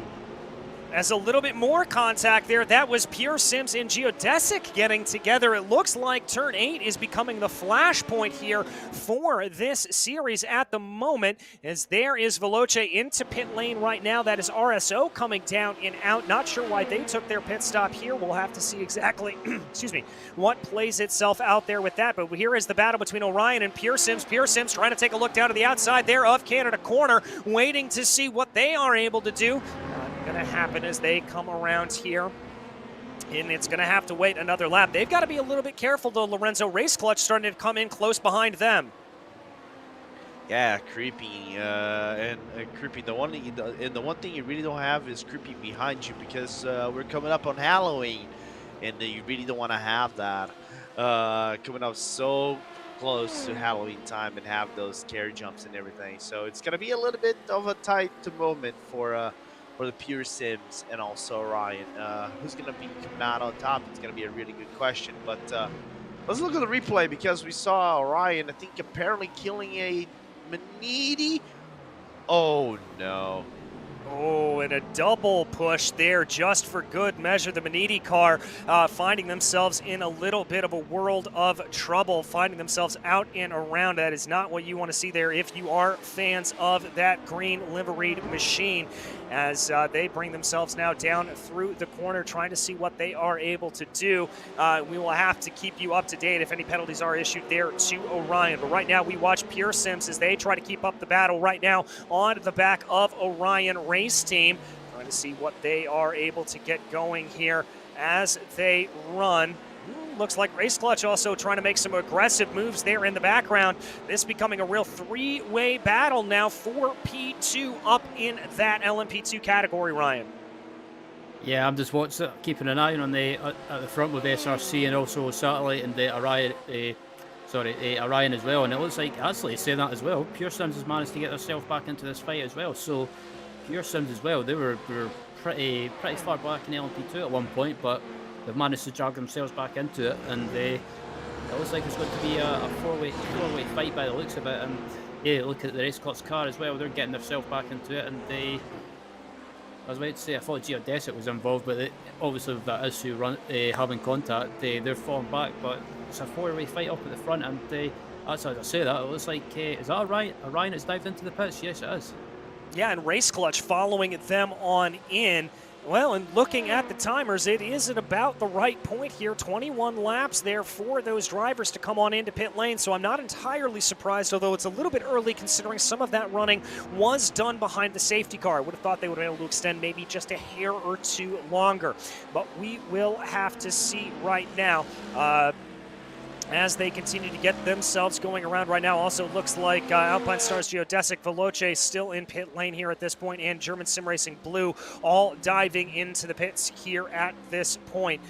as a little bit more contact there, that was Pure Sims and Geodesic getting together. It looks like Turn 8 is becoming the flashpoint here for this series at the moment, as there is Veloce into pit lane right now. That is RSO coming down and out. Not sure why they took their pit stop here. We'll have to see exactly excuse me, what plays itself out there with that. But here is the battle between Orion and Pure Sims. Pure Sims trying to take a look down to the outside there of Canada Corner, waiting to see what they are able to do. Going to happen as they come around here, and it's going to have to wait another lap. They've got to be a little bit careful though, Lorenzo. Race Clutch starting to come in close behind them. Yeah, creepy and creepy. The one thing you really don't have is creepy behind you, because we're coming up on Halloween, and you really don't want to have that coming up so close to Halloween time and have those scary jumps and everything. So it's going to be a little bit of a tight moment for the Pure Sims and also Orion. Who's going to be coming out on top? It's going to be a really good question. But let's look at the replay, because we saw Orion, I think, apparently killing a Maniti. Oh, no. Oh, and a double push there just for good measure. The Maniti car finding themselves in a little bit of a world of trouble, finding themselves out and around. That is not what you want to see there if you are fans of that green liveried machine, as they bring themselves now down through the corner, trying to see what they are able to do. We will have to keep you up to date if any penalties are issued there to Orion. But right now we watch Pure Sims as they try to keep up the battle right now on the back of Orion Race Team, trying to see what they are able to get going here as they run. Looks like Race Clutch also trying to make some aggressive moves there in the background. This becoming a real three-way battle now for P2 up in that LMP2 category, Ryan. Yeah, I'm just keeping an eye on at the front with SRC and also Satellite and the Orion, Orion as well. And it looks like, actually, saying that as well, Pure Sims has managed to get themselves back into this fight as well. So Pure Sims as well, they were pretty far back in LMP2 at one point, but they've managed to drag themselves back into it, and it looks like it's going to be a four-way fight by the looks of it. And yeah, look at the Race Clutch car as well, they're getting themselves back into it, and I was about to say I thought Geodesic was involved, but obviously with that issue having contact, they're falling back, but it's a four-way fight up at the front, and as I say that, it looks like, is that Orion has dived into the pits? Yes, it is. Yeah, and Race Clutch following them on in Well, and looking at the timers, it is at about the right point here. 21 laps there for those drivers to come on into pit lane, so I'm not entirely surprised, although it's a little bit early considering some of that running was done behind the safety car. I would have thought they would have been able to extend maybe just a hair or two longer, but we will have to see right now. As they continue to get themselves going around right now. Also looks like Alpine Stars Geodesic Veloce still in pit lane here at this point, and German Sim Racing Blue all diving into the pits here at this point.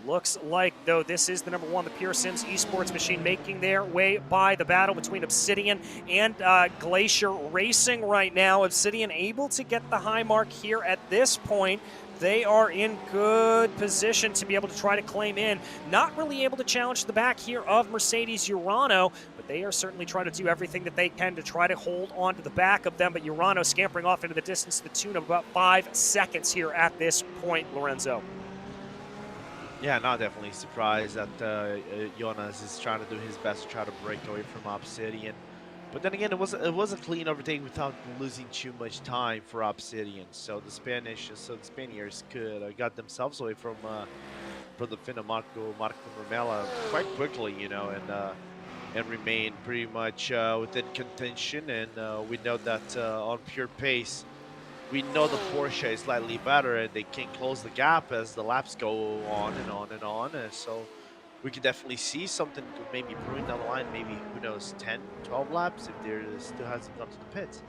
Looks like, though, this is the number one, the Pure Sims esports machine, making their way by the battle between Obsidian and Glacier Racing right now. Obsidian able to get the high mark here at this point. They are in good position to be able to try to claim in. Not really able to challenge the back here of Mercedes Urano, but they are certainly trying to do everything that they can to try to hold on to the back of them. But Urano scampering off into the distance to the tune of about 5 seconds here at this point, Lorenzo. Yeah, not definitely surprised that Jonas is trying to do his best to try to break away from Obsidian. But then again, it was a clean overtake without losing too much time for Obsidian. So the Spaniards could got themselves away from the Finno Marco Romella quite quickly, you know, and remain pretty much within contention. And we know that on pure pace, we know the Porsche is slightly better, and they can close the gap as the laps go on and on and on. And so we could definitely see something maybe brewing down the line, maybe, who knows, 10, 12 laps if there still hasn't gone to the pits.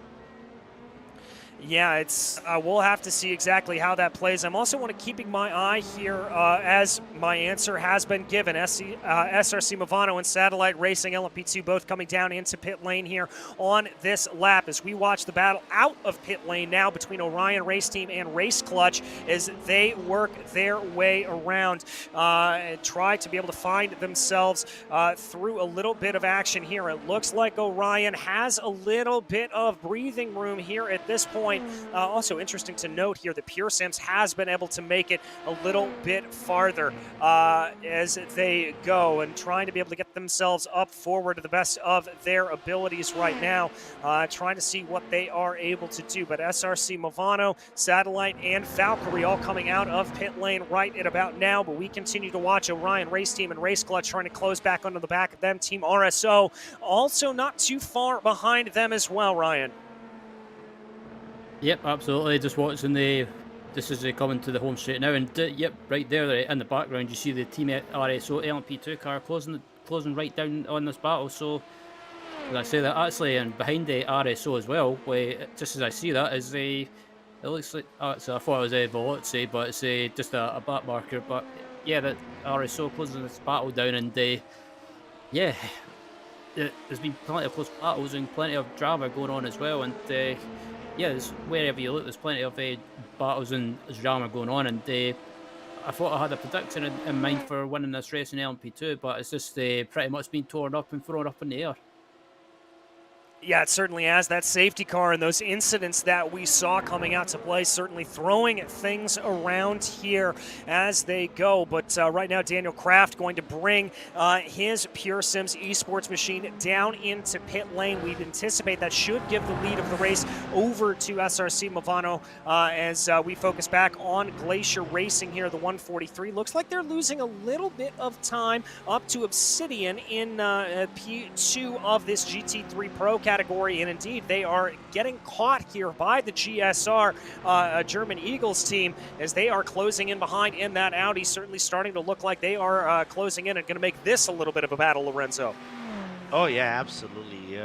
Yeah, it's we'll have to see exactly how that plays. I'm also want to keeping my eye here as my answer has been given. SRC Movano and Satellite Racing LMP2 both coming down into pit lane here on this lap as we watch the battle out of pit lane now between Orion Race Team and Race Clutch as they work their way around and try to be able to find themselves through a little bit of action here. It looks like Orion has a little bit of breathing room here at this point. Also interesting to note here that Pure Sims has been able to make it a little bit farther as they go and trying to be able to get themselves up forward to the best of their abilities right now, trying to see what they are able to do. But SRC Movano, Satellite, and Valkyrie all coming out of pit lane right at about now, but we continue to watch Orion Race Team and Race Clutch trying to close back onto the back of them. Team RSO also not too far behind them as well, Ryan. Yep, absolutely. Just watching this is coming to the home straight now, and yep, right there in the background, you see the Team RSO LMP2 car closing right down on this battle. So, as I say that actually, and behind the RSO as well, just as I see that, is it looks like so I thought it was a Veloci, but it's just a back marker. But yeah, that RSO closing this battle down, and yeah, there's been plenty of close battles and plenty of drama going on as well, and. Yeah, wherever you look, there's plenty of battles and drama going on, and I thought I had a prediction in mind for winning this race in LMP2, but it's just pretty much been torn up and thrown up in the air. Yeah, it certainly has. That safety car and those incidents that we saw coming out to play certainly throwing things around here as they go. But right now, Daniel Kraft going to bring his Pure Sims esports machine down into pit lane. We anticipate that should give the lead of the race over to SRC Movano as we focus back on Glacier Racing here. The 143 looks like they're losing a little bit of time up to Obsidian in P2 of this GT3 Pro category, and indeed they are getting caught here by the GSR German Eagles team as they are closing in behind in that Audi, certainly starting to look like they are closing in and going to make this a little bit of a battle, Lorenzo. Oh yeah, absolutely.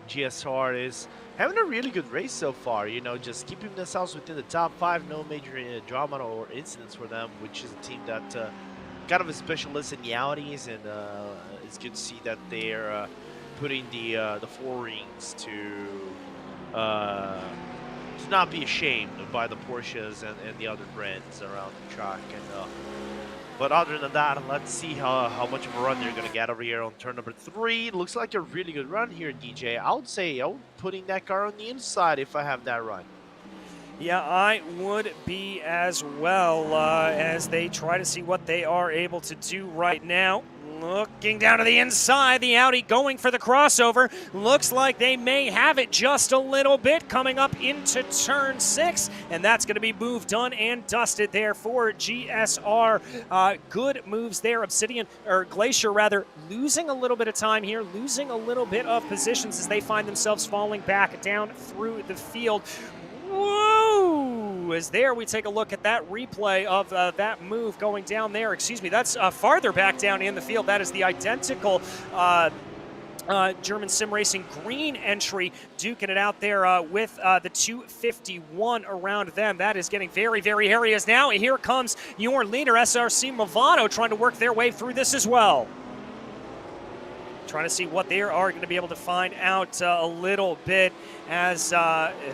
GSR is having a really good race so far, you know, just keeping themselves within the top 5, no major drama or incidents for them, which is a team that kind of a specialist in the Audis, and it's good to see that they're putting the 4 rings to not be ashamed by the Porsches and the other brands around the track. And but other than that, let's see how much of a run they're going to get over here on turn number 3. Looks like a really good run here, DJ. I would say putting that car on the inside if I have that run. Yeah, I would be as well as they try to see what they are able to do right now. Looking down to the inside, the Audi going for the crossover. Looks like they may have it just a little bit coming up into turn 6, and that's going to be moved done and dusted there for GSR. Good moves there. Glacier rather, losing a little bit of time here, losing a little bit of positions as they find themselves falling back down through the field. Whoa! As there we take a look at that replay of that move going down there. Excuse me, that's farther back down in the field. That is the identical German Sim Racing green entry, duking it out there with the 251 around them. That is getting very, very hairy as now here comes your leader, SRC Movado, trying to work their way through this as well. Trying to see what they are going to be able to find out a little bit as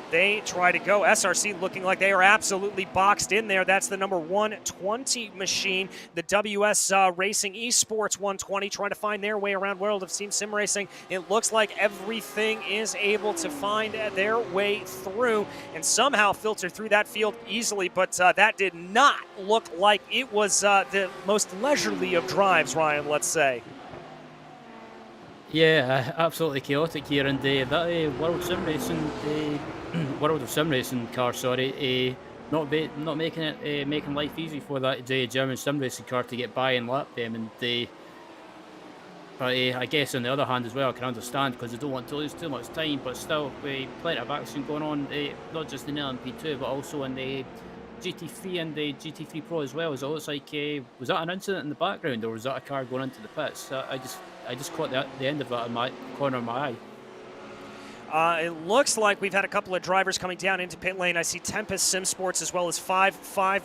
they try to go. SRC looking like they are absolutely boxed in there. That's the number 120 machine. The WS Racing Esports 120 trying to find their way around World of Team Sim Racing. It looks like everything is able to find their way through and somehow filter through that field easily, but that did not look like it was the most leisurely of drives, Ryan, let's say. Yeah, absolutely chaotic here, and that World of Sim Racing car, sorry, not making it making life easy for that German Sim Racing car to get by and lap them, and but I guess on the other hand as well, I can understand because they don't want to lose too much time, but still, plenty of action going on, not just in LMP2 but also in the GT3 and the GT3 Pro as well. So it looks like, was that an incident in the background, or was that a car going into the pits? I just caught the end of that in my corner of my eye. It looks like we've had a couple of drivers coming down into pit lane. I see Tempest Sim Sports as well as Five Star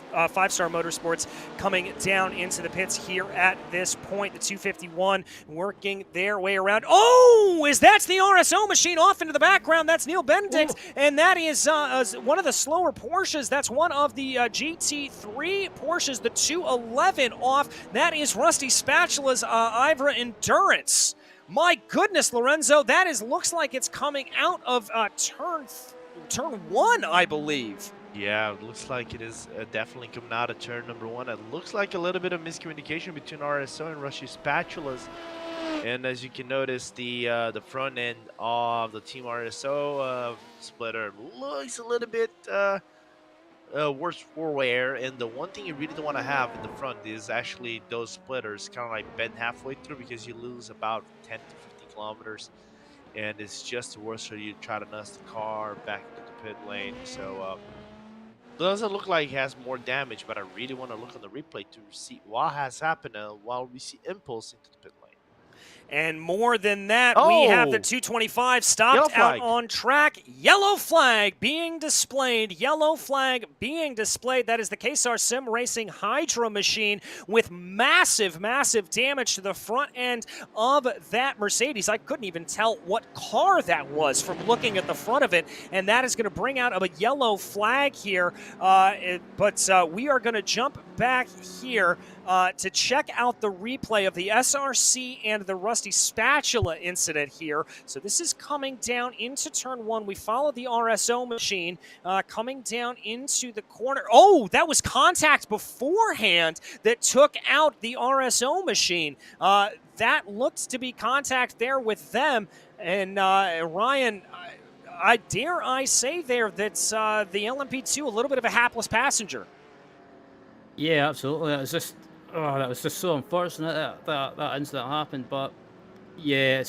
Motorsports coming down into the pits here at this point. The 251 working their way around. Oh, that's the RSO machine off into the background. That's Neil Benedict, and that is one of the slower Porsches. That's one of the GT3 Porsches, the 211 off. That is Rusty Spatula's IVRA Endurance. My goodness, Lorenzo, that looks like it's coming out of turn 1, I believe. Yeah, it looks like it is definitely coming out of turn number 1. It looks like a little bit of miscommunication between RSO and Rusty Spatulas. And as you can notice, the front end of the Team RSO splitter looks a little bit worse for wear, and the one thing you really don't want to have in the front is actually those splitters kind of like bend halfway through, because you lose about 10 to 15 kilometers, and it's just worse for you to try to nudge the car back into the pit lane. So doesn't look like it has more damage, but I really want to look on the replay to see what has happened while we see Impulse into the pit lane. And more than that, we have the 225 stopped out on track. Yellow flag being displayed. Yellow flag being displayed. That is the KSR Sim Racing Hydra machine with massive, massive damage to the front end of that Mercedes. I couldn't even tell what car that was from looking at the front of it. And that is going to bring out a yellow flag here. But we are going to jump back here to check out the replay of the SRC and the Rusty Spatula incident here. So this is coming down into turn 1. We follow the RSO machine coming down into the corner. Oh, that was contact beforehand that took out the RSO machine. That looks to be contact there with them. And Ryan, dare I say there that's the LMP2 a little bit of a hapless passenger. Yeah, absolutely. That was just so unfortunate that incident happened. But yeah,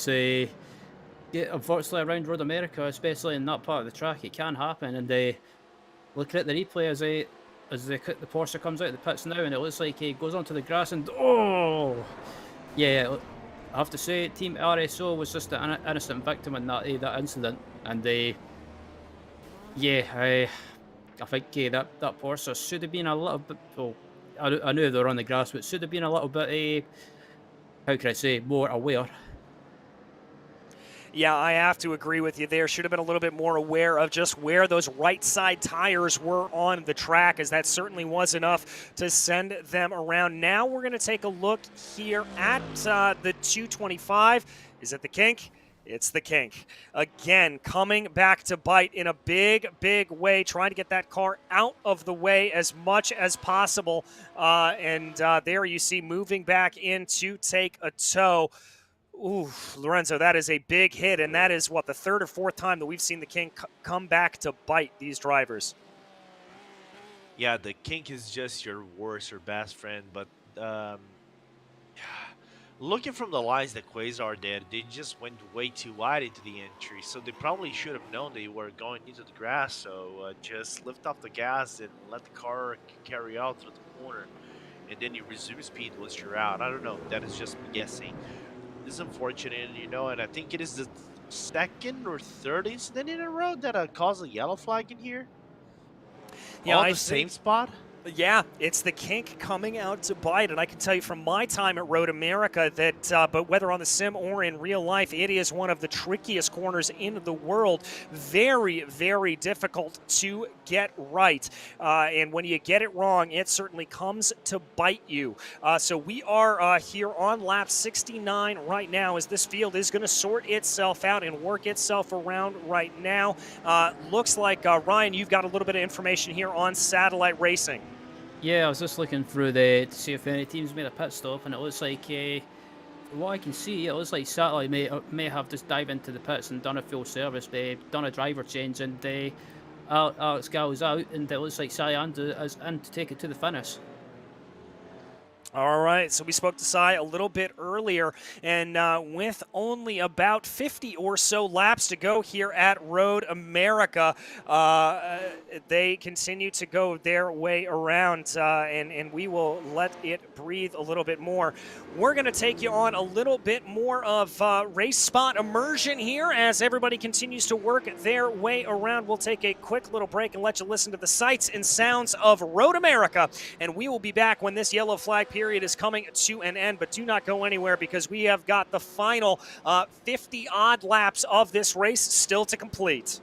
unfortunately around Road America, especially in that part of the track, it can happen. And looking at the replay as the Porsche comes out of the pits now, and it looks like he goes onto the grass and yeah, I have to say, Team RSO was just an innocent victim in that incident. And yeah, I think that Porsche should have been a little bit. Well, I knew they were on the grass, but should have been a little bit, how can I say, more aware. Yeah, I have to agree with you there. Should have been a little bit more aware of just where those right side tires were on the track, as that certainly was enough to send them around. Now we're going to take a look here at the 225. Is it the kink? It's the kink. Again, coming back to bite in a big, big way, trying to get that car out of the way as much as possible. There you see moving back in to take a tow. Ooh, Lorenzo, that is a big hit, and that is, what, the third or fourth time that we've seen the kink come back to bite these drivers. Yeah, the kink is just your worst or best friend, but looking from the lines that Quasar did, they just went way too wide into the entry, so they probably should have known they were going into the grass, so just lift off the gas and let the car carry out through the corner, and then you resume speed once you're out. I don't know, that is just me guessing. This is unfortunate, you know, and I think it is the second or third incident in a row that caused a yellow flag in here. Yeah, on the same spot? Yeah, it's the kink coming out to bite, and I can tell you from my time at Road America that, but whether on the sim or in real life, it is one of the trickiest corners in the world. Very, very difficult to get right, and when you get it wrong, it certainly comes to bite you. So we are here on lap 69 right now, as this field is going to sort itself out and work itself around right now. Looks like, Ryan, you've got a little bit of information here on Satellite Racing. Yeah, I was just looking through to see if any teams made a pit stop, and it looks like, from what I can see, it looks like Satellite may have just dived into the pits and done a full service. They done a driver change, and Alex Gallo's out, and it looks like Cyan is in to take it to the finish. All right, so we spoke to Sai a little bit earlier, and with only about 50 or so laps to go here at Road America, they continue to go their way around, and we will let it breathe a little bit more. We're going to take you on a little bit more of race spot immersion here as everybody continues to work their way around. We'll take a quick little break and let you listen to the sights and sounds of Road America, and we will be back when this yellow flag period is coming to an end. But do not go anywhere, because we have got the final 50-odd laps of this race still to complete.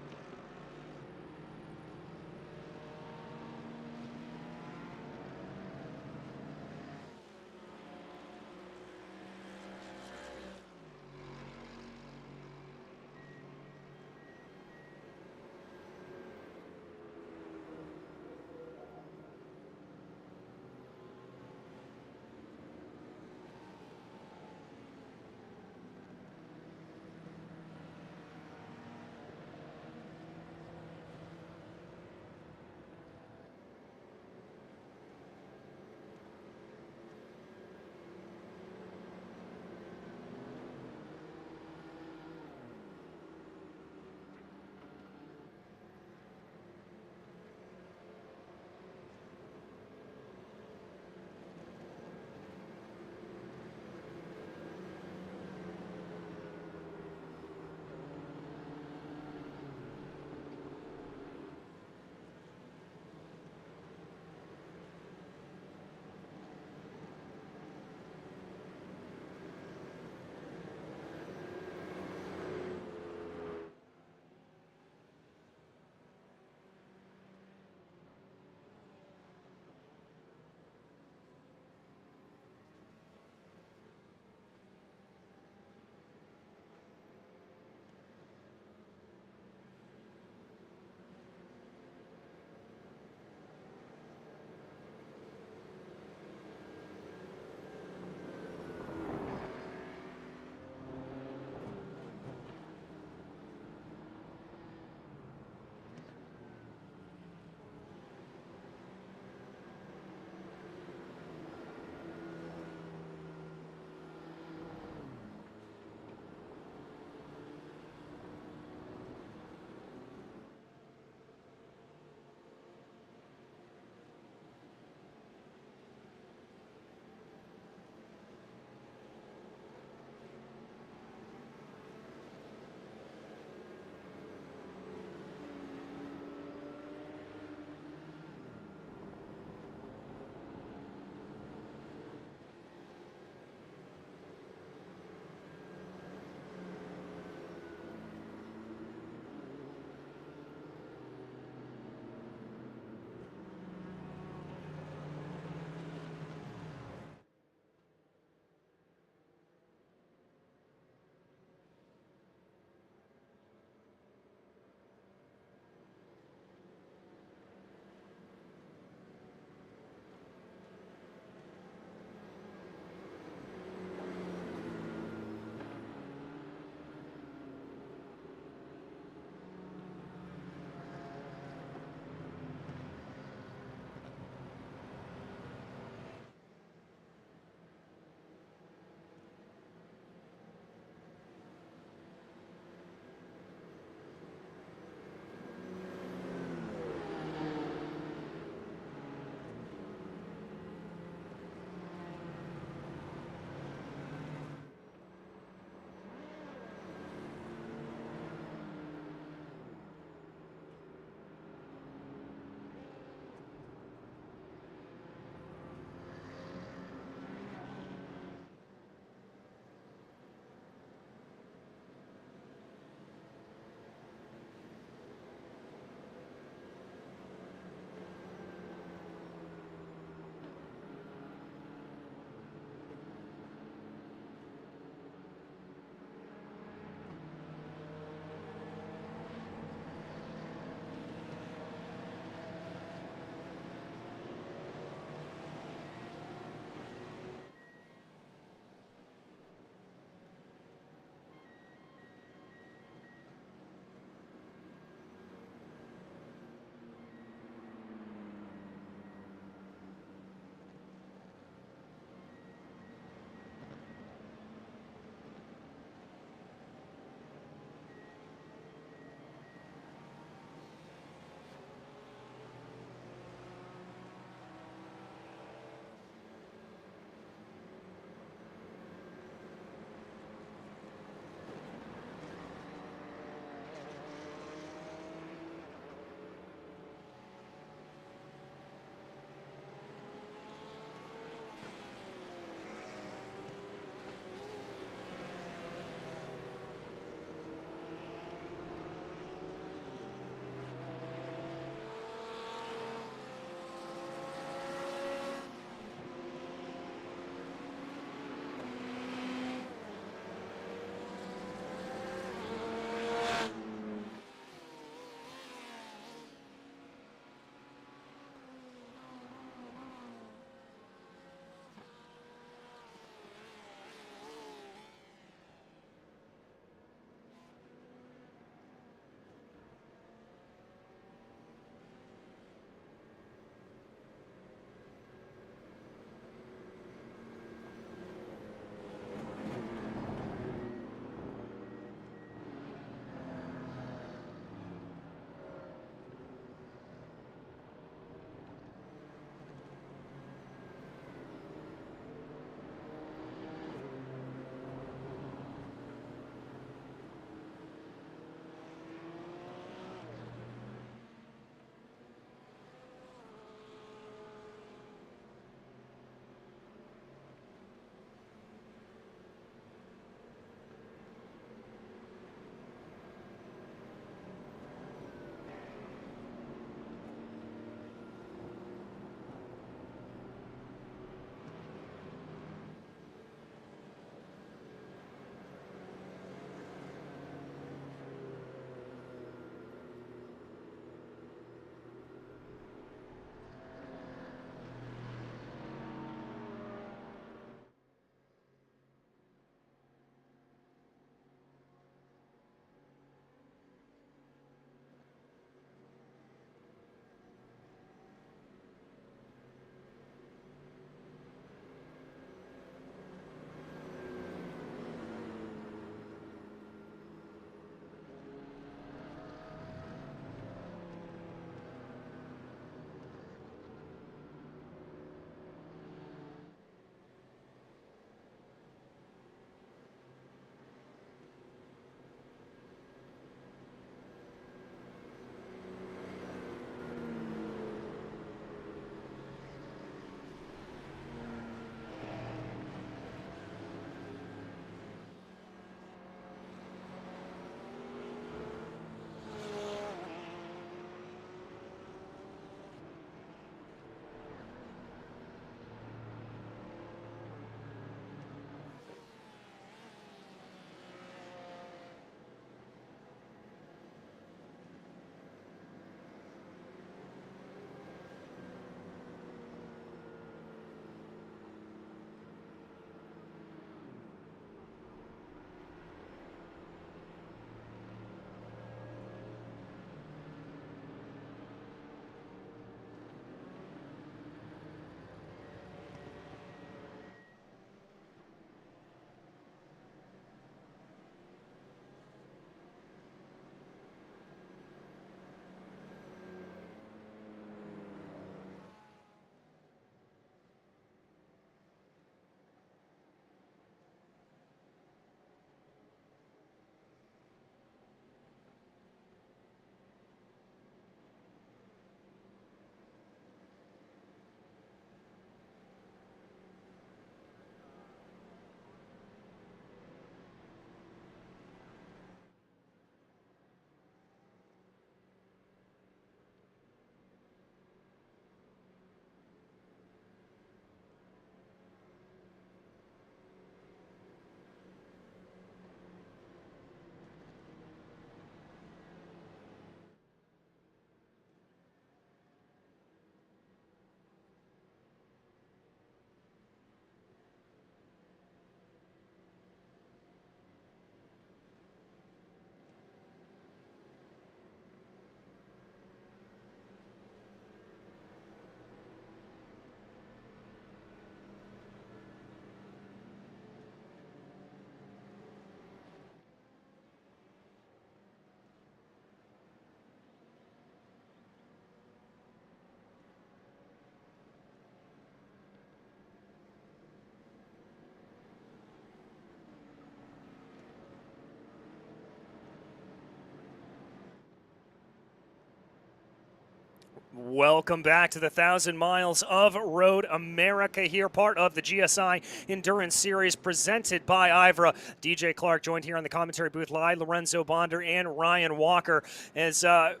Welcome back to the 1,000 Miles of Road America here, part of the GSI Endurance Series presented by IVRA. DJ Clark joined here on the commentary booth live, Lorenzo Bonder and Ryan Walker. As Ryan,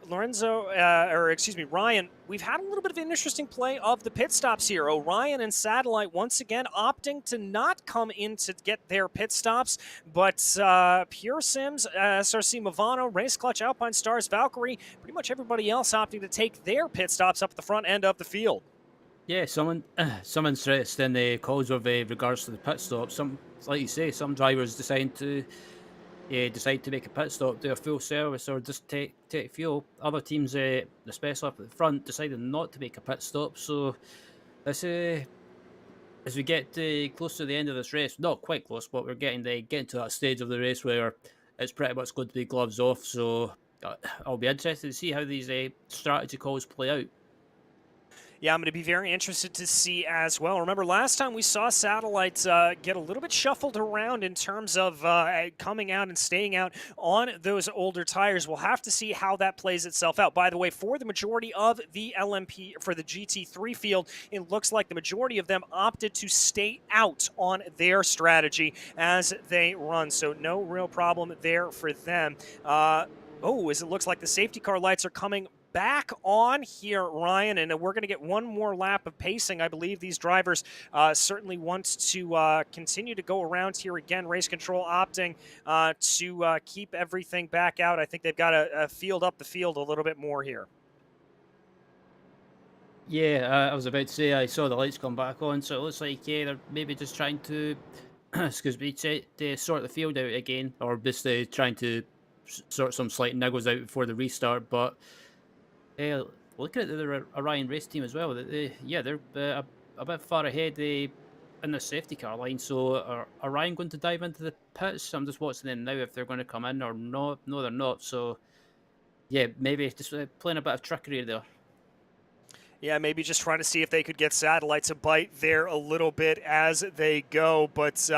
we've had a little bit of an interesting play of the pit stops here. Orion and Satellite once again opting to not come in to get their pit stops, but Pure Sims, SRC Movano, Race Clutch, Alpine Stars, Valkyrie, pretty much everybody else opting to take their pit stops up at the front end of the field. Yeah, some interest in the calls with regards to the pit stop. Some, like you say, some drivers decide to make a pit stop, do a full service, or just take fuel. Other teams, especially up at the front, decided not to make a pit stop. So, as we get close to the end of this race, not quite close, but we're getting to that stage of the race where it's pretty much going to be gloves off. So, I'll be interested to see how these strategy calls play out. Yeah, I'm going to be very interested to see as well. Remember, last time we saw Satellites get a little bit shuffled around in terms of coming out and staying out on those older tires. We'll have to see how that plays itself out. By the way, for the majority of the LMP, for the GT3 field, it looks like the majority of them opted to stay out on their strategy as they run. So no real problem there for them. As it looks like the safety car lights are coming back on here, Ryan, and we're going to get one more lap of pacing. I believe these drivers certainly want to continue to go around here again. Race Control opting to keep everything back out. I think they've got to field up the field a little bit more here. Yeah, I was about to say I saw the lights come back on, so it looks like they're maybe just trying to, excuse me, to sort the field out again, or just trying to sort some slight niggles out before the restart. But looking at the Orion race team as well, they're a bit far ahead in the safety car line. So are Orion going to dive into the pits? I'm just watching them now if they're going to come in or not. No, they're not. So yeah, maybe just playing a bit of trickery there. Yeah, maybe just trying to see if they could get Satellite to bite there a little bit as they go. But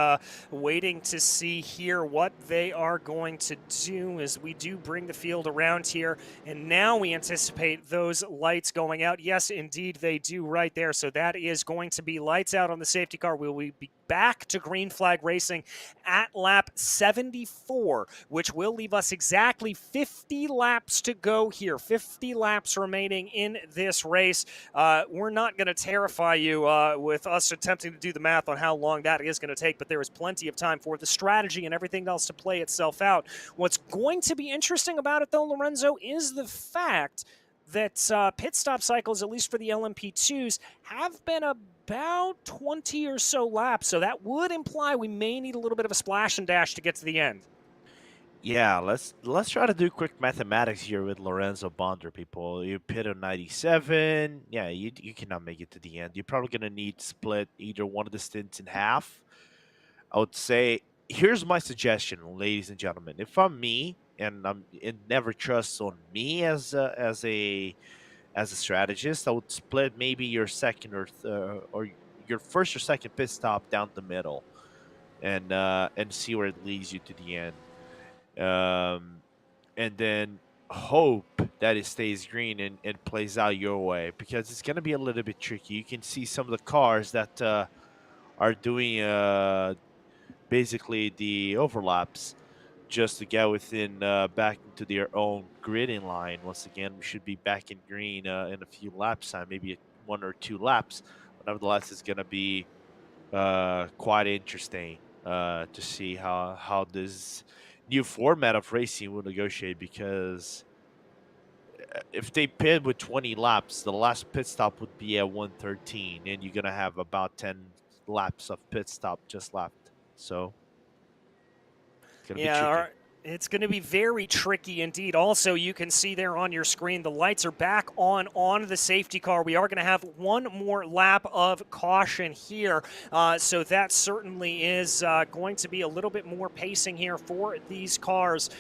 waiting to see here what they are going to do as we do bring the field around here. And now we anticipate those lights going out. Yes, indeed, they do right there. So that is going to be lights out on the safety car. Will we be back to green flag racing at lap 74, which will leave us exactly 50 laps to go here. 50 laps remaining in this race. We're not going to terrify you with us attempting to do the math on how long that is going to take, but there is plenty of time for the strategy and everything else to play itself out. What's going to be interesting about it, though, Lorenzo, is the fact that pit stop cycles, at least for the LMP2s, have been about 20 or so laps. So that would imply we may need a little bit of a splash and dash to get to the end. Yeah, let's try to do quick mathematics here with Lorenzo Bonder, people. You pit on 97. Yeah, you cannot make it to the end. You're probably going to need to split either one of the stints in half. I would say, here's my suggestion, ladies and gentlemen. If I'm me, and it never trusts on me as a strategist, I would split maybe your second or your first or second pit stop down the middle, and see where it leads you to the end, and then hope that it stays green and plays out your way, because it's gonna be a little bit tricky. You can see some of the cars that are doing basically the overlaps just to get within back into their own gridding line. Once again, we should be back in green in a few laps time, maybe 1 or 2 laps. But nevertheless, it's going to be quite interesting to see how this new format of racing will negotiate, because if they pit with 20 laps, the last pit stop would be at 113, and you're going to have about 10 laps of pit stop just left. So yeah, it's going to be very tricky indeed. Also, you can see there on your screen, the lights are back on the safety car. We are going to have one more lap of caution here. So that certainly is going to be a little bit more pacing here for these cars.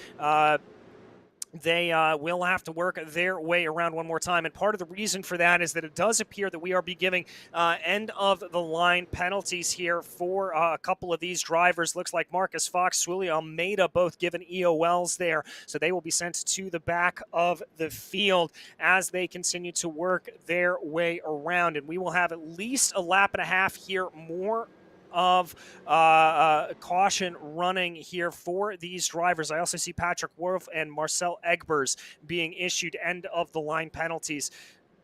they will have to work their way around one more time. And part of the reason for that is that it does appear that we are be giving end-of-the-line penalties here for a couple of these drivers. Looks like Marcus Fox, Swilly Almeida both given EOLs there. So they will be sent to the back of the field as they continue to work their way around. And we will have at least a lap and a half here more of caution running here for these drivers. I also see Patrick Wolf and Marcel Egbers being issued end-of-the-line penalties.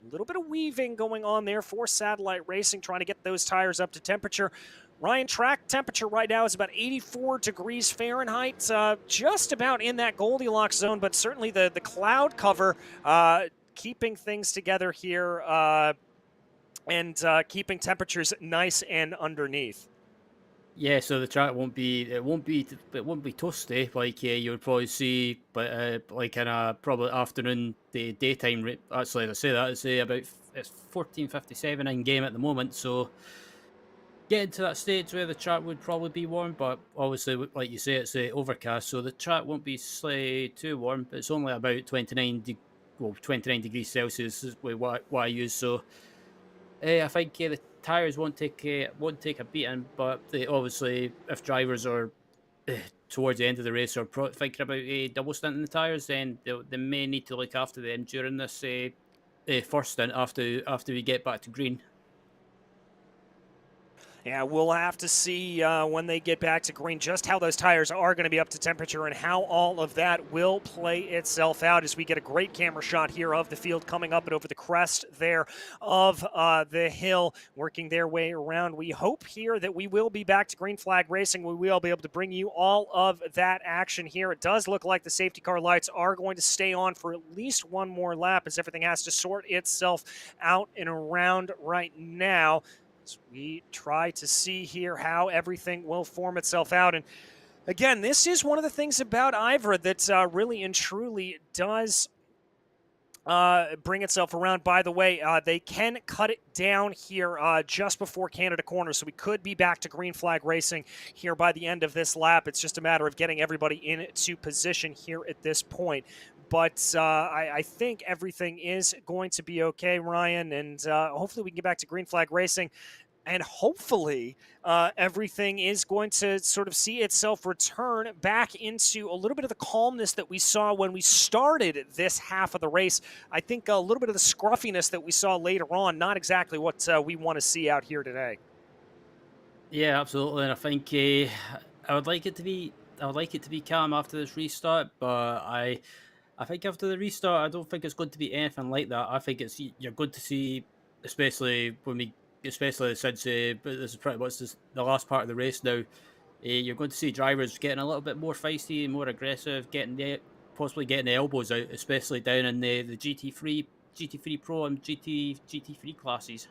A little bit of weaving going on there for Satellite Racing, trying to get those tires up to temperature. Ryan, track temperature right now is about 84 degrees Fahrenheit, just about in that Goldilocks zone, but certainly the cloud cover keeping things together here and keeping temperatures nice and underneath. Yeah, so the track won't be toasty like you would probably see, but like in a probably afternoon, the daytime. Actually, I say that it's it's 14:57 in game at the moment, so getting to that stage where the track would probably be warm, but obviously, like you say, it's overcast, so the track won't be too warm. It's only about 29 degrees Celsius is what I use, so I think the tires won't take a beating, but obviously, if drivers are towards the end of the race are thinking about a double stint in the tires, then they may need to look after them during this first stint after we get back to green. Yeah, we'll have to see when they get back to green just how those tires are going to be up to temperature and how all of that will play itself out as we get a great camera shot here of the field coming up and over the crest there of the hill, working their way around. We hope here that we will be back to green flag racing. We will be able to bring you all of that action here. It does look like the safety car lights are going to stay on for at least one more lap as everything has to sort itself out and around right now. As we try to see here how everything will form itself out. And again, this is one of the things about IVRA that really and truly does bring itself around. By the way, they can cut it down here just before Canada Corner, so we could be back to green flag racing here by the end of this lap. It's just a matter of getting everybody into position here at this point. But I think everything is going to be okay, Ryan, and hopefully we can get back to green flag racing. And hopefully everything is going to sort of see itself return back into a little bit of the calmness that we saw when we started this half of the race. I think a little bit of the scruffiness that we saw later on, not exactly what we want to see out here today. Yeah, absolutely. And I think I would like it to be calm after this restart, but I think after the restart, I don't think it's going to be anything like that. I think you're going to see, especially since this is pretty much the last part of the race now, you're going to see drivers getting a little bit more feisty and more aggressive, possibly getting the elbows out, especially down in the GT3 Pro and GT3 classes.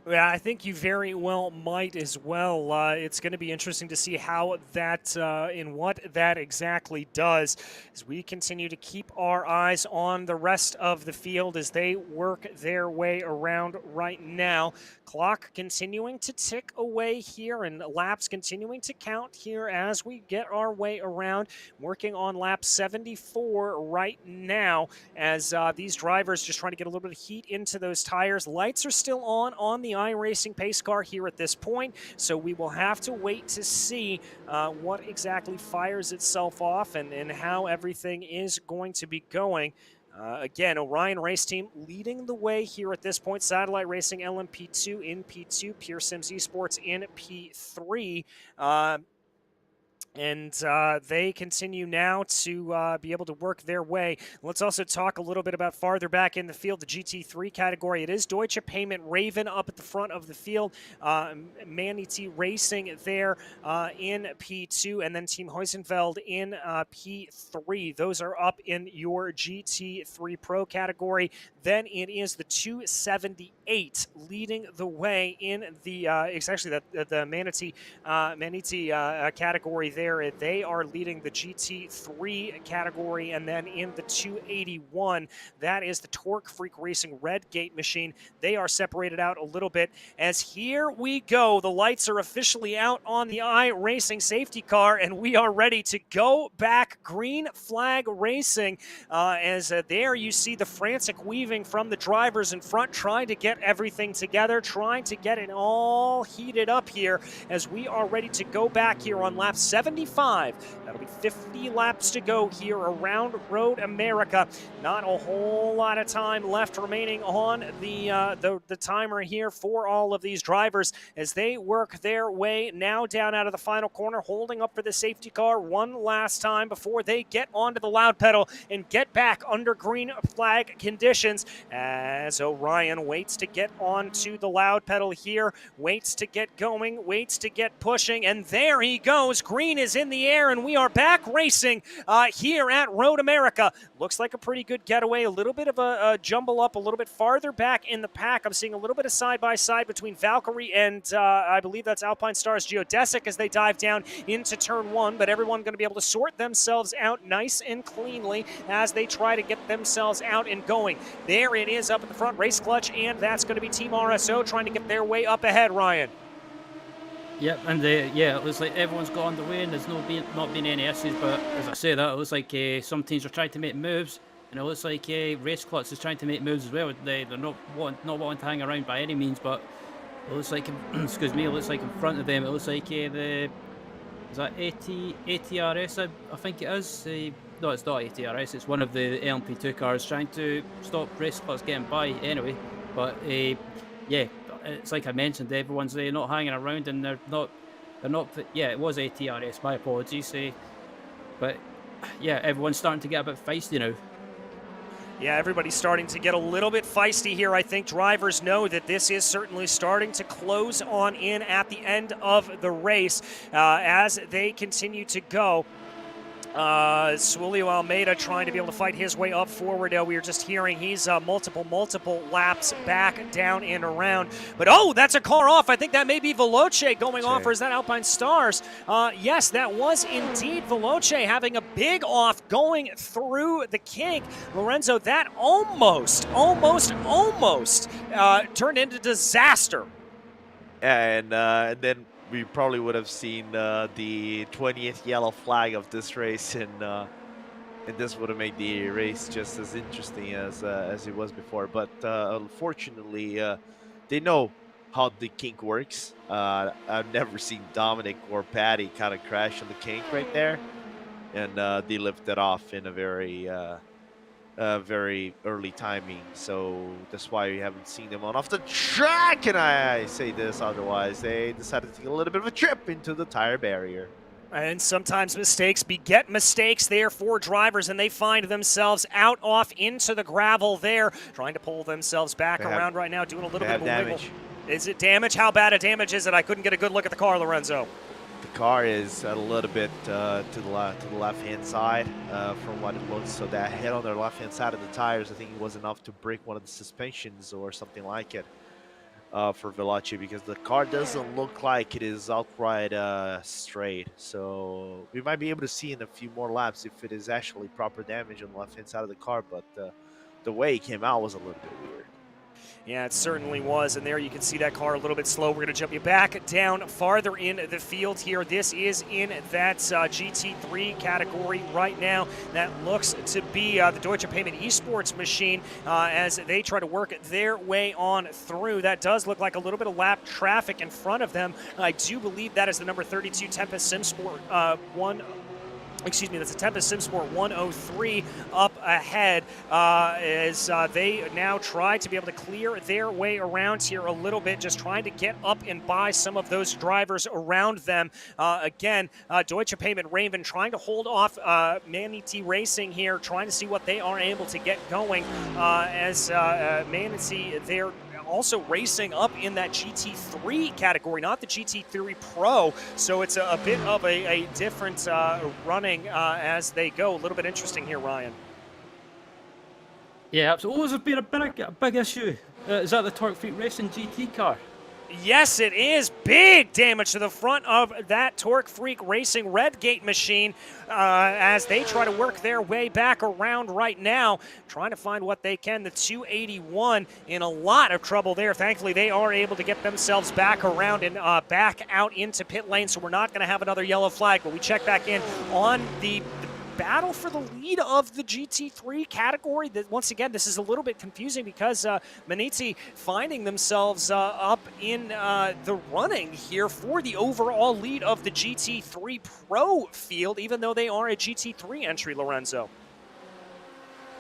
Yeah, I think you very well might as well. It's going to be interesting to see how that, and what that exactly does as we continue to keep our eyes on the rest of the field as they work their way around right now. Clock continuing to tick away here and laps continuing to count here as we get our way around. Working on lap 74 right now as these drivers just trying to get a little bit of heat into those tires. Lights are still on the iRacing pace car here at this point, so we will have to wait to see what exactly fires itself off and how everything is going to be going. Again, Orion Race Team leading the way here at this point. Satellite Racing LMP2 in P2, Pure Sims Esports in P3. And they continue now to be able to work their way. Let's also talk a little bit about farther back in the field, the GT3 category. It is Deutsche Payment Raven up at the front of the field. Manatee Racing there in P2, and then Team Heusenfeld in P3. Those are up in your GT3 Pro category. Then it is the 278 leading the way in the it's actually the Manatee category there. there. They are leading the GT3 category, and then in the 281, that is the Torque Freak Racing Red Gate machine. They are separated out a little bit as here we go. The lights are officially out on the iRacing safety car, and we are ready to go back green flag racing. There you see the frantic weaving from the drivers in front, trying to get everything together, trying to get it all heated up here as we are ready to go back here on lap 75. That'll be 50 laps to go here around Road America. Not a whole lot of time left remaining on the timer here for all of these drivers as they work their way now down out of the final corner, holding up for the safety car one last time before they get onto the loud pedal and get back under green flag conditions as Orion waits to get onto the loud pedal here, waits to get going, waits to get pushing, and there he goes. Green is in the air, and we are back racing here at Road America. Looks like a pretty good getaway, a little bit of a jumble up, a little bit farther back in the pack. I'm seeing a little bit of side-by-side between Valkyrie and I believe that's Alpine Stars Geodesic as they dive down into turn one, but everyone going to be able to sort themselves out nice and cleanly as they try to get themselves out and going. There it is up at the front, Race Clutch, and that's going to be Team RSO trying to get their way up ahead, Ryan. Yep, and it looks like everyone's got on the way and there's not been any issues, but as I say that, it looks like some teams are trying to make moves, and it looks like Race Clutch is trying to make moves as well. They're not wanting to hang around by any means, but it looks like, excuse me, it looks like in front of them, it looks like is that ATRS, I think it is? No, it's not ATRS, it's one of the LMP2 cars trying to stop Race Clutch getting by anyway, but yeah, it's like I mentioned, everyone's not hanging around, and they're not. Yeah, it was ATRS. My apologies. But yeah, everyone's starting to get a bit feisty now. Yeah, everybody's starting to get a little bit feisty here. I think drivers know that this is certainly starting to close on in at the end of the race as they continue to go. Suelio Almeida trying to be able to fight his way up forward. We were just hearing he's multiple laps back, down, and around. But, oh, that's a car off. I think that may be Veloce going off, or is that Alpine Stars? Yes, that was indeed Veloce having a big off going through the kink. Lorenzo, that almost turned into disaster. And then we probably would have seen the 20th yellow flag of this race, and this would have made the race just as interesting as it was before. But unfortunately, they know how the kink works. I've never seen Dominic or Patty kind of crash on the kink right there, and they lifted off in a very early timing, so that's why we haven't seen them on off the track. And I say this, otherwise they decided to take a little bit of a trip into the tire barrier. And sometimes mistakes beget mistakes there for drivers, and they find themselves out off into the gravel there, trying to pull themselves back around right now, doing a little bit of a wiggle. Is it damage? How bad a damage is it? I couldn't get a good look at the car, Lorenzo. The car is a little bit to the left-hand side from what it looks. So that hit on the left-hand side of the tires, I think it was enough to break one of the suspensions or something like it for Veloce, because the car doesn't look like it is outright straight. So we might be able to see in a few more laps if it is actually proper damage on the left-hand side of the car, but the way it came out was a little bit weird. Yeah, it certainly was, and there you can see that car a little bit slow. We're going to jump you back down farther in the field here. This is in that GT3 category right now. That looks to be the Deutsche Payment Esports machine as they try to work their way on through. That does look like a little bit of lap traffic in front of them. I do believe that is the number 32 Tempest Simsport that's a Tempest Simsport 103 up ahead as they now try to be able to clear their way around here a little bit, just trying to get up and by some of those drivers around them. Again, Deutsche Payment Raven trying to hold off Manatee Racing here, trying to see what they are able to get going as Manatee, they're also racing up in that GT3 category, not the GT3 Pro, so it's a bit of a different running as they go. A little bit interesting here, Ryan. Yeah, it's always been a big issue. Is that the Torque Freak Racing GT car? Yes, it is. Big damage to the front of that Torque Freak Racing Redgate machine as they try to work their way back around right now, trying to find what they can. The 281 in a lot of trouble there. Thankfully, they are able to get themselves back around and back out into pit lane, so we're not going to have another yellow flag, but we check back in on the battle for the lead of the GT3 category. That once again, this is a little bit confusing because Manizzi finding themselves up in the running here for the overall lead of the GT3 Pro field, even though they are a GT3 entry, Lorenzo.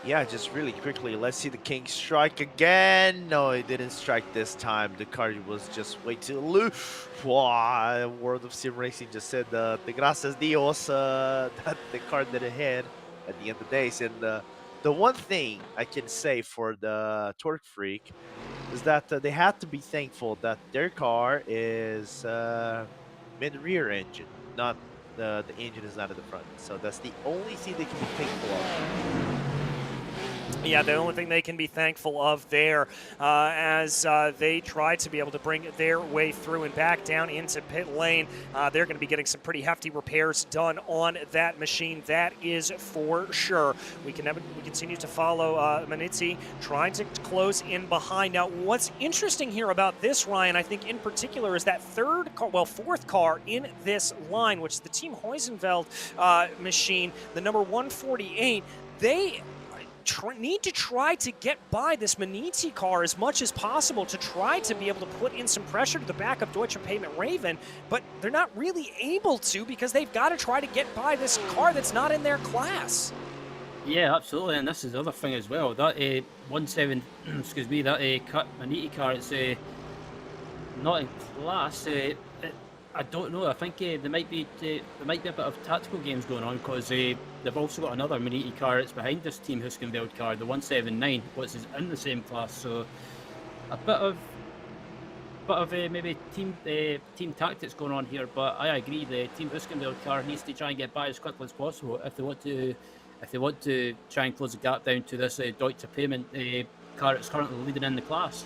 Yeah, just really quickly, let's see the King strike again. No, he didn't strike this time. The car was just way too loose. Wow, World of Sim Racing just said, de gracias Dios, that the car didn't hit at the end of the day. And the one thing I can say for the Torque Freak is that they have to be thankful that their car is mid-rear engine, not the engine is not at the front. So that's the only thing they can be thankful of. Yeah, the only thing they can be thankful of there as they try to be able to bring their way through and back down into pit lane. They're going to be getting some pretty hefty repairs done on that machine, that is for sure. We continue to follow Manizzi trying to close in behind. Now, what's interesting here about this, Ryan, I think in particular, is that fourth car in this line, which is the Team Heusenfeld machine, the number 148. They need to try to get by this Manizzi car as much as possible to try to be able to put in some pressure to the back of Deutsche Payment Raven, but they're not really able to because they've got to try to get by this car that's not in their class. Yeah, absolutely, and this is the other thing as well. That 17, excuse me, that Manizzi car, it's not in class. I don't know. I think there might be a bit of tactical games going on because they've also got another Manizzi car. It's behind this Team Huskenveld car, the 179, which is in the same class. So a bit of maybe team tactics going on here. But I agree, the Team Huskenveld car needs to try and get by as quickly as possible if they want to try and close the gap down to this Deutsche Payment car that's currently leading in the class.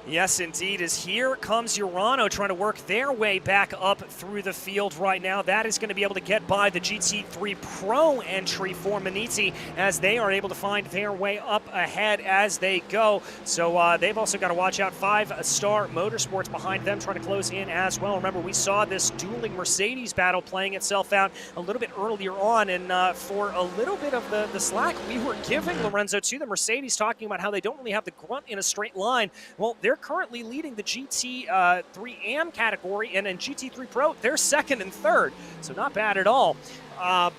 Yes, indeed, as here comes Urano trying to work their way back up through the field right now. That is going to be able to get by the GT3 Pro entry for Manizzi as they are able to find their way up ahead as they go. So they've also got to watch out. 5-Star Motorsports behind them trying to close in as well. Remember, we saw this dueling Mercedes battle playing itself out a little bit earlier on, and for a little bit of the slack we were giving, Lorenzo, to the Mercedes, talking about how they don't really have the grunt in a straight line. Well, they're currently leading the GT3 AM category, and in GT3 Pro, they're second and third, so not bad at all.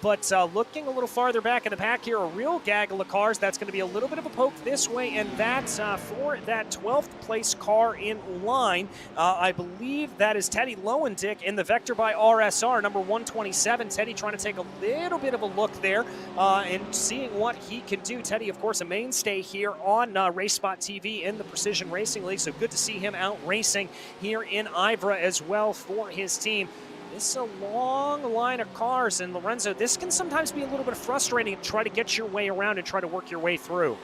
But looking a little farther back in the pack here, a real gaggle of cars. That's going to be a little bit of a poke this way, and that's for that 12th place car in line. I believe that is Teddy Lowendick in the Vector by RSR, number 127. Teddy trying to take a little bit of a look there and seeing what he can do. Teddy, of course, a mainstay here on RaceSpotTV in the Precision Racing League, so good to see him out racing here in IVRA as well for his team. This is a long line of cars, and Lorenzo, this can sometimes be a little bit frustrating to try to get your way around and try to work your way through.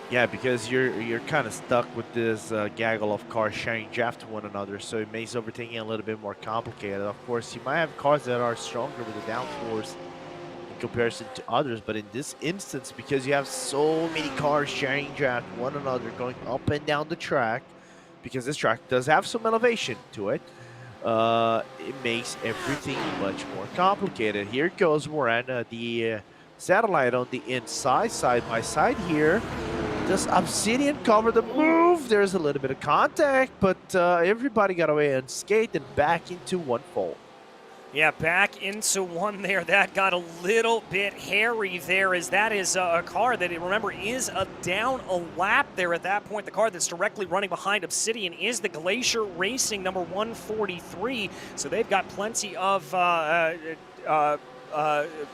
Yeah, because you're kind of stuck with this gaggle of cars sharing draft to one another, so it makes overtaking a little bit more complicated. Of course, you might have cars that are stronger with the downforce in comparison to others, but in this instance, because you have so many cars sharing draft to one another, going up and down the track, because this track does have some elevation to it, it makes everything much more complicated. Here goes Moran, the satellite on the inside, side by side here. Does Obsidian cover the move? There's a little bit of contact, but everybody got away unscathed and back into one fold. Yeah, back into one there. That got a little bit hairy there, as that is a car that, remember, is down a lap there at that point. The car that's directly running behind Obsidian is the Glacier Racing number 143. So they've got plenty of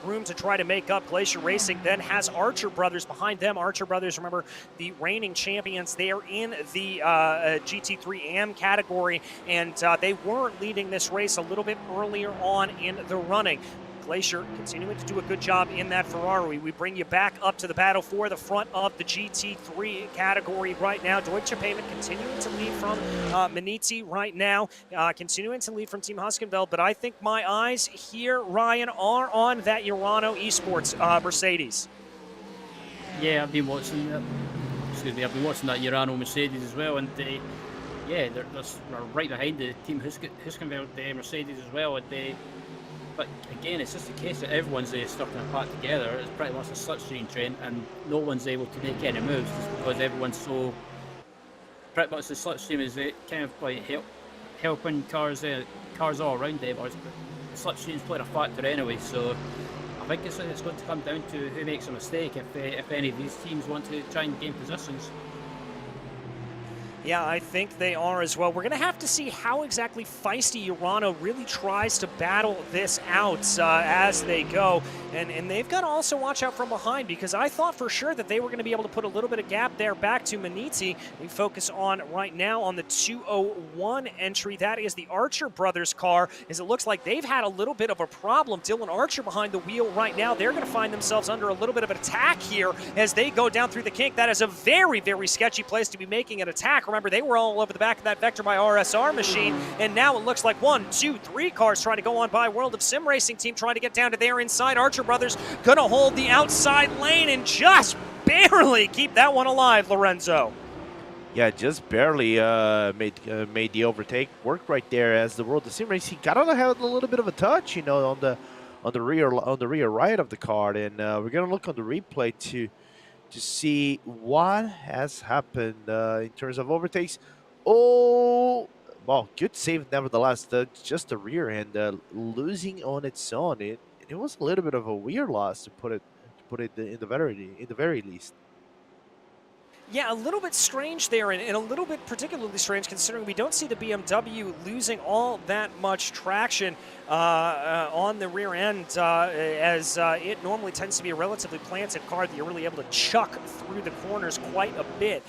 room to try to make up. Glacier Racing then has Archer Brothers behind them. Archer Brothers, remember, the reigning champions there in the GT3 AM category, and they weren't leading this race a little bit earlier on in the running. Glacier continuing to do a good job in that Ferrari. We bring you back up to the battle for the front of the GT3 category right now. Deutsche Payment continuing to lead from Maniti right now, continuing to lead from Team Huskenfeld, but I think my eyes here, Ryan, are on that Urano Esports Mercedes. Yeah, I've been watching that. Excuse me, I've been watching that Urano Mercedes as well, and yeah, they're right behind the Team Huskenfeld Mercedes as well. And but again, it's just a case that everyone's stuck in a pack together. It's pretty much a slipstream train, and no one's able to make any moves just because everyone's so. Pretty much the slipstream is kind of like helping cars all around them. Or the slipstream's playing a factor anyway, so. I think it's going to come down to who makes a mistake if any of these teams want to try and gain positions. Yeah, I think they are as well. We're going to have to see how exactly feisty Urano really tries to battle this out as they go. And they've got to also watch out from behind, because I thought for sure that they were going to be able to put a little bit of gap there back to Maniti. We focus on right now on the 201 entry. That is the Archer brothers car, as it looks like they've had a little bit of a problem. Dylan Archer behind the wheel right now. They're going to find themselves under a little bit of an attack here as they go down through the kink. That is a very, very sketchy place to be making an attack. Remember, they were all over the back of that Vector by RSR machine, and now it looks like 1, 2, 3 cars trying to go on by World of Sim Racing team, trying to get down to their inside. Archer brothers gonna hold the outside lane and just barely keep that one alive, Lorenzo. Yeah, just barely made the overtake work right there, as the World of Sim Racing got on have a little bit of a touch, you know, on the rear right of the car, and we're gonna look on the replay to see what has happened in terms of overtakes. Oh, well, good save nevertheless. Just the rear end losing on its own. It was a little bit of a weird loss to put it in the very least. Yeah, a little bit strange there, and a little bit particularly strange considering we don't see the BMW losing all that much traction on the rear end, as it normally tends to be a relatively planted car that you're really able to chuck through the corners quite a bit.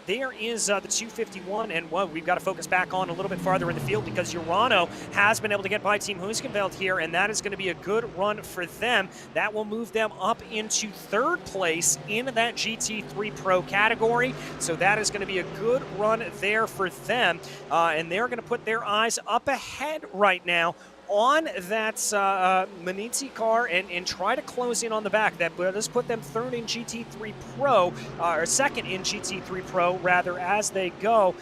There is the 251, and well, we've got to focus back on a little bit farther in the field, because Urano has been able to get by Team Huskenfeld here, and that is going to be a good run for them. That will move them up into 3rd place in that GT3 Pro category. So that is going to be a good run there for them, and they're going to put their eyes up ahead right now on that Maniti car and try to close in on the back. That does put them 3rd in GT3 Pro, or 2nd in GT3 Pro rather, as they go.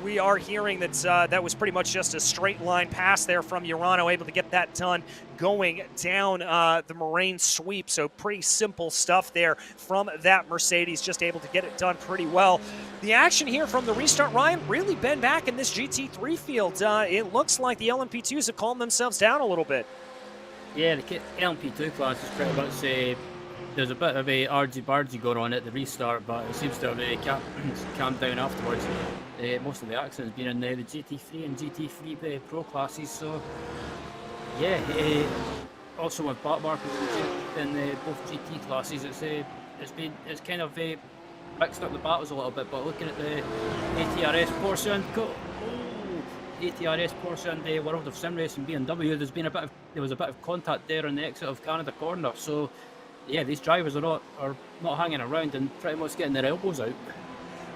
We are hearing that that was pretty much just a straight line pass there from Urano, able to get that done going down the Moraine sweep. So pretty simple stuff there from that Mercedes, just able to get it done pretty well. The action here from the restart, Ryan, really been back in this GT3 field. It looks like the LMP2s have calmed themselves down a little bit. Yeah, the LMP2 class is pretty much there's a bit of a argy-bargy going on at the restart, but it seems to have calmed down afterwards. Most of the accidents being in the GT3 and GT3 Pro classes, so yeah. Also with back markers in both GT classes, it's kind of mixed up the battles a little bit. But looking at the ATRS Porsche and ATRS Porsche and the World of Sim Racing BMW, there was a bit of contact there on the exit of Canada corner. So yeah, these drivers are not hanging around and pretty much getting their elbows out.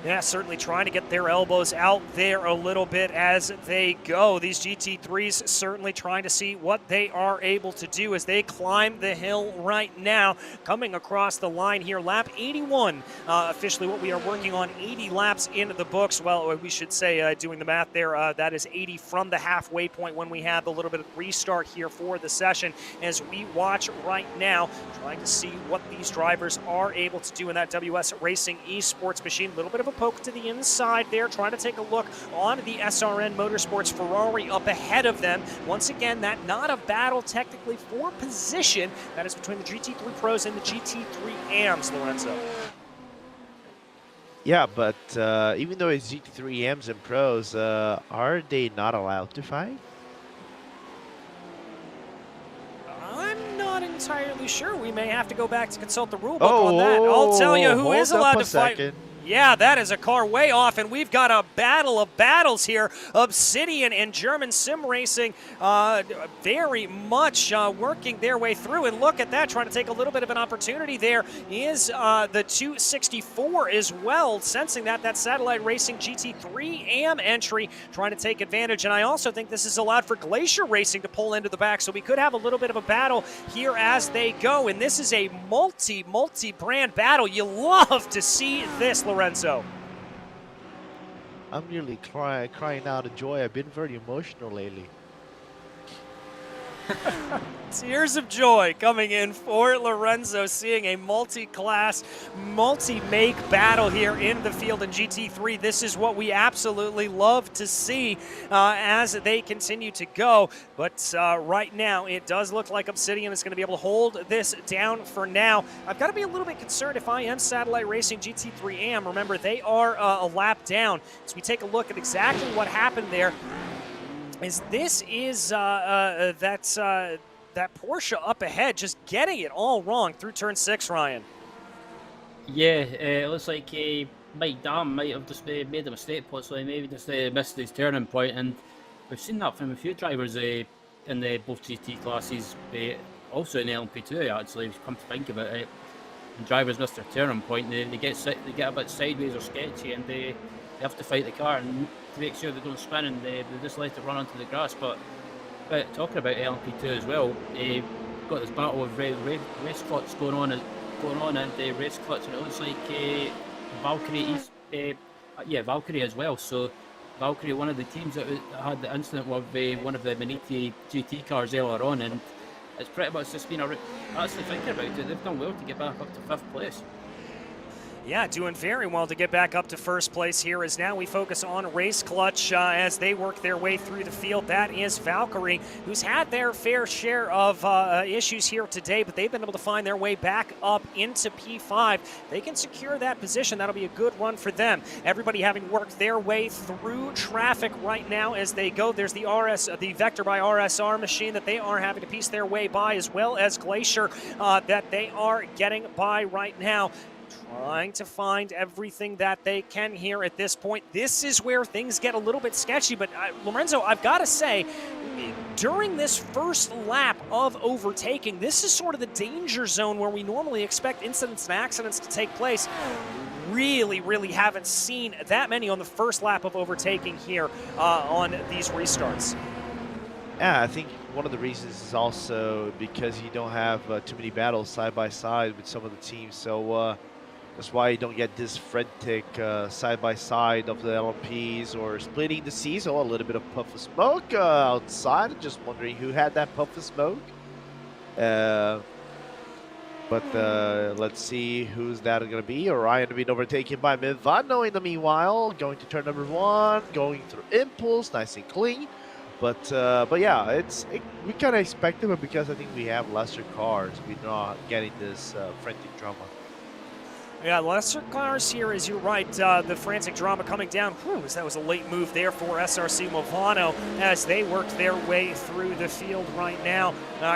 Yeah, certainly trying to get their elbows out there a little bit as they go. These GT3s certainly trying to see what they are able to do as they climb the hill right now. Coming across the line here, lap 81, officially what we are working on, 80 laps into the books. Well, we should say, doing the math there, that is 80 from the halfway point when we have a little bit of restart here for the session, as we watch right now, trying to see what these drivers are able to do in that WS Racing Esports machine. A little bit of a poke to the inside there, trying to take a look on the SRN Motorsports Ferrari up ahead of them. Once again, that not a battle technically for position. That is between the GT3 Pros and the GT3 AMs, Lorenzo. Yeah, but even though it's GT3 AMs and Pros, are they not allowed to fight? I'm not entirely sure. We may have to go back to consult the rule book on that. I'll tell you who is allowed to fight. Yeah, that is a car way off, and we've got a battle of battles here. Obsidian and German Sim Racing very much working their way through, and look at that, trying to take a little bit of an opportunity there is the 264 as well, sensing that Satellite Racing GT3 AM entry, trying to take advantage, and I also think this has allowed for Glacier Racing to pull into the back, so we could have a little bit of a battle here as they go, and this is a multi-brand battle. You love to see this, Lorenzo. I'm really crying out of joy. I've been very emotional lately. Tears of joy coming in for Lorenzo, seeing a multi-class, multi-make battle here in the field in GT3. This is what we absolutely love to see as they continue to go. But right now, it does look like Obsidian is going to be able to hold this down for now. I've got to be a little bit concerned if I am Satellite Racing GT3 AM. Remember, they are a lap down. So we take a look at exactly what happened there. That Porsche up ahead, just getting it all wrong through turn 6, Ryan. Yeah, it looks like Mike Dam might have just made a mistake, possibly maybe just missed his turning point, and we've seen that from a few drivers in both GT classes, also in LMP2 actually. Come to think of it, when drivers miss their turning point, they get a bit sideways or sketchy, and they have to fight the car and to make sure they don't spin, and they just let it run onto the grass. But talking about LMP2 as well, got this battle of race clutch going on and the race clutch, and it looks like Valkyrie as well. So Valkyrie, one of the teams that had the incident with one of the Maniti GT cars earlier on, and it's pretty much just been actually thinking about it, they've done well to get back up to 5th place. Yeah, doing very well to get back up to 1st place here, as now we focus on Race Clutch as they work their way through the field. That is Valkyrie, who's had their fair share of issues here today, but they've been able to find their way back up into P5. They can secure that position. That'll be a good run for them. Everybody having worked their way through traffic right now as they go. There's the Vector by RSR machine that they are having to piece their way by, as well as Glacier that they are getting by right now. Trying to find everything that they can here at this point. This is where things get a little bit sketchy, but Lorenzo, I've got to say, during this first lap of overtaking, this is sort of the danger zone where we normally expect incidents and accidents to take place. Really haven't seen that many on the first lap of overtaking here on these restarts. Yeah, I think one of the reasons is also because you don't have too many battles side by side with some of the teams, so that's why you don't get this frantic side-by-side of the LMPs or splitting the seas. Oh, a little bit of puff of smoke outside. Just wondering who had that puff of smoke. But let's see who's that going to be. Orion being overtaken by Mivano in the meanwhile. Going to turn number 1, going through Impulse, nice and clean. But yeah, we kind of expected it because I think we have lesser cars. We're not getting this frantic drama. Yeah, lesser cars here, as you're right. The frantic drama coming down. Whew, that was a late move there for SRC Movano as they work their way through the field right now.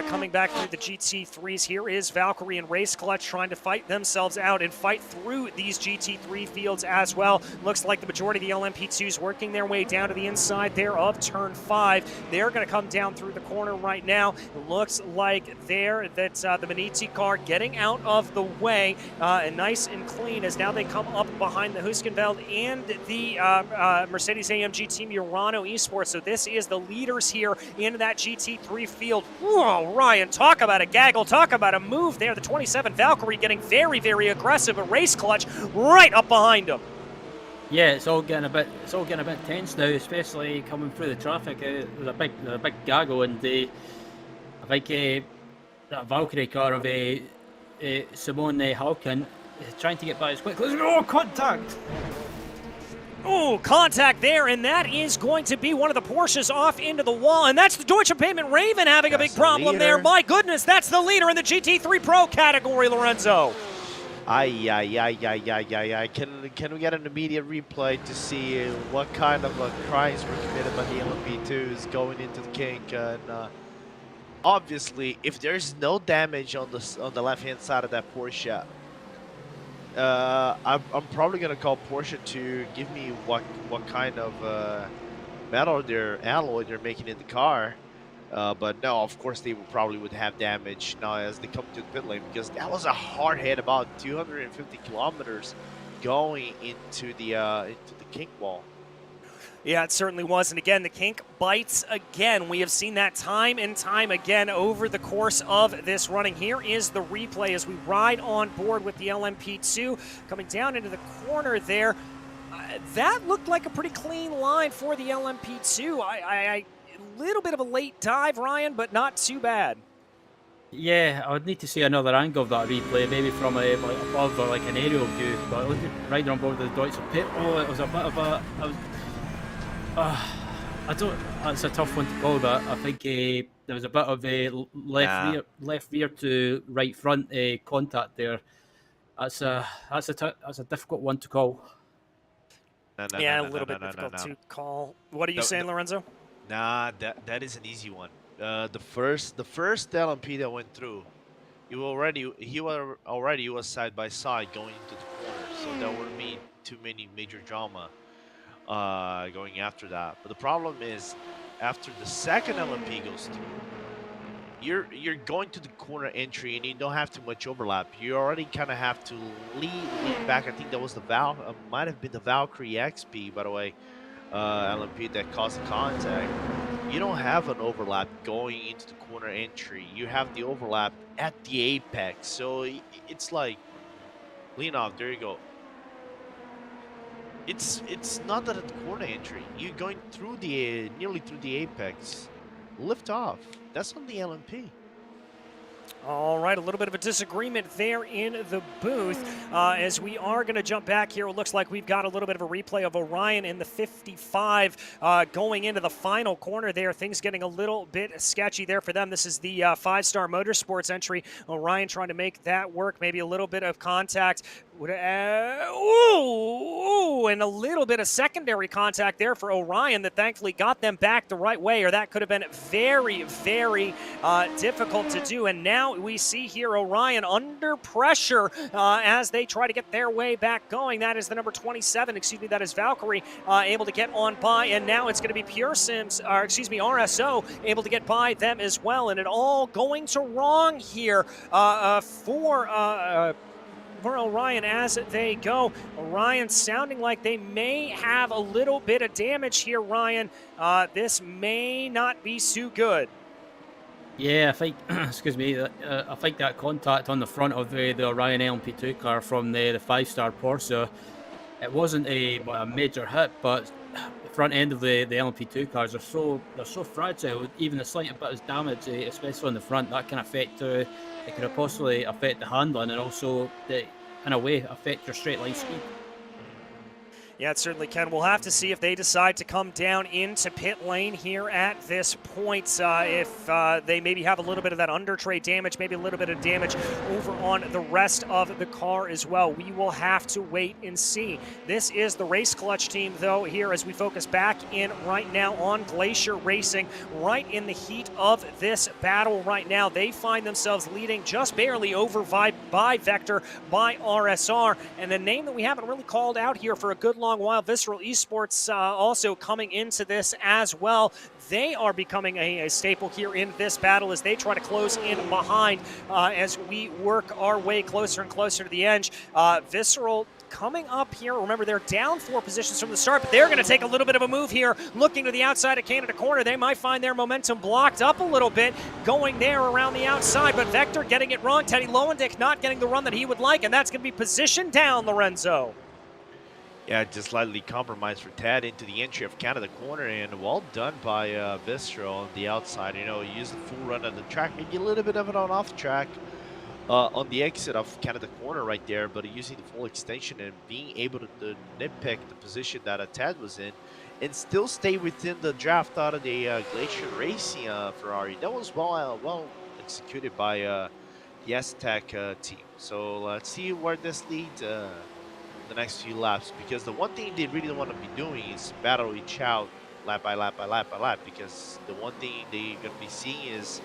Coming back through the GT3s, here is Valkyrie and Race Clutch trying to fight themselves out and fight through these GT3 fields as well. Looks like the majority of the LMP2s working their way down to the inside there of turn 5. They're going to come down through the corner right now. It looks like there that the Maniti car getting out of the way, and nice and clean as now they come up behind the Huskenveld and the Mercedes-AMG Team Urano Esports. So this is the leaders here in that GT3 field. Whoa, Ryan, talk about a gaggle, talk about a move there. The 27 Valkyrie getting very aggressive. A Race Clutch right up behind him. Yeah, it's all getting a bit tense now, especially coming through the traffic. There's a big gaggle, and I think that Valkyrie car of Simone Halkin trying to get by as quickly as contact. Oh, contact there, and that is going to be one of the Porsches off into the wall, and that's the Deutsche Payment Raven having a big problem there. My goodness, that's the leader in the GT3 Pro category, Lorenzo. Can we get an immediate replay to see what kind of crimes were committed by the LMP2s going into the kink? And obviously, if there's no damage on the left-hand side of that Porsche, I'm probably gonna call Porsche to give me what kind of metal alloy they're making in the car. But no, of course they probably would have damage now as they come to the pit lane, because that was a hard hit, about 250 kilometers going into the kink wall. Yeah, it certainly was. And again, the kink bites again. We have seen that time and time again over the course of this running. Here is the replay as we ride on board with the LMP2 coming down into the corner there. That looked like a pretty clean line for the LMP2. A little bit of a late dive, Ryan, but not too bad. Yeah, I would need to see another angle of that replay, maybe from like above or like an aerial view. But riding on board the Deutsche pit, it was a bit of a. I don't. That's a tough one to call, but I think there was a bit of a left rear to right front contact there. That's a difficult one to call. A little bit difficult to call. What are you saying, Lorenzo? Nah, that is an easy one. The first LMP that went through, he was side by side going into the corner, so that wouldn't mean too many major drama going after that. But the problem is, after the second LMP goes through, you're going to the corner entry and you don't have too much overlap. You already kind of have to lean back. I think that was the might have been the Valkyrie XP, by the way, LMP that caused the contact. You don't have an overlap going into the corner entry. You have the overlap at the apex. So it's like, lean off, there you go. It's not that at the corner entry. You're going through nearly through the apex. Lift off. That's on the LMP. All right, a little bit of a disagreement there in the booth. As we are going to jump back here, it looks like we've got a little bit of a replay of Orion in the 55 going into the final corner there. Things getting a little bit sketchy there for them. This is the 5-star Motorsports entry. Orion trying to make that work. Maybe a little bit of contact. And a little bit of secondary contact there for Orion that thankfully got them back the right way, or that could have been very, very difficult to do. And now we see here Orion under pressure as they try to get their way back going. That is the number 27, that is Valkyrie, able to get on by, and now it's going to be RSO able to get by them as well, and it all going to wrong here for Orion as they go. Orion sounding like they may have a little bit of damage here, Ryan. This may not be too good. Yeah, I think, excuse me, I think that contact on the front of the Orion LMP2 car from the 5-star Porsche, it wasn't a major hit, but the front end of the LMP2 cars are so fragile. Even the slightest bit of damage, especially on the front, that can affect. It could possibly affect the handling and also, in a way, affect your straight line speed. Yeah, it certainly can. We'll have to see if they decide to come down into pit lane here at this point. If they maybe have a little bit of that under tray damage, maybe a little bit of damage over on the rest of the car as well. We will have to wait and see. This is the Race Clutch team, though, here as we focus back in right now on Glacier Racing. Right in the heat of this battle right now, they find themselves leading just barely over by Vector, by RSR. And a name that we haven't really called out here for a good long while, Visceral Esports, also coming into this as well. They are becoming a staple here in this battle as they try to close in behind as we work our way closer and closer to the edge. Visceral coming up here. Remember, they're down 4 positions from the start, but they're going to take a little bit of a move here, looking to the outside of Canada corner. They might find their momentum blocked up a little bit, going there around the outside, but Vector getting it wrong. Teddy Lowendick not getting the run that he would like, and that's going to be positioned down, Lorenzo. Yeah, just slightly compromised for Ted into the entry of Canada corner, and well done by Visceral on the outside. You know, use the full run on the track, maybe a little bit of it on off track on the exit of Canada corner right there, but using the full extension and being able to nitpick the position that Ted was in and still stay within the draft out of the Glacier Racing Ferrari. That was well executed by the S-Tech team. So let's see where this leads the next few laps, because the one thing they really don't want to be doing is battle each out lap by lap by lap by lap, because the one thing they're going to be seeing is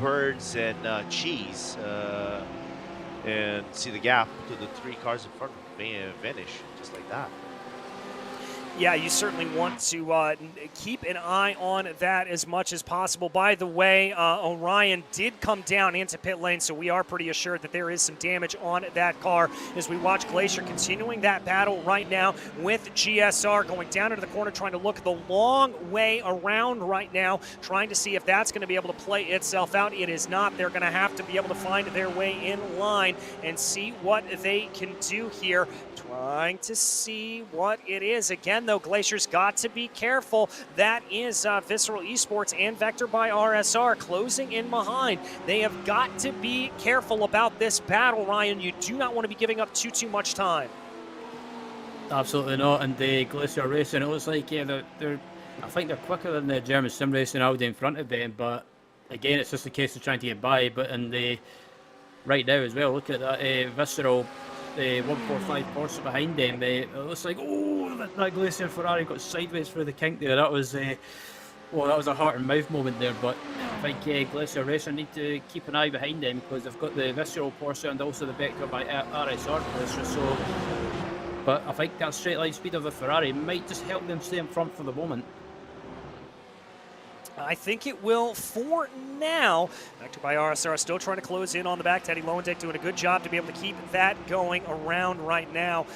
birds and cheese and see the gap to the 3 cars in front vanish just like that. Yeah, you certainly want to keep an eye on that as much as possible. By the way, Orion did come down into pit lane, so we are pretty assured that there is some damage on that car as we watch Glacier continuing that battle right now with GSR going down into the corner, trying to look the long way around right now, trying to see if that's going to be able to play itself out. It is not. They're going to have to be able to find their way in line and see what they can do here. Trying to see what it is. Again, though, Glacier's got to be careful. That is Visceral Esports and Vector by RSR closing in behind. They have got to be careful about this battle, Ryan. You do not want to be giving up too much time. Absolutely not. And the Glacier Racing, it looks like, yeah, I think they're quicker than the German Sim Racing Audi in front of them. But again, it's just a case of trying to get by. But in the right now as well, look at that Visceral. The 145 Porsche behind them, it looks like, oh, that Glacier Ferrari got sideways through the kink there. That was well, that was a heart and mouth moment there, but I think Glacier Racer need to keep an eye behind them because they've got the Visceral Porsche and also the Vector by RSR Glacier, so, but I think that straight line speed of the Ferrari might just help them stay in front for the moment. I think it will for now. Vector by RSR still trying to close in on the back. Teddy Lowendick doing a good job to be able to keep that going around right now.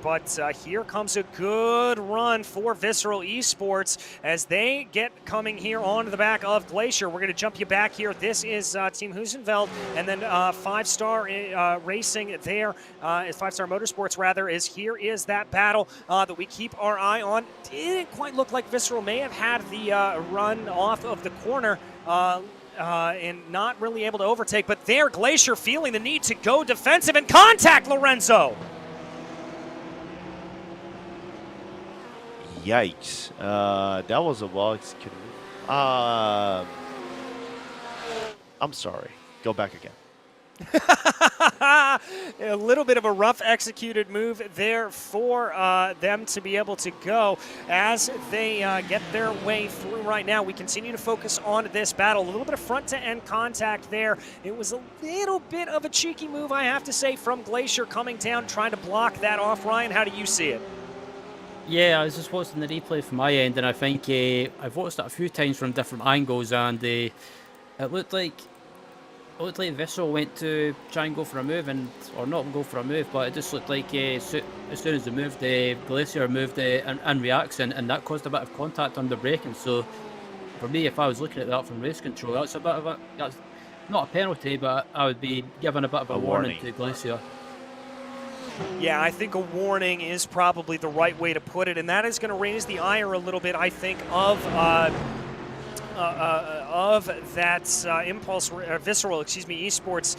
But here comes a good run for Visceral Esports as they get coming here onto the back of Glacier. We're going to jump you back here. This is Team Husenfeld, and then 5-Star Racing there, 5-Star Motorsports rather, is here is that battle that we keep our eye on. Didn't quite look like Visceral may have had the run off of the corner. And not really able to overtake, but there Glacier feeling the need to go defensive and contact Lorenzo. Yikes. That was a well-executed move. I'm sorry. Go back again. A little bit of a rough executed move there for them to be able to go as they get their way through right now. We continue to focus on this battle. A little bit of front-to-end contact there. It was a little bit of a cheeky move, I have to say, from Glacier coming down, trying to block that off. Ryan, how do you see it? Yeah, I was just watching the replay from my end, and I think I've watched it a few times from different angles, and it looked like Visceral went to try and go for a move, or not go for a move, but it just looked like as soon as they moved, Glacier moved in reaction, and that caused a bit of contact on the braking. So for me, if I was looking at that from race control, that's not a penalty, but I would be giving a bit of a warning to Glacier. Yeah, I think a warning is probably the right way to put it, and that is going to raise the ire a little bit, I think, of that Impulse, Visceral, esports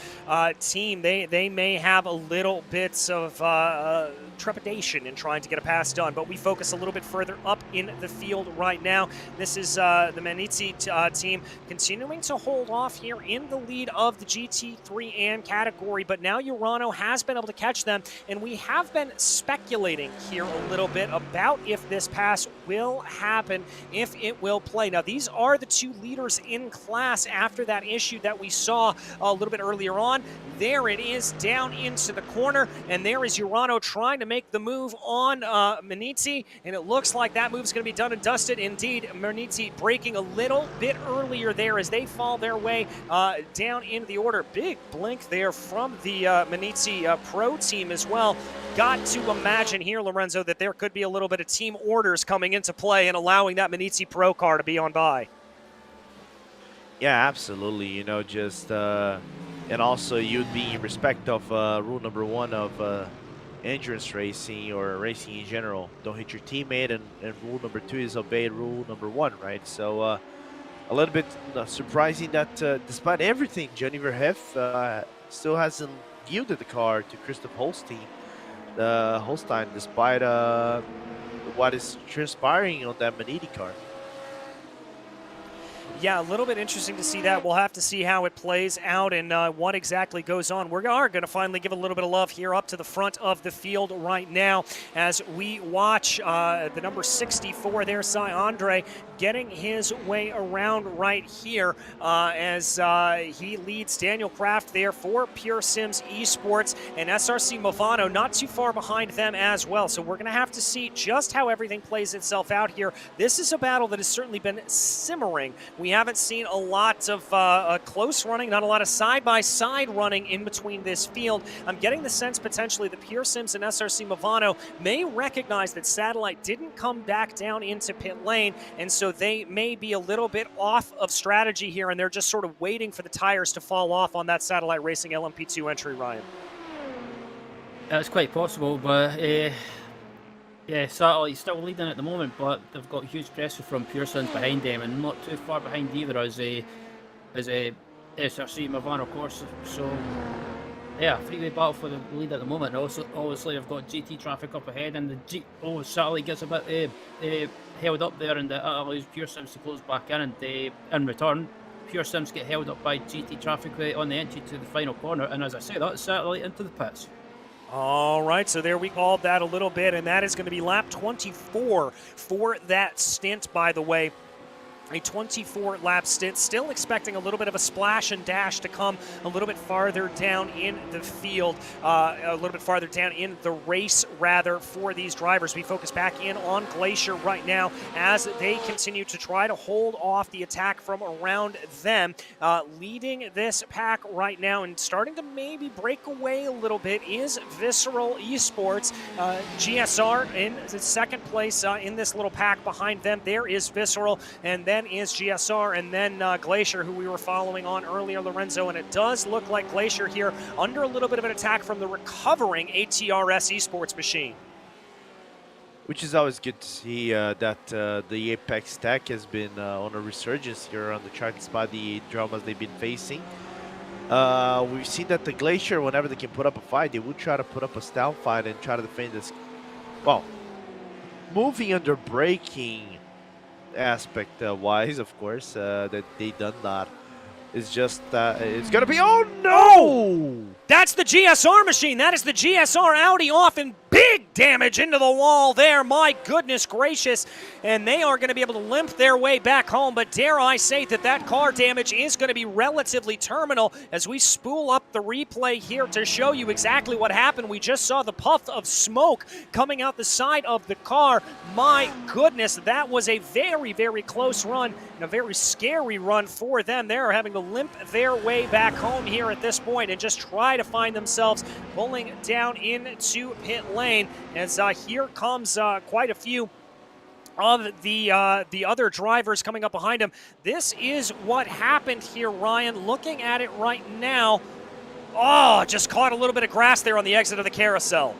team. They may have a little bit of trepidation in trying to get a pass done, but we focus a little bit further up in the field right now. This is the Manizzi team continuing to hold off here in the lead of the GT3 and category, but now Urano has been able to catch them, and we have been speculating here a little bit about if this pass will happen, if it will play. Now, these are the two leaders in class after that issue that we saw a little bit earlier on. There it is down into the corner, and there is Urano trying to make the move on Manizzi, and it looks like that move's going to be done and dusted. Indeed, Manizzi breaking a little bit earlier there as they fall their way down into the order. Big blink there from the Manizzi Pro team as well. Got to imagine here, Lorenzo, that there could be a little bit of team orders coming into play and allowing that Manizzi Pro car to be on by. Yeah, absolutely. You know, just and also you'd be in respect of rule number 1 of endurance racing or racing in general. Don't hit your teammate, and rule number 2 is obey rule number 1, right? So a little bit surprising that despite everything, Johnny Verheugen still hasn't yielded the car to Christoph Holstein, despite what is transpiring on that Manizzi car. Yeah, a little bit interesting to see that. We'll have to see how it plays out and what exactly goes on. We are going to finally give a little bit of love here up to the front of the field right now as we watch the number 64 there, Cy Andre, getting his way around right here as he leads Daniel Kraft there for Pure Sims Esports, and SRC Movano not too far behind them as well. So we're going to have to see just how everything plays itself out here. This is a battle that has certainly been simmering. We haven't seen a lot of close running, not a lot of side-by-side running in between this field. I'm getting the sense potentially that Pure Sims and SRC Movano may recognize that Satellite didn't come back down into pit lane, and so they may be a little bit off of strategy here, and they're just sort of waiting for the tires to fall off on that Satellite Racing LMP2 entry, Ryan. That's quite possible, but yeah, Satellite's still leading at the moment, but they've got huge pressure from Pure Sims behind them, and not too far behind either as a SRC Movano, of course. So yeah, three-way battle for the lead at the moment. Also, obviously, I've got GT traffic up ahead, and the Satellite gets a bit held up there, and that allows Pure Sims to close back in, and in return, Pure Sims get held up by GT traffic on the entry to the final corner, and as I say, that's Satellite into the pits. All right, so there we called that a little bit, and that is going to be lap 24 for that stint, by the way. A 24-lap stint, still expecting a little bit of a splash and dash to come a little bit farther down in the field, a little bit farther down in the race, rather, for these drivers. We focus back in on Glacier right now as they continue to try to hold off the attack from around them. Leading this pack right now and starting to maybe break away a little bit is Visceral Esports. GSR in the second place in this little pack behind them. There is Visceral, and then is GSR, and then Glacier, who we were following on earlier, Lorenzo, and it does look like Glacier here under a little bit of an attack from the recovering ATRS Esports machine. Which is always good to see that the Apex Tech has been on a resurgence here on the track despite the dramas they've been facing. We've seen that the Glacier, whenever they can put up a fight, they would try to put up a style fight and try to defend this. Well, moving under braking aspect wise, of course, that they done that. It's just it's gonna be, oh no! That's the GSR machine. That is the GSR Audi off in big damage into the wall there. My goodness gracious. And they are going to be able to limp their way back home. But dare I say that car damage is going to be relatively terminal as we spool up the replay here to show you exactly what happened. We just saw the puff of smoke coming out the side of the car. My goodness, that was a very, very close run and a very scary run for them. They're having to limp their way back home here at this point and just try to find themselves pulling down into pit lane as here comes quite a few of the other drivers coming up behind him. This is what happened here, Ryan. Looking at it right now, just caught a little bit of grass there on the exit of the carousel.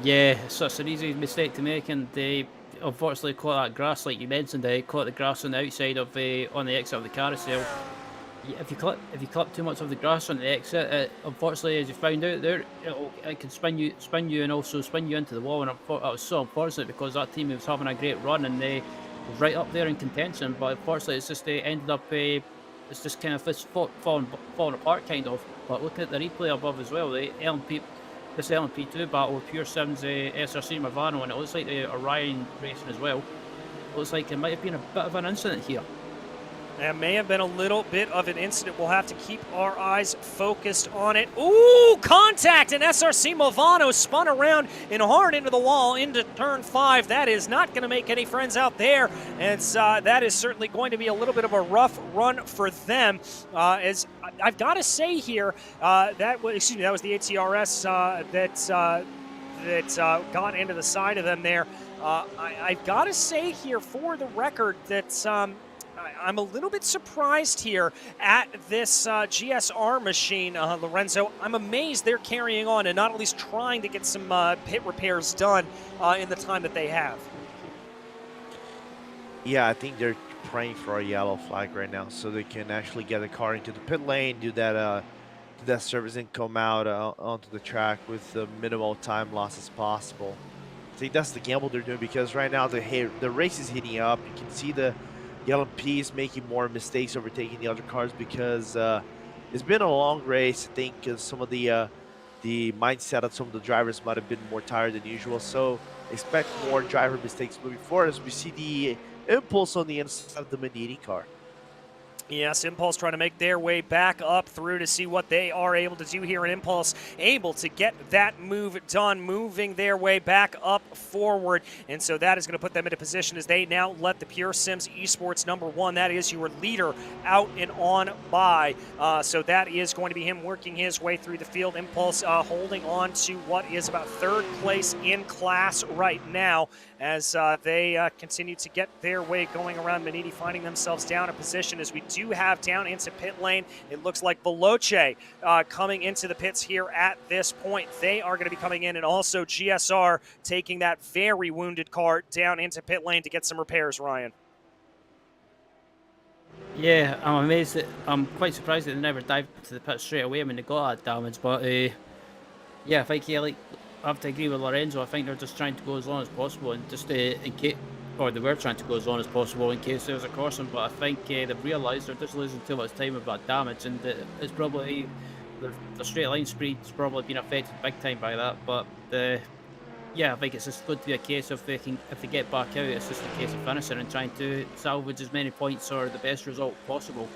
Yeah, so it's an easy mistake to make, and they unfortunately caught that grass, like you mentioned. They caught the grass on the outside of on the exit of the carousel. If you clip too much of the grass on the exit, unfortunately, as you found out there, it can spin you and also spin you into the wall. And it was so unfortunate because that team was having a great run and they were right up there in contention. But unfortunately, it's just they ended up it's just kind of falling apart kind of. But looking at the replay above as well, this LMP2 battle with Pure Sims, SRC Movano, and it looks like the Orion racing as well. It looks like it might have been a bit of an incident here. That may have been a little bit of an incident. We'll have to keep our eyes focused on it. Ooh, contact! And SRC Movano spun around and hard into the wall into turn 5. That is not going to make any friends out there. And that is certainly going to be a little bit of a rough run for them. As I've got to say here, that was the ATRS that got into the side of them there. I've got to say here for the record that I'm a little bit surprised here at this GSR machine, Lorenzo. I'm amazed they're carrying on and not at least trying to get some pit repairs done in the time that they have. Yeah, I think they're praying for a yellow flag right now so they can actually get the car into the pit lane, do that service and come out onto the track with the minimal time loss as possible. I think that's the gamble they're doing because right now the race is heating up. You can see the LMP is making more mistakes overtaking the other cars because it's been a long race. I think some of the mindset of some of the drivers might have been more tired than usual. So expect more driver mistakes moving forward as we see the impulse on the inside of the Manini car. Yes, Impulse trying to make their way back up through to see what they are able to do here. And Impulse able to get that move done, moving their way back up forward. And so that is going to put them into position as they now let the Pure Sims Esports #1, that is your leader, out and on by. So that is going to be him working his way through the field. Impulse holding on to what is about 3rd place in class right now as they continue to get their way going around. Manini finding themselves down a position as we do have down into pit lane. It looks like Veloce coming into the pits here at this point. They are going to be coming in, and also GSR taking that very wounded car down into pit lane to get some repairs, Ryan. Yeah, I'm amazed that I'm quite surprised that they never dived to the pit straight away when they got that damage. But yeah, I think I have to agree with Lorenzo. I think they're just trying to go as long as possible, and just in case, or they were trying to go as long as possible in case there was a caution. But I think they've realised they're just losing too much time with that damage, and it's probably the straight line speed's probably been affected big time by that. But yeah, I think it's just going to be a case of if they get back out, it's just a case of finishing and trying to salvage as many points or the best result possible.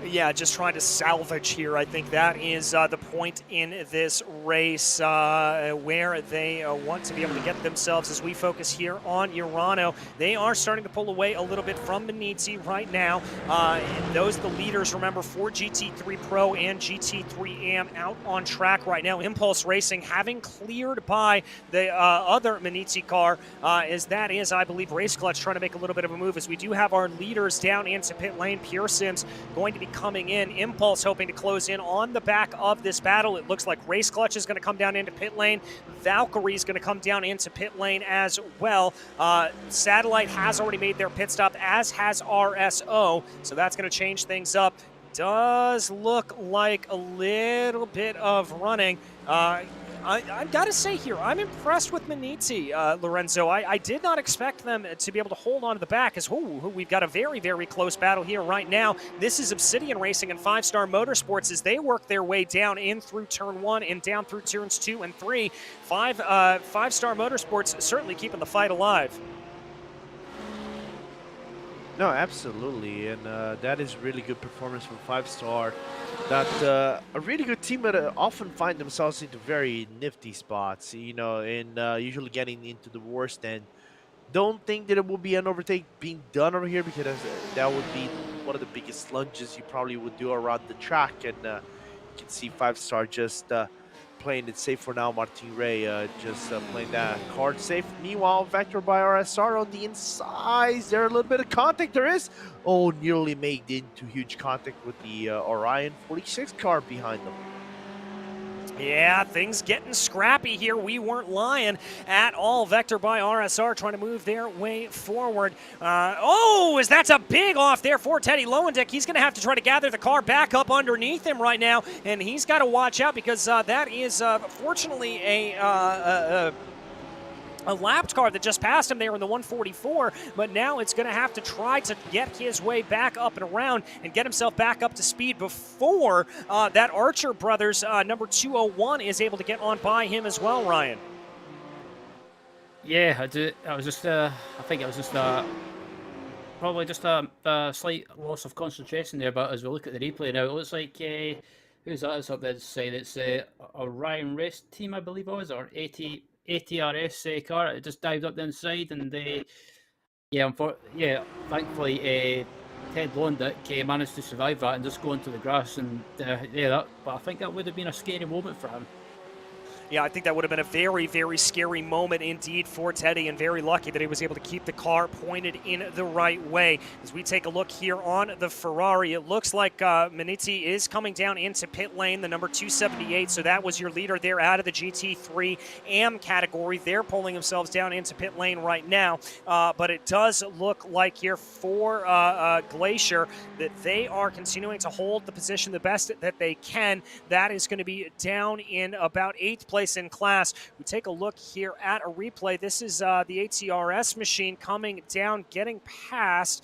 Yeah, just trying to salvage here. I think that is the point in this race where they want to be able to get themselves, as we focus here on Urano. They are starting to pull away a little bit from Benizzi right now. And those are the leaders, remember, for GT3 Pro and GT3 AM out on track right now. Impulse Racing having cleared by the other Benizzi car, as that is, I believe, Race Clutch trying to make a little bit of a move, as we do have our leaders down into pit lane. Pure Sims going to be coming in. Impulse hoping to close in on the back of this battle. It looks like Race Clutch is going to come down into pit lane. Valkyrie is going to come down into pit lane as well. Satellite has already made their pit stop, as has RSO, so that's going to change things up. Does look like a little bit of running. I've got to say here, I'm impressed with Maniti, Lorenzo. I did not expect them to be able to hold on to the back, as we've got a very, very close battle here right now. This is Obsidian Racing and 5-Star Motorsports as they work their way down in through turn 1 and down through turns 2 and 3. 5-Star Motorsports certainly keeping the fight alive. No, absolutely, and that is really good performance from 5-Star. That a really good team that often find themselves into very nifty spots, you know, and usually getting into the worst end. Don't think that it will be an overtake being done over here, because that would be one of the biggest lunges you probably would do around the track, and you can see 5-Star just playing it safe for now. Martin Ray just playing that card safe. Meanwhile, Vector by RSR on the inside. Is there a little bit of contact? There is. Oh, nearly made into huge contact with the Orion 46 car behind them. Yeah, things getting scrappy here. We weren't lying at all. Vector by RSR trying to move their way forward. That's a big off there for Teddy Lowendick. He's going to have to try to gather the car back up underneath him right now, and he's got to watch out, because that is fortunately a lapped car that just passed him there in the 144, but now it's going to have to try to get his way back up and around and get himself back up to speed before that Archer Brothers number 201 is able to get on by him as well, Ryan. Yeah, I do. I was just, I think it was just probably just a slight loss of concentration there, but as we look at the replay now, it looks like, who's that is up there to say it's a Ryan Race team, I believe it was, or ATRS car. It just dived up the inside, and thankfully Ted Londick managed to survive that and just go into the grass, and but I think that would have been a scary moment for him. Yeah, I think that would have been a very, very scary moment indeed for Teddy, and very lucky that he was able to keep the car pointed in the right way. As we take a look here on the Ferrari, it looks like Maniti is coming down into pit lane, the number 278, so that was your leader there out of the GT3 AM category. They're pulling themselves down into pit lane right now, but it does look like here for Glacier that they are continuing to hold the position the best that they can. That is going to be down in about 8th place. place in class. We take a look here at a replay. This is the ATRS machine coming down, getting past.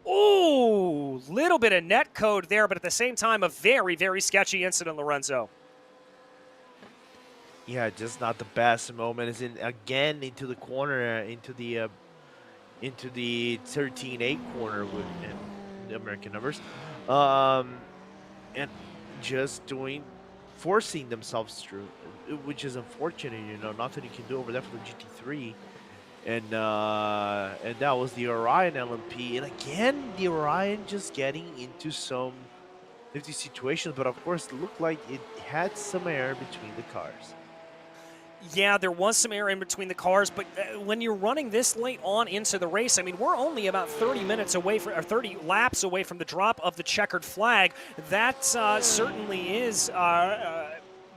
Ooh, little bit of net code there, but at the same time, a very, very sketchy incident, Lorenzo. Yeah, just not the best moment. Is in again into the corner, into the 13-8 corner with the American numbers, and just forcing themselves through, which is unfortunate. You know, nothing you can do over there for the GT3. And that was the Orion LMP, and again the Orion just getting into some nifty situations, but of course it looked like it had some air between the cars. Yeah, there was some air in between the cars, but when you're running this late on into the race, I mean, we're only about 30 minutes away from, or 30 laps away from the drop of the checkered flag. That certainly is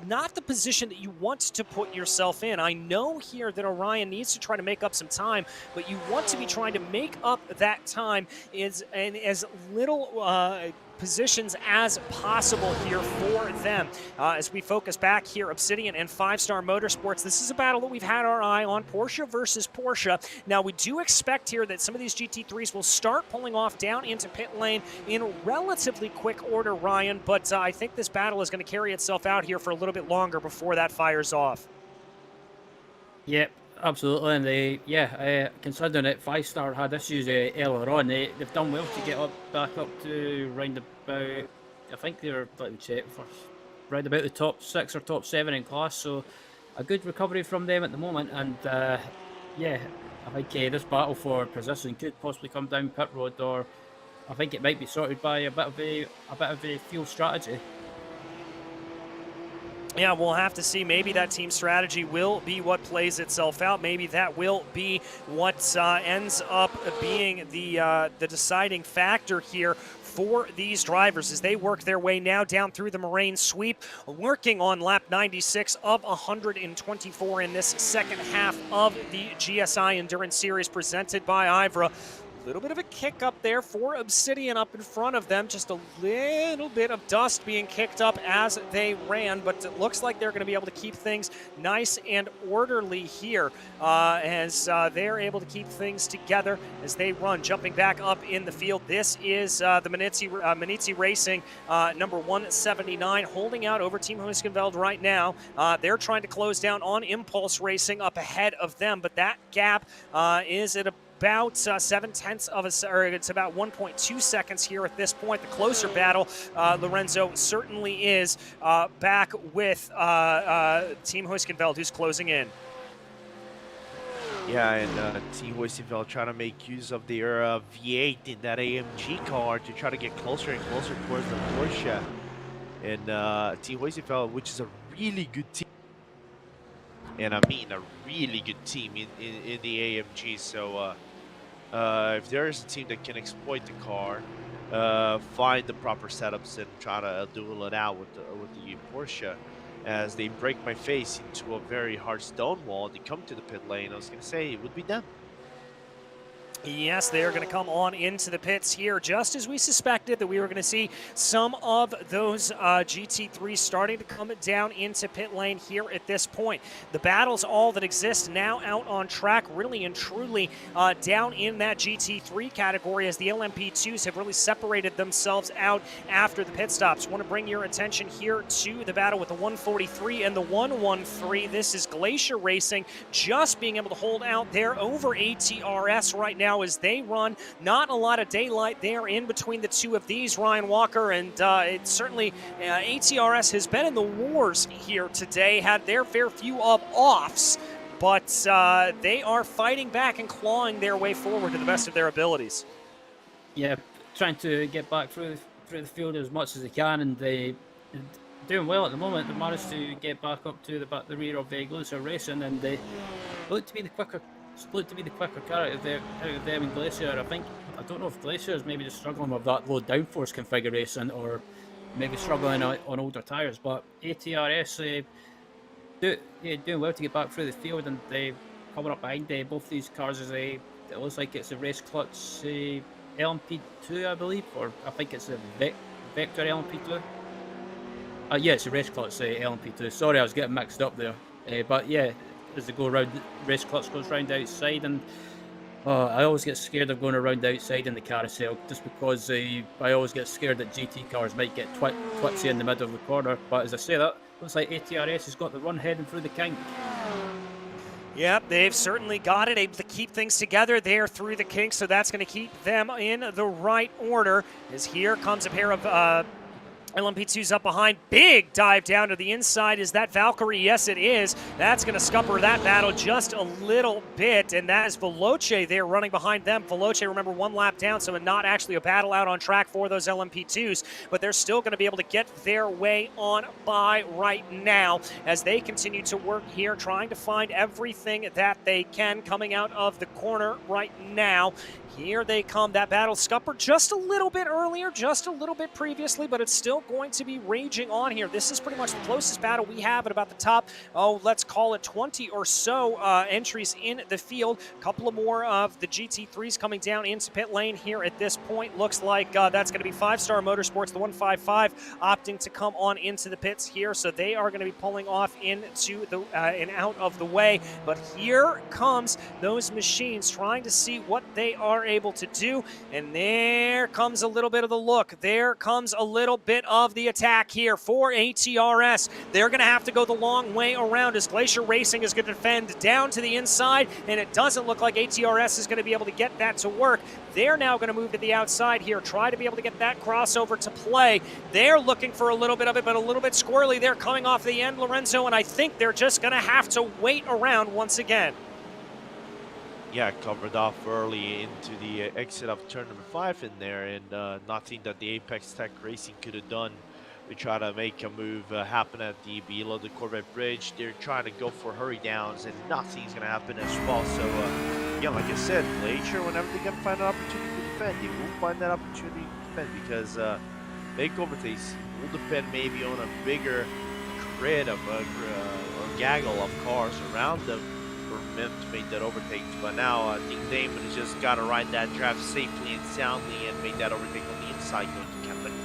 not the position that you want to put yourself in. I know here that Orion needs to try to make up some time, but you want to be trying to make up that time in as little positions as possible here for them. As we focus back here, Obsidian and 5-Star Motorsports, this is a battle that we've had our eye on, Porsche versus Porsche. Now, we do expect here that some of these GT3s will start pulling off down into pit lane in relatively quick order, Ryan, but I think this battle is going to carry itself out here for a little bit longer before that fires off. Yep, absolutely. And considering that 5-Star had issues earlier on, they've done well to get back up to round about, I think they're, let me check first, round about the top 6 or top 7 in class, so a good recovery from them at the moment. And yeah, I think this battle for position could possibly come down pit road, or I think it might be sorted by a bit of a fuel strategy. Yeah, we'll have to see. Maybe that team strategy will be what plays itself out. Maybe that will be what ends up being the deciding factor here for these drivers as they work their way now down through the Moraine sweep, working on lap 96 of 124 in this second half of the GSI Endurance Series presented by IVRA. A little bit of a kick up there for Obsidian up in front of them. Just a little bit of dust being kicked up as they ran, but it looks like they're going to be able to keep things nice and orderly here as they're able to keep things together as they run. Jumping back up in the field, this is the Manizzi Racing number 179 holding out over Team Huskenveld right now. They're trying to close down on Impulse Racing up ahead of them, but that gap is at about 7/10 of a, or it's about 1.2 seconds here at this point. The closer battle, Lorenzo, certainly is back with Team Huskenveld, who's closing in. Yeah, and Team Huskenveld trying to make use of their V8 in that AMG car to try to get closer and closer towards the Porsche. And Team Huskenveld, which is a really good team, and I mean a really good team in the AMG. So if there is a team that can exploit the car, find the proper setups and try to duel it out with the Porsche, as they break my face into a very hard stone wall, they come to the pit lane, I was going to say it would be them. Yes, they are going to come on into the pits here, just as we suspected that we were going to see some of those GT3s starting to come down into pit lane here at this point. The battle's all that exists now out on track, really and truly down in that GT3 category, as the LMP2s have really separated themselves out after the pit stops. I want to bring your attention here to the battle with the 143 and the 113. This is Glacier Racing just being able to hold out there over ATRS right now as they run. Not a lot of daylight there in between the two of these, Ryan Walker, and it certainly ATRS has been in the wars here today, had their fair few of offs, but they are fighting back and clawing their way forward to the best of their abilities. Yeah, trying to get back through the field as much as they can, and they doing well at the moment. They managed to get back up to the rear of Glacier Racing, and they look to be the quicker car out of them and Glacier. I don't know if Glacier is maybe just struggling with that low downforce configuration, or maybe struggling on older tyres, but ATRS doing well to get back through the field, and they coming up behind both these cars as it looks like it's a Race Clutch LMP2, I believe, or I think it's a Vector LMP2. Yeah, it's a Race Clutch LMP2. Sorry, I was getting mixed up there. But yeah, as they go around, race clutch goes round outside, and I always get scared of going around outside in the carousel just because I always get scared that GT cars might get twitsy in the middle of the corner. But as I say that, looks like ATRS has got the run heading through the kink. Yep, they've certainly got it, able to keep things together there through the kink, so that's going to keep them in the right order. As here comes a pair of LMP2's up behind. Big dive down to the inside. Is that Valkyrie? Yes, it is. That's going to scupper that battle just a little bit, and that is Veloce there running behind them. Veloce, remember, 1 lap down, so not actually a battle out on track for those LMP2s, but they're still going to be able to get their way on by right now as they continue to work here, trying to find everything that they can coming out of the corner right now. Here they come. That battle scuppered just a little bit earlier, just a little bit previously, but it's still going to be raging on here. This is pretty much the closest battle we have at about the top, let's call it 20 or so entries in the field. A couple of more of the GT3s coming down into pit lane here at this point. Looks like that's going to be 5-Star Motorsports, the 155, opting to come on into the pits here, so they are going to be pulling off into the and out of the way. But here comes those machines trying to see what they are able to do, and there comes a little bit of the look. There comes a little bit of the attack here for ATRS. They're going to have to go the long way around as Glacier Racing is going to defend down to the inside, and it doesn't look like ATRS is going to be able to get that to work. They're now going to move to the outside here, try to be able to get that crossover to play. They're looking for a little bit of it, but a little bit squirrely. They're coming off the end, Lorenzo, and I think they're just going to have to wait around once again. Yeah, covered off early into the exit of turn number 5 in there, and nothing that the Apex Tech Racing could have done. We try to make a move happen at the below the Corvette Bridge. They're trying to go for hurry downs, and nothing's going to happen as well. So, yeah, like I said, Glacier, whenever they can find an opportunity to defend, they will find that opportunity to defend, because makeover things will depend maybe on a bigger grid of or gaggle of cars around them for them to make that overtake. But now I think Damon has just got to ride that draft safely and soundly and make that overtake on the inside going to cap that corner.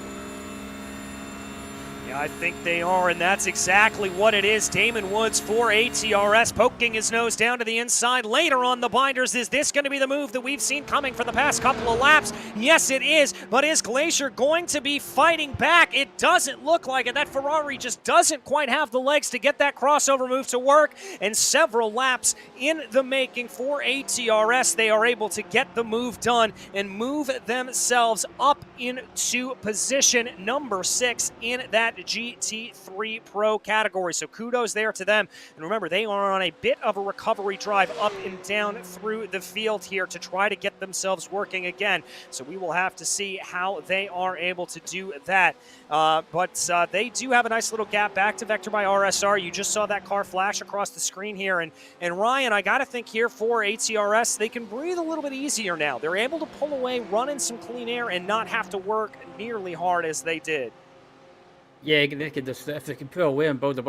Yeah, I think they are, and that's exactly what it is. Damon Woods for ATRS poking his nose down to the inside. Later on the binders, is this going to be the move that we've seen coming for the past couple of laps? Yes, it is, but is Glacier going to be fighting back? It doesn't look like it. That Ferrari just doesn't quite have the legs to get that crossover move to work, and several laps in the making for ATRS. They are able to get the move done and move themselves up into position number 6 in that GT3 Pro category. So kudos there to them. And remember, they are on a bit of a recovery drive up and down through the field here to try to get themselves working again. So we will have to see how they are able to do that. But they do have a nice little gap back to Vector by RSR. You just saw that car flash across the screen here. And Ryan, I got to think here for ATRS, they can breathe a little bit easier now. They're able to pull away, run in some clean air, and not have to work nearly hard as they did. Yeah, they could just, if they can pull away and build up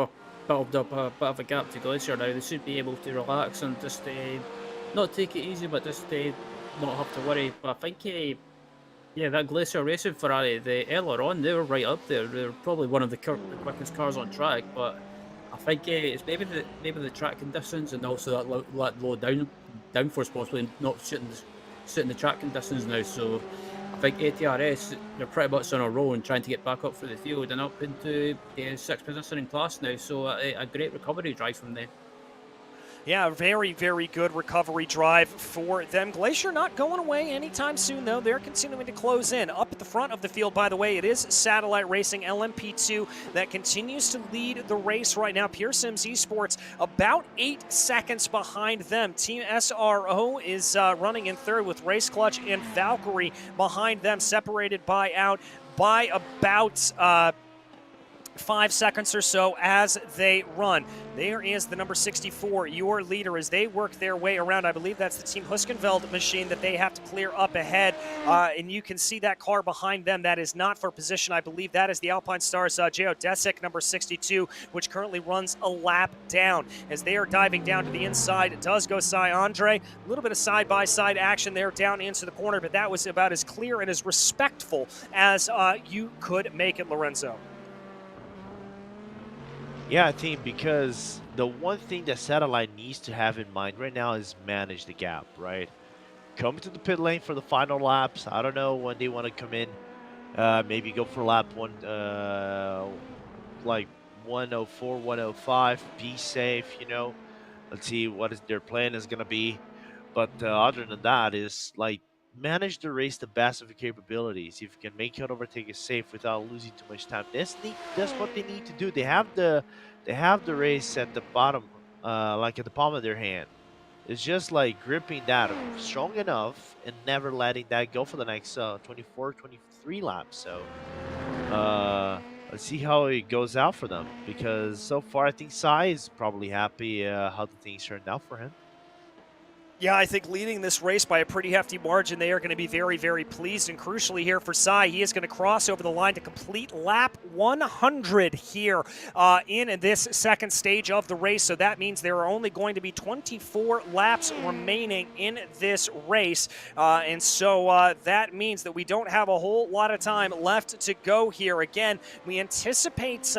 a bit of a gap to Glacier now, they should be able to relax and just not take it easy, but just not have to worry. But I think, yeah, that Glacier Racing Ferrari, earlier on, they were right up there. They were probably one of the quickest cars on track, but I think it's maybe the track conditions and also that low downforce possibly not suiting the track conditions now. So I think ATRS, they're pretty much on a roll and trying to get back up through the field and up into the 6th position in class now. So a great recovery drive from them. Yeah, very, very good recovery drive for them. Glacier not going away anytime soon, though. They're continuing to close in. Up at the front of the field, by the way, it is Satellite Racing LMP2 that continues to lead the race right now. Pure Sims Esports about 8 seconds behind them. Team SRO is running in third with Race Clutch and Valkyrie behind them, separated by about 5 seconds or so as they run. There is the number 64, your leader, as they work their way around. I believe that's the Team Huskenveld machine that they have to clear up ahead. And you can see that car behind them. That is not for position. I believe that is the Alpine Stars Geodesic, number 62, which currently runs a lap down. As they are diving down to the inside, it does go Cy Andre. A little bit of side-by-side action there down into the corner, but that was about as clear and as respectful as you could make it, Lorenzo. Yeah, I think because the one thing that Satellite needs to have in mind right now is manage the gap, right? Come to the pit lane for the final laps. I don't know when they want to come in. Maybe go for lap one, like 104, 105. Be safe, you know. Let's see what is their plan is gonna be. But other than that, is like manage the race the best of your capabilities. If you can make your overtake safe without losing too much time, that's what they need to do. They have the race at the bottom, like at the palm of their hand. It's just like gripping that strong enough and never letting that go for the next 24, 23 laps. So let's see how it goes out for them, because so far I think Sai is probably happy how the things turned out for him. Yeah, I think leading this race by a pretty hefty margin, they are going to be very, very pleased. And crucially here for Sai, he is going to cross over the line to complete lap 100 here in this second stage of the race. So that means there are only going to be 24 laps remaining in this race. And so that means that we don't have a whole lot of time left to go here. Again, we anticipate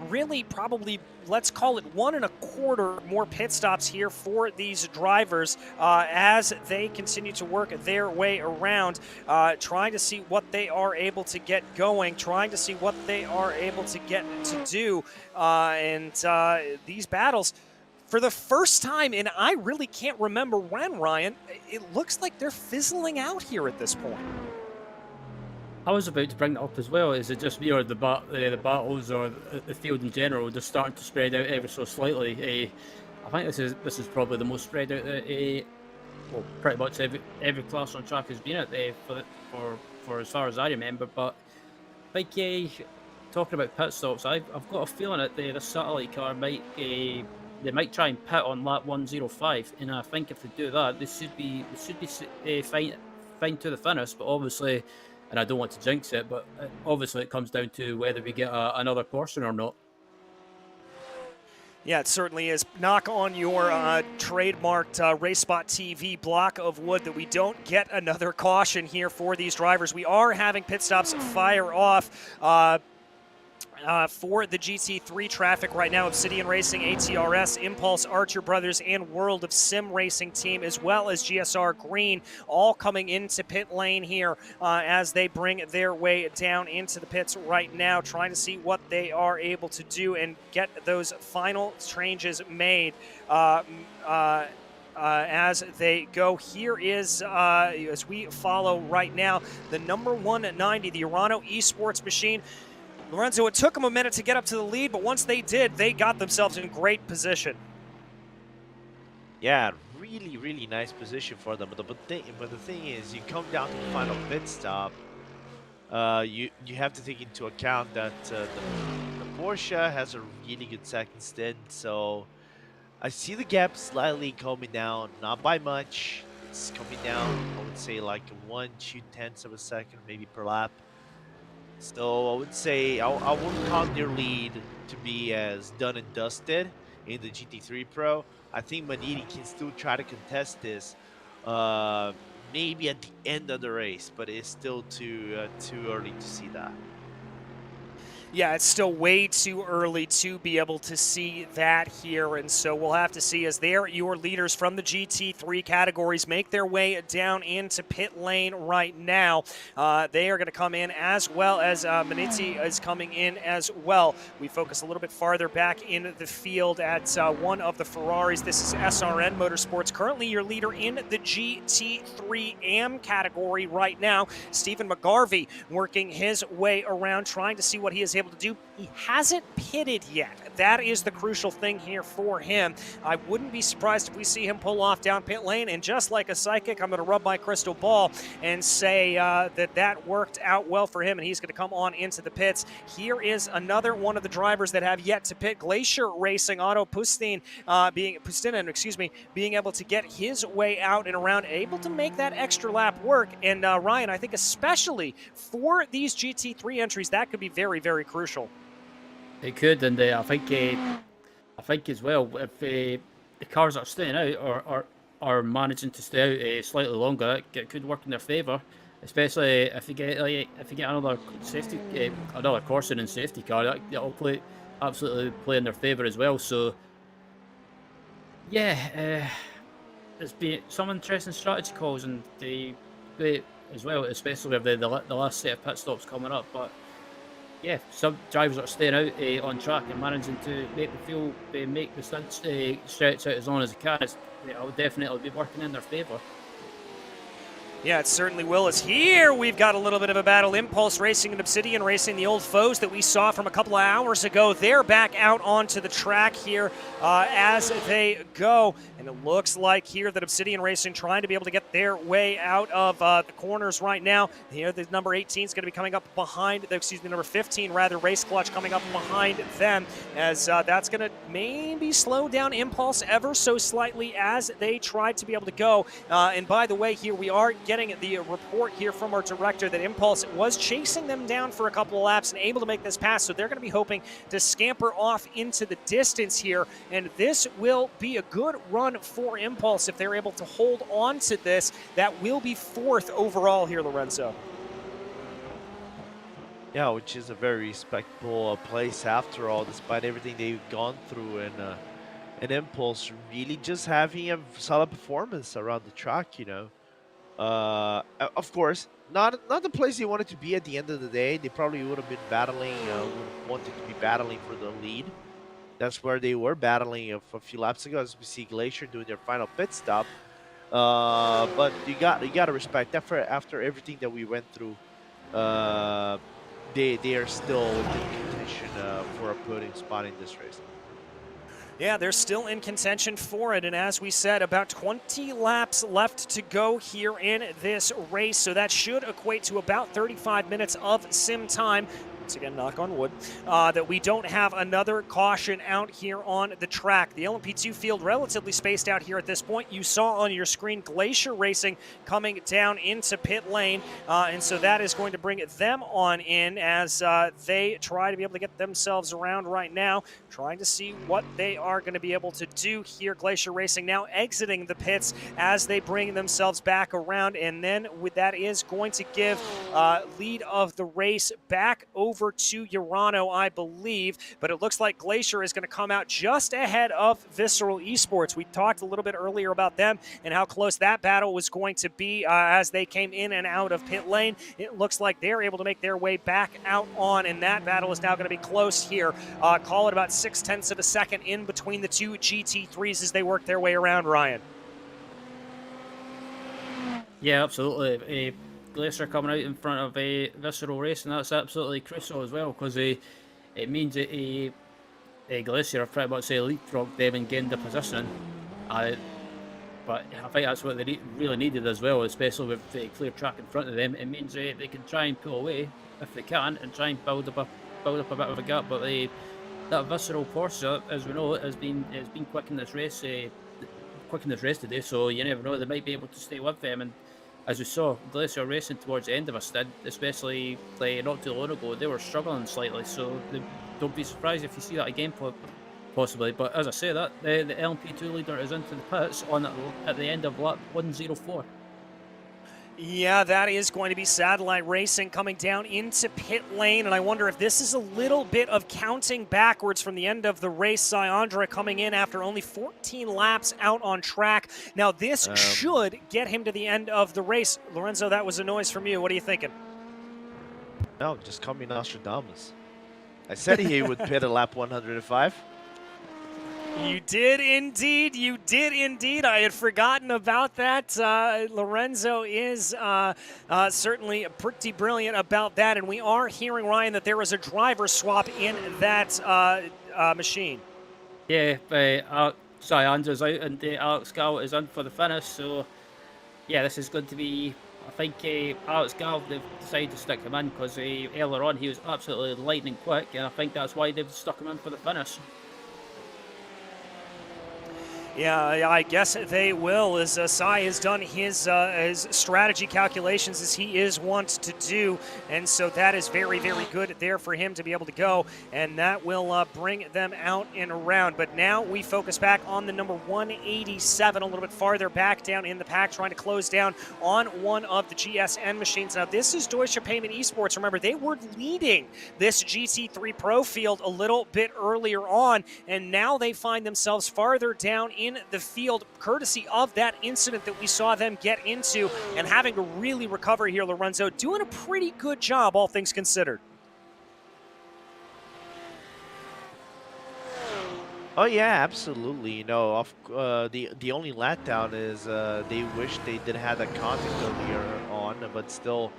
really probably, let's call it 1.25 more pit stops here for these drivers as they continue to work their way around, trying to see what they are able to get going, trying to see what they are able to get to do. And these battles, for the first time, and I really can't remember when, Ryan, it looks like they're fizzling out here at this point. I was about to bring that up as well. Is it just me, or the battles or the field in general just starting to spread out ever so slightly? I think this is probably the most spread out that well, pretty much every class on track has been at for as far as I remember. But like talking about pit stops, I've got a feeling that the Satellite car might they might try and pit on lap 105, and I think if they do that, they should be fine to the finish. But obviously, and I don't want to jinx it, but obviously it comes down to whether we get another caution or not. Yeah, it certainly is. Knock on your trademarked RaceSpotTV block of wood that we don't get another caution here for these drivers. We are having pit stops fire off for the GT3 traffic right now. Obsidian Racing, ATRS, Impulse, Archer Brothers, and World of Sim Racing Team, as well as GSR Green, all coming into pit lane here as they bring their way down into the pits right now, trying to see what they are able to do and get those final changes made. As they go. Here is, as we follow right now, the number 190, the Urano Esports machine. Lorenzo, it took them a minute to get up to the lead, but once they did, they got themselves in great position. Yeah, really, really nice position for them. But the thing is, you come down to the final pit stop, you have to take into account that the Porsche has a really good second stint. So I see the gap slightly coming down, not by much. It's coming down, I would say like 1/2 tenths of a second, maybe per lap. So I would say I wouldn't count their lead to be as done and dusted in the GT3 Pro. I think Maniti can still try to contest this, maybe at the end of the race, but it's still too early to see that. Yeah, it's still way too early to be able to see that here, and so we'll have to see as your leaders from the GT3 categories make their way down into pit lane right now. They are going to come in, as well as Maniti is coming in as well. We focus a little bit farther back in the field at one of the Ferraris. This is SRN Motorsports, currently your leader in the GT3 AM category right now. Stephen McGarvey working his way around, trying to see what he is able to do. He hasn't pitted yet. That is the crucial thing here for him. I wouldn't be surprised if we see him pull off down pit lane, and just like a psychic, I'm going to rub my crystal ball and say that worked out well for him, and he's going to come on into the pits. Here is another one of the drivers that have yet to pit, Glacier Racing, Otto Pustinen, being able to get his way out and around, able to make that extra lap work. And Ryan, I think especially for these GT3 entries, that could be very, very crucial. It could, and I think as well, if the cars are staying out or are managing to stay out slightly longer, it could work in their favour. Especially if you get another caution and safety car, that'll absolutely play in their favour as well. So yeah, there's been some interesting strategy calls and the as well, especially with the last set of pit stops coming up. But yeah, some drivers are staying out on track and managing to make the field make the stunts stretch out as long as they can. It'll definitely be working in their favour. Yeah, it certainly will. As here we've got a little bit of a battle. Impulse Racing and Obsidian Racing, the old foes that we saw from a couple of hours ago. They're back out onto the track here as they go. And it looks like here that Obsidian Racing trying to be able to get their way out of the corners right now. Here the number 18 is going to be coming up behind, number 15 rather, Race Clutch coming up behind them, as that's going to maybe slow down Impulse ever so slightly as they try to be able to go. And by the way, here we are getting the report here from our director that Impulse was chasing them down for a couple of laps and able to make this pass, so they're going to be hoping to scamper off into the distance here, and this will be a good run for Impulse if they're able to hold on to this. That will be 4th overall here, Lorenzo. Yeah, which is a very respectable place after all, despite everything they've gone through, and an Impulse really just having a solid performance around the track, you know. Of course, not the place they wanted to be at the end of the day. They probably would have been battling, wanted to be battling for the lead. That's where they were battling a few laps ago, as we see Glacier doing their final pit stop. But you got to respect that after everything that we went through. They are still in contention for a podium spot in this race. Yeah, they're still in contention for it, and as we said, about 20 laps left to go here in this race, so that should equate to about 35 minutes of sim time. Once again, knock on wood, that we don't have another caution out here on the track. The LMP2 field relatively spaced out here at this point. You saw on your screen Glacier Racing coming down into pit lane, and so that is going to bring them on in as they try to be able to get themselves around right now, trying to see what they are going to be able to do here. Glacier Racing now exiting the pits as they bring themselves back around, and then that is going to give lead of the race back over to Urano, I believe, but it looks like Glacier is going to come out just ahead of Visceral Esports. We talked a little bit earlier about them and how close that battle was going to be as they came in and out of pit lane. It looks like they're able to make their way back out on, and that battle is now going to be close here. Call it about 0.6 of a second in between the two GT3s as they work their way around, Ryan. Yeah, absolutely. Glacier coming out in front of a Visceral Race, and that's absolutely crucial as well, because it means that Glacier have pretty much leapfrogged them and gained the position. But I think that's what they really needed as well, especially with the clear track in front of them. It means they can try and pull away if they can and try and build up a bit of a gap. But that Visceral Porsche, as we know, has been quick in this race, today. So you never know, they might be able to stay with them. And as we saw, Glacier Racing towards the end of a stint, especially not too long ago, they were struggling slightly, so don't be surprised if you see that again, possibly. But as I say that, the LMP2 leader is into the pits at the end of lap 104. Yeah, that is going to be Satellite Racing coming down into pit lane, and I wonder if this is a little bit of counting backwards from the end of the race. Syandra coming in after only 14 laps out on track. Now, this should get him to the end of the race. Lorenzo, that was a noise from you. What are you thinking? No, just call me Nostradamus. I said he would pit at lap 105. You did indeed. You did indeed. I had forgotten about that. Lorenzo is certainly pretty brilliant about that. And we are hearing, Ryan, that there was a driver swap in that machine. Yeah, Andrew's out and Alex Gal is in for the finish. So, yeah, this is going to be, I think, Alex Gal, they've decided to stick him in because earlier on he was absolutely lightning quick. And I think that's why they've stuck him in for the finish. Yeah, I guess they will, as Sai has done his strategy calculations as he is wont to do, and so that is very, very good there for him to be able to go, and that will bring them out and around. But now we focus back on the number 187, a little bit farther back down in the pack, trying to close down on one of the GSN machines. Now, this is Deutsche Payment Esports. Remember, they were leading this GT3 Pro field a little bit earlier on, and now they find themselves farther down in the field, courtesy of that incident that we saw them get into, and having to really recover here. Lorenzo doing a pretty good job, all things considered. Oh yeah, absolutely. You know, the only letdown is they wish they did have that contact earlier on, but still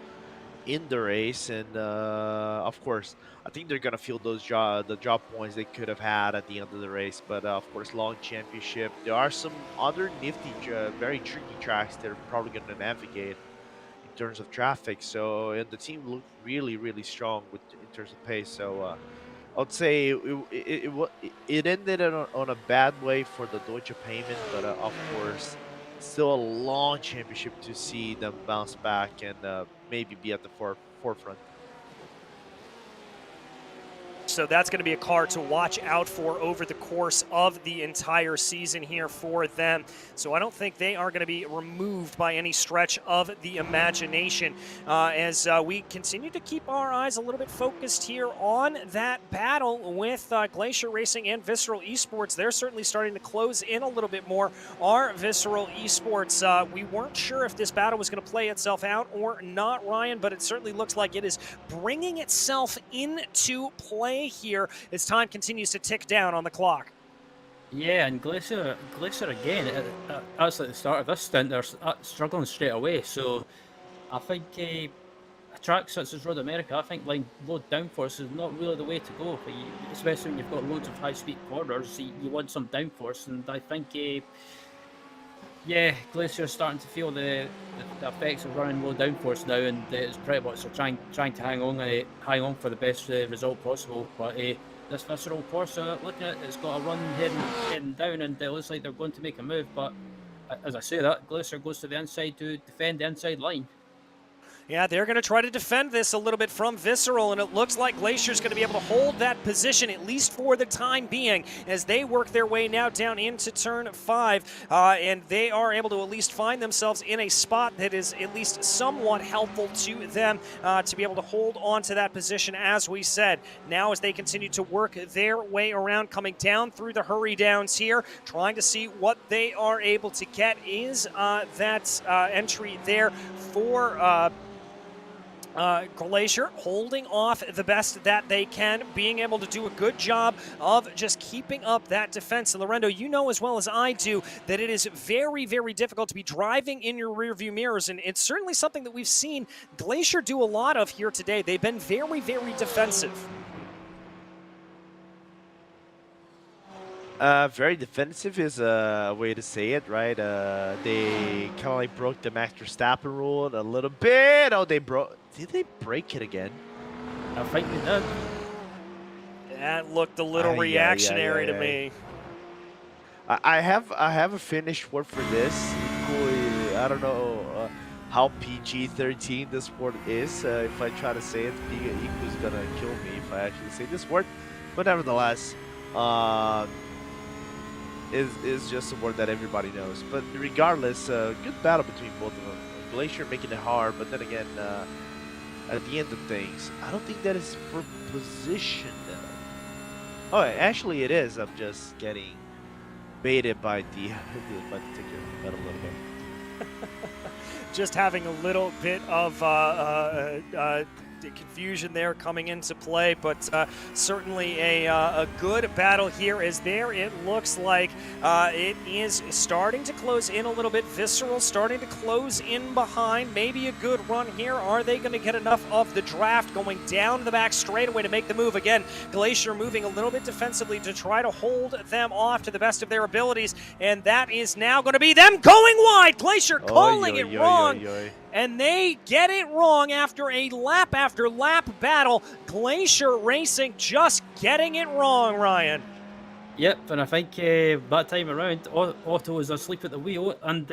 in the race, and of course I think they're gonna feel those the drop points they could have had at the end of the race. But of course, long championship, there are some other nifty very tricky tracks they're probably gonna navigate in terms of traffic. So, and the team looked really strong in terms of pace. So I would say it ended on a bad way for the Deutsche Payment, but of course still a long championship to see them bounce back and maybe be at the forefront. So that's going to be a car to watch out for over the course of the entire season here for them. So I don't think they are going to be removed by any stretch of the imagination as we continue to keep our eyes a little bit focused here on that battle with Glacier Racing and Visceral Esports. They're certainly starting to close in a little bit more. Our Visceral Esports, we weren't sure if this battle was going to play itself out or not, Ryan, but it certainly looks like it is bringing itself into play here as time continues to tick down on the clock. Yeah, and Glacier again, as at the start of this stint, they're struggling straight away. So I think a track such as Road America, I think like low downforce is not really the way to go. Especially when you've got loads of high-speed corners, you want some downforce, and I think yeah, Glacier's starting to feel the effects of running low downforce now, and it's pretty much trying to hang on for the best result possible. But this Visceral Corsa, looking at it, it's got a run heading down, and it looks like they're going to make a move. But as I say that, Glacier goes to the inside to defend the inside line. Yeah, they're going to try to defend this a little bit from Visceral, and it looks like Glacier's going to be able to hold that position, at least for the time being, as they work their way now down into turn 5, and they are able to at least find themselves in a spot that is at least somewhat helpful to them to be able to hold on to that position, as we said. Now as they continue to work their way around, coming down through the hurry downs here, trying to see what they are able to get is that entry there for Glacier, holding off the best that they can, being able to do a good job of just keeping up that defense. And Lorenzo, you know as well as I do that it is very, very difficult to be driving in your rearview mirrors, and it's certainly something that we've seen Glacier do a lot of here today. They've been very, very defensive. Very defensive is a way to say it, right? They kind of like broke the Max Verstappen rule a little bit. Oh, did they break it again? I think they did. That looked a little reactionary to me. I have a finished word for this. I don't know how PG-13 this word is. If I try to say it, Iku's gonna kill me if I actually say this word. But nevertheless, is just a word that everybody knows. But regardless, good battle between both of them. Glacier making it hard, but then again, at the end of things, I don't think that is for position. Oh, actually it is. I'm just getting baited by the ticker a little bit. Just having a little bit of confusion there coming into play, but certainly a good battle here as there it looks like it is starting to close in a little bit. Visceral starting to close in behind. Maybe a good run here. Are they going to get enough of the draft going down the back straightaway to make the move? Again, Glacier moving a little bit defensively to try to hold them off to the best of their abilities, and that is now going to be them going wide. Glacier calling it wrong. And they get it wrong after a lap after lap battle. Glacier Racing just getting it wrong, Ryan. Yep, and I think that time around, Otto was asleep at the wheel, and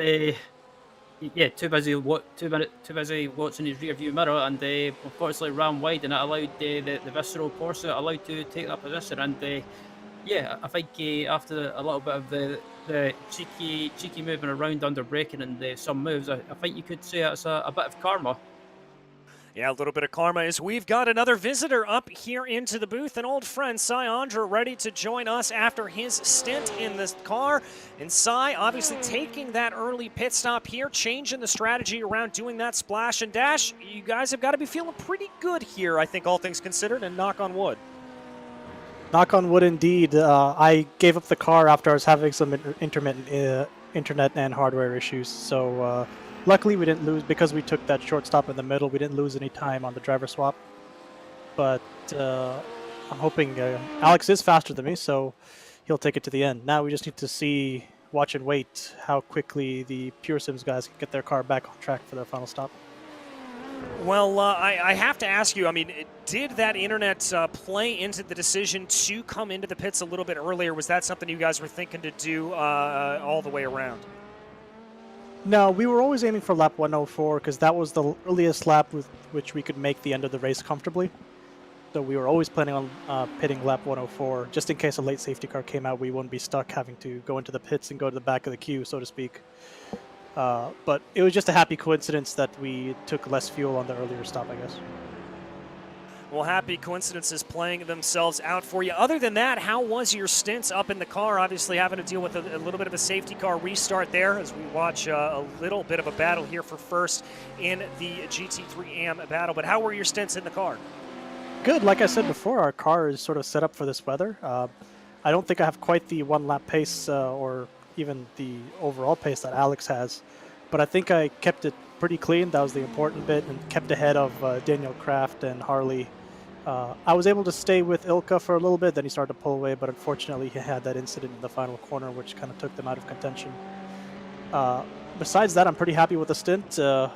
yeah, too busy watching his rear view mirror, and unfortunately ran wide, and it allowed the visceral Porsche allowed to take that position. And yeah, I think after a little bit of the cheeky moving around under braking and some moves, I think you could say it's a bit of karma. Yeah, a little bit of karma as we've got another visitor up here into the booth, an old friend, Cy Andra, ready to join us after his stint in this car. And Cy obviously taking that early pit stop here, changing the strategy around doing that splash and dash. You guys have got to be feeling pretty good here, I think, all things considered, and knock on wood. Knock on wood, indeed. I gave up the car after I was having some intermittent internet and hardware issues, so luckily we didn't lose because we took that short stop in the middle. We didn't lose any time on the driver swap, but I'm hoping Alex is faster than me, so he'll take it to the end. Now we just need to watch and wait how quickly the Pure Sims guys can get their car back on track for their final stop. Well, I have to ask you, I mean, did that internet play into the decision to come into the pits a little bit earlier? Was that something you guys were thinking to do all the way around? No, we were always aiming for lap 104 because that was the earliest lap with which we could make the end of the race comfortably. So we were always planning on pitting lap 104, just in case a late safety car came out. We wouldn't be stuck having to go into the pits and go to the back of the queue, so to speak. But it was just a happy coincidence that we took less fuel on the earlier stop, I guess. Well, happy coincidences playing themselves out for you. Other than that, how was your stints up in the car? Obviously having to deal with a little bit of a safety car restart there as we watch a little bit of a battle here for first in the GT3 AM battle. But how were your stints in the car? Good. Like I said before, our car is sort of set up for this weather. I don't think I have quite the one-lap pace or even the overall pace that Alex has, but I think I kept it pretty clean. That was the important bit, and kept ahead of Daniel Kraft and Harley. I was able to stay with Ilka for a little bit, then he started to pull away, but unfortunately he had that incident in the final corner which kind of took them out of contention. Besides that, I'm pretty happy with the stint. A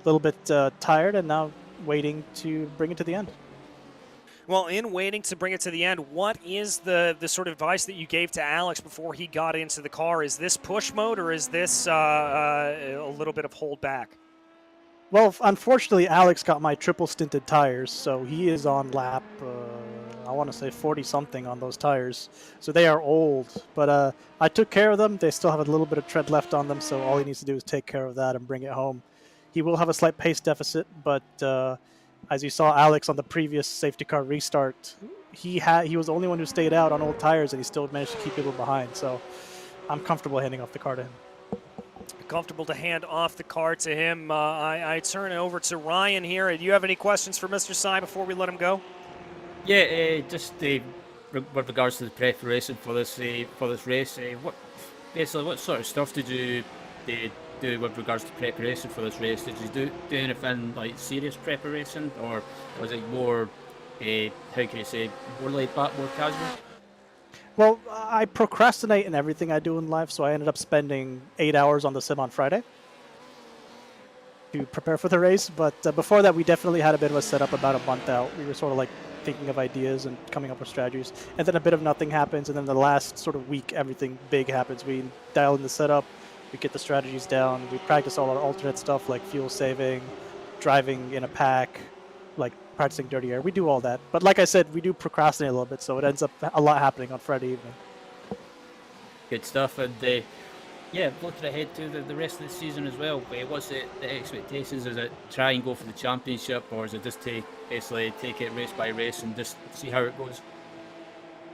little bit tired, and now waiting to bring it to the end. Well, in waiting to bring it to the end, what is the sort of advice that you gave to Alex before he got into the car? Is this push mode, or is this a little bit of hold back? Well, unfortunately, Alex got my triple stinted tires, so he is on lap, I want to say 40-something on those tires. So they are old, but I took care of them. They still have a little bit of tread left on them, so all he needs to do is take care of that and bring it home. He will have a slight pace deficit, but as you saw Alex on the previous safety car restart, he was the only one who stayed out on old tires, and he still managed to keep people behind. So I'm comfortable handing off the car to him. Comfortable to hand off the car to him. I turn it over to Ryan here. Do you have any questions for Mr. Cy before we let him go? Yeah, just with regards to the preparation for this race, what sort of stuff did you do with regards to preparation for this race? Did you do anything like serious preparation, or was it more, how can you say, more laid back, more casual? Well, I procrastinate in everything I do in life, so I ended up spending 8 hours on the sim on Friday to prepare for the race. But before that, we definitely had a bit of a setup about a month out. We were sort of like thinking of ideas and coming up with strategies. And then a bit of nothing happens, and then the last sort of week, everything big happens. We dial in the setup, we get the strategies down, we practice all our alternate stuff like fuel saving, driving in a pack, like practicing dirty air. We do all that. But like I said, we do procrastinate a little bit, so it ends up a lot happening on Friday evening. Good stuff. And yeah, looking ahead to the rest of the season as well, what's the expectations? Is it try and go for the championship, or is it just basically take it race by race and just see how it goes?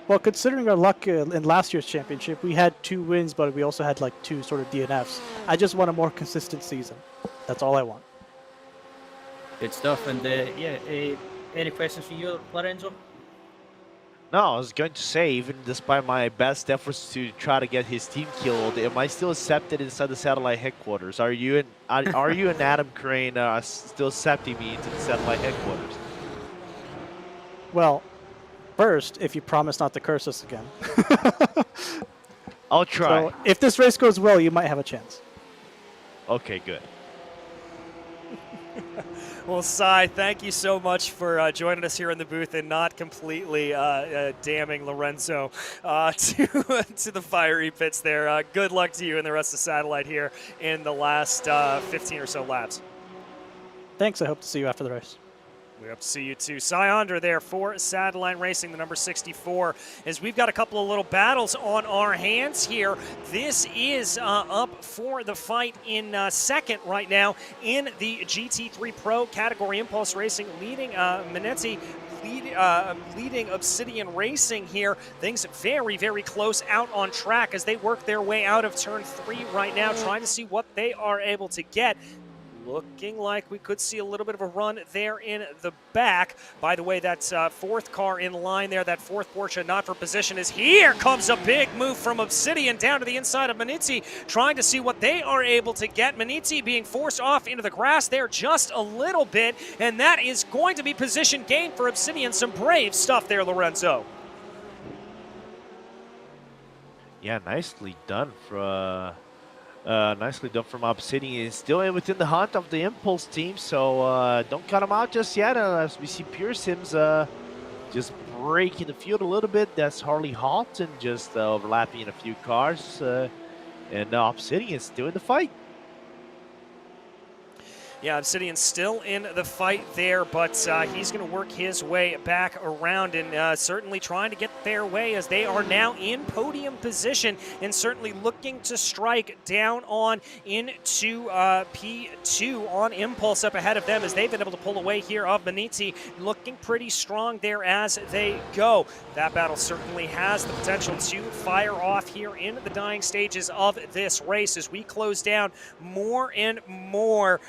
Well, considering our luck in last year's championship, we had 2 wins, but we also had like 2 sort of DNFs. I just want a more consistent season. That's all I want. Good stuff. And any questions for you, Lorenzo? No, I was going to say, even despite my best efforts to try to get his team killed, am I still accepted inside the satellite headquarters? Are you and Adam Crane still accepting me into the satellite headquarters? Well, first, if you promise not to curse us again. I'll try. So if this race goes well, you might have a chance. Okay, good. Well, Cy, thank you so much for joining us here in the booth and not completely damning Lorenzo to the fiery pits there. Good luck to you and the rest of Satellite here in the last 15 or so laps. Thanks. I hope to see you after the race. We hope to see you too. Cy Onder there for Satellite Racing, the number 64, as we've got a couple of little battles on our hands here. This is up for the fight in second right now in the GT3 Pro category. Impulse Racing leading Minetti, leading Obsidian Racing here. Things very, very close out on track as they work their way out of turn 3 right now, trying to see what they are able to get. Looking like we could see a little bit of a run there in the back. By the way, that fourth car in line there, that fourth Porsche not for position, is here comes a big move from Obsidian down to the inside of Minetti, trying to see what they are able to get. Minetti being forced off into the grass there just a little bit, and that is going to be position gain for Obsidian. Some brave stuff there, Lorenzo. Yeah, nicely done for from Obsidian. He's still within the hunt of the Impulse team, so don't cut him out just yet. As we see Pure Sims just breaking the field a little bit. That's Harley Halton just overlapping a few cars, and Obsidian is still in the fight. Yeah, Obsidian's still in the fight there, but he's going to work his way back around and certainly trying to get their way as they are now in podium position and certainly looking to strike down on into P2 on Impulse up ahead of them as they've been able to pull away here of Minetti, looking pretty strong there as they go. That battle certainly has the potential to fire off here in the dying stages of this race as we close down more and more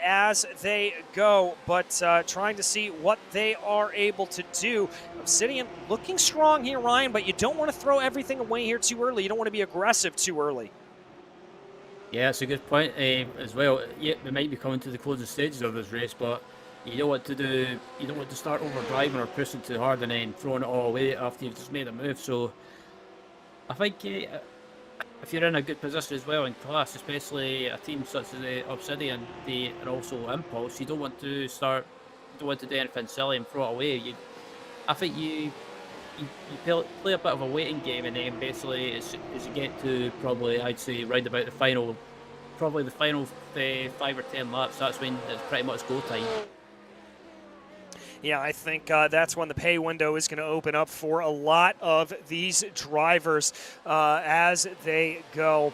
as they go, but trying to see what they are able to do. Obsidian looking strong here, Ryan, but you don't want to throw everything away here too early. You don't want to be aggressive too early. Yeah, that's a good point as well. Yeah, we might be coming to the closing stages of this race, but you don't want to start overdriving or pushing too hard and then throwing it all away after you've just made a move. So I think if you're in a good position as well in class, especially a team such as Obsidian and also Impulse, you don't want to do anything silly and throw it away. I think you play a bit of a waiting game, and then basically as you get to probably, I'd say, right about the final 5 or 10 laps, that's when it's pretty much go time. Yeah, I think that's when the pay window is going to open up for a lot of these drivers as they go.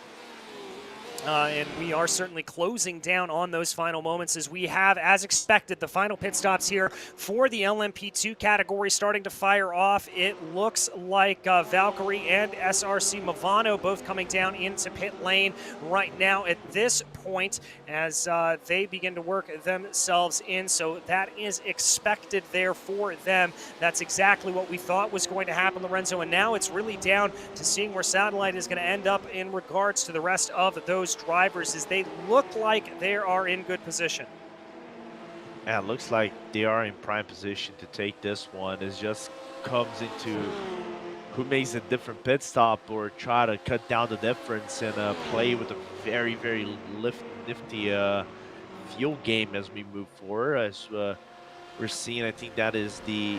And we are certainly closing down on those final moments as we have, as expected, the final pit stops here for the LMP2 category starting to fire off. It looks like Valkyrie and SRC Movano both coming down into pit lane right now at this point as they begin to work themselves in. So that is expected there for them. That's exactly what we thought was going to happen, Lorenzo. And now it's really down to seeing where Satellite is going to end up in regards to the rest of those drivers as they look like they are in good position. Yeah, it looks like they are in prime position to take this one. It just comes into who makes a different pit stop or try to cut down the difference and play with a very, very nifty fuel game as we move forward. As we're seeing, I think that is the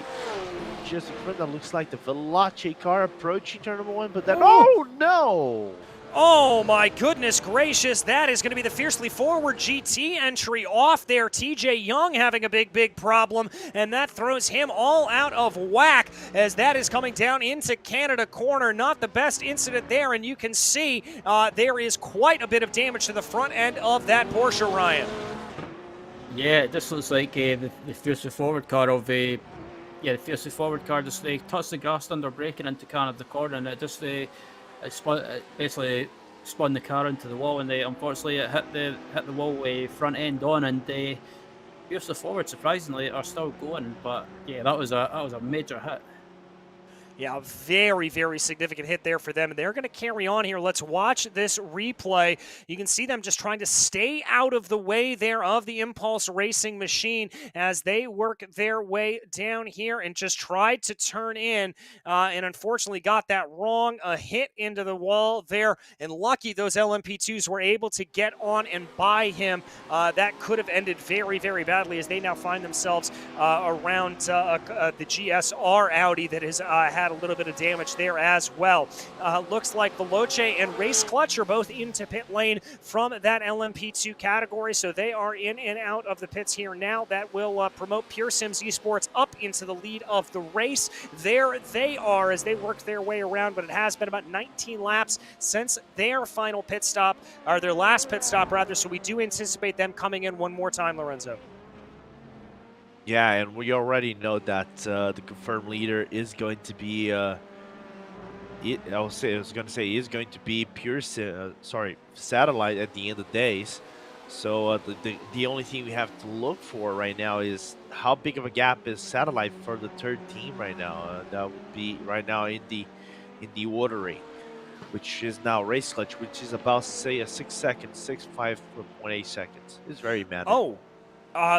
just in front that looks like the Veloce car approaching turn number 1, but then oh no! Oh my goodness gracious, that is going to be the fiercely forward GT entry off there. TJ Young having a big problem, and that throws him all out of whack as that is coming down into Canada corner. Not the best incident there, and you can see there is quite a bit of damage to the front end of that Porsche, Ryan. Yeah, it just looks like the fiercely forward car of the fiercely forward car just touched the grass under braking into Canada corner, and it just basically spun the car into the wall, and unfortunately it hit the wall front end on, and fiercely forward surprisingly are still going, but yeah, that was a major hit. Yeah, very, very significant hit there for them. And they're going to carry on here. Let's watch this replay. You can see them just trying to stay out of the way there of the Impulse Racing machine as they work their way down here and just tried to turn in and unfortunately got that wrong. A hit into the wall there. And lucky those LMP2s were able to get on and by him. That could have ended very, very badly as they now find themselves around the GSR Audi that has had a little bit of damage there as well. Looks like Veloce and Race Clutch are both into pit lane from that LMP2 category, so they are in and out of the pits here now. That will promote Pure Sims Esports up into the lead of the race. There they are as they work their way around, but it has been about 19 laps since their final pit stop, or their last pit stop rather, so we do anticipate them coming in one more time, Lorenzo. Yeah, and we already know that the confirmed leader is going to be. I was going to say is going to be Satellite at the end of the days. So the only thing we have to look for right now is how big of a gap is Satellite for the third team right now. That would be right now in the ordering, which is now Race Clutch, which is about say a 6 seconds, 5.8 seconds. It's very manageable. Oh.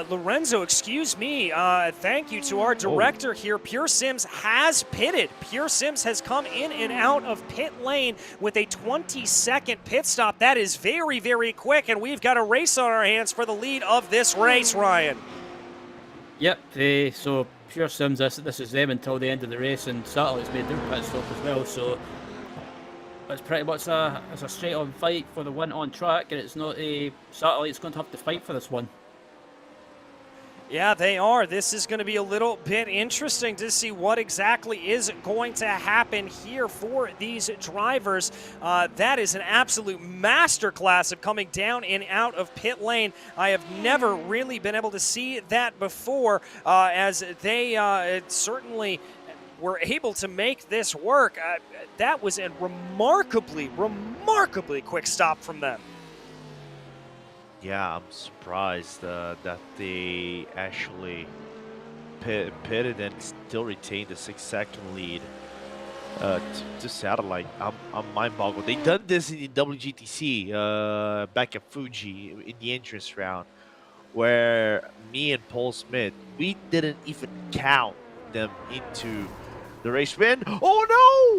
Lorenzo, excuse me. Thank you to our director here. Pure Sims has pitted. Pure Sims has come in and out of pit lane with a 20-second pit stop. That is very, very quick, and we've got a race on our hands for the lead of this race, Ryan. Yep, so Pure Sims, this is them until the end of the race, and Satellite's made their pit stop as well, so it's pretty much a straight-on fight for the win on track, and it's not a Satellite's going to have to fight for this one. Yeah, they are. This is going to be a little bit interesting to see what exactly is going to happen here for these drivers. That is an absolute masterclass of coming down and out of pit lane. I have never really been able to see that before, as they certainly were able to make this work. That was a remarkably quick stop from them. Yeah, I'm surprised that they actually pitted and still retained the 6-second lead to Satellite. I'm mind-boggled. They done this in the WGTC back at Fuji in the entrance round, where me and Paul Smith, we didn't even count them into the race win. Oh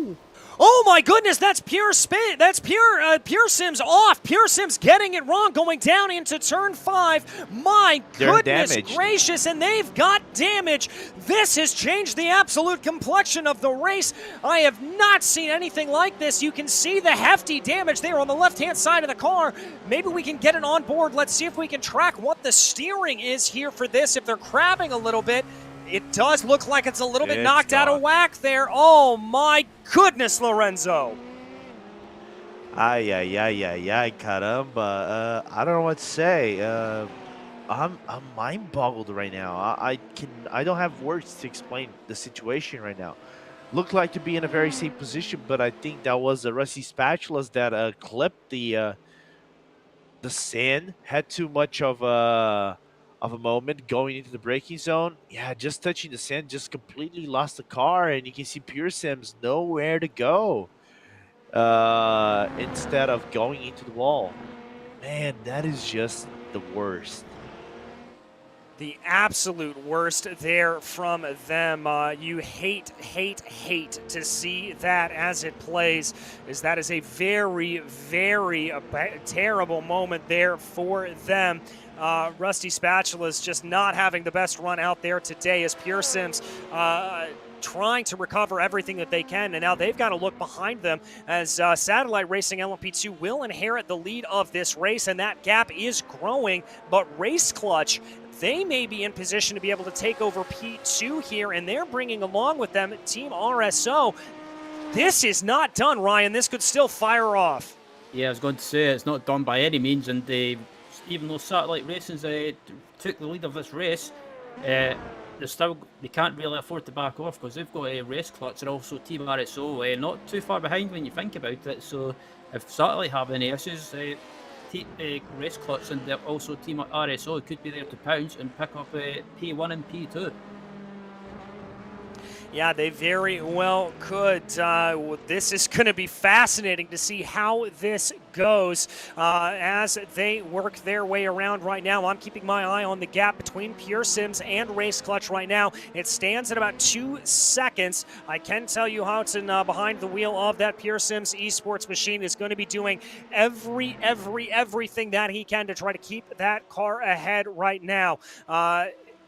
no! Oh my goodness, that's pure spin. That's Pure Sims off. Pure Sims getting it wrong, going down into turn 5. My goodness gracious, and they've got damage. This has changed the absolute complexion of the race. I have not seen anything like this. You can see the hefty damage there on the left-hand side of the car. Maybe we can get it on board. Let's see if we can track what the steering is here for this, if they're crabbing a little bit. It does look like it's a little bit knocked out of whack there. Oh my goodness, Lorenzo. Ay, caramba. I don't know what to say. I'm mind boggled right now. I don't have words to explain the situation right now. Looked like to be in a very safe position, but I think that was the rusty spatulas that clipped the sand. Had too much of a moment going into the braking zone. Yeah, just touching the sand, just completely lost the car, and you can see Pure Sims nowhere to go instead of going into the wall. Man, that is just the worst. The absolute worst there from them. You hate to see that as it plays, as that is a very, very terrible moment there for them. Rusty Spatulas just not having the best run out there today as Pure Sims trying to recover everything that they can, and now they've got to look behind them as Satellite Racing LMP2 will inherit the lead of this race, and that gap is growing, but Race Clutch, they may be in position to be able to take over P2 here, and they're bringing along with them Team RSO. This is not done, Ryan. This could still fire off. Yeah, I was going to say it's not done by any means, and even though Satellite Racing took the lead of this race, they can't really afford to back off because they've got a Race Clutch and also Team RSO not too far behind when you think about it. So if Satellite have any issues, Race Clutch and also Team RSO could be there to pounce and pick up P1 and P2. Yeah, they very well could. This is going to be fascinating to see how this goes as they work their way around right now. I'm keeping my eye on the gap between Pure Sims and Race Clutch right now. It stands at about 2 seconds. I can tell you Houghton behind the wheel of that Pure Sims esports machine is going to be doing everything that he can to try to keep that car ahead right now.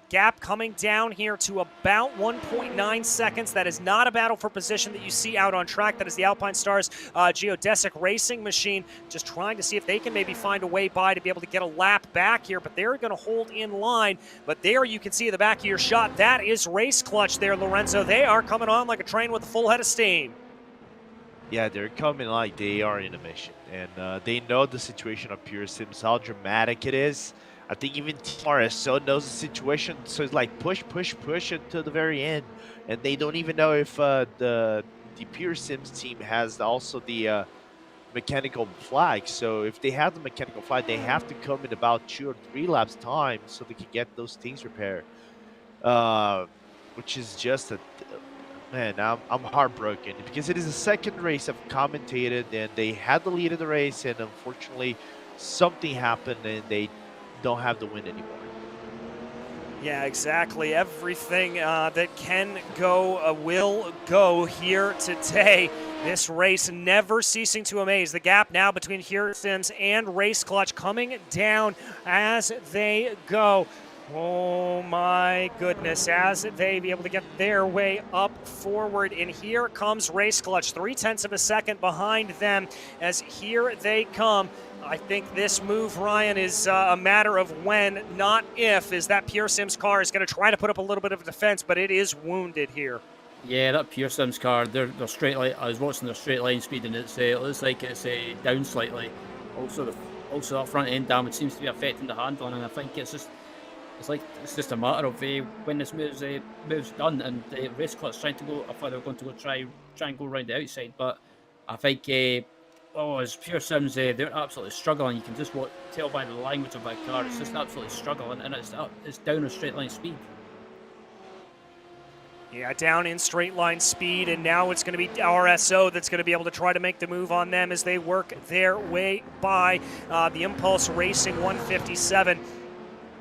Gap coming down here to about 1.9 seconds. That is not a battle for position that you see out on track. That is the Alpine Stars geodesic racing machine just trying to see if they can maybe find a way by to be able to get a lap back here, but they're going to hold in line. But there you can see at the back of your shot, that is Race Clutch there, Lorenzo. They are coming on like a train with a full head of steam. Yeah, they're coming like they are in a mission, and they know the situation of Pure Sims, how dramatic it is. I think even RSO knows the situation, so it's like push until the very end, and they don't even know if the Pure Sims team has also the mechanical flag. So if they have the mechanical flag, they have to come in about 2 or 3 laps time so they can get those things repaired, which is just a man. I'm heartbroken because it is the second race I've commentated, and they had the lead of the race, and unfortunately something happened and they don't have the win anymore. Yeah, exactly. Everything that can go will go here today. This race never ceasing to amaze. The gap now between Pure Sims and Race Clutch coming down as they go. Oh my goodness, as they be able to get their way up forward. And here comes Race Clutch, 0.3 of a second behind them as here they come. I think this move, Ryan, is a matter of when, not if, as that Pure Sims car is going to try to put up a little bit of defense, but it is wounded here. Yeah, that Pure Sims car, they're straight line. I was watching their straight line speed, and it looks like it's down slightly. Also, that front end damage seems to be affecting the handling, and I think it's just a matter of when this move's done, and the Race Clutch trying to go. I thought they were going to try and go around the outside, but I think as Pure Sims, they're absolutely struggling. You can just tell by the language of that car. It's just absolutely struggling, and it's down a straight line speed. Yeah, down in straight line speed, and now it's going to be RSO that's going to be able to try to make the move on them as they work their way by the Impulse Racing 157.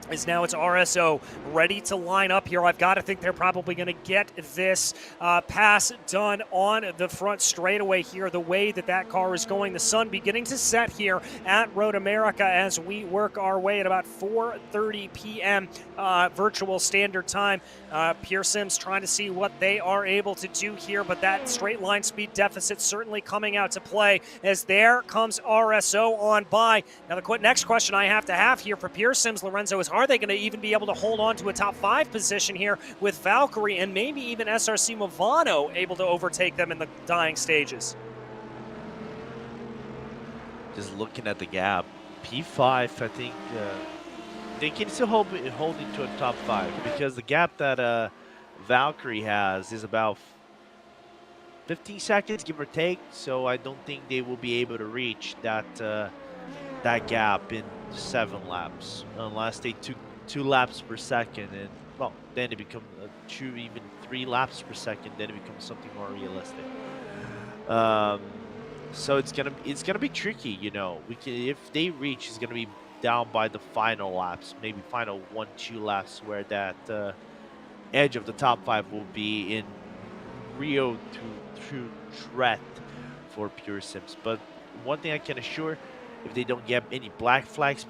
Is now it's RSO ready to line up here. I've got to think they're probably going to get this pass done on the front straightaway here, the way that car is going. The sun beginning to set here at Road America as we work our way at about 4:30 p.m. Virtual Standard Time. Pure Sims trying to see what they are able to do here, but that straight line speed deficit certainly coming out to play as there comes RSO on by. Now the next question I have here for Pure Sims, Lorenzo, is are they going to even be able to hold on to a top 5 position here with Valkyrie and maybe even SRC Movano able to overtake them in the dying stages? Just looking at the gap, P5, I think they can still hold into a top 5 because the gap that Valkyrie has is about 15 seconds, give or take. So I don't think they will be able to reach that gap in 7 laps unless they took 2 laps per second, and well, then it becomes 2, even 3 laps per second. Then it becomes something more realistic. So it's gonna be tricky, you know. If they reach, it's gonna be down by the final laps, maybe final 1-2 laps, where that edge of the top 5 will be in real true threat for Pure Sims. But one thing I can assure, if they don't get any black flags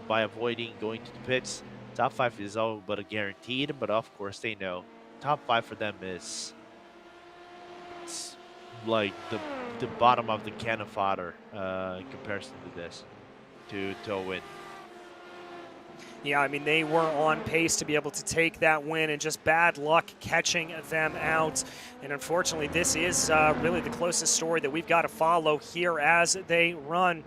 by avoiding going to the pits, top 5 is all but a guaranteed. But of course, they know top 5 for them is like the bottom of the can of fodder in comparison to this to a win. Yeah, I mean, they were on pace to be able to take that win, and just bad luck catching them out. And unfortunately, this is really the closest story that we've got to follow here as they run.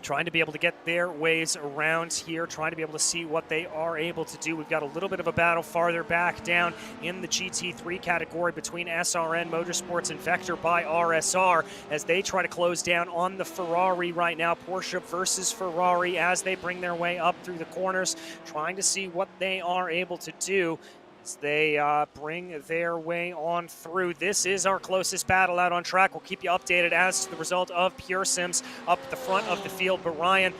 Trying to be able to get their ways around here, trying to be able to see what they are able to do. We've got a little bit of a battle farther back down in the GT3 category between SRN Motorsports and Vector by RSR as they try to close down on the Ferrari right now. Porsche versus Ferrari as they bring their way up through the corners, trying to see what they are able to do. as they bring their way on through. This is our closest battle out on track. We'll keep you updated as to the result of Pure Sims up the front of the field. But Ryan,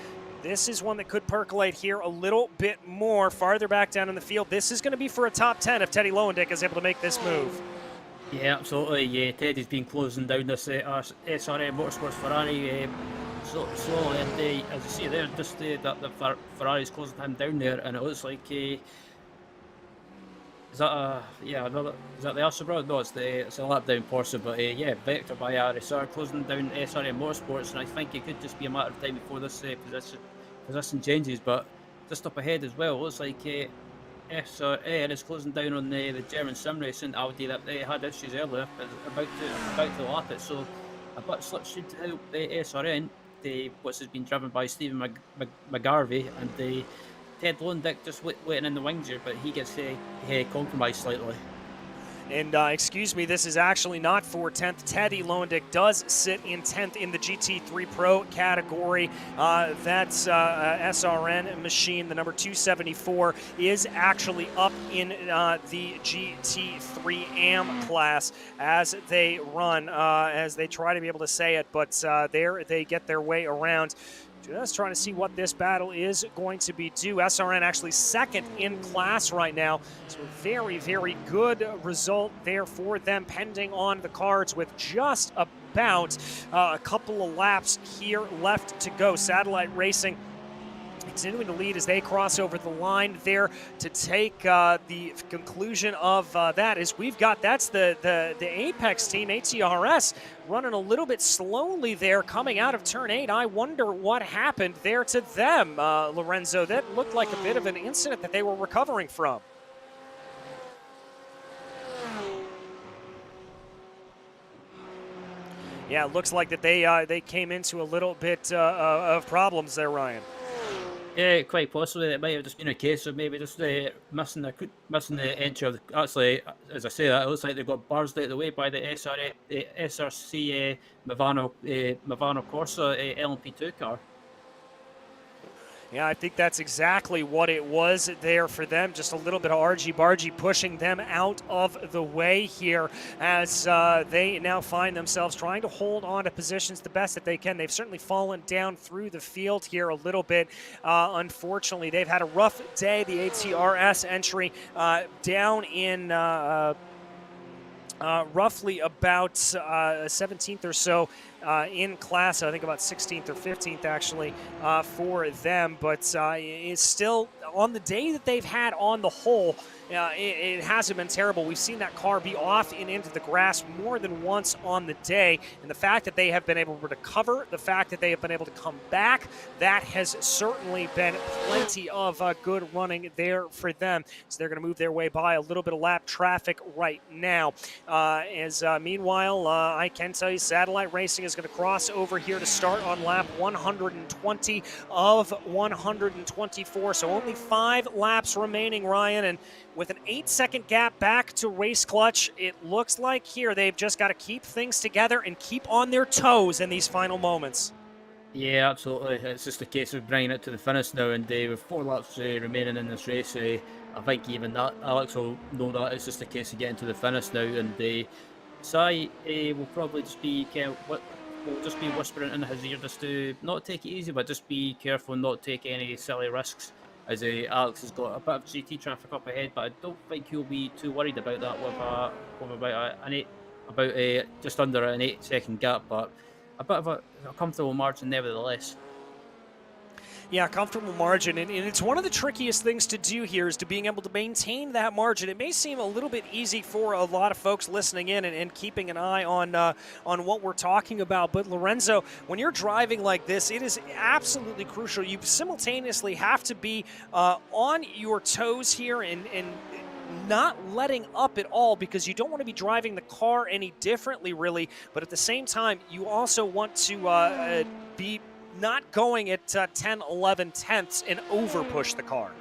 this is one that could percolate here a little bit more farther back down in the field. This is going to be for a top 10 if Teddy Lowendick is able to make this move. Yeah, absolutely. Yeah, Teddy's been closing down this SRM Motorsports Ferrari slowly, and as you see there, just the Ferrari's closing him down there, and it looks like is that the Astra? No, it's a lap down Porsche, but yeah, Vector by RSR closing down SRM Motorsports, and I think it could just be a matter of time before this position changes. But just up ahead as well, it looks like SRN is closing down on the German sim racing Audi that they had issues earlier, about to lap it. So a bit slip should help SRN, which has been driven by Stephen McGarvey, and Ted Lowendick just waiting in the wings here, but he gets compromised slightly. And excuse me, this is actually not for 10th. Teddy Lowendick does sit in 10th in the GT3 Pro category. That's SRN machine. The number 274 is actually up in the GT3 AM class as they run, as they try to be able to say it, but there they get their way around. Just trying to see what this battle is going to be due. SRN actually second in class right now. So a very, very good result there for them, pending on the cards with just about a couple of laps here left to go. Satellite Racing continuing to lead as they cross over the line there to take the conclusion of that is we've got, that's the Apex team, ATRS, running a little bit slowly there coming out of turn 8. I wonder what happened there to them, Lorenzo. That looked like a bit of an incident that they were recovering from. Yeah, it looks like that they came into a little bit of problems there, Ryan. Yeah, quite possibly. It might have just been a case of maybe just missing the entry of the, actually, as I say that, it looks like they got bars out of the way by the SRC Movano Corsa LMP2 car. Yeah, I think that's exactly what it was there for them. Just a little bit of argy-bargy pushing them out of the way here as they now find themselves trying to hold on to positions the best that they can. They've certainly fallen down through the field here a little bit. Unfortunately, they've had a rough day. The ATRS entry down in roughly about 17th or so in class. I think about 16th or 15th actually for them, but it's still on the day that they've had on the whole. It hasn't been terrible. We've seen that car be off and into the grass more than once on the day, and the fact that they have been able to recover, the fact that they have been able to come back, that has certainly been plenty of good running there for them. So they're going to move their way by a little bit of lap traffic right now. Meanwhile, I can tell you Satellite Racing is going to cross over here to start on lap 120 of 124. So only 5 laps remaining, Ryan, and with an 8-second gap back to Race Clutch, it looks like here they've just got to keep things together and keep on their toes in these final moments. Yeah, absolutely. It's just a case of bringing it to the finish now, and with 4 laps remaining in this race, I think even that Alex will know that it's just a case of getting to the finish now, and Sai will probably just be whispering in his ear just to not take it easy, but just be careful and not take any silly risks. As Alex has got a bit of GT traffic up ahead, but I don't think he'll be too worried about that with just under an 8-second gap, but a bit of a comfortable margin nevertheless. Yeah, comfortable margin, and it's one of the trickiest things to do here is to being able to maintain that margin. It may seem a little bit easy for a lot of folks listening in and keeping an eye on what we're talking about, but Lorenzo, when you're driving like this, it is absolutely crucial. You simultaneously have to be on your toes here and not letting up at all, because you don't want to be driving the car any differently, really, but at the same time, you also want to be not going at 10, 11 tenths and over push the car.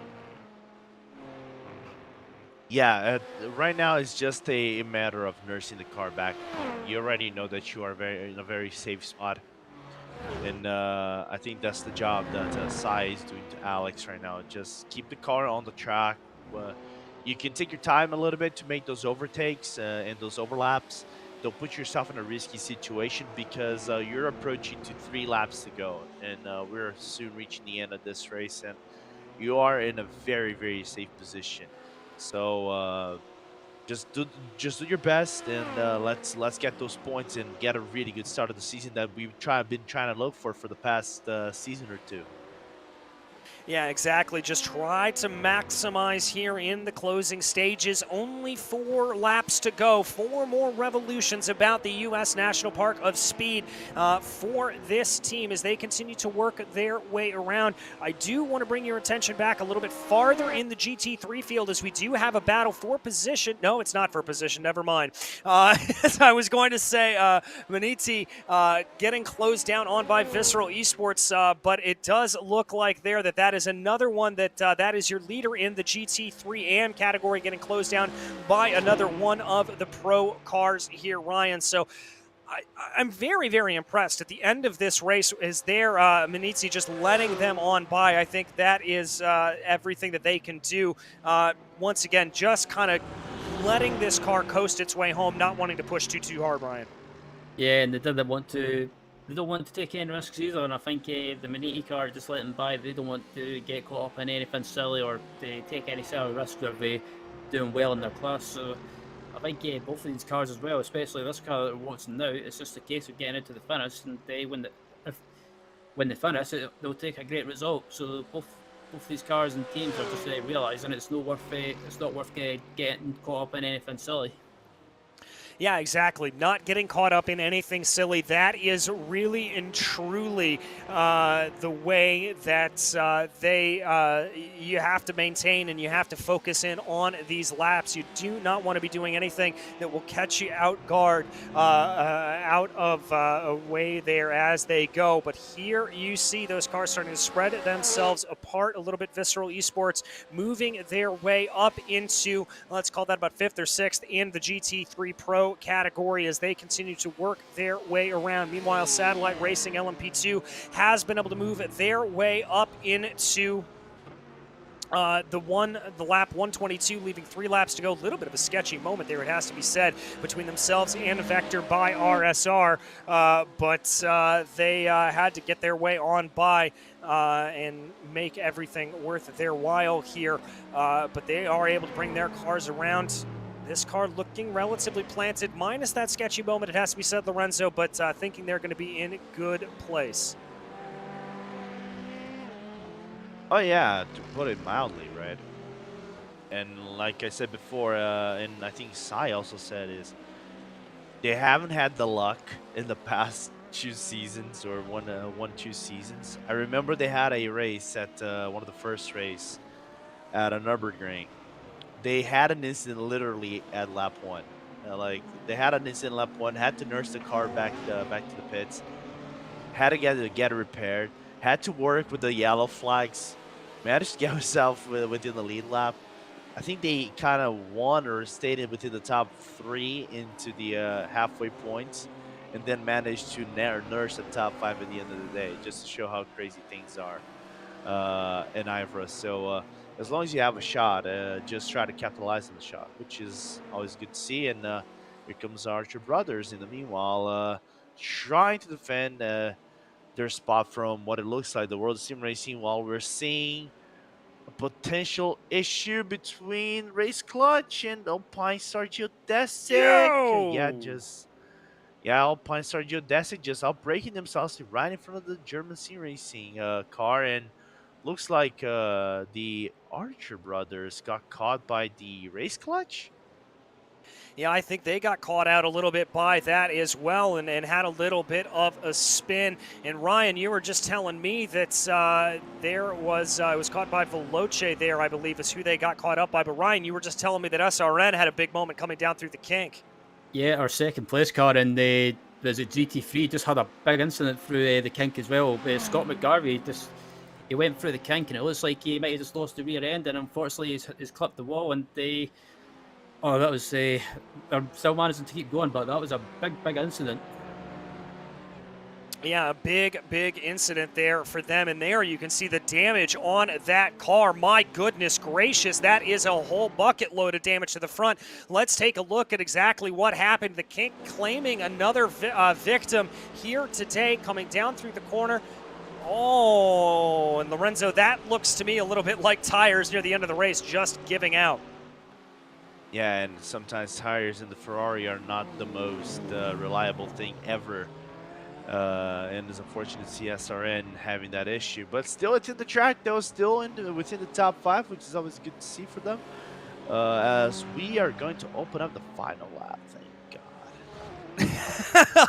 Yeah, right now it's just a matter of nursing the car back. You already know that you are in a very safe spot. And I think that's the job that Sai is doing to Alex right now. Just keep the car on the track. you can take your time a little bit to make those overtakes and those overlaps. Don't put yourself in a risky situation because you're approaching to 3 laps to go, and we're soon reaching the end of this race, and you are in a very, very safe position. So just do your best, and let's get those points and get a really good start of the season that we've been trying to look for the past season or two. Yeah, exactly. Just try to maximize here in the closing stages. Only 4 laps to go. 4 more revolutions about the U.S. National Park of Speed for this team as they continue to work their way around. I do want to bring your attention back a little bit farther in the GT3 field as we do have a battle for position. No, it's not for position. Never mind. As I was going to say, Maniti getting closed down on by Visceral Esports, but it does look like there that is another one that is your leader in the GT3 AM category, getting closed down by another one of the pro cars here, Ryan. So I'm very, very impressed. At the end of this race, is there Manizzi just letting them on by? I think that is everything that they can do. Once again, just kind of letting this car coast its way home, not wanting to push too hard, Ryan. Yeah, and they don't want to take any risks either, and I think the Maniti car just let them by. They don't want to get caught up in anything silly or to take any silly risk of doing well in their class. So I think both of these cars as well, especially this car that we're watching now, it's just a case of getting into the finish, and when they finish, they'll take a great result. So both these cars and teams are just realising it's not worth getting caught up in anything silly. Yeah, exactly. Not getting caught up in anything silly. That is really and truly the way that you have to maintain and you have to focus in on these laps. You do not want to be doing anything that will catch you out of away there as they go. But here you see those cars starting to spread themselves apart a little bit. Visceral Esports moving their way up into, let's call that about 5th or 6th in the GT3 Pro category as they continue to work their way around. Meanwhile, Satellite Racing LMP2 has been able to move their way up into the lap 122, leaving 3 laps to go. A little bit of a sketchy moment there, it has to be said, between themselves and Vector by RSR, but they had to get their way on by and make everything worth their while here, but they are able to bring their cars around. This car looking relatively planted, minus that sketchy moment, it has to be said, Lorenzo, but thinking they're going to be in good place. Oh yeah, to put it mildly, right? And like I said before, and I think Sai also said, is they haven't had the luck in the past 2 seasons or two seasons. I remember they had a race at one of the first race at a Nürburgring. They had an incident literally at lap 1. They had an incident lap 1, had to nurse the car back to the pits, had to get it repaired, had to work with the yellow flags, managed to get himself within the lead lap. I think they kind of won or stayed within the top 3 into the halfway points, and then managed to nurse the top 5 at the end of the day, just to show how crazy things are in IVRA. So as long as you have a shot, just try to capitalize on the shot, which is always good to see. And here comes Archer Brothers in the meanwhile, trying to defend their spot from what it looks like the World of Sim Racing, while we're seeing a potential issue between Race Clutch and Alpine Star Geodesic. Alpine Star Geodesic just outbreaking themselves right in front of the German Sim Racing car, and looks like the Archer Brothers got caught by the Race Clutch. Yeah, I think they got caught out a little bit by that as well, and had a little bit of a spin. And Ryan, you were just telling me that there was it was caught by Veloce there, I believe, is who they got caught up by. But Ryan, you were just telling me that SRN had a big moment coming down through the kink. Yeah, our second place car in the GT3 just had a big incident through the kink as well. Scott McGarvey he went through the kink, and it looks like he might have just lost the rear end, and unfortunately he's clipped the wall, and they're still managing to keep going, but that was a big incident. Yeah, a big incident there for them. And there you can see the damage on that car. My goodness gracious, that is a whole bucket load of damage to the front. Let's take a look at exactly what happened. The Kink claiming another victim here today, coming down through the corner. Oh, and Lorenzo, that looks to me a little bit like tires near the end of the race, just giving out. Yeah, and sometimes tires in the Ferrari are not the most reliable thing ever. And it's unfortunate to see SRN having that issue. But still, it's in the track, though, still within the top 5, which is always good to see for them. As we are going to open up the final lap, thank God.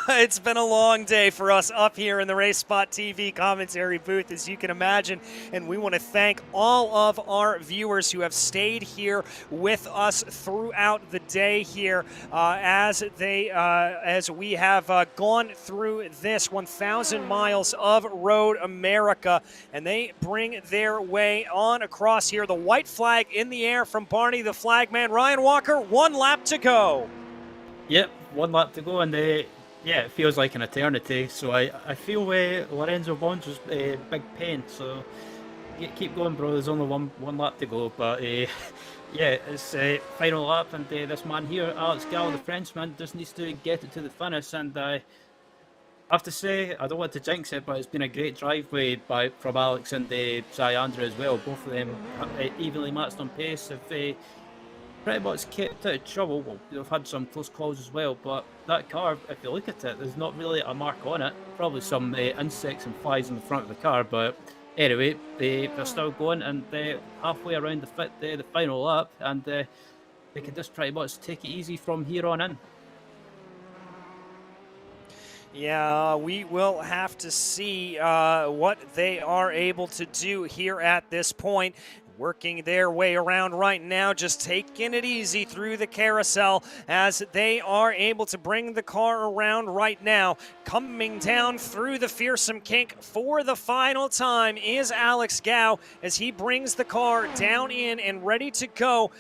It's been a long day for us up here in the RaceSpotTV commentary booth, as you can imagine, and we want to thank all of our viewers who have stayed here with us throughout the day here as we have gone through this 1,000 miles of Road America, and they bring their way on across here. The white flag in the air from Barney the flagman. Ryan Walker, 1 lap to go. Yep, 1 lap to go, and yeah, it feels like an eternity. So I feel Lorenzo Bon's was big pain. So keep going, bro. There's only one lap to go, but yeah, it's final lap, and this man here, Alex Gall, the Frenchman, just needs to get it to the finish. And I have to say, I don't want to jinx it, but it's been a great driveway from Alex and Zayandra as well. Both of them evenly matched on pace. If they pretty much kept out of trouble. Well, they've had some close calls as well, but that car, if you look at it, there's not really a mark on it. Probably some insects and flies in the front of the car, but anyway, they're still going, and they're halfway around the final lap, and they can just pretty much take it easy from here on in. Yeah, we will have to see what they are able to do here at this point. Working their way around right now, just taking it easy through the carousel as they are able to bring the car around right now. Coming down through the fearsome kink for the final time is Alex Gao as he brings the car down in and ready to go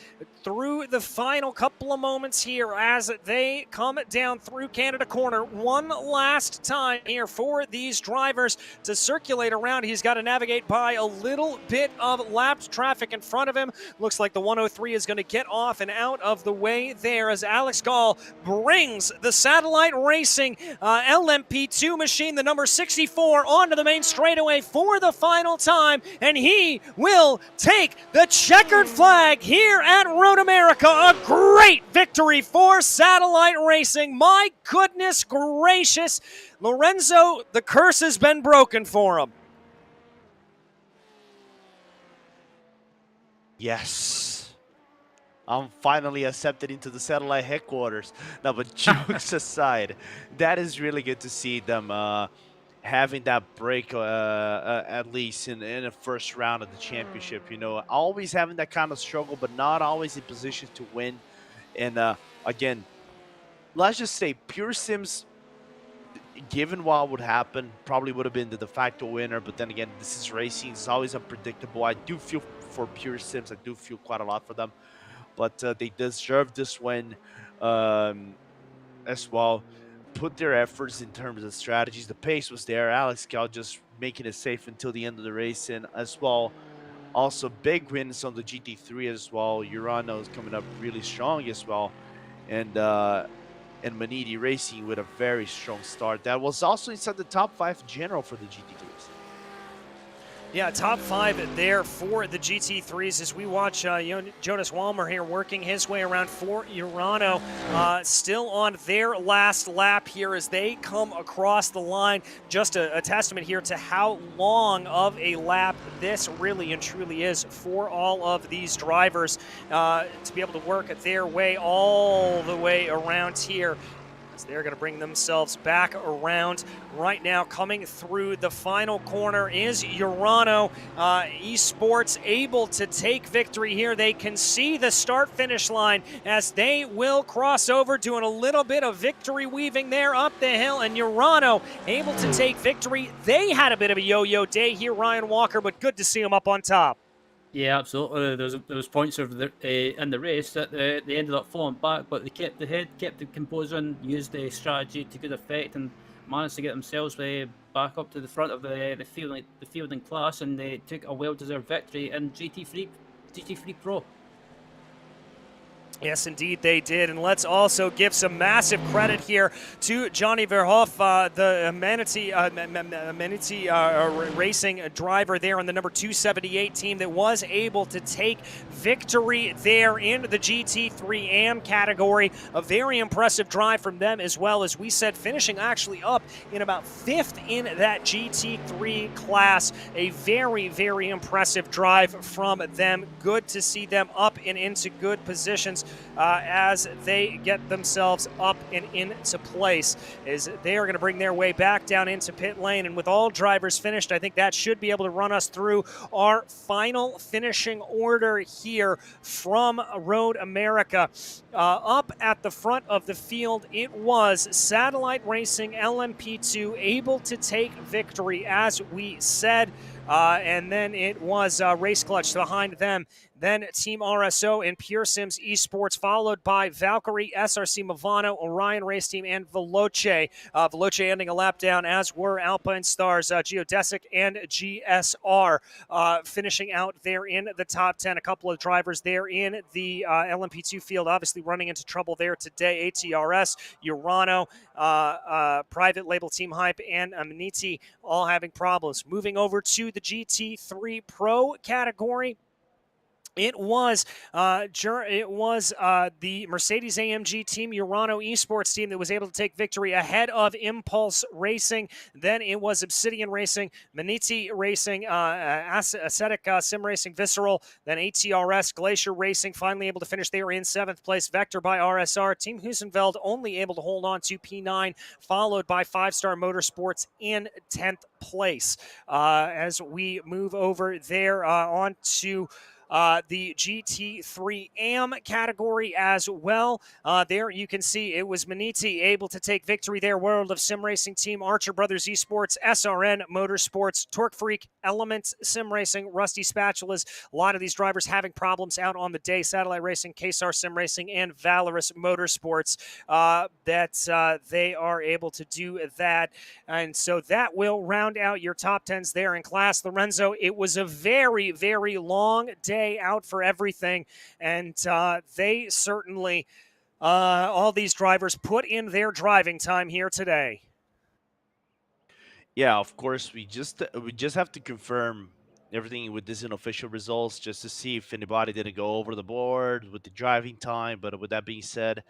through the final couple of moments here as they come down through Canada Corner. One last time here for these drivers to circulate around. He's got to navigate by a little bit of lapped traffic in front of him. Looks like the 103 is going to get off and out of the way there as Alex Gall brings the Satellite Racing LMP2 machine, the number 64, onto the main straightaway for the final time, and he will take the checkered flag here at Road America. A great victory for Satellite Racing. My goodness gracious. Lorenzo, the curse has been broken for him. Yes. I'm finally accepted into the satellite headquarters. No, but jokes aside, that is really good to see them having that break at least in the first round of the championship. You know, always having that kind of struggle, but not always in position to win. And again, let's just say Pure Sims, given what would happen, probably would have been the de facto winner. But then again, this is racing. It's always unpredictable. I do feel for Pure Sims. I do feel quite a lot for them. But they deserve this win as well. Put their efforts in terms of strategies. The pace was there. Alex Gal just making it safe until the end of the race. And as well, also big wins on the GT3 as well. Urano is coming up really strong as well. And Manidi Racing with a very strong start. That was also inside the top 5 general for the GT3s. Yeah, top 5 there for the GT3s as we watch Jonas Walmer here working his way around for Urano. Still on their last lap here as they come across the line. Just a testament here to how long of a lap this really and truly is for all of these drivers to be able to work their way all the way around here. They're going to bring themselves back around right now. Coming through the final corner is Urano Esports, able to take victory here. They can see the start-finish line as they will cross over, doing a little bit of victory weaving there up the hill, and Urano able to take victory. They had a bit of a yo-yo day here, Ryan Walker, but good to see them up on top. Yeah, absolutely. There was points in the race that they ended up falling back, but they kept the head, kept the composure, and used the strategy to good effect, and managed to get themselves back up to the front of the fielding class, and they took a well-deserved victory in GT3 Pro. Yes, indeed they did. And let's also give some massive credit here to Johnny Verhoef, the Manatee Racing driver there on the number 278 team that was able to take victory there in the GT3 AM category. A very impressive drive from them, as well as we said, finishing actually up in about 5th in that GT3 class. A very, very impressive drive from them. Good to see them up and into good positions as they get themselves up and into place, as they are going to bring their way back down into pit lane. And with all drivers finished, I think that should be able to run us through our final finishing order here from Road America. Up at the front of the field, it was Satellite Racing LMP2 able to take victory, as we said. And then it was Race Clutch behind them. Then Team RSO and Pure Sims Esports, followed by Valkyrie, SRC Movano, Orion Race Team, and Veloce. Veloce ending a lap down, as were Alpine Stars, Geodesic, and GSR, finishing out there in the top 10. A couple of drivers there in the LMP2 field, obviously running into trouble there today. ATRS, Urano, Private Label Team Hype, and Maniti all having problems. Moving over to the GT3 Pro category, it was the Mercedes-AMG Team Urano Esports team that was able to take victory ahead of Impulse Racing. Then it was Obsidian Racing, Maniti Racing, Ascetic Sim Racing, Visceral, then ATRS, Glacier Racing, finally able to finish there in 7th place. Vector by RSR, Team Husenfeld only able to hold on to P9, followed by 5-Star Motorsports in 10th place. As we move over there on to the GT3 AM category as well. There you can see it was Maniti able to take victory there. World of Sim Racing Team, Archer Brothers Esports, SRN Motorsports, Torque Freak, Elements Sim Racing, Rusty Spatulas. A lot of these drivers having problems out on the day. Satellite Racing, KSAR Sim Racing, and Valorous Motorsports. That they are able to do that. And so that will round out your top 10s there in class. Lorenzo, it was a very, very long day out for everything, and they certainly, all these drivers put in their driving time here today. Yeah, of course, we just have to confirm everything with these unofficial results just to see if anybody didn't go over the board with the driving time. But with that being said,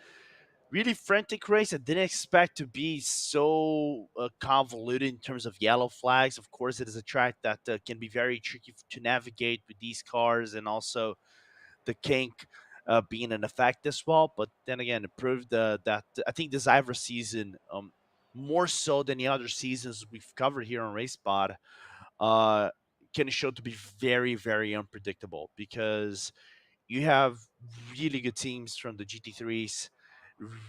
really frantic race. I didn't expect to be so convoluted in terms of yellow flags. Of course, it is a track that can be very tricky to navigate with these cars, and also the kink being an effect as well. But then again, it proved that I think this IVRA season, more so than the other seasons we've covered here on RaceSpot, can show to be very, very unpredictable, because you have really good teams from the GT3s,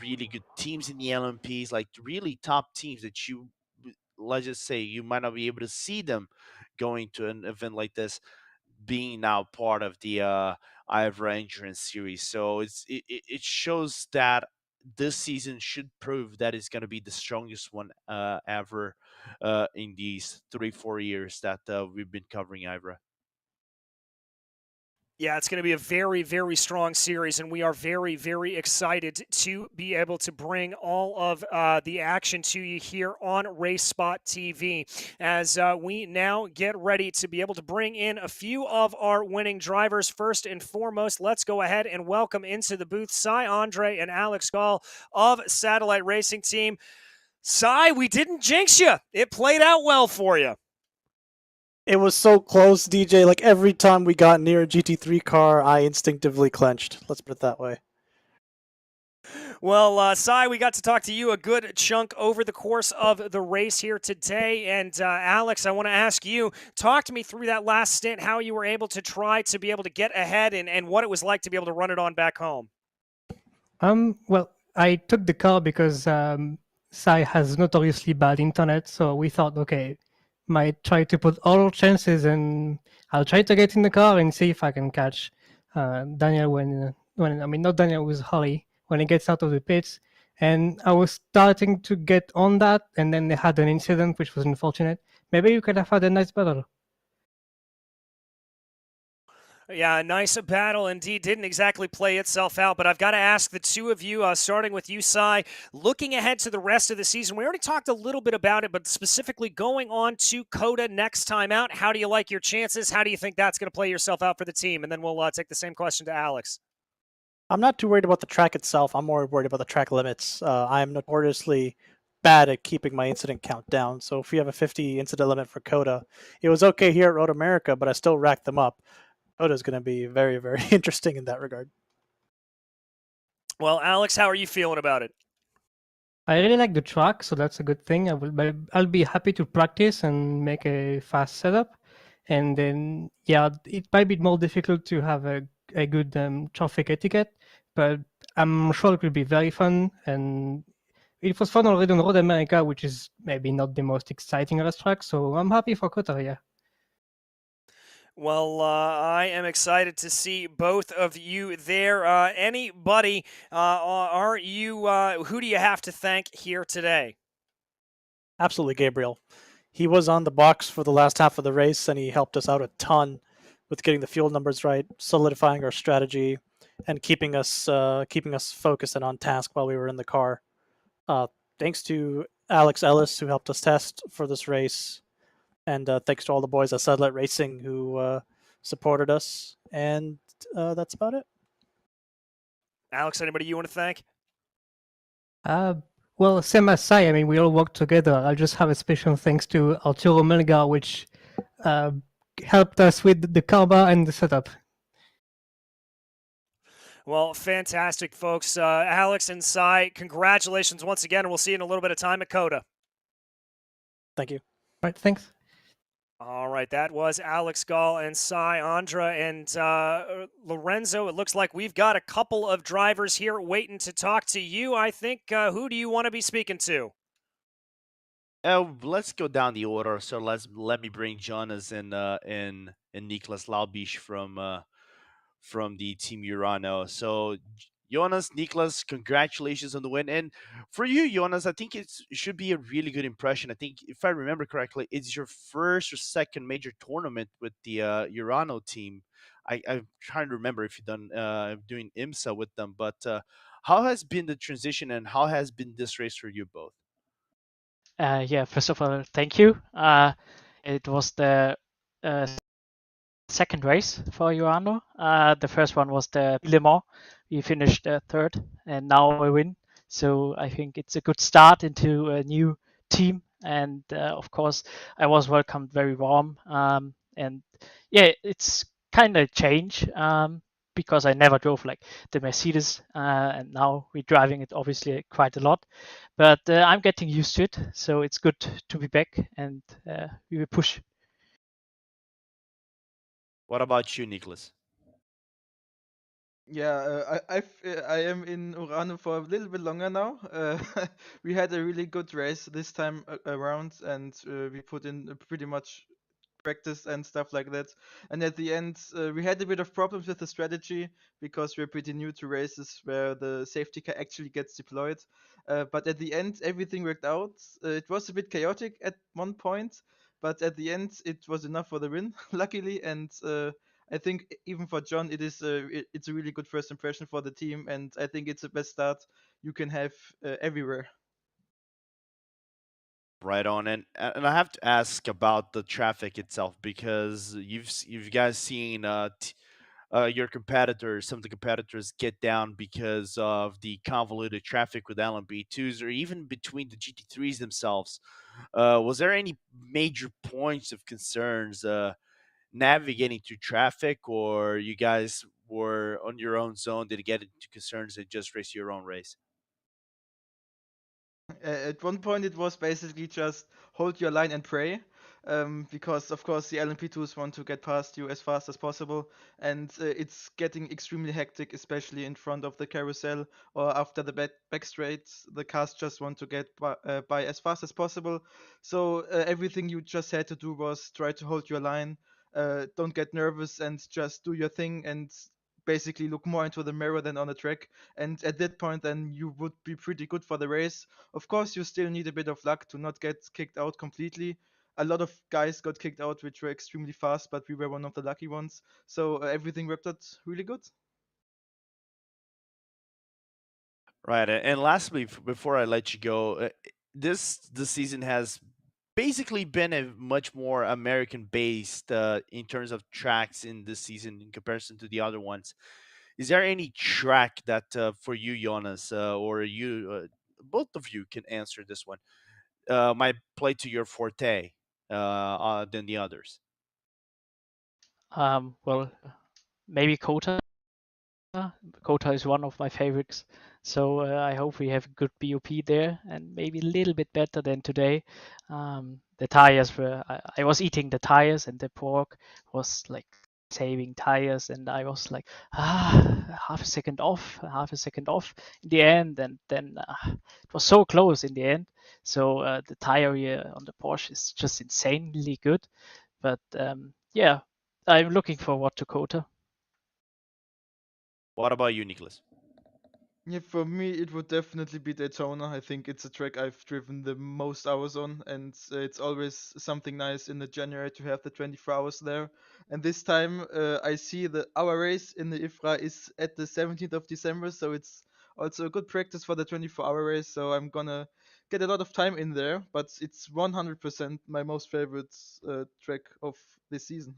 really good teams in the LMPs, like really top teams that you, let's just say, you might not be able to see them going to an event like this, being now part of the IVRA Endurance Series. So it shows that this season should prove that it's going to be the strongest one ever in these 3-4 years that we've been covering IVRA. Yeah, it's going to be a very, very strong series, and we are very, very excited to be able to bring all of the action to you here on RaceSpotTV, as we now get ready to be able to bring in a few of our winning drivers. First and foremost, let's go ahead and welcome into the booth Cy Andre and Alex Gall of Satellite Racing Team. Cy, we didn't jinx you. It played out well for you. It was so close, DJ. Like every time we got near a GT3 car, I instinctively clenched. Let's put it that way. Well, Cy, we got to talk to you a good chunk over the course of the race here today. And Alex, I want to ask you, talk to me through that last stint, how you were able to try to be able to get ahead, and what it was like to be able to run it on back home. Well, I took the car because Cy has notoriously bad internet, so we thought, okay, might try to put all our chances, and I'll try to get in the car and see if I can catch Daniel when I mean, not Daniel, with Holly, when he gets out of the pits. and I was starting to get on that, and then they had an incident which was unfortunate. Maybe you could have had a nice battle. Yeah, a nice battle indeed. Didn't exactly play itself out, but I've got to ask the two of you, starting with you, Sai, looking ahead to the rest of the season. We already talked a little bit about it, but specifically going on to COTA next time out, how do you like your chances? How do you think that's going to play yourself out for the team? And then we'll take the same question to Alex. I'm not too worried about the track itself. I'm more worried about the track limits. I'm notoriously bad at keeping my incident count down. So if we have a 50 incident limit for COTA, it was okay here at Road America, but I still racked them up. COTA is going to be very, very interesting in that regard. Well, Alex, how are you feeling about it? I really like the track, so that's a good thing. I'll be happy to practice and make a fast setup. And then, yeah, it might be more difficult to have a good traffic etiquette, but I'm sure it will be very fun. And it was fun already on Road America, which is maybe not the most exciting racetrack, so I'm happy for COTA, yeah. Well, I am excited to see both of you there. Anybody, are you? Who do you have to thank here today? Absolutely, Gabriel. He was on the box for the last half of the race, and he helped us out a ton with getting the fuel numbers right, solidifying our strategy, and keeping us focused and on task while we were in the car. Thanks to Alex Ellis, who helped us test for this race, and thanks to all the boys at Satellite Racing who supported us. And that's about it. Alex, anybody you want to thank? Well, same as Sai, I mean, we all work together. I'll just have a special thanks to Arturo Melgar, which helped us with the karma and the setup. Well, fantastic, folks. Alex and Sai, congratulations once again, and we'll see you in a little bit of time at COTA. Thank you. All right, thanks. All right, that was Alex Gall and Sai Andra and Lorenzo. It looks like we've got a couple of drivers here waiting to talk to you. I think, who do you want to be speaking to? Let's go down the order. So let me bring Jonas and Niklas Laubisch from the Team Urano. So Jonas, Niklas, congratulations on the win. And for you, Jonas, I think it should be a really good impression. I think if I remember correctly, it's your first or second major tournament with the Urano team. I'm trying to remember if you've done doing IMSA with them, but how has been the transition and how has been this race for you both? Yeah, first of all, thank you. It was the second race for Urano. The first one was the Le Mans. We finished third, and now we win. So I think it's a good start into a new team. And of course, I was welcomed very warm. And yeah, it's kind of change because I never drove like the Mercedes, and now we're driving it obviously quite a lot. But I'm getting used to it, so it's good to be back, and we will push. What about you, Niklas? Yeah, I am in Urano for a little bit longer now. We had a really good race this time around, and we put in pretty much practice and stuff like that. And at the end, we had a bit of problems with the strategy because we're pretty new to races where the safety car actually gets deployed. But at the end, everything worked out. It was a bit chaotic at one point, but at the end, it was enough for the win, luckily. And I think even for John, it's a really good first impression for the team, and I think it's the best start you can have everywhere. Right on, and I have to ask about the traffic itself because you've guys seen your competitors, some of the competitors get down because of the convoluted traffic with LMP2s or even between the GT3s themselves. Was there any major points of concerns navigating through traffic, or you guys were on your own zone, did it get into concerns and just race your own race? At one point, it was basically just hold your line and pray, because of course the LMP2s want to get past you as fast as possible, and it's getting extremely hectic, especially in front of the carousel or after the back straights. The cars just want to get by as fast as possible. So everything you just had to do was try to hold your line, don't get nervous, and just do your thing and basically look more into the mirror than on the track. And at that point, then you would be pretty good for the race. Of course, you still need a bit of luck to not get kicked out completely. A lot of guys got kicked out, which were extremely fast, but we were one of the lucky ones. So everything worked out really good. Right, and lastly, before I let you go, the season has basically been a much more American based in terms of tracks in this season in comparison to the other ones. Is there any track that for you, Jonas, or you, both of you can answer this one, might play to your forte than the others? Well, maybe Kota. Kota is one of my favorites. So I hope we have good BOP there and maybe a little bit better than today. The tires were, I was eating the tires and the pork was like saving tires and I was like, half a second off in the end. And then it was so close in the end. So the tire here on the Porsche is just insanely good. But yeah, I'm looking forward to Kota. What about you, Nicholas? Yeah, for me, it would definitely be Daytona. I think it's a track I've driven the most hours on, and it's always something nice in the January to have the 24 hours there. And this time, I see that our race in the IVRA is at the 17th of December, so it's also a good practice for the 24-hour race. So I'm gonna get a lot of time in there, but it's 100% my most favorite track of this season.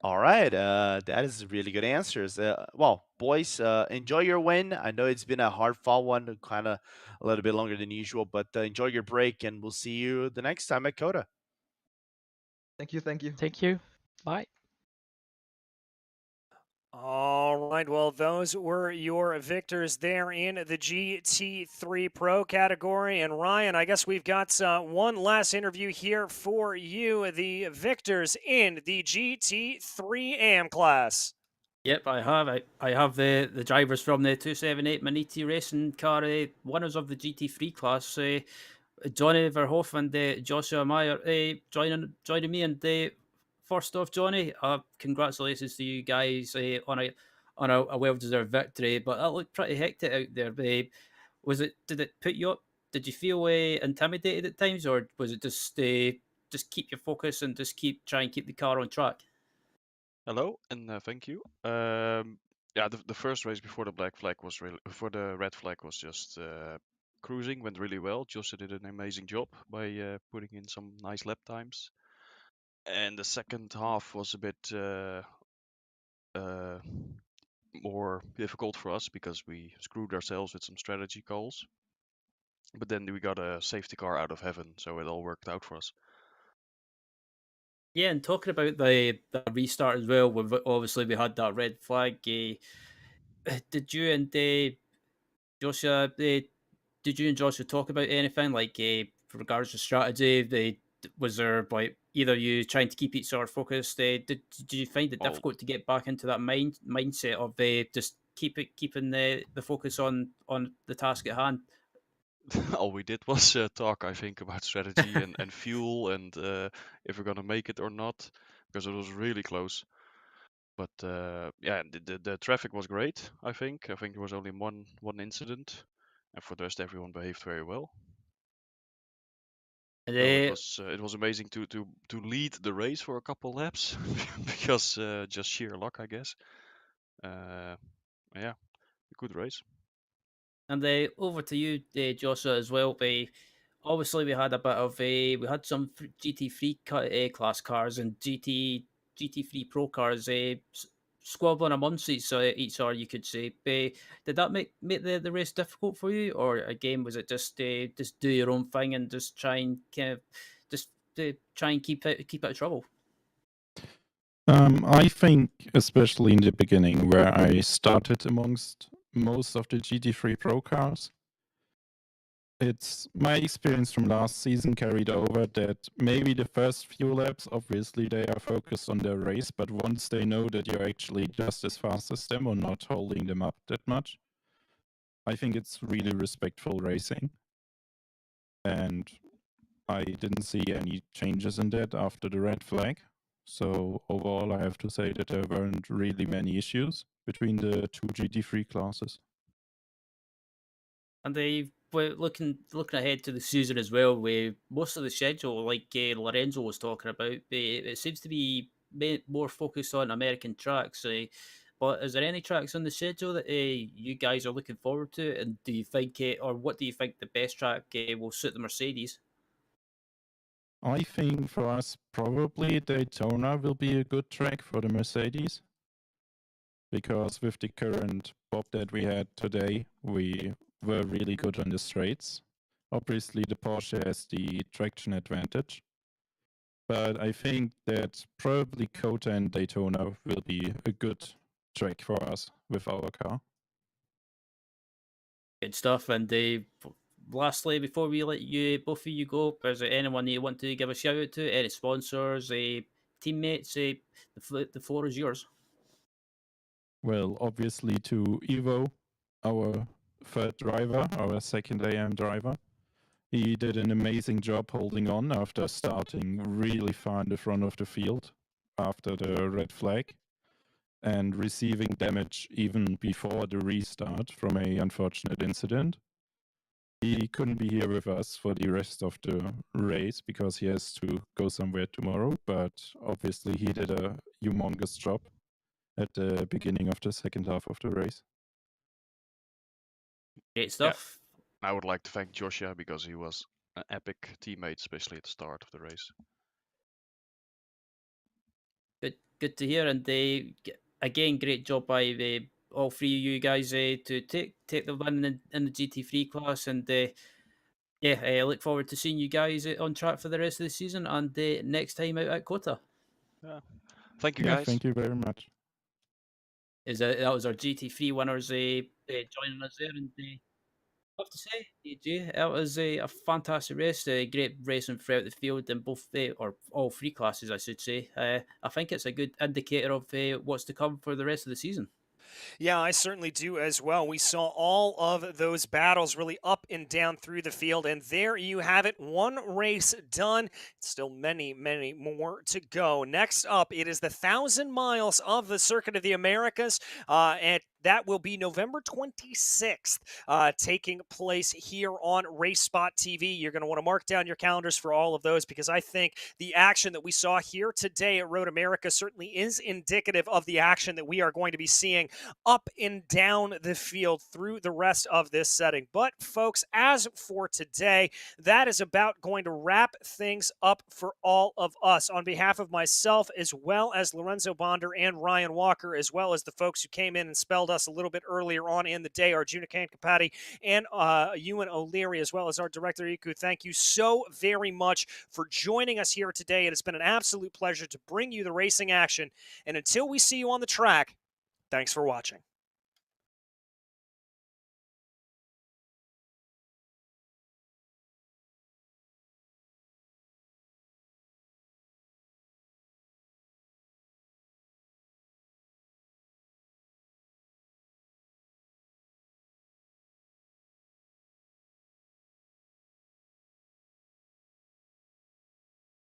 All right, that is really good answers. Well, boys, enjoy your win. I know it's been a hard fall one, kind of a little bit longer than usual, but enjoy your break, and we'll see you the next time at Coda. Thank you. Thank you. Thank you. Bye. All right, well, those were your victors there in the GT3 Pro category. And Ryan, I guess we've got one last interview here for you, the victors in the GT3 AM class. Yep, I have. I have the drivers from the 278 Maniti racing car, winners of the GT3 class. Johnny Verhoef and Joshua Meyer joining me. And first off, Johnny, congratulations to you guys on a well deserved victory. But that looked pretty hectic out there. Did it put you up? Did you feel intimidated at times, or was it just keep your focus and just try and keep the car on track? Hello, and thank you. Yeah, the first race before the black flag was really, before the red flag was just cruising, went really well. Jossa did an amazing job by putting in some nice lap times. And the second half was a bit more difficult for us because we screwed ourselves with some strategy calls. But then we got a safety car out of heaven, so it all worked out for us. Yeah, and talking about the restart as well, obviously we had that red flag. Did you and Joshua, did you and Joshua talk about anything like regards to strategy? Was there like either you trying to keep each other focused? Did you find it difficult to get back into that mindset of just keeping the focus on the task at hand? All we did was talk, I think, about strategy and fuel and if we're gonna make it or not, because it was really close. But yeah, the traffic was great. I think there was only one incident, and for the rest, everyone behaved very well. So it was amazing to lead the race for a couple laps because just sheer luck, I guess. Yeah, a good race. And over to you, Joshua, as well. Obviously, we had a bit of we had some GT3 class cars and GT3 Pro cars squabbling amongst each other, you could say. Did that make the race difficult for you, or again was it just do your own thing and just try and kind of just try and keep out of trouble? I think, especially in the beginning, where I started amongst most of the GT3 Pro cars, it's my experience from last season carried over that maybe the first few laps, obviously they are focused on their race, but once they know that you're actually just as fast as them or not holding them up that much, I think it's really respectful racing. And I didn't see any changes in that after the red flag. So overall, I have to say that there weren't really many issues between the two GT3 classes. And we're looking ahead to the season as well, with most of the schedule, like Lorenzo was talking about, it seems to be more focused on American tracks. But is there any tracks on the schedule that you guys are looking forward to? And do you think, or what do you think the best track will suit the Mercedes? I think for us, probably Daytona will be a good track for the Mercedes. Because with the current bob that we had today, we were really good on the straights. Obviously, the Porsche has the traction advantage. But I think that probably Kota and Daytona will be a good track for us with our car. Good stuff. And lastly, before we let you both of you go, is there anyone you want to give a shout out to? Any sponsors, teammates? The floor is yours. Well, obviously to Ivo, our third driver, our second AM driver. He did an amazing job holding on after starting really far in the front of the field after the red flag and receiving damage even before the restart from an unfortunate incident. He couldn't be here with us for the rest of the race because he has to go somewhere tomorrow, but obviously he did a humongous job at the beginning of the second half of the race. Great stuff. Yeah. I would like to thank Joshua because he was an epic teammate, especially at the start of the race. Good to hear. And again, great job by all three of you guys to take the win in the GT3 class. And I look forward to seeing you guys on track for the rest of the season and next time out at Kota. Yeah. Thank you, guys. Thank you very much. That was our GT3 winners joining us there. And I have to say, AJ, it was a fantastic race, a great racing throughout the field in both or all three classes, I should say. I think it's a good indicator of what's to come for the rest of the season. Yeah, I certainly do as well. We saw all of those battles really up and down through the field, and there you have it. One race done. Still many, many more to go. Next up, it is the 1,000 miles of the Circuit of the Americas, and that will be November 26th, taking place here on RaceSpotTV. You're going to want to mark down your calendars for all of those because I think the action that we saw here today at Road America certainly is indicative of the action that we are going to be seeing up and down the field through the rest of this setting. But, folks, as for today, that is about going to wrap things up for all of us. On behalf of myself, as well as Lorenzo Bonder and Ryan Walker, as well as the folks who came in and spelled us a little bit earlier on in the day, Arjuna Kankapati and Ewan O'Leary, as well as our director, Iku. Thank you so very much for joining us here today. It has been an absolute pleasure to bring you the racing action. And until we see you on the track, thanks for watching.